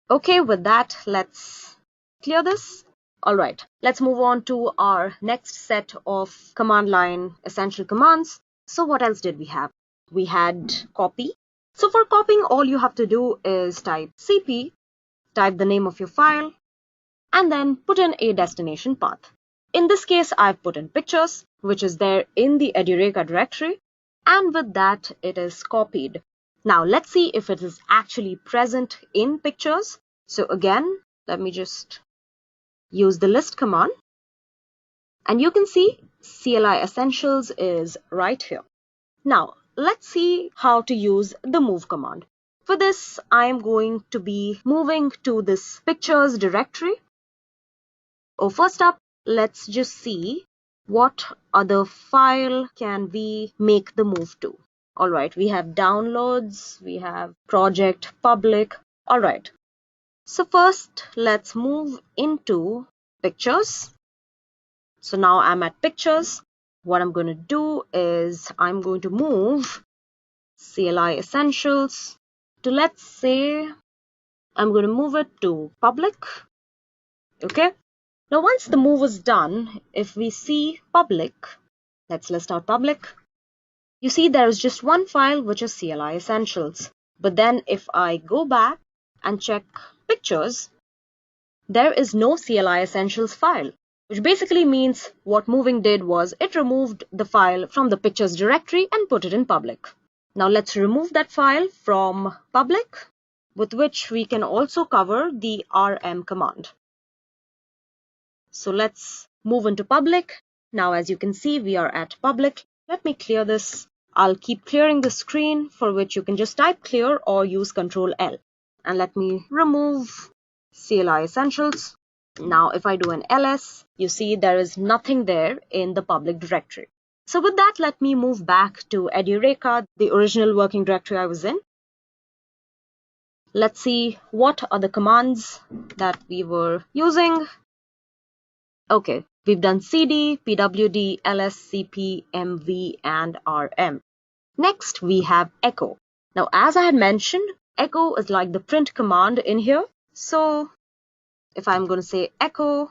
Okay, with that, let's clear this. Alright, let's move on to our next set of command line essential commands. So what else did we have? We had copy. So for copying, all you have to do is type cp, type the name of your file, and then put in a destination path. In this case, I've put in pictures, which is there in the Edureka directory, and with that, it is copied. Now, let's see if it is actually present in pictures. So again, let me just use the list command. And you can see CLI Essentials is right here. Now, let's see how to use the move command. For this, I am going to be moving to this pictures directory. First up, let's just see what other file can we make the move to. All right, we have downloads, we have project public. All right, so first let's move into pictures. So now I'm at pictures. What I'm going to do is I'm going to move CLI Essentials to, let's say, I'm going to move it to public. Okay. Now once the move is done, if we see public, let's list out public. You see there is just one file, which is CLI Essentials. But then if I go back and check pictures, there is no CLI Essentials file, which basically means what moving did was it removed the file from the pictures directory and put it in public. Now let's remove that file from public, with which we can also cover the rm command. So let's move into public. Now as you can see, we are at public. Let me clear this. I'll keep clearing the screen, for which you can just type clear or use Ctrl L. And let me remove CLI Essentials. Now if I do an ls, you see there is nothing there in the public directory. So with that, let me move back to Edureka, the original working directory I was in. Let's see what are the commands that we were using. Okay, we've done cd, pwd, ls, cp, mv, and rm. Next, we have echo. Now, as I had mentioned, echo is like the print command in here. So if I'm going to say echo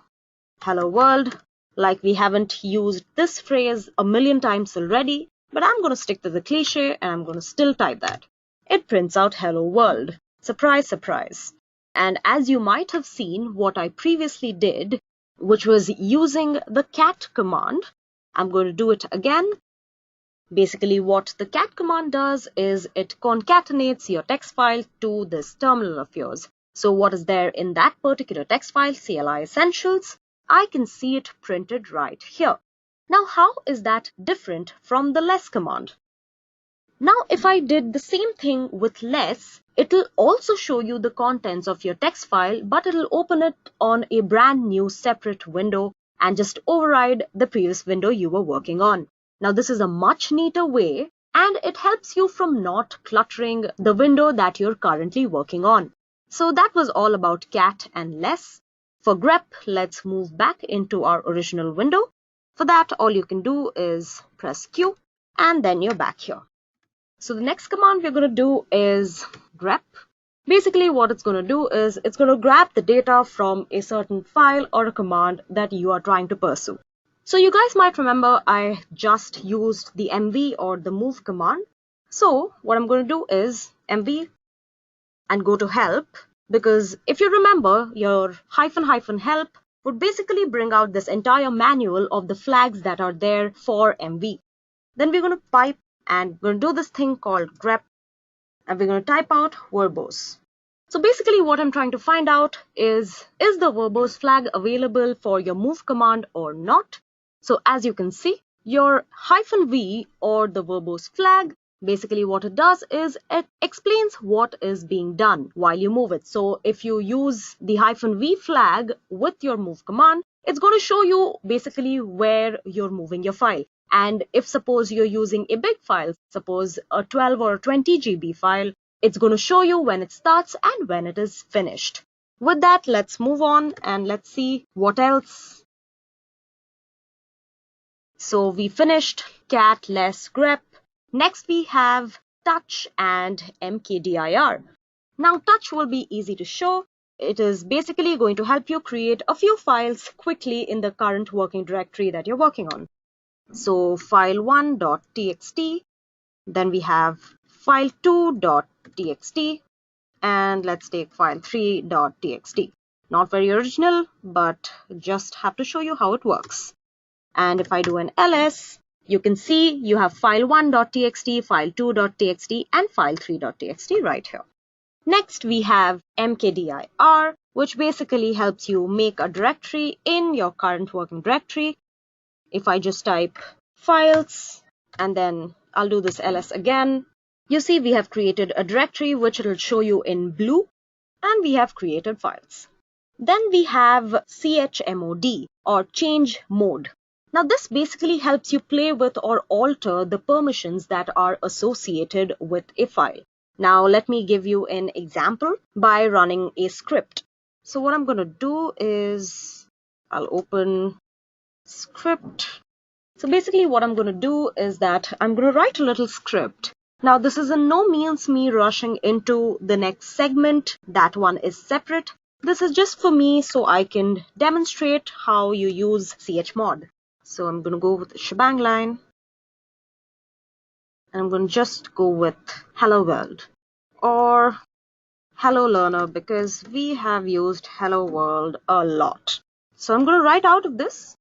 hello world, like we haven't used this phrase a million times already, but I'm going to stick to the cliche and I'm going to still type that. It prints out hello world. Surprise, surprise. And as you might have seen, what I previously did, which was using the cat command, I'm going to do it again. Basically, what the cat command does is it concatenates your text file to this terminal of yours. So what is there in that particular text file, CLI Essentials? I can see it printed right here. Now, how is that different from the less command? Now, if I did the same thing with less, it'll also show you the contents of your text file, but it'll open it on a brand new separate window and just override the previous window you were working on. Now, this is a much neater way, and it helps you from not cluttering the window that you're currently working on. So that was all about cat and less. For grep, let's move back into our original window. For that, all you can do is press Q, and then you're back here. So the next command we're going to do is grep. Basically, what it's going to do is it's going to grab the data from a certain file or a command that you are trying to pursue. So you guys might remember I just used the mv or the move command. So what I'm going to do is mv and go to help, because if you remember, your -- help would basically bring out this entire manual of the flags that are there for mv. Then we're going to pipe and we're going to do this thing called grep, and we're going to type out verbose. So basically what I'm trying to find out is the verbose flag available for your move command or not? So as you can see, your -v or the verbose flag, basically what it does is it explains what is being done while you move it. So if you use the -v flag with your move command, it's going to show you basically where you're moving your file. And if suppose you're using a big file, suppose a 12 or 20 GB file, it's going to show you when it starts and when it is finished. With that, let's move on and let's see what else. So we finished cat, less, grep. Next we have touch and mkdir. Now touch will be easy to show. It is basically going to help you create a few files quickly in the current working directory that you're working on. So file1.txt, then we have file2.txt, and let's take file3.txt. Not very original, but just have to show you how it works. And if I do an ls, you can see you have file1.txt, file2.txt, and file3.txt right here. Next, we have mkdir, which basically helps you make a directory in your current working directory. If I just type files, and then I'll do this ls again, you see we have created a directory which will show you in blue, and we have created files. Then we have chmod, or change mode. Now this basically helps you play with or alter the permissions that are associated with a file. Now let me give you an example by running a script. So what I'm going to do is I'll open script. So basically what I'm going to do is that I'm going to write a little script. Now this is in no means me rushing into the next segment. That one is separate. This is just for me so I can demonstrate how you use chmod. So I'm going to go with the shebang line. And I'm going to just go with hello world or hello learner because we have used hello world a lot. So I'm going to write out of this,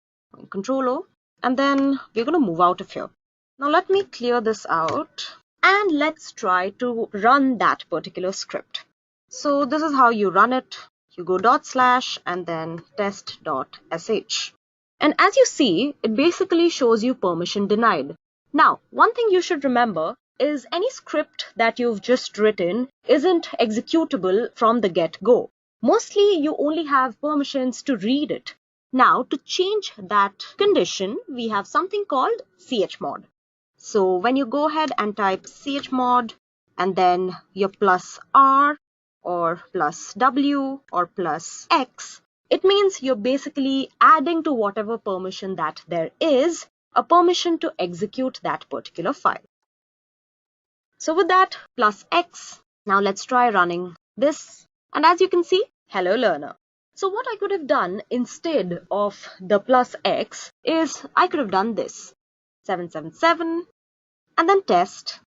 Control O, and then we're going to move out of here. Now let me clear this out and let's try to run that particular script. So this is how you run it. You go / and then test.sh. And as you see, it basically shows you permission denied. Now, one thing you should remember is any script that you've just written isn't executable from the get-go. Mostly, you only have permissions to read it. Now, to change that condition, we have something called chmod. So when you go ahead and type chmod and then your +r or +w or +x, it means you're basically adding to whatever permission that there is a permission to execute that particular file. So with that +x, now let's try running this. And as you can see, hello learner. So what I could have done instead of the +x is I could have done this 777 and then test,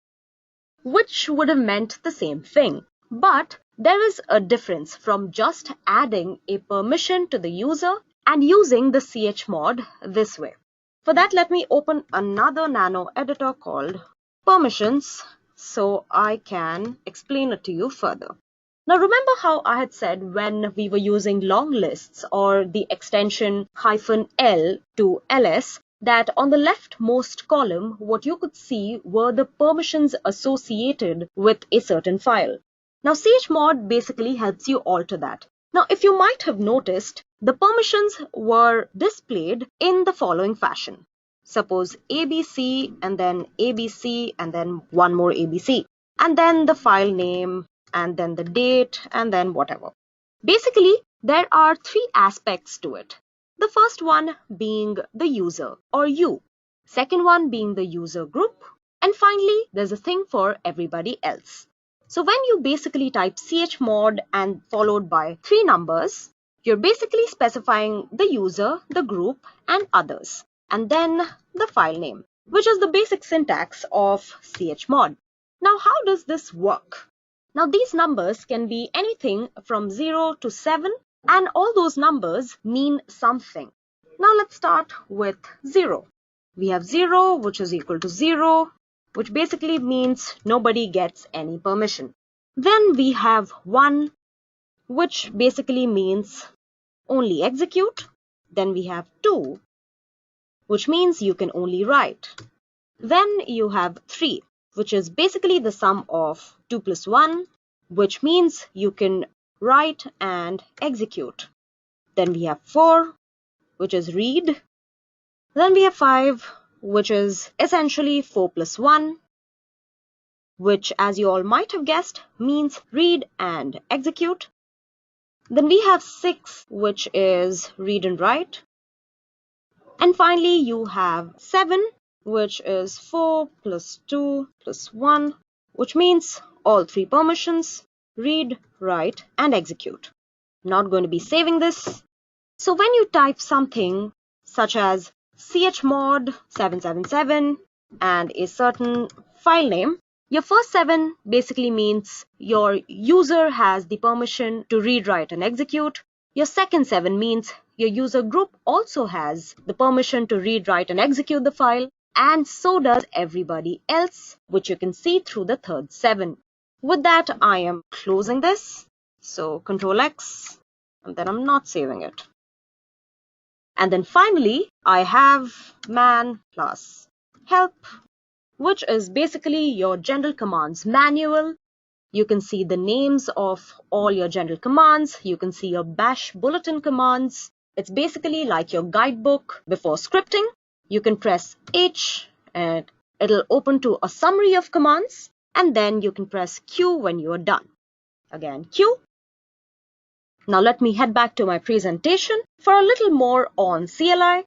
which would have meant the same thing. But there is a difference from just adding a permission to the user and using the chmod this way. For that, let me open another nano editor called permissions so I can explain it to you further. Now remember how I had said when we were using long lists or the extension -l to ls that on the leftmost column what you could see were the permissions associated with a certain file. Now chmod basically helps you alter that. Now if you might have noticed, the permissions were displayed in the following fashion. Suppose ABC and then ABC and then one more ABC and then the file name and then the date and then whatever. Basically, there are three aspects to it. The first one being the user or you. Second one being the user group. And finally, there's a thing for everybody else. So when you basically type chmod and followed by 3 numbers, you're basically specifying the user, the group, and others. And then the file name, which is the basic syntax of chmod. Now, how does this work? Now, these numbers can be anything from 0 to 7, and all those numbers mean something. Now, let's start with 0. We have 0, which is equal to 0, which basically means nobody gets any permission. Then we have 1, which basically means only execute. Then we have 2, which means you can only write. Then you have 3, which is basically the sum of 2 plus 1, which means you can write and execute. Then we have 4, which is read. Then we have 5, which is essentially 4 plus 1, which, as you all might have guessed, means read and execute. Then we have 6, which is read and write. And finally, you have 7, which is 4 plus 2 plus 1, which means all 3 permissions, read, write, and execute. Not going to be saving this. So when you type something such as chmod 777 and a certain file name, your first 7 basically means your user has the permission to read, write, and execute. Your second 7 means your user group also has the permission to read, write, and execute the file, and so does everybody else, which you can see through the third 7. With that, I am closing this. So Control X, and then I'm not saving it. And then finally, I have man plus help, which is basically your general commands manual. You can see the names of all your general commands. You can see your bash bulletin commands. It's basically like your guidebook before scripting. You can press H and it'll open to a summary of commands, and then you can press Q when you are done. Again, Q. Now let me head back to my presentation for a little more on CLI.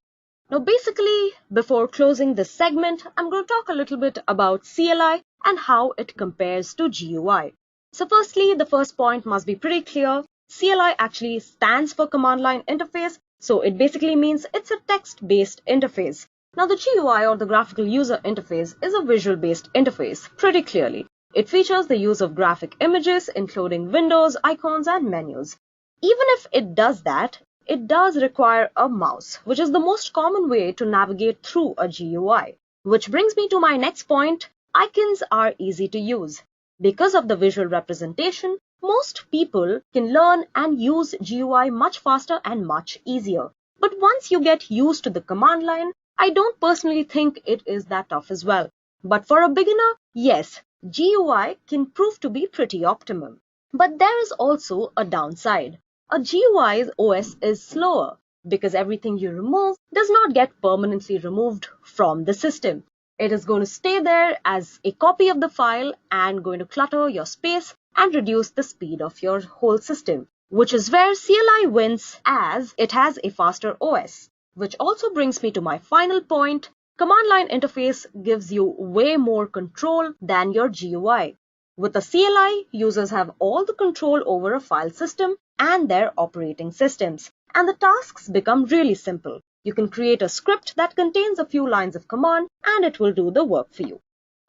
Now basically, before closing this segment, I'm going to talk a little bit about CLI and how it compares to GUI. So firstly, the first point must be pretty clear. CLI actually stands for Command Line Interface, so it basically means it's a text-based interface. Now the GUI, or the Graphical User Interface, is a visual-based interface, pretty clearly. It features the use of graphic images, including windows, icons, and menus. Even if it does that, it does require a mouse, which is the most common way to navigate through a GUI. Which brings me to my next point. Icons are easy to use. Because of the visual representation, most people can learn and use GUI much faster and much easier. But once you get used to the command line, I don't personally think it is that tough as well. But for a beginner, yes, GUI can prove to be pretty optimum. But there is also a downside. A GUI's OS is slower because everything you remove does not get permanently removed from the system. It is going to stay there as a copy of the file and going to clutter your space and reduce the speed of your whole system, which is where CLI wins as it has a faster OS. Which also brings me to my final point. Command line interface gives you way more control than your GUI. With a CLI, users have all the control over a file system and their operating systems, and the tasks become really simple. You can create a script that contains a few lines of command and it will do the work for you.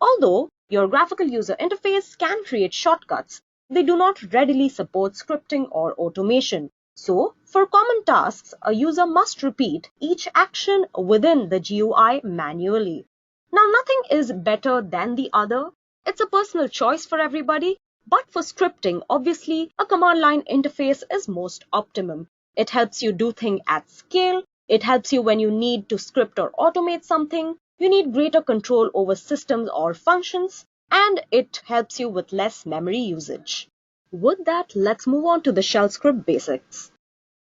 Although your graphical user interface can create shortcuts, they do not readily support scripting or automation. So, for common tasks, a user must repeat each action within the GUI manually. Now, nothing is better than the other. It's a personal choice for everybody, but for scripting, obviously, a command line interface is most optimum. It helps you do things at scale. It helps you when you need to script or automate something. You need greater control over systems or functions, and it helps you with less memory usage. With that, let's move on to the shell script basics.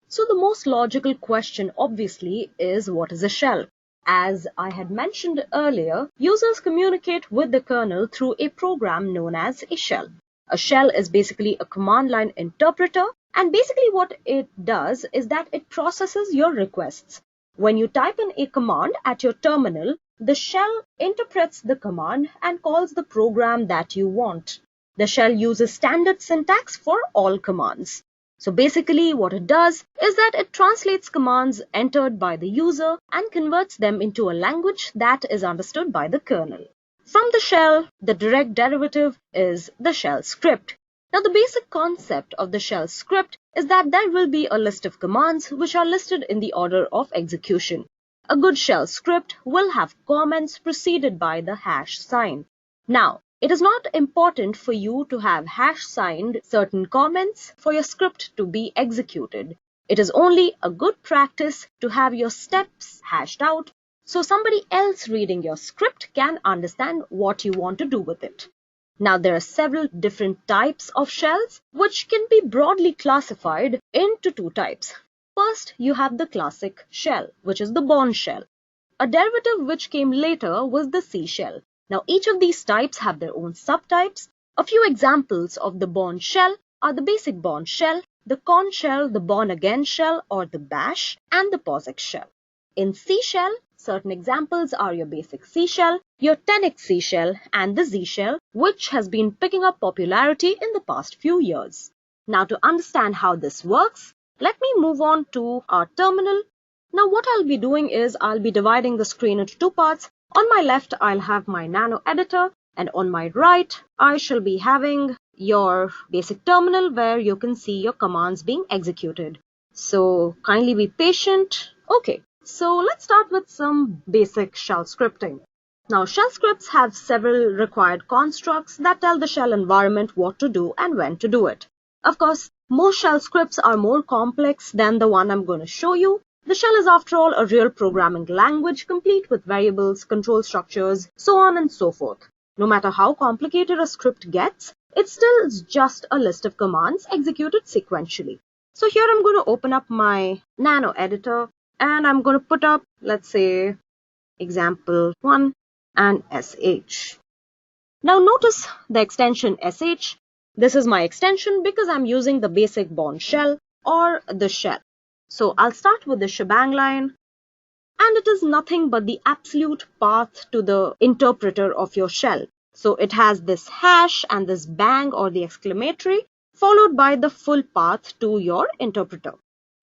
So the most logical question, obviously, is what is a shell? As I had mentioned earlier, users communicate with the kernel through a program known as a shell. A shell is basically a command line interpreter, and basically what it does is that it processes your requests. When you type in a command at your terminal, the shell interprets the command and calls the program that you want. The shell uses standard syntax for all commands. So basically what it does is that it translates commands entered by the user and converts them into a language that is understood by the kernel. From the shell, the direct derivative is the shell script. Now the basic concept of the shell script is that there will be a list of commands which are listed in the order of execution. A good shell script will have comments preceded by the hash sign. Now, it is not important for you to have hash signed certain comments for your script to be executed. It is only a good practice to have your steps hashed out so somebody else reading your script can understand what you want to do with it. Now there are several different types of shells which can be broadly classified into two types. First, you have the classic shell, which is the Bourne shell. A derivative which came later was the C shell. Now each of these types have their own subtypes. A few examples of the Bourne shell are the basic Bourne shell, the Corn shell, the Born Again shell or the Bash, and the POSIX shell. In C shell, certain examples are your basic C shell, your 10x C shell, and the Z shell, which has been picking up popularity in the past few years. Now to understand how this works, let me move on to our terminal. Now what I'll be doing is I'll be dividing the screen into two parts. On my left, I'll have my nano editor, and on my right, I shall be having your basic terminal where you can see your commands being executed. So kindly be patient. Okay, so let's start with some basic shell scripting. Now, shell scripts have several required constructs that tell the shell environment what to do and when to do it. Of course, most shell scripts are more complex than the one I'm going to show you. The shell is, after all, a real programming language complete with variables, control structures, so on and so forth. No matter how complicated a script gets, it still is just a list of commands executed sequentially. So here I'm going to open up my nano editor and I'm going to put up, let's say, example 1 and sh. Now notice the extension sh. This is my extension because I'm using the basic Bourne shell or the shell. So I'll start with the shebang line, and it is nothing but the absolute path to the interpreter of your shell. So it has this hash and this bang or the exclamatory followed by the full path to your interpreter.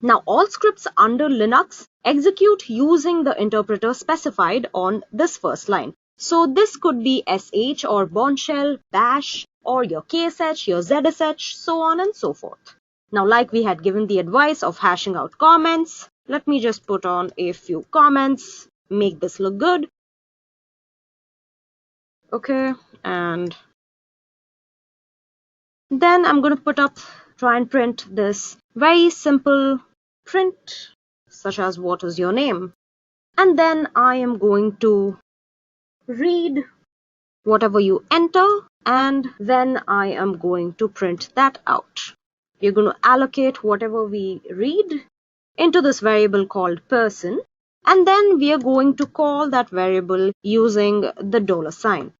Now all scripts under Linux execute using the interpreter specified on this first line. So this could be sh or Bourne shell, bash, or your ksh, your zsh, so on and so forth. Now, like we had given the advice of hashing out comments, let me just put on a few comments, make this look good. Okay, and then I'm going to try and print this very simple print, such as what is your name? And then I am going to read whatever you enter, and then I am going to print that out. We're going to allocate whatever we read into this variable called person, and then we are going to call that variable using the $sign.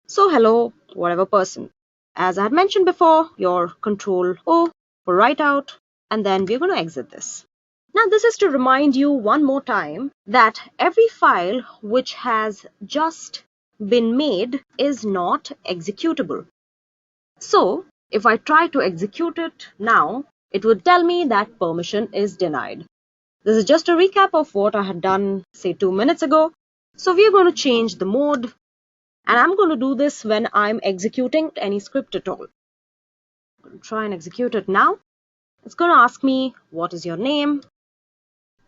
So hello, whatever person. As I had mentioned before, your control O for write out, and then we're going to exit this. Now this is to remind you one more time that every file which has just been made is not executable. So if I try to execute it now, it would tell me that permission is denied. This is just a recap of what I had done, say 2 minutes ago. So we are going to change the mode, and I'm going to do this when I'm executing any script at all. I'm going to try and execute it now. It's going to ask me, what is your name?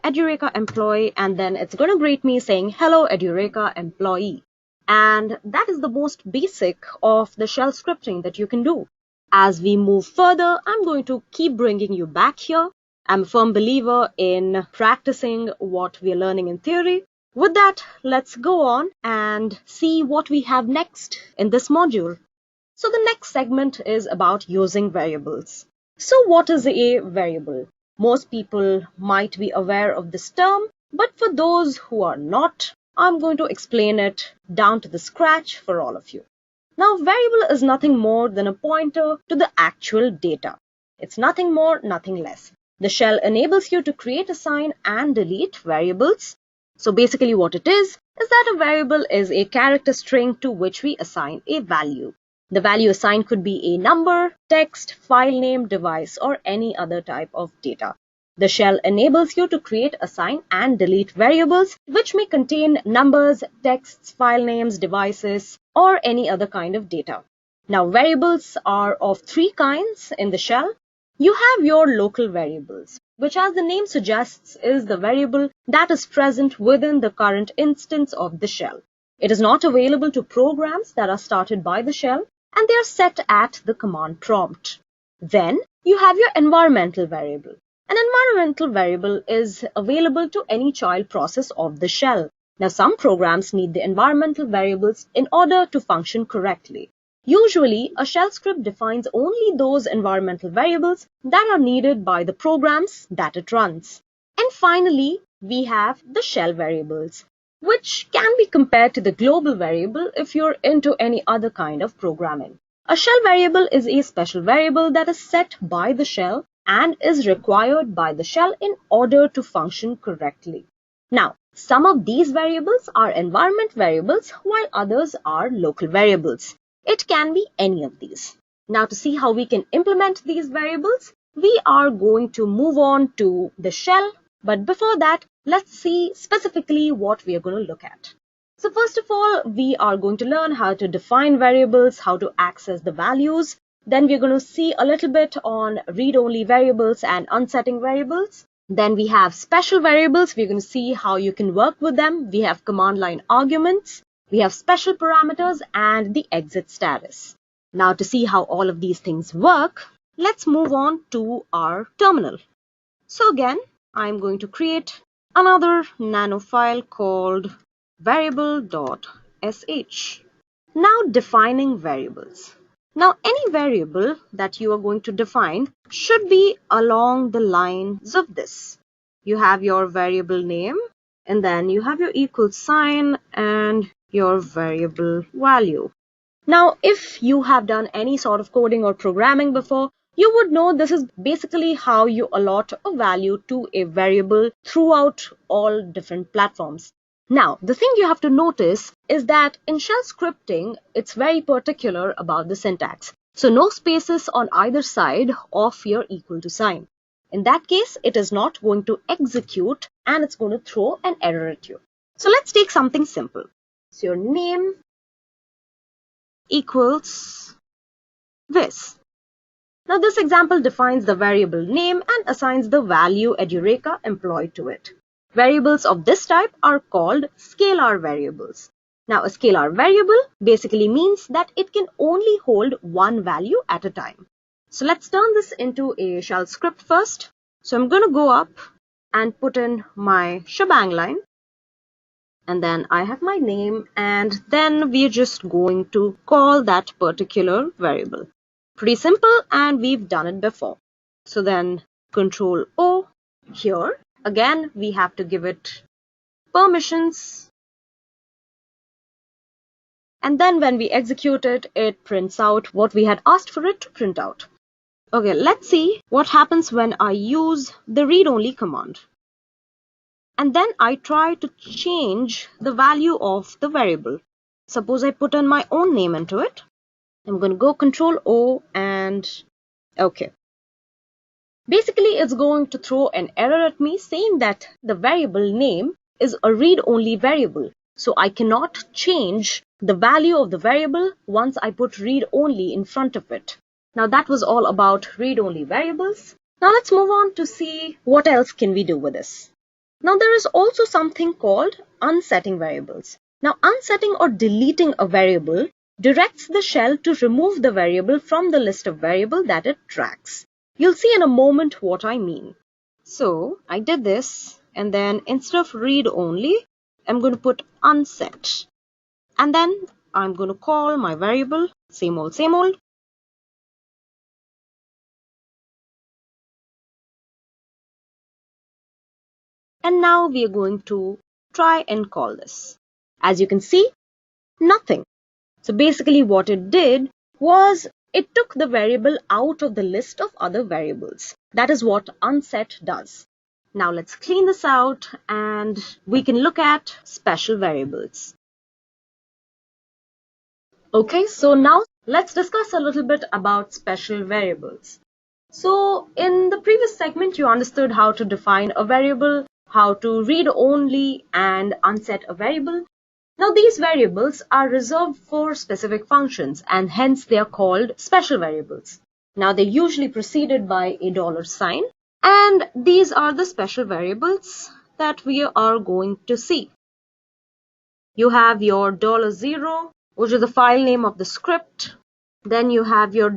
Edureka employee, and then it's going to greet me saying, hello Edureka employee. And that is the most basic of the shell scripting that you can do. As we move further, I'm going to keep bringing you back here. I'm a firm believer in practicing what we are learning in theory. With that, let's go on and see what we have next in this module. So the next segment is about using variables. So what is a variable? Most people might be aware of this term, but for those who are not, I'm going to explain it down to the scratch for all of you. Now, variable is nothing more than a pointer to the actual data. It's nothing more, nothing less. The shell enables you to create, assign, and delete variables. So basically what it is that a variable is a character string to which we assign a value. The value assigned could be a number, text, file name, device, or any other type of data. The shell enables you to create, assign, and delete variables which may contain numbers, texts, file names, devices, or any other kind of data. Now, variables are of 3 kinds in the shell. You have your local variables, which, as the name suggests, is the variable that is present within the current instance of the shell. It is not available to programs that are started by the shell, and they are set at the command prompt. Then you have your environmental variable. An environmental variable is available to any child process of the shell. Now, some programs need the environmental variables in order to function correctly. Usually, a shell script defines only those environmental variables that are needed by the programs that it runs. And finally, we have the shell variables, which can be compared to the global variable if you're into any other kind of programming. A shell variable is a special variable that is set by the shell and is required by the shell in order to function correctly. Now, some of these variables are environment variables while others are local variables. It can be any of these. Now, to see how we can implement these variables, we are going to move on to the shell. But before that, let's see specifically what we are going to look at. So first of all, we are going to learn how to define variables, how to access the values. Then we're going to see a little bit on read-only variables and unsetting variables. Then we have special variables. We're going to see how you can work with them. We have command line arguments. We have special parameters and the exit status. Now to see how all of these things work, let's move on to our terminal. So again, I'm going to create another nano file called variable.sh. Now defining variables. Now any variable that you are going to define should be along the lines of this. You have your variable name, and then you have your equal sign and your variable value. Now, if you have done any sort of coding or programming before, you would know this is basically how you allot a value to a variable throughout all different platforms. Now, the thing you have to notice is that in shell scripting, it's very particular about the syntax. So no spaces on either side of your equal to sign. In that case, it is not going to execute and it's going to throw an error at you. So let's take something simple. So your name equals this. Now this example defines the variable name and assigns the value Edureka employed to it. Variables of this type are called scalar variables. Now a scalar variable basically means that it can only hold one value at a time. So let's turn this into a shell script first. So I'm going to go up and put in my shebang line. And then I have my name, and then we're just going to call that particular variable. Pretty simple, and we've done it before. So then Control O here. Again, we have to give it permissions. And then when we execute it, it prints out what we had asked for it to print out. Okay, let's see what happens when I use the read-only command. And then I try to change the value of the variable. Suppose I put in my own name into it. I'm going to go Control O and OK. Basically, it's going to throw an error at me saying that the variable name is a read-only variable. So I cannot change the value of the variable once I put read-only in front of it. Now that was all about read-only variables. Now let's move on to see what else can we do with this. Now there is also something called unsetting variables. Now unsetting or deleting a variable directs the shell to remove the variable from the list of variables that it tracks. You'll see in a moment what I mean. So I did this, and then instead of read only, I'm going to put unset. And then I'm going to call my variable same old, same old. And now we are going to try and call this. As you can see, nothing. So basically what it did was it took the variable out of the list of other variables. That is what unset does. Now let's clean this out and we can look at special variables. Okay, so now let's discuss a little bit about special variables. So in the previous segment, you understood how to define a variable, how to read only and unset a variable. Now these variables are reserved for specific functions and hence they are called special variables. Now they're usually preceded by a $sign, and these are the special variables that we are going to see. You have your $0, which is the file name of the script. Then you have your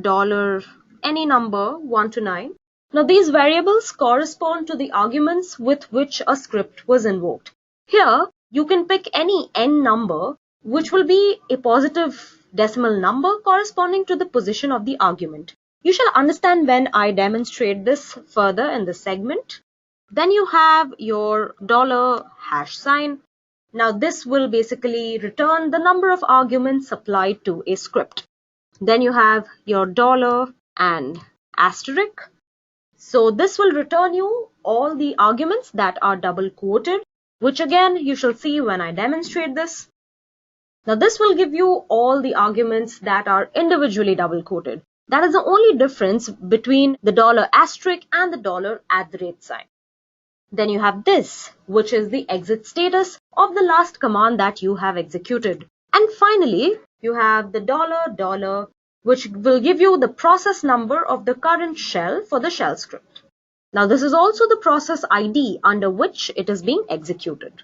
$any number 1 to 9. Now these variables correspond to the arguments with which a script was invoked. Here you can pick any n number, which will be a positive decimal number corresponding to the position of the argument. You shall understand when I demonstrate this further in this segment. Then you have your $sign. Now this will basically return the number of arguments applied to a script. Then you have your and asterisk. So this will return you all the arguments that are double quoted, which again you shall see when I demonstrate this. Now this will give you all the arguments that are individually double quoted. That is the only difference between the asterisk and the $sign. Then you have this, which is the exit status of the last command that you have executed. And finally, you have the $, which will give you the process number of the current shell for the shell script. Now this is also the process ID under which it is being executed.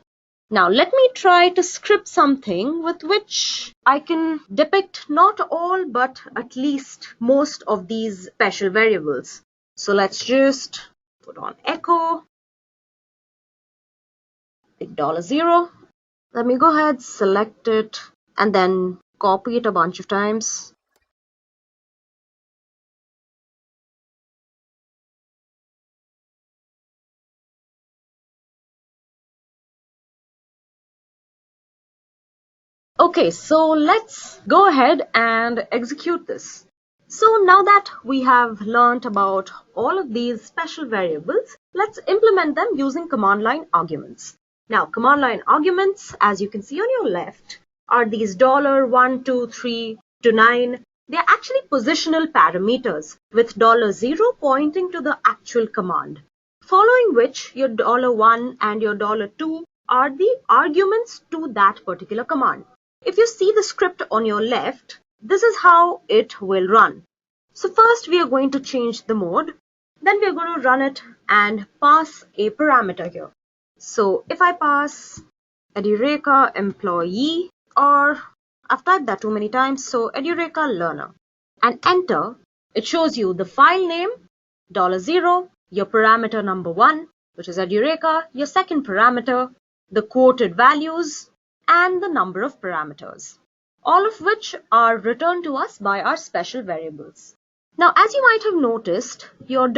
Now let me try to script something with which I can depict not all but at least most of these special variables. So let's just put on echo, pick $0. Let me go ahead, select it, and then copy it a bunch of times. Okay, so let's go ahead and execute this. So now that we have learned about all of these special variables, let's implement them using command line arguments. Now, command line arguments, as you can see on your left, are these $1, 2, 3 to 9. They are actually positional parameters with $0 pointing to the actual command, following which your $1 and your $2 are the arguments to that particular command. If you see the script on your left, this is how it will run. So first we are going to change the mode, then we are going to run it and pass a parameter here. So if I pass Edureka employee, or I've typed that too many times, so Edureka learner, and enter, it shows you the file name, $0, your parameter number 1, which is Edureka, your second parameter, the quoted values, and the number of parameters, all of which are returned to us by our special variables. Now, as you might have noticed, your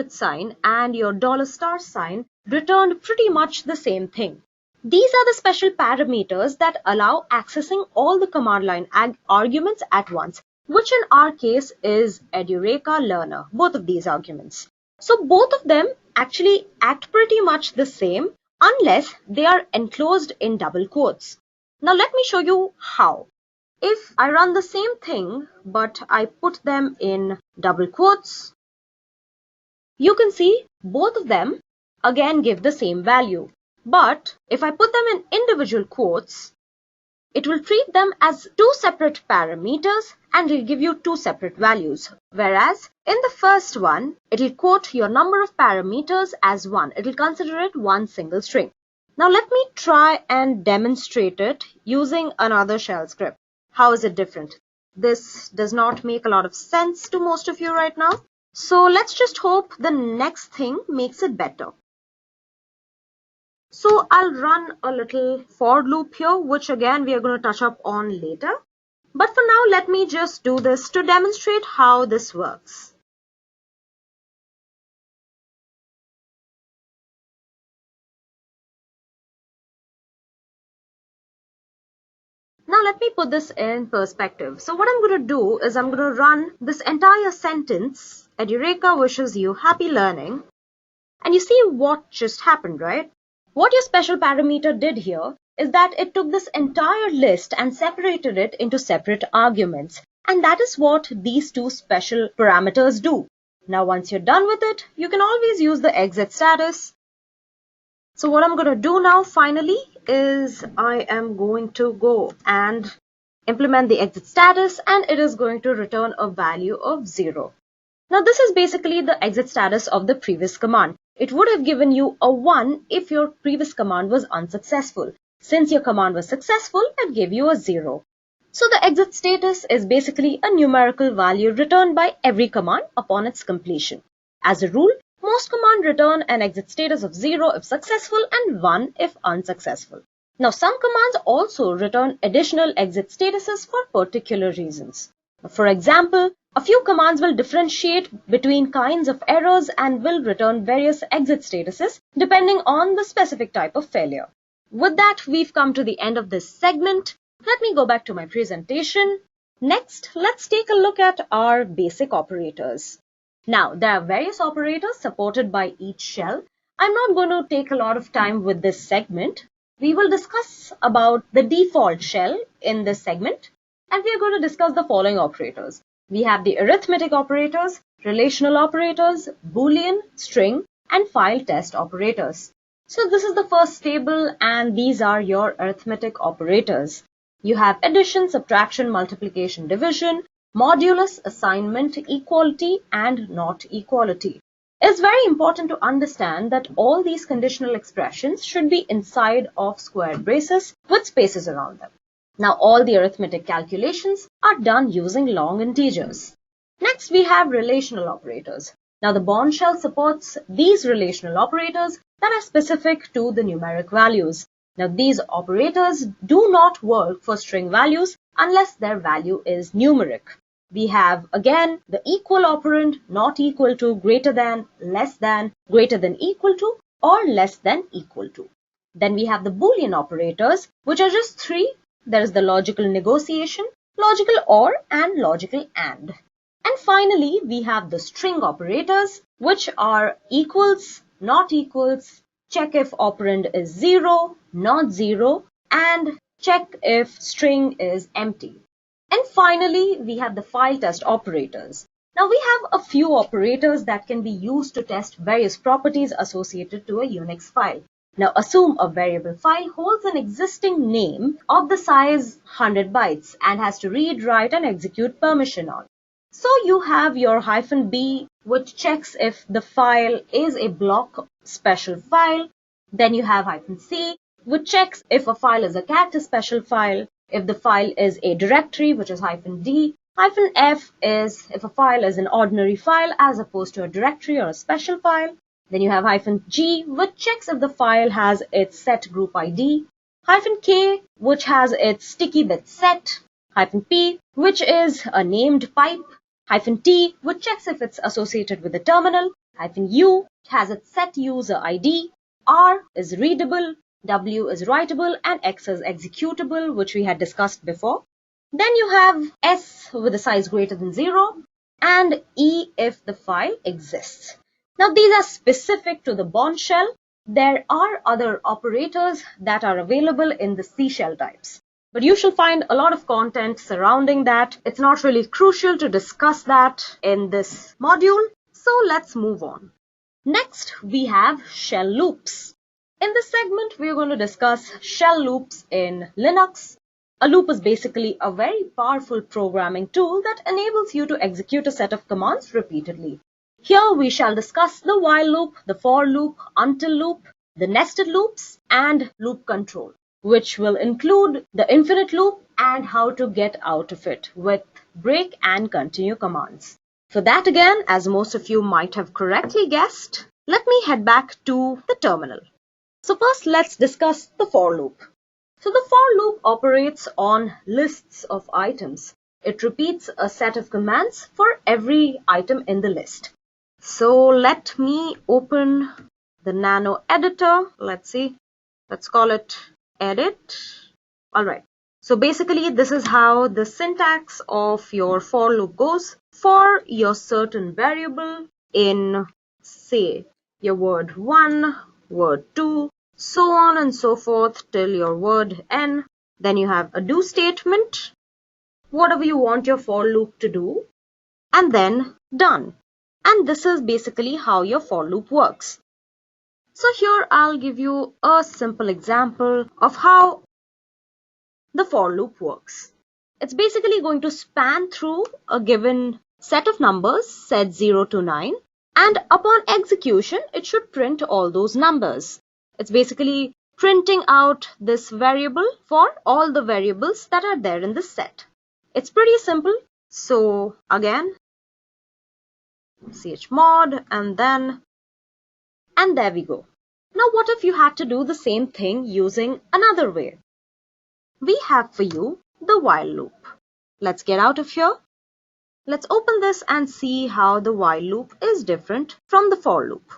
$sign and your $sign returned pretty much the same thing. These are the special parameters that allow accessing all the command line arguments at once, which in our case is Edureka learner, both of these arguments. So both of them actually act pretty much the same unless they are enclosed in double quotes. Now let me show you how. If I run the same thing but I put them in double quotes, you can see both of them again give the same value. But if I put them in individual quotes, it will treat them as two separate parameters and will give you two separate values. Whereas in the first one, it will quote your number of parameters as 1. It will consider it one single string. Now let me try and demonstrate it using another shell script. How is it different? This does not make a lot of sense to most of you right now. So let's just hope the next thing makes it better. So I'll run a little for loop here, which again we are going to touch up on later. But for now, let me just do this to demonstrate how this works. Now let me put this in perspective. So what I'm going to do is I'm going to run this entire sentence, Edureka wishes you happy learning. And you see what just happened, right? What your special parameter did here is that it took this entire list and separated it into separate arguments. And that is what these two special parameters do. Now once you're done with it, you can always use the exit status. So what I'm going to do now finally is I am going to go and implement the exit status, and it is going to return a value of 0. Now this is basically the exit status of the previous command. It would have given you a 1 if your previous command was unsuccessful. Since your command was successful, it gave you a 0. So the exit status is basically a numerical value returned by every command upon its completion. As a rule, most commands return an exit status of 0 if successful and 1 if unsuccessful. Now some commands also return additional exit statuses for particular reasons. For example, a few commands will differentiate between kinds of errors and will return various exit statuses depending on the specific type of failure. With that, we've come to the end of this segment. Let me go back to my presentation. Next, let's take a look at our basic operators. Now, there are various operators supported by each shell. I'm not going to take a lot of time with this segment. We will discuss about the default shell in this segment, and we are going to discuss the following operators. We have the arithmetic operators, relational operators, Boolean, string, and file test operators. So this is the first table, and these are your arithmetic operators. You have addition, subtraction, multiplication, division, modulus, assignment, equality, and not equality. It's very important to understand that all these conditional expressions should be inside of square braces with spaces around them. Now all the arithmetic calculations are done using long integers. Next we have relational operators. Now the Bourne shell supports these relational operators that are specific to the numeric values. Now these operators do not work for string values unless their value is numeric. We have again the equal operand, not equal to, greater than, less than, greater than equal to, or less than equal to. Then we have the Boolean operators, which are just three. There is the logical negotiation, logical or, and logical and. And finally, we have the string operators, which are equals, not equals, check if operand is 0, not 0, and check if string is empty. And finally, we have the file test operators. Now we have a few operators that can be used to test various properties associated to a Unix file. Now assume a variable file holds an existing name of the size 100 bytes and has to read, write and execute permission on. So you have your -b, which checks if the file is a block special file. Then you have -c, which checks if a file is a character special file. If the file is a directory, which is -d. -f is if a file is an ordinary file as opposed to a directory or a special file. Then you have -g, which checks if the file has its set group ID. -k, which has its sticky bit set. -p, which is a named pipe. -t, which checks if it's associated with the terminal. -u has its set user ID. R is readable. W is writable and X is executable, which we had discussed before. Then you have S with a size greater than 0 and E if the file exists. Now these are specific to the Bourne shell. There are other operators that are available in the C shell types. But you shall find a lot of content surrounding that. It's not really crucial to discuss that in this module. So let's move on. Next, we have shell loops. In this segment, we are going to discuss shell loops in Linux. A loop is basically a very powerful programming tool that enables you to execute a set of commands repeatedly. Here we shall discuss the while loop, the for loop, until loop, the nested loops, and loop control, which will include the infinite loop and how to get out of it with break and continue commands. For that again, as most of you might have correctly guessed, let me head back to the terminal. So first let's discuss the for loop. So the for loop operates on lists of items. It repeats a set of commands for every item in the list. So let me open the nano editor. Let's see. Let's call it edit. Alright. So basically this is how the syntax of your for loop goes. For your certain variable in, say, your word 1, word 2, so on and so forth till your word n. Then you have a do statement, whatever you want your for loop to do, and then done. And this is basically how your for loop works. So here I'll give you a simple example of how the for loop works. It's basically going to span through a given set of numbers set 0 to 9, and upon execution it should print all those numbers. It's basically printing out this variable for all the variables that are there in the set. It's pretty simple. So again, chmod and there we go. Now what if you had to do the same thing using another way? We have for you the while loop. Let's get out of here. Let's open this and see how the while loop is different from the for loop.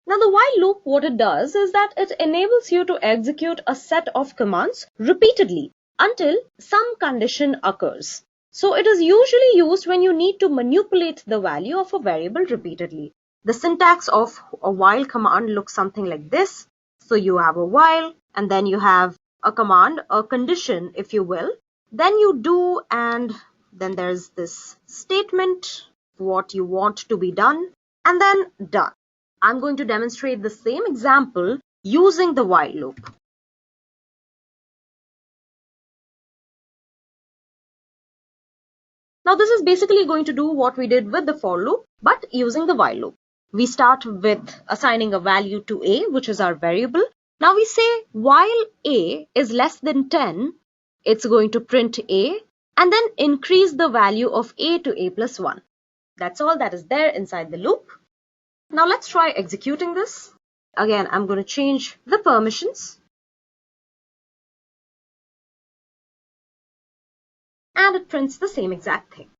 Now the while loop, what it does is that it enables you to execute a set of commands repeatedly until some condition occurs. So it is usually used when you need to manipulate the value of a variable repeatedly. The syntax of a while command looks something like this. So you have a while and then you have a command, a condition if you will. Then you do, and then there's this statement, what you want to be done, and then done. I'm going to demonstrate the same example using the while loop. Now this is basically going to do what we did with the for loop, but using the while loop. We start with assigning a value to a, which is our variable. Now we say while a is less than 10, it's going to print a and then increase the value of a to a plus 1. That's all that is there inside the loop. Now let's try executing this. Again, I'm going to change the permissions. And it prints the same exact thing.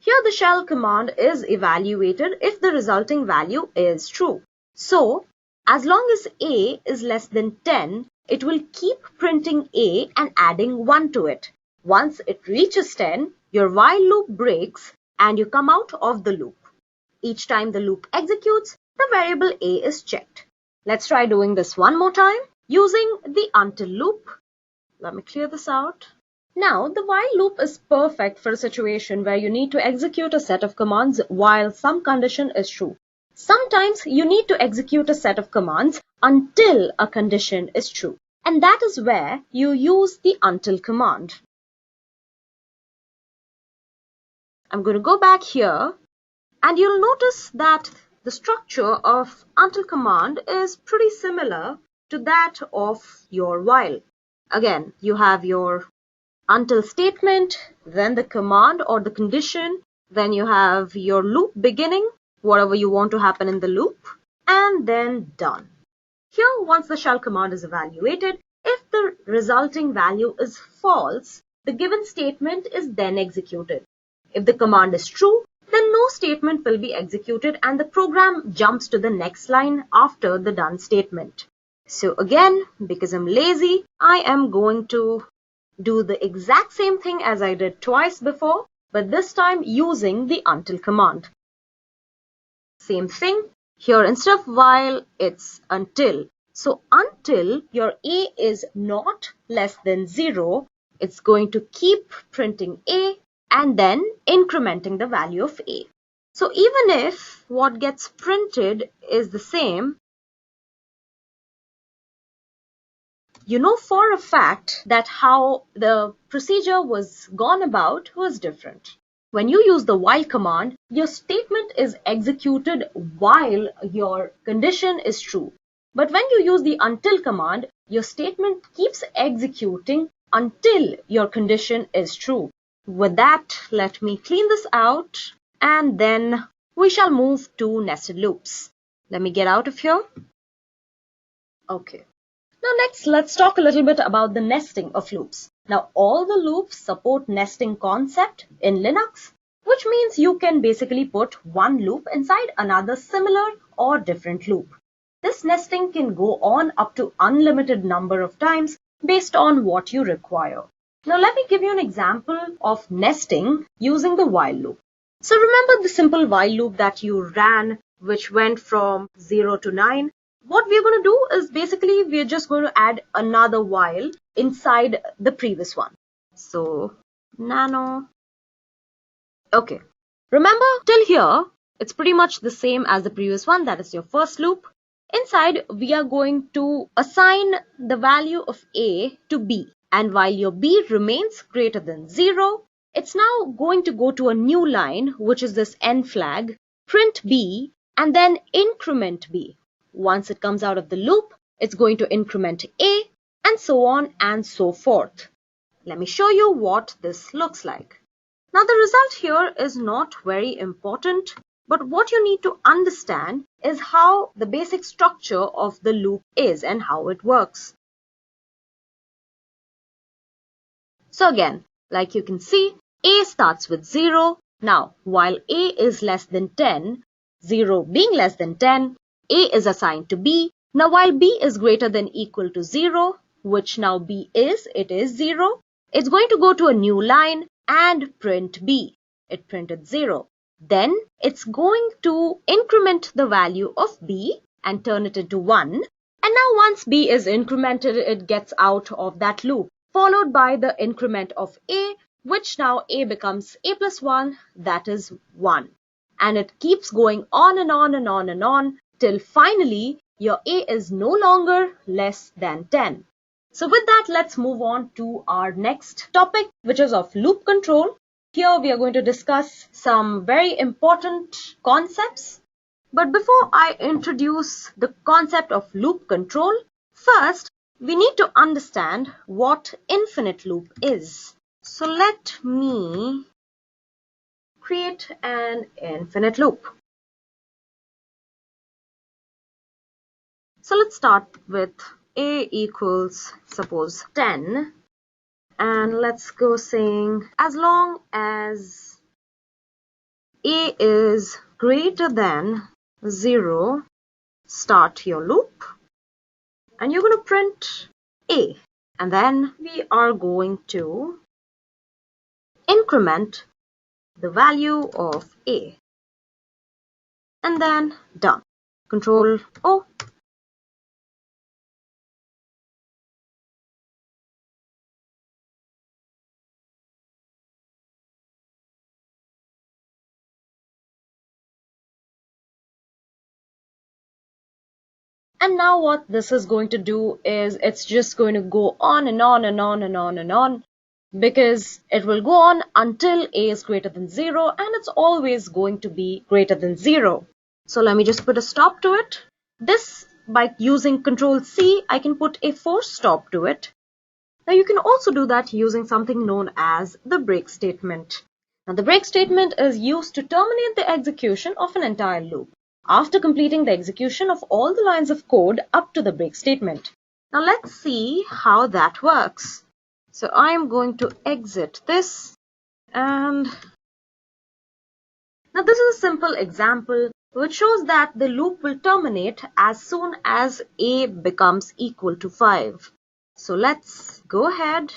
Here the shell command is evaluated if the resulting value is true. So, as long as a is less than 10, it will keep printing a and adding 1 to it. Once it reaches 10, your while loop breaks and you come out of the loop. Each time the loop executes, the variable a is checked. Let's try doing this one more time using the until loop. Let me clear this out. Now, the while loop is perfect for a situation where you need to execute a set of commands while some condition is true. Sometimes you need to execute a set of commands until a condition is true. And that is where you use the until command. I'm going to go back here and you'll notice that the structure of until command is pretty similar to that of your while. Again, you have your until statement, then the command or the condition, then you have your loop beginning, whatever you want to happen in the loop, and then done. Here, once the shell command is evaluated, if the resulting value is false, the given statement is then executed. If the command is true, then no statement will be executed and the program jumps to the next line after the done statement. So again, because I'm lazy, I am going to do the exact same thing as I did twice before, but this time using the until command. Same thing, here instead of while, it's until. So until your a is not less than 0, it's going to keep printing a and then incrementing the value of a. So even if what gets printed is the same, you know for a fact that how the procedure was gone about was different. When you use the while command, your statement is executed while your condition is true. But when you use the until command, your statement keeps executing until your condition is true. With that, let me clean this out and then we shall move to nested loops. Let me get out of here. Okay. Now next, let's talk a little bit about the nesting of loops. Now all the loops support nesting concept in Linux, which means you can basically put one loop inside another similar or different loop. This nesting can go on up to unlimited number of times based on what you require. Now let me give you an example of nesting using the while loop. So remember the simple while loop that you ran, which went from 0 to 9. What we're going to do is basically we're just going to add another while inside the previous one. So nano. Okay. Remember till here, it's pretty much the same as the previous one. That is your first loop. Inside, we are going to assign the value of a to b. And while your b remains greater than 0, it's now going to go to a new line, which is this n flag, print b, and then increment b. Once it comes out of the loop, it's going to increment a, and so on and so forth. Let me show you what this looks like. Now the result here is not very important, but what you need to understand is how the basic structure of the loop is and how it works. So again, like you can see, a starts with 0. Now, while a is less than 10, 0 being less than 10, a is assigned to b. Now while b is greater than equal to 0, which now b is, it is 0, it's going to go to a new line and print b. It printed 0. Then it's going to increment the value of b and turn it into 1. And now once b is incremented, it gets out of that loop, followed by the increment of a, which now a becomes a plus 1, that is 1. And it keeps going on and on and on and on till finally your a is no longer less than 10. So with that, let's move on to our next topic, which is of loop control. Here we are going to discuss some very important concepts. But before I introduce the concept of loop control, first we need to understand what infinite loop is. So let me create an infinite loop. So let's start with a equals, suppose 10, and let's go saying as long as a is greater than 0, start your loop, and you're going to print a, and then we are going to increment the value of a, and then done. Control O. And now what this is going to do is it's just going to go on and on and on and on and on, because it will go on until a is greater than 0, and it's always going to be greater than 0. So let me just put a stop to it. This, by using Control C, I can put a force stop to it. Now you can also do that using something known as the break statement. Now the break statement is used to terminate the execution of an entire loop after completing the execution of all the lines of code up to the break statement. Now let's see how that works. So I am going to exit this, and now this is a simple example which shows that the loop will terminate as soon as a becomes equal to 5. So let's go ahead .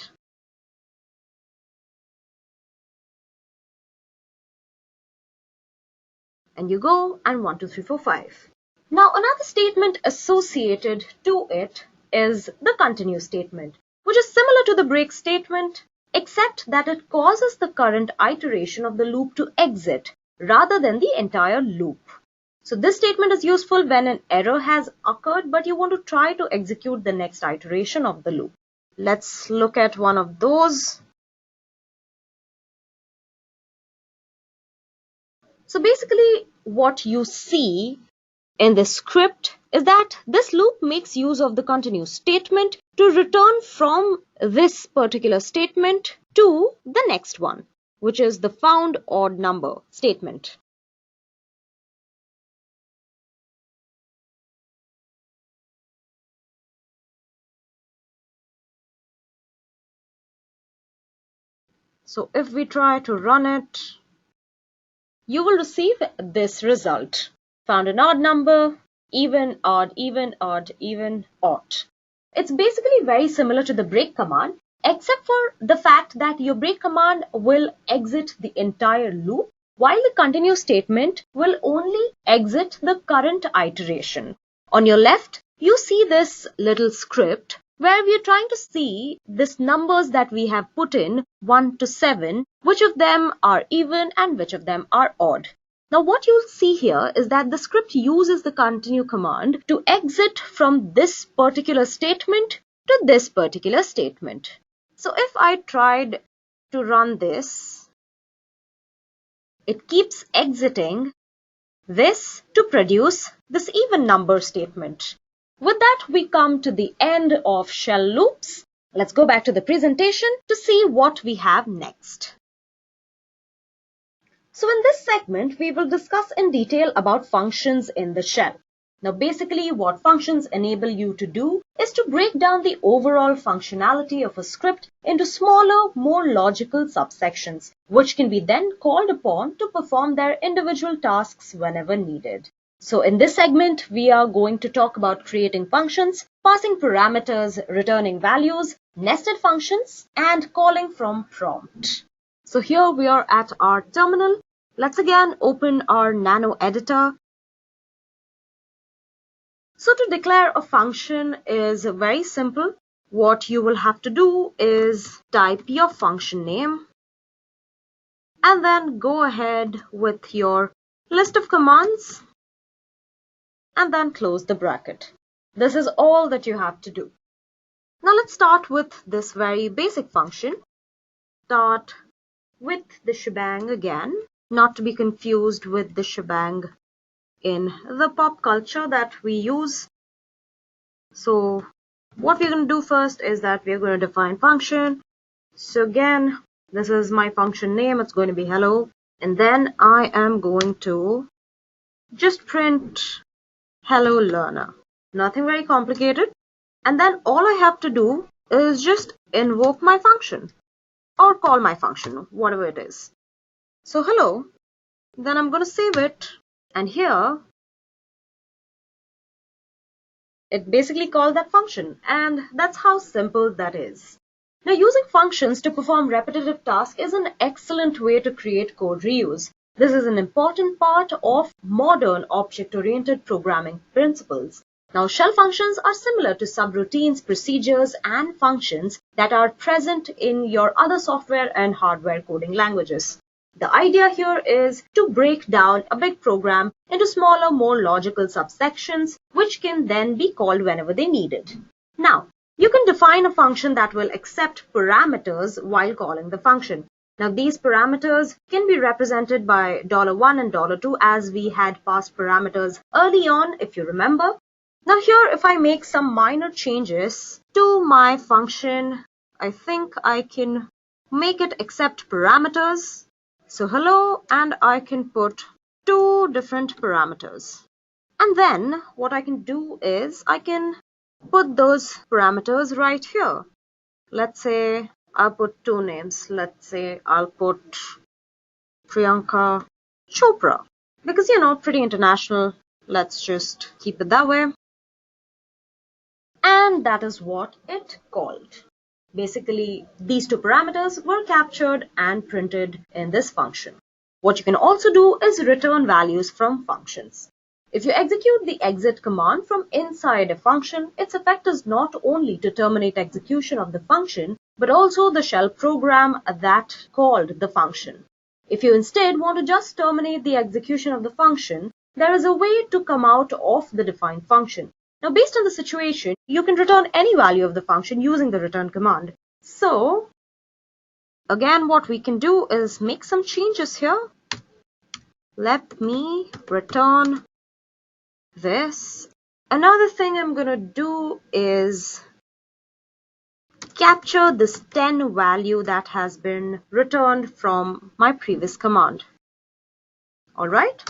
And you go and 1, 2, 3, 4, 5. Now another statement associated to it is the continue statement, which is similar to the break statement, except that it causes the current iteration of the loop to exit rather than the entire loop. So this statement is useful when an error has occurred, but you want to try to execute the next iteration of the loop. Let's look at one of those. So basically what you see in this script is that this loop makes use of the continue statement to return from this particular statement to the next one, which is the found odd number statement. So if we try to run it, you will receive this result. Found an odd number, even, odd, even, odd, even, odd. It's basically very similar to the break command, except for the fact that your break command will exit the entire loop, while the continue statement will only exit the current iteration. On your left, you see this little script where we are trying to see these numbers that we have put in 1 to 7, which of them are even and which of them are odd. Now what you'll see here is that the script uses the continue command to exit from this particular statement to this particular statement. So if I tried to run this, it keeps exiting this to produce this even number statement. With that, we come to the end of shell loops. Let's go back to the presentation to see what we have next. So in this segment, we will discuss in detail about functions in the shell. Now basically what functions enable you to do is to break down the overall functionality of a script into smaller, more logical subsections, which can be then called upon to perform their individual tasks whenever needed. So in this segment, we are going to talk about creating functions, passing parameters, returning values, nested functions, and calling from prompt. So here we are at our terminal. Let's again open our nano editor. So to declare a function is very simple. What you will have to do is type your function name and then go ahead with your list of commands and then close the bracket. This is all that you have to do. Now let's start with this very basic function. Start with the shebang again, not to be confused with the shebang in the pop culture that we use. So what we're going to do first is that we're going to define function. So again, this is my function name. It's going to be hello. And then I am going to just print hello learner. Nothing very complicated. And then all I have to do is just invoke my function or call my function, whatever it is. So hello, then I'm going to save it. And here, it basically called that function. And that's how simple that is. Now, using functions to perform repetitive tasks is an excellent way to create code reuse. This is an important part of modern object-oriented programming principles. Now, shell functions are similar to subroutines, procedures, and functions that are present in your other software and hardware coding languages. The idea here is to break down a big program into smaller, more logical subsections, which can then be called whenever they need it. Now, you can define a function that will accept parameters while calling the function. Now, these parameters can be represented by $1 and $2 as we had passed parameters early on, if you remember. Now here, if I make some minor changes to my function, I think I can make it accept parameters. So hello, and I can put 2 different parameters. And then what I can do is I can put those parameters right here. Let's say I'll put 2 names. Let's say I'll put Priyanka Chopra. Because, pretty international. Let's just keep it that way. And that is what it called. Basically, these 2 parameters were captured and printed in this function. What you can also do is return values from functions. If you execute the exit command from inside a function, its effect is not only to terminate execution of the function, but also the shell program that called the function. If you instead want to just terminate the execution of the function, there is a way to come out of the defined function. Now, based on the situation, you can return any value of the function using the return command. So, again, what we can do is make some changes here. Let me return this. Another thing I'm going to do is capture this 10 value that has been returned from my previous command. Alright,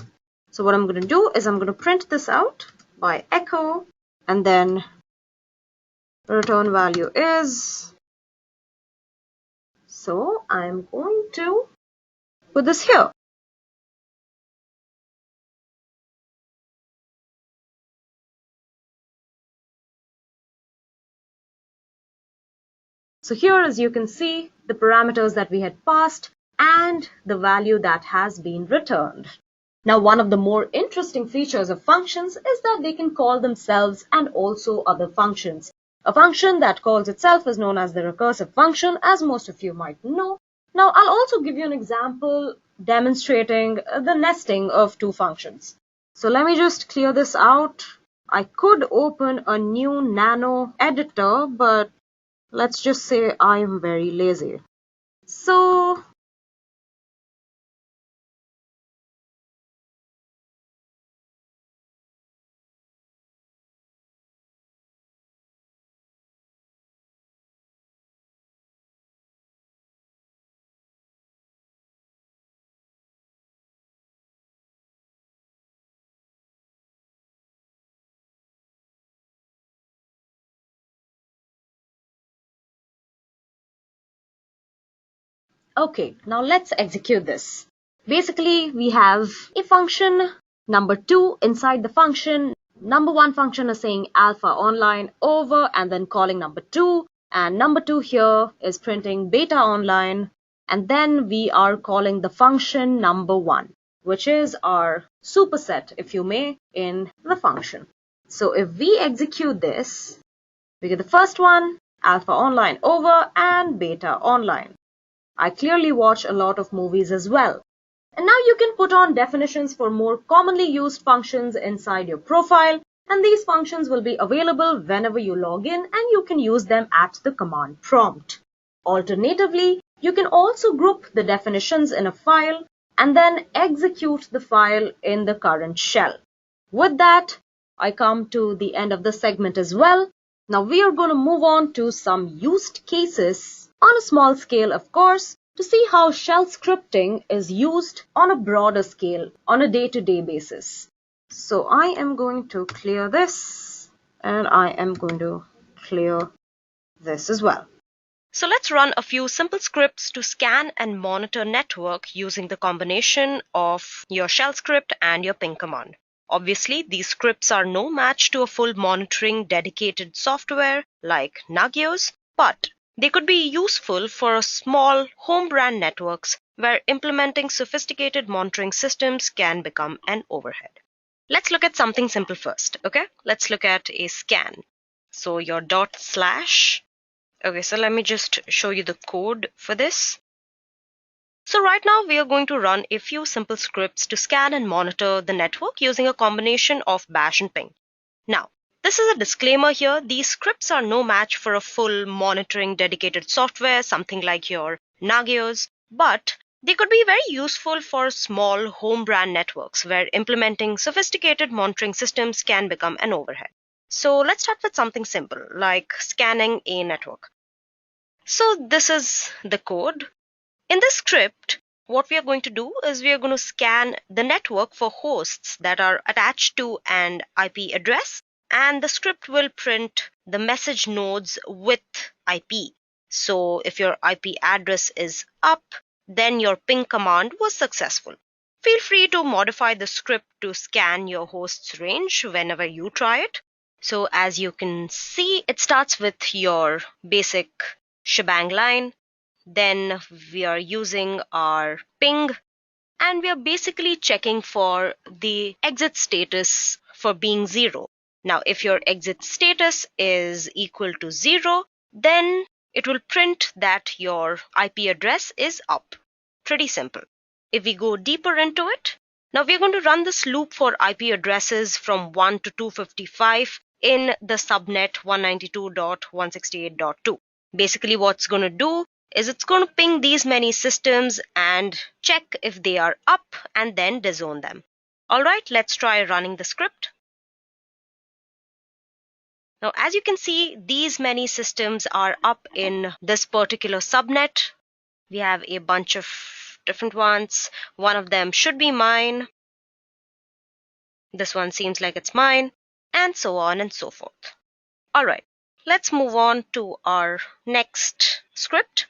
so what I'm going to do is I'm going to print this out by echo, and then return value is, so I'm going to put this here. So here, as you can see, the parameters that we had passed and the value that has been returned. Now, one of the more interesting features of functions is that they can call themselves and also other functions. A function that calls itself is known as the recursive function, as most of you might know. Now, I'll also give you an example demonstrating the nesting of 2 functions. So let me just clear this out. I could open a new nano editor, but let's just say I am very lazy. So okay, now let's execute this. Basically, we have a function, number 2 inside the function. Number 1 function is saying alpha online over and then calling number 2. And number 2 here is printing beta online. And then we are calling the function number 1, which is our superset, if you may, in the function. So if we execute this, we get the first one, alpha online over and beta online. I clearly watch a lot of movies as well. And now you can put on definitions for more commonly used functions inside your profile, and these functions will be available whenever you log in, and you can use them at the command prompt. Alternatively, you can also group the definitions in a file and then execute the file in the current shell. With that, I come to the end of this segment as well. Now we are going to move on to some used cases on a small scale, of course, to see how shell scripting is used on a broader scale on a day-to-day basis. So I am going to clear this and I am going to clear this as well. So let's run a few simple scripts to scan and monitor network using the combination of your shell script and your ping command. Obviously, these scripts are no match to a full monitoring dedicated software like Nagios, but they could be useful for small home brand networks where implementing sophisticated monitoring systems can become an overhead. Let's look at something simple first, okay? Let's look at a scan. So your dot slash. Okay, so let me just show you the code for this. So right now we are going to run a few simple scripts to scan and monitor the network using a combination of bash and ping. Now, this is a disclaimer here. These scripts are no match for a full monitoring dedicated software, something like your Nagios, but they could be very useful for small home brand networks where implementing sophisticated monitoring systems can become an overhead. So let's start with something simple like scanning a network. So this is the code. In this script, what we are going to do is we are going to scan the network for hosts that are attached to an IP address, and the script will print the message nodes with IP. So if your IP address is up, then your ping command was successful. Feel free to modify the script to scan your host's range whenever you try it. So as you can see, it starts with your basic shebang line. Then we are using our ping and we are basically checking for the exit status for being 0. Now, if your exit status is equal to 0, then it will print that your IP address is up. Pretty simple. If we go deeper into it, now we're going to run this loop for IP addresses from 1 to 255 in the subnet 192.168.2. Basically, what's going to do is it's going to ping these many systems and check if they are up and then disown them. All right, let's try running the script. Now, as you can see, these many systems are up in this particular subnet. We have a bunch of different ones. One of them should be mine. This one seems like it's mine, and so on and so forth. All right, let's move on to our next script.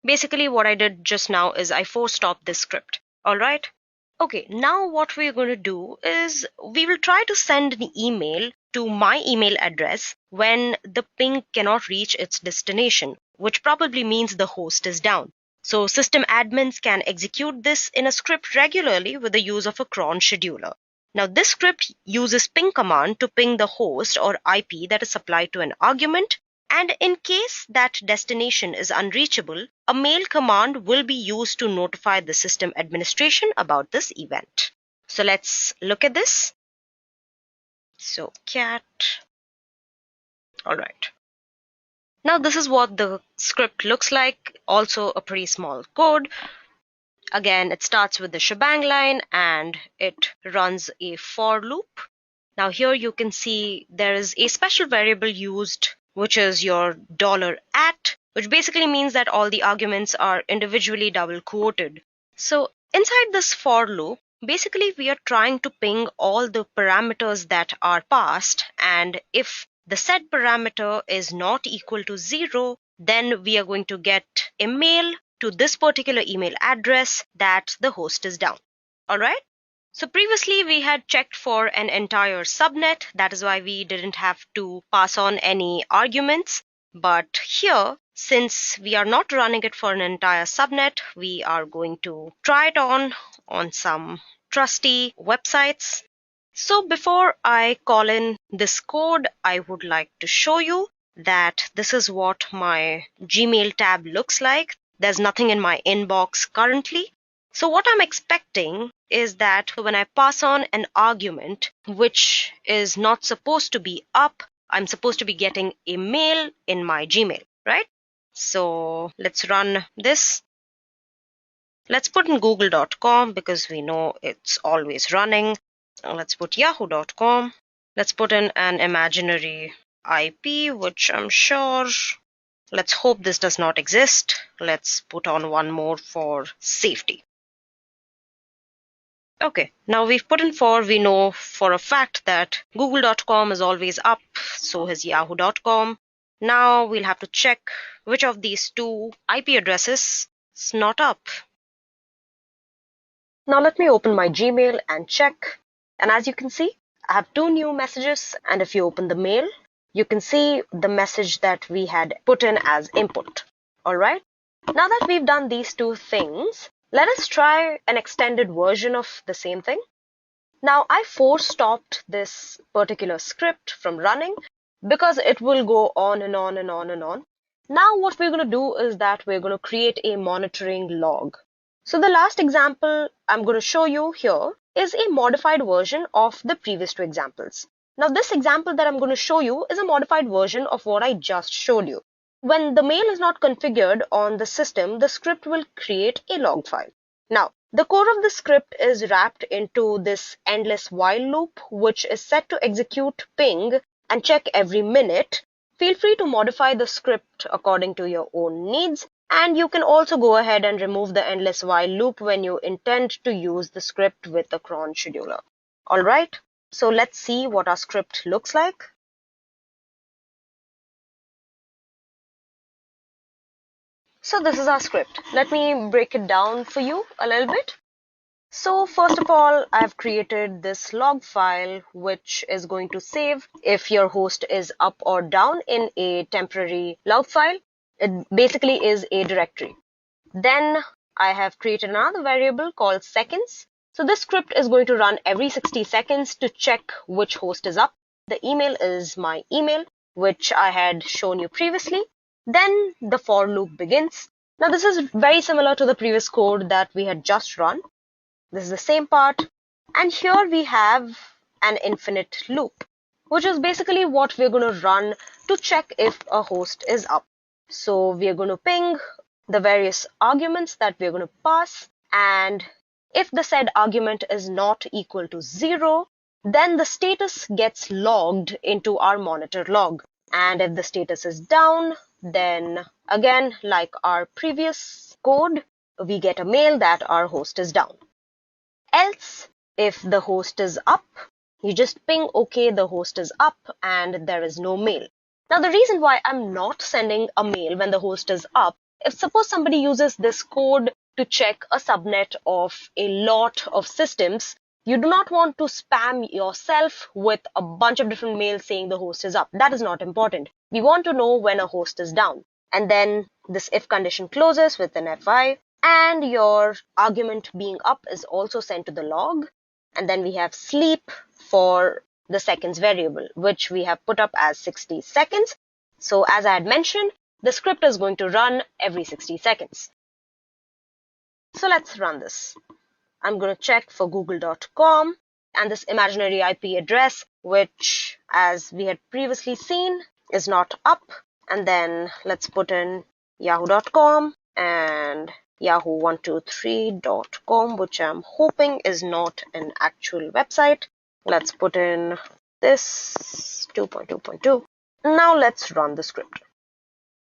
Basically, what I did just now is I force-stopped this script. All right. Okay, now what we're going to do is we will try to send an email to my email address when the ping cannot reach its destination, which probably means the host is down. So system admins can execute this in a script regularly with the use of a cron scheduler. Now this script uses ping command to ping the host or IP that is supplied to an argument. And in case that destination is unreachable, a mail command will be used to notify the system administration about this event. So let's look at this. So cat. All right. Now this is what the script looks like. Also a pretty small code. Again, it starts with the shebang line and it runs a for loop. Now here you can see there is a special variable used, which is your $at, which basically means that all the arguments are individually double quoted. So inside this for loop, basically we are trying to ping all the parameters that are passed, and if the set parameter is not equal to 0, then we are going to get a mail to this particular email address that the host is down. All right. So previously we had checked for an entire subnet. That is why we didn't have to pass on any arguments. But here, since we are not running it for an entire subnet, we are going to try it on some trusty websites. So before I call in this code, I would like to show you that this is what my Gmail tab looks like. There's nothing in my inbox currently. So what I'm expecting is that when I pass on an argument which is not supposed to be up, I'm supposed to be getting a mail in my Gmail, right? So let's run this. Let's put in google.com because we know it's always running. Let's put yahoo.com. Let's put in an imaginary IP, which I'm sure. Let's hope this does not exist. Let's put on one more for safety. Okay, now we've put in 4. We know for a fact that google.com is always up, so is yahoo.com. Now we'll have to check which of these two IP addresses is not up. Now let me open my Gmail and check. And as you can see, I have 2 new messages. And if you open the mail, you can see the message that we had put in as input. All right. Now that we've done these 2 things, let us try an extended version of the same thing. Now I force stopped this particular script from running because it will go on and on and on and on. Now what we're going to do is that we're going to create a monitoring log. So the last example I'm going to show you here is a modified version of the previous 2 examples. Now this example that I'm going to show you is a modified version of what I just showed you. When the mail is not configured on the system, the script will create a log file. Now, the core of the script is wrapped into this endless while loop, which is set to execute ping and check every minute. Feel free to modify the script according to your own needs, and you can also go ahead and remove the endless while loop when you intend to use the script with a cron scheduler. All right, so let's see what our script looks like. So this is our script. Let me break it down for you a little bit. So first of all, I've created this log file which is going to save if your host is up or down in a temporary log file. It basically is a directory. Then I have created another variable called seconds. So this script is going to run every 60 seconds to check which host is up. The email is my email, which I had shown you previously. Then the for loop begins. Now this is very similar to the previous code that we had just run. This is the same part. And here we have an infinite loop, which is basically what we're going to run to check if a host is up. So we're going to ping the various arguments that we're going to pass. And if the said argument is not equal to 0, then the status gets logged into our monitor log. And if the status is down, then again, like our previous code, we get a mail that our host is down. Else, if the host is up, you just ping okay, the host is up, and there is no mail. Now the reason why I'm not sending a mail when the host is up, if suppose somebody uses this code to check a subnet of a lot of systems, you do not want to spam yourself with a bunch of different mails saying the host is up. That is not important. We want to know when a host is down. And then this if condition closes with an fi, and your argument being up is also sent to the log. And then we have sleep for the seconds variable, which we have put up as 60 seconds. So as I had mentioned, the script is going to run every 60 seconds. So let's run this. I'm going to check for google.com and this imaginary IP address, which as we had previously seen is not up. And then let's put in yahoo.com and yahoo123.com, which I'm hoping is not an actual website. Let's put in this 2.2.2. Now let's run the script.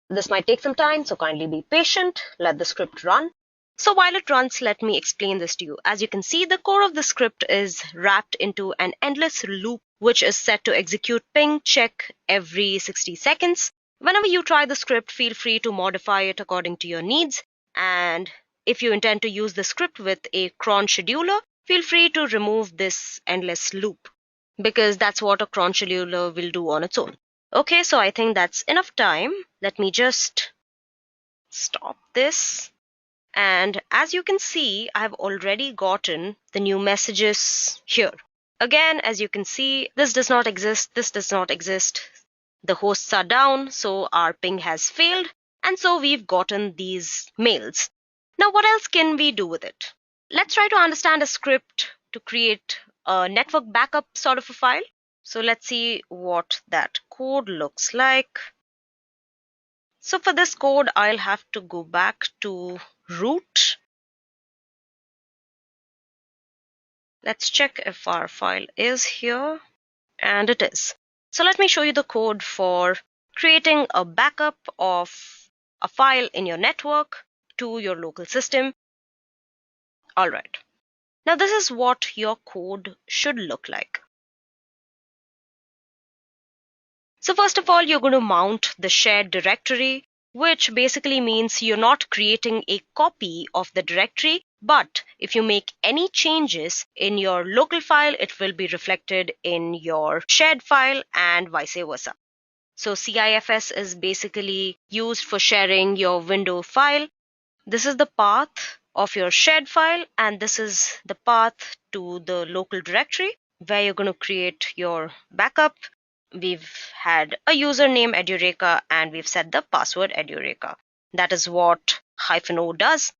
This might take some time, so kindly be patient. Let the script run. So while it runs, let me explain this to you. As you can see, the core of the script is wrapped into an endless loop, which is set to execute ping check every 60 seconds. Whenever you try the script, feel free to modify it according to your needs. And if you intend to use the script with a cron scheduler, feel free to remove this endless loop, because that's what a cron scheduler will do on its own. Okay, so I think that's enough time. Let me just stop this. And as you can see, I've already gotten the new messages here. Again, as you can see, this does not exist, this does not exist. The hosts are down, so our ping has failed. And so we've gotten these mails. Now, what else can we do with it? Let's try to understand a script to create a network backup sort of a file. So let's see what that code looks like. So for this code, I'll have to go back to root. Let's check if our file is here, and it is. So let me show you the code for creating a backup of a file in your network to your local system. All right. Now this is what your code should look like. So first of all, you're going to mount the shared directory, which basically means you're not creating a copy of the directory, but if you make any changes in your local file, it will be reflected in your shared file and vice versa. So CIFS is basically used for sharing your window file. This is the path of your shared file, and this is the path to the local directory where you're going to create your backup. We've had a username Edureka and we've set the password Edureka. That is what -o does.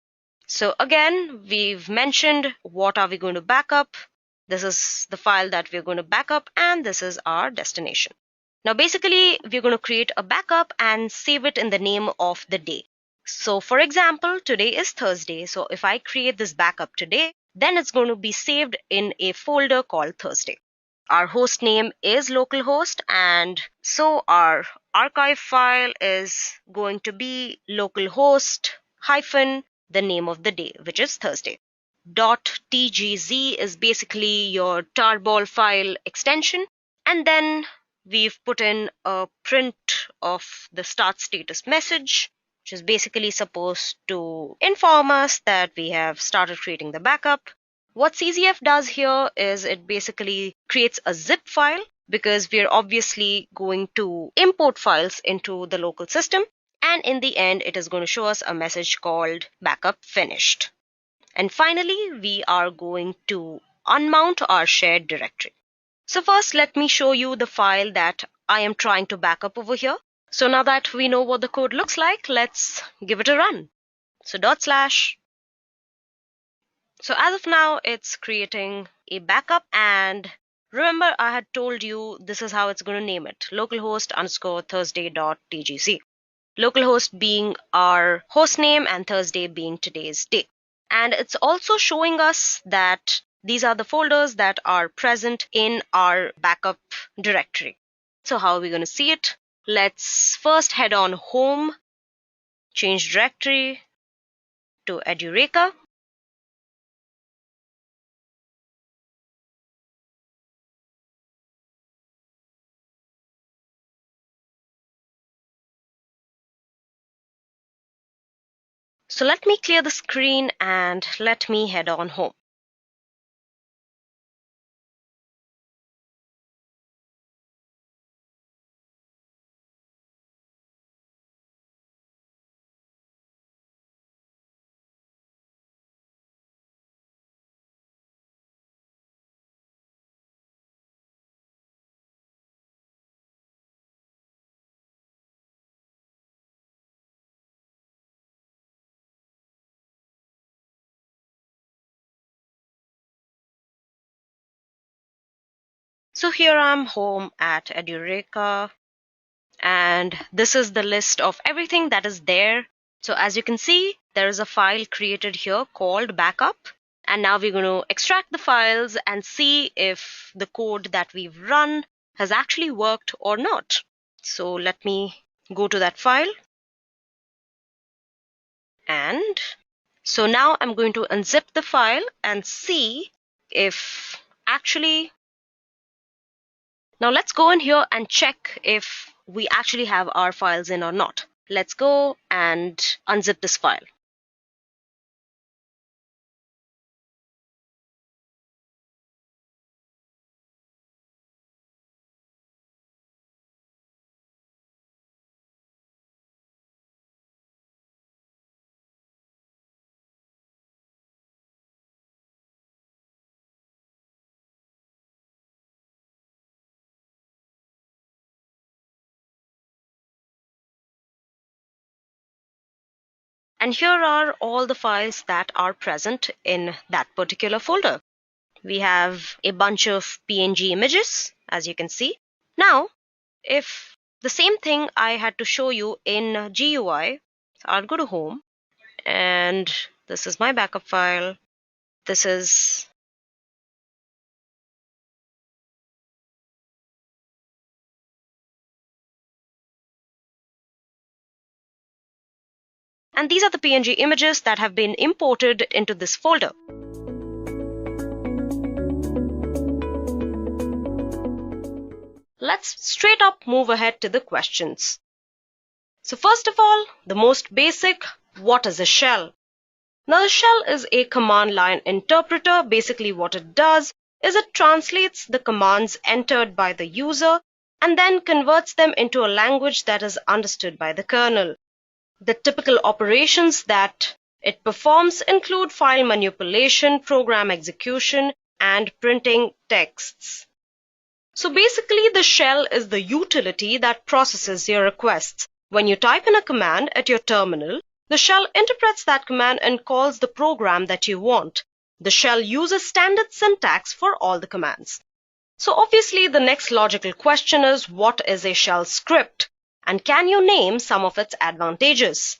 So again, we've mentioned what are we going to backup. This is the file that we're going to backup, and this is our destination. Now basically, we're going to create a backup and save it in the name of the day. So for example, today is Thursday. So if I create this backup today, then it's going to be saved in a folder called Thursday. Our host name is localhost, and so our archive file is going to be localhost hyphen the name of the day, which is Thursday. .tgz is basically your tarball file extension, and then we've put in a print of the start status message, which is basically supposed to inform us that we have started creating the backup. What CZF does here is it basically creates a zip file because we're obviously going to import files into the local system. And in the end, it is going to show us a message called backup finished. And finally, we are going to unmount our shared directory. So first, let me show you the file that I am trying to back up over here. So now that we know what the code looks like, let's give it a run. So /. So as of now, it's creating a backup, and remember I had told you this is how it's going to name it, localhost _ Thursday.tgz. Localhost being our host name and Thursday being today's day. And it's also showing us that these are the folders that are present in our backup directory. So how are we going to see it? Let's first head on home, change directory to Edureka. So let me clear the screen and let me head on home. So here I'm home at Edureka, and this is the list of everything that is there. So as you can see, there is a file created here called backup. And now we're going to extract the files and see if the code that we've run has actually worked or not. So let me go to that file. And so now I'm going to unzip the file and see if actually. Now let's go in here and check if we actually have our files in or not. Let's go and unzip this file. And here are all the files that are present in that particular folder. We have a bunch of PNG images, as you can see. Now, if the same thing I had to show you in GUI, so I'll go to home, and this is my backup file. This is And these are the PNG images that have been imported into this folder. Let's straight up move ahead to the questions. So first of all, the most basic, what is a shell? Now the shell is a command line interpreter. Basically what it does is it translates the commands entered by the user and then converts them into a language that is understood by the kernel. The typical operations that it performs include file manipulation, program execution, and printing texts. So basically the shell is the utility that processes your requests. When you type in a command at your terminal, the shell interprets that command and calls the program that you want. The shell uses standard syntax for all the commands. So obviously the next logical question is, what is a shell script? And can you name some of its advantages?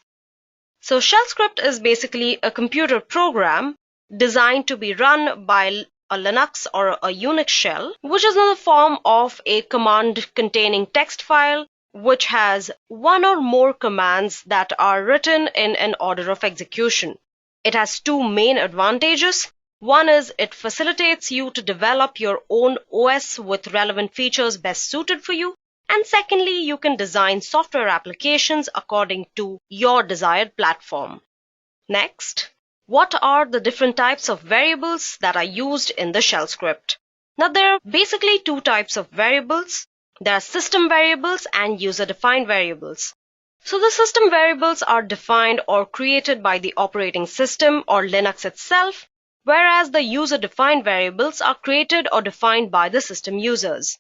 So shell script is basically a computer program designed to be run by a Linux or a Unix shell, which is in the form of a command containing text file which has one or more commands that are written in an order of execution. It has two main advantages. One is it facilitates you to develop your own OS with relevant features best suited for you. And secondly, you can design software applications according to your desired platform. Next, what are the different types of variables that are used in the shell script? Now, there are basically two types of variables. There are system variables and user-defined variables. So the system variables are defined or created by the operating system or Linux itself, whereas the user-defined variables are created or defined by the system users.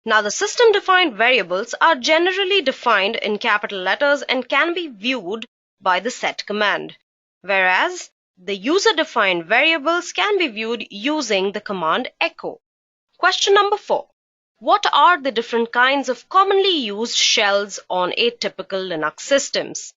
Now, the system-defined variables are generally defined in capital letters and can be viewed by the set command, whereas the user-defined variables can be viewed using the command echo. Question number 4. What are the different kinds of commonly used shells on a typical Linux systems?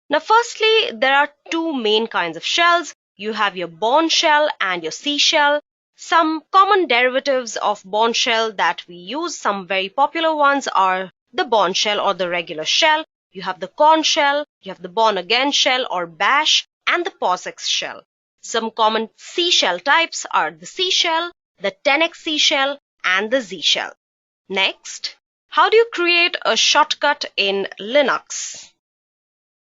Now, firstly, there are two main kinds of shells. You have your Bourne shell and your C shell. Some common derivatives of Bourne shell that we use, some very popular ones are the Bourne shell or the regular shell. You have the Corn shell, you have the Born Again shell or Bash, and the POSIX shell. Some common C shell types are the C shell, the 10x C shell, and the Z shell. Next, how do you create a shortcut in Linux?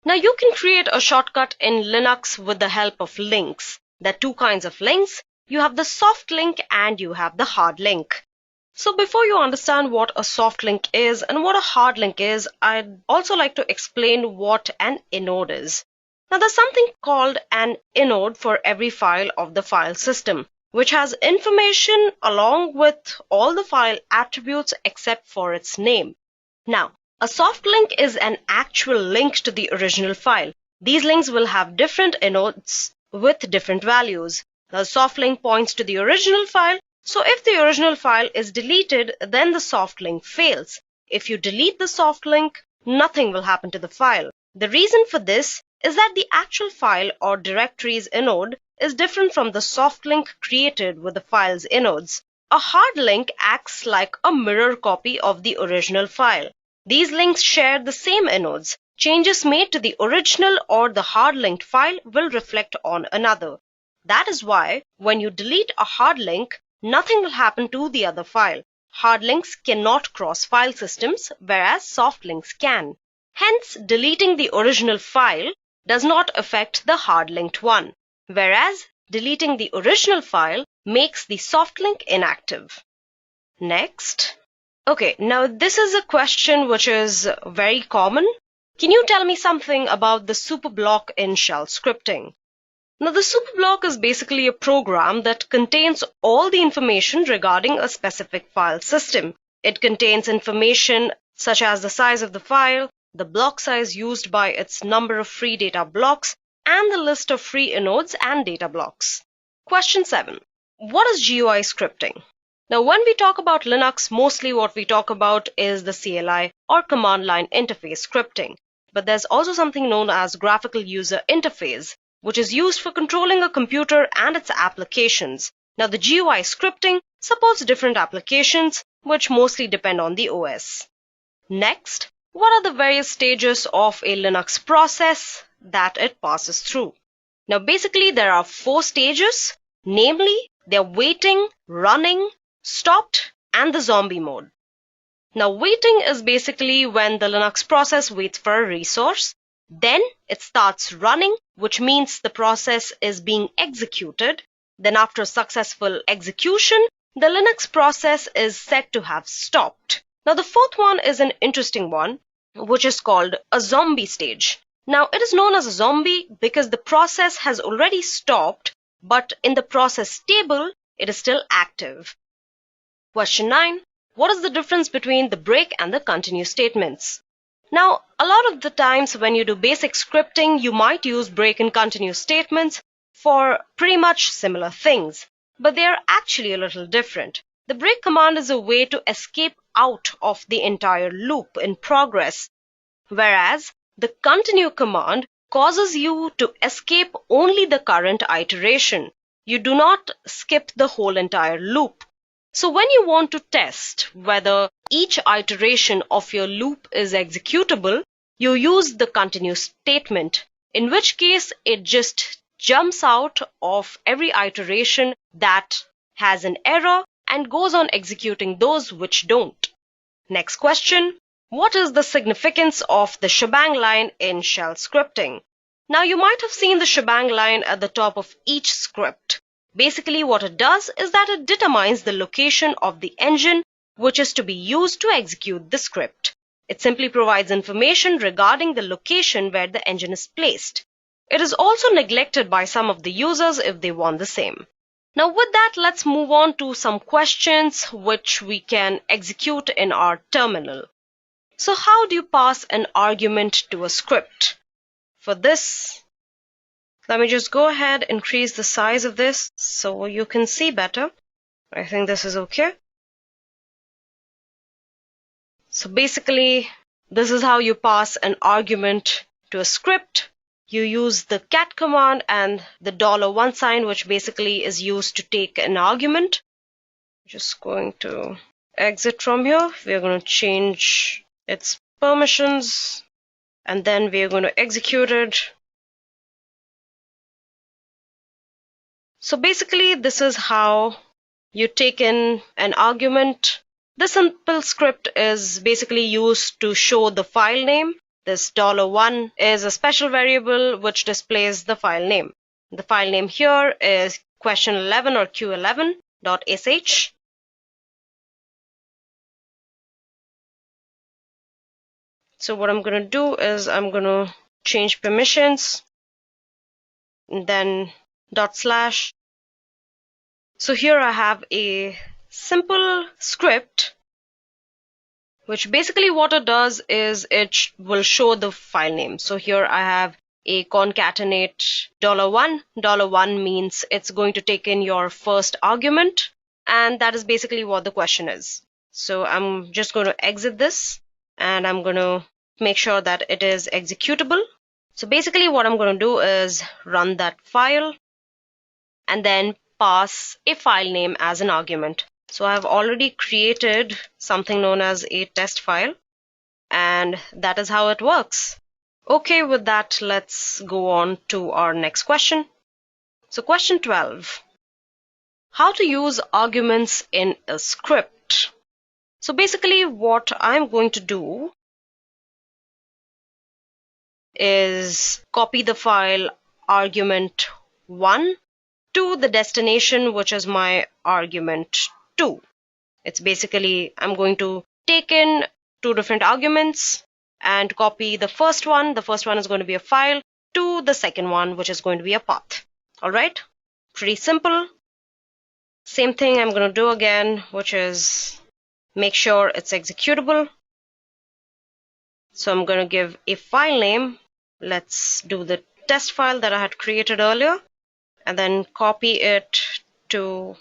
Now, you can create a shortcut in Linux with the help of links. There are two kinds of links. You have the soft link and you have the hard link. So before you understand what a soft link is and what a hard link is, I'd also like to explain what an inode is. Now, there's something called an inode for every file of the file system, which has information along with all the file attributes except for its name. Now, a soft link is an actual link to the original file. These links will have different inodes with different values. The soft link points to the original file, so if the original file is deleted, then the soft link fails. If you delete the soft link, nothing will happen to the file. The reason for this is that the actual file or directory's inode is different from the soft link created with the file's inodes. A hard link acts like a mirror copy of the original file. These links share the same inodes. Changes made to the original or the hard linked file will reflect on another. That is why when you delete a hard link, nothing will happen to the other file. Hard links cannot cross file systems, whereas soft links can. Hence, deleting the original file does not affect the hard linked one, whereas deleting the original file makes the soft link inactive. Next. Okay, now this is a question which is very common. Can you tell me something about the superblock in shell scripting? Now, the superblock is basically a program that contains all the information regarding a specific file system. It contains information such as the size of the file, the block size used by its number of free data blocks, and the list of free inodes and data blocks. Question 7. What is GUI scripting? Now, when we talk about Linux, mostly what we talk about is the CLI or command line interface scripting. But there's also something known as graphical user interface, which is used for controlling a computer and its applications. Now, the GUI scripting supports different applications, which mostly depend on the OS. Next, what are the various stages of a Linux process? that it passes through. Now basically there are 4 stages, namely they're waiting, running, stopped, and the zombie mode. Now waiting is basically when the Linux process waits for a resource, then it starts running, which means the process is being executed. Then after successful execution, the Linux process is said to have stopped. Now the 4th one is an interesting one, which is called a zombie stage. Now it is known as a zombie because the process has already stopped, but in the process table, it is still active. Question 9. What is the difference between the break and the continue statements? Now, a lot of the times when you do basic scripting, you might use break and continue statements for pretty much similar things, but they are actually a little different. The break command is a way to escape out of the entire loop in progress, whereas the continue command causes you to escape only the current iteration. You do not skip the whole entire loop. So when you want to test whether each iteration of your loop is executable, you use the continue statement, in which case it just jumps out of every iteration that has an error and goes on executing those which don't. Next question. What is the significance of the shebang line in shell scripting? Now you might have seen the shebang line at the top of each script. Basically what it does is that it determines the location of the engine which is to be used to execute the script. It simply provides information regarding the location where the engine is placed. It is also neglected by some of the users if they want the same. Now with that, let's move on to some questions which we can execute in our terminal. So how do you pass an argument to a script? For this, let me just go ahead and increase the size of this so you can see better. I think this is okay. So basically, this is how you pass an argument to a script. You use the cat command and the $1 sign, which basically is used to take an argument. Just going to exit from here. We're going to change its permissions and then we're going to execute it. So basically, this is how you take in an argument. This simple script is basically used to show the file name. This $1 is a special variable which displays the file name. The file name here is question11 or q11.sh. So what I'm going to do is I'm going to change permissions and then /. So here I have a simple script which basically what it does is it will show the file name. So here I have a concatenate $1. $1 means it's going to take in your first argument, and that is basically what the question is. So I'm just going to exit this and I'm going to make sure that it is executable. So basically what I'm going to do is run that file and then pass a file name as an argument. So I've already created something known as a test file, and that is how it works. Okay, with that, let's go on to our next question. So question 12. How to use arguments in a script. So basically what I'm going to do is copy the file argument1 to the destination, which is my argument 2. It's basically I'm going to take in 2 different arguments and copy the first one. The first one is going to be a file to the second one, which is going to be a path. All right, pretty simple. Same thing I'm going to do again, which is make sure it's executable. So I'm going to give a file name. Let's do the test file that I had created earlier and then copy it to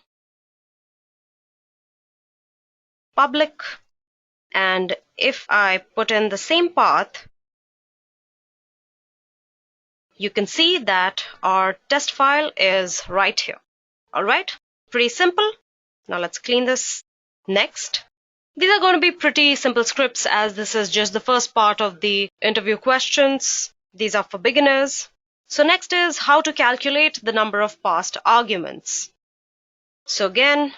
public. And if I put in the same path, you can see that our test file is right here. All right, pretty simple. Now let's clean this. Next, these are going to be pretty simple scripts as this is just the first part of the interview questions. These are for beginners. So next is how to calculate the number of passed arguments. So again,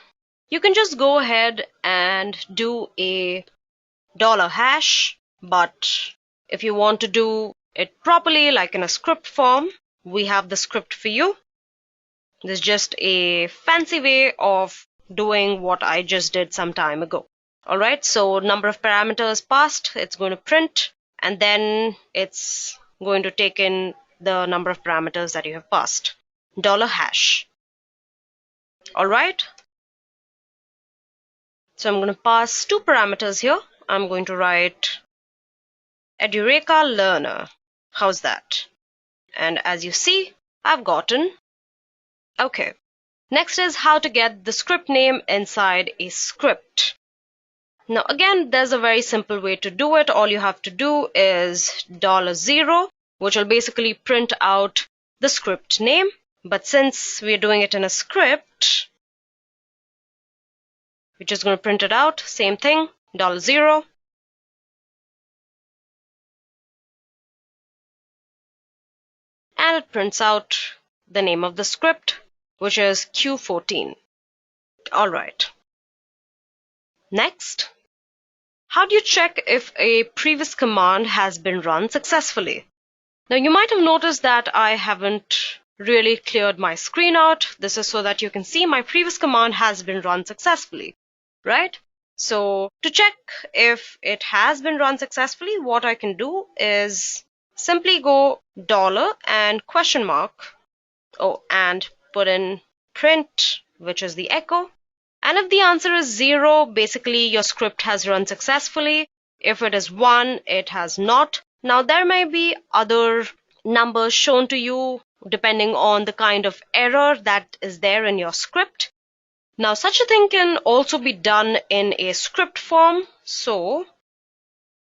you can just go ahead and do a $hash, but if you want to do it properly, like in a script form, we have the script for you. This is just a fancy way of doing what I just did some time ago. Alright, so number of parameters passed, it's going to print, and then it's going to take in the number of parameters that you have passed. $hash. Alright, so I'm going to pass 2 parameters here. I'm going to write Edureka learner. How's that? And as you see, I've gotten. Okay. Next is how to get the script name inside a script. Now again, there's a very simple way to do it. All you have to do is $0, which will basically print out the script name. But since we're doing it in a script, we're just going to print it out. Same thing, $0. And it prints out the name of the script, which is Q14. Alright. Next, how do you check if a previous command has been run successfully? Now you might have noticed that I haven't really cleared my screen out. This is so that you can see my previous command has been run successfully, right? So to check if it has been run successfully, what I can do is simply go $ and question mark, and put in print, which is the echo. And if the answer is 0, basically your script has run successfully. If it is 1, it has not. Now there may be other numbers shown to you depending on the kind of error that is there in your script. Now such a thing can also be done in a script form. So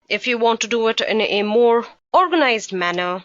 if you want to do it in a more organized manner,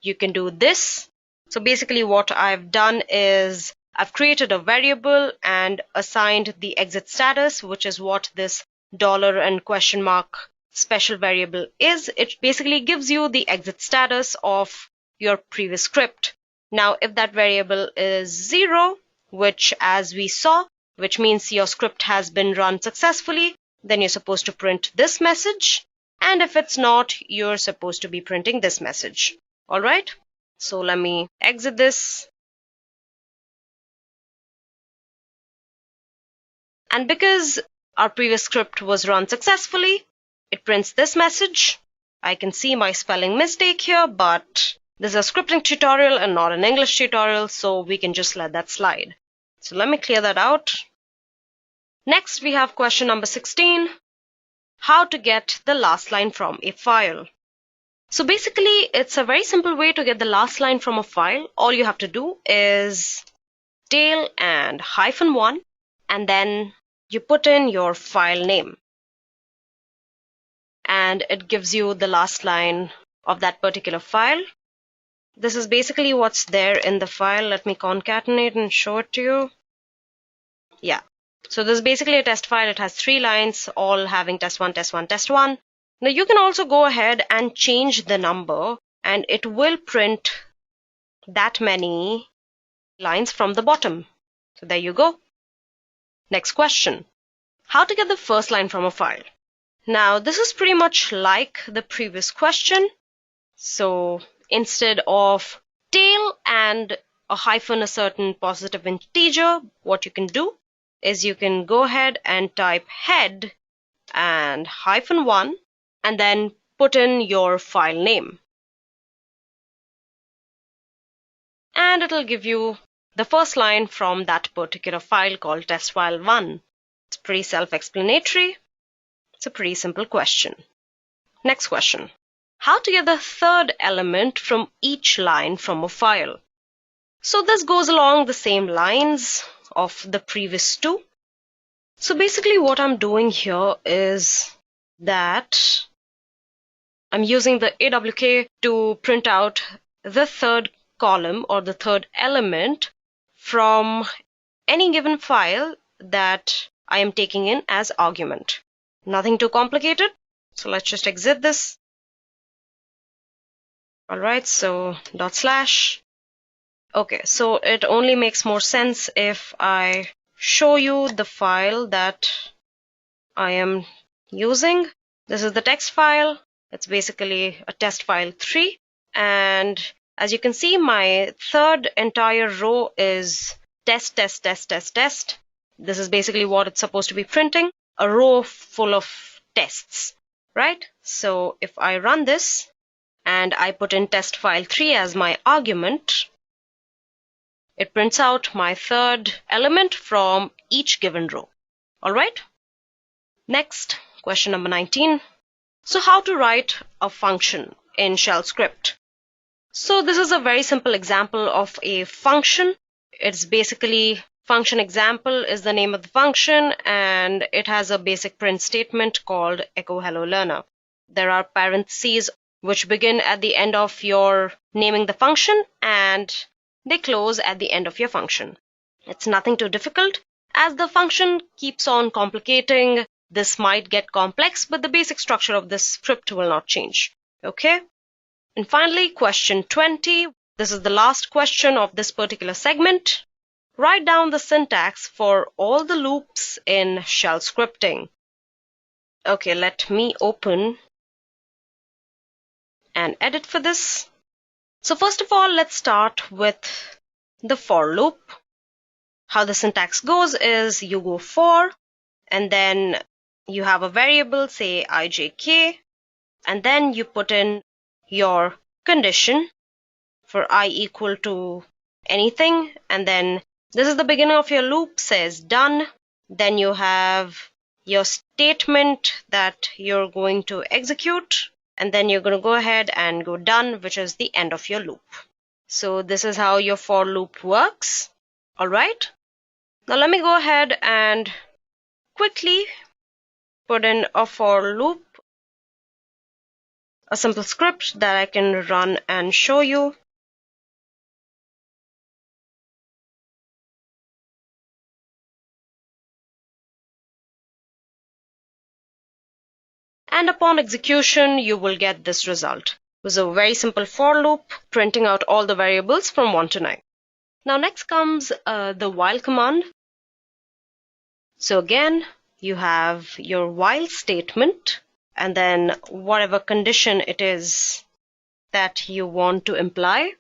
you can do this. So basically what I've done is I've created a variable and assigned the exit status, which is what this $ and question mark special variable is. It basically gives you the exit status of your previous script. Now if that variable is 0, which as we saw, which means your script has been run successfully, then you're supposed to print this message. And if it's not, you're supposed to be printing this message. Alright, so let me exit this. And because our previous script was run successfully, it prints this message. I can see my spelling mistake here, but this is a scripting tutorial and not an English tutorial, so we can just let that slide. So let me clear that out. Next, we have question number 16. How to get the last line from a file. So basically, it's a very simple way to get the last line from a file. All you have to do is tail and -1, and then you put in your file name. And it gives you the last line of that particular file. This is basically what's there in the file. Let me concatenate and show it to you. Yeah. So this is basically a test file. It has 3 lines, all having test1, test1, test1. Now you can also go ahead and change the number, and it will print that many lines from the bottom. So there you go. Next question. How to get the first line from a file? Now this is pretty much like the previous question. So instead of tail and a hyphen, a certain positive integer, what you can do is you can go ahead and type head and -1 and then put in your file name. And it'll give you the first line from that particular file called testfile1. It's pretty self-explanatory. It's a pretty simple question. Next question. How to get the third element from each line from a file? So this goes along the same lines of the previous two. So basically what I'm doing here is that I'm using the AWK to print out the third column or the third element from any given file that I am taking in as argument. Nothing too complicated. So let's just exit this. All right, so dot slash. Okay, so it only makes more sense if I show you the file that I am using. This is the text file. It's basically a test file 3. And as you can see, my third entire row is test, test, test, test, test. This is basically what it's supposed to be printing, a row full of tests, right? So if I run this and I put in test file 3 as my argument, it prints out my third element from each given row. All right. Next, question number 19. So how to write a function in shell script? So this is a very simple example of a function. It's basically function example is the name of the function, and it has a basic print statement called echo hello learner. There are parentheses which begin at the end of your naming the function and they close at the end of your function. It's nothing too difficult. As the function keeps on complicating, this might get complex, but the basic structure of this script will not change. Okay? And finally, question 20. This is the last question of this particular segment. Write down the syntax for all the loops in shell scripting. Okay, let me open and edit for this. So first of all, let's start with the for loop. How the syntax goes is you go for, and then you have a variable, say ijk, and then you put in your condition for I equal to anything, and then this is the beginning of your loop, says done. Then you have your statement that you're going to execute, and then you're going to go ahead and go done, which is the end of your loop. So this is how your for loop works. All right. Now let me go ahead and quickly put in a for loop, a simple script that I can run and show you. And upon execution, you will get this result. It was a very simple for loop, printing out all the variables from 1 to 9. Now next comes the while command. So again, you have your while statement, and then whatever condition it is that you want to imply.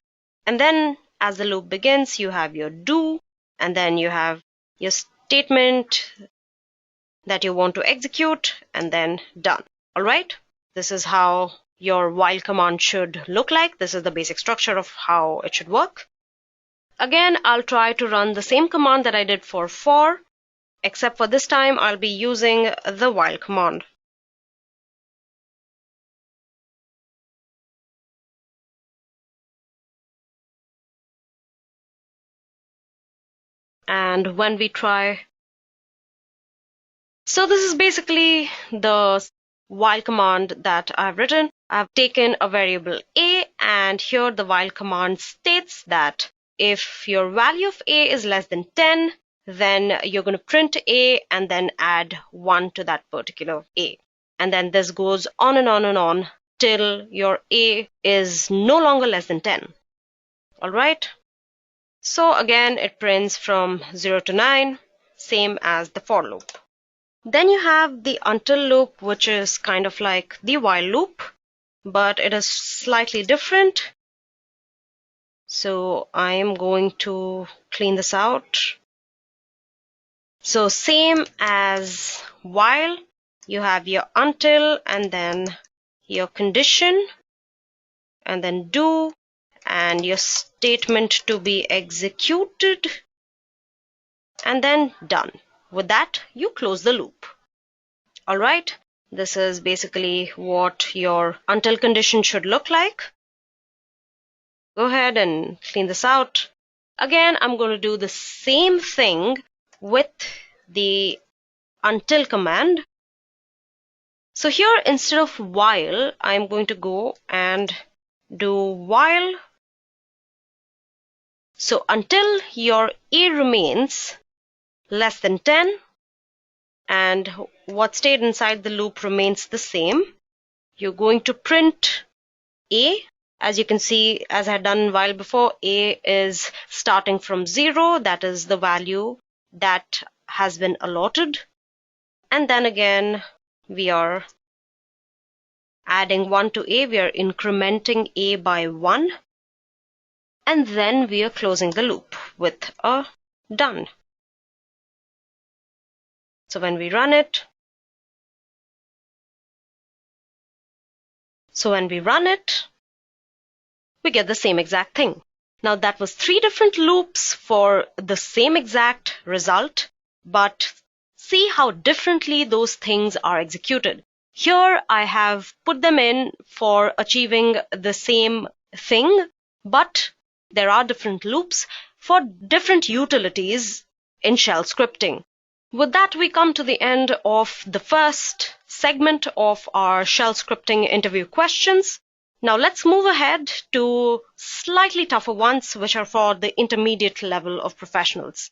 And then as the loop begins, you have your do, and then you have your statement that you want to execute, and then done. All right. This is how your while command should look like. This is the basic structure of how it should work. Again, I'll try to run the same command that I did for, except for this time I'll be using the while command. And when we try, so this is basically the while command that I've written. I've taken a variable a, and here the while command states that if your value of a is less than 10, then you're going to print a and then add 1 to that particular a. And then this goes on and on and on till your a is no longer less than 10. All right. So again, it prints from 0 to 9, same as the for loop. Then you have the until loop, which is kind of like the while loop, but it is slightly different. So I am going to clean this out. So same as while, you have your until and then your condition and then do and your statement to be executed and then done. With that, you close the loop. All right. This is basically what your until condition should look like. Go ahead and clean this out. Again, I'm going to do the same thing with the until command. So here, instead of while, I'm going to go and do while. So until your a remains less than 10 and what stayed inside the loop remains the same, you're going to print a As you can see, as I had done a while before, A is starting from 0, that is the value that has been allotted. And then again, we are adding 1 to A, we are incrementing A by 1. And then we are closing the loop with a done. So when we run it, we get the same exact thing. Now that was 3 different loops for the same exact result, but see how differently those things are executed. Here I have put them in for achieving the same thing, but there are different loops for different utilities in shell scripting. With that, we come to the end of the first segment of our shell scripting interview questions. Now let's move ahead to slightly tougher ones, which are for the intermediate level of professionals.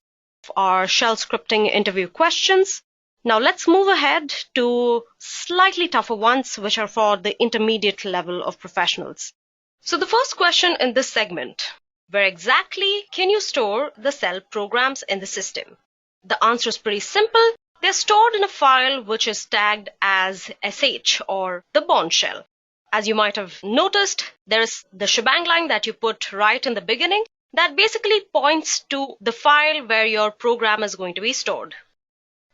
Our shell scripting interview questions. Now let's move ahead to slightly tougher ones, which are for the intermediate level of professionals. So the first question in this segment, where exactly can you store the shell programs in the system? The answer is pretty simple. They're stored in a file which is tagged as sh, or the Bourne shell. As you might have noticed, there is the shebang line that you put right in the beginning that basically points to the file where your program is going to be stored.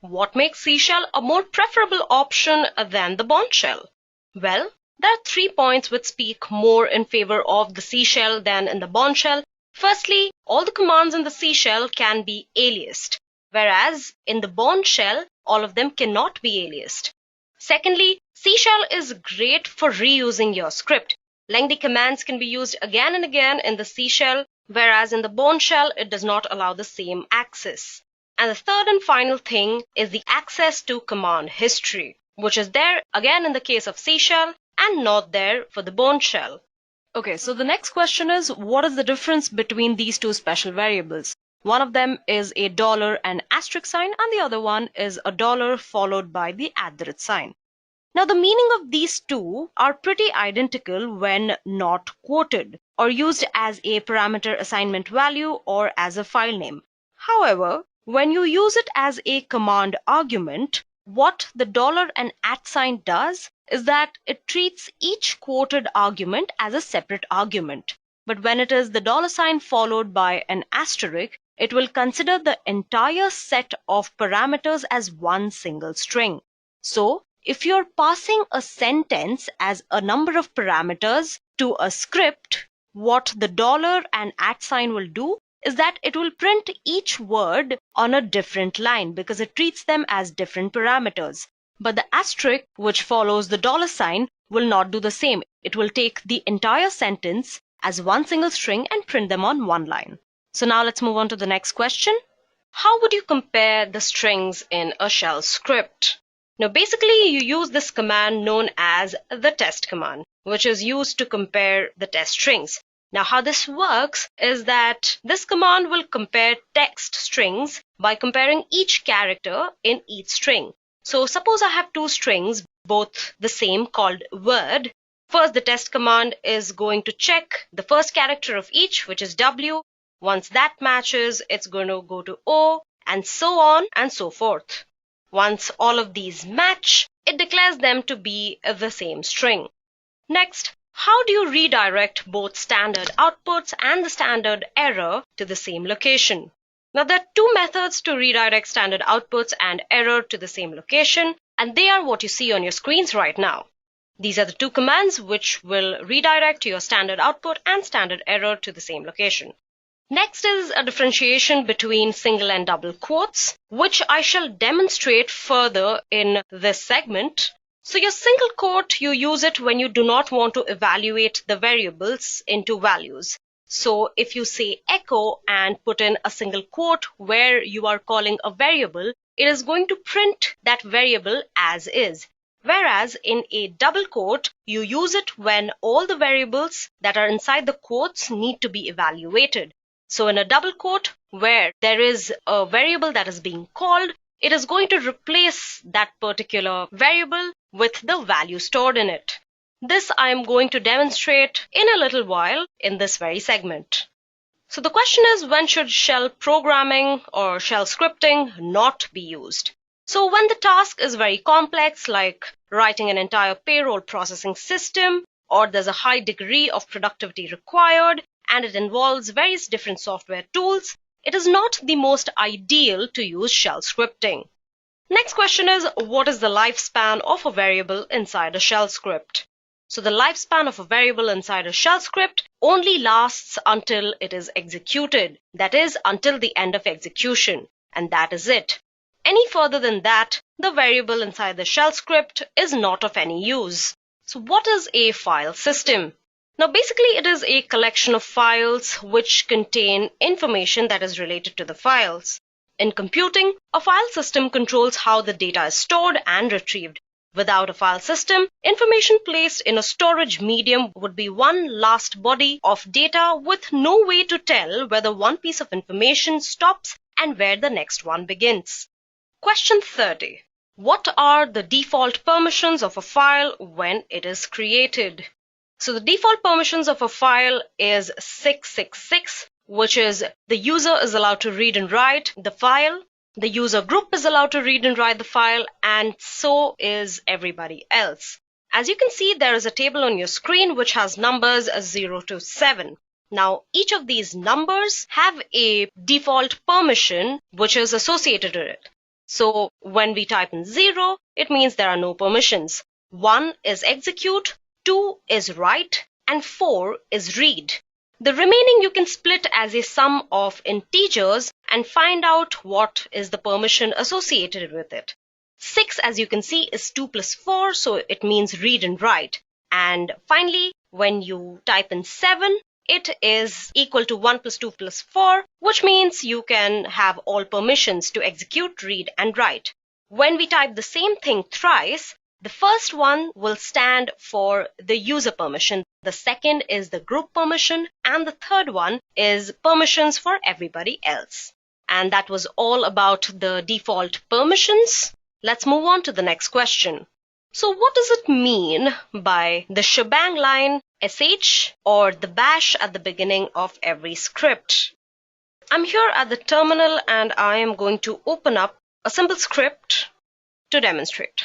What makes C shell a more preferable option than the Bourne shell? Well, there are 3 points which speak more in favor of the C shell than in the Bourne shell. Firstly, all the commands in the C shell can be aliased, whereas in the Bourne shell, all of them cannot be aliased. Secondly, C shell is great for reusing your script. Lengthy commands can be used again and again in the C shell, whereas in the Bourne shell, it does not allow the same access. And the third and final thing is the access to command history, which is there again in the case of C shell and not there for the Bourne shell. Okay, so the next question is, what is the difference between these two special variables? One of them is a $ and asterisk sign, and the other one is a $ followed by the @ sign. Now, the meaning of these two are pretty identical when not quoted or used as a parameter assignment value or as a file name. However, when you use it as a command argument, what the $ and @ sign does is that it treats each quoted argument as a separate argument. But when it is the $ followed by an asterisk, it will consider the entire set of parameters as one single string. So, if you're passing a sentence as a number of parameters to a script, what the $ and @ sign will do is that it will print each word on a different line because it treats them as different parameters. But the asterisk, which follows the $, will not do the same. It will take the entire sentence as one single string and print them on one line. So now let's move on to the next question. How would you compare the strings in a shell script? Now basically you use this command known as the test command, which is used to compare the test strings. Now how this works is that this command will compare text strings by comparing each character in each string. So suppose I have 2 strings, both the same, called word. First, the test command is going to check the first character of each, which is W. Once that matches, it's going to go to O, and so on and so forth. Once all of these match, it declares them to be the same string. Next, how do you redirect both standard outputs and the standard error to the same location? Now, there are 2 methods to redirect standard outputs and error to the same location, and they are what you see on your screens right now. These are the 2 commands which will redirect your standard output and standard error to the same location. Next is a differentiation between single and double quotes, which I shall demonstrate further in this segment. So your single quote, you use it when you do not want to evaluate the variables into values. So if you say echo and put in a single quote where you are calling a variable, it is going to print that variable as is. Whereas in a double quote, you use it when all the variables that are inside the quotes need to be evaluated. So in a double quote where there is a variable that is being called, it is going to replace that particular variable with the value stored in it. This I am going to demonstrate in a little while in this very segment. So the question is, when should shell programming or shell scripting not be used? So when the task is very complex, like writing an entire payroll processing system, or there's a high degree of productivity required, and it involves various different software tools, it is not the most ideal to use shell scripting. Next question is, what is the lifespan of a variable inside a shell script? So the lifespan of a variable inside a shell script only lasts until it is executed, that is, until the end of execution, and that is it. Any further than that, the variable inside the shell script is not of any use. So what is a file system? Now basically it is a collection of files which contain information that is related to the files. In computing, a file system controls how the data is stored and retrieved. Without a file system, information placed in a storage medium would be one last body of data with no way to tell whether one piece of information stops and where the next one begins. Question 30. What are the default permissions of a file when it is created? So the default permissions of a file is 666, which is the user is allowed to read and write the file, the user group is allowed to read and write the file, and so is everybody else. As you can see, there is a table on your screen which has numbers 0 to 7. Now, each of these numbers have a default permission which is associated with it. So when we type in 0, it means there are no permissions. 1 is execute, 2 is write, and 4 is read. The remaining you can split as a sum of integers and find out what is the permission associated with it. 6, as you can see, is 2 plus 4, so it means read and write. And finally, when you type in 7, it is equal to 1 plus 2 plus 4, which means you can have all permissions to execute, read, and write. When we type the same thing thrice, the first one will stand for the user permission, the second is the group permission, and the third one is permissions for everybody else. And that was all about the default permissions. Let's move on to the next question. So what does it mean by the shebang line, sh, or the bash at the beginning of every script? I'm here at the terminal and I am going to open up a simple script to demonstrate.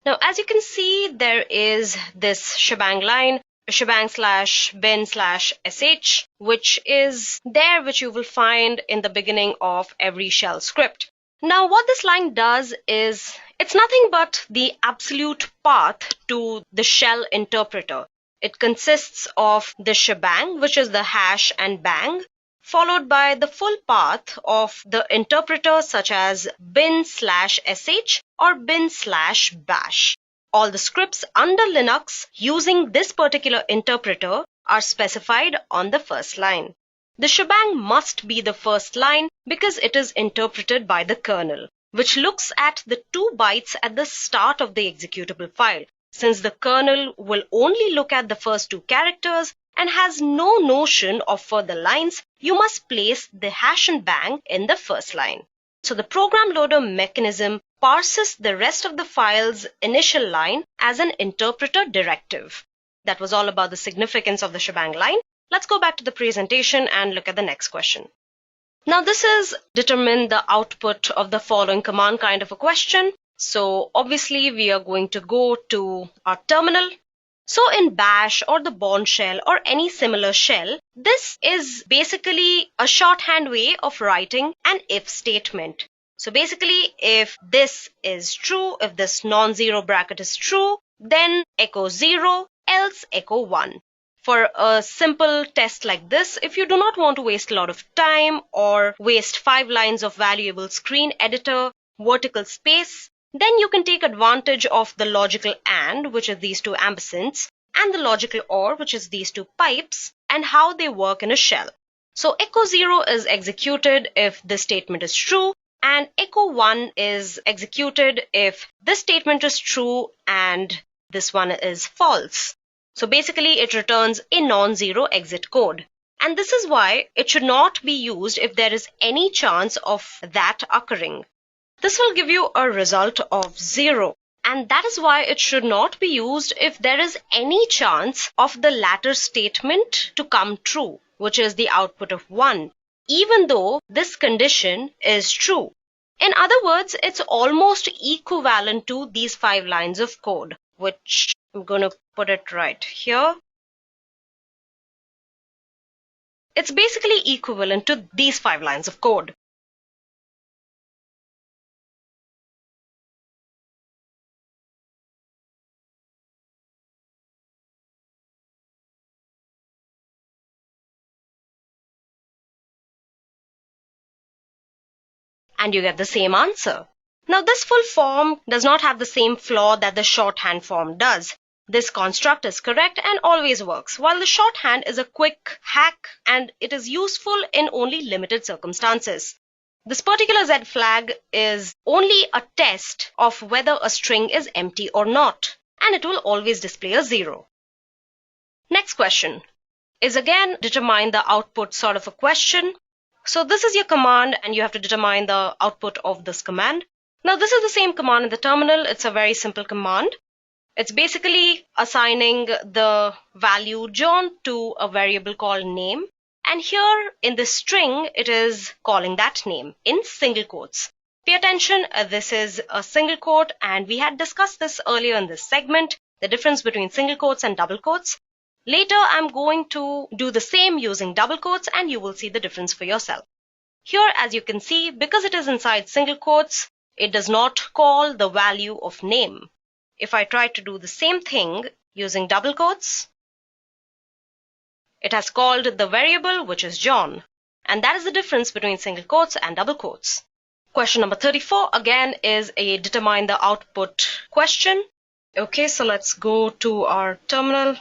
Now, as you can see, there is this shebang line, shebang slash bin slash sh, which is there, which you will find in the beginning of every shell script. Now, what this line does is, it's nothing but the absolute path to the shell interpreter. It consists of the shebang, which is the hash and bang, followed by the full path of the interpreter such as bin slash sh or bin slash bash. All the scripts under Linux using this particular interpreter are specified on the first line. The shebang must be the first line because it is interpreted by the kernel, which looks at the 2 bytes at the start of the executable file. Since the kernel will only look at the first 2 characters and has no notion of further lines, you must place the hash and bang in the first line. So the program loader mechanism parses the rest of the file's initial line as an interpreter directive. That was all about the significance of the shebang line. Let's go back to the presentation and look at the next question. Now this is determine the output of the following command kind of a question. So obviously we are going to go to our terminal. So in bash or the Bourne shell or any similar shell, this is basically a shorthand way of writing an if statement. So basically, if this is true, if this non-zero bracket is true, then echo 0, else echo 1. For a simple test like this, if you do not want to waste a lot of time or waste 5 lines of valuable screen editor, vertical space, then you can take advantage of the logical AND, which is these 2 ampersands, and the logical OR, which is these 2 pipes, and how they work in a shell. So echo 0 is executed if this statement is true, and echo 1 is executed if this statement is true and this one is false. So basically it returns a non-zero exit code. And this is why it should not be used if there is any chance of that occurring. This will give you a result of 0. and that is why it should not be used if there is any chance of the latter statement to come true, which is the output of 1, even though this condition is true. In other words, it's almost equivalent to these 5 lines of code, which I'm going to put it right here. It's basically equivalent to these 5 lines of code. And you get the same answer. Now, this full form does not have the same flaw that the shorthand form does. This construct is correct and always works, while the shorthand is a quick hack and it is useful in only limited circumstances. This particular Z flag is only a test of whether a string is empty or not, and it will always display a 0. Next question is again determine the output sort of a question. So this is your command and you have to determine the output of this command. Now this is the same command in the terminal. It's a very simple command. It's basically assigning the value John to a variable called name. And here in the string, it is calling that name in single quotes. Pay attention, this is a single quote and we had discussed this earlier in this segment, the difference between single quotes and double quotes. Later, I'm going to do the same using double quotes and you will see the difference for yourself. Here, as you can see, because it is inside single quotes, it does not call the value of name. If I try to do the same thing using double quotes, it has called the variable which is John. And that is the difference between single quotes and double quotes. Question number 34 again is a determine the output question. Okay, so let's go to our terminal.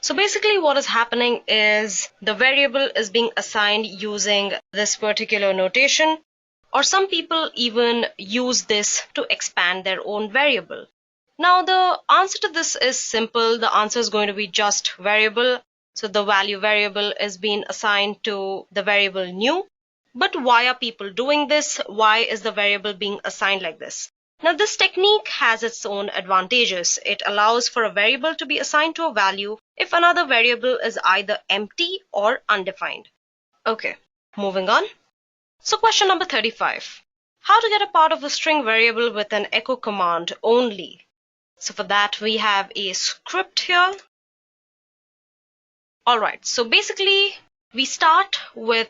So basically what is happening is the variable is being assigned using this particular notation, or some people even use this to expand their own variable. Now the answer to this is simple. The answer is going to be just variable. So the value variable is being assigned to the variable new. But why are people doing this? Why is the variable being assigned like this? Now this technique has its own advantages. It allows for a variable to be assigned to a value if another variable is either empty or undefined. Okay, moving on. So question number 35. How to get a part of a string variable with an echo command only? So for that we have a script here. Alright, so basically we start with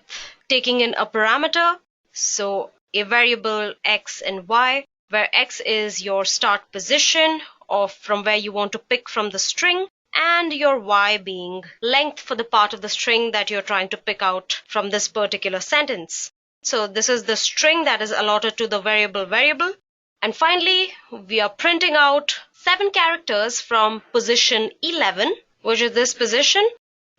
taking in a parameter. So a variable x and y, where x is your start position of from where you want to pick from the string, and your y being length for the part of the string that you're trying to pick out from this particular sentence. So this is the string that is allotted to the variable. And finally, we are printing out 7 characters from position 11, which is this position.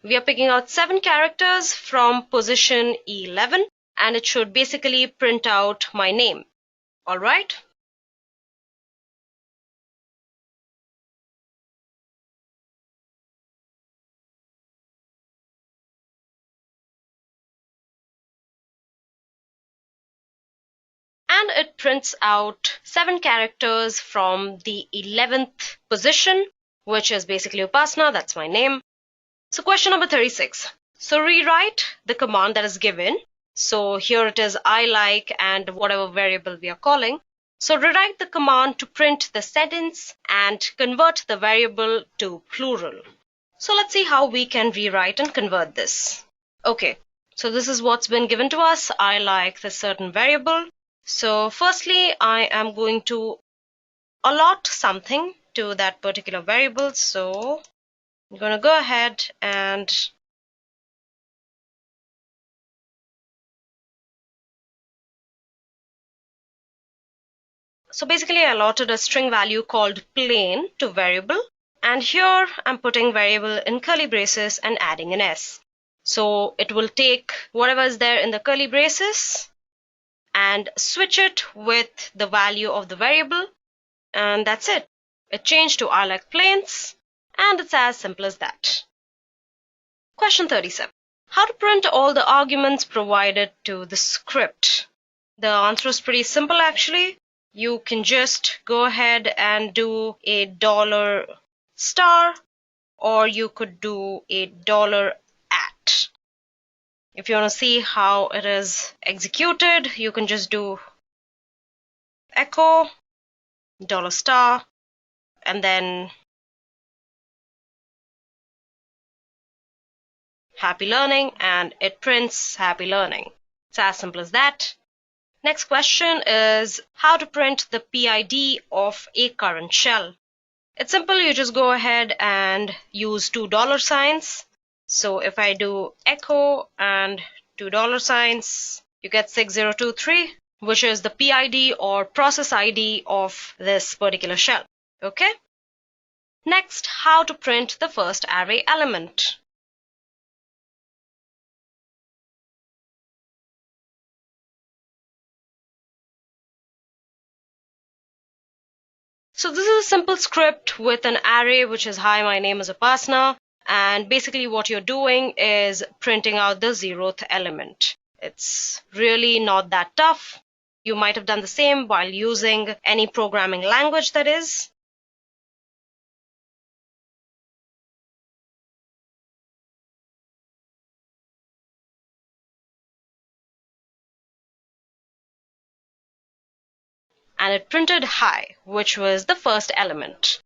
We are picking out 7 characters from position 11, and it should basically print out my name. All right. And it prints out 7 characters from the 11th position, which is basically Upasana, that's my name. So question number 36. So rewrite the command that is given. So here it is I like and whatever variable we are calling. So rewrite the command to print the sentence and convert the variable to plural. So let's see how we can rewrite and convert this. Okay, so this is what's been given to us. I like this certain variable. So firstly, I am going to allot something to that particular variable. So I'm going to go ahead and so basically I allotted a string value called plain to variable, and here I'm putting variable in curly braces and adding an s. So it will take whatever is there in the curly braces and switch it with the value of the variable, and that's it. It changed to I like plains, and it's as simple as that. Question 37. How to print all the arguments provided to the script? The answer is pretty simple actually. you can just go ahead and do a dollar star, or you could do a dollar at. If you want to see how it is executed, you can just do echo dollar star and then happy learning, and it prints happy learning. It's as simple as that. Next question is how to print the PID of a current shell. It's simple, you just go ahead and use $2. So if I do echo and $2, you get 6023, which is the PID or process ID of this particular shell. Okay? Next, how to print the first array element. So this is a simple script with an array which is hi, my name is Upasana, and basically what you're doing is printing out the 0th element. It's really not that tough. You might have done the same while using any programming language, that is. And it printed hi, which was the first element.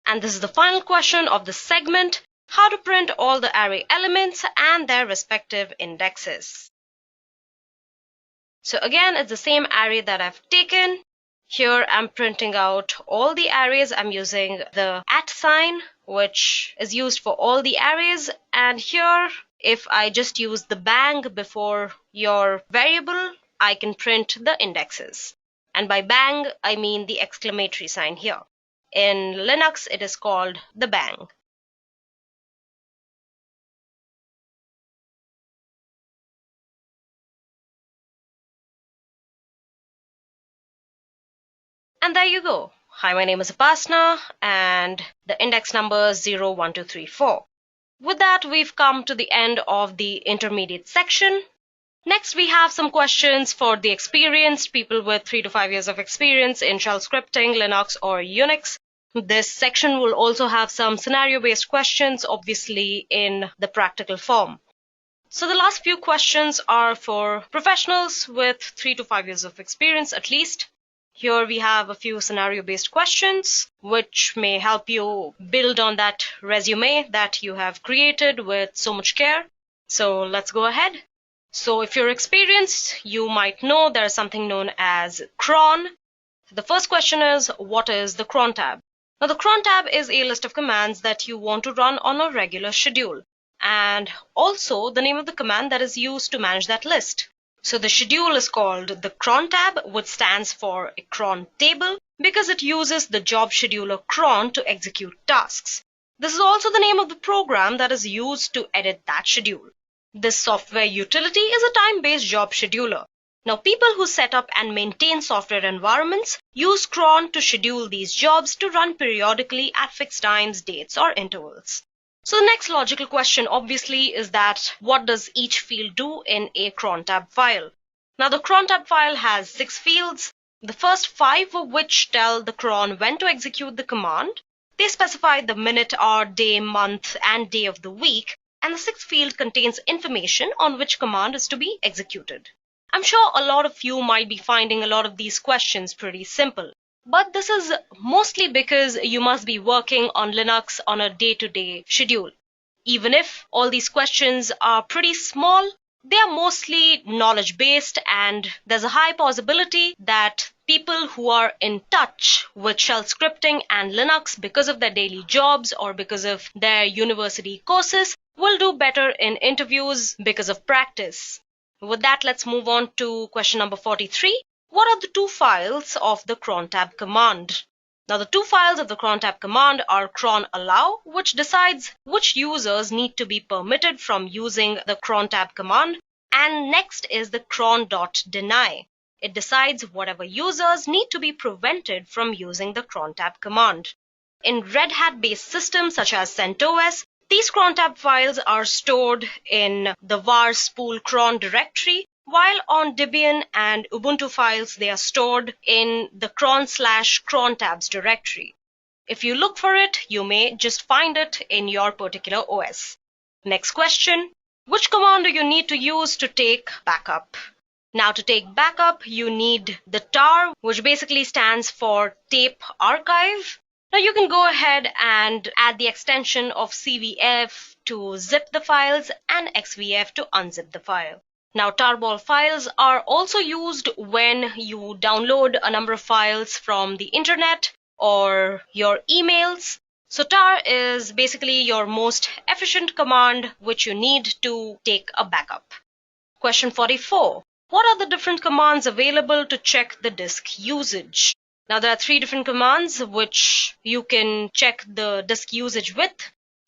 And this is the final question of the segment, how to print all the array elements and their respective indexes. So again, it's the same array that I've taken. Here I'm printing out all the arrays. I'm using the @ sign, which is used for all the arrays. And here, if I just use the bang before your variable, I can print the indexes. And by bang, I mean the exclamatory sign here. In Linux, it is called the bang. And there you go. Hi, my name is Upasana, and the index number is 01234. With that, we've come to the end of the intermediate section. Next, we have some questions for the experienced people with 3 to 5 years of experience in shell scripting, Linux, or Unix. This section will also have some scenario-based questions, obviously in the practical form. So the last few questions are for professionals with 3 to 5 years of experience at least. Here we have a few scenario-based questions which may help you build on that resume that you have created with so much care. So let's go ahead. So if you're experienced, you might know there's something known as cron. The first question is, what is the cron tab? Now the cron tab is a list of commands that you want to run on a regular schedule, and also the name of the command that is used to manage that list. So the schedule is called the cron tab, which stands for a cron table because it uses the job scheduler cron to execute tasks. This is also the name of the program that is used to edit that schedule. This software utility is a time-based job scheduler. Now, people who set up and maintain software environments use cron to schedule these jobs to run periodically at fixed times, dates, or intervals. So the next logical question obviously is that what does each field do in a cron tab file? Now the cron tab file has 6 fields, the first 5 of which tell the cron when to execute the command. They specify the minute, hour, day, month, and day of the week, and the 6th field contains information on which command is to be executed. I'm sure a lot of you might be finding a lot of these questions pretty simple. But this is mostly because you must be working on Linux on a day-to-day schedule. Even if all these questions are pretty small, they are mostly knowledge-based, and there's a high possibility that people who are in touch with shell scripting and Linux because of their daily jobs or because of their university courses will do better in interviews because of practice. With that, let's move on to question number 43. What are the 2 files of the cron tab command? Now the 2 files of the cron tab command are cron allow, which decides which users need to be permitted from using the cron tab command, and next is the cron.deny. It decides whatever users need to be prevented from using the cron tab command. In Red Hat based systems such as CentOS, these cron tab files are stored in the var spool cron directory, while on Debian and Ubuntu files, they are stored in the cron/crontabs directory. If you look for it, you may just find it in your particular OS. Next question, which command do you need to use to take backup? Now, to take backup, you need the tar, which basically stands for tape archive. Now, you can go ahead and add the extension of CVF to zip the files and XVF to unzip the file. Now, tarball files are also used when you download a number of files from the internet or your emails. So tar is basically your most efficient command which you need to take a backup. Question 44. What are the different commands available to check the disk usage? Now, there are 3 different commands which you can check the disk usage with.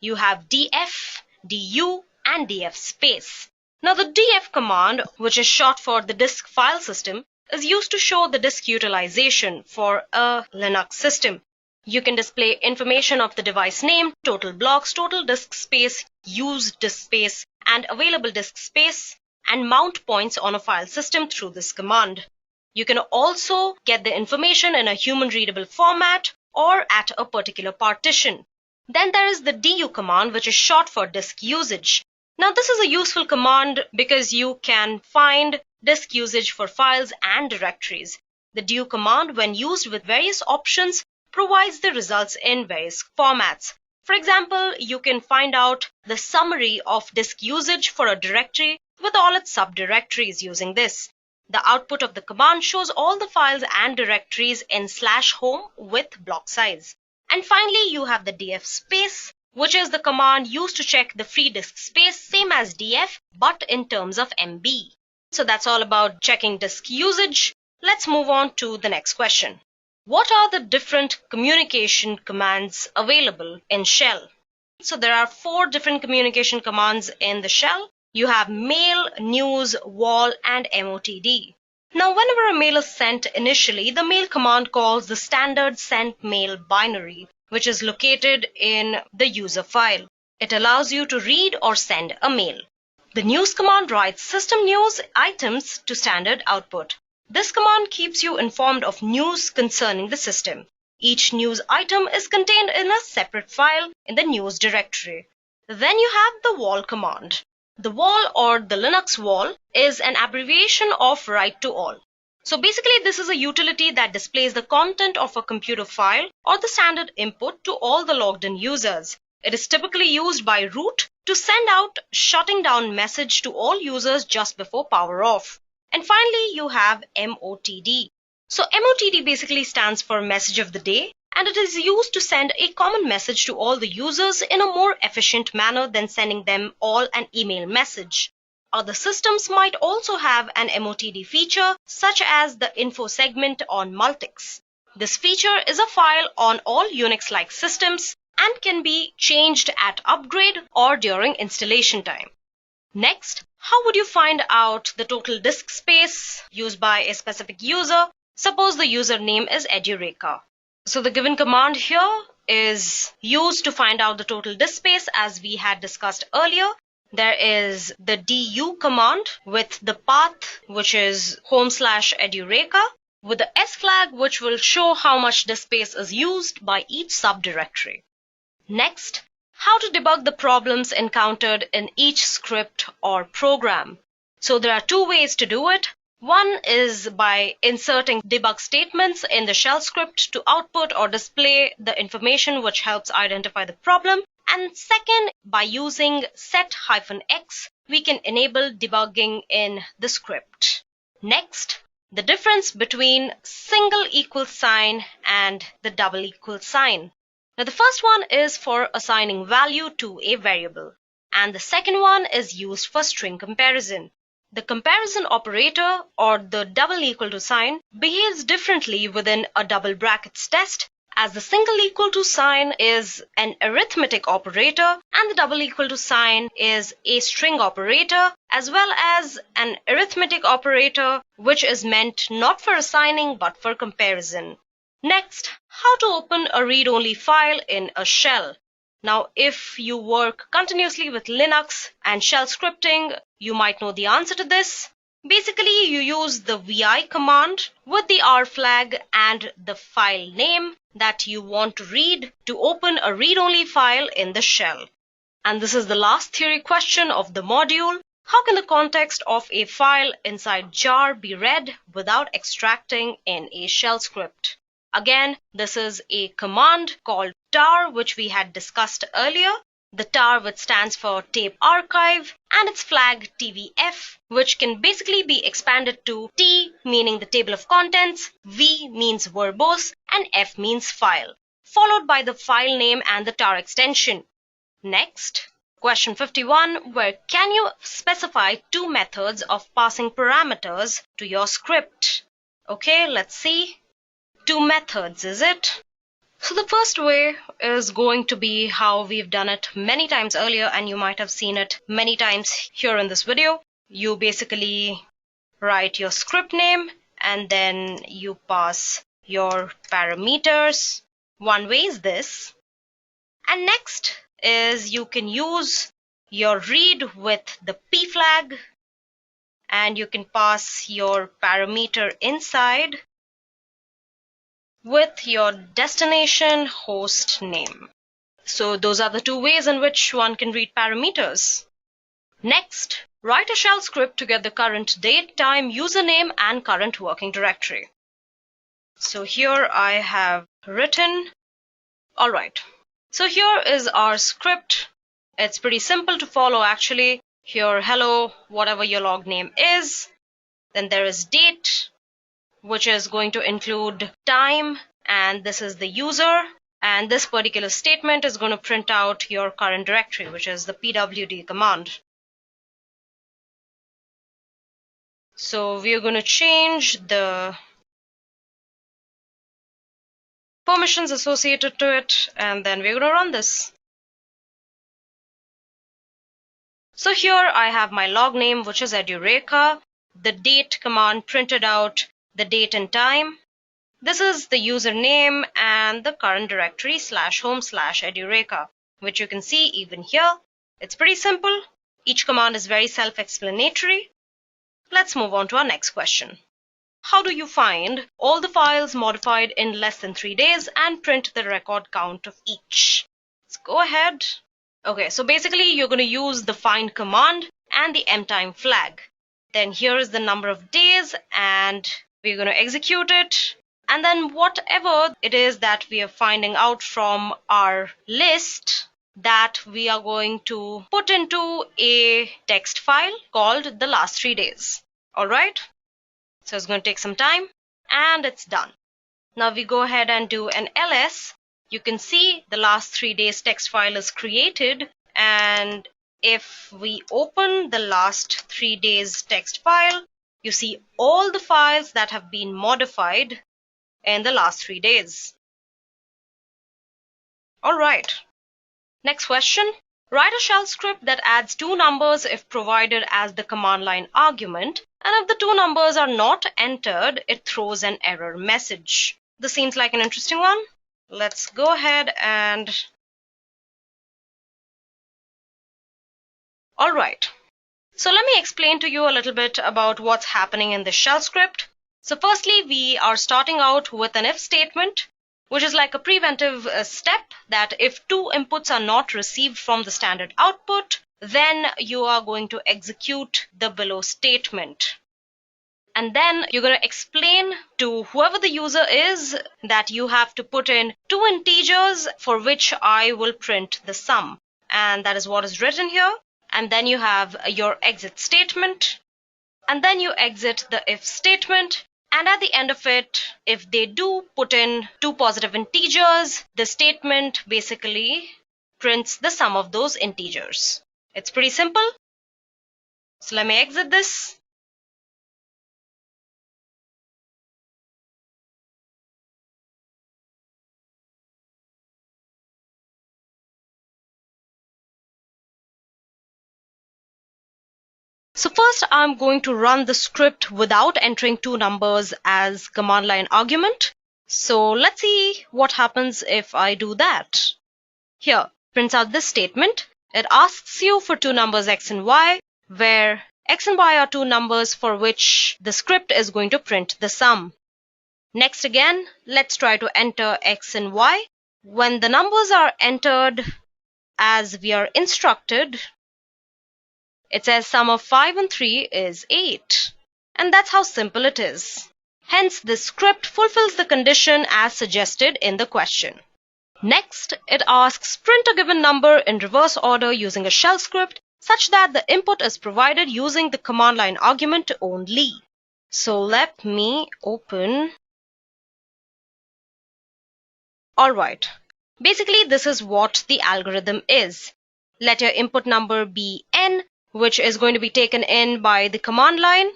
You have df, du, and df space. Now, the df command, which is short for the disk file system, is used to show the disk utilization for a Linux system. You can display information of the device name, total blocks, total disk space, used disk space, and available disk space, and mount points on a file system through this command. You can also get the information in a human-readable format or at a particular partition. Then there is the du command, which is short for disk usage. Now, this is a useful command because you can find disk usage for files and directories. The du command, when used with various options, provides the results in various formats. For example, you can find out the summary of disk usage for a directory with all its subdirectories using this. The output of the command shows all the files and directories in /home with block size. And finally, you have the df space, which is the command used to check the free disk space, same as df, but in terms of MB. So that's all about checking disk usage. Let's move on to the next question. What are the different communication commands available in shell? So there are 4 different communication commands in the shell. You have mail, news, wall, and MOTD. Now, whenever a mail is sent initially, the mail command calls the standard sent mail binary, which is located in the user file. It allows you to read or send a mail. The news command writes system news items to standard output. This command keeps you informed of news concerning the system. Each news item is contained in a separate file in the news directory. Then you have the wall command. The wall, or the Linux wall, is an abbreviation of write to all. So basically, this is a utility that displays the content of a computer file or the standard input to all the logged in users. It is typically used by root to send out shutting down message to all users just before power off. And finally, you have MOTD. So MOTD basically stands for message of the day, and it is used to send a common message to all the users in a more efficient manner than sending them all an email message. Other systems might also have an MOTD feature, such as the info segment on Multics. This feature is a file on all Unix-like systems and can be changed at upgrade or during installation time. Next, how would you find out the total disk space used by a specific user? Suppose the username is Edureka. So the given command here is used to find out the total disk space, as we had discussed earlier. There is the du command with the path, which is home/edureka, with the S flag, which will show how much disk space is used by each subdirectory. Next, how to debug the problems encountered in each script or program. So there are 2 ways to do it. One is by inserting debug statements in the shell script to output or display the information which helps identify the problem. And second, by using set-x, we can enable debugging in the script. Next, the difference between single equal sign and the double equal sign. Now, the first one is for assigning value to a variable, and the second one is used for string comparison. The comparison operator, or the double equal to sign, behaves differently within a double brackets test, as the single equal to sign is an arithmetic operator and the double equal to sign is a string operator, as well as an arithmetic operator which is meant not for assigning but for comparison. Next, how to open a read-only file in a shell. Now, if you work continuously with Linux and shell scripting, you might know the answer to this. Basically, you use the vi command with the R flag and the file name that you want to read to open a read-only file in the shell. And this is the last theory question of the module. How can the context of a file inside jar be read without extracting in a shell script? Again, this is a command called tar, which we had discussed earlier. The tar, which stands for tape archive, and its flag tvf, which can basically be expanded to T meaning the table of contents, V means verbose, and F means file, followed by the file name and the tar extension. Next, question 51, where can you specify two methods of passing parameters to your script? Okay, let's see. Two methods, is it? So the first way is going to be how we've done it many times earlier, and you might have seen it many times here in this video. You basically write your script name and then you pass your parameters. One way is this. And next is you can use your read with the P flag, and you can pass your parameter inside with your destination host name. So those are the two ways in which one can read parameters. Next, write a shell script to get the current date, time, username, and current working directory. So here I have written. All right. So here is our script. It's pretty simple to follow actually. Here, hello, whatever your log name is. Then there is date, which is going to include time, and this is the user. And this particular statement is going to print out your current directory, which is the pwd command. So we are going to change the permissions associated to it, and then we're going to run this. So here I have my log name, which is Edureka. The date command printed out the date and time. This is the username and the current directory /home/Edureka, which you can see even here. It's pretty simple. Each command is very self-explanatory. Let's move on to our next question. How do you find all the files modified in less than 3 days and print the record count of each? Let's go ahead. Okay, so basically you're going to use the find command and the mtime flag. Then here is the number of days and we're going to execute it. And then whatever it is that we are finding out from our list, that we are going to put into a text file called the last 3 days. All right. So it's going to take some time and it's done. Now we go ahead and do an ls. You can see the last 3 days text file is created, and if we open the last 3 days text file, you see all the files that have been modified in the last 3 days. All right. Next question. Write a shell script that adds two numbers if provided as the command line argument, and if the two numbers are not entered, it throws an error message. This seems like an interesting one. Let's go ahead and... All right. So let me explain to you a little bit about what's happening in this shell script. So firstly, we are starting out with an if statement, which is like a preventive step that if two inputs are not received from the standard output, then you are going to execute the below statement. And then you're going to explain to whoever the user is that you have to put in two integers for which I will print the sum. And that is what is written here. And then you have your exit statement. And then you exit the if statement. And at the end of it, if they do put in two positive integers, the statement basically prints the sum of those integers. It's pretty simple. So let me exit this. So first I'm going to run the script without entering two numbers as command line argument. So let's see what happens if I do that. Here, prints out this statement. It asks you for two numbers x and y, where X and Y are two numbers for which the script is going to print the sum. Next again, let's try to enter X and Y. When the numbers are entered as we are instructed, it says sum of 5 and 3 is 8. And that's how simple it is. Hence, this script fulfills the condition as suggested in the question. Next, it asks print a given number in reverse order using a shell script such that the input is provided using the command line argument only. So let me open. Alright, basically this is what the algorithm is. Let your input number be n, which is going to be taken in by the command line,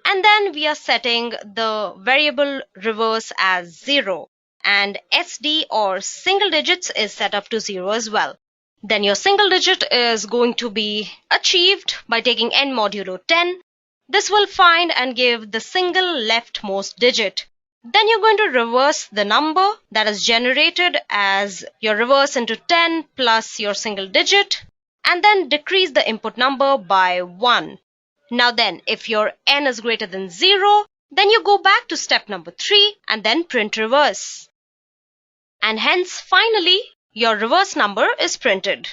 and then we are setting the variable reverse as 0, and SD or single digits is set up to 0 as well. Then your single digit is going to be achieved by taking n modulo 10. This will find and give the single leftmost digit. Then you're going to reverse the number that is generated as your reverse into 10 plus your single digit, and then decrease the input number by 1. Now then, if your n is greater than 0, then you go back to step number 3 and then print reverse. And hence, finally, your reverse number is printed.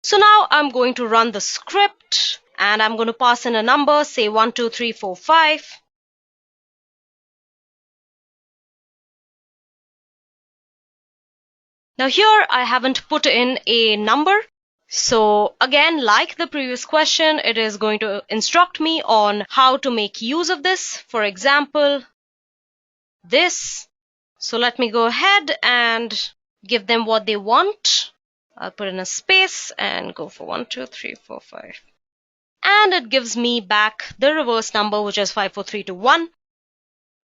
So now I'm going to run the script and I'm going to pass in a number, say 1, 2, 3, 4, 5. Now here I haven't put in a number. So again, like the previous question, it is going to instruct me on how to make use of this. For example, this. So let me go ahead and give them what they want. I'll put in a space and go for 1, 2, 3, 4, 5. And it gives me back the reverse number, which is 5, 4, 3, 2, 1.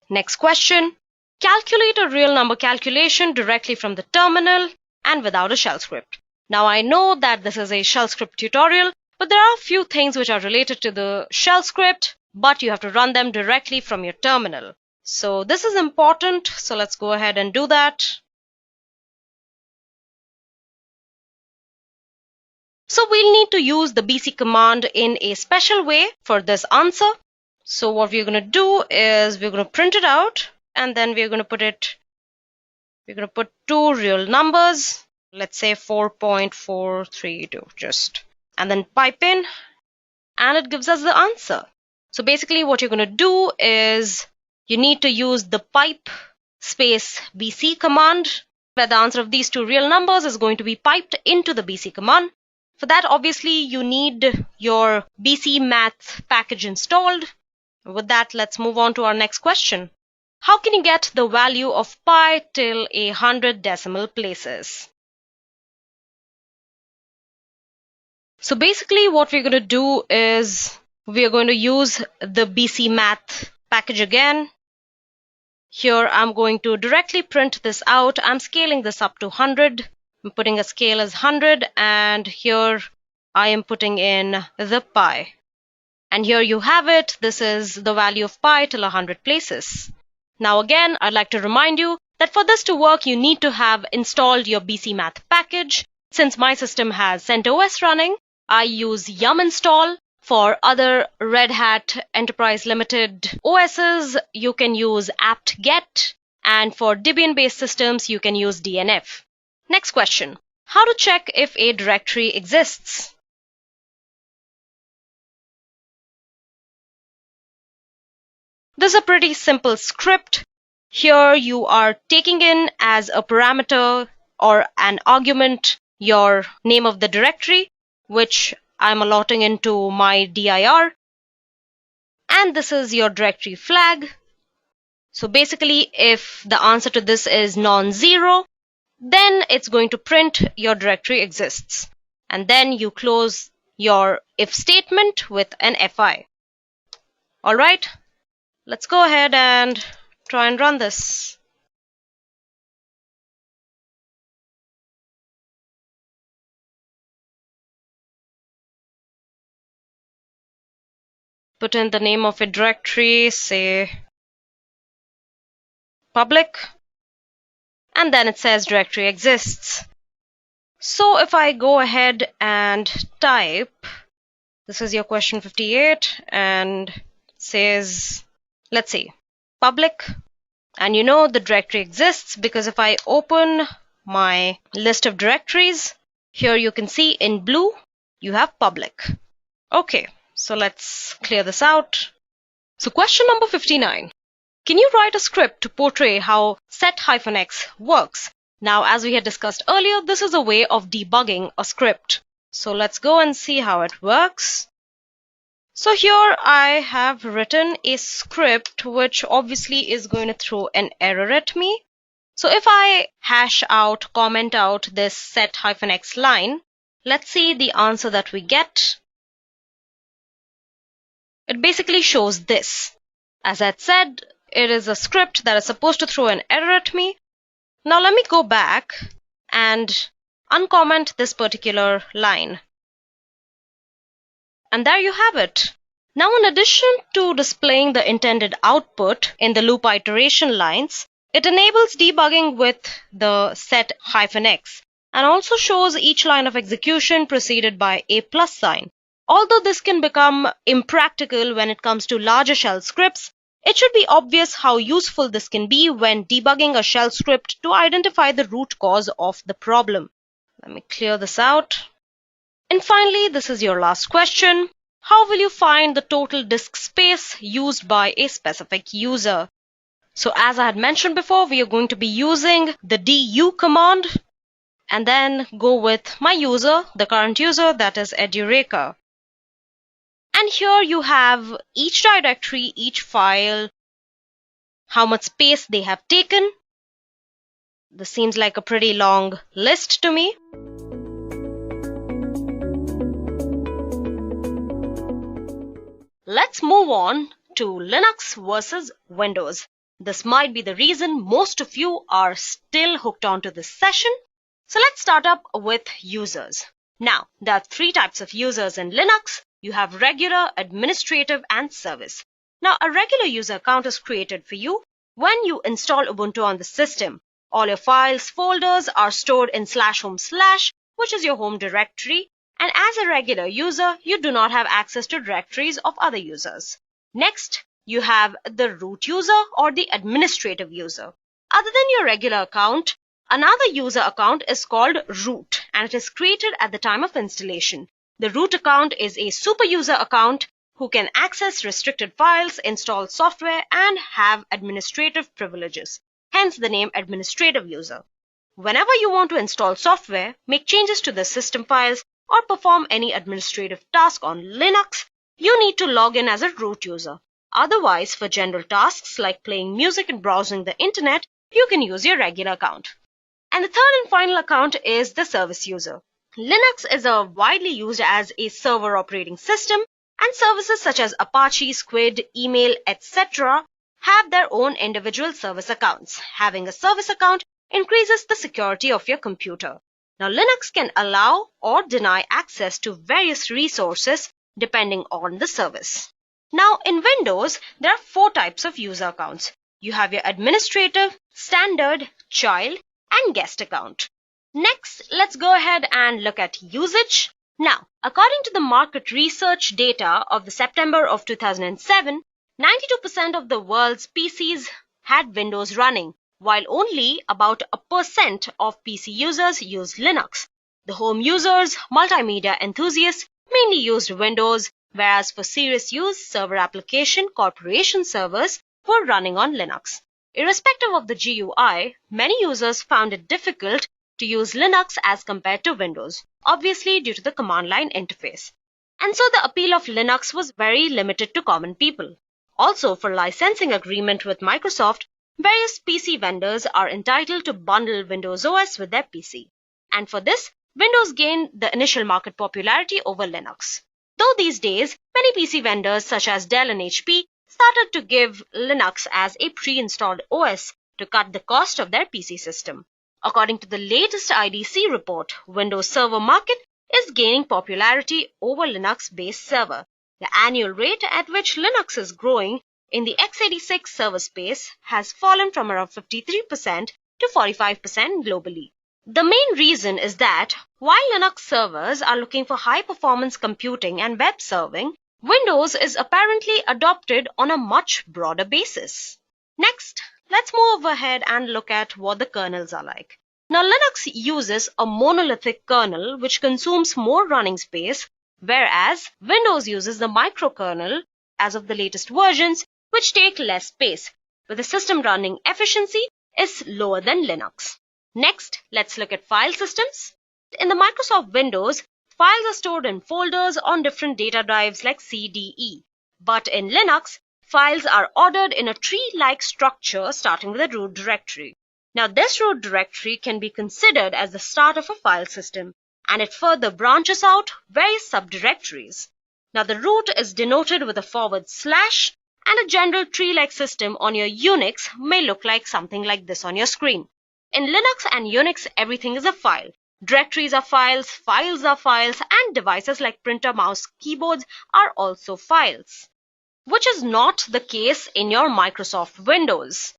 Next question. Calculate a real number calculation directly from the terminal and without a shell script. Now I know that this is a shell script tutorial, but there are a few things which are related to the shell script, but you have to run them directly from your terminal. So this is important, so let's go ahead and do that. So we'll need to use the BC command in a special way for this answer. So what we're going to do is we're going to print it out, and then we're going to put two real numbers, let's say 4.432 just, and then pipe in, and it gives us the answer. So basically what you're going to do is you need to use the pipe space BC command, where the answer of these two real numbers is going to be piped into the BC command. For that, obviously, you need your BC math package installed. With that, let's move on to our next question. How can you get the value of pi till 100 decimal places? So basically what we're going to do is we're going to use the BC math package again. Here I'm going to directly print this out. I'm scaling this up to 100. I'm putting a scale as 100, and here I am putting in the pi. And here you have it. This is the value of pi till 100 places. Now again, I'd like to remind you that for this to work, you need to have installed your BC Math package. Since my system has CentOS running, I use yum install. For other Red Hat Enterprise Limited OSs, you can use apt-get. And for Debian-based systems, you can use DNF. Next question. How to check if a directory exists? This is a pretty simple script. Here you are taking in as a parameter or an argument your name of the directory, which I'm allotting into my dir. And this is your directory flag. So basically, if the answer to this is non-zero, then it's going to print your directory exists. And then you close your if statement with an fi. All right, let's go ahead and try and run this. put in the name of a directory, say public, and then it says directory exists. So if I go ahead and type, this is your question 58, and says, let's see, public, and you know the directory exists because if I open my list of directories, here you can see in blue, you have public. Okay, so let's clear this out. So question number 59. Can you write a script to portray how set-x works? Now, as we had discussed earlier, this is a way of debugging a script. So let's go and see how it works. So here I have written a script which obviously is going to throw an error at me. So if I comment out this set-x line, let's see the answer that we get. It basically shows this. As I said, it is a script that is supposed to throw an error at me. Now let me go back and uncomment this particular line. And there you have it. Now, in addition to displaying the intended output in the loop iteration lines, it enables debugging with the set-x and also shows each line of execution preceded by a plus sign. Although this can become impractical when it comes to larger shell scripts, it should be obvious how useful this can be when debugging a shell script to identify the root cause of the problem. Let me clear this out. And finally, this is your last question. How will you find the total disk space used by a specific user? So as I had mentioned before, we are going to be using the du command and then go with my user, the current user, that is Edureka. And here you have each directory, each file, how much space they have taken. This seems like a pretty long list to me. Let's move on to Linux versus Windows. This might be the reason most of you are still hooked onto this session. So let's start up with users. Now, there are three types of users in Linux. You have regular, administrative, and service. Now, a regular user account is created for you when you install Ubuntu on the system. All your files, folders are stored in /home/, which is your home directory. And as a regular user, you do not have access to directories of other users. Next, you have the root user or the administrative user. Other than your regular account, another user account is called root, and it is created at the time of installation. The root account is a super user account who can access restricted files, install software, and have administrative privileges. Hence the name administrative user. Whenever you want to install software, make changes to the system files, or perform any administrative task on Linux, you need to log in as a root user. Otherwise, for general tasks like playing music and browsing the internet, you can use your regular account. And the third and final account is the service user. Linux is widely used as a server operating system, and services such as Apache, Squid, email, etc. have their own individual service accounts. Having a service account increases the security of your computer. Now, Linux can allow or deny access to various resources depending on the service. Now, in Windows, there are four types of user accounts. You have your administrative, standard, child, and guest account. Next, let's go ahead and look at usage. Now, according to the market research data of the September of 2007, 92% of the world's PCs had Windows running, while only about 1% of PC users used Linux. The home users, multimedia enthusiasts mainly used Windows, whereas for serious use, server application corporation servers were running on Linux. Irrespective of the GUI, many users found it difficult to use Linux as compared to Windows, obviously due to the command line interface. And so the appeal of Linux was very limited to common people. Also, for licensing agreement with Microsoft, various PC vendors are entitled to bundle Windows OS with their PC. And for this, Windows gained the initial market popularity over Linux. Though these days, many PC vendors such as Dell and HP started to give Linux as a pre-installed OS to cut the cost of their PC system. According to the latest IDC report, Windows Server market is gaining popularity over Linux-based server. The annual rate at which Linux is growing in the x86 server space has fallen from around 53% to 45% globally. The main reason is that while Linux servers are looking for high performance computing and web serving, Windows is apparently adopted on a much broader basis. Next, let's move ahead and look at what the kernels are like. Now, Linux uses a monolithic kernel which consumes more running space, whereas Windows uses the microkernel as of the latest versions, which take less space, but the system running efficiency is lower than Linux. Next, let's look at file systems. In the Microsoft Windows, files are stored in folders on different data drives like C, D, E. But in Linux, files are ordered in a tree-like structure starting with a root directory. Now, this root directory can be considered as the start of a file system, and it further branches out various subdirectories. Now, the root is denoted with a /, and a general tree-like system on your Unix may look like something like this on your screen. In Linux and Unix, everything is a file. Directories are files, files are files, and devices like printer, mouse, keyboards are also files, which is not the case in your Microsoft Windows.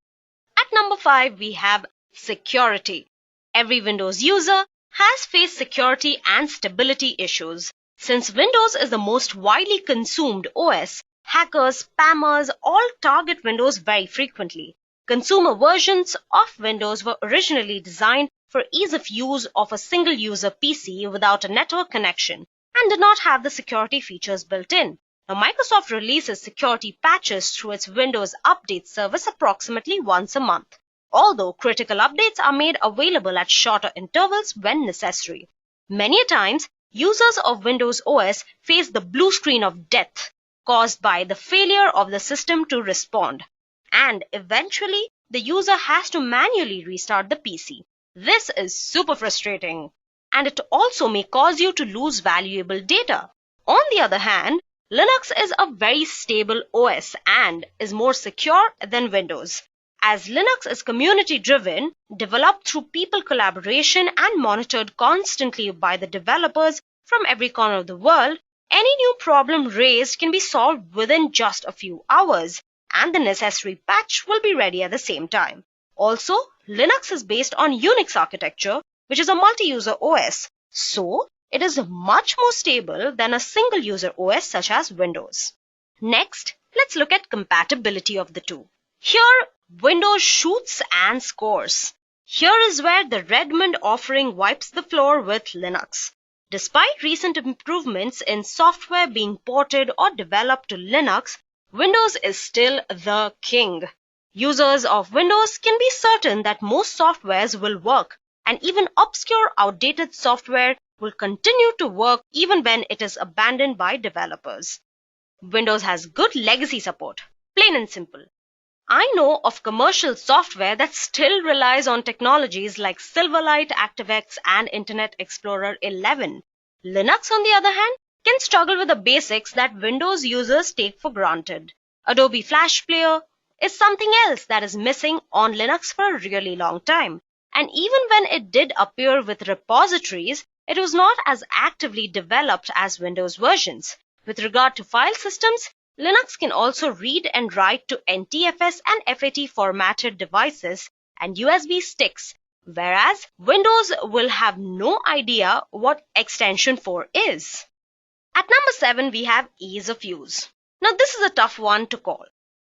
At number 5, we have security. Every Windows user has faced security and stability issues. Since Windows is the most widely consumed OS, hackers, spammers all target Windows very frequently. Consumer versions of Windows were originally designed for ease of use of a single-user PC without a network connection and did not have the security features built in. Now, Microsoft releases security patches through its Windows Update service approximately once a month, although critical updates are made available at shorter intervals when necessary. Many times, users of Windows OS face the blue screen of death caused by the failure of the system to respond, and eventually the user has to manually restart the PC. This is super frustrating, and it also may cause you to lose valuable data. On the other hand, Linux is a very stable OS and is more secure than Windows. As Linux is community-driven, developed through people collaboration and monitored constantly by the developers from every corner of the world, any new problem raised can be solved within just a few hours, and the necessary patch will be ready at the same time. Also, Linux is based on Unix architecture, which is a multi-user OS, so it is much more stable than a single-user OS such as Windows. Next, let's look at compatibility of the two. Here, Windows shoots and scores. Here is where the Redmond offering wipes the floor with Linux. Despite recent improvements in software being ported or developed to Linux, Windows is still the king. Users of Windows can be certain that most softwares will work, and even obscure, outdated software will continue to work even when it is abandoned by developers. Windows has good legacy support, plain and simple. I know of commercial software that still relies on technologies like Silverlight, ActiveX, and Internet Explorer 11. Linux, on the other hand, can struggle with the basics that Windows users take for granted. Adobe Flash Player is something else that is missing on Linux for a really long time. And even when it did appear with repositories, it was not as actively developed as Windows versions. With regard to file systems, Linux can also read and write to NTFS and FAT formatted devices and USB sticks, whereas Windows will have no idea what extension 4 is. At number 7, we have ease of use. Now, this is a tough one to call.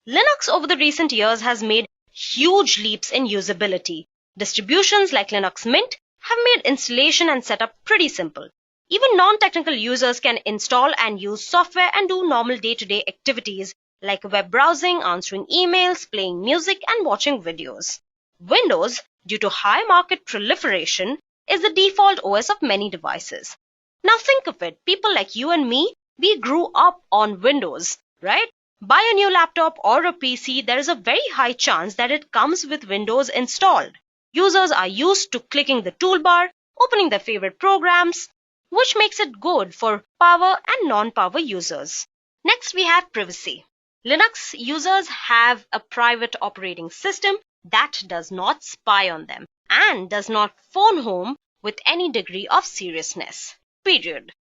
Linux over the recent years has made huge leaps in usability. Distributions like Linux Mint have made installation and setup pretty simple. Even non-technical users can install and use software and do normal day-to-day activities like web browsing, answering emails, playing music, and watching videos. Windows, due to high market proliferation, is the default OS of many devices. Now think of it, people like you and me, we grew up on Windows, right? Buy a new laptop or a PC, there is a very high chance that it comes with Windows installed. Users are used to clicking the toolbar, opening their favorite programs, which makes it good for power and non-power users. Next, we have privacy. Linux users have a private operating system that does not spy on them and does not phone home with any degree of seriousness. Period.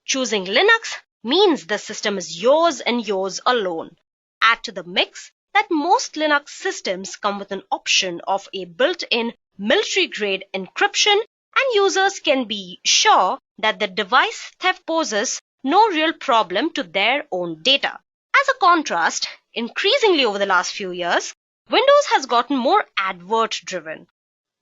Choosing Linux means the system is yours and yours alone. Add to the mix that most Linux systems come with an option of a built-in military-grade encryption, and users can be sure that the device theft poses no real problem to their own data. As a contrast, increasingly over the last few years, Windows has gotten more advert-driven.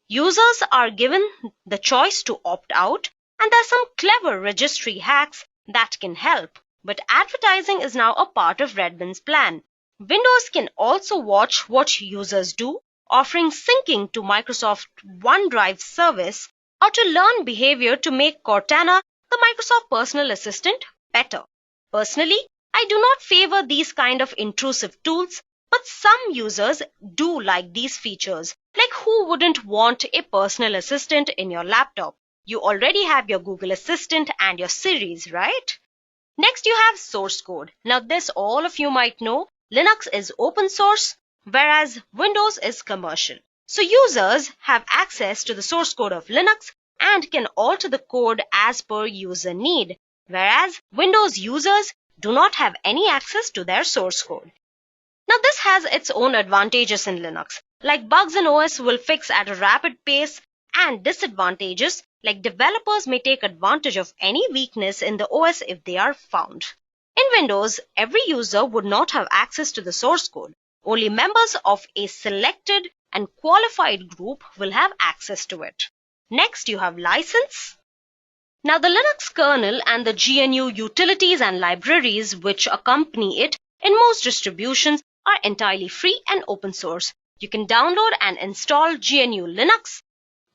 Users are given the choice to opt out, and there are some clever registry hacks that can help. But advertising is now a part of Redmond's plan. Windows can also watch what users do, offering syncing to Microsoft OneDrive service, or to learn behavior to make Cortana, the Microsoft personal assistant, better. Personally, I do not favor these kind of intrusive tools, but some users do like these features. Like, who wouldn't want a personal assistant in your laptop? You already have your Google Assistant and your Siris, right? Next, you have source code. Now, this all of you might know, Linux is open source, whereas Windows is commercial. So users have access to the source code of Linux and can alter the code as per user need, whereas Windows users do not have any access to their source code. Now, this has its own advantages in Linux, like bugs in OS will fix at a rapid pace, and disadvantages like developers may take advantage of any weakness in the OS if they are found. In Windows, every user would not have access to the source code. Only members of a selected and qualified group will have access to it. Next, you have license. Now, the Linux kernel and the GNU utilities and libraries which accompany it in most distributions are entirely free and open source. You can download and install GNU Linux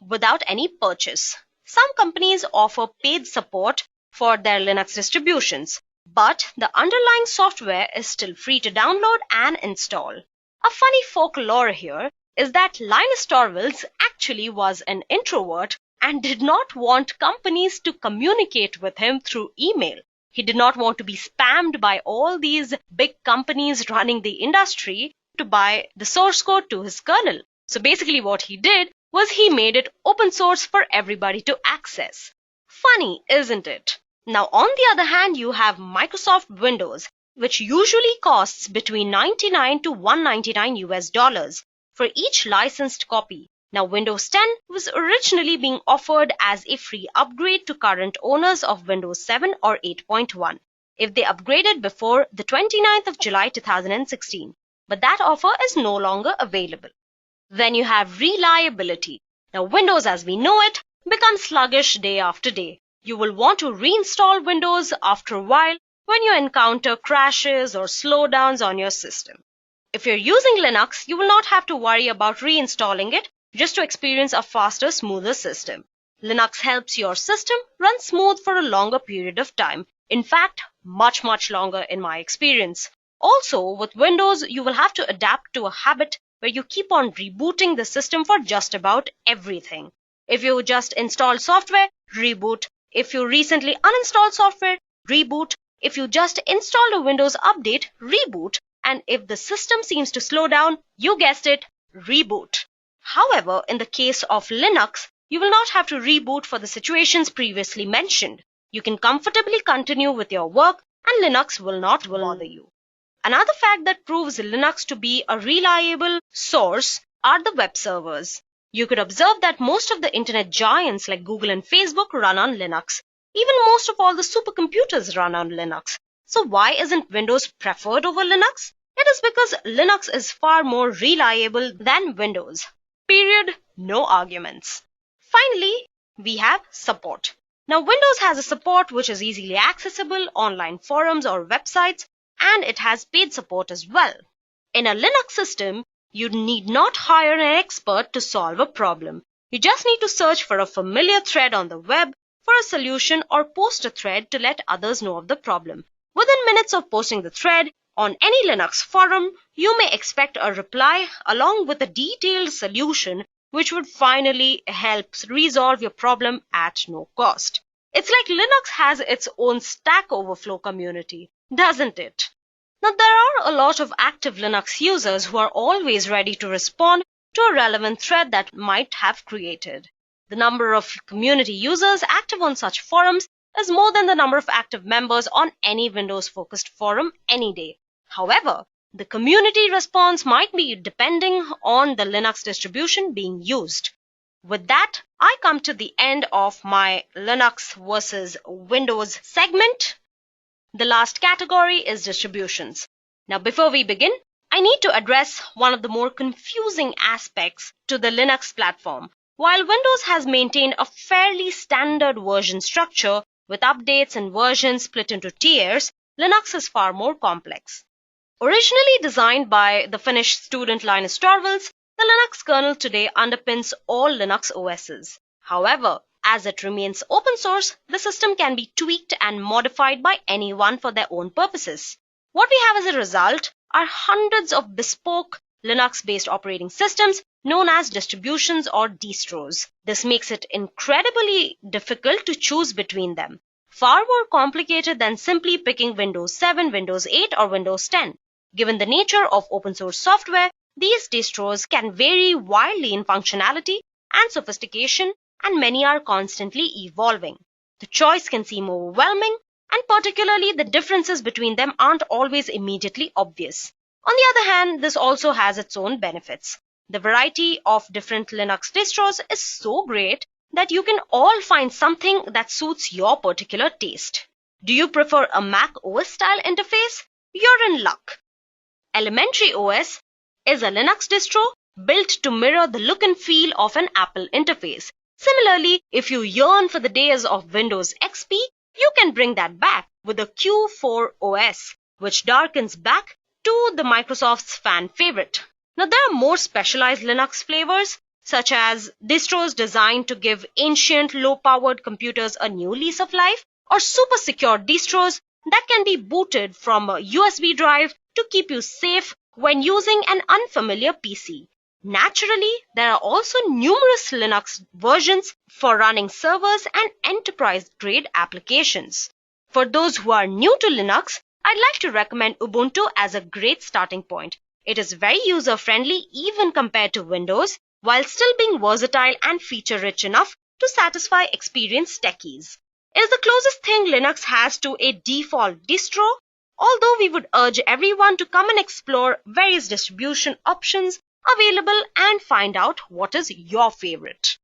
without any purchase. Some companies offer paid support for their Linux distributions, but the underlying software is still free to download and install. A funny folklore here is that Linus Torvalds actually was an introvert and did not want companies to communicate with him through email. He did not want to be spammed by all these big companies running the industry to buy the source code to his kernel. So basically what he did was he made it open source for everybody to access. Funny, isn't it? Now, on the other hand, you have Microsoft Windows, which usually costs between $99 to $199 US for each licensed copy. Now, Windows 10 was originally being offered as a free upgrade to current owners of Windows 7 or 8.1 if they upgraded before the 29th of July 2016. But that offer is no longer available. Then you have reliability. Now, Windows as we know it becomes sluggish day after day. You will want to reinstall Windows after a while when you encounter crashes or slowdowns on your system. If you're using Linux, you will not have to worry about reinstalling it just to experience a faster, smoother system. Linux helps your system run smooth for a longer period of time. In fact, much longer in my experience. Also, with Windows, you will have to adapt to a habit where you keep on rebooting the system for just about everything. If you just install software, reboot. If you recently uninstalled software, reboot. If you just installed a Windows update, reboot. And if the system seems to slow down, you guessed it, reboot. However, in the case of Linux, you will not have to reboot for the situations previously mentioned. You can comfortably continue with your work and Linux will not bother you. Another fact that proves Linux to be a reliable source are the web servers. You could observe that most of the internet giants like Google and Facebook run on Linux. Even most of all the supercomputers run on Linux. So why isn't Windows preferred over Linux? It is because Linux is far more reliable than Windows. Period. No arguments. Finally, we have support. Now, Windows has a support which is easily accessible, online forums or websites, and it has paid support as well. In a Linux system, you need not hire an expert to solve a problem. You just need to search for a familiar thread on the web for a solution or post a thread to let others know of the problem. Within minutes of posting the thread on any Linux forum, you may expect a reply along with a detailed solution which would finally help resolve your problem at no cost. It's like Linux has its own Stack Overflow community, doesn't it? Now, there are a lot of active Linux users who are always ready to respond to a relevant thread that might have created. The number of community users active on such forums is more than the number of active members on any Windows-focused forum any day. However, the community response might be depending on the Linux distribution being used. With that, I come to the end of my Linux versus Windows segment. The last category is distributions. Now, before we begin, I need to address one of the more confusing aspects to the Linux platform. While Windows has maintained a fairly standard version structure with updates and versions split into tiers, Linux is far more complex. Originally designed by the Finnish student Linus Torvalds, the Linux kernel today underpins all Linux OSs. However, as it remains open source, the system can be tweaked and modified by anyone for their own purposes. What we have as a result are hundreds of bespoke Linux-based operating systems known as distributions or distros. This makes it incredibly difficult to choose between them, far more complicated than simply picking Windows 7, Windows 8, or Windows 10. Given the nature of open source software, these distros can vary wildly in functionality and sophistication, and many are constantly evolving. The choice can seem overwhelming, and particularly the differences between them aren't always immediately obvious. On the other hand, this also has its own benefits. The variety of different Linux distros is so great that you can all find something that suits your particular taste. Do you prefer a Mac OS style interface? You're in luck. Elementary OS is a Linux distro built to mirror the look and feel of an Apple interface. Similarly, if you yearn for the days of Windows XP, you can bring that back with a Q4 OS, which darkens back to the Microsoft's fan favorite. Now, there are more specialized Linux flavors, such as distros designed to give ancient, low-powered computers a new lease of life, or super secure distros that can be booted from a USB drive to keep you safe when using an unfamiliar PC. Naturally, there are also numerous Linux versions for running servers and enterprise-grade applications. For those who are new to Linux, I'd like to recommend Ubuntu as a great starting point. It is very user-friendly even compared to Windows, while still being versatile and feature-rich enough to satisfy experienced techies. It is the closest thing Linux has to a default distro, although we would urge everyone to come and explore various distribution options available and find out what is your favorite.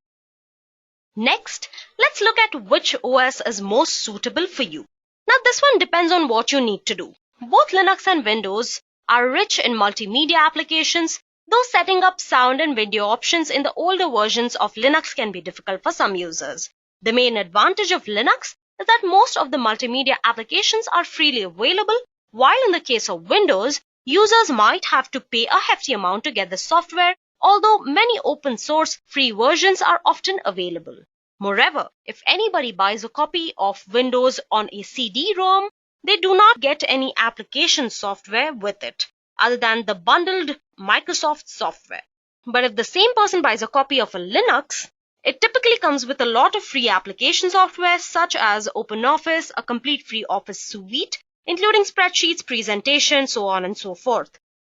Next, let's look at which OS is most suitable for you. Now, this one depends on what you need to do. Both Linux and Windows are rich in multimedia applications, though setting up sound and video options in the older versions of Linux can be difficult for some users. The main advantage of Linux is that most of the multimedia applications are freely available, while in the case of Windows, users might have to pay a hefty amount to get the software, although many open source free versions are often available. Moreover, if anybody buys a copy of Windows on a CD-ROM, they do not get any application software with it, other than the bundled Microsoft software. But if the same person buys a copy of a Linux, it typically comes with a lot of free application software such as OpenOffice, a complete free Office suite, including spreadsheets, presentation, so on and so forth.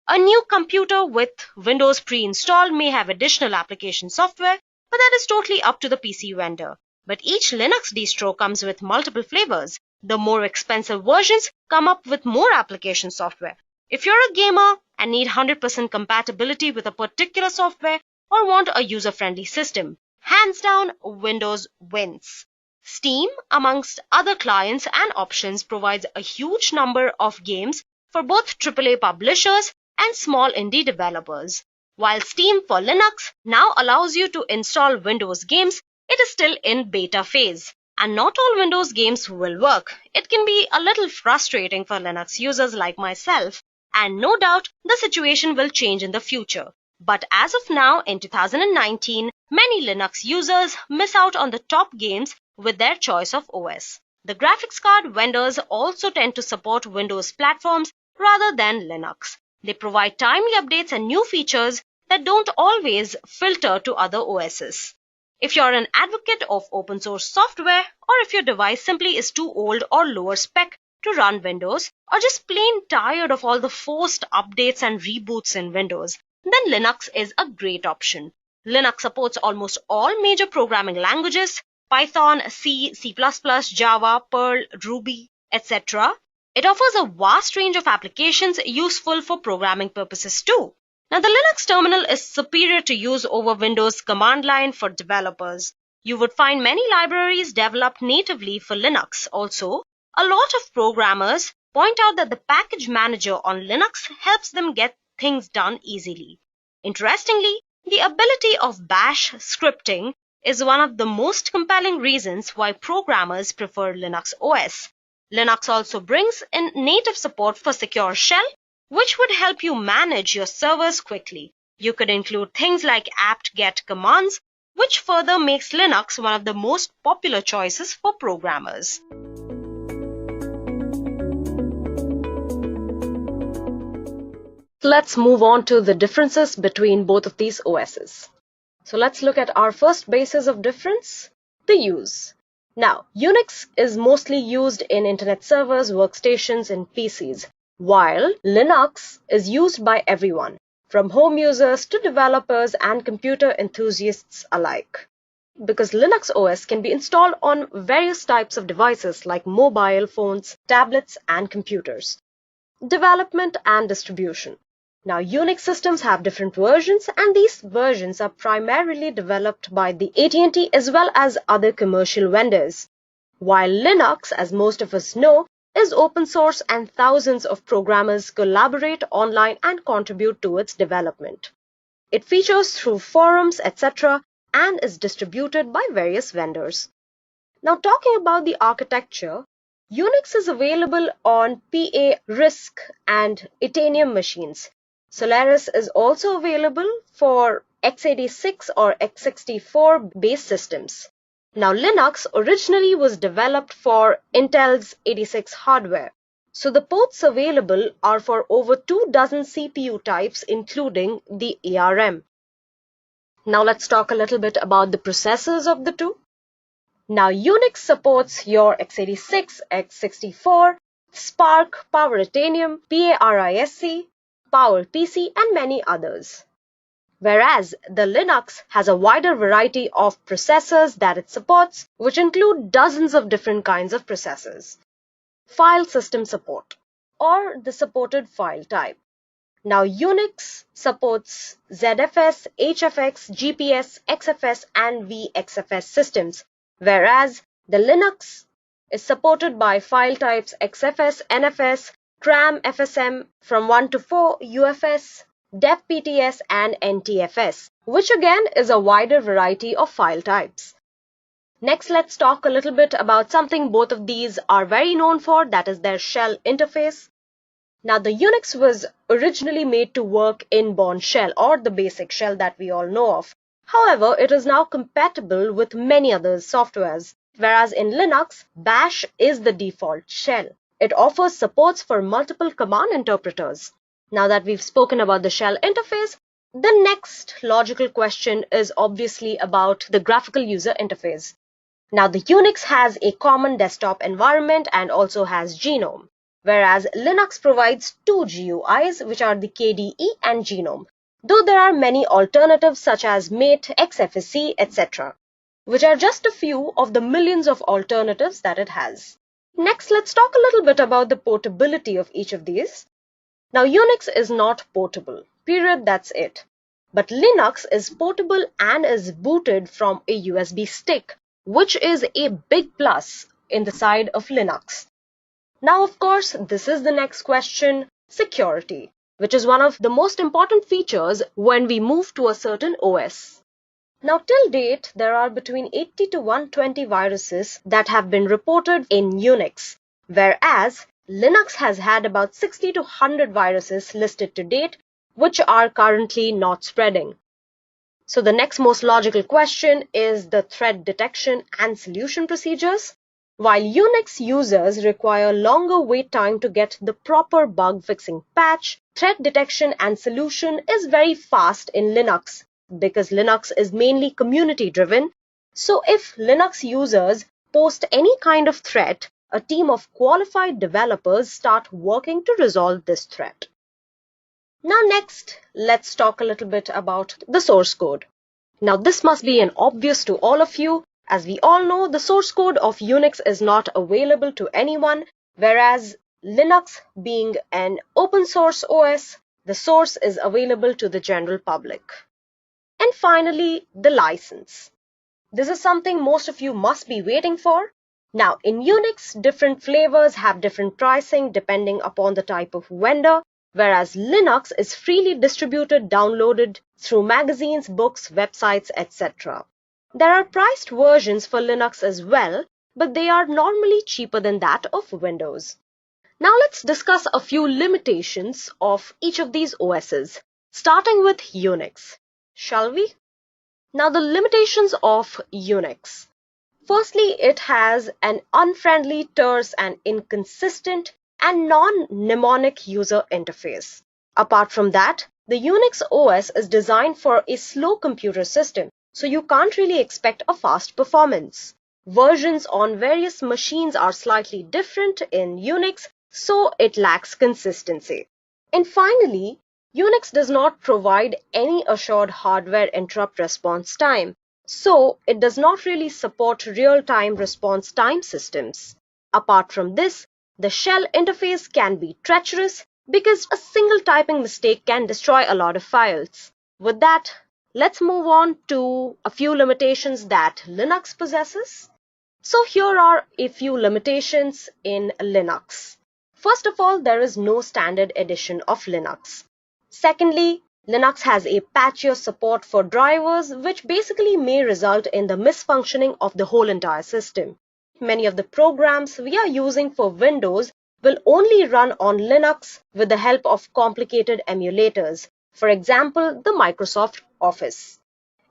A new computer with Windows pre-installed may have additional application software, but that is totally up to the PC vendor. But each Linux distro comes with multiple flavors. The more expensive versions come up with more application software. If you're a gamer and need 100% compatibility with a particular software or want a user-friendly system, hands down, Windows wins. Steam, amongst other clients and options, provides a huge number of games for both AAA publishers and small indie developers. While Steam for Linux now allows you to install Windows games, it is still in beta phase. And not all Windows games will work. It can be a little frustrating for Linux users like myself, and no doubt the situation will change in the future. But as of now, in 2019, many Linux users miss out on the top games with their choice of OS. The graphics card vendors also tend to support Windows platforms rather than Linux. They provide timely updates and new features that don't always filter to other OSs. If you're an advocate of open source software, or if your device simply is too old or lower spec to run Windows, or just plain tired of all the forced updates and reboots in Windows, then Linux is a great option. Linux supports almost all major programming languages, Python, C, C++, Java, Perl, Ruby, etc. It offers a vast range of applications useful for programming purposes too. Now, the Linux terminal is superior to use over Windows command line for developers. You would find many libraries developed natively for Linux. Also, a lot of programmers point out that the package manager on Linux helps them get things done easily. Interestingly, the ability of bash scripting is one of the most compelling reasons why programmers prefer Linux OS. Linux also brings in native support for Secure Shell, which would help you manage your servers quickly. You could include things like apt-get commands, which further makes Linux one of the most popular choices for programmers. Let's move on to the differences between both of these OSs. So let's look at our first basis of difference, the use. Now, Unix is mostly used in internet servers, workstations, and PCs, while Linux is used by everyone, from home users to developers and computer enthusiasts alike. Because Linux OS can be installed on various types of devices like mobile phones, tablets, and computers. Development and distribution. Now, Unix systems have different versions, and these versions are primarily developed by the AT&T as well as other commercial vendors. While Linux, as most of us know, is open source and thousands of programmers collaborate online and contribute to its development. It features through forums, etc., and is distributed by various vendors. Now, talking about the architecture, Unix is available on PA, RISC, and Itanium machines. Solaris is also available for x86 or x64 based systems. Now, Linux originally was developed for Intel's 86 hardware. So the ports available are for over 24 CPU types, including the ARM. Now let's talk a little bit about the processors of the two. Now, Unix supports your x86, x64, SPARC, Power Itanium, PARISC, PowerPC, and many others. Whereas the Linux has a wider variety of processors that it supports, which include dozens of different kinds of processors. File system support, or the supported file type. Now, Unix supports ZFS, HFX, GPS, XFS, and VXFS systems, whereas the Linux is supported by file types XFS, NFS, CRAM, FSM from 1 to 4, UFS, DevPTS, and NTFS, which again is a wider variety of file types. Next, let's talk a little bit about something both of these are very known for, that is their shell interface. Now, the Unix was originally made to work in Bourne shell, or the basic shell that we all know of. However, it is now compatible with many other softwares, whereas in Linux, Bash is the default shell. It offers supports for multiple command interpreters. Now that we've spoken about the shell interface, the next logical question is obviously about the graphical user interface. Now, the Unix has a common desktop environment and also has GNOME, whereas Linux provides two GUIs, which are the KDE and GNOME, though there are many alternatives such as Mate, XFCE, etc., which are just a few of the millions of alternatives that it has. Next, let's talk a little bit about the portability of each of these. Now, Unix is not portable, period, that's it. But Linux is portable and is booted from a USB stick, which is a big plus in the side of Linux. Now, of course, this is the next question, security, which is one of the most important features when we move to a certain OS. Now, till date, there are between 80 to 120 viruses that have been reported in Unix, whereas Linux has had about 60 to 100 viruses listed to date, which are currently not spreading. So the next most logical question is the threat detection and solution procedures. While Unix users require longer wait time to get the proper bug fixing patch, threat detection and solution is very fast in Linux because Linux is mainly community driven. So if Linux users post any kind of threat, a team of qualified developers start working to resolve this threat. Now next, let's talk a little bit about the source code. Now this must be an obvious to all of you, As we all know, the source code of Unix is not available to anyone, whereas Linux, being an open source OS, the source is available to the general public. And finally, the license. This is something most of you must be waiting for. Now, in Unix, different flavors have different pricing depending upon the type of vendor, whereas Linux is freely distributed, downloaded through magazines, books, websites, etc. There are priced versions for Linux as well, but they are normally cheaper than that of Windows. Now let's discuss a few limitations of each of these OSs, starting with Unix. Shall we? Now the limitations of Unix. Firstly, it has an unfriendly, terse and inconsistent and non-mnemonic user interface. Apart from that, the Unix OS is designed for a slow computer system, so you can't really expect a fast performance. Versions on various machines are slightly different in Unix, so it lacks consistency. And finally, Unix does not provide any assured hardware interrupt response time, so it does not really support real-time response time systems. Apart from this, the shell interface can be treacherous because a single typing mistake can destroy a lot of files. With that, let's move on to a few limitations that Linux possesses. So here are a few limitations in Linux. First of all, there is no standard edition of Linux. Secondly, Linux has a patchier support for drivers, which basically may result in the misfunctioning of the whole entire system. Many of the programs we are using for Windows will only run on Linux with the help of complicated emulators, for example, the Microsoft Office.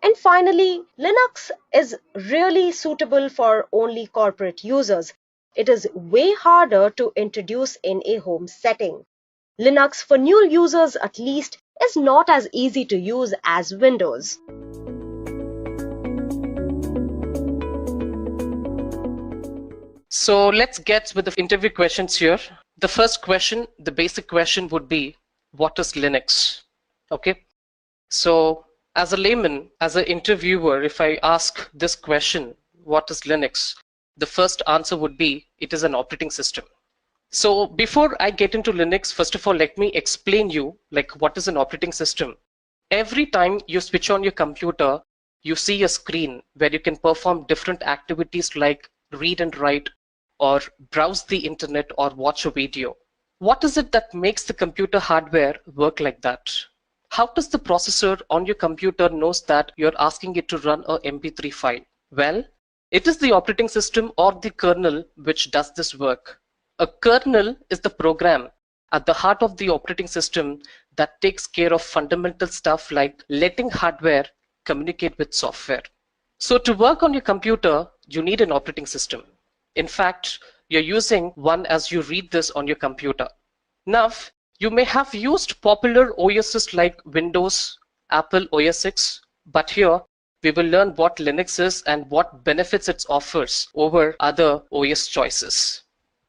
And finally, Linux is really suitable for only corporate users. It is way harder to introduce in a home setting. Linux, for new users at least, is not as easy to use as Windows. So let's get with the interview questions here. The first question, the basic question would be, what is Linux? Okay. So as a layman, as an interviewer, if I ask this question, what is Linux? The first answer would be, it is an operating system. So before I get into Linux, first of all, let me explain you like what is an operating system. Every time you switch on your computer, you see a screen where you can perform different activities like read and write or browse the internet or watch a video. What is it that makes the computer hardware work like that? How does the processor on your computer knows that you're asking it to run a MP3 file? Well, it is the operating system or the kernel which does this work. A kernel is the program at the heart of the operating system that takes care of fundamental stuff like letting hardware communicate with software. So to work on your computer, you need an operating system. In fact, you're using one as you read this on your computer. Now, you may have used popular OSs like Windows, Apple OS X, but here we will learn what Linux is and what benefits it offers over other OS choices.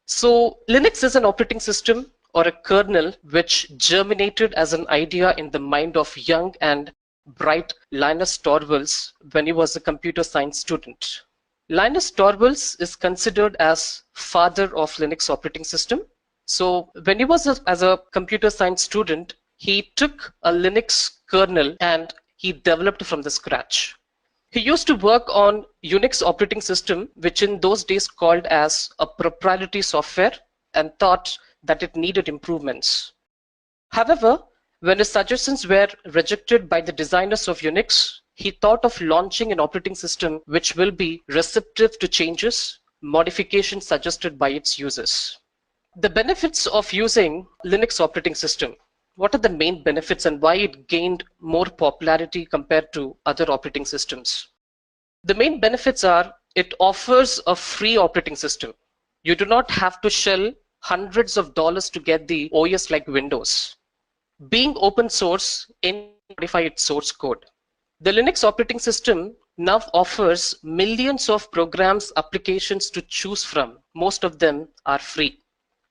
So Linux is an operating system or a kernel which germinated as an idea in the mind of young and bright Linus Torvalds when he was a computer science student. Linus Torvalds is considered as father of Linux operating system. So when he was as a computer science student, he took a Linux kernel and he developed from the scratch. He used to work on Unix operating system, which in those days called as a proprietary software, and thought that it needed improvements. However, when his suggestions were rejected by the designers of Unix, he thought of launching an operating system which will be receptive to changes, modifications suggested by its users. The benefits of using Linux operating system. What are the main benefits and why it gained more popularity compared to other operating systems? The main benefits are it offers a free operating system. You do not have to shell hundreds of dollars to get the OS like Windows. Being open source, any modify its source code. The Linux operating system now offers millions of programs, applications to choose from. Most of them are free.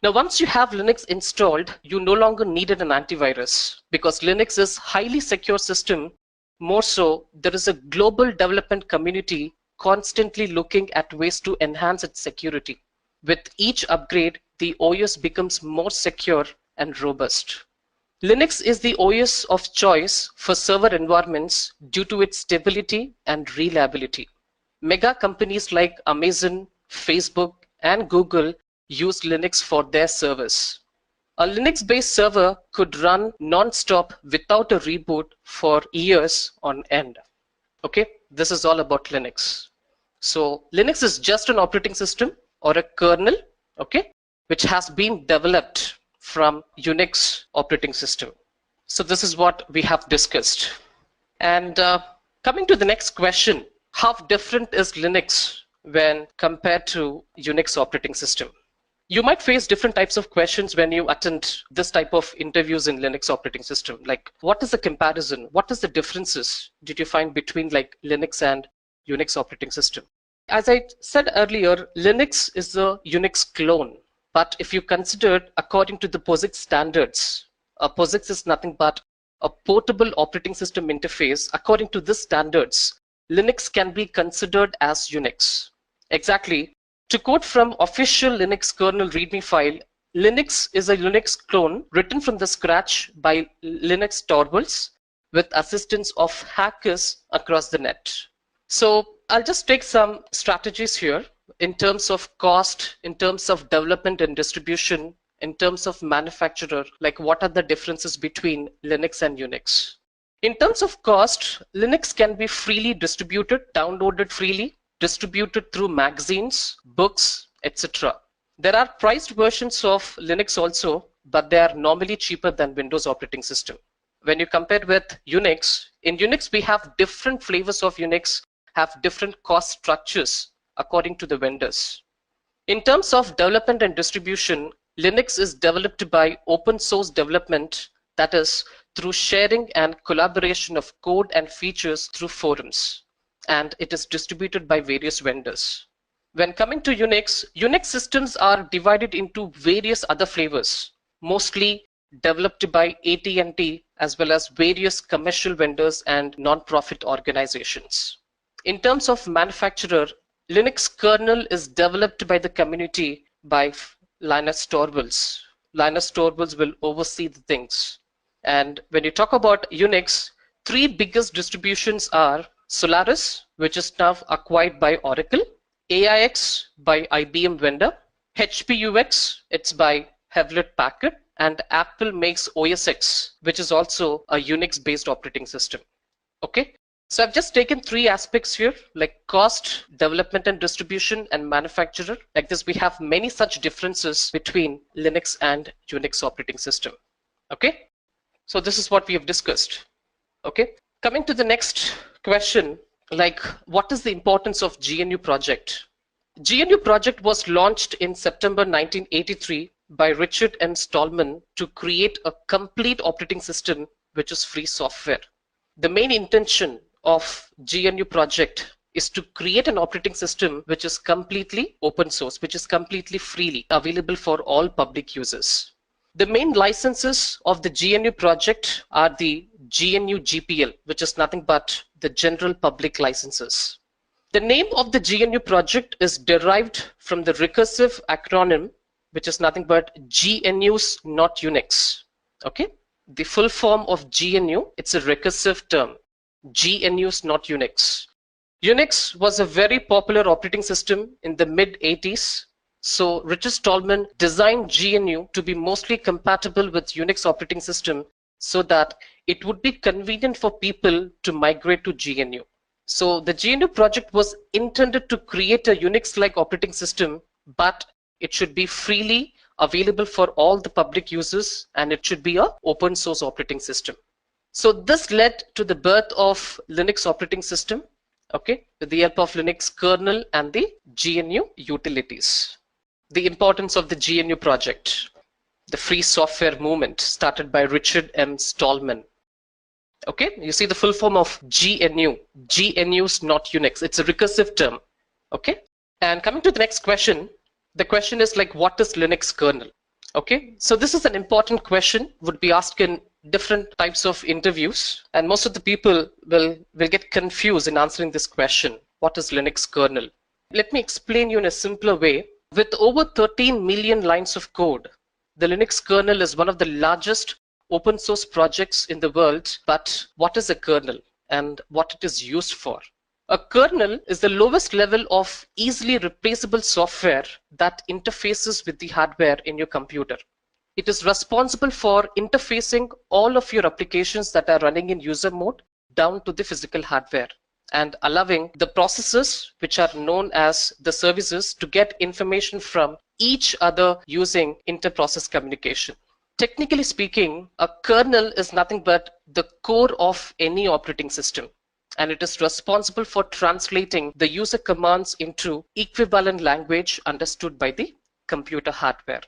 Now, once you have Linux installed, you no longer needed an antivirus because Linux is highly secure system. More so, there is a global development community constantly looking at ways to enhance its security. With each upgrade, the OS becomes more secure and robust. Linux is the OS of choice for server environments due to its stability and reliability. Mega companies like Amazon, Facebook, and Google use Linux for their servers. A Linux-based server could run non-stop without a reboot for years on end. Okay, this is all about Linux. So Linux is just an operating system or a kernel, okay, which has been developed from Unix operating system. So this is what we have discussed. And coming to the next question, how different is Linux when compared to Unix operating system? You might face different types of questions when you attend this type of interviews in Linux operating system. Like, what is the comparison? What is the differences did you find between like Linux and Unix operating system? As I said earlier, Linux is a Unix clone. But if you consider it according to the POSIX standards, POSIX is nothing but a portable operating system interface. According to these standards, Linux can be considered as Unix. Exactly. To quote from official Linux kernel README file, Linux is a Unix clone written from the scratch by Linux Torvalds with assistance of hackers across the net. So I'll just take some strategies here in terms of cost, in terms of development and distribution, in terms of manufacturer, like what are the differences between Linux and Unix. In terms of cost, Linux can be freely distributed, downloaded freely, distributed through magazines, books, etc. There are priced versions of Linux also, but they are normally cheaper than Windows operating system. When you compare with Unix, in Unix we have different flavors of Unix, have different cost structures according to the vendors. In terms of development and distribution, Linux is developed by open source development, that is through sharing and collaboration of code and features through forums, and it is distributed by various vendors. When coming to Unix, Unix systems are divided into various other flavors, mostly developed by AT&T as well as various commercial vendors and non-profit organizations. In terms of manufacturer, Linux kernel is developed by the community by Linus Torvalds. Linus Torvalds will oversee the things. And when you talk about Unix, three biggest distributions are Solaris, which is now acquired by Oracle, AIX by IBM vendor, HPUX, it's by Hewlett-Packard, and Apple makes OS X, which is also a Unix-based operating system. Okay, so I've just taken three aspects here, like cost, development and distribution, and manufacturer. Like this, we have many such differences between Linux and Unix operating system. Okay, so this is what we have discussed. Okay, coming to the next question, like what is the importance of GNU project? GNU project was launched in September 1983 by Richard M. Stallman to create a complete operating system which is free software. The main intention of GNU project is to create an operating system which is completely open source, which is completely freely available for all public users. The main licenses of the GNU project are the GNU GPL, which is nothing but the general public licenses. The name of the GNU project is derived from the recursive acronym, which is nothing but GNU's not Unix. Okay, the full form of GNU, it's a recursive term. GNU's not Unix. Unix was a very popular operating system in the mid-80s. So Richard Stallman designed GNU to be mostly compatible with Unix operating system so that it would be convenient for people to migrate to GNU. So the GNU project was intended to create a Unix-like operating system, but it should be freely available for all the public users, and it should be an open source operating system. So this led to the birth of Linux operating system, okay, with the help of Linux kernel and the GNU utilities. The importance of the GNU project, the free software movement started by Richard M. Stallman. Okay, you see the full form of GNU. GNU's not Unix. It's a recursive term. Okay, and coming to the next question, the question is like, what is Linux kernel? Okay, so this is an important question, would be asked in different types of interviews, and most of the people will get confused in answering this question. what is Linux kernel? Let me explain you in a simpler way. With over 13 million lines of code, the Linux kernel is one of the largest open source projects in the world. But what is a kernel and what it is used for? A kernel is the lowest level of easily replaceable software that interfaces with the hardware in your computer. It is responsible for interfacing all of your applications that are running in user mode down to the physical hardware and allowing the processes, which are known as the services, to get information from each other using inter-process communication. Technically speaking, a kernel is nothing but the core of any operating system, and it is responsible for translating the user commands into equivalent language understood by the computer hardware.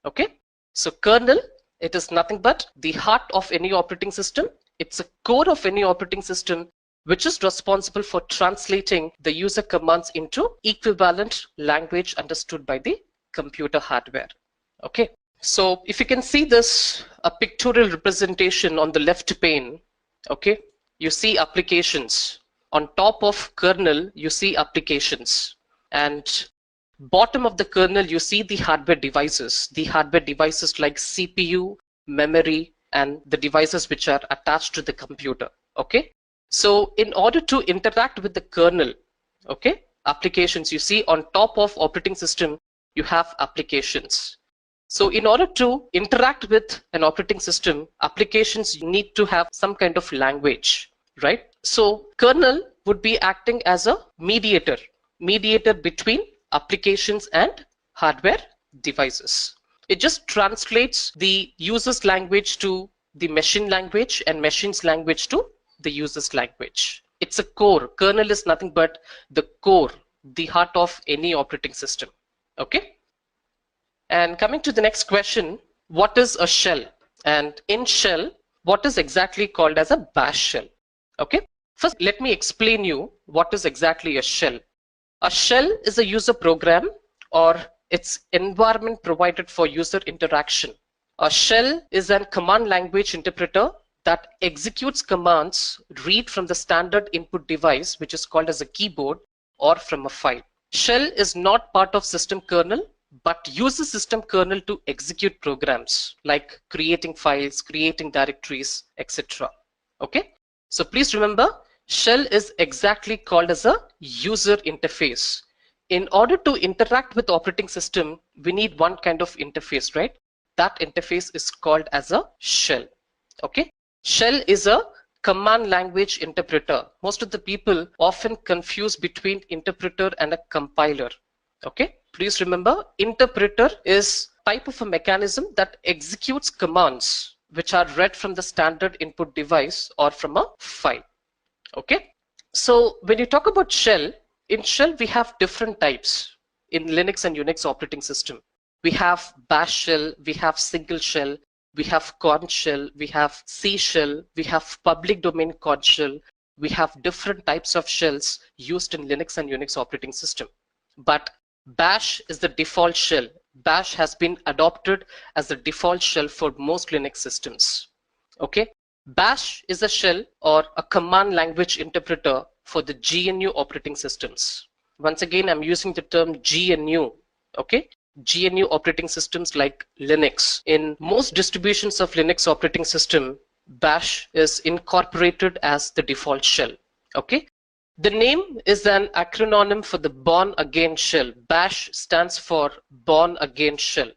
Okay? So kernel, it is nothing but the heart of any operating system. It's a core of any operating system which is responsible for translating the user commands into equivalent language understood by the computer hardware. Okay, so if you can see this, a pictorial representation on the left pane, okay, you see applications. On top of kernel, you see applications. And bottom of the kernel, you see the hardware devices like CPU, memory, and the devices which are attached to the computer. Okay, so in order to interact with the kernel, okay, applications, you see on top of operating system, you have applications. So in order to interact with an operating system, applications need to have some kind of language, right? So kernel would be acting as a mediator between applications and hardware devices. It just translates the user's language to the machine language and machine's language to the user's language. It's a core. Kernel is nothing but the core, the heart of any operating system. Okay? And coming to the next question, what is a shell? And in shell, what is exactly called as a bash shell? Okay? First, let me explain you what is exactly a shell. A shell is a user program or its environment provided for user interaction. A shell is a command language interpreter that executes commands read from the standard input device, which is called as a keyboard, or from a file. Shell is not part of system kernel, but uses system kernel to execute programs like creating files, creating directories, etc. Okay? So please remember, shell is exactly called as a user interface. In order to interact with operating system, we need one kind of interface, right? That interface is called as a shell. Okay? Shell is a command language interpreter. Most of the people often confuse between interpreter and a compiler. Okay? Please remember, interpreter is type of a mechanism that executes commands which are read from the standard input device or from a file. Okay, so when you talk about shell, in shell we have different types in Linux and Unix operating system. We have bash shell, we have single shell, we have corn shell, we have C shell, we have public domain corn shell. We have different types of shells used in Linux and Unix operating system. But bash is the default shell. Bash has been adopted as the default shell for most Linux systems. Okay. Bash is a shell or a command language interpreter for the GNU operating systems. Once again, I'm using the term GNU. Okay, GNU operating systems like Linux. In most distributions of Linux operating system, Bash is incorporated as the default shell. Okay, the name is an acronym for the Born Again shell. Bash stands for Born Again shell.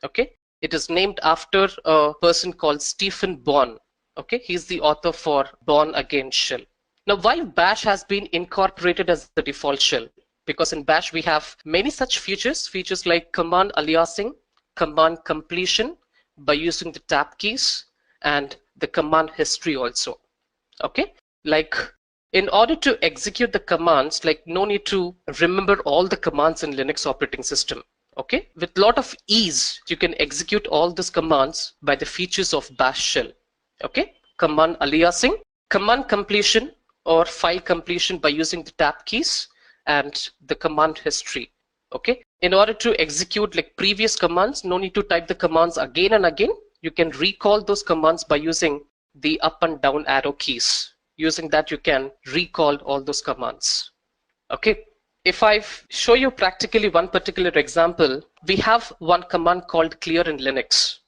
Okay, it is named after a person called Stephen Born. Okay, he's the author for Born Again shell. Now, why Bash has been incorporated as the default shell? Because in Bash we have many such features like command aliasing, command completion by using the tab keys, and the command history also. Okay, like in order to execute the commands, like no need to remember all the commands in Linux operating system. Okay, with a lot of ease, you can execute all these commands by the features of Bash shell. Okay, command aliasing, command completion or file completion by using the tab keys, and the command history. Okay, in order to execute like previous commands, no need to type the commands again and again. You can recall those commands by using the up and down arrow keys. Using that, you can recall all those commands. Okay. If I show you practically one particular example, we have one command called clear in Linux.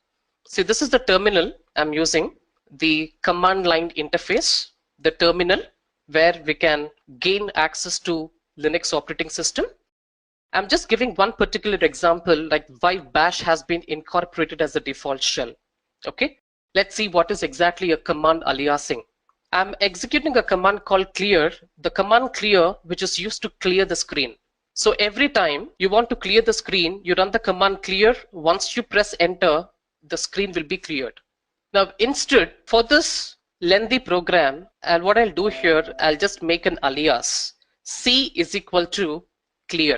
See, this is the terminal I'm using, the command line interface, the terminal where we can gain access to Linux operating system. I'm just giving one particular example, like why bash has been incorporated as the default shell. Okay, let's see what is exactly a command aliasing. I'm executing a command called clear, the command clear which is used to clear the screen. So every time you want to clear the screen, you run the command clear. Once you press enter, the screen will be cleared. Now instead, for this lengthy program, and what I'll do here, I'll just make an alias. C is equal to clear.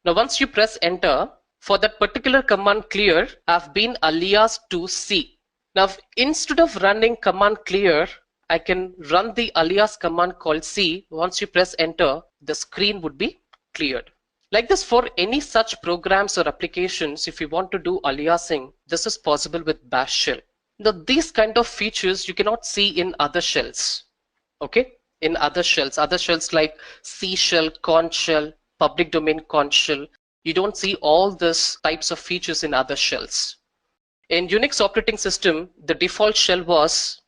Now once you press enter, for that particular command clear, I've been aliased to C. Now instead of running command clear, I can run the alias command called C. Once you press enter, the screen would be cleared. Like this, for any such programs or applications, if you want to do aliasing, this is possible with bash shell. Now these kind of features you cannot see in other shells. Okay, in other shells like C shell, conch shell, public domain conch shell, you don't see all these types of features in other shells. In Unix operating system, the default shell was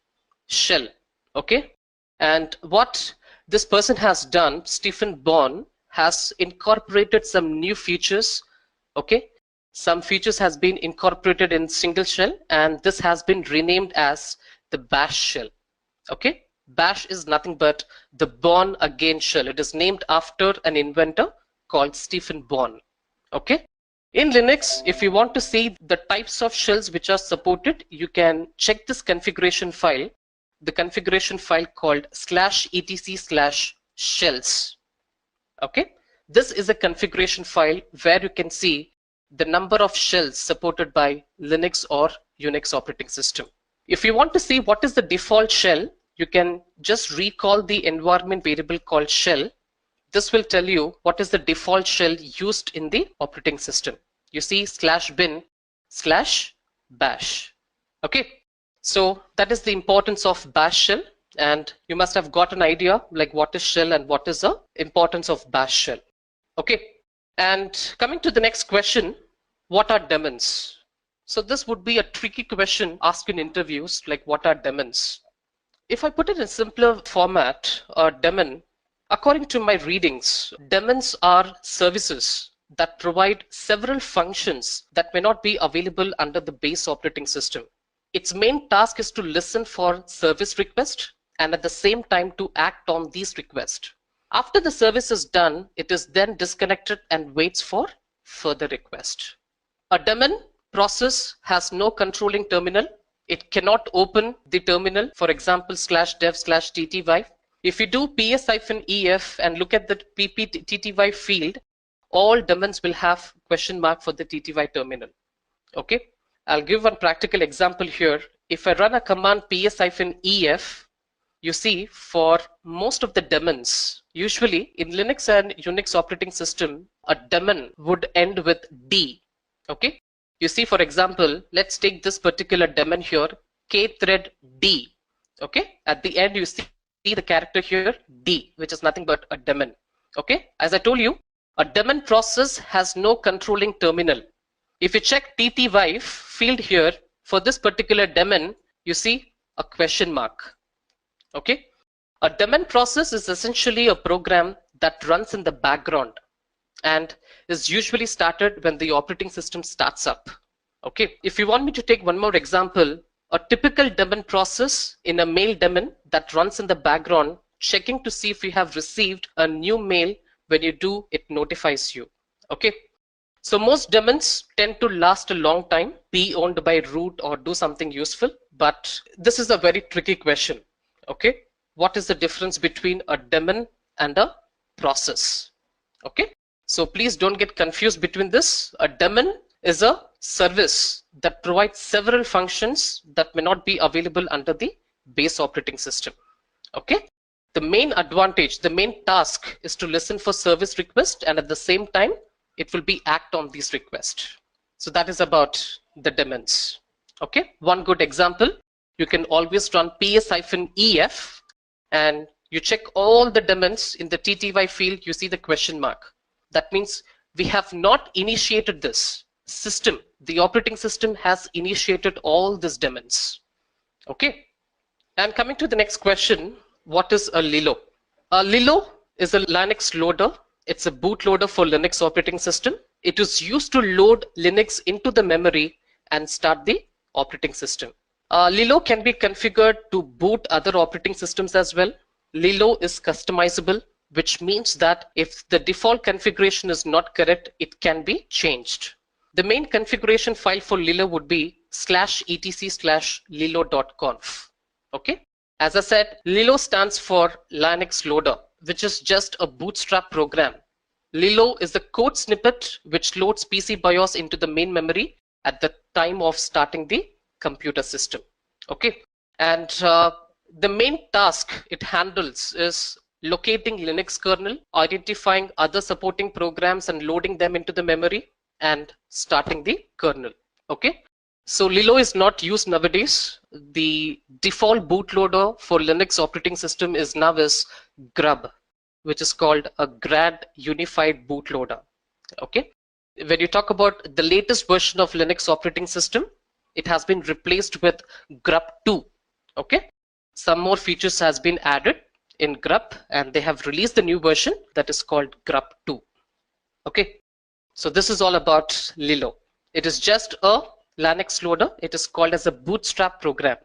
shell. Okay, and what this person has done, Stephen Bond, has incorporated some new features. Okay, some features has been incorporated in single shell, and this has been renamed as the bash shell. Okay, bash is nothing but the born again shell. It is named after an inventor called Stephen Bond. Okay, in Linux, if you want to see the types of shells which are supported, you can check this configuration file, the configuration file called /etc/shells. Okay, this is a configuration file where you can see the number of shells supported by Linux or Unix operating system. If you want to see what is the default shell, you can just recall the environment variable called shell. This will tell you what is the default shell used in the operating system. You see /bin/bash. Okay, so that is the importance of bash shell, and you must have got an idea like what is shell and what is the importance of bash shell. Okay, and coming to the next question, what are daemons? So this would be a tricky question asked in interviews, like what are daemons? If I put it in simpler format, a daemon, according to my readings, daemons are services that provide several functions that may not be available under the base operating system. Its main task is to listen for service requests and at the same time to act on these requests. After the service is done, it is then disconnected and waits for further request. A daemon process has no controlling terminal. It cannot open the terminal, for example, /dev/tty. If you do ps-ef and look at the pp-tty field, all daemons will have question mark for the tty terminal. Okay, I'll give one practical example here. If I run a command ps-ef, you see for most of the daemons, usually in Linux and Unix operating system, a daemon would end with D. Okay, you see, for example, let's take this particular daemon here, kthread D. Okay, at the end you see the character here D, which is nothing but a daemon. Okay, as I told you, a daemon process has no controlling terminal. If you check tty field here, for this particular daemon, you see a question mark. Okay, a daemon process is essentially a program that runs in the background and is usually started when the operating system starts up. Okay, if you want me to take one more example, a typical daemon process in a mail daemon that runs in the background, checking to see if you have received a new mail. When you do, it notifies you. Okay, so most daemons tend to last a long time, be owned by root or do something useful, but this is a very tricky question. Okay, what is the difference between a daemon and a process? Okay, so please don't get confused between this. A daemon is a service that provides several functions that may not be available under the base operating system. Okay, the main advantage, the main task is to listen for service requests, and at the same time it will be act on these requests. So that is about the daemons. Okay, one good example, you can always run ps-ef and You check all the daemons in the TTY field, you see the question mark. That means we have not initiated this system. The operating system has initiated all these daemons. Okay. And coming to the next question, what is a Lilo? A Lilo is a Linux loader. It's a bootloader for Linux operating system. It is used to load Linux into the memory and start the operating system. Lilo can be configured to boot other operating systems as well. Lilo is customizable, which means that if the default configuration is not correct, it can be changed. The main configuration file for Lilo would be /etc/lilo.conf. Okay. As I said, Lilo stands for Linux loader, which is just a bootstrap program. Lilo is the code snippet which loads PC BIOS into the main memory at the time of starting the computer system. Okay. And the main task it handles is locating Linux kernel, identifying other supporting programs and loading them into the memory, and starting the kernel. Okay. So Lilo is not used nowadays. The default bootloader for Linux operating system is now Grub, which is called a GRAD Unified Bootloader. Okay. When you talk about the latest version of Linux operating system, it has been replaced with Grub 2. Okay. Some more features has been added in Grub, and they have released the new version that is called Grub 2. Okay. So this is all about Lilo. It is just a Linux loader. It is called as a bootstrap program.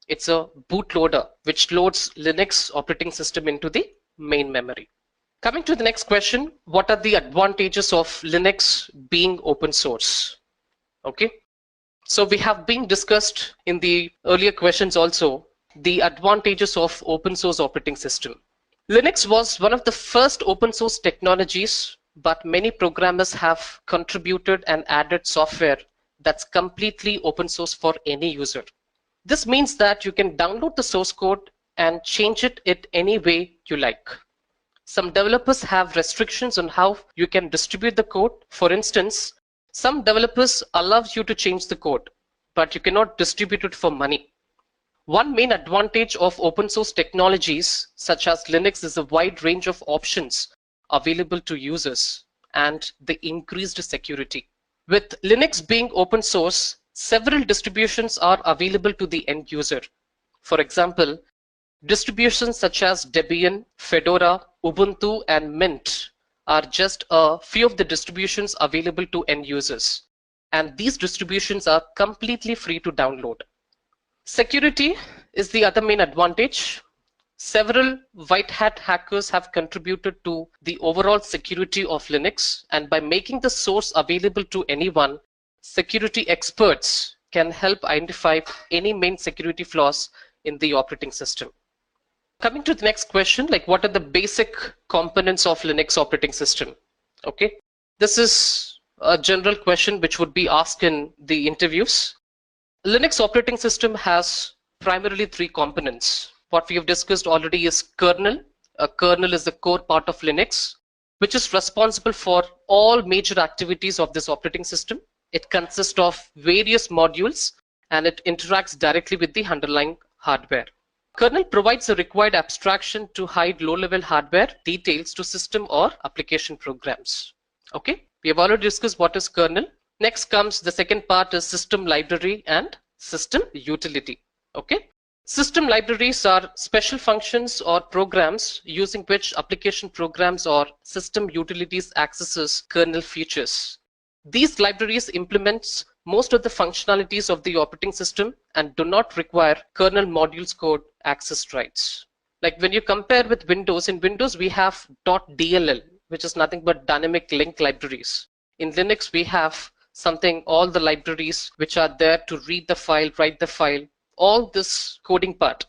It's a bootloader which loads Linux operating system into the main memory. Coming to the next question, what are the advantages of Linux being open source? Okay. So we have been discussed in the earlier questions also the advantages of open source operating system. Linux was one of the first open source technologies, but many programmers have contributed and added software that's completely open source for any user. This means that you can download the source code and change it any way you like. Some developers have restrictions on how you can distribute the code. For instance, some developers allow you to change the code, but you cannot distribute it for money. One main advantage of open source technologies such as Linux is a wide range of options available to users and the increased security. With Linux being open source, several distributions are available to the end user. For example, distributions such as Debian, Fedora, Ubuntu, and Mint are just a few of the distributions available to end users. And these distributions are completely free to download. Security is the other main advantage. Several white hat hackers have contributed to the overall security of Linux, and by making the source available to anyone, security experts can help identify any main security flaws in the operating system. Coming to the next question, like what are the basic components of Linux operating system? Okay, this is a general question which would be asked in the interviews. Linux operating system has primarily three components. What we have discussed already is kernel. A kernel is the core part of Linux, which is responsible for all major activities of this operating system. It consists of various modules and it interacts directly with the underlying hardware. Kernel provides a required abstraction to hide low-level hardware details to system or application programs. Okay, we have already discussed what is kernel. Next comes the second part is system library and system utility. Okay, system libraries are special functions or programs using which application programs or system utilities accesses kernel features. These libraries implements most of the functionalities of the operating system and do not require kernel modules code access rights. Like when you compare with Windows, in Windows we have .dll, which is nothing but dynamic link libraries. In Linux we have all the libraries which are there to read the file, write the file, all this coding part.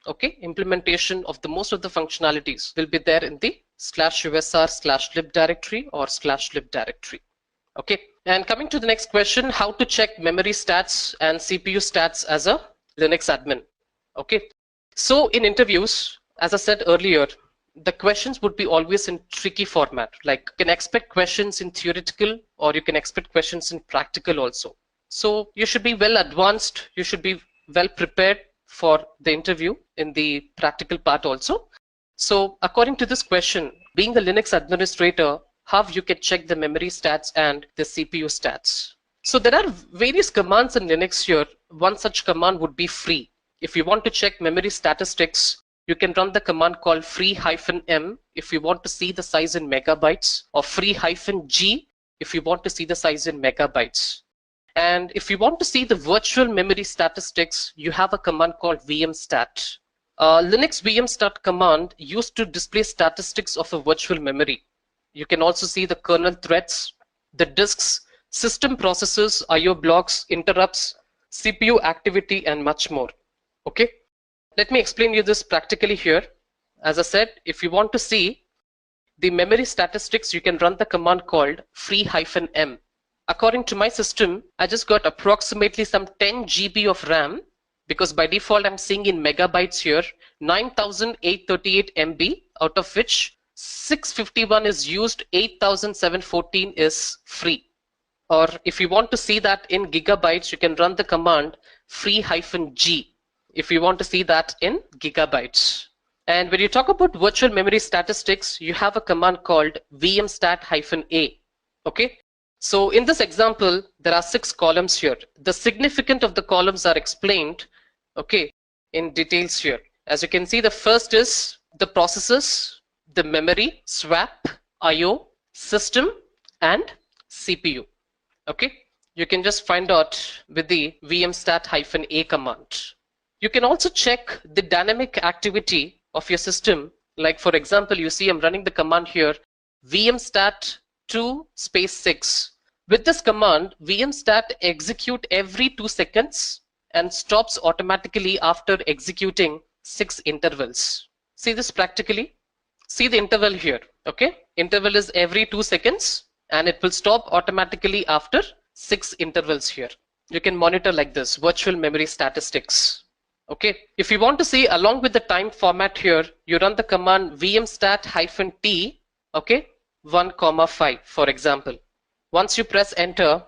Okay, implementation of the most of the functionalities will be there in the /usr/lib directory or /lib directory. Okay, and coming to the next question, how to check memory stats and CPU stats as a Linux admin. Okay, so in interviews, as I said earlier, the questions would be always in tricky format. Like you can expect questions in theoretical or you can expect questions in practical also. So you should be well advanced, you should be well prepared for the interview in the practical part also. So according to this question, being a Linux administrator, how you can check the memory stats and the CPU stats? So there are various commands in Linux here. One such command would be free. If you want to check memory statistics, you can run the command called free-m if you want to see the size in megabytes, or free-g if you want to see the size in megabytes. And if you want to see the virtual memory statistics, you have a command called vmstat. Linux vmstat command used to display statistics of a virtual memory. You can also see the kernel threads, the disks, system processes, IO blocks, interrupts, CPU activity, and much more. Okay, let me explain you this practically here. As I said, if you want to see the memory statistics, you can run the command called free-m. According to my system, I just got approximately some 10 GB of RAM, because by default I'm seeing in megabytes here 9838 MB, out of which 651 is used, 8714 is free. Or if you want to see that in gigabytes, you can run the command free-g if you want to see that in gigabytes. And when you talk about virtual memory statistics, you have a command called vmstat-a. Okay, so in this example, there are 6 columns here. The significance of the columns are explained, okay, in details here. As you can see, the first is the processes, the memory, swap, IO, system, and CPU. Okay, you can just find out with the vmstat-a command. You can also check the dynamic activity of your system. Like for example, you see I'm running the command here, vmstat2 space 6. With this command, vmstat execute every 2 seconds and stops automatically after executing 6 intervals. See this practically? See the interval here, okay? Interval is every 2 seconds and it will stop automatically after 6 intervals here. You can monitor like this, virtual memory statistics. Okay, if you want to see along with the time format here, you run the command vmstat-t, okay, 1,5 for example. Once you press enter,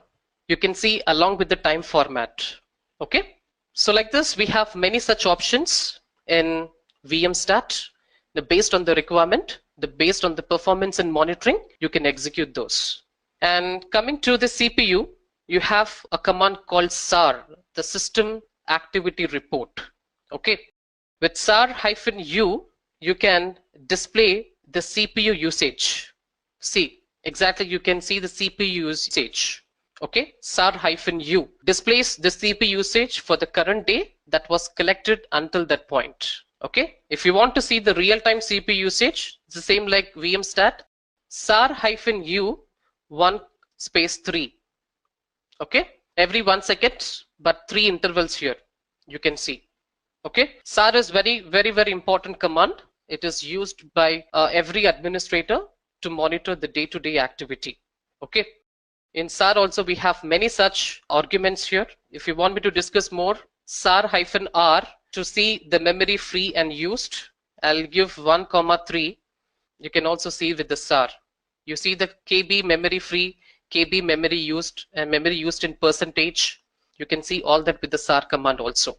you can see along with the time format. Okay, so like this, we have many such options in vmstat. Based on the requirement, based on the performance and monitoring, you can execute those. And coming to the CPU, you have a command called SAR, the System Activity Report. Okay, with SAR-u, you can display the CPU usage. See, exactly, you can see the CPU usage. Okay, SAR-u displays the CPU usage for the current day that was collected until that point. Okay, if you want to see the real-time CPU usage, it's the same like vmstat, SAR-u 1 space 3. Okay, every 1 second, but 3 intervals here, you can see. Okay, SAR is very important command. It is used by every administrator to monitor the day-to-day activity. Okay, in SAR also we have many such arguments here. If you want me to discuss more, SAR-r to see the memory free and used, I'll give 1,3. You can also see with the SAR. You see the KB memory free, KB memory used, and memory used in percentage. You can see all that with the SAR command also.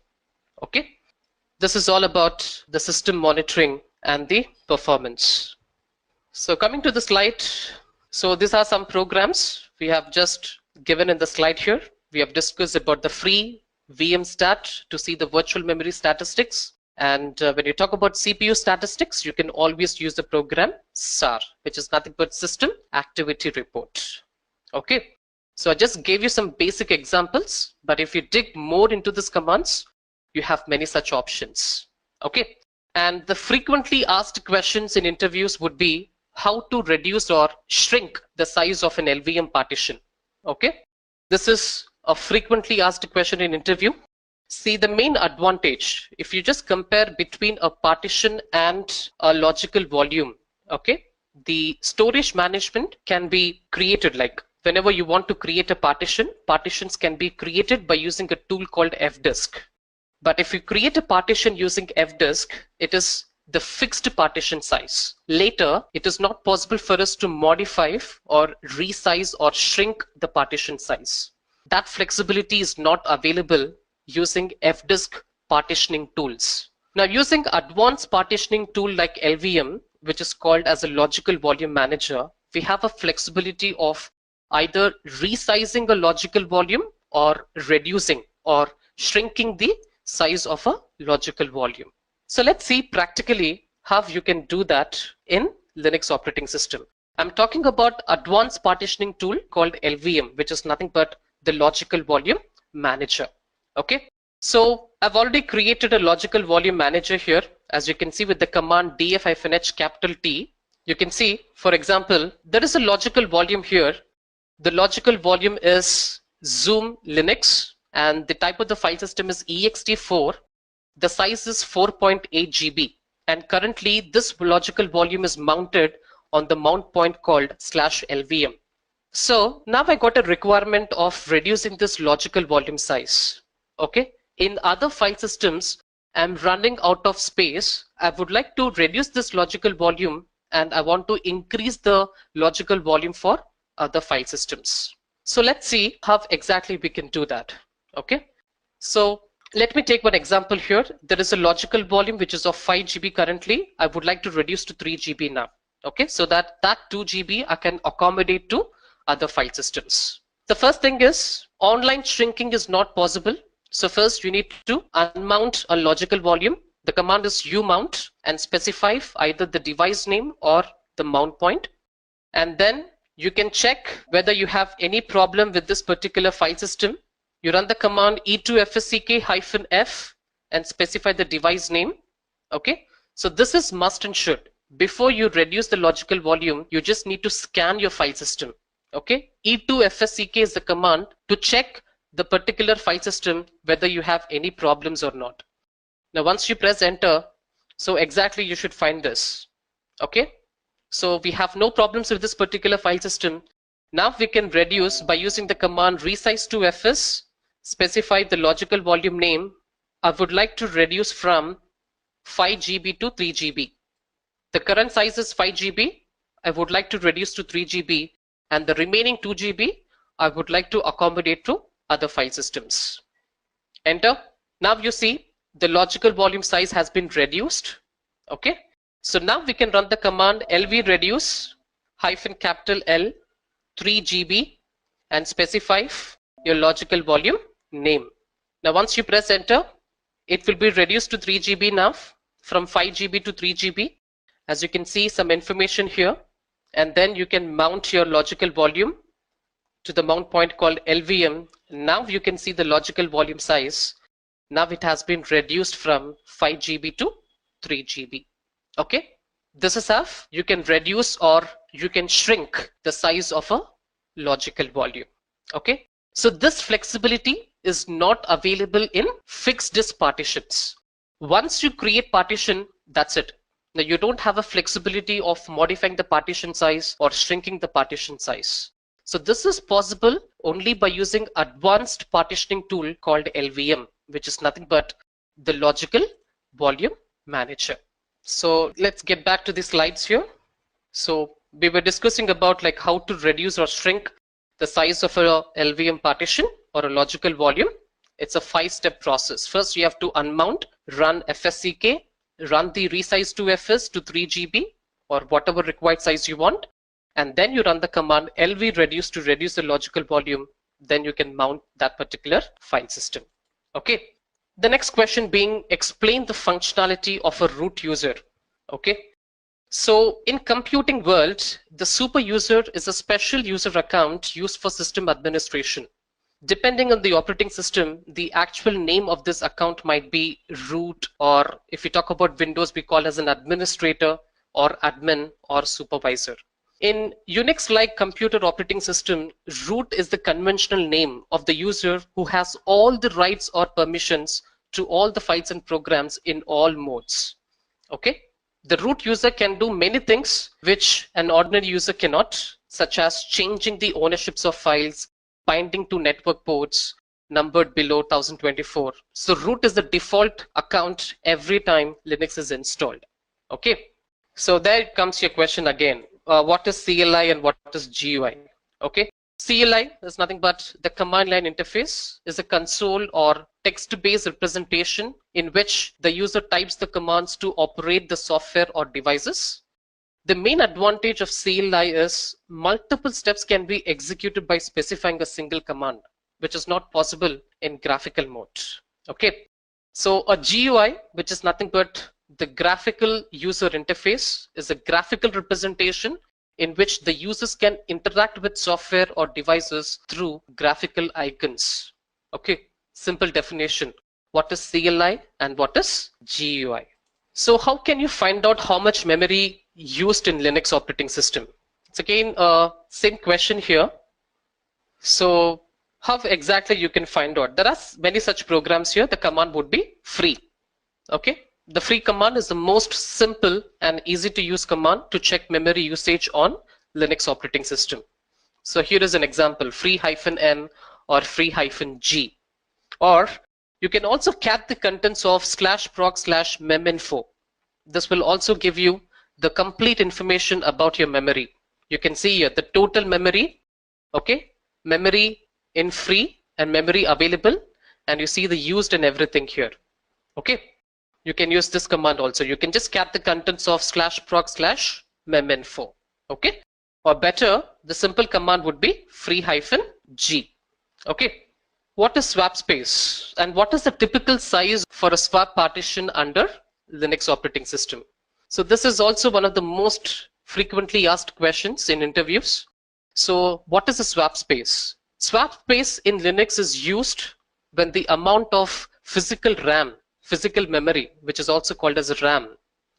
Okay, this is all about the system monitoring and the performance. So coming to the slide, so these are some programs we have just given in the slide here. We have discussed about the free vmstat to see the virtual memory statistics. And when you talk about CPU statistics, you can always use the program SAR, which is nothing but System Activity Report. Okay, so I just gave you some basic examples, but if you dig more into these commands, you have many such options. Okay, and the frequently asked questions in interviews would be how to reduce or shrink the size of an LVM partition. Okay, this is a frequently asked question in interview. See, the main advantage, if you just compare between a partition and a logical volume, okay, the storage management can be created. Like whenever you want to create a partition, partitions can be created by using a tool called fdisk. But if you create a partition using fdisk, it is the fixed partition size. Later, it is not possible for us to modify or resize or shrink the partition size. That flexibility is not available using fdisk partitioning tools. Now, using advanced partitioning tool like LVM, which is called as a logical volume manager, we have a flexibility of either resizing a logical volume or reducing or shrinking the size of a logical volume. So let's see practically how you can do that in Linux operating system. I'm talking about advanced partitioning tool called LVM, which is nothing but the logical volume manager. Okay. So I've already created a logical volume manager here. As you can see with the command df-h capital T, you can see, for example, there is a logical volume here. The logical volume is Zoom Linux and the type of the file system is ext4. The size is 4.8 GB and currently this logical volume is mounted on the mount point called /lvm. So now I got a requirement of reducing this logical volume size. Okay. In other file systems, I'm running out of space. I would like to reduce this logical volume and I want to increase the logical volume for other file systems. So let's see how exactly we can do that. Okay. So let me take one example here. There is a logical volume which is of 5 GB currently. I would like to reduce to 3 GB now. Okay. So that 2 GB I can accommodate to other file systems. The first thing is online shrinking is not possible. So first you need to unmount a logical volume. The command is umount and specify either the device name or the mount point. And then you can check whether you have any problem with this particular file system. You run the command e2fsck-f and specify the device name. Okay. So this is must and should. Before you reduce the logical volume, you just need to scan your file system. Okay. e2fsck is the command to check the particular file system whether you have any problems or not. Now once you press enter, so exactly you should find this. Okay. So we have no problems with this particular file system. Now we can reduce by using the command resize2fs, specify the logical volume name. I would like to reduce from 5 GB to 3 GB. The current size is 5 GB. I would like to reduce to 3 GB and the remaining 2 GB I would like to accommodate to other file systems. Enter. Now you see the logical volume size has been reduced. Okay. So now we can run the command lv reduce -L 3 GB and specify your logical volume name. Now once you press enter, it will be reduced to 3 GB now from 5 GB to 3 GB. As you can see some information here, and then you can mount your logical volume to the mount point called LVM. Now you can see the logical volume size. Now it has been reduced from 5 GB to 3 GB. Okay. This is how you can reduce or you can shrink the size of a logical volume. Okay. So this flexibility is not available in fixed disk partitions. Once you create partition, that's it. Now you don't have a flexibility of modifying the partition size or shrinking the partition size. So this is possible only by using advanced partitioning tool called LVM, which is nothing but the logical volume manager. So let's get back to the slides here. So we were discussing about like how to reduce or shrink the size of a LVM partition or a logical volume. It's a 5-step process. First, you have to unmount, run fsck, run the resize2fs to 3 GB or whatever required size you want. And then you run the command lv reduce to reduce the logical volume. Then you can mount that particular file system. Okay. The next question being explain the functionality of a root user. Okay. So in computing world, the super user is a special user account used for system administration. Depending on the operating system, the actual name of this account might be root, or if we talk about Windows, we call as an administrator or admin or supervisor. In Unix-like computer operating system, root is the conventional name of the user who has all the rights or permissions to all the files and programs in all modes. Okay. The root user can do many things which an ordinary user cannot, such as changing the ownerships of files, binding to network ports numbered below 1024. So root is the default account every time Linux is installed. Okay. So there comes your question again. What is CLI and what is GUI? Okay. CLI is nothing but the command line interface, is a console or text-based representation in which the user types the commands to operate the software or devices. The main advantage of CLI is multiple steps can be executed by specifying a single command, which is not possible in graphical mode. Okay, so a GUI, which is nothing but the graphical user interface, is a graphical representation in which the users can interact with software or devices through graphical icons. Okay, simple definition. What is CLI and what is GUI? So how can you find out how much memory used in Linux operating system? It's again same question here. So how exactly you can find out? There are many such programs here. The command would be free. Okay, the free command is the most simple and easy to use command to check memory usage on Linux operating system. So here is an example, free-n or free-g. Or you can also cat the contents of /proc/meminfo. This will also give you the complete information about your memory. You can see here the total memory, okay, memory in free and memory available, and you see the used and everything here. Okay, you can use this command also. You can just cat the contents of /proc/meminfo. Okay, or better, the simple command would be free-g. Okay, what is swap space and what is the typical size for a swap partition under Linux operating system? So this is also one of the most frequently asked questions in interviews. So what is a swap space? Swap space in Linux is used when the amount of physical RAM, physical memory, which is also called as RAM,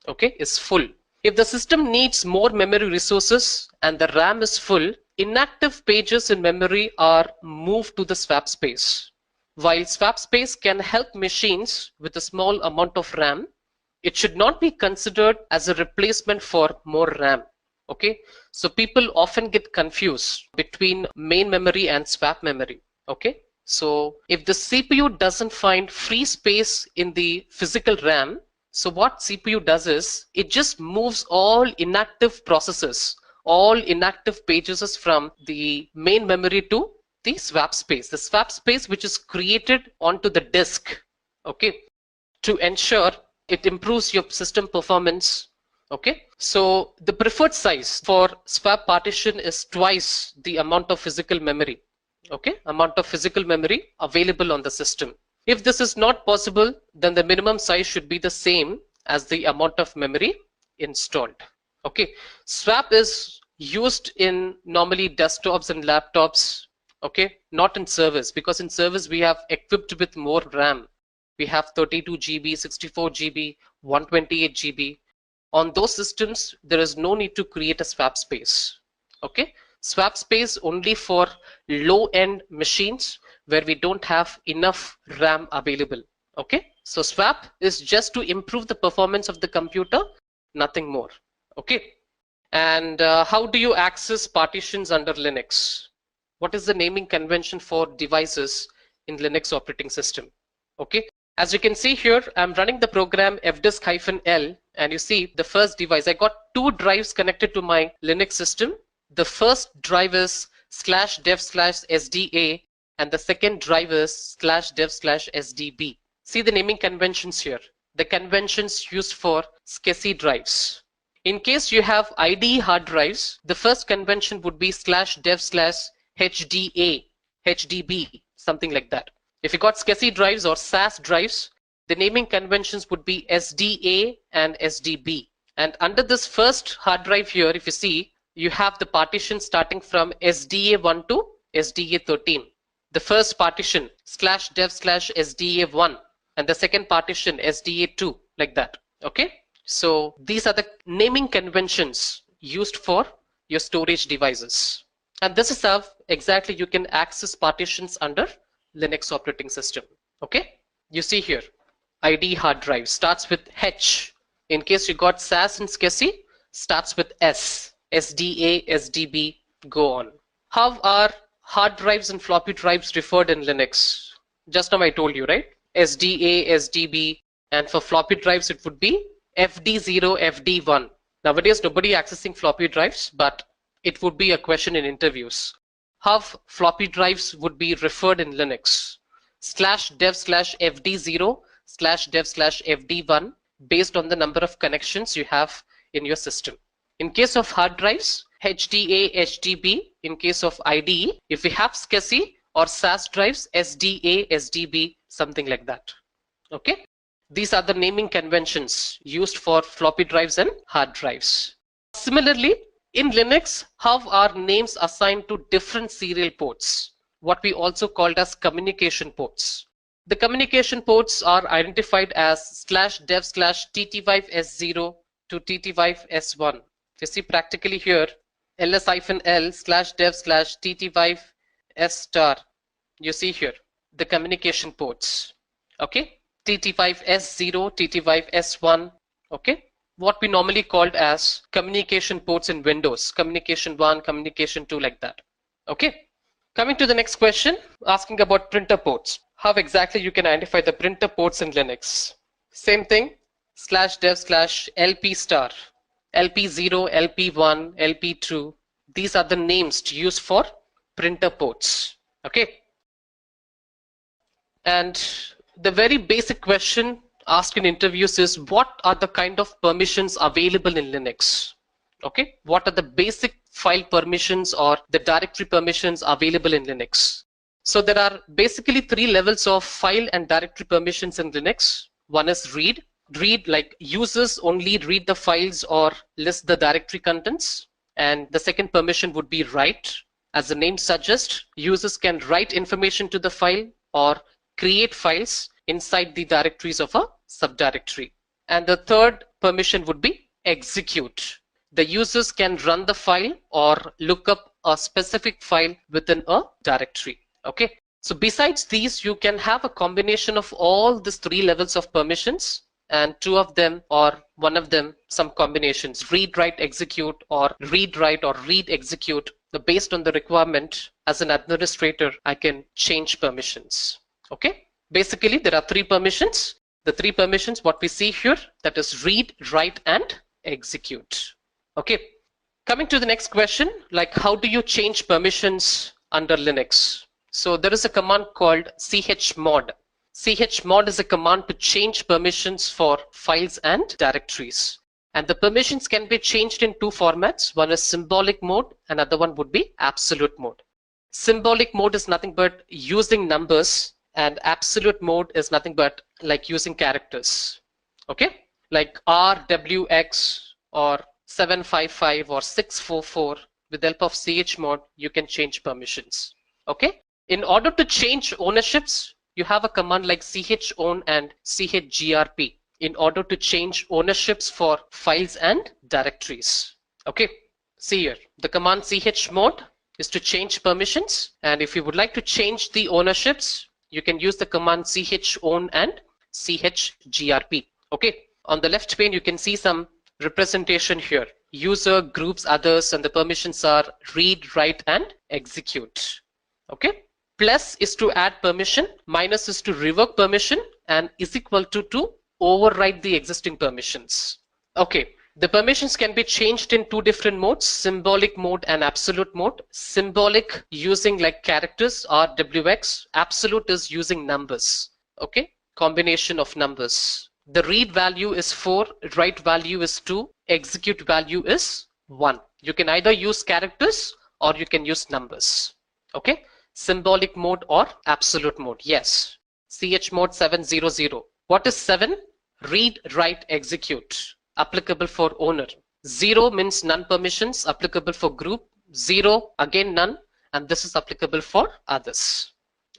okay, is full. If the system needs more memory resources and the RAM is full, inactive pages in memory are moved to the swap space. While swap space can help machines with a small amount of RAM, it should not be considered as a replacement for more RAM. Okay, so people often get confused between main memory and swap memory. Okay, so if the CPU doesn't find free space in the physical RAM, so what CPU does is it just moves all inactive processes, all inactive pages from the main memory to the swap space. The swap space which is created onto the disk, okay, to ensure it improves your system performance. Okay, so the preferred size for swap partition is twice the amount of physical memory. Okay, amount of physical memory available on the system. If this is not possible, then the minimum size should be the same as the amount of memory installed. Okay, swap is used in normally desktops and laptops. Okay, not in servers, because in servers we have equipped with more RAM. We have 32 GB, 64 GB, 128 GB. On those systems, there is no need to create a swap space. Okay, swap space only for low-end machines where we don't have enough RAM available. Okay, so swap is just to improve the performance of the computer, nothing more. Okay, and how do you access partitions under Linux? What is the naming convention for devices in Linux operating system? Okay, as you can see here, I'm running the program fdisk-l, and you see the first device. I got two drives connected to my Linux system. The first drive is /dev/sda, and the second drive is /dev/sdb. See the naming conventions here. The conventions used for SCSI drives. In case you have IDE hard drives, the first convention would be /dev/hda, hdb, something like that. If you got SCSI drives or SAS drives, the naming conventions would be SDA and SDB. And under this first hard drive here, if you see, you have the partition starting from SDA1 to SDA13. The first partition /dev/SDA1 and the second partition SDA2, like that. Okay, so these are the naming conventions used for your storage devices. And this is how exactly you can access partitions under Linux operating system. Okay, you see here IDE hard drive starts with H. In case you got SAS and SCSI, starts with S, SDA, SDB, go on. How are hard drives and floppy drives referred in Linux? Just now I told you, right? SDA, SDB, and for floppy drives it would be FD0, FD1. Nowadays nobody accessing floppy drives, but it would be a question in interviews. how floppy drives would be referred in Linux. /dev/fd0/dev/fd1 based on the number of connections you have in your system. In case of hard drives, HDA, HDB. In case of IDE, if we have SCSI or SAS drives, SDA, SDB, something like that. Okay. These are the naming conventions used for floppy drives and hard drives. Similarly, in Linux, how are names assigned to different serial ports, what we also called as communication ports. The communication ports are identified as /dev/tt5s0 to tt5s1. If you see practically here, ls-l/dev/tt5s*, you see here the communication ports. Okay, tt5s0, tt5s1. Okay, what we normally called as communication ports in Windows, communication 1, communication 2, like that. Okay, coming to the next question, asking about printer ports. How exactly you can identify the printer ports in Linux? Same thing, /dev/lp*, LP0, LP1, LP2. These are the names to use for printer ports. Okay, and the very basic question asked in interviews is, what are the kind of permissions available in Linux? Okay, what are the basic file permissions or the directory permissions available in Linux? So there are basically 3 levels of file and directory permissions in Linux. One is read. Read, like users only read the files or list the directory contents. And the second permission would be write. As the name suggests, users can write information to the file or create files inside the directories of a subdirectory. And the third permission would be execute. The users can run the file or look up a specific file within a directory. Okay, so besides these, you can have a combination of all these 3 levels of permissions, and 2 of them or 1 of them some combinations, read, write, execute, or read, write, or read, execute. Based on the requirement, as an administrator, I can change permissions. Okay, basically there are 3 permissions. The 3 permissions what we see here, that is read, write, and execute. Okay, coming to the next question, like how do you change permissions under Linux? So there is a command called chmod. Chmod is a command to change permissions for files and directories. And the permissions can be changed in 2 formats. One is symbolic mode, another one would be absolute mode. Symbolic mode is nothing but using numbers, and absolute mode is nothing but like using characters. Okay, like RWX or 755 or 644. With the help of chmod, you can change permissions. Okay, in order to change ownerships, you have a command like chown and chgrp in order to change ownerships for files and directories. Okay, see here, the command chmod is to change permissions, and if you would like to change the ownerships, you can use the command chown and chgrp. Okay, on the left pane you can see some representation here, user, groups, others, and the permissions are read, write, and execute. Okay, plus is to add permission, minus is to revoke permission, and is equal to override the existing permissions. Okay, the permissions can be changed in 2 different modes, symbolic mode and absolute mode. Symbolic using like characters, RWX. Absolute is using numbers. Okay, combination of numbers. The read value is 4, write value is 2, execute value is 1. You can either use characters or you can use numbers. Okay, symbolic mode or absolute mode. Yes, chmod 700. What is 7? Read, write, execute. Applicable for owner. 0 means none permissions, applicable for group. 0, again none, and this is applicable for others.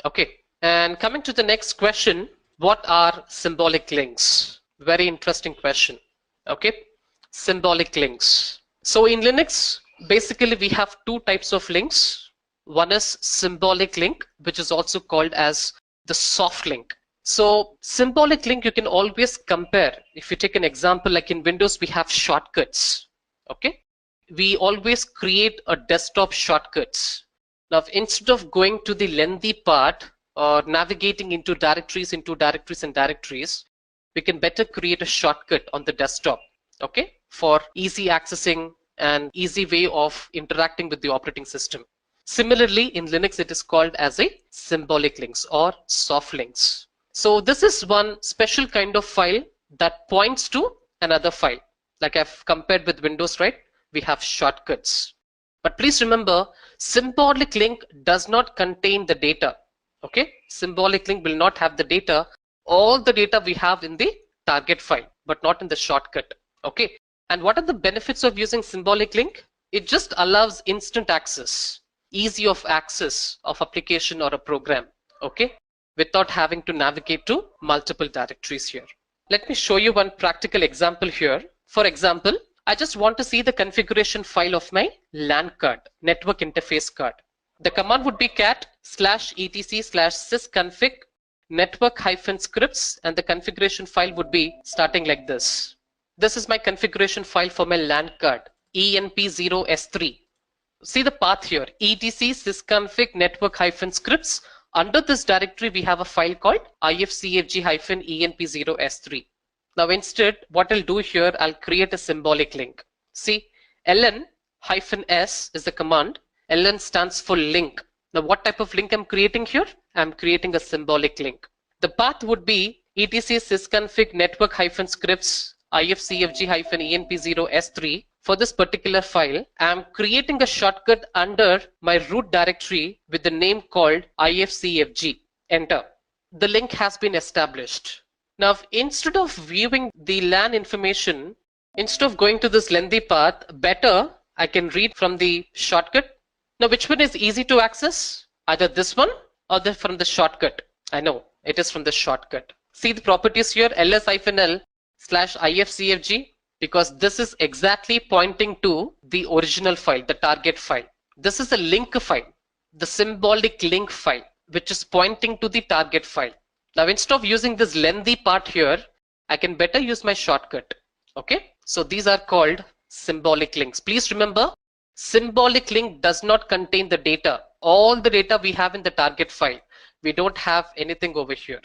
Okay, and coming to the next question, what are symbolic links? Very interesting question. Okay, symbolic links. So in Linux, basically we have 2 types of links. One is symbolic link, which is also called as the soft link. So symbolic link you can always compare. If you take an example, like in Windows we have shortcuts. Okay, we always create a desktop shortcuts. Now instead of going to the lengthy part or navigating into directories and directories, we can better create a shortcut on the desktop. Okay, for easy accessing and easy way of interacting with the operating system. Similarly, in Linux, it is called as a symbolic links or soft links. So this is one special kind of file that points to another file. Like I've compared with Windows, right? We have shortcuts. But please remember, symbolic link does not contain the data. Okay? Symbolic link will not have the data. All the data we have in the target file, but not in the shortcut. Okay? And what are the benefits of using symbolic link? It just allows instant access, easy of access of application or a program. Okay? Without having to navigate to multiple directories here. Let me show you one practical example here. For example, I just want to see the configuration file of my LAN card, network interface card. The command would be cat/etc/sysconfig network-scripts, and the configuration file would be starting like this. This is my configuration file for my LAN card, ENP0S3. See the path here, etc sysconfig network-scripts. Under this directory, we have a file called ifcfg-enp0s3. Now instead, what I'll do here, I'll create a symbolic link. See, ln-s is the command. ln stands for link. Now what type of link I'm creating here? I'm creating a symbolic link. The path would be etc sysconfig network-scripts ifcfg-enp0s3. For this particular file, I'm creating a shortcut under my root directory with the name called ifcfg. Enter. The link has been established. Now, instead of viewing the LAN information, instead of going to this lengthy path, better I can read from the shortcut. Now, which one is easy to access? Either this one or from the shortcut. I know it is from the shortcut. See the properties here, ls-l/ifcfg, because this is exactly pointing to the original file, the target file. This is a link file, the symbolic link file, which is pointing to the target file. Now, instead of using this lengthy part here, I can better use my shortcut. Okay, so these are called symbolic links. Please remember, symbolic link does not contain the data. All the data we have in the target file. We don't have anything over here.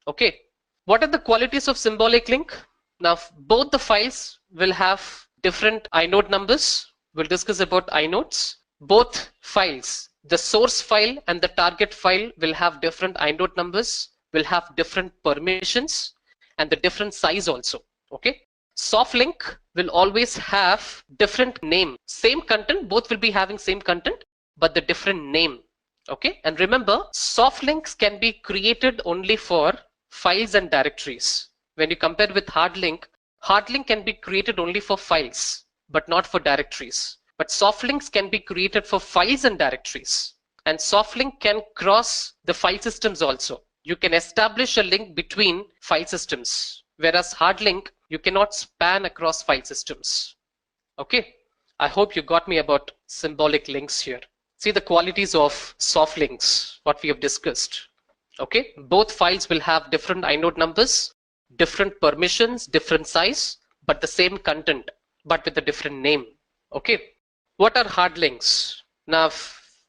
Okay, what are the qualities of symbolic link? Now, both the files will have different inode numbers. We'll discuss about inodes. Both files, the source file and the target file, will have different inode numbers, will have different permissions, and the different size also. Okay. Soft link will always have different name. Same content, both will be having same content, but the different name. Okay. And remember, soft links can be created only for files and directories. When you compare with hard link can be created only for files, but not for directories. But soft links can be created for files and directories. And soft link can cross the file systems also. You can establish a link between file systems, whereas hard link, you cannot span across file systems. Okay, I hope you got me about symbolic links here. See the qualities of soft links, what we have discussed. Okay, both files will have different inode numbers, different permissions, different size, but the same content, but with a different name. Okay, what are hard links? Now,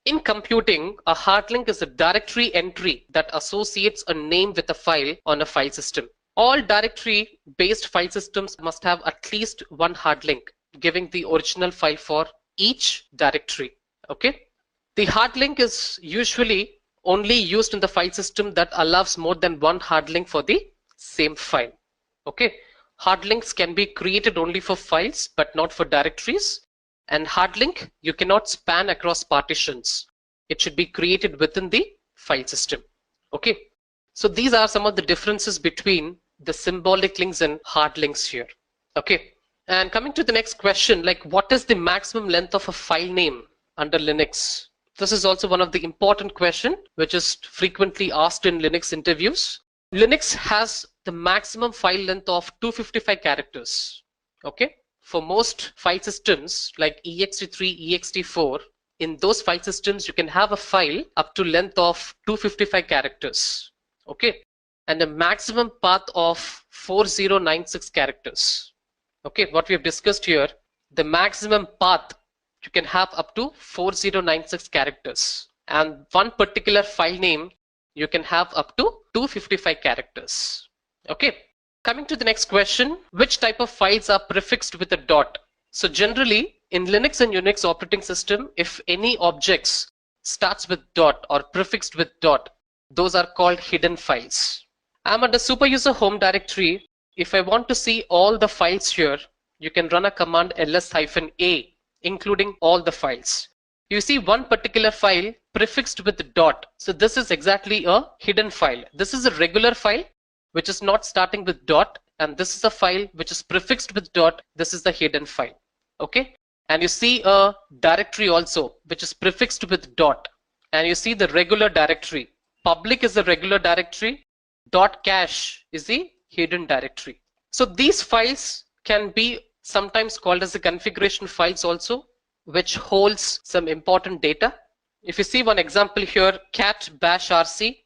in computing, a hard link is a directory entry that associates a name with a file on a file system. All directory-based file systems must have at least one hard link, giving the original file for each directory. Okay, the hard link is usually only used in the file system that allows more than one hard link for the same file. Okay, hard links can be created only for files but not for directories, and hard link you cannot span across partitions. It should be created within the file system. Okay, so these are some of the differences between the symbolic links and hard links here. Okay, and coming to the next question, like what is the maximum length of a file name under Linux? This is also one of the important question which is frequently asked in Linux interviews. Linux has the maximum file length of 255 characters. Okay, for most file systems like ext3, ext4, in those file systems you can have a file up to length of 255 characters. Okay, and a maximum path of 4096 characters. Okay, what we have discussed here, the maximum path you can have up to 4096 characters, and one particular file name you can have up to 255 characters. Okay, coming to the next question, which type of files are prefixed with a dot? So generally in Linux and Unix operating system, if any objects starts with dot or prefixed with dot, those are called hidden files. I'm under superuser home directory. If I want to see all the files here, you can run a command ls-a, including all the files. You see one particular file prefixed with dot. So this is exactly a hidden file. This is a regular file which is not starting with dot, and this is a file which is prefixed with dot. This is the hidden file. Okay, and you see a directory also which is prefixed with dot, and you see the regular directory. Public is the regular directory, dot cache is the hidden directory. So these files can be sometimes called as the configuration files also, which holds some important data. If you see one example here, cat bash rc,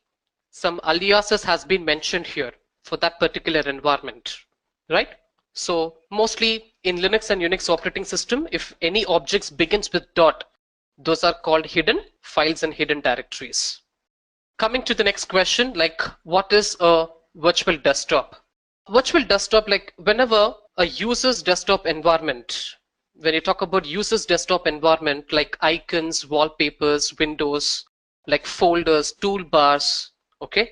some aliases has been mentioned here for that particular environment, right? So mostly in Linux and Unix operating system, if any objects begins with dot, those are called hidden files and hidden directories. Coming to the next question, like what is a virtual desktop? Virtual desktop, like whenever a user's desktop environment, when you talk about user's desktop environment, like icons, wallpapers, windows, like folders, toolbars, okay,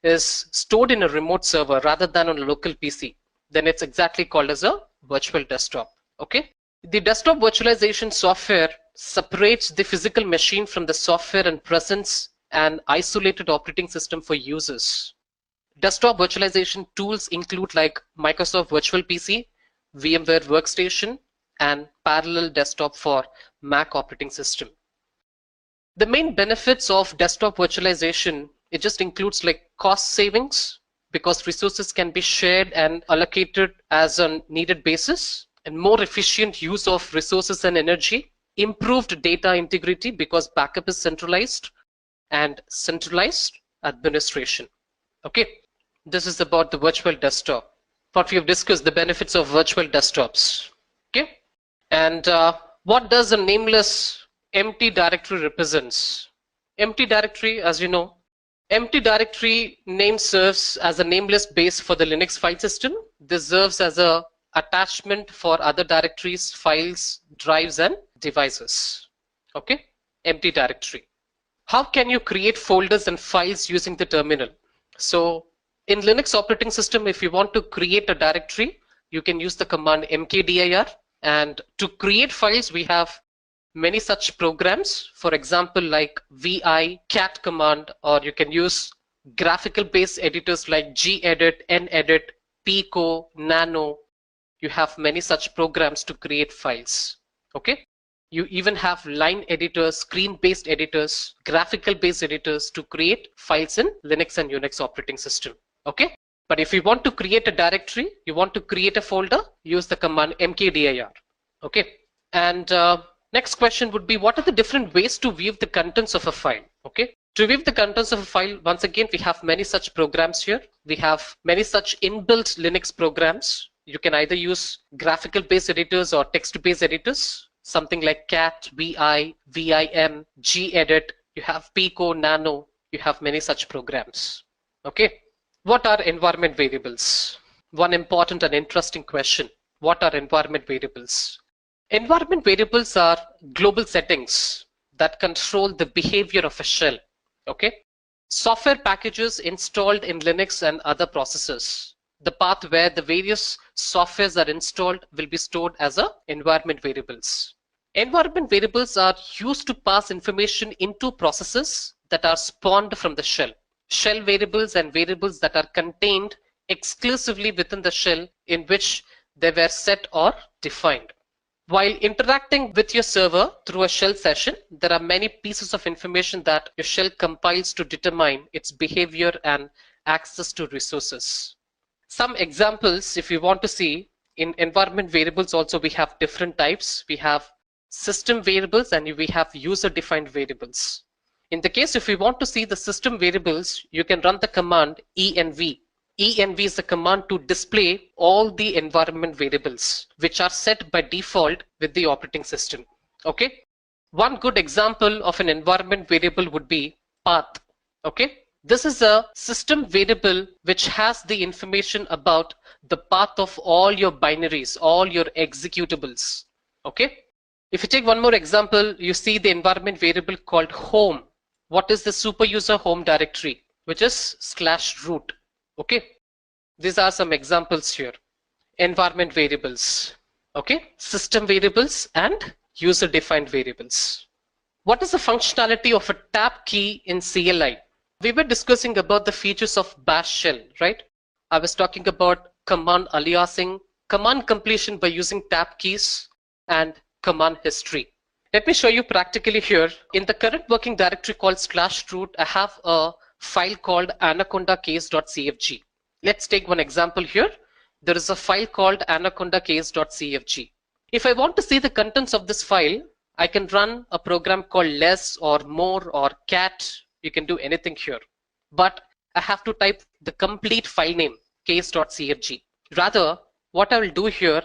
is stored in a remote server rather than on a local PC, then it's exactly called as a virtual desktop. Okay, the desktop virtualization software separates the physical machine from the software and presents an isolated operating system for users. Desktop virtualization tools include like Microsoft Virtual PC, VMware Workstation, and Parallel Desktop for Mac operating system. The main benefits of desktop virtualization, it just includes like cost savings because resources can be shared and allocated as a needed basis, and more efficient use of resources and energy, improved data integrity because backup is centralized, and centralized administration. Okay, this is about the virtual desktop. What we have discussed, the benefits of virtual desktops. Okay, and what does a nameless empty directory represents? Empty directory, as you know, empty directory name serves as a nameless base for the Linux file system. This serves as a attachment for other directories, files, drives, and devices. Okay, empty directory. How can you create folders and files using the terminal? So in Linux operating system, if you want to create a directory, you can use the command mkdir. And to create files, we have many such programs. For example, like vi cat command, or you can use graphical based editors like gedit, nedit, pico, nano. You have many such programs to create files. Okay. You even have line editors, screen-based editors, graphical-based editors to create files in Linux and Unix operating system. Okay, but if you want to create a directory, you want to create a folder, use the command mkdir. Okay, and next question would be, what are the different ways to view the contents of a file? Okay, to view the contents of a file, once again, we have many such programs here. We have many such inbuilt Linux programs. You can either use graphical-based editors or text-based editors. Something like cat, vi, vim, gedit, you have pico, nano, you have many such programs. Okay, what are environment variables? One important and interesting question. What are environment variables? Environment variables are global settings that control the behavior of a shell. Okay, software packages installed in Linux and other processors. The path where the various softwares are installed will be stored as a environment variables. Environment variables are used to pass information into processes that are spawned from the shell. Shell variables and variables that are contained exclusively within the shell in which they were set or defined. While interacting with your server through a shell session, there are many pieces of information that your shell compiles to determine its behavior and access to resources. Some examples, if you want to see, in environment variables also we have different types. We have system variables and we have user-defined variables. In the case if we want to see the system variables, you can run the command env. Env is the command to display all the environment variables which are set by default with the operating system. Okay. One good example of an environment variable would be path. Okay. This is a system variable which has the information about the path of all your binaries, all your executables. Okay. If you take one more example, you see the environment variable called home. What is the super user home directory, which is /root. Okay, these are some examples here. Environment variables, okay, system variables and user defined variables. What is the functionality of a tab key in CLI? We were discussing about the features of bash shell, right? I was talking about command aliasing, command completion by using tab keys, and command history. Let me show you practically here. In the current working directory called /root, I have a file called anacondacase.cfg. Let's take one example here. There is a file called anacondacase.cfg. If I want to see the contents of this file, I can run a program called less or more or cat. You can do anything here. But I have to type the complete file name, case.cfg. Rather, what I will do here,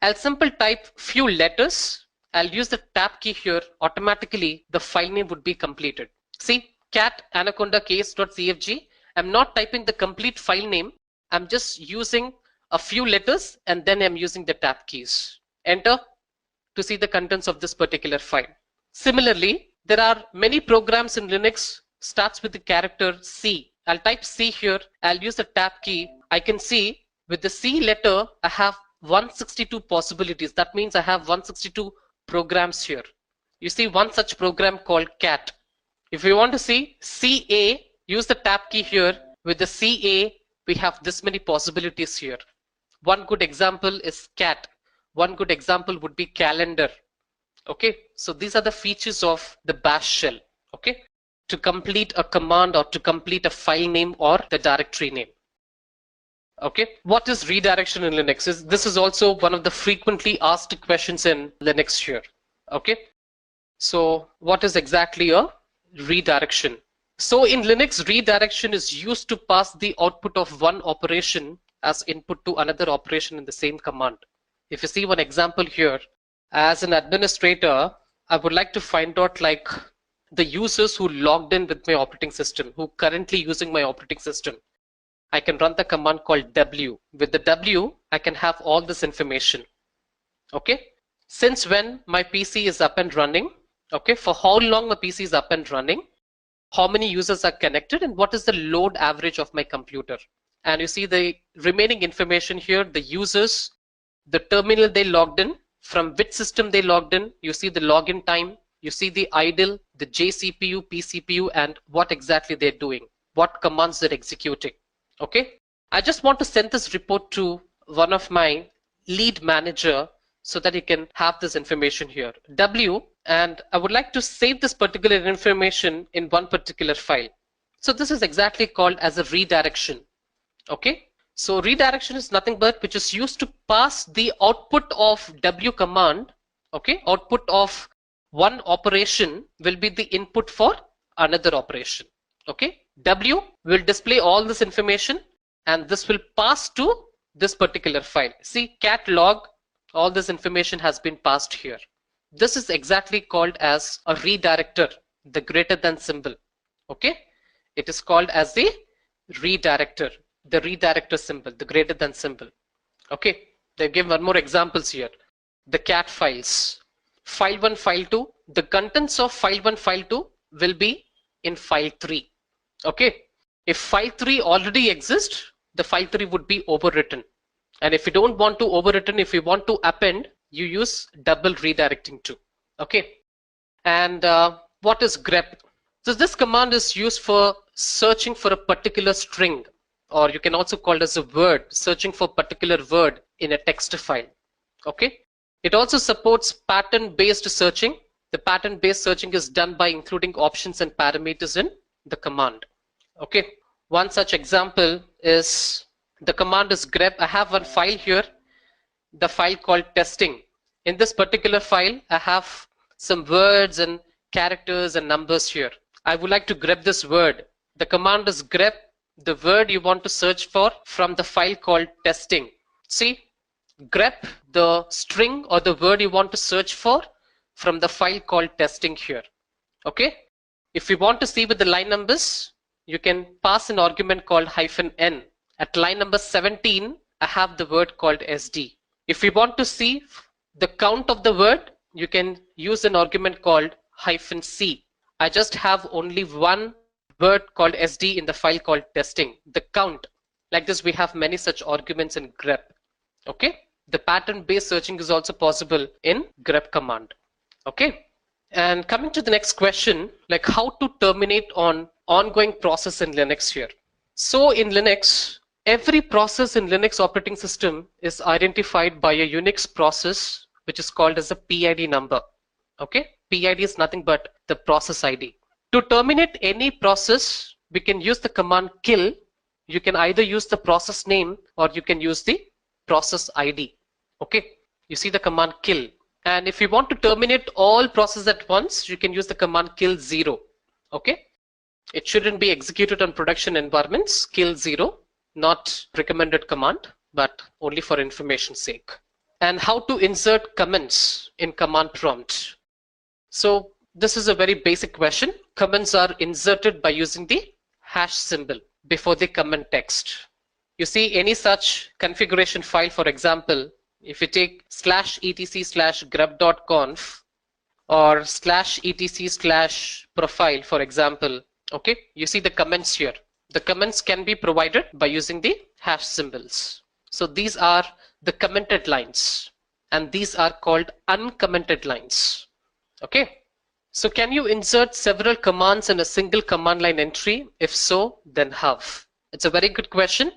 I'll simply type few letters. I'll use the tab key here. Automatically, the file name would be completed. See, cat anaconda case.cfg. I'm not typing the complete file name. I'm just using a few letters and then I'm using the tab keys. Enter to see the contents of this particular file. Similarly, there are many programs in Linux starts with the character C. I'll type C here. I'll use the tab key. I can see with the C letter, I have 162 possibilities. That means I have 162 programs here. You see one such program called cat. If you want to see CA, use the tab key here. With the CA, we have this many possibilities here. One good example is cat. One good example would be calendar. Okay, so these are the features of the bash shell. Okay, to complete a command or to complete a file name or the directory name. Okay, what is redirection in Linux? This is also one of the frequently asked questions in Linux here. Okay, so what is exactly a redirection? So in Linux, redirection is used to pass the output of one operation as input to another operation in the same command. If you see one example here, as an administrator, I would like to find out like the users who logged in with my operating system, who currently using my operating system. I can run the command called W. With the W, I can have all this information. Okay, since when my PC is up and running, okay, for how long my PC is up and running, how many users are connected, and what is the load average of my computer. And you see the remaining information here, the users, the terminal they logged in, from which system they logged in, you see the login time, you see the idle, the JCPU, PCPU, and what exactly they're doing, what commands they're executing. Okay, I just want to send this report to one of my lead manager so that he can have this information here, W, and I would like to save this particular information in one particular file. So this is exactly called as a redirection. Okay, so redirection is nothing but which is used to pass the output of W command. Okay, output of one operation will be the input for another operation. Okay, W will display all this information and this will pass to this particular file. See, cat log, all this information has been passed here. This is exactly called as a redirector, the greater than symbol. Okay, it is called as the redirector, the redirector symbol, the greater than symbol. Okay, they give one more examples here. The cat files, file 1, file 2, the contents of file 1, file 2 will be in file 3. Okay, if file 3 already exists, the file 3 would be overwritten. And if you don't want to overwritten, if you want to append, you use double redirecting too. Okay, and what is grep? So this command is used for searching for a particular string, or you can also call it as a word, searching for a particular word in a text file. Okay, it also supports pattern-based searching. The pattern-based searching is done by including options and parameters in the command. Okay, one such example is the command is grep. I have one file here, the file called testing. In this particular file, I have some words and characters and numbers here. I would like to grep this word. The command is grep the word you want to search for from the file called testing. See, grep the string or the word you want to search for from the file called testing here. Okay, if you want to see with the line numbers, you can pass an argument called -n. At line number 17, I have the word called SD. If we want to see the count of the word, you can use an argument called -c. I just have only one word called sd in the file called testing, the count. Like this, we have many such arguments in grep. Okay, the pattern-based searching is also possible in grep command. Okay, and coming to the next question, like how to terminate on ongoing process in Linux here. So in Linux, every process in Linux operating system is identified by a Unix process which is called as a PID number. Okay, PID is nothing but the process ID. To terminate any process, we can use the command kill. You can either use the process name or you can use the process ID. Okay, you see the command kill. And if you want to terminate all processes at once, you can use the command kill 0. Okay, it shouldn't be executed on production environments. Kill 0, not recommended command, but only for information's sake. And how to insert comments in command prompt. So this is a very basic question. Comments are inserted by using the hash symbol before the comment text. You see any such configuration file, for example, if you take /etc/grep.conf or /etc/profile, for example, okay, you see the comments here. The comments can be provided by using the hash symbols. So these are the commented lines, and these are called uncommented lines. Okay, so can you insert several commands in a single command line entry? If so, then how? It's a very good question.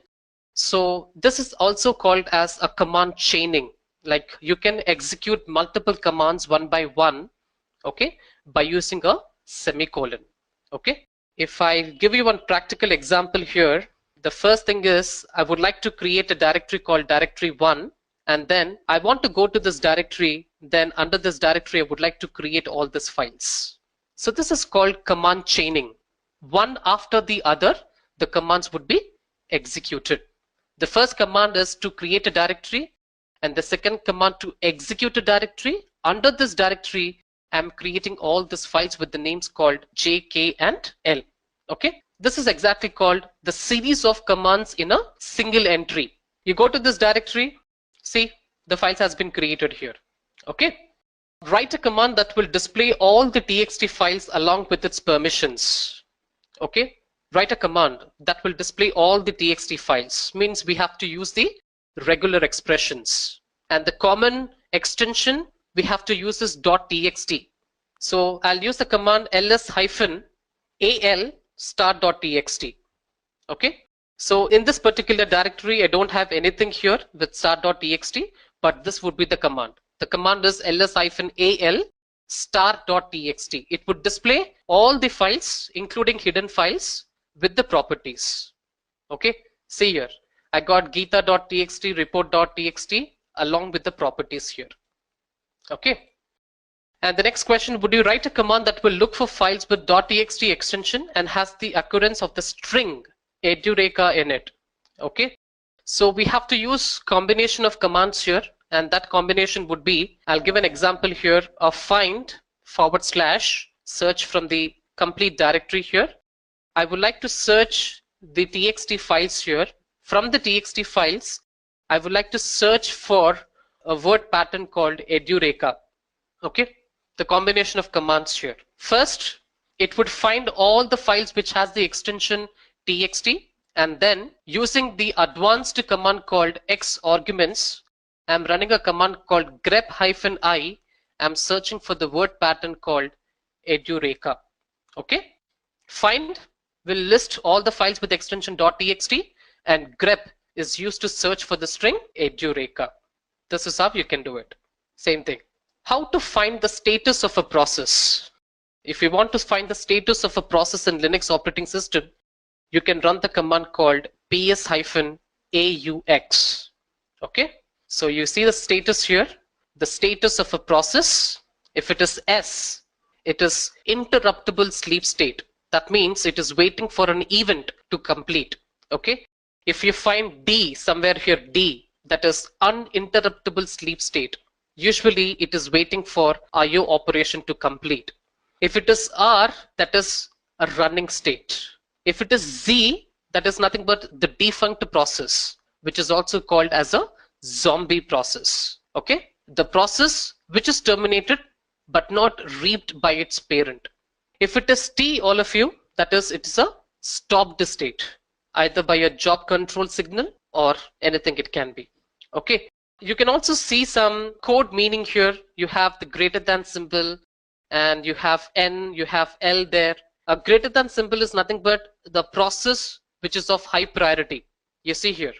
So this is also called as a command chaining. Like you can execute multiple commands one by one, okay, by using a semicolon. Okay, if I give you one practical example here, the first thing is I would like to create a directory called directory1, and then I want to go to this directory. Then under this directory, I would like to create all these files. So this is called command chaining. One after the other, the commands would be executed. The first command is to create a directory, and the second command to execute a directory. Under this directory, I'm creating all these files with the names called J, K, and L. Okay, this is exactly called the series of commands in a single entry. You go to this directory, see the files has been created here. Okay, write a command that will display all the txt files along with its permissions. Okay, write a command that will display all the txt files. Means we have to use the regular expressions, and the common extension we have to use is .txt. So I'll use the command ls-al start.txt. Okay, so in this particular directory I don't have anything here with start.txt, but this would be the command. The command is ls-al start.txt. It would display all the files including hidden files with the properties. Okay, see here I got geeta.txt, report.txt along with the properties here. Okay, and the next question, would you write a command that will look for files with .txt extension and has the occurrence of the string Edureka in it? Okay, so we have to use combination of commands here, and that combination would be, I'll give an example here of find / search from the complete directory here. I would like to search the txt files here. From the txt files, I would like to search for a word pattern called Edureka. Okay, the combination of commands here. First, it would find all the files which has the extension txt, and then using the advanced command called x arguments, I'm running a command called grep-i. I'm searching for the word pattern called Edureka. Okay, find will list all the files with extension .txt, and grep is used to search for the string Edureka. This is how you can do it. Same thing. How to find the status of a process? If you want to find the status of a process in Linux operating system, you can run the command called ps-aux. Okay, so you see the status here, the status of a process. If it is S, it is interruptible sleep state. That means it is waiting for an event to complete. Okay, if you find D somewhere here, D, that is uninterruptible sleep state. Usually it is waiting for IO operation to complete. If it is R, that is a running state. If it is Z, that is nothing but the defunct process, which is also called as a zombie process. Okay, the process which is terminated but not reaped by its parent. If it is T, all of you, that is, it is a stopped state, either by a job control signal or anything it can be. Okay. You can also see some code meaning here. You have the greater than symbol and you have N, you have L there. A greater than symbol is nothing but the process which is of high priority. You see here.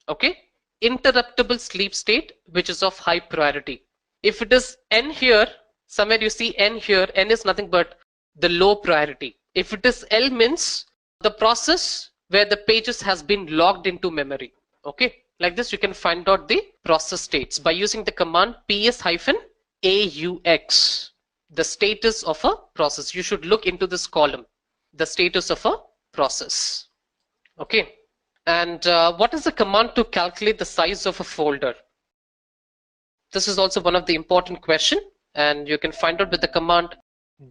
Okay. Interruptible sleep state which is of high priority. If it is N here, somewhere you see N here, N is nothing but the low priority. If it is L means the process where the pages has been logged into memory. Okay, like this you can find out the process states by using the command ps-aux, the status of a process. You should look into this column, the status of a process. Okay, and what is the command to calculate the size of a folder? This is also one of the important question, and you can find out with the command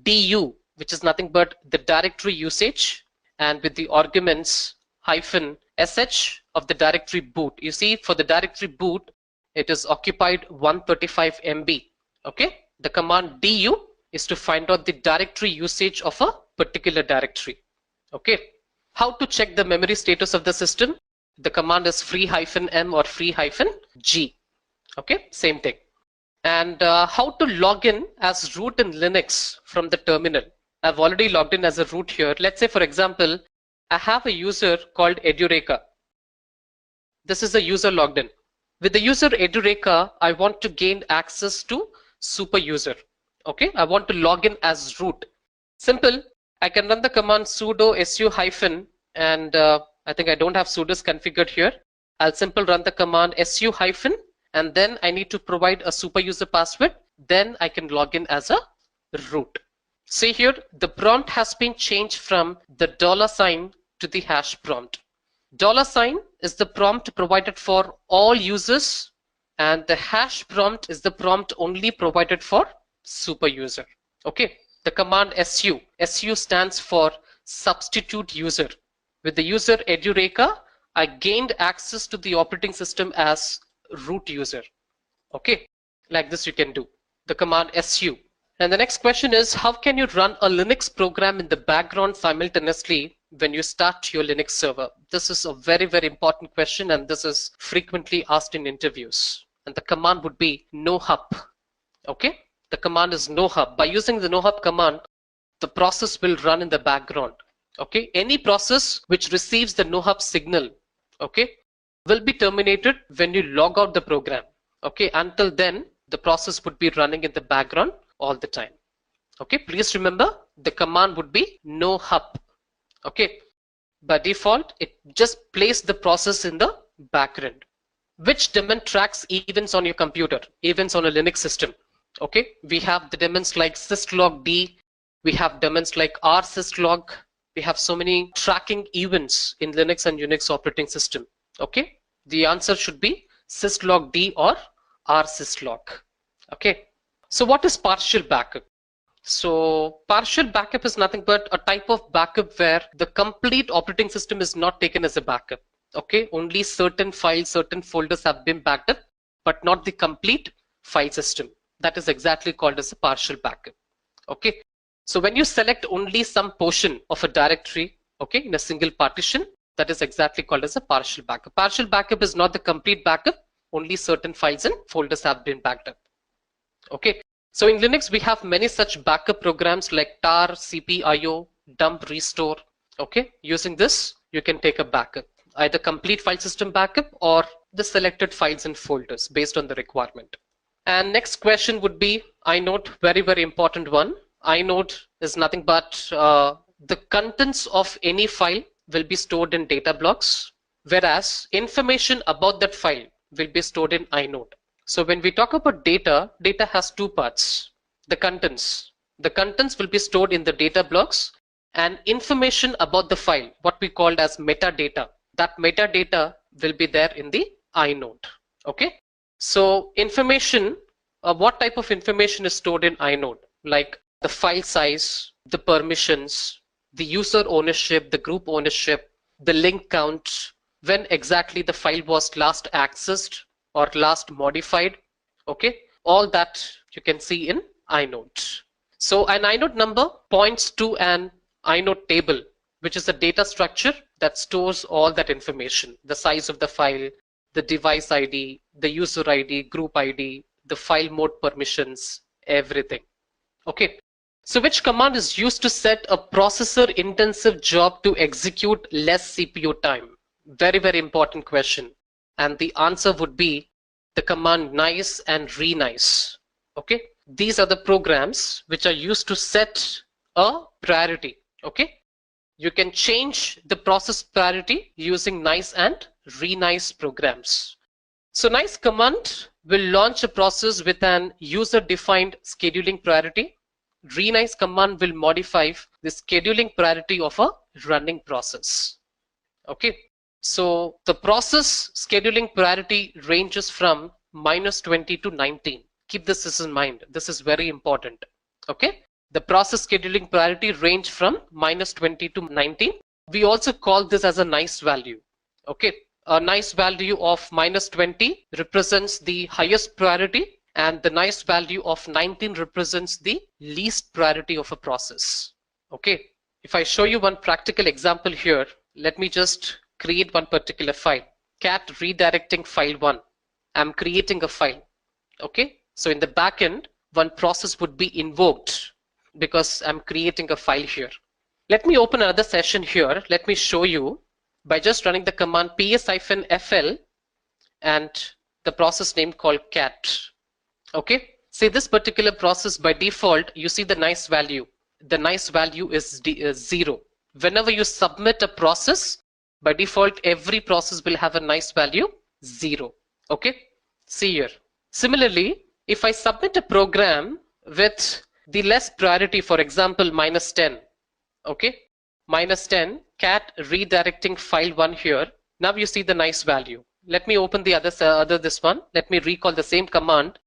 du, which is nothing but the directory usage, and with the arguments -sh of the directory boot. You see, for the directory boot, it is occupied 135 MB. Okay, the command du is to find out the directory usage of a particular directory. Okay, how to check the memory status of the system? The command is free-m or free-g. Okay, same thing. And how to log in as root in Linux from the terminal? I've already logged in as a root here. Let's say, for example, I have a user called Edureka. This is a user logged in. With the user Edureka, I want to gain access to super user. Okay, I want to log in as root. Simple. I can run the command sudo su- and I think I don't have sudos configured here. I'll simply run the command su- and then I need to provide a super user password. Then I can log in as a root. See here, the prompt has been changed from the $sign to the hash prompt. $sign is the prompt provided for all users, and the hash prompt is the prompt only provided for super user. Okay, the command su stands for substitute user. With the user Edureka, I gained access to the operating system as root user. Okay, like this you can do the command su. And the next question is, how can you run a Linux program in the background simultaneously when you start your Linux server? This is a very, very important question, and this is frequently asked in interviews. And the command would be nohub. Okay, the command is nohub. By using the nohub command, the process will run in the background. Okay, any process which receives the nohub signal, okay, will be terminated when you log out the program. Okay, until then, the process would be running in the background all the time. Okay, please remember the command would be nohub. Okay, by default, it just places the process in the background. Which daemon tracks events on your computer, events on a Linux system? Okay, we have the daemons like syslog-d, we have daemons like rsyslog, we have so many tracking events in Linux and Unix operating system. Okay, the answer should be syslog-d or rsyslog. Okay, so what is partial backup? So partial backup is nothing but a type of backup where the complete operating system is not taken as a backup. Okay, only certain files, certain folders have been backed up, but not the complete file system. That is exactly called as a partial backup. Okay, so when you select only some portion of a directory, okay, in a single partition, that is exactly called as a partial backup. Partial backup is not the complete backup, only certain files and folders have been backed up. Okay, so in Linux we have many such backup programs like tar, cpio, dump, restore. Okay, using this you can take a backup, either complete file system backup or the selected files and folders based on the requirement. And next question would be inode, very, very important one. Inode is nothing but the contents of any file will be stored in data blocks, whereas information about that file will be stored in inode. So when we talk about data, data has two parts. The contents. The contents will be stored in the data blocks, and information about the file, what we called as metadata, that metadata will be there in the inode. Okay. So information, what type of information is stored in inode? Like the file size, the permissions, the user ownership, the group ownership, the link count, when exactly the file was last accessed or last modified. Okay, All that you can see in inode. So an inode number points to an inode table, which is a data structure that stores all that information: the size of the file, the device ID, the user ID, group ID, the file mode permissions, everything. Okay. So which command is used to set a processor intensive job to execute less CPU time? Very, very important question. And the answer would be the command nice and renice. Okay. These are the programs which are used to set a priority. Okay. You can change the process priority using nice and renice programs. So nice command will launch a process with an user-defined scheduling priority. Renice command will modify the scheduling priority of a running process. Okay, so the process scheduling priority ranges from -20 to 19. Keep this in mind. This is very important. Okay, the process scheduling priority range from -20 to 19. We also call this as a nice value. Okay, a nice value of -20 represents the highest priority, and the nice value of 19 represents the least priority of a process. Okay, if I show you one practical example here, let me just create one particular file. Cat redirecting file 1. I'm creating a file. Okay, so in the backend, one process would be invoked because I'm creating a file here. Let me open another session here. Let me show you by just running the command ps-fl and the process name called cat. Okay, see this particular process by default, you see the nice value. The nice value is 0. Whenever you submit a process, by default, every process will have a nice value 0. Okay, see here. Similarly, if I submit a program with the less priority, for example, -10, okay, -10, cat redirecting file 1 here. Now you see the nice value. Let me open the this one. Let me recall the same command.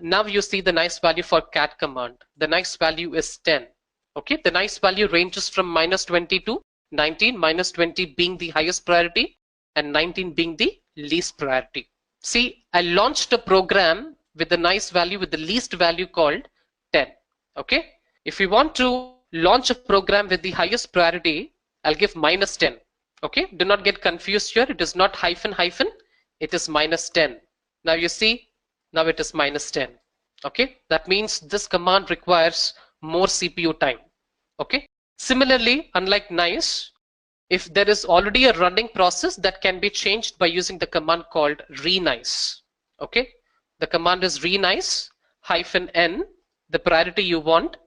Now you see the nice value for cat command. The nice value is 10. Okay, the nice value ranges from -20 to 19, -20 being the highest priority and 19 being the least priority. See, I launched a program with the nice value with the least value called 10. Okay, if you want to launch a program with the highest priority, I'll give -10. Okay, do not get confused here. It is not hyphen hyphen, it is -10. Now you see, now it is -10. Okay, that means this command requires more CPU time. Okay, similarly, unlike nice, if there is already a running process, that can be changed by using the command called renice. Okay, the command is renice -n, the priority you want.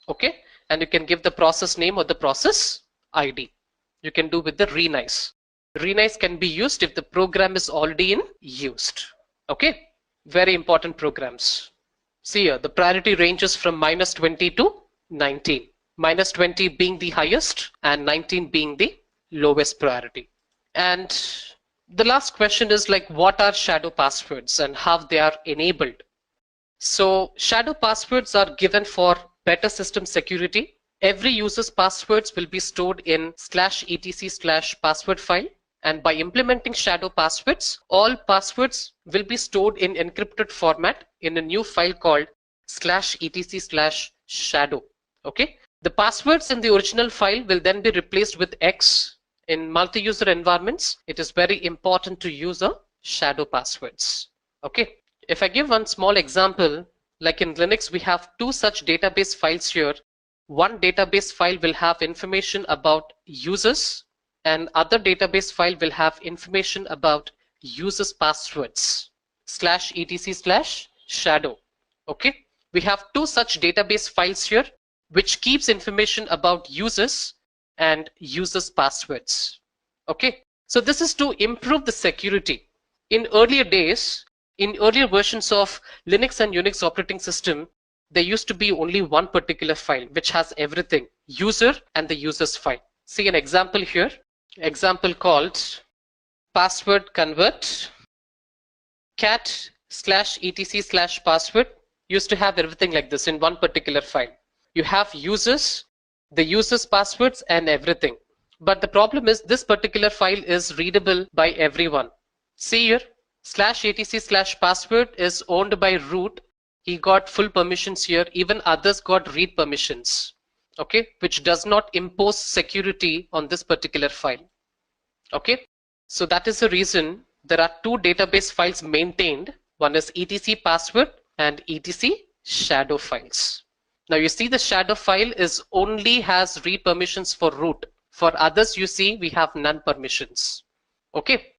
Okay, and you can give the process name or the process ID. You can do with the renice. Renice can be used if the program is already in used. Okay, very important programs. See here, the priority ranges from -20 to 19. -20 being the highest and 19 being the lowest priority. And the last question is like, what are shadow passwords and how they are enabled? So shadow passwords are given for better system security. Every user's passwords will be stored in /etc/password file. And by implementing shadow passwords, all passwords will be stored in encrypted format in a new file called /etc/shadow. Okay. The passwords in the original file will then be replaced with X. In multi-user environments, it is very important to use a shadow passwords. Okay. If I give one small example, like in Linux, we have two such database files here. One database file will have information about users, and other database file will have information about users' passwords /etc/shadow. Okay, we have two such database files here, which keeps information about users and users' passwords. Okay, so this is to improve the security. In earlier days, in earlier versions of Linux and Unix operating system, there used to be only one particular file which has everything, user and the user's file. See an example here, example called password convert cat /etc/password used to have everything like this in one particular file. You have users, the user's passwords and everything. But the problem is this particular file is readable by everyone. See here, /etc/password is owned by root. he got full permissions here. Even others got read permissions, okay, which does not impose security on this particular file. Okay, so that is the reason there are two database files maintained. One is etc password and etc shadow files. Now you see the shadow file is only has read permissions for root. For others, you see we have none permissions. Okay,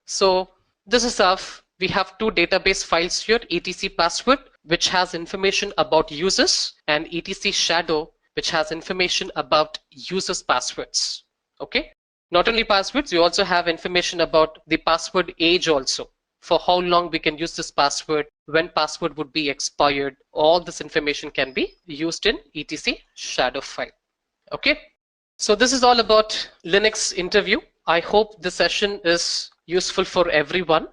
so this is how we have two database files here, etc password, which has information about users, and etc shadow, which has information about users' passwords. Okay, not only passwords, you also have information about the password age also, for how long we can use this password, when password would be expired. All this information can be used in etc shadow file. Okay, so this is all about Linux interview. I hope this session is useful for everyone.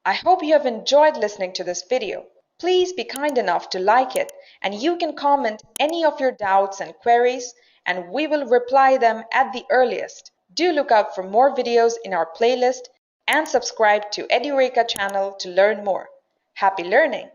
I hope you have enjoyed listening to this video. Please be kind enough to like it, and you can comment any of your doubts and queries, and we will reply them at the earliest. Do look out for more videos in our playlist and subscribe to Edureka channel to learn more. Happy learning!